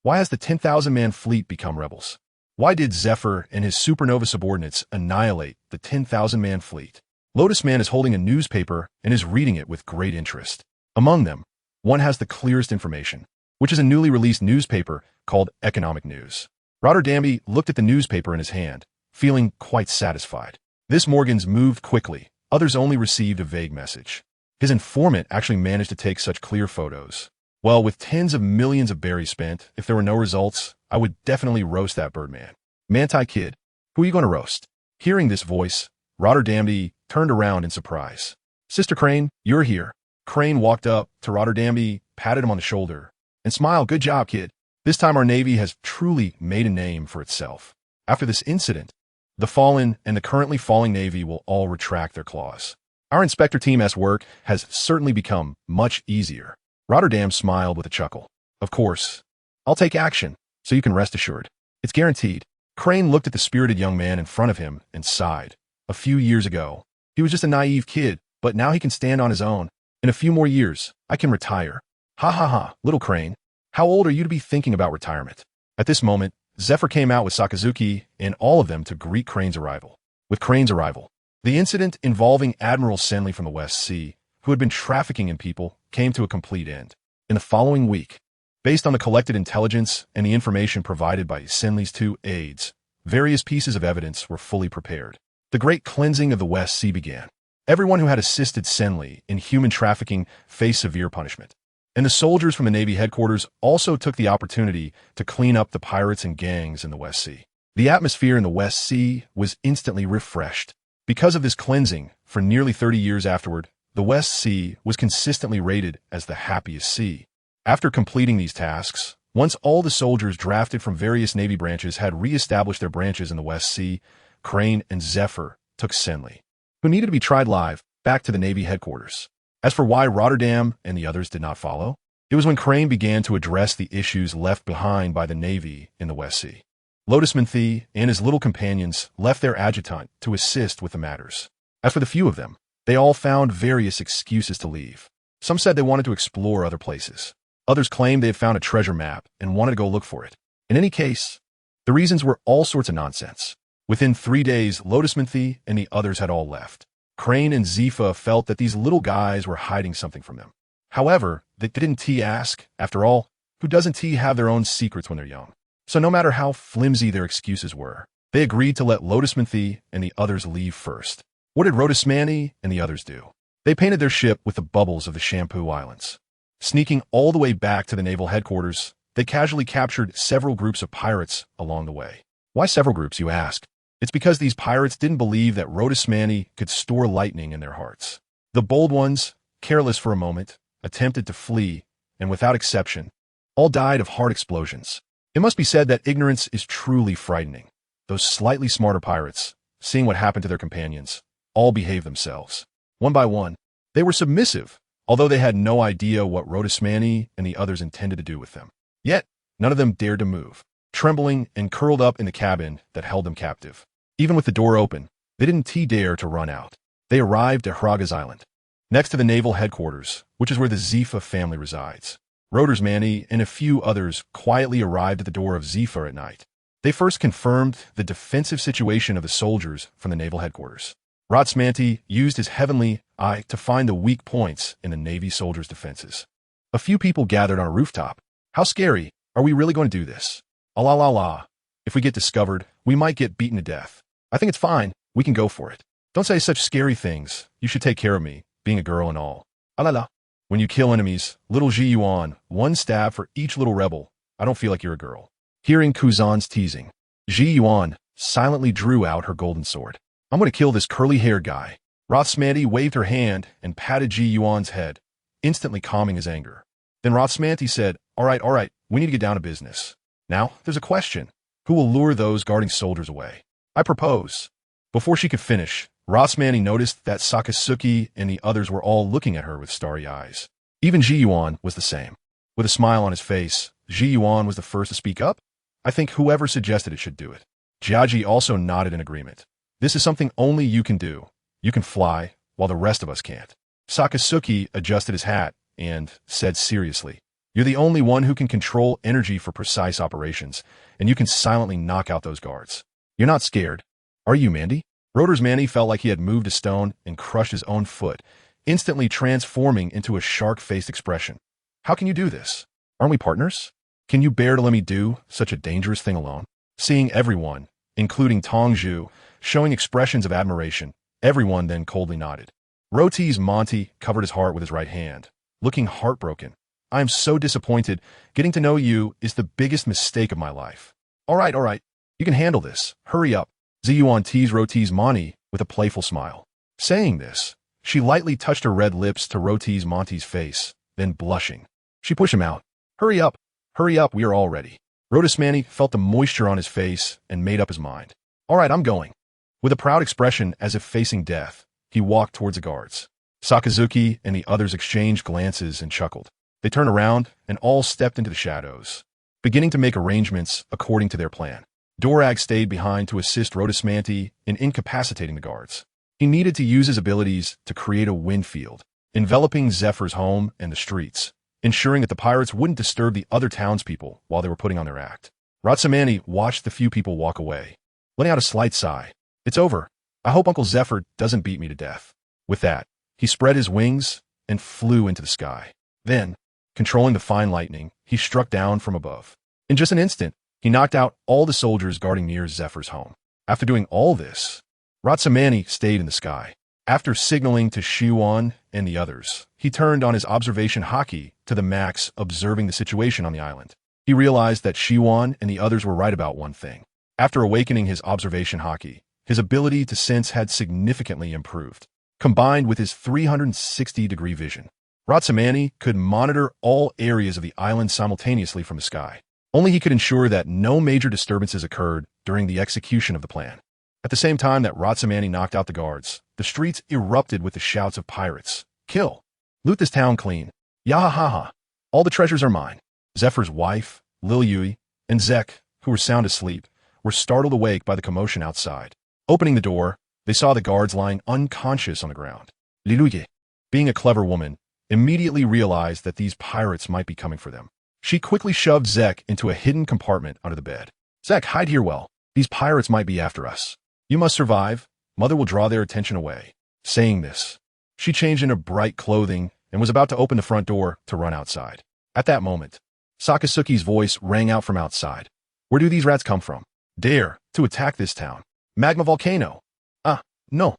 Why has the 10,000-man fleet become rebels? Why did Zephyr and his Supernova subordinates annihilate the 10,000-man fleet? Lotus Man is holding a newspaper and is reading it with great interest. Among them, one has the clearest information, which is a newly released newspaper called Economic News. Rotterdamby looked at the newspaper in his hand, feeling quite satisfied. This Morgans moved quickly. Others only received a vague message. His informant actually managed to take such clear photos. Well, with tens of millions of berries spent, if there were no results, I would definitely roast that Birdman. Manti Kid, who are you going to roast? Hearing this voice, Rotterdamby turned around in surprise. Sister Crane, you're here. Crane walked up to Rotterdamby, patted him on the shoulder, and smiled. Good job, kid. This time our Navy has truly made a name for itself. After this incident, the fallen and the currently falling Navy will all retract their claws. Our inspector team's work has certainly become much easier. Rotterdam smiled with a chuckle. Of course, I'll take action, so you can rest assured. It's guaranteed. Crane looked at the spirited young man in front of him and sighed. A few years ago, he was just a naive kid, but now he can stand on his own. In a few more years, I can retire. Ha ha ha, little Crane. How old are you to be thinking about retirement? At this moment, Zephyr came out with Sakazuki and all of them to greet Crane's arrival. With Crane's arrival, the incident involving Admiral Senli from the West Sea, who had been trafficking in people, came to a complete end. In the following week, based on the collected intelligence and the information provided by Senli's two aides, various pieces of evidence were fully prepared. The great cleansing of the West Sea began. Everyone who had assisted Senli in human trafficking faced severe punishment. And the soldiers from the Navy headquarters also took the opportunity to clean up the pirates and gangs in the West Sea. The atmosphere in the West Sea was instantly refreshed. Because of this cleansing, for nearly 30 years afterward, the West Sea was consistently rated as the happiest sea. After completing these tasks, once all the soldiers drafted from various Navy branches had re-established their branches in the West Sea, Crane and Zephyr took Senley, who needed to be tried live, back to the Navy headquarters. As for why Rotterdam and the others did not follow, it was when Crane began to address the issues left behind by the Navy in the West Sea. Lodesman and his little companions left their adjutant to assist with the matters. As for the few of them, they all found various excuses to leave. Some said they wanted to explore other places. Others claimed they had found a treasure map and wanted to go look for it. In any case, the reasons were all sorts of nonsense. Within 3 days, Lodesman and the others had all left. Crane and Zephyr felt that these little guys were hiding something from them. However, they didn't ask. After all, who doesn't have their own secrets when they're young? So no matter how flimsy their excuses were, they agreed to let Lodesman and the others leave first. What did Rhodesmani and the others do? They painted their ship with the bubbles of the Shampoo Islands. Sneaking all the way back to the naval headquarters, they casually captured several groups of pirates along the way. Why several groups, you ask? It's because these pirates didn't believe that Rhodesmani could store lightning in their hearts. The bold ones, careless for a moment, attempted to flee, and without exception, all died of heart explosions. It must be said that ignorance is truly frightening. Those slightly smarter pirates, seeing what happened to their companions, all behaved themselves. One by one, they were submissive, although they had no idea what Rhodesmani and the others intended to do with them. Yet, none of them dared to move, trembling and curled up in the cabin that held them captive. Even with the door open, they didn't dare to run out. They arrived at Hraga's Island, next to the naval headquarters, which is where the Zephyr family resides. Rhodesmani and a few others quietly arrived at the door of Zephyr at night. They first confirmed the defensive situation of the soldiers from the naval headquarters. Rhodesmani used his heavenly eye to find the weak points in the Navy soldiers' defenses. A few people gathered on a rooftop. How scary. Are we really going to do this? La la la. If we get discovered, we might get beaten to death. I think it's fine. We can go for it. Don't say such scary things. You should take care of me, being a girl and all. Ah la la. When you kill enemies, little Ji Yuan, one stab for each little rebel. I don't feel like you're a girl. Hearing Kuzan's teasing, Ji Yuan silently drew out her golden sword. I'm going to kill this curly-haired guy. Rhodesmani waved her hand and patted Ji Yuan's head, instantly calming his anger. Then Rhodesmani said, all right, we need to get down to business. Now, there's a question. Who will lure those guarding soldiers away? I propose. Before she could finish, Rhodesmani noticed that Sakasuki and the others were all looking at her with starry eyes. Even Ji Yuan was the same. With a smile on his face, Ji Yuan was the first to speak up. I think whoever suggested it should do it. Jiaji also nodded in agreement. This is something only you can do. You can fly, while the rest of us can't. Sakasuki adjusted his hat and said seriously, you're the only one who can control energy for precise operations, and you can silently knock out those guards. You're not scared, are you, Mandy? Rhodesmani felt like he had moved a stone and crushed his own foot, instantly transforming into a shark-faced expression. How can you do this? Aren't we partners? Can you bear to let me do such a dangerous thing alone? Seeing everyone, including Tongzhu, showing expressions of admiration, everyone then coldly nodded. Monty covered his heart with his right hand, looking heartbroken. I am so disappointed. Getting to know you is the biggest mistake of my life. All right. You can handle this. Hurry up. Ziyuan teased Monty with a playful smile. Saying this, she lightly touched her red lips to Monty's face, then blushing, she pushed him out. Hurry up, we are all ready. Rhodesmani felt the moisture on his face and made up his mind. All right, I'm going. With a proud expression as if facing death, he walked towards the guards. Sakazuki and the others exchanged glances and chuckled. They turned around and all stepped into the shadows, beginning to make arrangements according to their plan. Dorag stayed behind to assist Rhodesmani in incapacitating the guards. He needed to use his abilities to create a wind field, enveloping Zephyr's home and the streets, ensuring that the pirates wouldn't disturb the other townspeople while they were putting on their act. Rhodesmani watched the few people walk away, letting out a slight sigh. It's over. I hope Uncle Zephyr doesn't beat me to death. With that, he spread his wings and flew into the sky. Then, controlling the fine lightning, he struck down from above. In just an instant, he knocked out all the soldiers guarding near Zephyr's home. After doing all this, Rhodesmani stayed in the sky. After signaling to Shiwan and the others, he turned on his observation hockey to to the max, observing the situation on the island. He realized that Shiwan and the others were right about one thing. After awakening his observation haki, his ability to sense had significantly improved. Combined with his 360-degree vision, Ratsamani could monitor all areas of the island simultaneously from the sky. Only he could ensure that no major disturbances occurred during the execution of the plan. At the same time that Ratsamani knocked out the guards, the streets erupted with the shouts of pirates. Kill! Loot this town clean! Yahahaha! All the treasures are mine! Zephyr's wife, Lil Yui, and Zek, who were sound asleep, were startled awake by the commotion outside. Opening the door, they saw the guards lying unconscious on the ground. Liluye, being a clever woman, immediately realized that these pirates might be coming for them. She quickly shoved Zek into a hidden compartment under the bed. Zek, hide here well. These pirates might be after us. You must survive. Mother will draw their attention away. Saying this, she changed into bright clothing and was about to open the front door to run outside. At that moment, Sakasuki's voice rang out from outside. Where do these rats come from? Dare to attack this town. Magma volcano. No.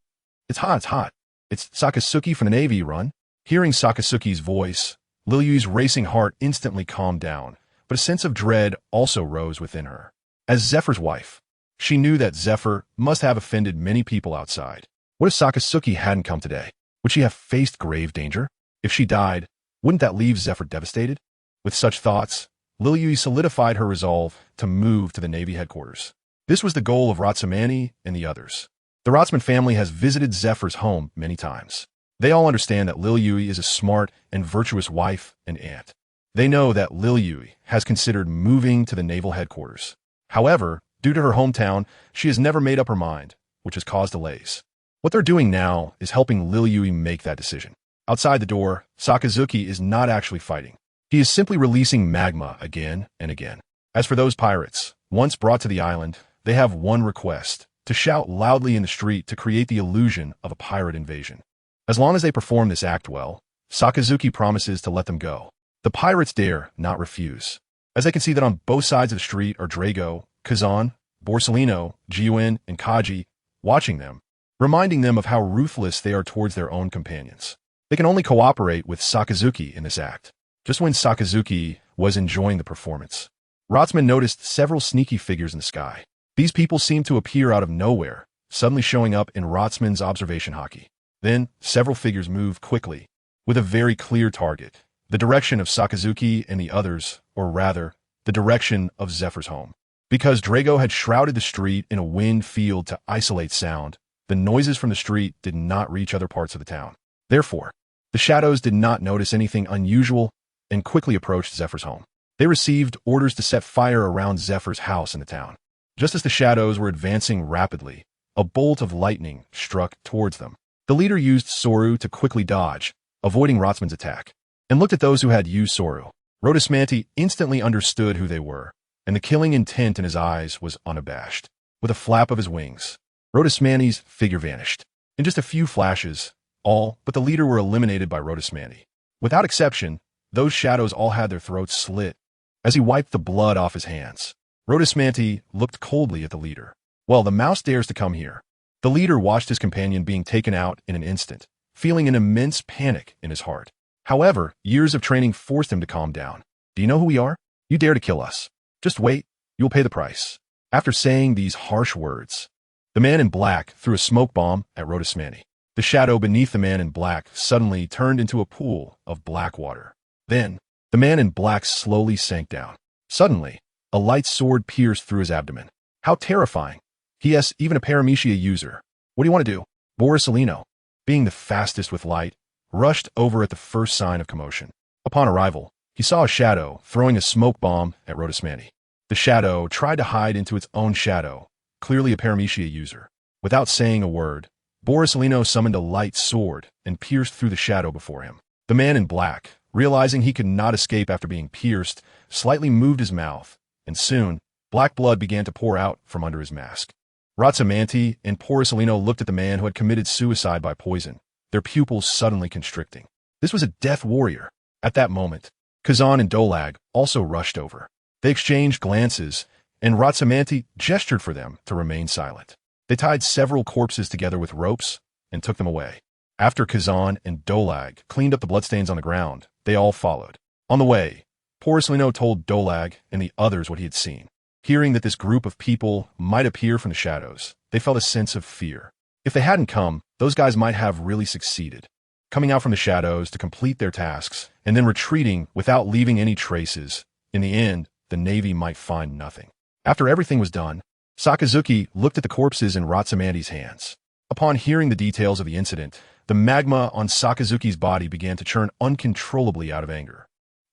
It's hot. It's Sakasuki from the Navy, run. Hearing Sakasuki's voice, Lil Yui's racing heart instantly calmed down, but a sense of dread also rose within her. As Zephyr's wife, she knew that Zephyr must have offended many people outside. What if Sakasuki hadn't come today? Would she have faced grave danger? If she died, wouldn't that leave Zephyr devastated? With such thoughts, Lil Yui solidified her resolve to move to the Navy headquarters. This was the goal of Ratsamani and the others. The Rotsman family has visited Zephyr's home many times. They all understand that Lil Yui is a smart and virtuous wife and aunt. They know that Lil Yui has considered moving to the naval headquarters. However, due to her hometown, she has never made up her mind, which has caused delays. What they're doing now is helping Lil Yui make that decision. Outside the door, Sakazuki is not actually fighting. He is simply releasing magma again and again. As for those pirates, once brought to the island, they have one request: to shout loudly in the street to create the illusion of a pirate invasion. As long as they perform this act well, Sakazuki promises to let them go. The pirates dare not refuse. As they can see that on both sides of the street are Drago, Kazan, Borsalino, Jiuin, and Kaji, watching them, reminding them of how ruthless they are towards their own companions. They can only cooperate with Sakazuki in this act. Just when Sakazuki was enjoying the performance, Rotsman noticed several sneaky figures in the sky. These people seemed to appear out of nowhere, suddenly showing up in Rotsman's observation haki. Then, several figures moved quickly, with a very clear target, the direction of Sakazuki and the others, or rather, the direction of Zephyr's home. Because Drago had shrouded the street in a wind field to isolate sound, the noises from the street did not reach other parts of the town. Therefore, the shadows did not notice anything unusual and quickly approached Zephyr's home. They received orders to set fire around Zephyr's house in the town. Just as the shadows were advancing rapidly, a bolt of lightning struck towards them. The leader used Soru to quickly dodge, avoiding Rotsman's attack, and looked at those who had used Soru. Rhodesmanti instantly understood who they were, and the killing intent in his eyes was unabashed. With a flap of his wings, Rhodesmanti's figure vanished. In just a few flashes, all but the leader were eliminated by Rhodesmanti. Without exception, those shadows all had their throats slit. As he wiped the blood off his hands, Rhodesmanti looked coldly at the leader. Well, the mouse dares to come here. The leader watched his companion being taken out in an instant, feeling an immense panic in his heart. However, years of training forced him to calm down. Do you know who we are? You dare to kill us. Just wait, you will pay the price. After saying these harsh words, the man in black threw a smoke bomb at Rhodesmanti. The shadow beneath the man in black suddenly turned into a pool of black water. Then, the man in black slowly sank down. Suddenly, a light sword pierced through his abdomen. How terrifying. Yes, even a paramecia user. What do you want to do? Borsalino, being the fastest with light, rushed over at the first sign of commotion. Upon arrival, he saw a shadow throwing a smoke bomb at Rhodesmanti. The shadow tried to hide into its own shadow, clearly a paramecia user. Without saying a word, Borsalino summoned a light sword and pierced through the shadow before him. The man in black, realizing he could not escape after being pierced, slightly moved his mouth, and soon, black blood began to pour out from under his mask. Ratsamanti and Borsalino looked at the man who had committed suicide by poison, their pupils suddenly constricting. This was a death warrior. At that moment, Kazan and Dolag also rushed over. They exchanged glances, and Ratsamanti gestured for them to remain silent. They tied several corpses together with ropes and took them away. After Kazan and Dolag cleaned up the bloodstains on the ground, they all followed. On the way, Porcelino told Dolag and the others what he had seen. Hearing that this group of people might appear from the shadows, they felt a sense of fear. If they hadn't come, those guys might have really succeeded, coming out from the shadows to complete their tasks and then retreating without leaving any traces. In the end, the Navy might find nothing. After everything was done, Sakazuki looked at the corpses in Ratsumandi's hands. Upon hearing the details of the incident, the magma on Sakazuki's body began to churn uncontrollably out of anger.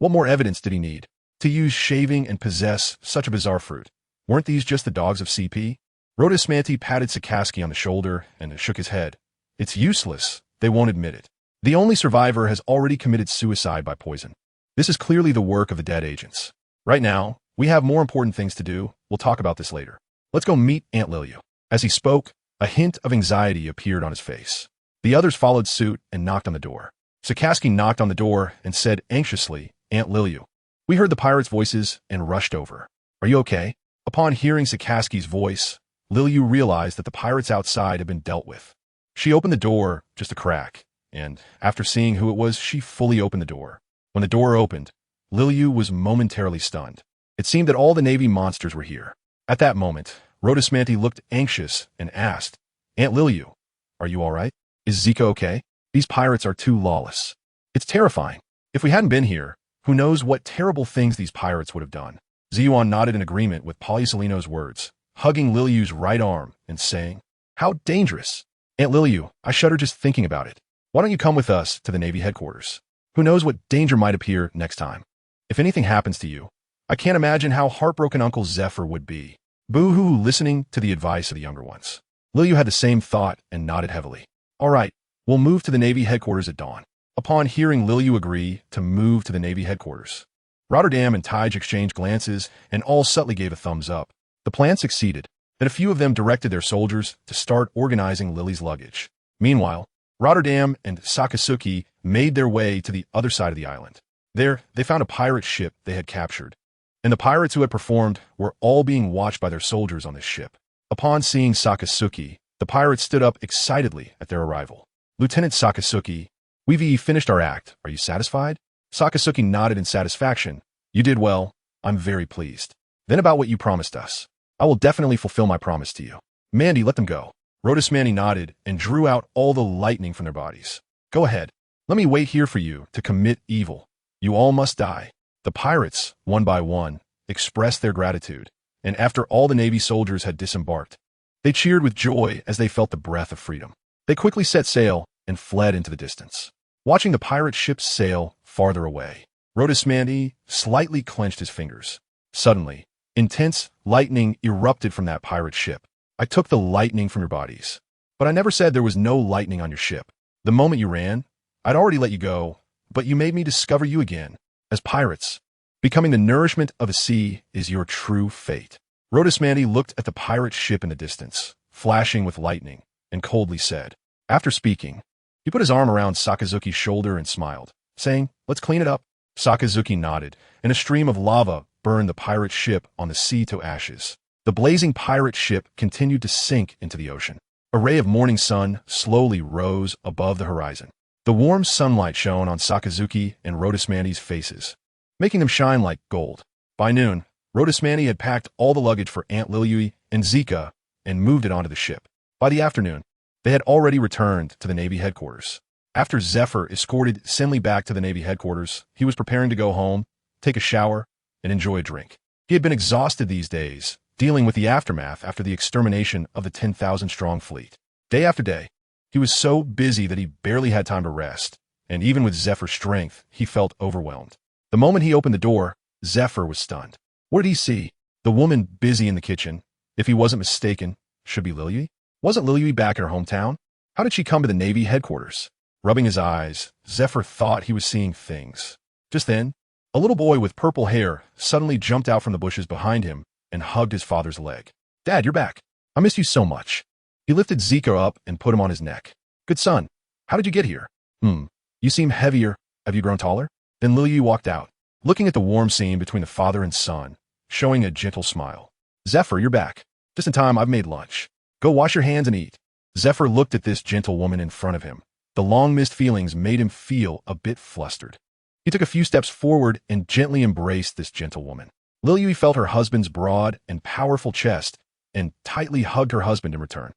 What more evidence did he need? To use shaving and possess such a bizarre fruit. Weren't these just the dogs of CP? Rodismanti patted Sakazuki on the shoulder and shook his head. It's useless. They won't admit it. The only survivor has already committed suicide by poison. This is clearly the work of the dead agents. Right now, we have more important things to do. We'll talk about this later. Let's go meet Aunt Liliu. As he spoke, a hint of anxiety appeared on his face. The others followed suit and knocked on the door. Sakazuki knocked on the door and said anxiously, Aunt Liliu. We heard the pirates' voices and rushed over. Are you okay? Upon hearing Sakazuki's voice, Liliu realized that the pirates outside had been dealt with. She opened the door just a crack, and after seeing who it was, she fully opened the door. When the door opened, Liliu was momentarily stunned. It seemed that all the Navy monsters were here. At that moment, Rodismanti looked anxious and asked, Aunt Liliu, are you all right? Is Zika okay? These pirates are too lawless. It's terrifying. If we hadn't been here, who knows what terrible things these pirates would have done. Ziyuan nodded in agreement with Policelino's words, hugging Liliu's right arm and saying, How dangerous. Aunt Liliu, I shudder just thinking about it. Why don't you come with us to the Navy headquarters? Who knows what danger might appear next time? If anything happens to you, I can't imagine how heartbroken Uncle Zephyr would be. Boo-hoo, listening to the advice of the younger ones. Liliu had the same thought and nodded heavily. All right, we'll move to the Navy headquarters at dawn. Upon hearing Liliu agree to move to the Navy headquarters, Rotterdam and Tige exchanged glances and all subtly gave a thumbs up. The plan succeeded, and a few of them directed their soldiers to start organizing Lily's luggage. Meanwhile, Rotterdam and Sakazuki made their way to the other side of the island. There, they found a pirate ship they had captured, and the pirates who had performed were all being watched by their soldiers on this ship. Upon seeing Sakazuki, the pirates stood up excitedly at their arrival. Lieutenant Sakazuki, we've finished our act. Are you satisfied? Sakazuki nodded in satisfaction. You did well. I'm very pleased. Then about what you promised us. I will definitely fulfill my promise to you. Mandy, let them go. Rodismanti nodded and drew out all the lightning from their bodies. Go ahead. Let me wait here for you to commit evil. You all must die. The pirates, one by one, expressed their gratitude, and after all the Navy soldiers had disembarked, they cheered with joy as they felt the breath of freedom. They quickly set sail and fled into the distance. Watching the pirate ships sail farther away, Rodismanti slightly clenched his fingers. Suddenly, intense lightning erupted from that pirate ship. I took the lightning from your bodies, but I never said there was no lightning on your ship. The moment you ran, I'd already let you go, but you made me discover you again. As pirates, becoming the nourishment of the sea is your true fate. Rodismanti looked at the pirate ship in the distance, flashing with lightning, and coldly said, after speaking, he put his arm around Sakazuki's shoulder and smiled, saying, let's clean it up. Sakazuki nodded, and a stream of lava burned the pirate ship on the sea to ashes. The blazing pirate ship continued to sink into the ocean. A ray of morning sun slowly rose above the horizon. The warm sunlight shone on Sakazuki and Rodismanti's faces, making them shine like gold. By noon, Rodismanti had packed all the luggage for Aunt Liliu and Zika and moved it onto the ship. By the afternoon, they had already returned to the Navy headquarters. After Zephyr escorted Senli back to the Navy headquarters, he was preparing to go home, take a shower, and enjoy a drink. He had been exhausted these days, dealing with the aftermath after the extermination of the 10,000-strong fleet. Day after day, he was so busy that he barely had time to rest, and even with Zephyr's strength, he felt overwhelmed. The moment he opened the door, Zephyr was stunned. What did he see? The woman busy in the kitchen, if he wasn't mistaken, should be Liliu? Wasn't Liliu back in her hometown? How did she come to the Navy headquarters? Rubbing his eyes, Zephyr thought he was seeing things. Just then, a little boy with purple hair suddenly jumped out from the bushes behind him and hugged his father's leg. Dad, you're back. I missed you so much. He lifted Zika up and put him on his neck. Good son, how did you get here? You seem heavier. Have you grown taller? Then Liliu walked out, looking at the warm scene between the father and son, showing a gentle smile. Zephyr, you're back. Just in time, I've made lunch. Go wash your hands and eat. Zephyr looked at this gentle woman in front of him. The long-missed feelings made him feel a bit flustered. He took a few steps forward and gently embraced this gentlewoman. Lily felt her husband's broad and powerful chest and tightly hugged her husband in return.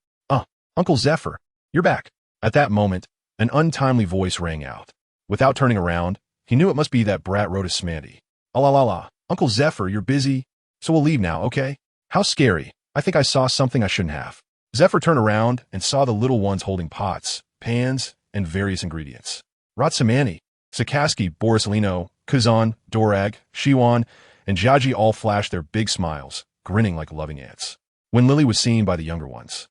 Uncle Zephyr, you're back. At that moment, an untimely voice rang out. Without turning around, he knew it must be that brat Rhoda Smanty. La la la. Uncle Zephyr, you're busy, so we'll leave now, okay? How scary. I think I saw something I shouldn't have. Zephyr turned around and saw the little ones holding pots, pans, and various ingredients. Ratsamani, Sakaski, Borisolino, Kazan, Dorag, Shiwan, and Jaji all flashed their big smiles, grinning like loving ants. When Lily was seen by the younger ones,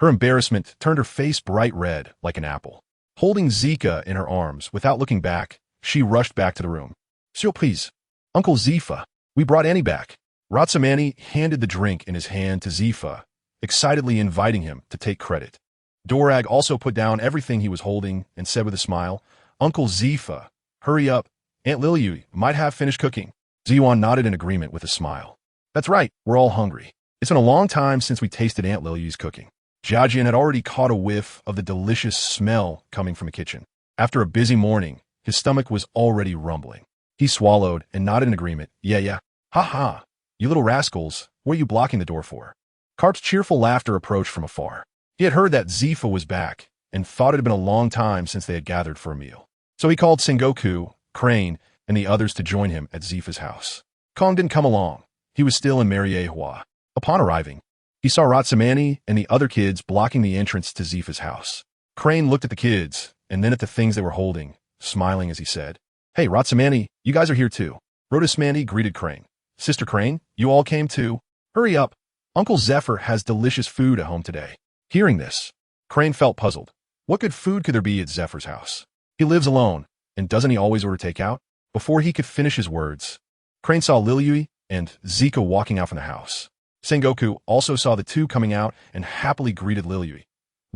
her embarrassment turned her face bright red like an apple. Holding Zika in her arms without looking back, she rushed back to the room. Surprise, Uncle Zifa, we brought Annie back. Ratsamani handed the drink in his hand to Zifa, excitedly inviting him to take credit. Dorag also put down everything he was holding and said with a smile, Uncle Zifa, hurry up. Aunt Lily might have finished cooking. Ziwan nodded in agreement with a smile. That's right, we're all hungry. It's been a long time since we tasted Aunt Lily's cooking. Jiajian had already caught a whiff of the delicious smell coming from the kitchen. After a busy morning, his stomach was already rumbling. He swallowed and nodded in agreement. Yeah. Ha ha. You little rascals, what are you blocking the door for? Karp's cheerful laughter approached from afar. He had heard that Zifa was back and thought it had been a long time since they had gathered for a meal. So he called Sengoku, Crane, and the others to join him at Zifa's house. Kong didn't come along. He was still in Mariehua. Upon arriving, he saw Ratsamani and the other kids blocking the entrance to Zifa's house. Crane looked at the kids and then at the things they were holding, smiling as he said, Hey, Ratsamani, you guys are here too. Rhodasmani greeted Crane. Sister Crane, you all came too? Hurry up. Uncle Zephyr has delicious food at home today. Hearing this, Crane felt puzzled. What good food could there be at Zephyr's house? He lives alone, and doesn't he always order takeout? Before he could finish his words, Crane saw Lilui and Zika walking out from the house. Sengoku also saw the two coming out and happily greeted Lilui.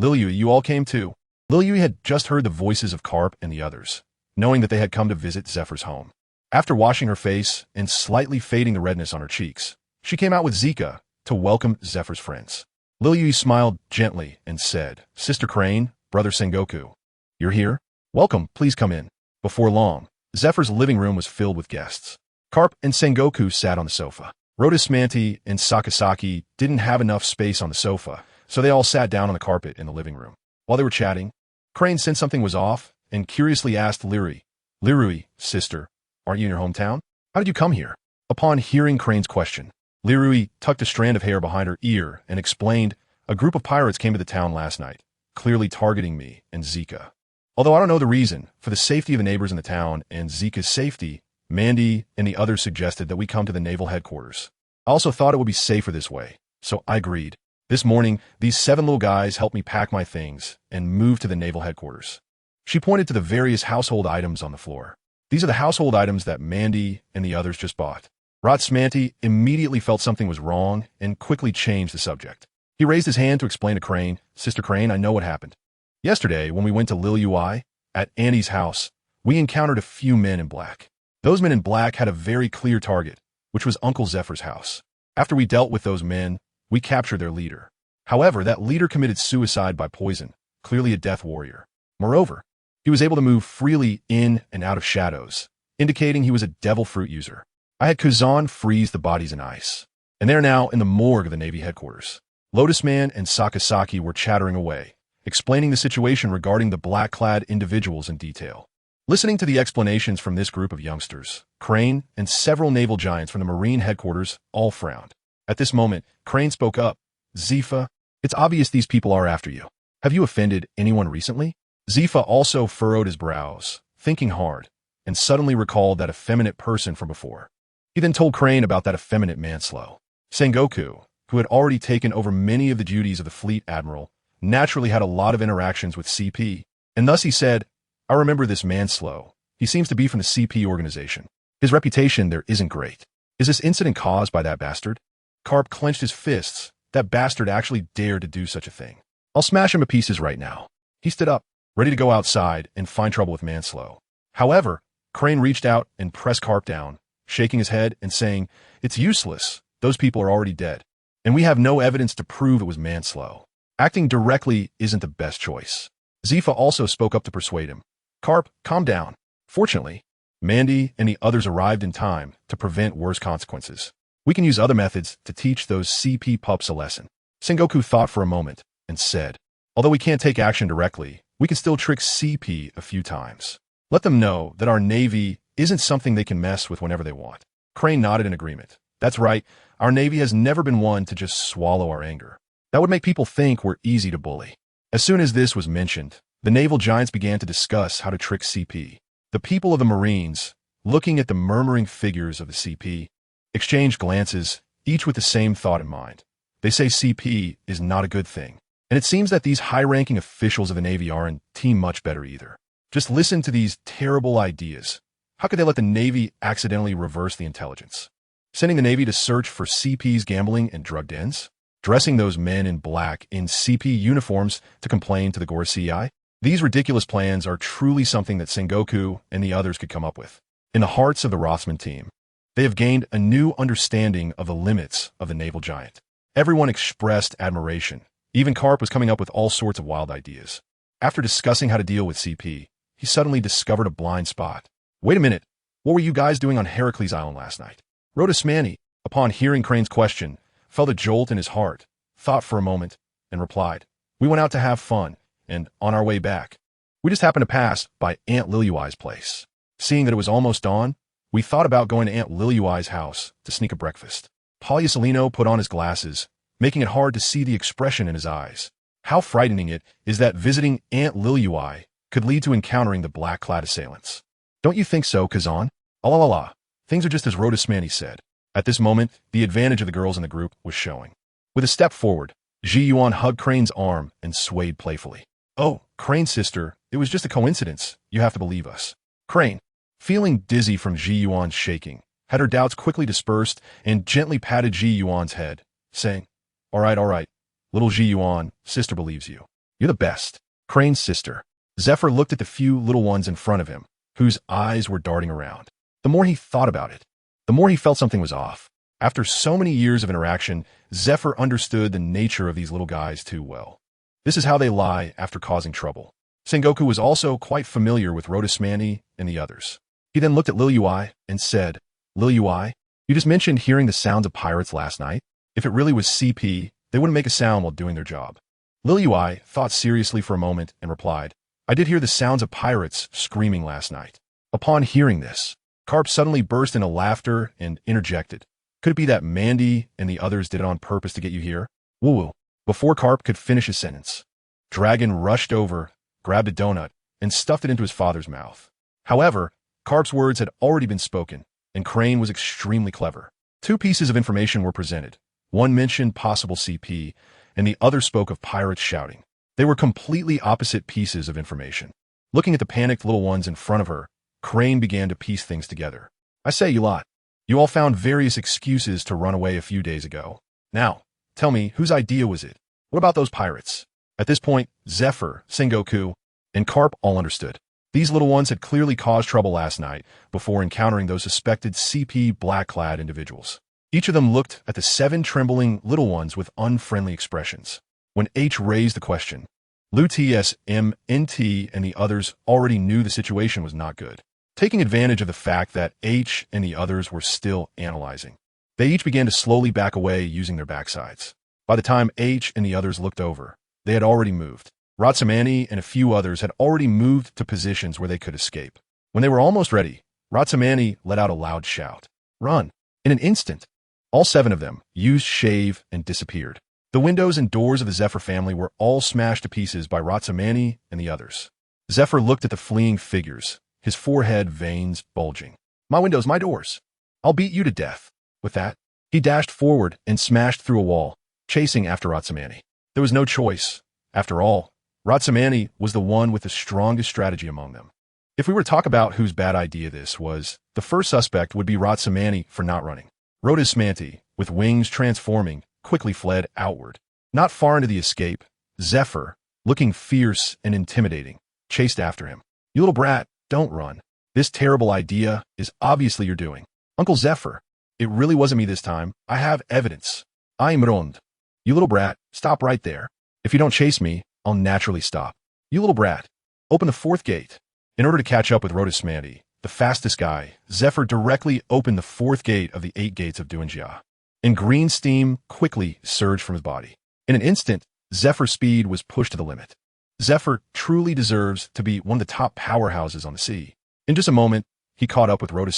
Lilui, you all came too. Lilui had just heard the voices of Karp and the others, knowing that they had come to visit Zephyr's home. After washing her face and slightly fading the redness on her cheeks, she came out with Zika to welcome Zephyr's friends. Lilui smiled gently and said, Sister Crane, Brother Sengoku, you're here? Welcome, please come in. Before long, Zephyr's living room was filled with guests. Karp and Sengoku sat on the sofa. Rhodasmanti and Sakasaki didn't have enough space on the sofa, so they all sat down on the carpet in the living room. While they were chatting, Crane sensed something was off and curiously asked Lirui, sister, aren't you in your hometown? How did you come here? Upon hearing Crane's question, Lirui tucked a strand of hair behind her ear and explained, a group of pirates came to the town last night, clearly targeting me and Zika. Although I don't know the reason, for the safety of the neighbors in the town and Zika's safety, Mandy and the others suggested that we come to the naval headquarters. I also thought it would be safer this way, so I agreed. This morning, these 7 little guys helped me pack my things and move to the naval headquarters. She pointed to the various household items on the floor. These are the household items that Mandy and the others just bought. Ratsmanti immediately felt something was wrong and quickly changed the subject. He raised his hand to explain to Crane, Sister Crane, I know what happened. Yesterday, when we went to Lilui, at Annie's house, we encountered a few men in black. Those men in black had a very clear target, which was Uncle Zephyr's house. After we dealt with those men, we captured their leader. However, that leader committed suicide by poison, clearly a death warrior. Moreover, he was able to move freely in and out of shadows, indicating he was a devil fruit user. I had Kazan freeze the bodies in ice, and they're now in the morgue of the Navy headquarters. Lotus Man and Sakasaki were chattering away, explaining the situation regarding the black-clad individuals in detail. Listening to the explanations from this group of youngsters, Crane and several naval giants from the Marine headquarters all frowned. At this moment, Crane spoke up. Zifa, it's obvious these people are after you. Have you offended anyone recently? Zifa also furrowed his brows, thinking hard, and suddenly recalled that effeminate person from before. He then told Crane about that effeminate Manslow. Sengoku, who had already taken over many of the duties of the fleet admiral, naturally had a lot of interactions with CP, and thus he said, I remember this Manslow. He seems to be from the CP organization. His reputation there isn't great. Is this incident caused by that bastard? Karp clenched his fists. That bastard actually dared to do such a thing. I'll smash him to pieces right now. He stood up, ready to go outside and find trouble with Manslow. However, Crane reached out and pressed Karp down, shaking his head and saying, It's useless. Those people are already dead. And we have no evidence to prove it was Manslow. Acting directly isn't the best choice. Zifa also spoke up to persuade him. Karp, calm down. Fortunately, Mandy and the others arrived in time to prevent worse consequences. We can use other methods to teach those CP pups a lesson. Sengoku thought for a moment and said, although we can't take action directly, we can still trick CP a few times. Let them know that our Navy isn't something they can mess with whenever they want. Crane nodded in agreement. That's right, our Navy has never been one to just swallow our anger. That would make people think we're easy to bully. As soon as this was mentioned, the naval giants began to discuss how to trick CP. The people of the Marines, looking at the murmuring figures of the CP, exchanged glances, each with the same thought in mind. They say CP is not a good thing. And it seems that these high-ranking officials of the Navy aren't team much better either. Just listen to these terrible ideas. How could they let the Navy accidentally reverse the intelligence? Sending the Navy to search for CP's gambling and drug dens? Dressing those men in black in CP uniforms to complain to the Gorosei? These ridiculous plans are truly something that Sengoku and the others could come up with. In the hearts of the Rothsman team, they have gained a new understanding of the limits of the naval giant. Everyone expressed admiration. Even Karp was coming up with all sorts of wild ideas. After discussing how to deal with CP, he suddenly discovered a blind spot. Wait a minute, what were you guys doing on Heracles Island last night? Rhodosmani, upon hearing Crane's question, felt a jolt in his heart, thought for a moment, and replied, we went out to have fun, and on our way back, we just happened to pass by Aunt Liliuai's place. Seeing that it was almost dawn, we thought about going to Aunt Liliuai's house to sneak a breakfast. Poliusolino put on his glasses, making it hard to see the expression in his eyes. How frightening it is that visiting Aunt Liliuai could lead to encountering the black-clad assailants. Don't you think so, Kazan? La. Things are just as Rhodosmani said. At this moment, the advantage of the girls in the group was showing. With a step forward, Ji Yuan hugged Crane's arm and swayed playfully. Oh, Crane's sister, it was just a coincidence. You have to believe us. Crane, feeling dizzy from Ji Yuan's shaking, had her doubts quickly dispersed and gently patted Ji Yuan's head, saying, all right. Little Ji Yuan, sister believes you. You're the best. Crane's sister. Zephyr looked at the few little ones in front of him, whose eyes were darting around. The more he thought about it, the more he felt something was off. After so many years of interaction, Zephyr understood the nature of these little guys too well. This is how they lie after causing trouble. Sengoku was also quite familiar with Rhodosmani and the others. He then looked at Liliuai and said, Liliuai, you just mentioned hearing the sounds of pirates last night. If it really was CP, they wouldn't make a sound while doing their job. Liliuai thought seriously for a moment and replied, I did hear the sounds of pirates screaming last night. Upon hearing this, Karp suddenly burst into laughter and interjected. Could it be that Mandy and the others did it on purpose to get you here? Woo-woo. Before Karp could finish his sentence, Dragon rushed over, grabbed a donut, and stuffed it into his father's mouth. However, Karp's words had already been spoken, and Crane was extremely clever. Two pieces of information were presented. One mentioned possible CP, and the other spoke of pirates shouting. They were completely opposite pieces of information. Looking at the panicked little ones in front of her, Crane began to piece things together. I say, you lot, you all found various excuses to run away a few days ago. Now, tell me, whose idea was it? What about those pirates? At this point, Zephyr, Sengoku, and Karp all understood. These little ones had clearly caused trouble last night before encountering those suspected CP black-clad individuals. Each of them looked at the 7 trembling little ones with unfriendly expressions. When H raised the question, Lu TSM, NT, and the others already knew the situation was not good. Taking advantage of the fact that H and the others were still analyzing, they each began to slowly back away using their backsides. By the time H and the others looked over, they had already moved. Ratsamani and a few others had already moved to positions where they could escape. When they were almost ready, Ratsamani let out a loud shout. Run! In an instant, all 7 of them used shave and disappeared. The windows and doors of the Zephyr family were all smashed to pieces by Ratsamani and the others. Zephyr looked at the fleeing figures, his forehead veins bulging. My windows, my doors. I'll beat you to death. With that, he dashed forward and smashed through a wall, chasing after Ratsamani. There was no choice. After all, Ratsamani was the one with the strongest strategy among them. If we were to talk about whose bad idea this was, the first suspect would be Ratsamani for not running. Rhodosmani, with wings transforming, quickly fled outward. Not far into the escape, Zephyr, looking fierce and intimidating, chased after him. You little brat, don't run. This terrible idea is obviously your doing. Uncle Zephyr, it really wasn't me this time. I have evidence. I'm Rond. You little brat, stop right there. If you don't chase me, I'll naturally stop. You little brat, open the 4th gate. In order to catch up with Rhodosmani, the fastest guy, Zephyr directly opened the fourth gate of the 8 gates of Duanjia, and green steam quickly surged from his body. In an instant, Zephyr's speed was pushed to the limit. Zephyr truly deserves to be one of the top powerhouses on the sea. In just a moment, he caught up with Rhoda.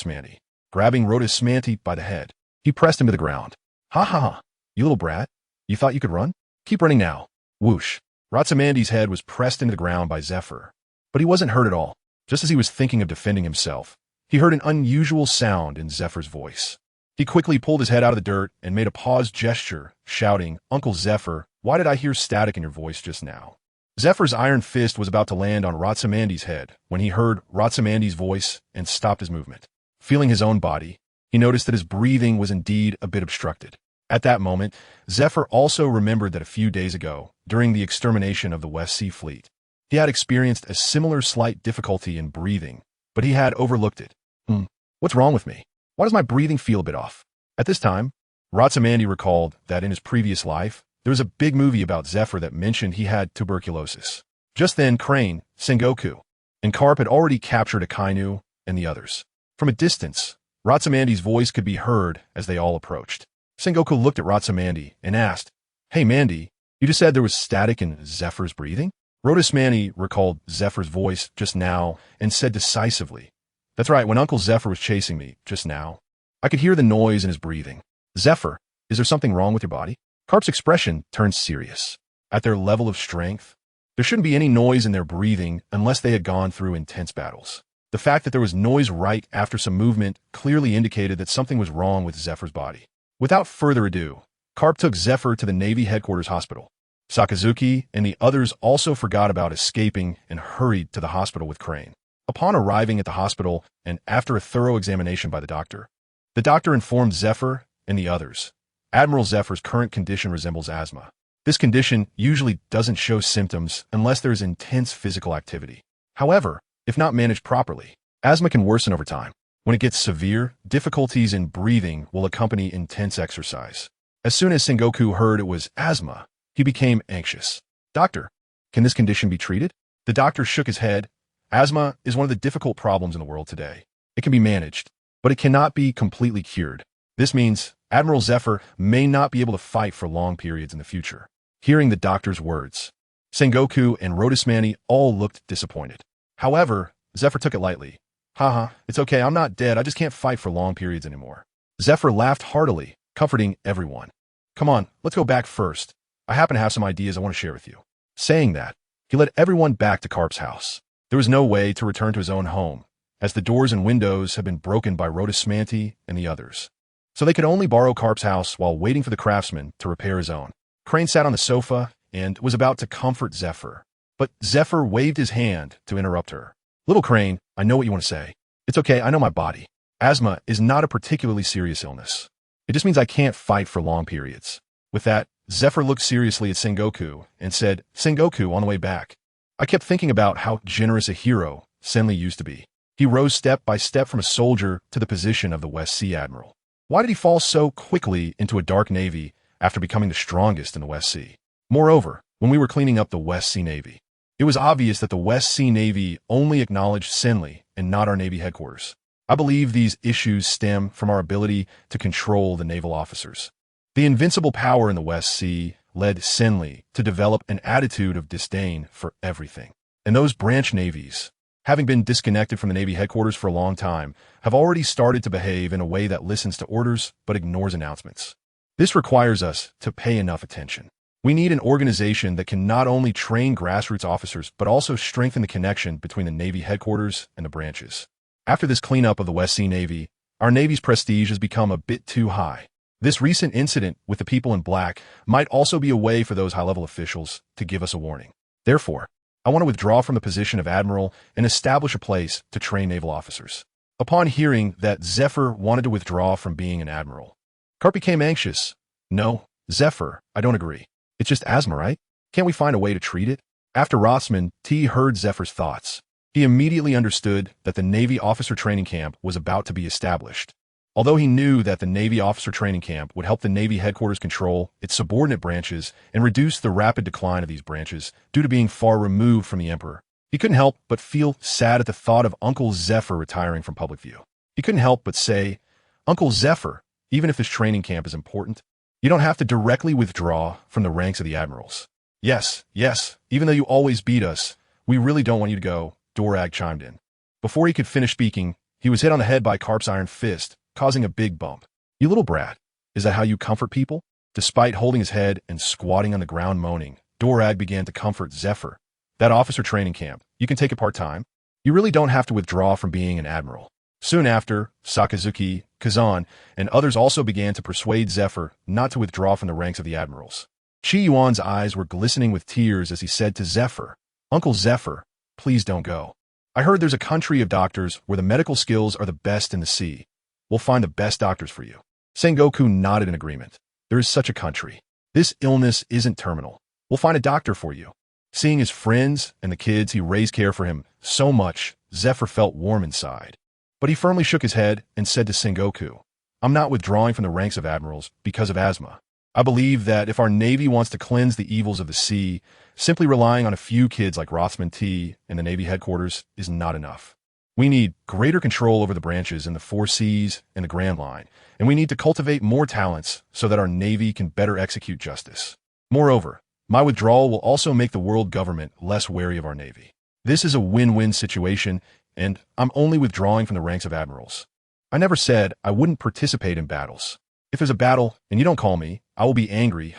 Grabbing Rhoda by the head, he pressed him to the ground. Ha ha ha, you little brat. You thought you could run? Keep running now. Whoosh. Rhoda's head was pressed into the ground by Zephyr. But he wasn't hurt at all. Just as he was thinking of defending himself, he heard an unusual sound in Zephyr's voice. He quickly pulled his head out of the dirt and made a paused gesture, shouting, "Uncle Zephyr, why did I hear static in your voice just now?" Zephyr's iron fist was about to land on Rhoda's head when he heard Rhoda's voice and stopped his movement. Feeling his own body, he noticed that his breathing was indeed a bit obstructed. At that moment, Zephyr also remembered that a few days ago, during the extermination of the West Sea Fleet, he had experienced a similar slight difficulty in breathing, but he had overlooked it. What's wrong with me? Why does my breathing feel a bit off? At this time, Rhoda recalled that in his previous life, there was a big movie about Zephyr that mentioned he had tuberculosis. Just then, Crane, Sengoku, and Carp had already captured Akainu and the others. From a distance, Rhoda's voice could be heard as they all approached. Sengoku looked at Rhoda and asked, "Hey Mandy, you just said there was static in Zephyr's breathing?" Rhoda recalled Zephyr's voice just now and said decisively, "That's right, when Uncle Zephyr was chasing me just now, I could hear the noise in his breathing." "Zephyr, is there something wrong with your body?" Carp's expression turned serious. At their level of strength, there shouldn't be any noise in their breathing unless they had gone through intense battles. The fact that there was noise right after some movement clearly indicated that something was wrong with Zephyr's body. Without further ado, Carp took Zephyr to the Navy headquarters hospital. Sakazuki and the others also forgot about escaping and hurried to the hospital with Crane. Upon arriving at the hospital and after a thorough examination by the doctor informed Zephyr and the others, Admiral Zephyr's current condition resembles asthma. This condition usually doesn't show symptoms unless there is intense physical activity. However, if not managed properly, asthma can worsen over time. When it gets severe, difficulties in breathing will accompany intense exercise. As soon as Sengoku heard it was asthma, he became anxious. "Doctor, can this condition be treated?" The doctor shook his head. Asthma is one of the difficult problems in the world today. It can be managed, but it cannot be completely cured. This means Admiral Zephyr may not be able to fight for long periods in the future. Hearing the doctor's words, Sengoku and Rhoda all looked disappointed. However, Zephyr took it lightly. "Haha, it's okay, I'm not dead, I just can't fight for long periods anymore." Zephyr laughed heartily, comforting everyone. "Come on, let's go back first. I happen to have some ideas I want to share with you." Saying that, he led everyone back to Carp's house. There was no way to return to his own home, as the doors and windows had been broken by Rhoda and the others. So they could only borrow Carp's house while waiting for the craftsman to repair his own. Crane sat on the sofa and was about to comfort Zephyr, but Zephyr waved his hand to interrupt her. "Little Crane, I know what you want to say. It's okay, I know my body. Asthma is not a particularly serious illness. It just means I can't fight for long periods." With that, Zephyr looked seriously at Sengoku and said, "Sengoku, on the way back, I kept thinking about how generous a hero Senli used to be. He rose step by step from a soldier to the position of the West Sea Admiral. Why did he fall so quickly into a dark navy after becoming the strongest in the West Sea? Moreover, when we were cleaning up the West Sea Navy, it was obvious that the West Sea Navy only acknowledged Senli and not our Navy headquarters. I believe these issues stem from our ability to control the naval officers. The invincible power in the West Sea led Senli to develop an attitude of disdain for everything. And those branch navies, having been disconnected from the Navy headquarters for a long time, have already started to behave in a way that listens to orders but ignores announcements. This requires us to pay enough attention. We need an organization that can not only train grassroots officers but also strengthen the connection between the Navy headquarters and the branches. After this cleanup of the West Sea Navy, our Navy's prestige has become a bit too high. This recent incident with the people in black might also be a way for those high-level officials to give us a warning. Therefore, I want to withdraw from the position of Admiral and establish a place to train naval officers." Upon hearing that Zephyr wanted to withdraw from being an admiral, Carp became anxious. "No, Zephyr, I don't agree. It's just asthma, right? Can't we find a way to treat it?" After Rossman heard Zephyr's thoughts, he immediately understood that the Navy officer training camp was about to be established. Although he knew that the Navy officer training camp would help the Navy headquarters control its subordinate branches and reduce the rapid decline of these branches due to being far removed from the Emperor, He couldn't help but feel sad at the thought of Uncle Zephyr retiring from public view. He couldn't help but say, "Uncle Zephyr, even if this training camp is important, you don't have to directly withdraw from the ranks of the admirals." Yes, even though you always beat us, we really don't want you to go, Dorag chimed in. Before he could finish speaking, he was hit on the head by Carp's iron fist, causing a big bump. "You little brat, is that how you comfort people?" Despite holding his head and squatting on the ground moaning, Dorag began to comfort Zephyr. "That officer training camp, you can take it part-time. You really don't have to withdraw from being an admiral." Soon after, Sakazuki, Kazan, and others also began to persuade Zephyr not to withdraw from the ranks of the admirals. Chi Yuan's eyes were glistening with tears as he said to Zephyr, "Uncle Zephyr, please don't go. I heard there's a country of doctors where the medical skills are the best in the sea. We'll find the best doctors for you." Sengoku nodded in agreement. "There is such a country. This illness isn't terminal. We'll find a doctor for you." Seeing his friends and the kids he raised care for him so much, Zephyr felt warm inside. But he firmly shook his head and said to Sengoku, "I'm not withdrawing from the ranks of admirals because of asthma. I believe that if our Navy wants to cleanse the evils of the sea, simply relying on a few kids like Rothsman T in the Navy headquarters is not enough. We need greater control over the branches in the four seas and the Grand Line, and we need to cultivate more talents so that our Navy can better execute justice. Moreover, my withdrawal will also make the world government less wary of our Navy. This is a win-win situation, and I'm only withdrawing from the ranks of admirals. I never said I wouldn't participate in battles. If there's a battle and you don't call me, I will be angry."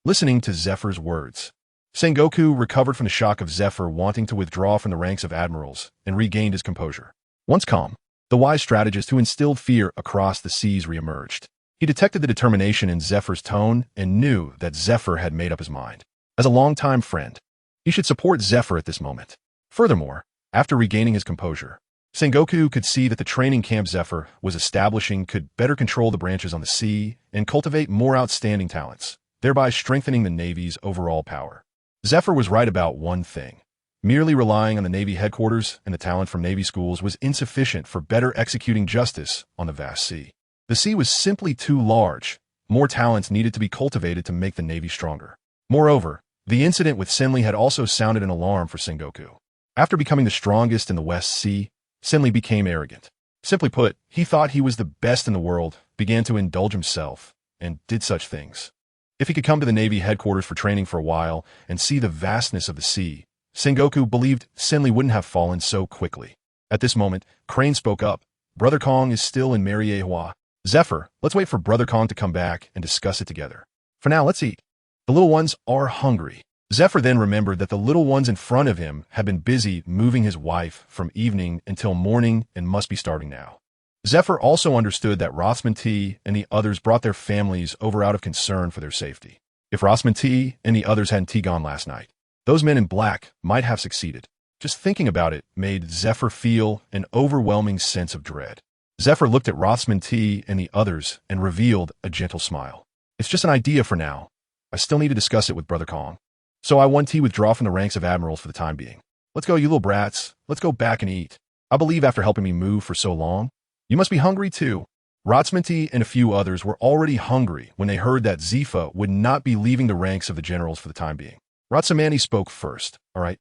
Listening to Zephyr's words, Sengoku recovered from the shock of Zephyr wanting to withdraw from the ranks of admirals and regained his composure. Once calm, the wise strategist who instilled fear across the seas reemerged. He detected the determination in Zephyr's tone and knew that Zephyr had made up his mind. As a longtime friend, he should support Zephyr at this moment. Furthermore, after regaining his composure, Sengoku could see that the training camp Zephyr was establishing could better control the branches on the sea and cultivate more outstanding talents, thereby strengthening the Navy's overall power. Zephyr was right about one thing. Merely relying on the Navy headquarters and the talent from Navy schools was insufficient for better executing justice on the vast sea. The sea was simply too large. More talents needed to be cultivated to make the Navy stronger. Moreover, the incident with Senli had also sounded an alarm for Sengoku. After becoming the strongest in the West Sea, Senli became arrogant. Simply put, he thought he was the best in the world, began to indulge himself, and did such things. If he could come to the Navy headquarters for training for a while and see the vastness of the sea, Sengoku believed Senli wouldn't have fallen so quickly. At this moment, Crane spoke up. "Brother Kong is still in Mariehua. Zephyr, let's wait for Brother Kong to come back and discuss it together. For now, let's eat. The little ones are hungry." Zephyr then remembered that the little ones in front of him had been busy moving his wife from evening until morning and must be starving now. Zephyr also understood that Rothsman T and the others brought their families over out of concern for their safety. If Rothsman T and the others hadn't gone last night, those men in black might have succeeded. Just thinking about it made Zephyr feel an overwhelming sense of dread. Zephyr looked at Rothsman T and the others and revealed a gentle smile. "It's just an idea for now. I still need to discuss it with Brother Kong. So I want to withdraw from the ranks of admirals for the time being. Let's go, you little brats. Let's go back and eat. I believe after helping me move for so long, you must be hungry too." Rotsmanti and a few others were already hungry when they heard that Zifa would not be leaving the ranks of the generals for the time being. Rotsamani spoke first. "All right,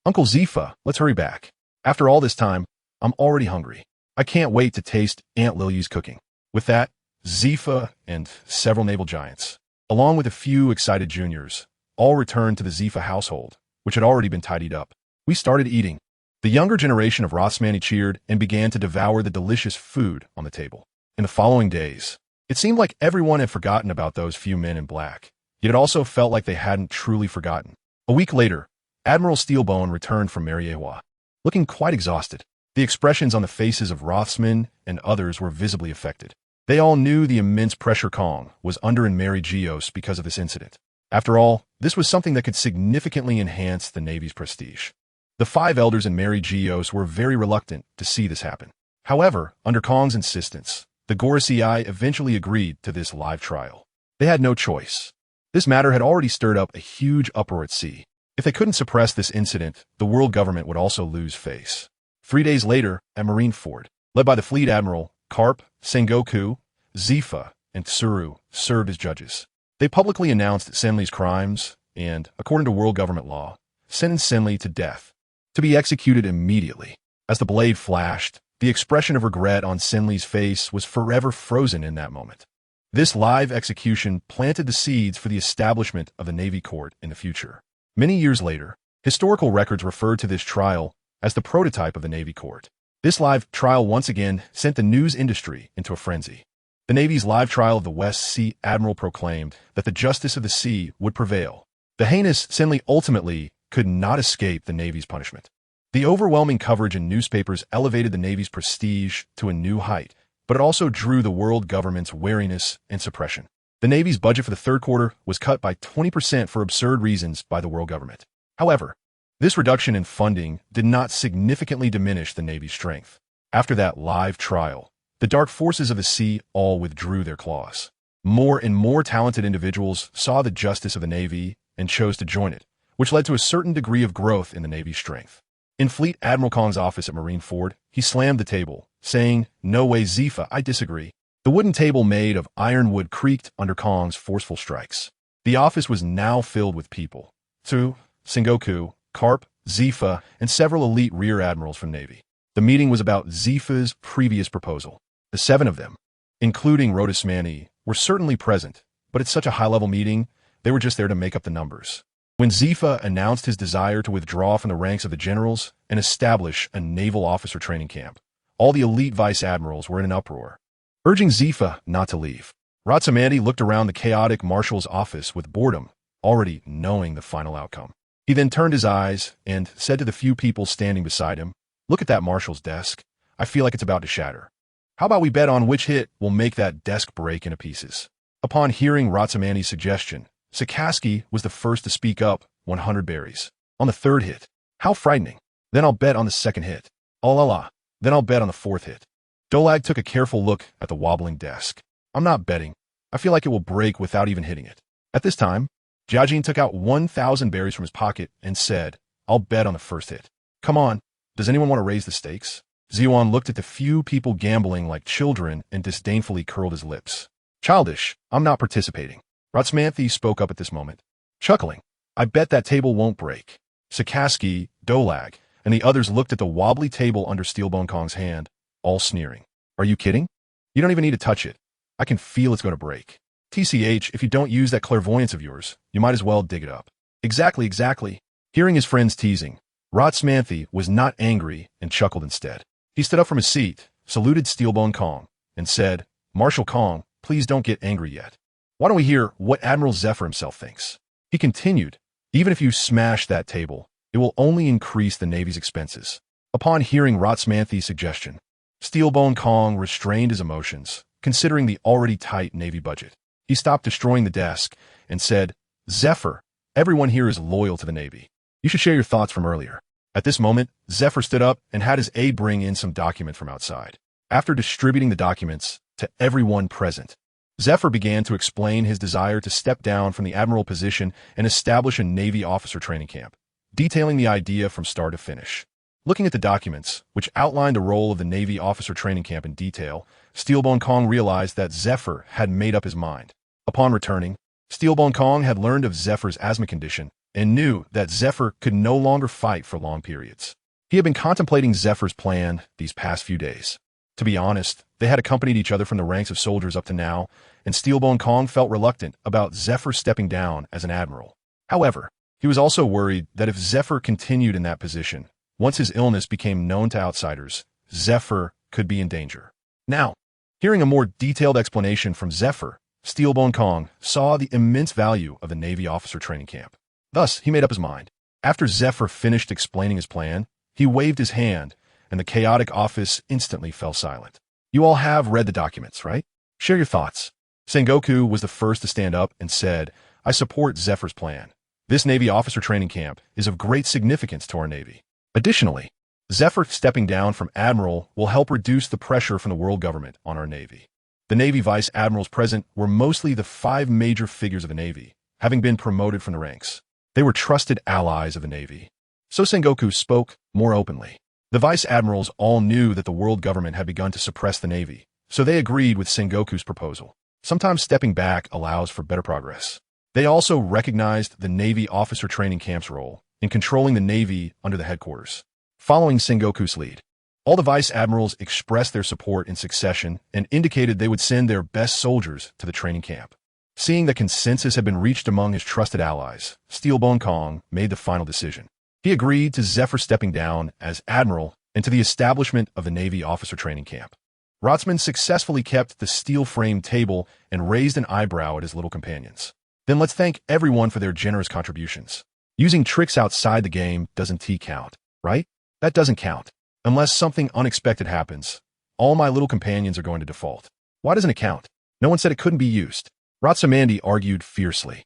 Uncle Zifa, let's hurry back. After all this time, I'm already hungry. I can't wait to taste Aunt Lily's cooking." With that, Zifa and several naval giants, along with a few excited juniors, all returned to the Zifa household, which had already been tidied up. We started eating. The younger generation of Rotsmani cheered and began to devour the delicious food on the table. In the following days, it seemed like everyone had forgotten about those few men in black, yet it also felt like they hadn't truly forgotten. A week later, Admiral Steelbone returned from Mariehua, looking quite exhausted. The expressions on the faces of Rothsman and others were visibly affected. They all knew the immense pressure Kong was under in Mary Geos because of this incident. After all, this was something that could significantly enhance the Navy's prestige. The 5 elders in Mary Geos were very reluctant to see this happen. However, under Kong's insistence, the Gorosei eventually agreed to this live trial. They had no choice. This matter had already stirred up a huge uproar at sea. If they couldn't suppress this incident, the world government would also lose face. 3 days later, at Marineford, led by the fleet admiral, Carp, Sengoku, Zifa, and Tsuru, served as judges. They publicly announced Senli's crimes and, according to world government law, sentenced Senli to death. to be executed immediately. As the blade flashed, the expression of regret on Sinley's face was forever frozen in that moment. This live execution planted the seeds for the establishment of the Navy Court in the future. Many years later, historical records referred to this trial as the prototype of the Navy Court. This live trial once again sent the news industry into a frenzy. The Navy's live trial of the West Sea Admiral proclaimed that the justice of the sea would prevail. The heinous Sinley ultimately could not escape the Navy's punishment. The overwhelming coverage in newspapers elevated the Navy's prestige to a new height, but it also drew the world government's wariness and suppression. The Navy's budget for the third quarter was cut by 20% for absurd reasons by the world government. However, this reduction in funding did not significantly diminish the Navy's strength. After that live trial, the dark forces of the sea all withdrew their claws. More and more talented individuals saw the justice of the Navy and chose to join it, which led to a certain degree of growth in the Navy's strength. In Fleet Admiral Kong's office at Marine Ford, he slammed the table, saying, "No way, Zifa, I disagree." The wooden table made of ironwood creaked under Kong's forceful strikes. The office was now filled with people. Tsu, Sengoku, Karp, Zifa, and several elite rear admirals from Navy. The meeting was about Zifa's previous proposal. The 7 of them, including Rodismani, were certainly present, but at such a high-level meeting, they were just there to make up the numbers. When Zifa announced his desire to withdraw from the ranks of the generals and establish a naval officer training camp, all the elite vice admirals were in an uproar, urging Zifa not to leave. Rodismani looked around the chaotic marshal's office with boredom, already knowing the final outcome. He then turned his eyes and said to the few people standing beside him, "Look at that marshal's desk. I feel like it's about to shatter. How about we bet on which hit will make that desk break into pieces?" Upon hearing Rodismani's suggestion, Sikorsky was the first to speak up, 100 berries. On the third hit. How frightening. Then I'll bet on the second hit. Oh la la. Then I'll bet on the fourth hit. Dolag took a careful look at the wobbling desk. "I'm not betting. I feel like it will break without even hitting it." At this time, Jiajin took out 1,000 berries from his pocket and said, "I'll bet on the first hit." "Come on. Does anyone want to raise the stakes?" Zoan looked at the few people gambling like children and disdainfully curled his lips. "Childish. I'm not participating." Rodismani spoke up at this moment, chuckling. "I bet that table won't break." Sikorsky, Dolag, and the others looked at the wobbly table under Steelbone Kong's hand, all sneering. "Are you kidding? You don't even need to touch it. I can feel it's going to break. TCH, if you don't use that clairvoyance of yours, you might as well dig it up." Exactly. Hearing his friends teasing, Rodismani was not angry and chuckled instead. He stood up from his seat, saluted Steelbone Kong, and said, "Marshal Kong, please don't get angry yet. Why don't we hear what Admiral Zephyr himself thinks?" He continued, "Even if you smash that table, it will only increase the Navy's expenses." Upon hearing Rodismani's suggestion, Steelbone Kong restrained his emotions, considering the already tight Navy budget. He stopped destroying the desk and said, "Zephyr, everyone here is loyal to the Navy. You should share your thoughts from earlier." At this moment, Zephyr stood up and had his aide bring in some document from outside. After distributing the documents to everyone present, Zephyr began to explain his desire to step down from the admiral position and establish a Navy officer training camp, detailing the idea from start to finish. Looking at the documents, which outlined the role of the Navy officer training camp in detail, Steelbone Kong realized that Zephyr had made up his mind. Upon returning, Steelbone Kong had learned of Zephyr's asthma condition and knew that Zephyr could no longer fight for long periods. He had been contemplating Zephyr's plan these past few days. To be honest, they had accompanied each other from the ranks of soldiers up to now, and Steelbone Kong felt reluctant about Zephyr stepping down as an admiral. However, he was also worried that if Zephyr continued in that position, once his illness became known to outsiders, Zephyr could be in danger. Now, hearing a more detailed explanation from Zephyr, Steelbone Kong saw the immense value of the Navy officer training camp. Thus, he made up his mind. After Zephyr finished explaining his plan, he waved his hand, and the chaotic office instantly fell silent. "You all have read the documents, right? Share your thoughts." Sengoku was the first to stand up and said, "I support Zephyr's plan. This Navy officer training camp is of great significance to our Navy. Additionally, Zephyr stepping down from admiral will help reduce the pressure from the world government on our Navy." The Navy vice admirals present were mostly the 5 major figures of the Navy, having been promoted from the ranks. They were trusted allies of the Navy. So Sengoku spoke more openly. The vice admirals all knew that the world government had begun to suppress the Navy, so they agreed with Sengoku's proposal. Sometimes stepping back allows for better progress. They also recognized the Navy officer training camp's role in controlling the Navy under the headquarters. Following Sengoku's lead, all the vice admirals expressed their support in succession and indicated they would send their best soldiers to the training camp. Seeing that consensus had been reached among his trusted allies, Steelbone Kong made the final decision. He agreed to Zephyr stepping down as admiral and to the establishment of the Navy officer training camp. Rotsman successfully kept the steel-framed table and raised an eyebrow at his little companions. Then let's thank everyone for their generous contributions. Using tricks outside the game doesn't count, right? That doesn't count. Unless something unexpected happens, all my little companions are going to default. Why doesn't it count? No one said it couldn't be used. Ratsamandi argued fiercely.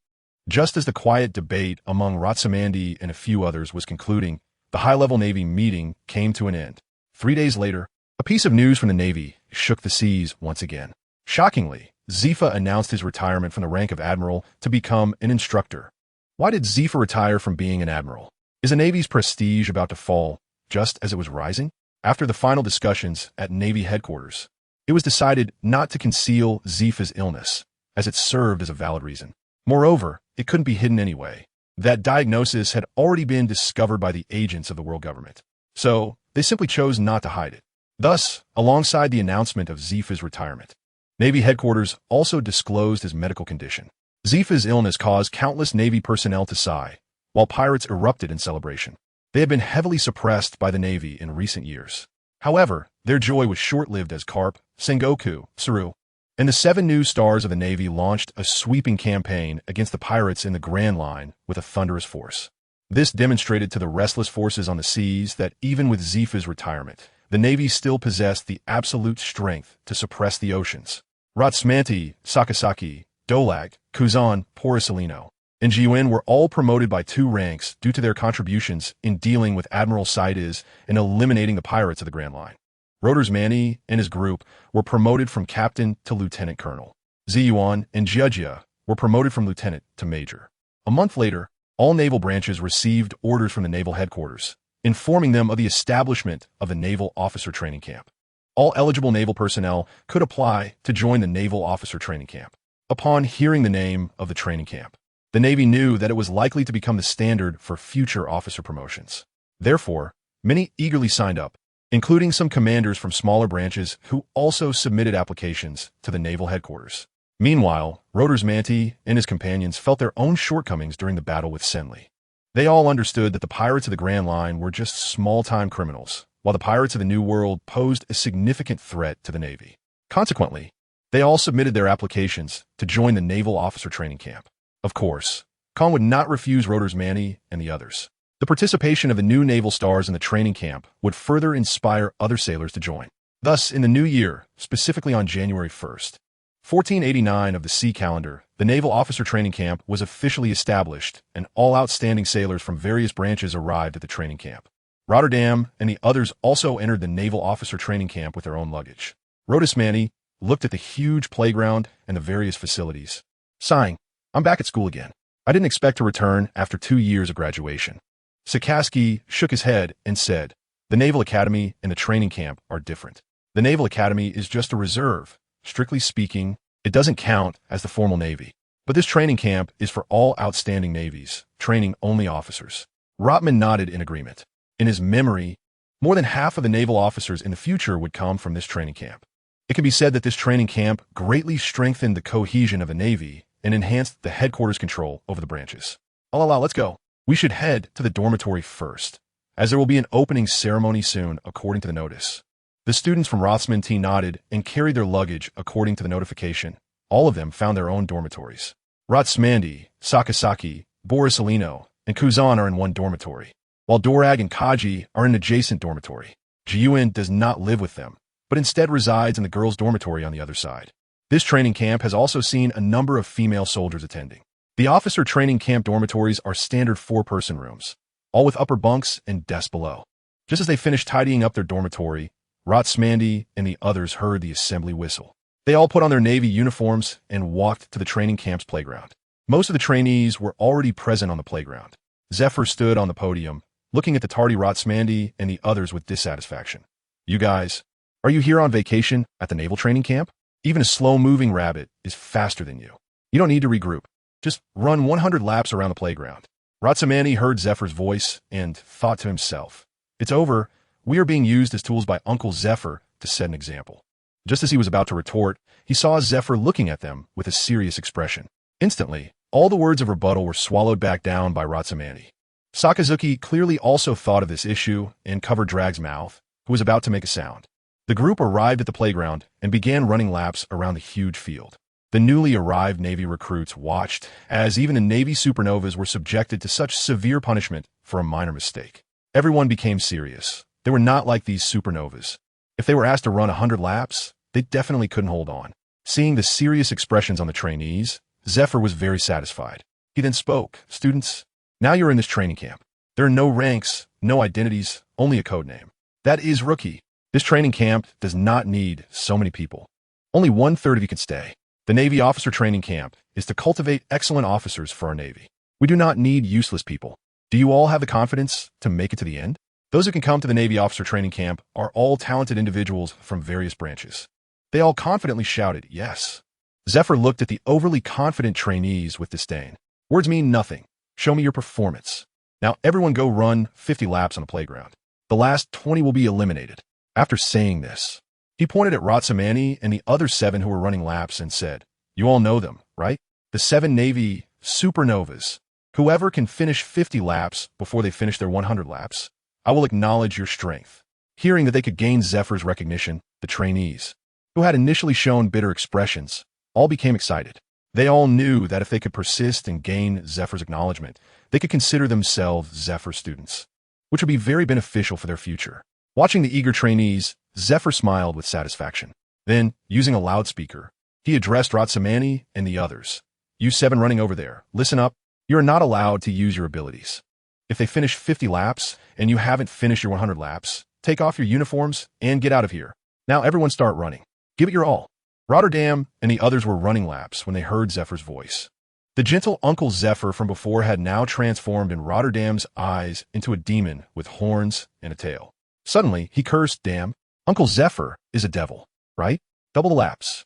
Just as the quiet debate among Ratsamandi and a few others was concluding, the high-level Navy meeting came to an end. 3 days later, a piece of news from the Navy shook the seas once again. Shockingly, Zifa announced his retirement from the rank of admiral to become an instructor. Why did Zifa retire from being an admiral? Is the Navy's prestige about to fall just as it was rising? After the final discussions at Navy headquarters, it was decided not to conceal Zifa's illness, as it served as a valid reason. Moreover, it couldn't be hidden anyway. That diagnosis had already been discovered by the agents of the world government. So, they simply chose not to hide it. Thus, alongside the announcement of Zifa's retirement, Navy headquarters also disclosed his medical condition. Zifa's illness caused countless Navy personnel to sigh, while pirates erupted in celebration. They had been heavily suppressed by the Navy in recent years. However, their joy was short-lived as Carp, Sengoku, Saru, and the 7 new stars of the Navy launched a sweeping campaign against the pirates in the Grand Line with a thunderous force. This demonstrated to the restless forces on the seas that even with Zifa's retirement, the Navy still possessed the absolute strength to suppress the oceans. Ratsmanti, Sakasaki, Dolag, Kuzan, Porisolino, and Jiuin were all promoted by 2 ranks due to their contributions in dealing with Admiral Saidiz and eliminating the pirates of the Grand Line. Roders Manny and his group were promoted from captain to lieutenant colonel. Ziyuan and Jiejia were promoted from lieutenant to major. A month later, all naval branches received orders from the naval headquarters, informing them of the establishment of the Naval Officer Training Camp. All eligible naval personnel could apply to join the Naval Officer Training Camp. Upon hearing the name of the training camp, the Navy knew that it was likely to become the standard for future officer promotions. Therefore, many eagerly signed up, including some commanders from smaller branches who also submitted applications to the naval headquarters. Meanwhile, Roders Manti and his companions felt their own shortcomings during the battle with Senli. They all understood that the pirates of the Grand Line were just small-time criminals, while the pirates of the New World posed a significant threat to the Navy. Consequently, they all submitted their applications to join the Naval Officer Training Camp. Of course, Kong would not refuse Roders Manny and the others. The participation of the new naval stars in the training camp would further inspire other sailors to join. Thus, in the new year, specifically on January 1st, 1489 of the sea calendar, the Naval Officer Training Camp was officially established, and all outstanding sailors from various branches arrived at the training camp. Rotterdam and the others also entered the Naval Officer Training Camp with their own luggage. Roders Manny looked at the huge playground and the various facilities, sighing, "I'm back at school again. I didn't expect to return after 2 years of graduation." Sakaski shook his head and said, "The Naval Academy and the training camp are different. The Naval Academy is just a reserve. Strictly speaking, it doesn't count as the formal Navy. But this training camp is for all outstanding navies, training only officers." Rotman nodded in agreement. In his memory, more than half of the naval officers in the future would come from this training camp. It can be said that this training camp greatly strengthened the cohesion of the Navy and enhanced the headquarters control over the branches. Let's go. We should head to the dormitory first, as there will be an opening ceremony soon according to the notice. The students from Rothsman T nodded and carried their luggage according to the notification. All of them found their own dormitories. Ratsmandi, Sakasaki, Borisolino, and Kuzan are in one dormitory, while Dorag and Kaji are in an adjacent dormitory. Jiuin does not live with them, but instead resides in the girls' dormitory on the other side. This training camp has also seen a number of female soldiers attending. The officer training camp dormitories are standard 4-person rooms, all with upper bunks and desks below. Just as they finished tidying up their dormitory, Ratsmandi and the others heard the assembly whistle. They all put on their Navy uniforms and walked to the training camp's playground. Most of the trainees were already present on the playground. Zephyr stood on the podium, looking at the tardy Ratsmandi and the others with dissatisfaction. "You guys, are you here on vacation at the naval training camp? Even a slow-moving rabbit is faster than you. You don't need to regroup. Just run 100 laps around the playground. Ratsamani heard Zephyr's voice and thought to himself, "It's over. We are being used as tools by Uncle Zephyr to set an example." Just as he was about to retort, he saw Zephyr looking at them with a serious expression. Instantly, all the words of rebuttal were swallowed back down by Ratsamani. Sakazuki clearly also thought of this issue and covered Drag's mouth, who was about to make a sound. The group arrived at the playground and began running laps around the huge field. The newly arrived Navy recruits watched as even the Navy supernovas were subjected to such severe punishment for a minor mistake. Everyone became serious. They were not like these supernovas. If they were asked to run 100 laps, they definitely couldn't hold on. Seeing the serious expressions on the trainees, Zephyr was very satisfied. He then spoke, "Students, now you're in this training camp. There are no ranks, no identities, only a code name. That is Rookie. This training camp does not need so many people. Only 1/3 of you can stay. The Navy Officer Training Camp is to cultivate excellent officers for our Navy. We do not need useless people. Do you all have the confidence to make it to the end?" Those who can come to the Navy Officer Training Camp are all talented individuals from various branches. They all confidently shouted, "Yes." Zephyr looked at the overly confident trainees with disdain. "Words mean nothing. Show me your performance. Now everyone go run 50 laps on the playground. The last 20 will be eliminated." After saying this, he pointed at Ratsamani and the other 7 who were running laps and said, "You all know them, right? The 7 Navy supernovas. Whoever can finish 50 laps before they finish their 100 laps, I will acknowledge your strength." Hearing that they could gain Zephyr's recognition, the trainees, who had initially shown bitter expressions, all became excited. They all knew that if they could persist and gain Zephyr's acknowledgement, they could consider themselves Zephyr students, which would be very beneficial for their future. Watching the eager trainees, Zephyr smiled with satisfaction. Then, using a loudspeaker, he addressed Ratsamani and the others. "You 7 running over there, listen up. You are not allowed to use your abilities. If they finish 50 laps and you haven't finished your 100 laps, take off your uniforms and get out of here. Now everyone start running. Give it your all." Rotterdam and the others were running laps when they heard Zephyr's voice. The gentle Uncle Zephyr from before had now transformed in Rotterdam's eyes into a demon with horns and a tail. Suddenly, he cursed, "Damn, Uncle Zephyr is a devil, right? Double the laps."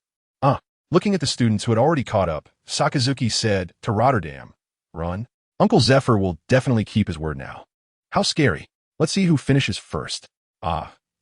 Looking at the students who had already caught up, Sakazuki said to Rotterdam, "Run. Uncle Zephyr will definitely keep his word now." "How scary. Let's see who finishes first."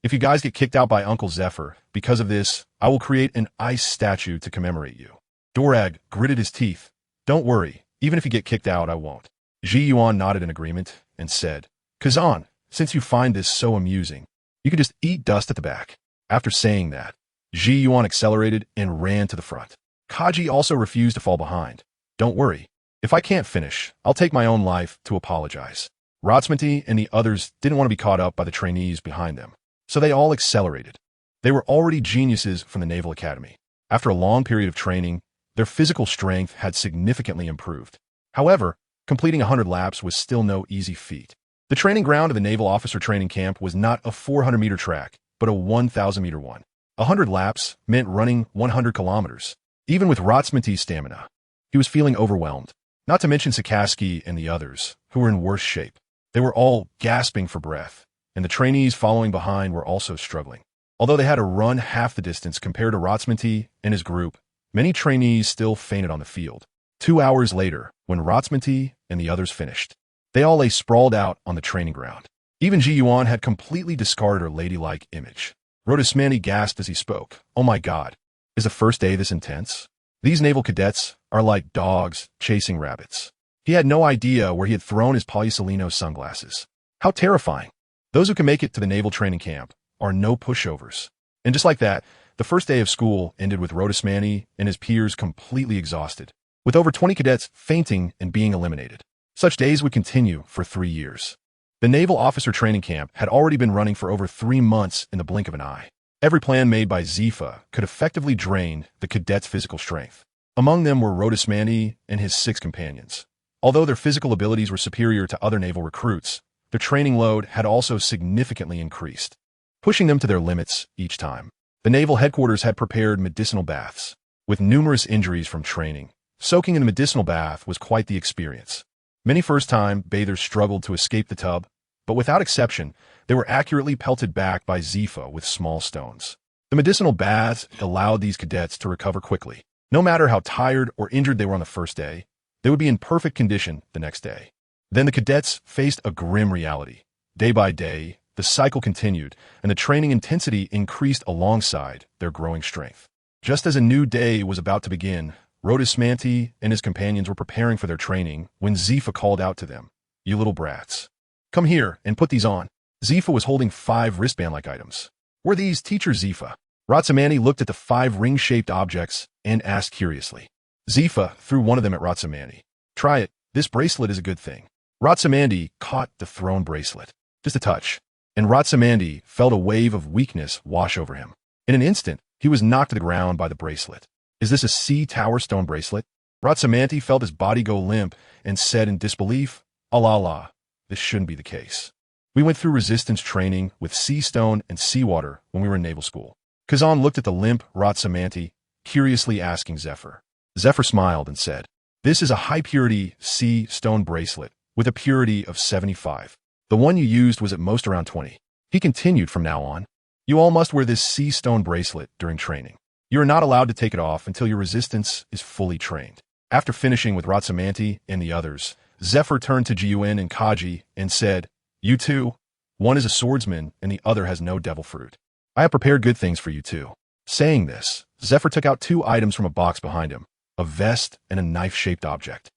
If you guys get kicked out by Uncle Zephyr because of this, I will create an ice statue to commemorate you." Dorag gritted his teeth. "Don't worry. Even if you get kicked out, I won't." Ji Yuan nodded in agreement and said, "Kazan, since you find this so amusing, you can just eat dust at the back." After saying that, Ji Yuan accelerated and ran to the front. Kaji also refused to fall behind. "Don't worry. If I can't finish, I'll take my own life to apologize." Ratsmanti and the others didn't want to be caught up by the trainees behind them, so they all accelerated. They were already geniuses from the Naval Academy. After a long period of training, their physical strength had significantly improved. However, completing 100 laps was still no easy feat. The training ground of the Naval Officer Training Camp was not a 400-meter track, but a 1,000-meter one. 100 laps meant running 100 kilometers. Even with Ratsmanti's stamina, he was feeling overwhelmed. Not to mention Sakaski and the others, who were in worse shape. They were all gasping for breath, and the trainees following behind were also struggling. Although they had to run half the distance compared to Ratsmanti and his group, many trainees still fainted on the field. 2 hours later, when Ratsmanti and the others finished, they all lay sprawled out on the training ground. Even Ji Yuan had completely discarded her ladylike image. Rodismani gasped as he spoke. "Oh my God, is the first day this intense? These naval cadets are like dogs chasing rabbits." He had no idea where he had thrown his Polysolino sunglasses. How terrifying. Those who can make it to the naval training camp are no pushovers. And just like that, the first day of school ended with Rodismani and his peers completely exhausted, with over 20 cadets fainting and being eliminated. Such days would continue for 3 years. The Naval Officer Training Camp had already been running for over 3 months in the blink of an eye. Every plan made by Zifa could effectively drain the cadets' physical strength. Among them were Rodismani and his 6 companions. Although their physical abilities were superior to other naval recruits, their training load had also significantly increased, pushing them to their limits each time. The naval headquarters had prepared medicinal baths, with numerous injuries from training. Soaking in a medicinal bath was quite the experience. Many first-time bathers struggled to escape the tub, but without exception, they were accurately pelted back by Zifa with small stones. The medicinal baths allowed these cadets to recover quickly. No matter how tired or injured they were on the first day, they would be in perfect condition the next day. Then the cadets faced a grim reality. Day by day, the cycle continued, and the training intensity increased alongside their growing strength. Just as a new day was about to begin, Rhodysmanti and his companions were preparing for their training when Zephyr called out to them, "You little brats. Come here and put these on." Zephyr was holding 5 wristband-like items. "Were these, Teacher Zephyr?" Rhodysmanti looked at the 5 ring-shaped objects and asked curiously. Zephyr threw one of them at Rhodysmanti. "Try it. This bracelet is a good thing." Rhodysmanti caught the thrown bracelet. Just a touch, and Rhodysmanti felt a wave of weakness wash over him. In an instant, he was knocked to the ground by the bracelet. "Is this a sea tower stone bracelet?" Rhodysmanti felt his body go limp and said in disbelief, "Allah, this shouldn't be the case. We went through resistance training with sea stone and seawater when we were in naval school." Kazan looked at the limp Rhodysmanti, curiously asking Zephyr. Zephyr smiled and said, "This is a high-purity sea stone bracelet with a purity of 75. The one you used was at most around 20. He continued from now on. "You all must wear this sea stone bracelet during training. You are not allowed to take it off until your resistance is fully trained." After finishing with Rhodysmanti and the others, Zephyr turned to Jiun and Kaji and said, "You two, one is a swordsman and the other has no devil fruit. I have prepared good things for you two." Saying this, Zephyr took out 2 items from a box behind him, a vest and a knife-shaped object.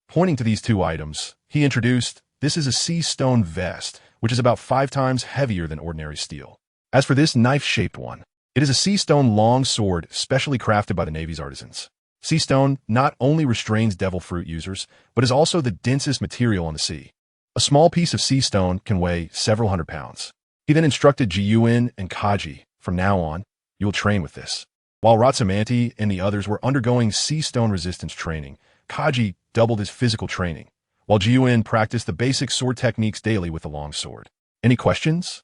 Pointing to these 2 items, he introduced, "This is a sea stone vest, which is about 5 times heavier than ordinary steel. As for this knife-shaped one, it is a sea stone long sword specially crafted by the Navy's artisans. Sea stone not only restrains devil fruit users, but is also the densest material on the sea. A small piece of sea stone can weigh several hundred pounds." He then instructed Jiun and Kaji, "From now on, you will train with this." While Rhodysmanti and the others were undergoing sea stone resistance training, Kaji doubled his physical training, while Jiun practiced the basic sword techniques daily with the long sword. Any questions?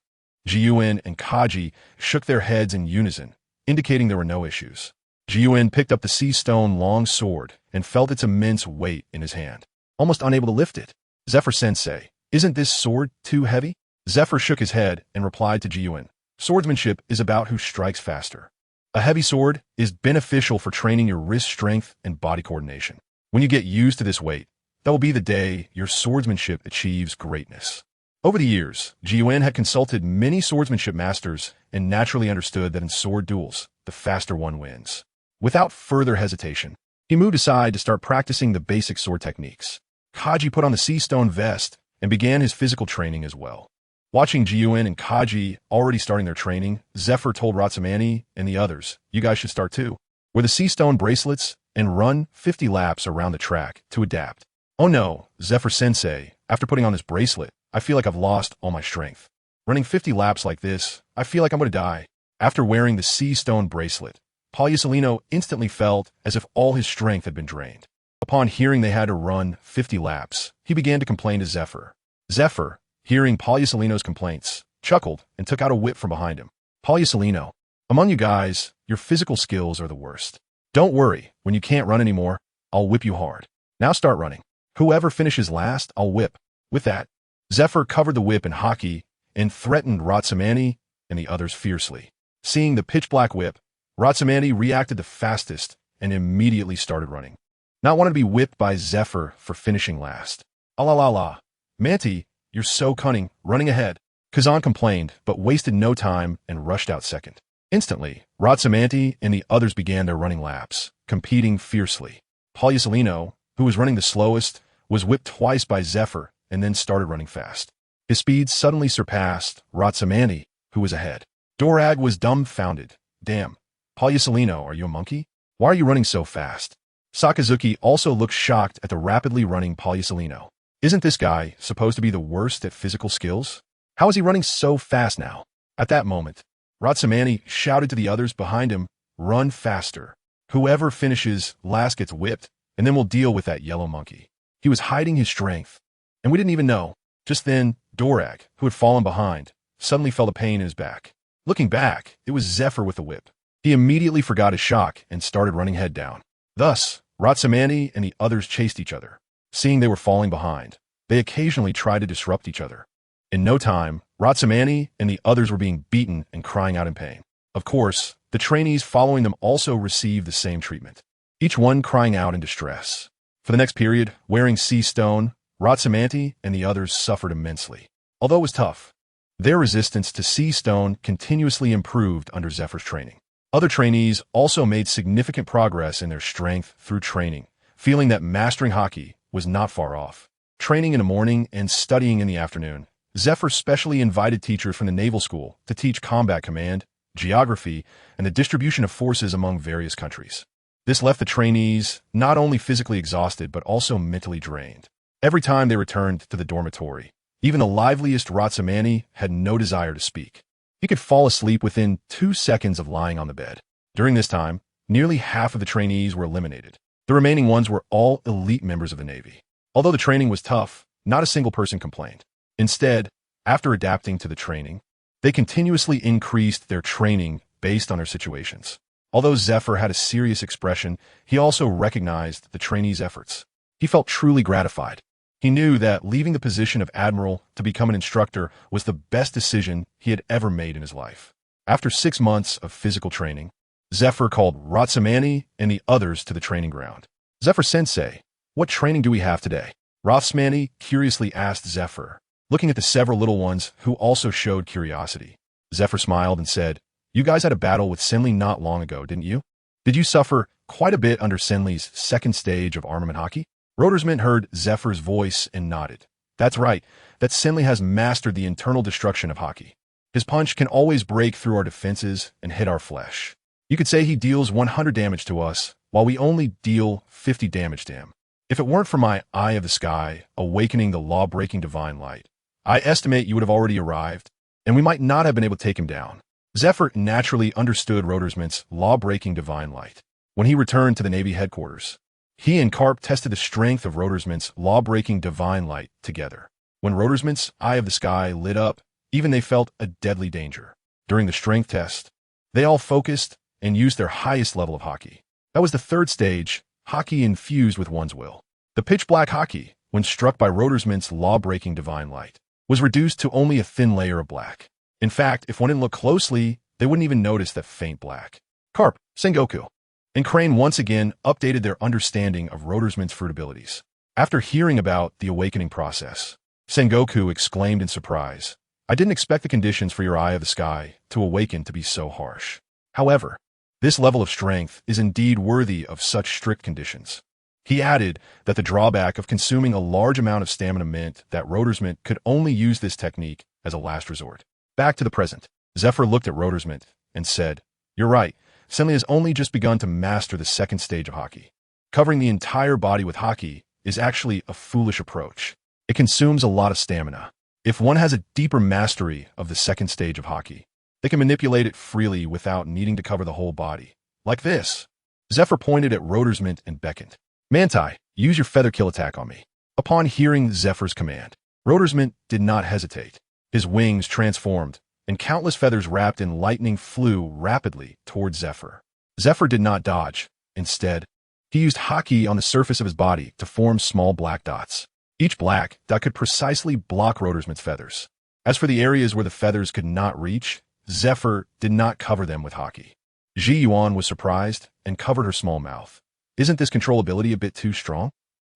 Jiun and Kaji shook their heads in unison, indicating there were no issues. Jiun picked up the sea stone long sword and felt its immense weight in his hand, almost unable to lift it. "Zephyr-sensei, isn't this sword too heavy?" Zephyr shook his head and replied to Jiun, "Swordsmanship is about who strikes faster. A heavy sword is beneficial for training your wrist strength and body coordination. When you get used to this weight, that will be the day your swordsmanship achieves greatness." Over the years, Jiun had consulted many swordsmanship masters and naturally understood that in sword duels, the faster one wins. Without further hesitation, he moved aside to start practicing the basic sword techniques. Kaji put on the sea stone vest and began his physical training as well. Watching Jiun and Kaji already starting their training, Zephyr told Rhodysmanti and the others, "You guys should start too. Wear the sea stone bracelets and run 50 laps around the track to adapt." "Oh no, Zephyr-sensei, after putting on this bracelet, I feel like I've lost all my strength. Running 50 laps like this, I feel like I'm going to die." After wearing the sea stone bracelet, Polyusolino instantly felt as if all his strength had been drained. Upon hearing they had to run 50 laps, he began to complain to Zephyr. Zephyr, hearing Polyusolino's complaints, chuckled and took out a whip from behind him. "Polyusolino, among you guys, your physical skills are the worst. Don't worry, when you can't run anymore, I'll whip you hard. Now start running. Whoever finishes last, I'll whip." With that, Zephyr covered the whip in haki and threatened Rhodysmanti and the others fiercely. Seeing the pitch-black whip, Rhodysmanti reacted the fastest and immediately started running. Not wanting to be whipped by Zephyr for finishing last. "Allah, Manti, you're so cunning, running ahead." Kazan complained, but wasted no time and rushed out second. Instantly, Rhodysmanti and the others began their running laps, competing fiercely. Polyusolino, who was running the slowest, was whipped twice by Zephyr and then started running fast. His speed suddenly surpassed Rhodysmanti, who was ahead. Dorag was dumbfounded. "Damn, Polyusolino, are you a monkey? Why are you running so fast?" Sakazuki also looked shocked at the rapidly running Polyusolino. "Isn't this guy supposed to be the worst at physical skills? How is he running so fast now?" At that moment, Rhodysmanti shouted to the others behind him, "Run faster. Whoever finishes last gets whipped, and then we'll deal with that yellow monkey." He was hiding his strength, and we didn't even know. Just then, Dorag, who had fallen behind, suddenly felt a pain in his back. Looking back, it was Zephyr with the whip. He immediately forgot his shock and started running head down. Thus, Rhodysmanti and the others chased each other. Seeing they were falling behind, they occasionally tried to disrupt each other. In no time, Rhodysmanti and the others were being beaten and crying out in pain. Of course, the trainees following them also received the same treatment, each one crying out in distress. For the next period, wearing sea stone, Ratsamanti and the others suffered immensely. Although it was tough, their resistance to sea stone continuously improved under Zephyr's training. Other trainees also made significant progress in their strength through training, feeling that mastering hockey was not far off. Training in the morning and studying in the afternoon, Zephyr specially invited teachers from the naval school to teach combat command, geography, and the distribution of forces among various countries. This left the trainees not only physically exhausted but also mentally drained. Every time they returned to the dormitory, even the liveliest Ratsamani had no desire to speak. He could fall asleep within 2 seconds of lying on the bed. During this time, nearly half of the trainees were eliminated. The remaining ones were all elite members of the Navy. Although the training was tough, not a single person complained. Instead, after adapting to the training, they continuously increased their training based on their situations. Although Zephyr had a serious expression, he also recognized the trainees' efforts. He felt truly gratified. He knew that leaving the position of admiral to become an instructor was the best decision he had ever made in his life. After 6 months of physical training, Zephyr called Ratsamani and the others to the training ground. "Zephyr-sensei, what training do we have today?" Ratsamani curiously asked Zephyr, looking at the several little ones who also showed curiosity. Zephyr smiled and said, "You guys had a battle with Senli not long ago, didn't you? Did you suffer quite a bit under Senli's second stage of armament hockey?" Rodersman heard Zephyr's voice and nodded. "That's right, that Senli has mastered the internal destruction of hockey. His punch can always break through our defenses and hit our flesh. You could say he deals 100 damage to us, while we only deal 50 damage to him. If it weren't for my Eye of the Sky awakening the law-breaking divine light, I estimate you would have already arrived, and we might not have been able to take him down." Zephyr naturally understood Rodersman's law-breaking divine light. When he returned to the Navy headquarters, he and Karp tested the strength of Rodersman's law-breaking divine light together. When Rodersman's Eye of the Sky lit up, even they felt a deadly danger. During the strength test, they all focused and used their highest level of hockey. That was the third stage, hockey infused with one's will. The pitch-black hockey, when struck by Rodersman's law-breaking divine light, was reduced to only a thin layer of black. In fact, if one didn't look closely, they wouldn't even notice that faint black. Karp, Sengoku, and Crane once again updated their understanding of Rodersman's fruit abilities. After hearing about the awakening process, Sengoku exclaimed in surprise, "I didn't expect the conditions for your Eye of the Sky to awaken to be so harsh. However, this level of strength is indeed worthy of such strict conditions." He added that the drawback of consuming a large amount of stamina meant that Rodersman could only use this technique as a last resort. Back to the present, Zephyr looked at Rodersman and said, "You're right. Senli has only just begun to master the second stage of hockey. Covering the entire body with hockey is actually a foolish approach. It consumes a lot of stamina. If one has a deeper mastery of the second stage of hockey, they can manipulate it freely without needing to cover the whole body. Like this." Zephyr pointed at Rodersman and beckoned. "Manti, use your feather kill attack on me." Upon hearing Zephyr's command, Rodersman did not hesitate. His wings transformed, and countless feathers wrapped in lightning flew rapidly towards Zephyr. Zephyr did not dodge. Instead, he used hockey on the surface of his body to form small black dots. Each black dot could precisely block Rodersman's feathers. As for the areas where the feathers could not reach, Zephyr did not cover them with hockey. Ji Yuan was surprised and covered her small mouth. "Isn't this controllability a bit too strong?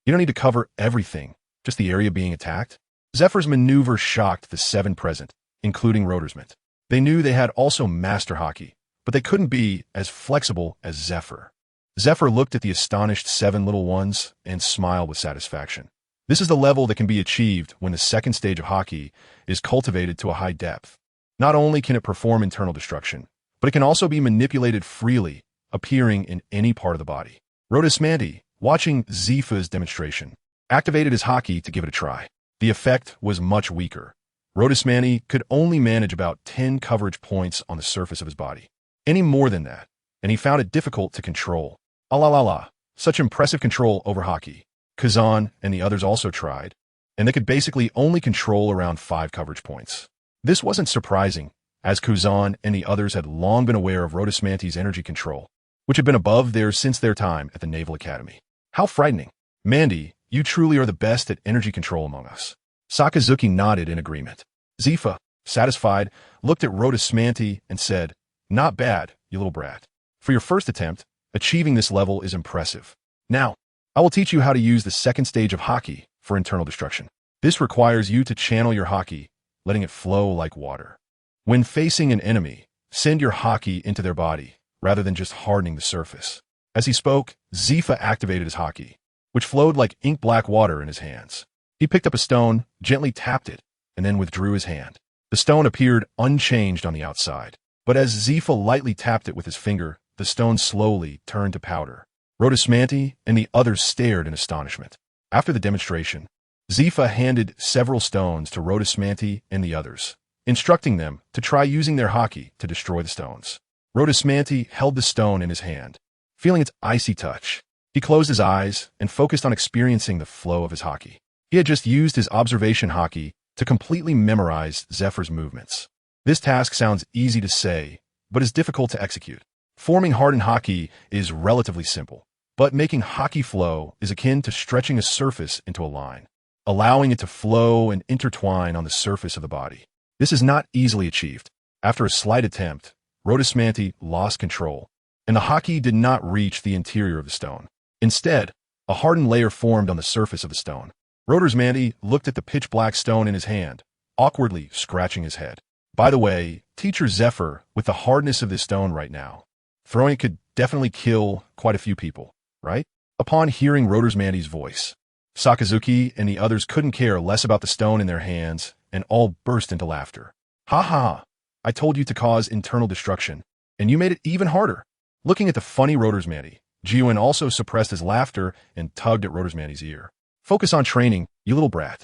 You don't need to cover everything, just the area being attacked." Zephyr's maneuver shocked the 7 present, including Rodersman. They knew they had also master hockey, but they couldn't be as flexible as Zephyr. Zephyr looked at the astonished 7 little ones and smiled with satisfaction. This is the level that can be achieved when the second stage of hockey is cultivated to a high depth. Not only can it perform internal destruction, but it can also be manipulated freely, appearing in any part of the body. Rodersmanti, watching Zifa's demonstration, activated his hockey to give it a try. The effect was much weaker. Rodersmanti could only manage about 10 coverage points on the surface of his body. Any more than that, and he found it difficult to control. Alalala, such impressive control over hockey. Kazan and the others also tried, and they could basically only control around 5 coverage points. This wasn't surprising, as Kazan and the others had long been aware of Rodersmanti's energy control, which had been above theirs since their time at the Naval Academy. How frightening. Mandy, you truly are the best at energy control among us. Sakazuki nodded in agreement. Zifa, satisfied, looked at Rodersmanti and said, "Not bad, you little brat. For your first attempt, achieving this level is impressive. Now, I will teach you how to use the second stage of hockey for internal destruction. This requires you to channel your haki, letting it flow like water. When facing an enemy, send your haki into their body, rather than just hardening the surface. As he spoke, Zifa activated his haki, which flowed like ink-black water in his hands. He picked up a stone, gently tapped it, and then withdrew his hand. The stone appeared unchanged on the outside, but as Zifa lightly tapped it with his finger, the stone slowly turned to powder. Rhodosmanti and the others stared in astonishment. After the demonstration, Zifa handed several stones to Rhodosmanti and the others, instructing them to try using their haki to destroy the stones. Rhodosmanti held the stone in his hand, feeling its icy touch. He closed his eyes and focused on experiencing the flow of his haki. He had just used his observation haki to completely memorize Zephyr's movements. This task sounds easy to say, but is difficult to execute. Forming hardened haki is relatively simple, but making haki flow is akin to stretching a surface into a line, allowing it to flow and intertwine on the surface of the body. This is not easily achieved. After a slight attempt, Rhodosmanti lost control, and the haki did not reach the interior of the stone. Instead, a hardened layer formed on the surface of the stone. Rhodosmanti looked at the pitch-black stone in his hand, awkwardly scratching his head. By the way, Teacher Zephyr, with the hardness of this stone right now, throwing it could definitely kill quite a few people, right? Upon hearing Rhodosmanti's voice, Sakazuki and the others couldn't care less about the stone in their hands and all burst into laughter. Ha ha! I told you to cause internal destruction, and you made it even harder. Looking at the funny Rhodosmanti, Jiwon also suppressed his laughter and tugged at Rhodosmanti's ear. Focus on training, you little brat.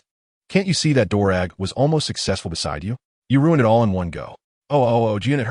Can't you see that Dorag was almost successful beside you? You ruined it all in one go. Oh, Jiwon, it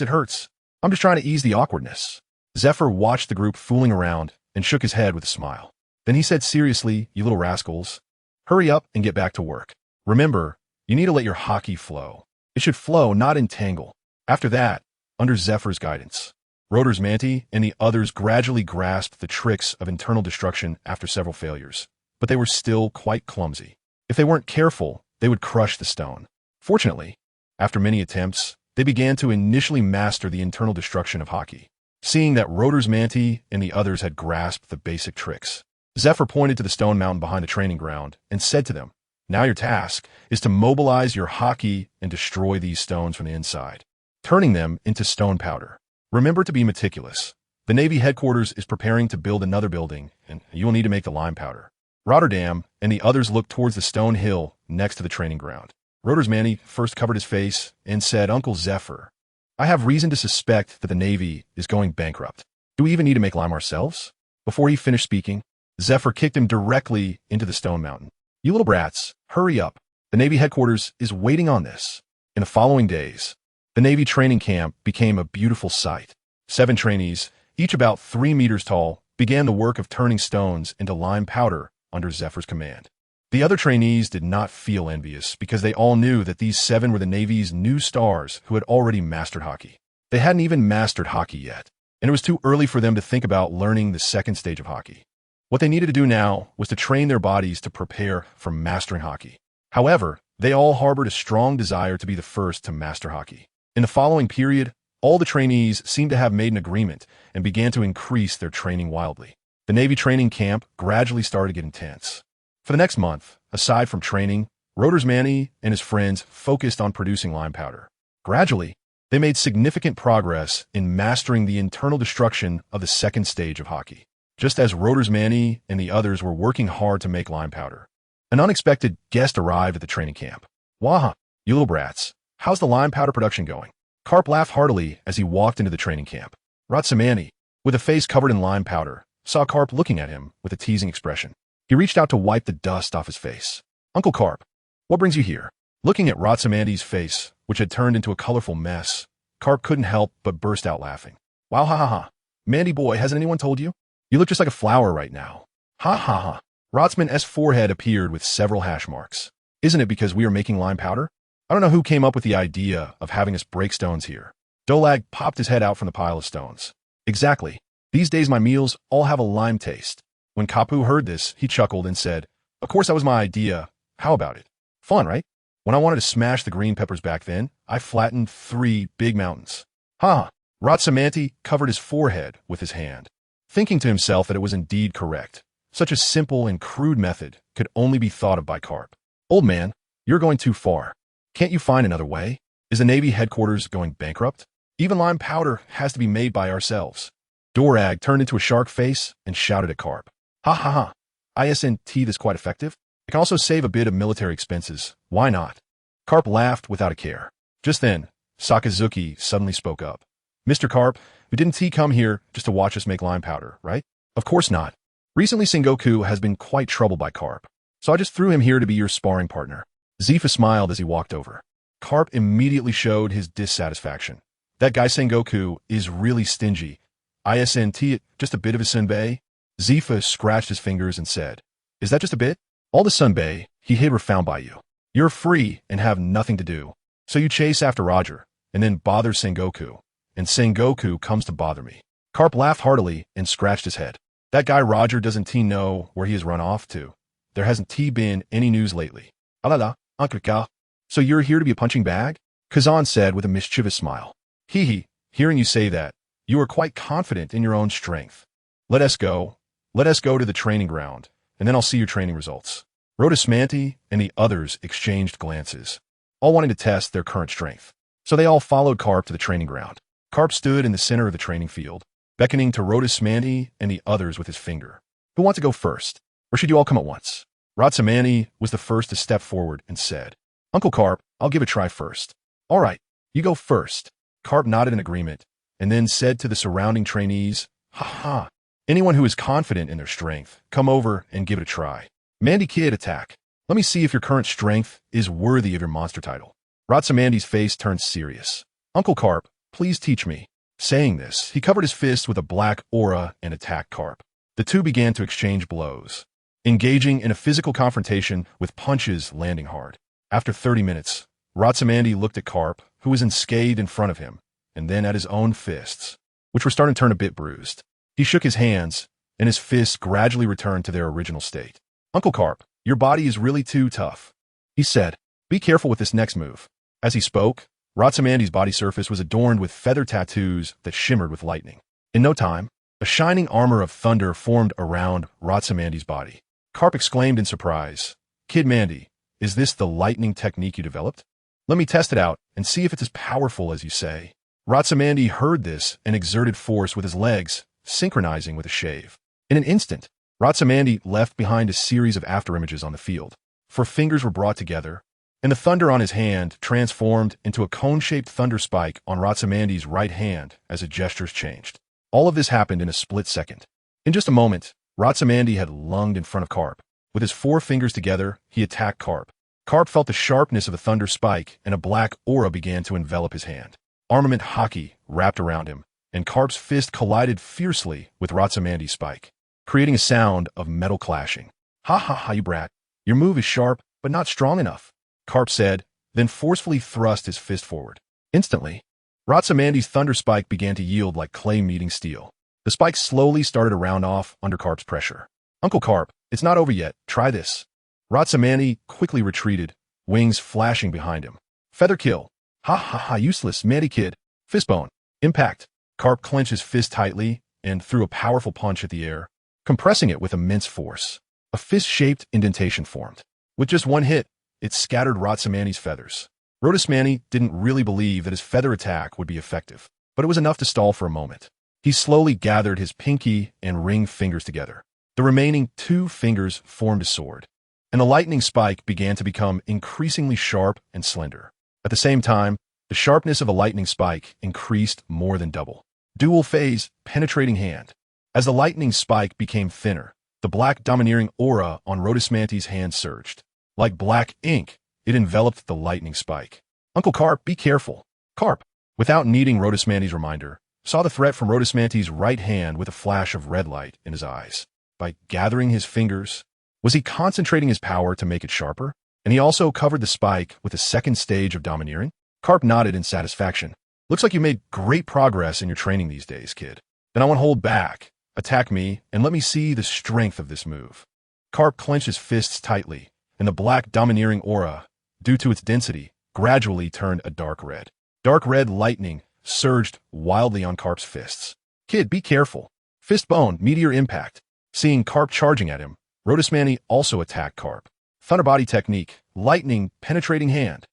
hurts. I'm just trying to ease the awkwardness. Zephyr watched the group fooling around and shook his head with a smile. Then he said seriously, you little rascals, hurry up and get back to work. Remember, you need to let your haki flow. It should flow, not entangle. After that, under Zephyr's guidance, Rhodosmanti and the others gradually grasped the tricks of internal destruction after several failures, but they were still quite clumsy. If they weren't careful, they would crush the stone. Fortunately, after many attempts, they began to initially master the internal destruction of haki. Seeing that Rhodosmanti and the others had grasped the basic tricks, Zephyr pointed to the stone mountain behind the training ground and said to them, now your task is to mobilize your haki and destroy these stones from the inside, turning them into stone powder. Remember to be meticulous. The Navy headquarters is preparing to build another building, and you will need to make the lime powder. Rotterdam and the others looked towards the stone hill next to the training ground. Rhodosmanti first covered his face and said, Uncle Zephyr, I have reason to suspect that the Navy is going bankrupt. Do we even need to make lime ourselves? Before he finished speaking, Zephyr kicked him directly into the stone mountain. You little brats, hurry up. The Navy headquarters is waiting on this. In the following days, the Navy training camp became a beautiful sight. 7 trainees, each about 3 meters tall, began the work of turning stones into lime powder under Zephyr's command. The other trainees did not feel envious because they all knew that these 7 were the Navy's new stars who had already mastered haki. They hadn't even mastered haki yet, and it was too early for them to think about learning the second stage of haki. What they needed to do now was to train their bodies to prepare for mastering haki. However, they all harbored a strong desire to be the first to master haki. In the following period, all the trainees seemed to have made an agreement and began to increase their training wildly. The Navy training camp gradually started to get intense. For the next month, aside from training, Rhodosmanti and his friends focused on producing lime powder. Gradually, they made significant progress in mastering the internal destruction of the second stage of haki. Just as Rhodosmanti and the others were working hard to make lime powder, an unexpected guest arrived at the training camp. Waha, you little brats, how's the lime powder production going? Karp laughed heartily as he walked into the training camp. Rhodosmanti, with a face covered in lime powder, saw Karp looking at him with a teasing expression. He reached out to wipe the dust off his face. Uncle Karp, what brings you here? Looking at Rhodosmanti's face, which had turned into a colorful mess, Karp couldn't help but burst out laughing. Wow, ha ha ha. Mandy boy, hasn't anyone told you? You look just like a flower right now. Ha ha ha. Rhodosman's forehead appeared with several hash marks. Isn't it because we are making lime powder? I don't know who came up with the idea of having us break stones here. Dolag popped his head out from the pile of stones. Exactly. These days my meals all have a lime taste. When Kapu heard this, he chuckled and said, of course that was my idea. How about it? Fun, right? When I wanted to smash the green peppers back then, I flattened 3 big mountains. Ha! Rhodosmanti covered his forehead with his hand, thinking to himself that it was indeed correct. Such a simple and crude method could only be thought of by Carp. Old man, you're going too far. Can't you find another way? Is the Navy headquarters going bankrupt? Even lime powder has to be made by ourselves. Dorag turned into a shark face and shouted at Carp. Ha ha ha. ISNT this quite effective? It can also save a bit of military expenses. Why not? Carp laughed without a care. Just then, Sakazuki suddenly spoke up. Mr. Carp, you didn't come here just to watch us make lime powder, right? Of course not. Recently Sengoku has been quite troubled by Carp, so I just threw him here to be your sparring partner. Zifa smiled as he walked over. Carp immediately showed his dissatisfaction. That guy Sengoku is really stingy. ISNT just a bit of a sunbae? Zifa scratched his fingers and said, Is that just a bit? All the sunbae he hid were found by you. You're free and have nothing to do. So you chase after Roger, and then bother Sengoku. And Sengoku comes to bother me. Carp laughed heartily and scratched his head. That guy Roger doesn't know where he has run off to. There hasn't been any news lately. Alala, Uncle Ka. So you're here to be a punching bag? Kazan said with a mischievous smile. Hee, hearing you say that, you are quite confident in your own strength. Let us go. Let us go to the training ground, and then I'll see your training results. Rhodesmanti and the others exchanged glances, all wanting to test their current strength. So they all followed Carp to the training ground. Carp stood in the center of the training field, beckoning to Rhodesmanti and the others with his finger. Who wants to go first? Or should you all come at once? Rhodesmanti was the first to step forward and said, Uncle Carp, I'll give it a try first. All right, you go first. Carp nodded in agreement, and then said to the surrounding trainees, Ha ha, anyone who is confident in their strength, come over and give it a try. Mandy Kid, attack. Let me see if your current strength is worthy of your monster title. Rhodesmanti's face turned serious. Uncle Carp, please teach me. Saying this, he covered his fist with a black aura and attacked Carp. The two began to exchange blows, engaging in a physical confrontation with punches landing hard. After 30 minutes, Rhodesmanti looked at Carp, who was enscathed in front of him, and then at his own fists, which were starting to turn a bit bruised. He shook his hands, and his fists gradually returned to their original state. Uncle Carp, your body is really too tough, he said. Be careful with this next move. As he spoke, Rhodesmanti's body surface was adorned with feather tattoos that shimmered with lightning. In no time, a shining armor of thunder formed around Rhodesmanti's body. Carp exclaimed in surprise, Kid Mandy, is this the lightning technique you developed? Let me test it out and see if it's as powerful as you say. Rhodesmanti heard this and exerted force with his legs, synchronizing with a shave. In an instant, Rhodesmanti left behind a series of afterimages on the field. 4 fingers were brought together, and the thunder on his hand transformed into a cone-shaped thunder spike on Rhodesmanti's right hand as the gestures changed. All of this happened in a split second. In just a moment, Rhodesmanti had lunged in front of Carp. With his 4 fingers together, he attacked Carp. Carp felt the sharpness of the thunder spike, and a black aura began to envelop his hand. Armament hockey wrapped around him, and Carp's fist collided fiercely with Rhodesmanti's spike, creating a sound of metal clashing. Ha ha ha, you brat. Your move is sharp, but not strong enough, Carp said, then forcefully thrust his fist forward. Instantly, Rhodesmanti's thunder spike began to yield like clay meeting steel. The spike slowly started to round off under Carp's pressure. Uncle Carp, it's not over yet. Try this. Rhodesmanti quickly retreated, wings flashing behind him. Feather kill. Ha ha ha, useless, Mandy Kid. Fistbone. Impact. Carp clenched his fist tightly and threw a powerful punch at the air, compressing it with immense force. A fist-shaped indentation formed. With just one hit, it scattered Rhodesmanti's feathers. Rhodesmanti didn't really believe that his feather attack would be effective, but it was enough to stall for a moment. He slowly gathered his pinky and ring fingers together. The remaining 2 fingers formed a sword, and the lightning spike began to become increasingly sharp and slender. At the same time, the sharpness of a lightning spike increased more than double. Dual phase, penetrating hand. As the lightning spike became thinner, the black domineering aura on Rhodesmanti's hand surged. Like black ink, it enveloped the lightning spike. Uncle Carp, be careful. Carp, without needing Rhodesmanti's reminder, saw the threat from Rhodesmanti's right hand with a flash of red light in his eyes. By gathering his fingers, was he concentrating his power to make it sharper? And he also covered the spike with a second stage of domineering? Carp nodded in satisfaction. Looks like you made great progress in your training these days, kid. Then I won't hold back. Attack me, and let me see the strength of this move. Carp clenched his fists tightly, and the black domineering aura, due to its density, gradually turned a dark red. Dark red lightning surged wildly on Carp's fists. Kid, be careful. Fist bone, meteor impact. Seeing Carp charging at him, Rhodosmani also attacked Carp. Thunder body technique, lightning, penetrating hand.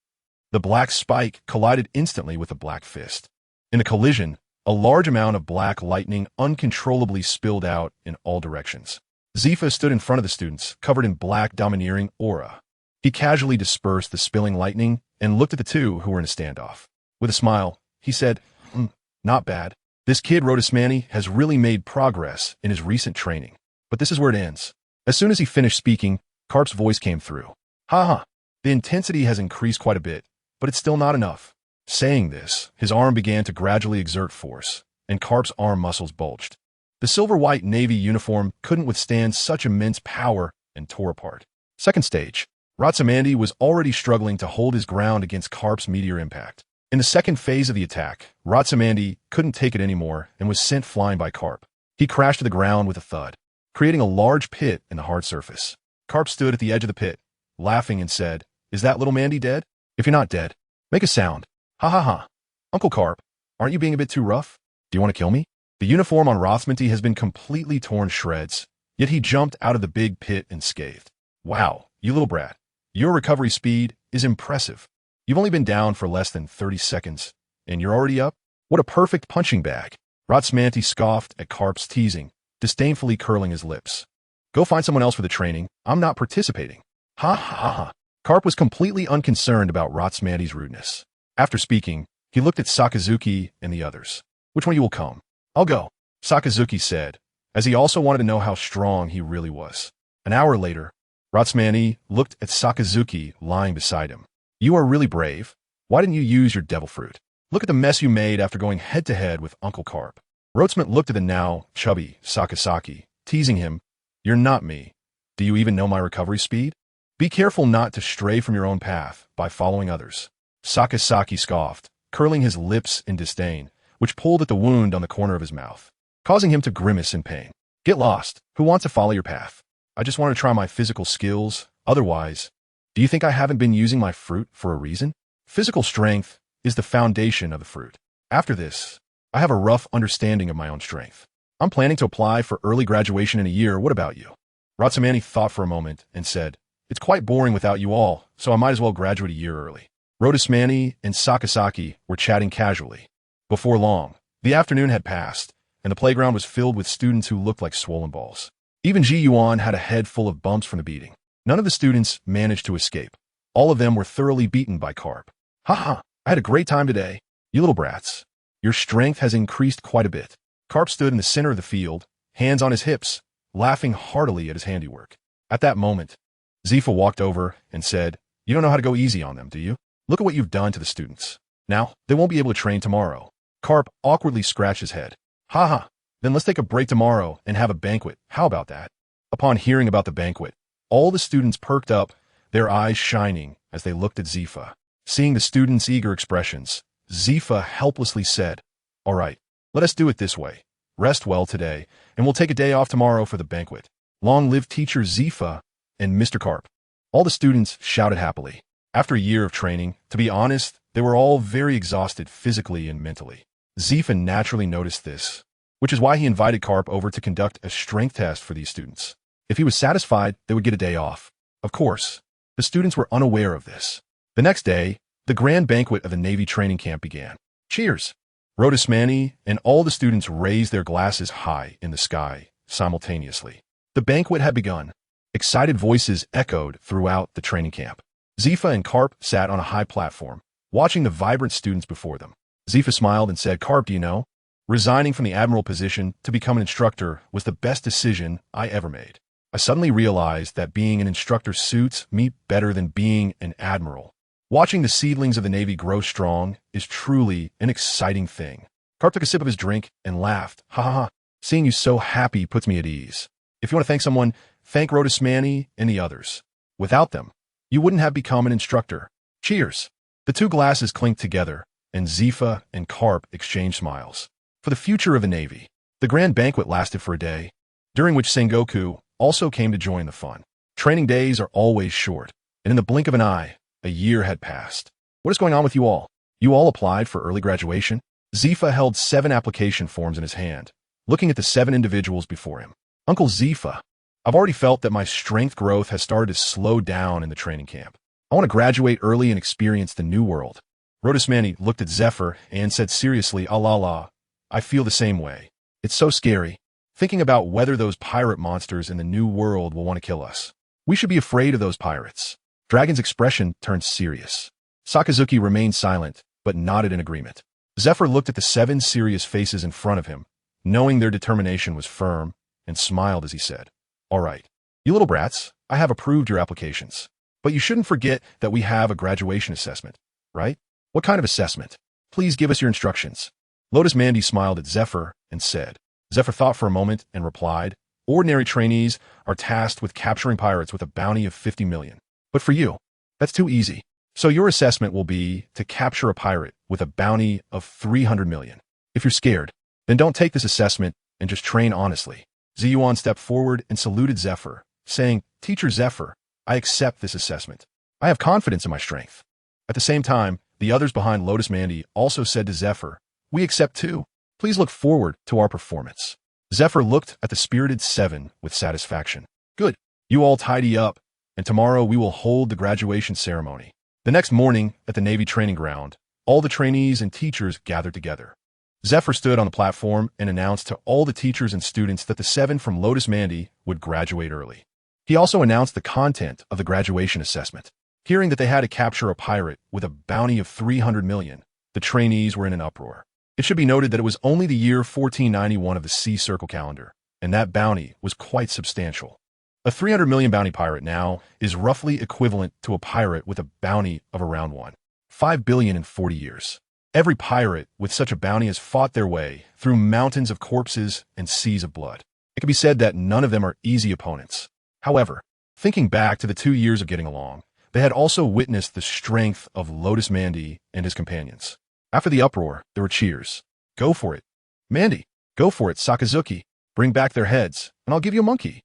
The black spike collided instantly with the black fist. In the collision, a large amount of black lightning uncontrollably spilled out in all directions. Zifa stood in front of the students, covered in black domineering aura. He casually dispersed the spilling lightning and looked at the two who were in a standoff. With a smile, he said, not bad. This kid Rhodosmani has really made progress in his recent training. But this is where it ends. As soon as he finished speaking, Carp's voice came through. Haha, the intensity has increased quite a bit, but it's still not enough. Saying this, his arm began to gradually exert force, and Carp's arm muscles bulged. The silver-white Navy uniform couldn't withstand such immense power and tore apart. Second stage, Rhodosmani was already struggling to hold his ground against Carp's meteor impact. In the second phase of the attack, Rhodosmani couldn't take it anymore and was sent flying by Carp. He crashed to the ground with a thud, creating a large pit in the hard surface. Carp stood at the edge of the pit, laughing and said, Is that little Mandy dead? If you're not dead, make a sound. Ha ha ha. Uncle Carp, aren't you being a bit too rough? Do you want to kill me? The uniform on Rhodosmani has been completely torn to shreds, yet he jumped out of the big pit unscathed. Wow, you little brat. Your recovery speed is impressive. You've only been down for less than 30 seconds, and you're already up? What a perfect punching bag. Rhodosmani scoffed at Carp's teasing, disdainfully curling his lips. Go find someone else for the training. I'm not participating. Ha ha ha. Carp was completely unconcerned about Rhodosmani's rudeness. After speaking, he looked at Sakazuki and the others. Which one of you will come? I'll go, Sakazuki said, as he also wanted to know how strong he really was. An hour later, Rhodosmani looked at Sakazuki lying beside him. You are really brave. Why didn't you use your devil fruit? Look at the mess you made after going head-to-head with Uncle Carp. Rhodosmani looked at the now chubby Sakazaki, teasing him. You're not me. Do you even know my recovery speed? Be careful not to stray from your own path by following others. Sakazaki scoffed, curling his lips in disdain, which pulled at the wound on the corner of his mouth, causing him to grimace in pain. Get lost. Who wants to follow your path? I just want to try my physical skills. Otherwise, do you think I haven't been using my fruit for a reason? Physical strength is the foundation of the fruit. After this, I have a rough understanding of my own strength. I'm planning to apply for early graduation in a year. What about you? Rhodosmani thought for a moment and said, It's quite boring without you all, so I might as well graduate a year early. Rhodosmani and Sakazaki were chatting casually. Before long, the afternoon had passed, and the playground was filled with students who looked like swollen balls. Even Ji Yuan had a head full of bumps from the beating. None of the students managed to escape. All of them were thoroughly beaten by Carp. Ha ha, I had a great time today. You little brats. Your strength has increased quite a bit. Carp stood in the center of the field, hands on his hips, laughing heartily at his handiwork. At that moment, Zifa walked over and said, You don't know how to go easy on them, do you? Look at what you've done to the students. Now, they won't be able to train tomorrow. Carp awkwardly scratched his head. Ha ha, then let's take a break tomorrow and have a banquet. How about that? Upon hearing about the banquet, all the students perked up, their eyes shining as they looked at Zifa. Seeing the students' eager expressions, Zifa helplessly said, All right, let us do it this way. Rest well today, and we'll take a day off tomorrow for the banquet. Long live Teacher Zifa and Mr. Carp. All the students shouted happily. After a year of training, to be honest, they were all very exhausted physically and mentally. Zifa naturally noticed this, which is why he invited Carp over to conduct a strength test for these students. If he was satisfied, they would get a day off. Of course, the students were unaware of this. The next day, the grand banquet of the Navy training camp began. Cheers! Rhodosmani and all the students raised their glasses high in the sky simultaneously. The banquet had begun. Excited voices echoed throughout the training camp. Zifa and Carp sat on a high platform, watching the vibrant students before them. Zifa smiled and said, Carp, do you know? Resigning from the admiral position to become an instructor was the best decision I ever made. I suddenly realized that being an instructor suits me better than being an admiral. Watching the seedlings of the Navy grow strong is truly an exciting thing. Carp took a sip of his drink and laughed. Ha ha ha. Seeing you so happy puts me at ease. If you want to thank someone, thank Rhodosmani and the others. Without them, you wouldn't have become an instructor. Cheers. The two glasses clinked together, and Zifa and Carp exchanged smiles. For the future of the Navy, the grand banquet lasted for a day, during which Sengoku also came to join the fun. Training days are always short, and in the blink of an eye, a year had passed. What is going on with you all? You all applied for early graduation? Zifa held 7 application forms in his hand, looking at the 7 individuals before him. Uncle Zifa, I've already felt that my strength growth has started to slow down in the training camp. I want to graduate early and experience the new world. Rodismandi looked at Zephyr and said seriously, la, I feel the same way. It's so scary, thinking about whether those pirate monsters in the new world will want to kill us. We should be afraid of those pirates. Dragon's expression turned serious. Sakazuki remained silent, but nodded in agreement. Zephyr looked at the 7 serious faces in front of him, knowing their determination was firm, and smiled as he said, "All right, you little brats, I have approved your applications. But you shouldn't forget that we have a graduation assessment, right? What kind of assessment? Please give us your instructions." Rodismandi smiled at Zephyr and said. Zephyr thought for a moment and replied, "Ordinary trainees are tasked with capturing pirates with a bounty of 50 million. But for you, that's too easy. So your assessment will be to capture a pirate with a bounty of 300 million. If you're scared, then don't take this assessment and just train honestly." Ziyuan stepped forward and saluted Zephyr, saying, "Teacher Zephyr, I accept this assessment. I have confidence in my strength." At the same time, the others behind Rodismandi also said to Zephyr, "We accept too. Please look forward to our performance." Zephyr looked at the spirited 7 with satisfaction. "Good. You all tidy up, and tomorrow we will hold the graduation ceremony." The next morning, at the Navy training ground, all the trainees and teachers gathered together. Zephyr stood on the platform and announced to all the teachers and students that the 7 from Rodismandi would graduate early. He also announced the content of the graduation assessment. Hearing that they had to capture a pirate with a bounty of 300 million, the trainees were in an uproar. It should be noted that it was only the year 1491 of the Sea Circle calendar, and that bounty was quite substantial. A 300 million bounty pirate now is roughly equivalent to a pirate with a bounty of around 1.5 billion in 40 years. Every pirate with such a bounty has fought their way through mountains of corpses and seas of blood. It can be said that none of them are easy opponents. However, thinking back to the 2 years of getting along, they had also witnessed the strength of Rodismandi and his companions. After the uproar, there were cheers. "Go for it. Mandy, go for it, Sakazuki. Bring back their heads, and I'll give you a monkey."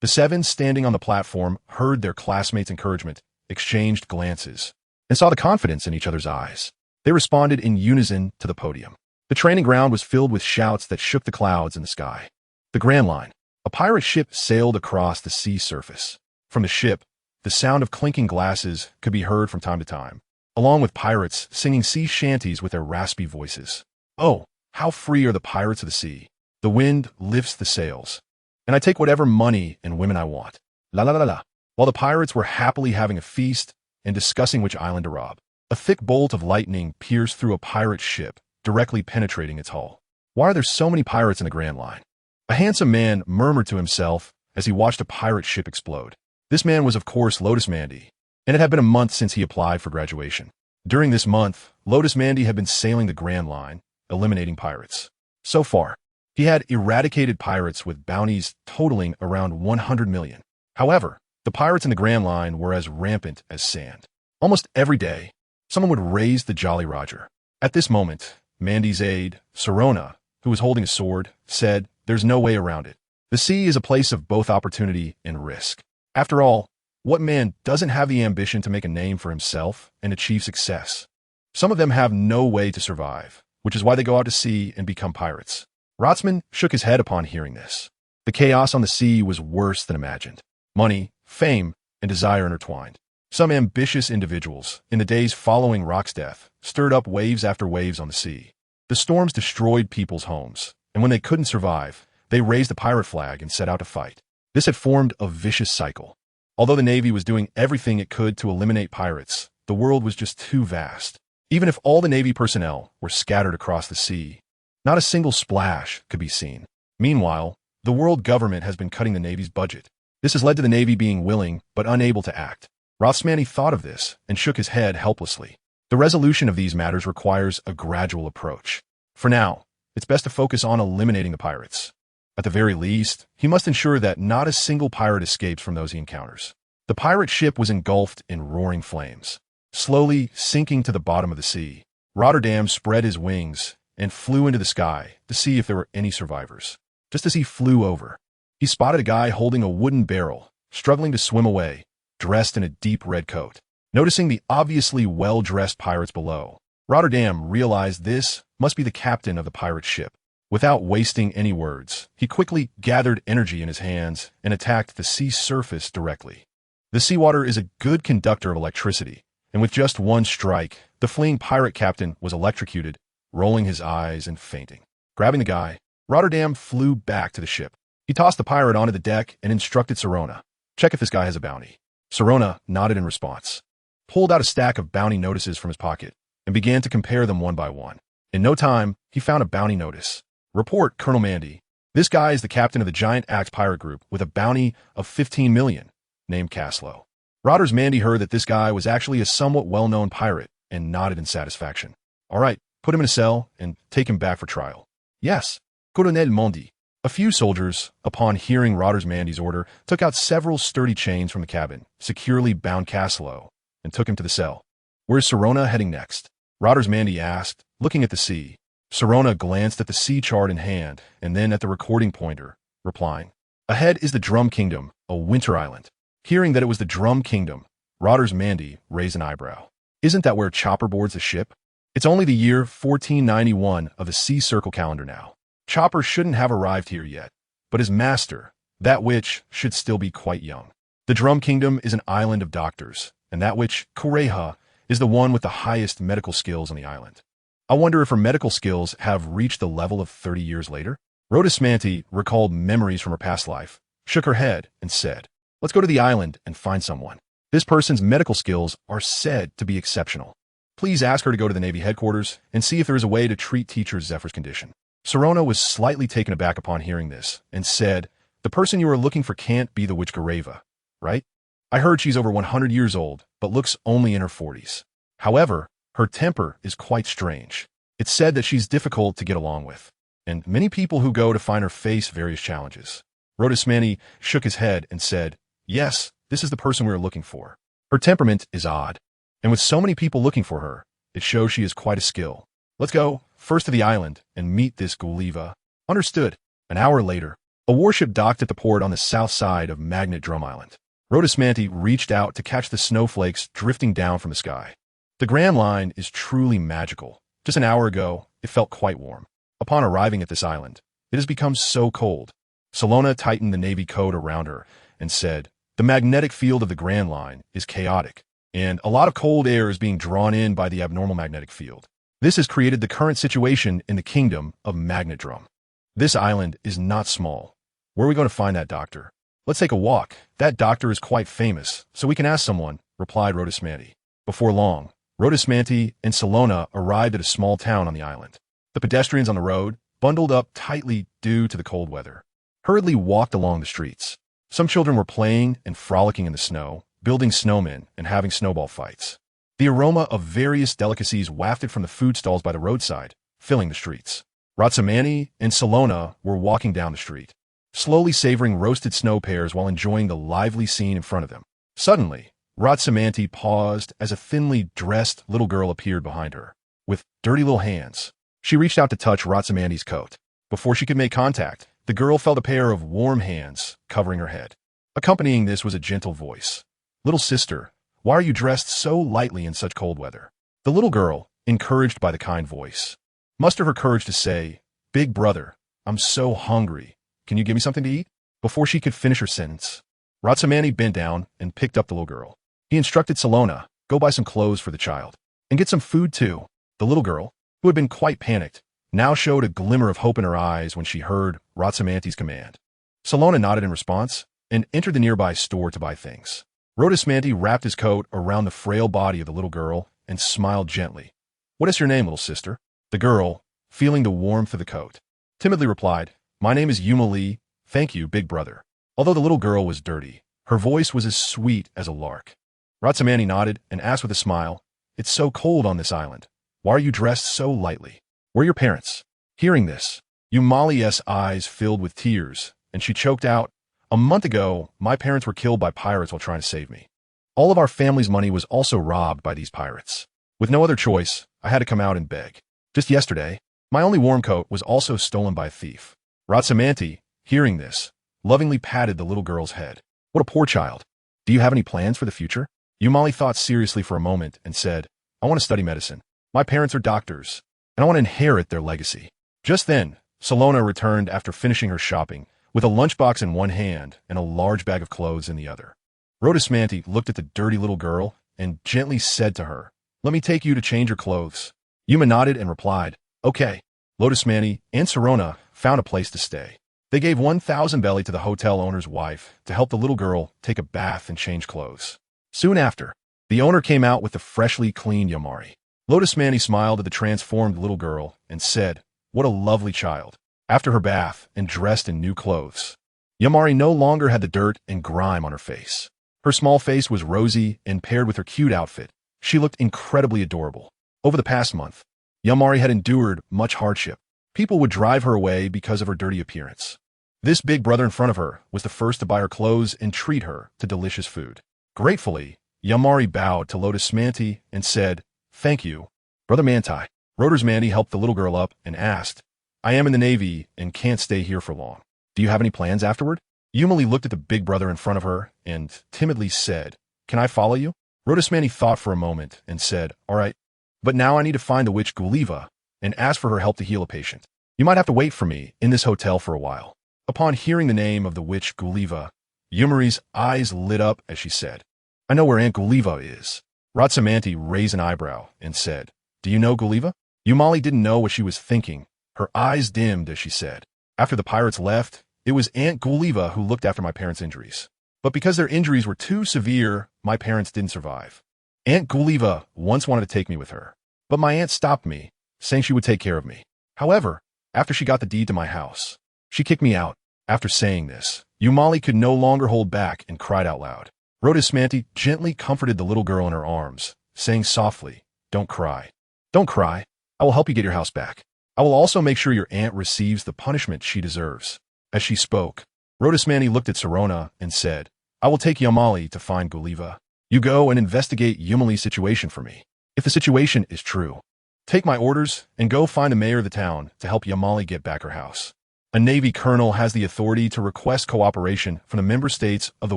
The 7 standing on the platform heard their classmates' encouragement, exchanged glances, and saw the confidence in each other's eyes. They responded in unison to the podium. The training ground was filled with shouts that shook the clouds in the sky. The Grand Line. A pirate ship sailed across the sea surface. From the ship, the sound of clinking glasses could be heard from time to time, along with pirates singing sea shanties with their raspy voices. "Oh, how free are the pirates of the sea. The wind lifts the sails, and I take whatever money and women I want. La la la la." While the pirates were happily having a feast and discussing which island to rob, a thick bolt of lightning pierced through a pirate ship, directly penetrating its hull. "Why are there so many pirates in the Grand Line?" A handsome man murmured to himself as he watched a pirate ship explode. This man was, of course, Rodismandi, and it had been a month since he applied for graduation. During this month, Rodismandi had been sailing the Grand Line, eliminating pirates. So far, he had eradicated pirates with bounties totaling around 100 million. However, the pirates in the Grand Line were as rampant as sand. Almost every day, someone would raise the Jolly Roger. At this moment, Mandy's aide, Sorona, who was holding a sword, said, "There's no way around it. The sea is a place of both opportunity and risk. After all, what man doesn't have the ambition to make a name for himself and achieve success? Some of them have no way to survive, which is why they go out to sea and become pirates." Rotsman shook his head upon hearing this. The chaos on the sea was worse than imagined. Money, fame, and desire intertwined. Some ambitious individuals, in the days following Rock's death, stirred up waves after waves on the sea. The storms destroyed people's homes, and when they couldn't survive, they raised a pirate flag and set out to fight. This had formed a vicious cycle. Although the Navy was doing everything it could to eliminate pirates, the world was just too vast. Even if all the Navy personnel were scattered across the sea, not a single splash could be seen. Meanwhile, the world government has been cutting the Navy's budget. This has led to the Navy being willing but unable to act. Rothsmani thought of this and shook his head helplessly. The resolution of these matters requires a gradual approach. For now, it's best to focus on eliminating the pirates. At the very least, he must ensure that not a single pirate escapes from those he encounters. The pirate ship was engulfed in roaring flames, slowly sinking to the bottom of the sea. Rotterdam spread his wings and flew into the sky to see if there were any survivors. Just as he flew over, he spotted a guy holding a wooden barrel, struggling to swim away, dressed in a deep red coat. Noticing the obviously well-dressed pirates below, Rotterdam realized this must be the captain of the pirate ship. Without wasting any words, he quickly gathered energy in his hands and attacked the sea surface directly. The seawater is a good conductor of electricity, and with just one strike, the fleeing pirate captain was electrocuted, rolling his eyes and fainting. Grabbing the guy, Rotterdam flew back to the ship. He tossed the pirate onto the deck and instructed Sirona, "Check if this guy has a bounty." Sirona nodded in response, pulled out a stack of bounty notices from his pocket, and began to compare them one by one. In no time, he found a bounty notice. "Report, Colonel Mandy. This guy is the captain of the giant axe pirate group with a bounty of 15 million, named Caslow." Rotters Mandy heard that this guy was actually a somewhat well-known pirate and nodded in satisfaction. "All right, put him in a cell and take him back for trial." "Yes, Colonel Mandy." A few soldiers, upon hearing Rotters Mandy's order, took out several sturdy chains from the cabin, securely bound Caslow, and took him to the cell. "Where's Sirona heading next?" Rotters Mandy asked, looking at the sea. Sirona glanced at the sea chart in hand and then at the recording pointer, replying, "Ahead is the Drum Kingdom, a winter island." Hearing that it was the Drum Kingdom, Rotters Mandy raised an eyebrow. "Isn't that where Chopper boards the ship?" "It's only the year 1491 of the Sea Circle calendar now. Chopper shouldn't have arrived here yet, but his master, that witch, should still be quite young. The Drum Kingdom is an island of doctors, and that witch, Kureha, is the one with the highest medical skills on the island. I wonder if her medical skills have reached the level of 30 years later?" Rhodesmanty recalled memories from her past life, shook her head, and said, "Let's go to the island and find someone. This person's medical skills are said to be exceptional. Please ask her to go to the Navy headquarters and see if there is a way to treat Teacher Zephyr's condition." Sirona was slightly taken aback upon hearing this and said, "The person you are looking for can't be the witch Gareva, right? I heard she's over 100 years old, but looks only in her 40s. However, her temper is quite strange. It's said that she's difficult to get along with, and many people who go to find her face various challenges." Rhodesmanty shook his head and said, "Yes, this is the person we are looking for. Her temperament is odd, and with so many people looking for her, it shows she has quite a skill. Let's go first to the island and meet this Guliva." "Understood." An hour later, a warship docked at the port on the south side of Magnet Drum Island. Rhodesmanty reached out to catch the snowflakes drifting down from the sky. The Grand Line is truly magical. Just an hour ago, it felt quite warm. Upon arriving at this island, it has become so cold. Salona tightened the Navy coat around her and said, "The magnetic field of the Grand Line is chaotic, and a lot of cold air is being drawn in by the abnormal magnetic field. This has created the current situation in the kingdom of Magnet Drum. This island is not small. Where are we going to find that doctor?" "Let's take a walk. That doctor is quite famous, so we can ask someone," replied Rhodesmanty. Before long, Rhodesmanty and Salona arrived at a small town on the island. The pedestrians on the road, bundled up tightly due to the cold weather, hurriedly walked along the streets. Some children were playing and frolicking in the snow, building snowmen and having snowball fights. The aroma of various delicacies wafted from the food stalls by the roadside, filling the streets. Rhodesmanty and Salona were walking down the street, slowly savoring roasted snow pears while enjoying the lively scene in front of them. Suddenly, Rhodesmanty paused as a thinly dressed little girl appeared behind her, with dirty little hands. She reached out to touch Rhodesmanty's coat. Before she could make contact, the girl felt a pair of warm hands covering her head. Accompanying this was a gentle voice. "Little sister, why are you dressed so lightly in such cold weather?" The little girl, encouraged by the kind voice, mustered her courage to say, "Big brother, I'm so hungry. Can you give me something to eat?" Before she could finish her sentence, Rhodesmanty bent down and picked up the little girl. He instructed Salona, "Go buy some clothes for the child. And get some food too." The little girl, who had been quite panicked, now showed a glimmer of hope in her eyes when she heard Rhodesmanty's command. Salona nodded in response and entered the nearby store to buy things. Rhodesmanty wrapped his coat around the frail body of the little girl and smiled gently. "What is your name, little sister?" The girl, feeling the warmth of the coat, timidly replied, "My name is Yuma Lee. Thank you, big brother." Although the little girl was dirty, her voice was as sweet as a lark. Rhodesmanty nodded and asked with a smile, "It's so cold on this island. Why are you dressed so lightly? Where are your parents?" Hearing this, Yumali's eyes filled with tears, and she choked out, "A month ago, my parents were killed by pirates while trying to save me. All of our family's money was also robbed by these pirates. With no other choice, I had to come out and beg. Just yesterday, my only warm coat was also stolen by a thief." Rhodesmanty, hearing this, lovingly patted the little girl's head. "What a poor child. Do you have any plans for the future?" Yumali thought seriously for a moment and said, "I want to study medicine. My parents are doctors, and I want to inherit their legacy." Just then, Salona returned after finishing her shopping, with a lunchbox in one hand and a large bag of clothes in the other. Rhodesmanti looked at the dirty little girl and gently said to her, "Let me take you to change your clothes." Yuma nodded and replied, "Okay." Rhodesmanti and Sirona found a place to stay. They gave 1,000 belly to the hotel owner's wife to help the little girl take a bath and change clothes. Soon after, the owner came out with the freshly cleaned Yamari. Rhodesmanti smiled at the transformed little girl and said, "What a lovely child." After her bath and dressed in new clothes, Yamari no longer had the dirt and grime on her face. Her small face was rosy, and paired with her cute outfit, she looked incredibly adorable. Over the past month, Yamari had endured much hardship. People would drive her away because of her dirty appearance. This big brother in front of her was the first to buy her clothes and treat her to delicious food. Gratefully, Yamari bowed to Rhodesmanti and said, "Thank you, Brother Manti." Rhodesmanti helped the little girl up and asked, "I am in the Navy and can't stay here for long. Do you have any plans afterward?" Yumali looked at the big brother in front of her and timidly said, "Can I follow you?" Rhodesmanti thought for a moment and said, "All right, but now I need to find the witch Guliva and ask for her help to heal a patient. You might have to wait for me in this hotel for a while." Upon hearing the name of the witch Guliva, Yumari's eyes lit up as she said, "I know where Aunt Guliva is." Rhodesmanti raised an eyebrow and said, "Do you know Guliva?" Yumali didn't know what she was thinking. Her eyes dimmed as she said, "After the pirates left, it was Aunt Guliva who looked after my parents' injuries. But because their injuries were too severe, my parents didn't survive. Aunt Guliva once wanted to take me with her, but my aunt stopped me, saying she would take care of me. However, after she got the deed to my house, she kicked me out." After saying this, Yumali could no longer hold back and cried out loud. Rhodesmanti gently comforted the little girl in her arms, saying softly, "Don't cry. Don't cry. I will help you get your house back. I will also make sure your aunt receives the punishment she deserves." As she spoke, Rhodesmanti looked at Sirona and said, "I will take Yumali to find Guliva. You go and investigate Yumali's situation for me. If the situation is true, take my orders and go find the mayor of the town to help Yumali get back her house." A Navy colonel has the authority to request cooperation from the member states of the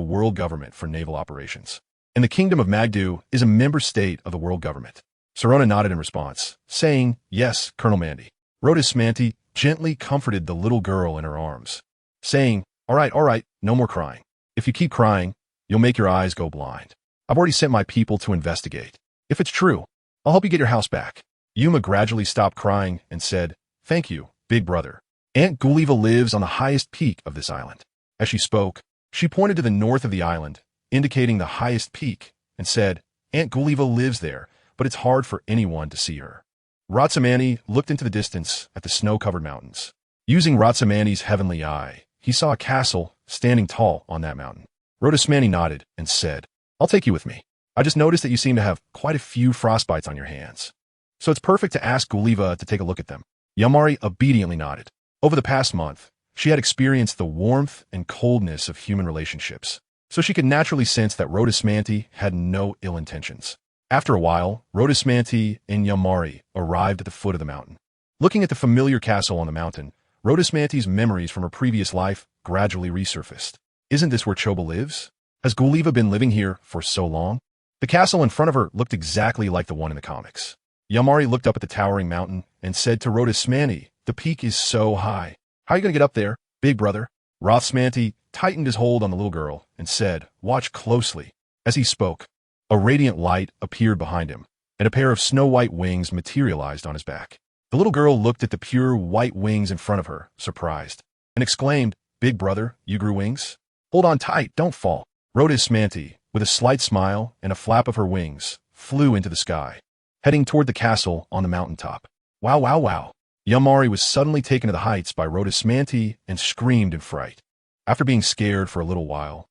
world government for naval operations. And the Kingdom of Magdu is a member state of the world government. Sirona nodded in response, saying, "Yes, Colonel Mandy." Rhodesmanti gently comforted the little girl in her arms, saying, all right, no more crying. If you keep crying, you'll make your eyes go blind. I've already sent my people to investigate. If it's true, I'll help you get your house back." Yuma gradually stopped crying and said, "Thank you, big brother. Aunt Guliva lives on the highest peak of this island." As she spoke, she pointed to the north of the island, indicating the highest peak, and said, "Aunt Guliva lives there, but it's hard for anyone to see her." Rhodesmanti looked into the distance at the snow-covered mountains. Using Rhodesmanti's heavenly eye, he saw a castle standing tall on that mountain. Rhodesmanti nodded and said, "I'll take you with me. I just noticed that you seem to have quite a few frostbites on your hands, so it's perfect to ask Guliva to take a look at them." Yamari obediently nodded. Over the past month, she had experienced the warmth and coldness of human relationships, so she could naturally sense that Rhodesmanti had no ill intentions. After a while, Rhodesmanti and Yamari arrived at the foot of the mountain. Looking at the familiar castle on the mountain, Rhodesmanti's memories from her previous life gradually resurfaced. Isn't this where Choba lives? Has Guliva been living here for so long? The castle in front of her looked exactly like the one in the comics. Yamari looked up at the towering mountain and said to Rhodesmanti, "The peak is so high. How are you going to get up there, big brother?" Rhodesmanti tightened his hold on the little girl and said, "Watch closely." As he spoke, a radiant light appeared behind him, and a pair of snow-white wings materialized on his back. The little girl looked at the pure white wings in front of her, surprised, and exclaimed, "Big brother, you grew wings? Hold on tight, don't fall." Rhodesmanti, with a slight smile and a flap of her wings, flew into the sky, heading toward the castle on the mountaintop. Wow, wow, wow. Yamari was suddenly taken to the heights by Rhodesmanti and screamed in fright. After being scared for a little while,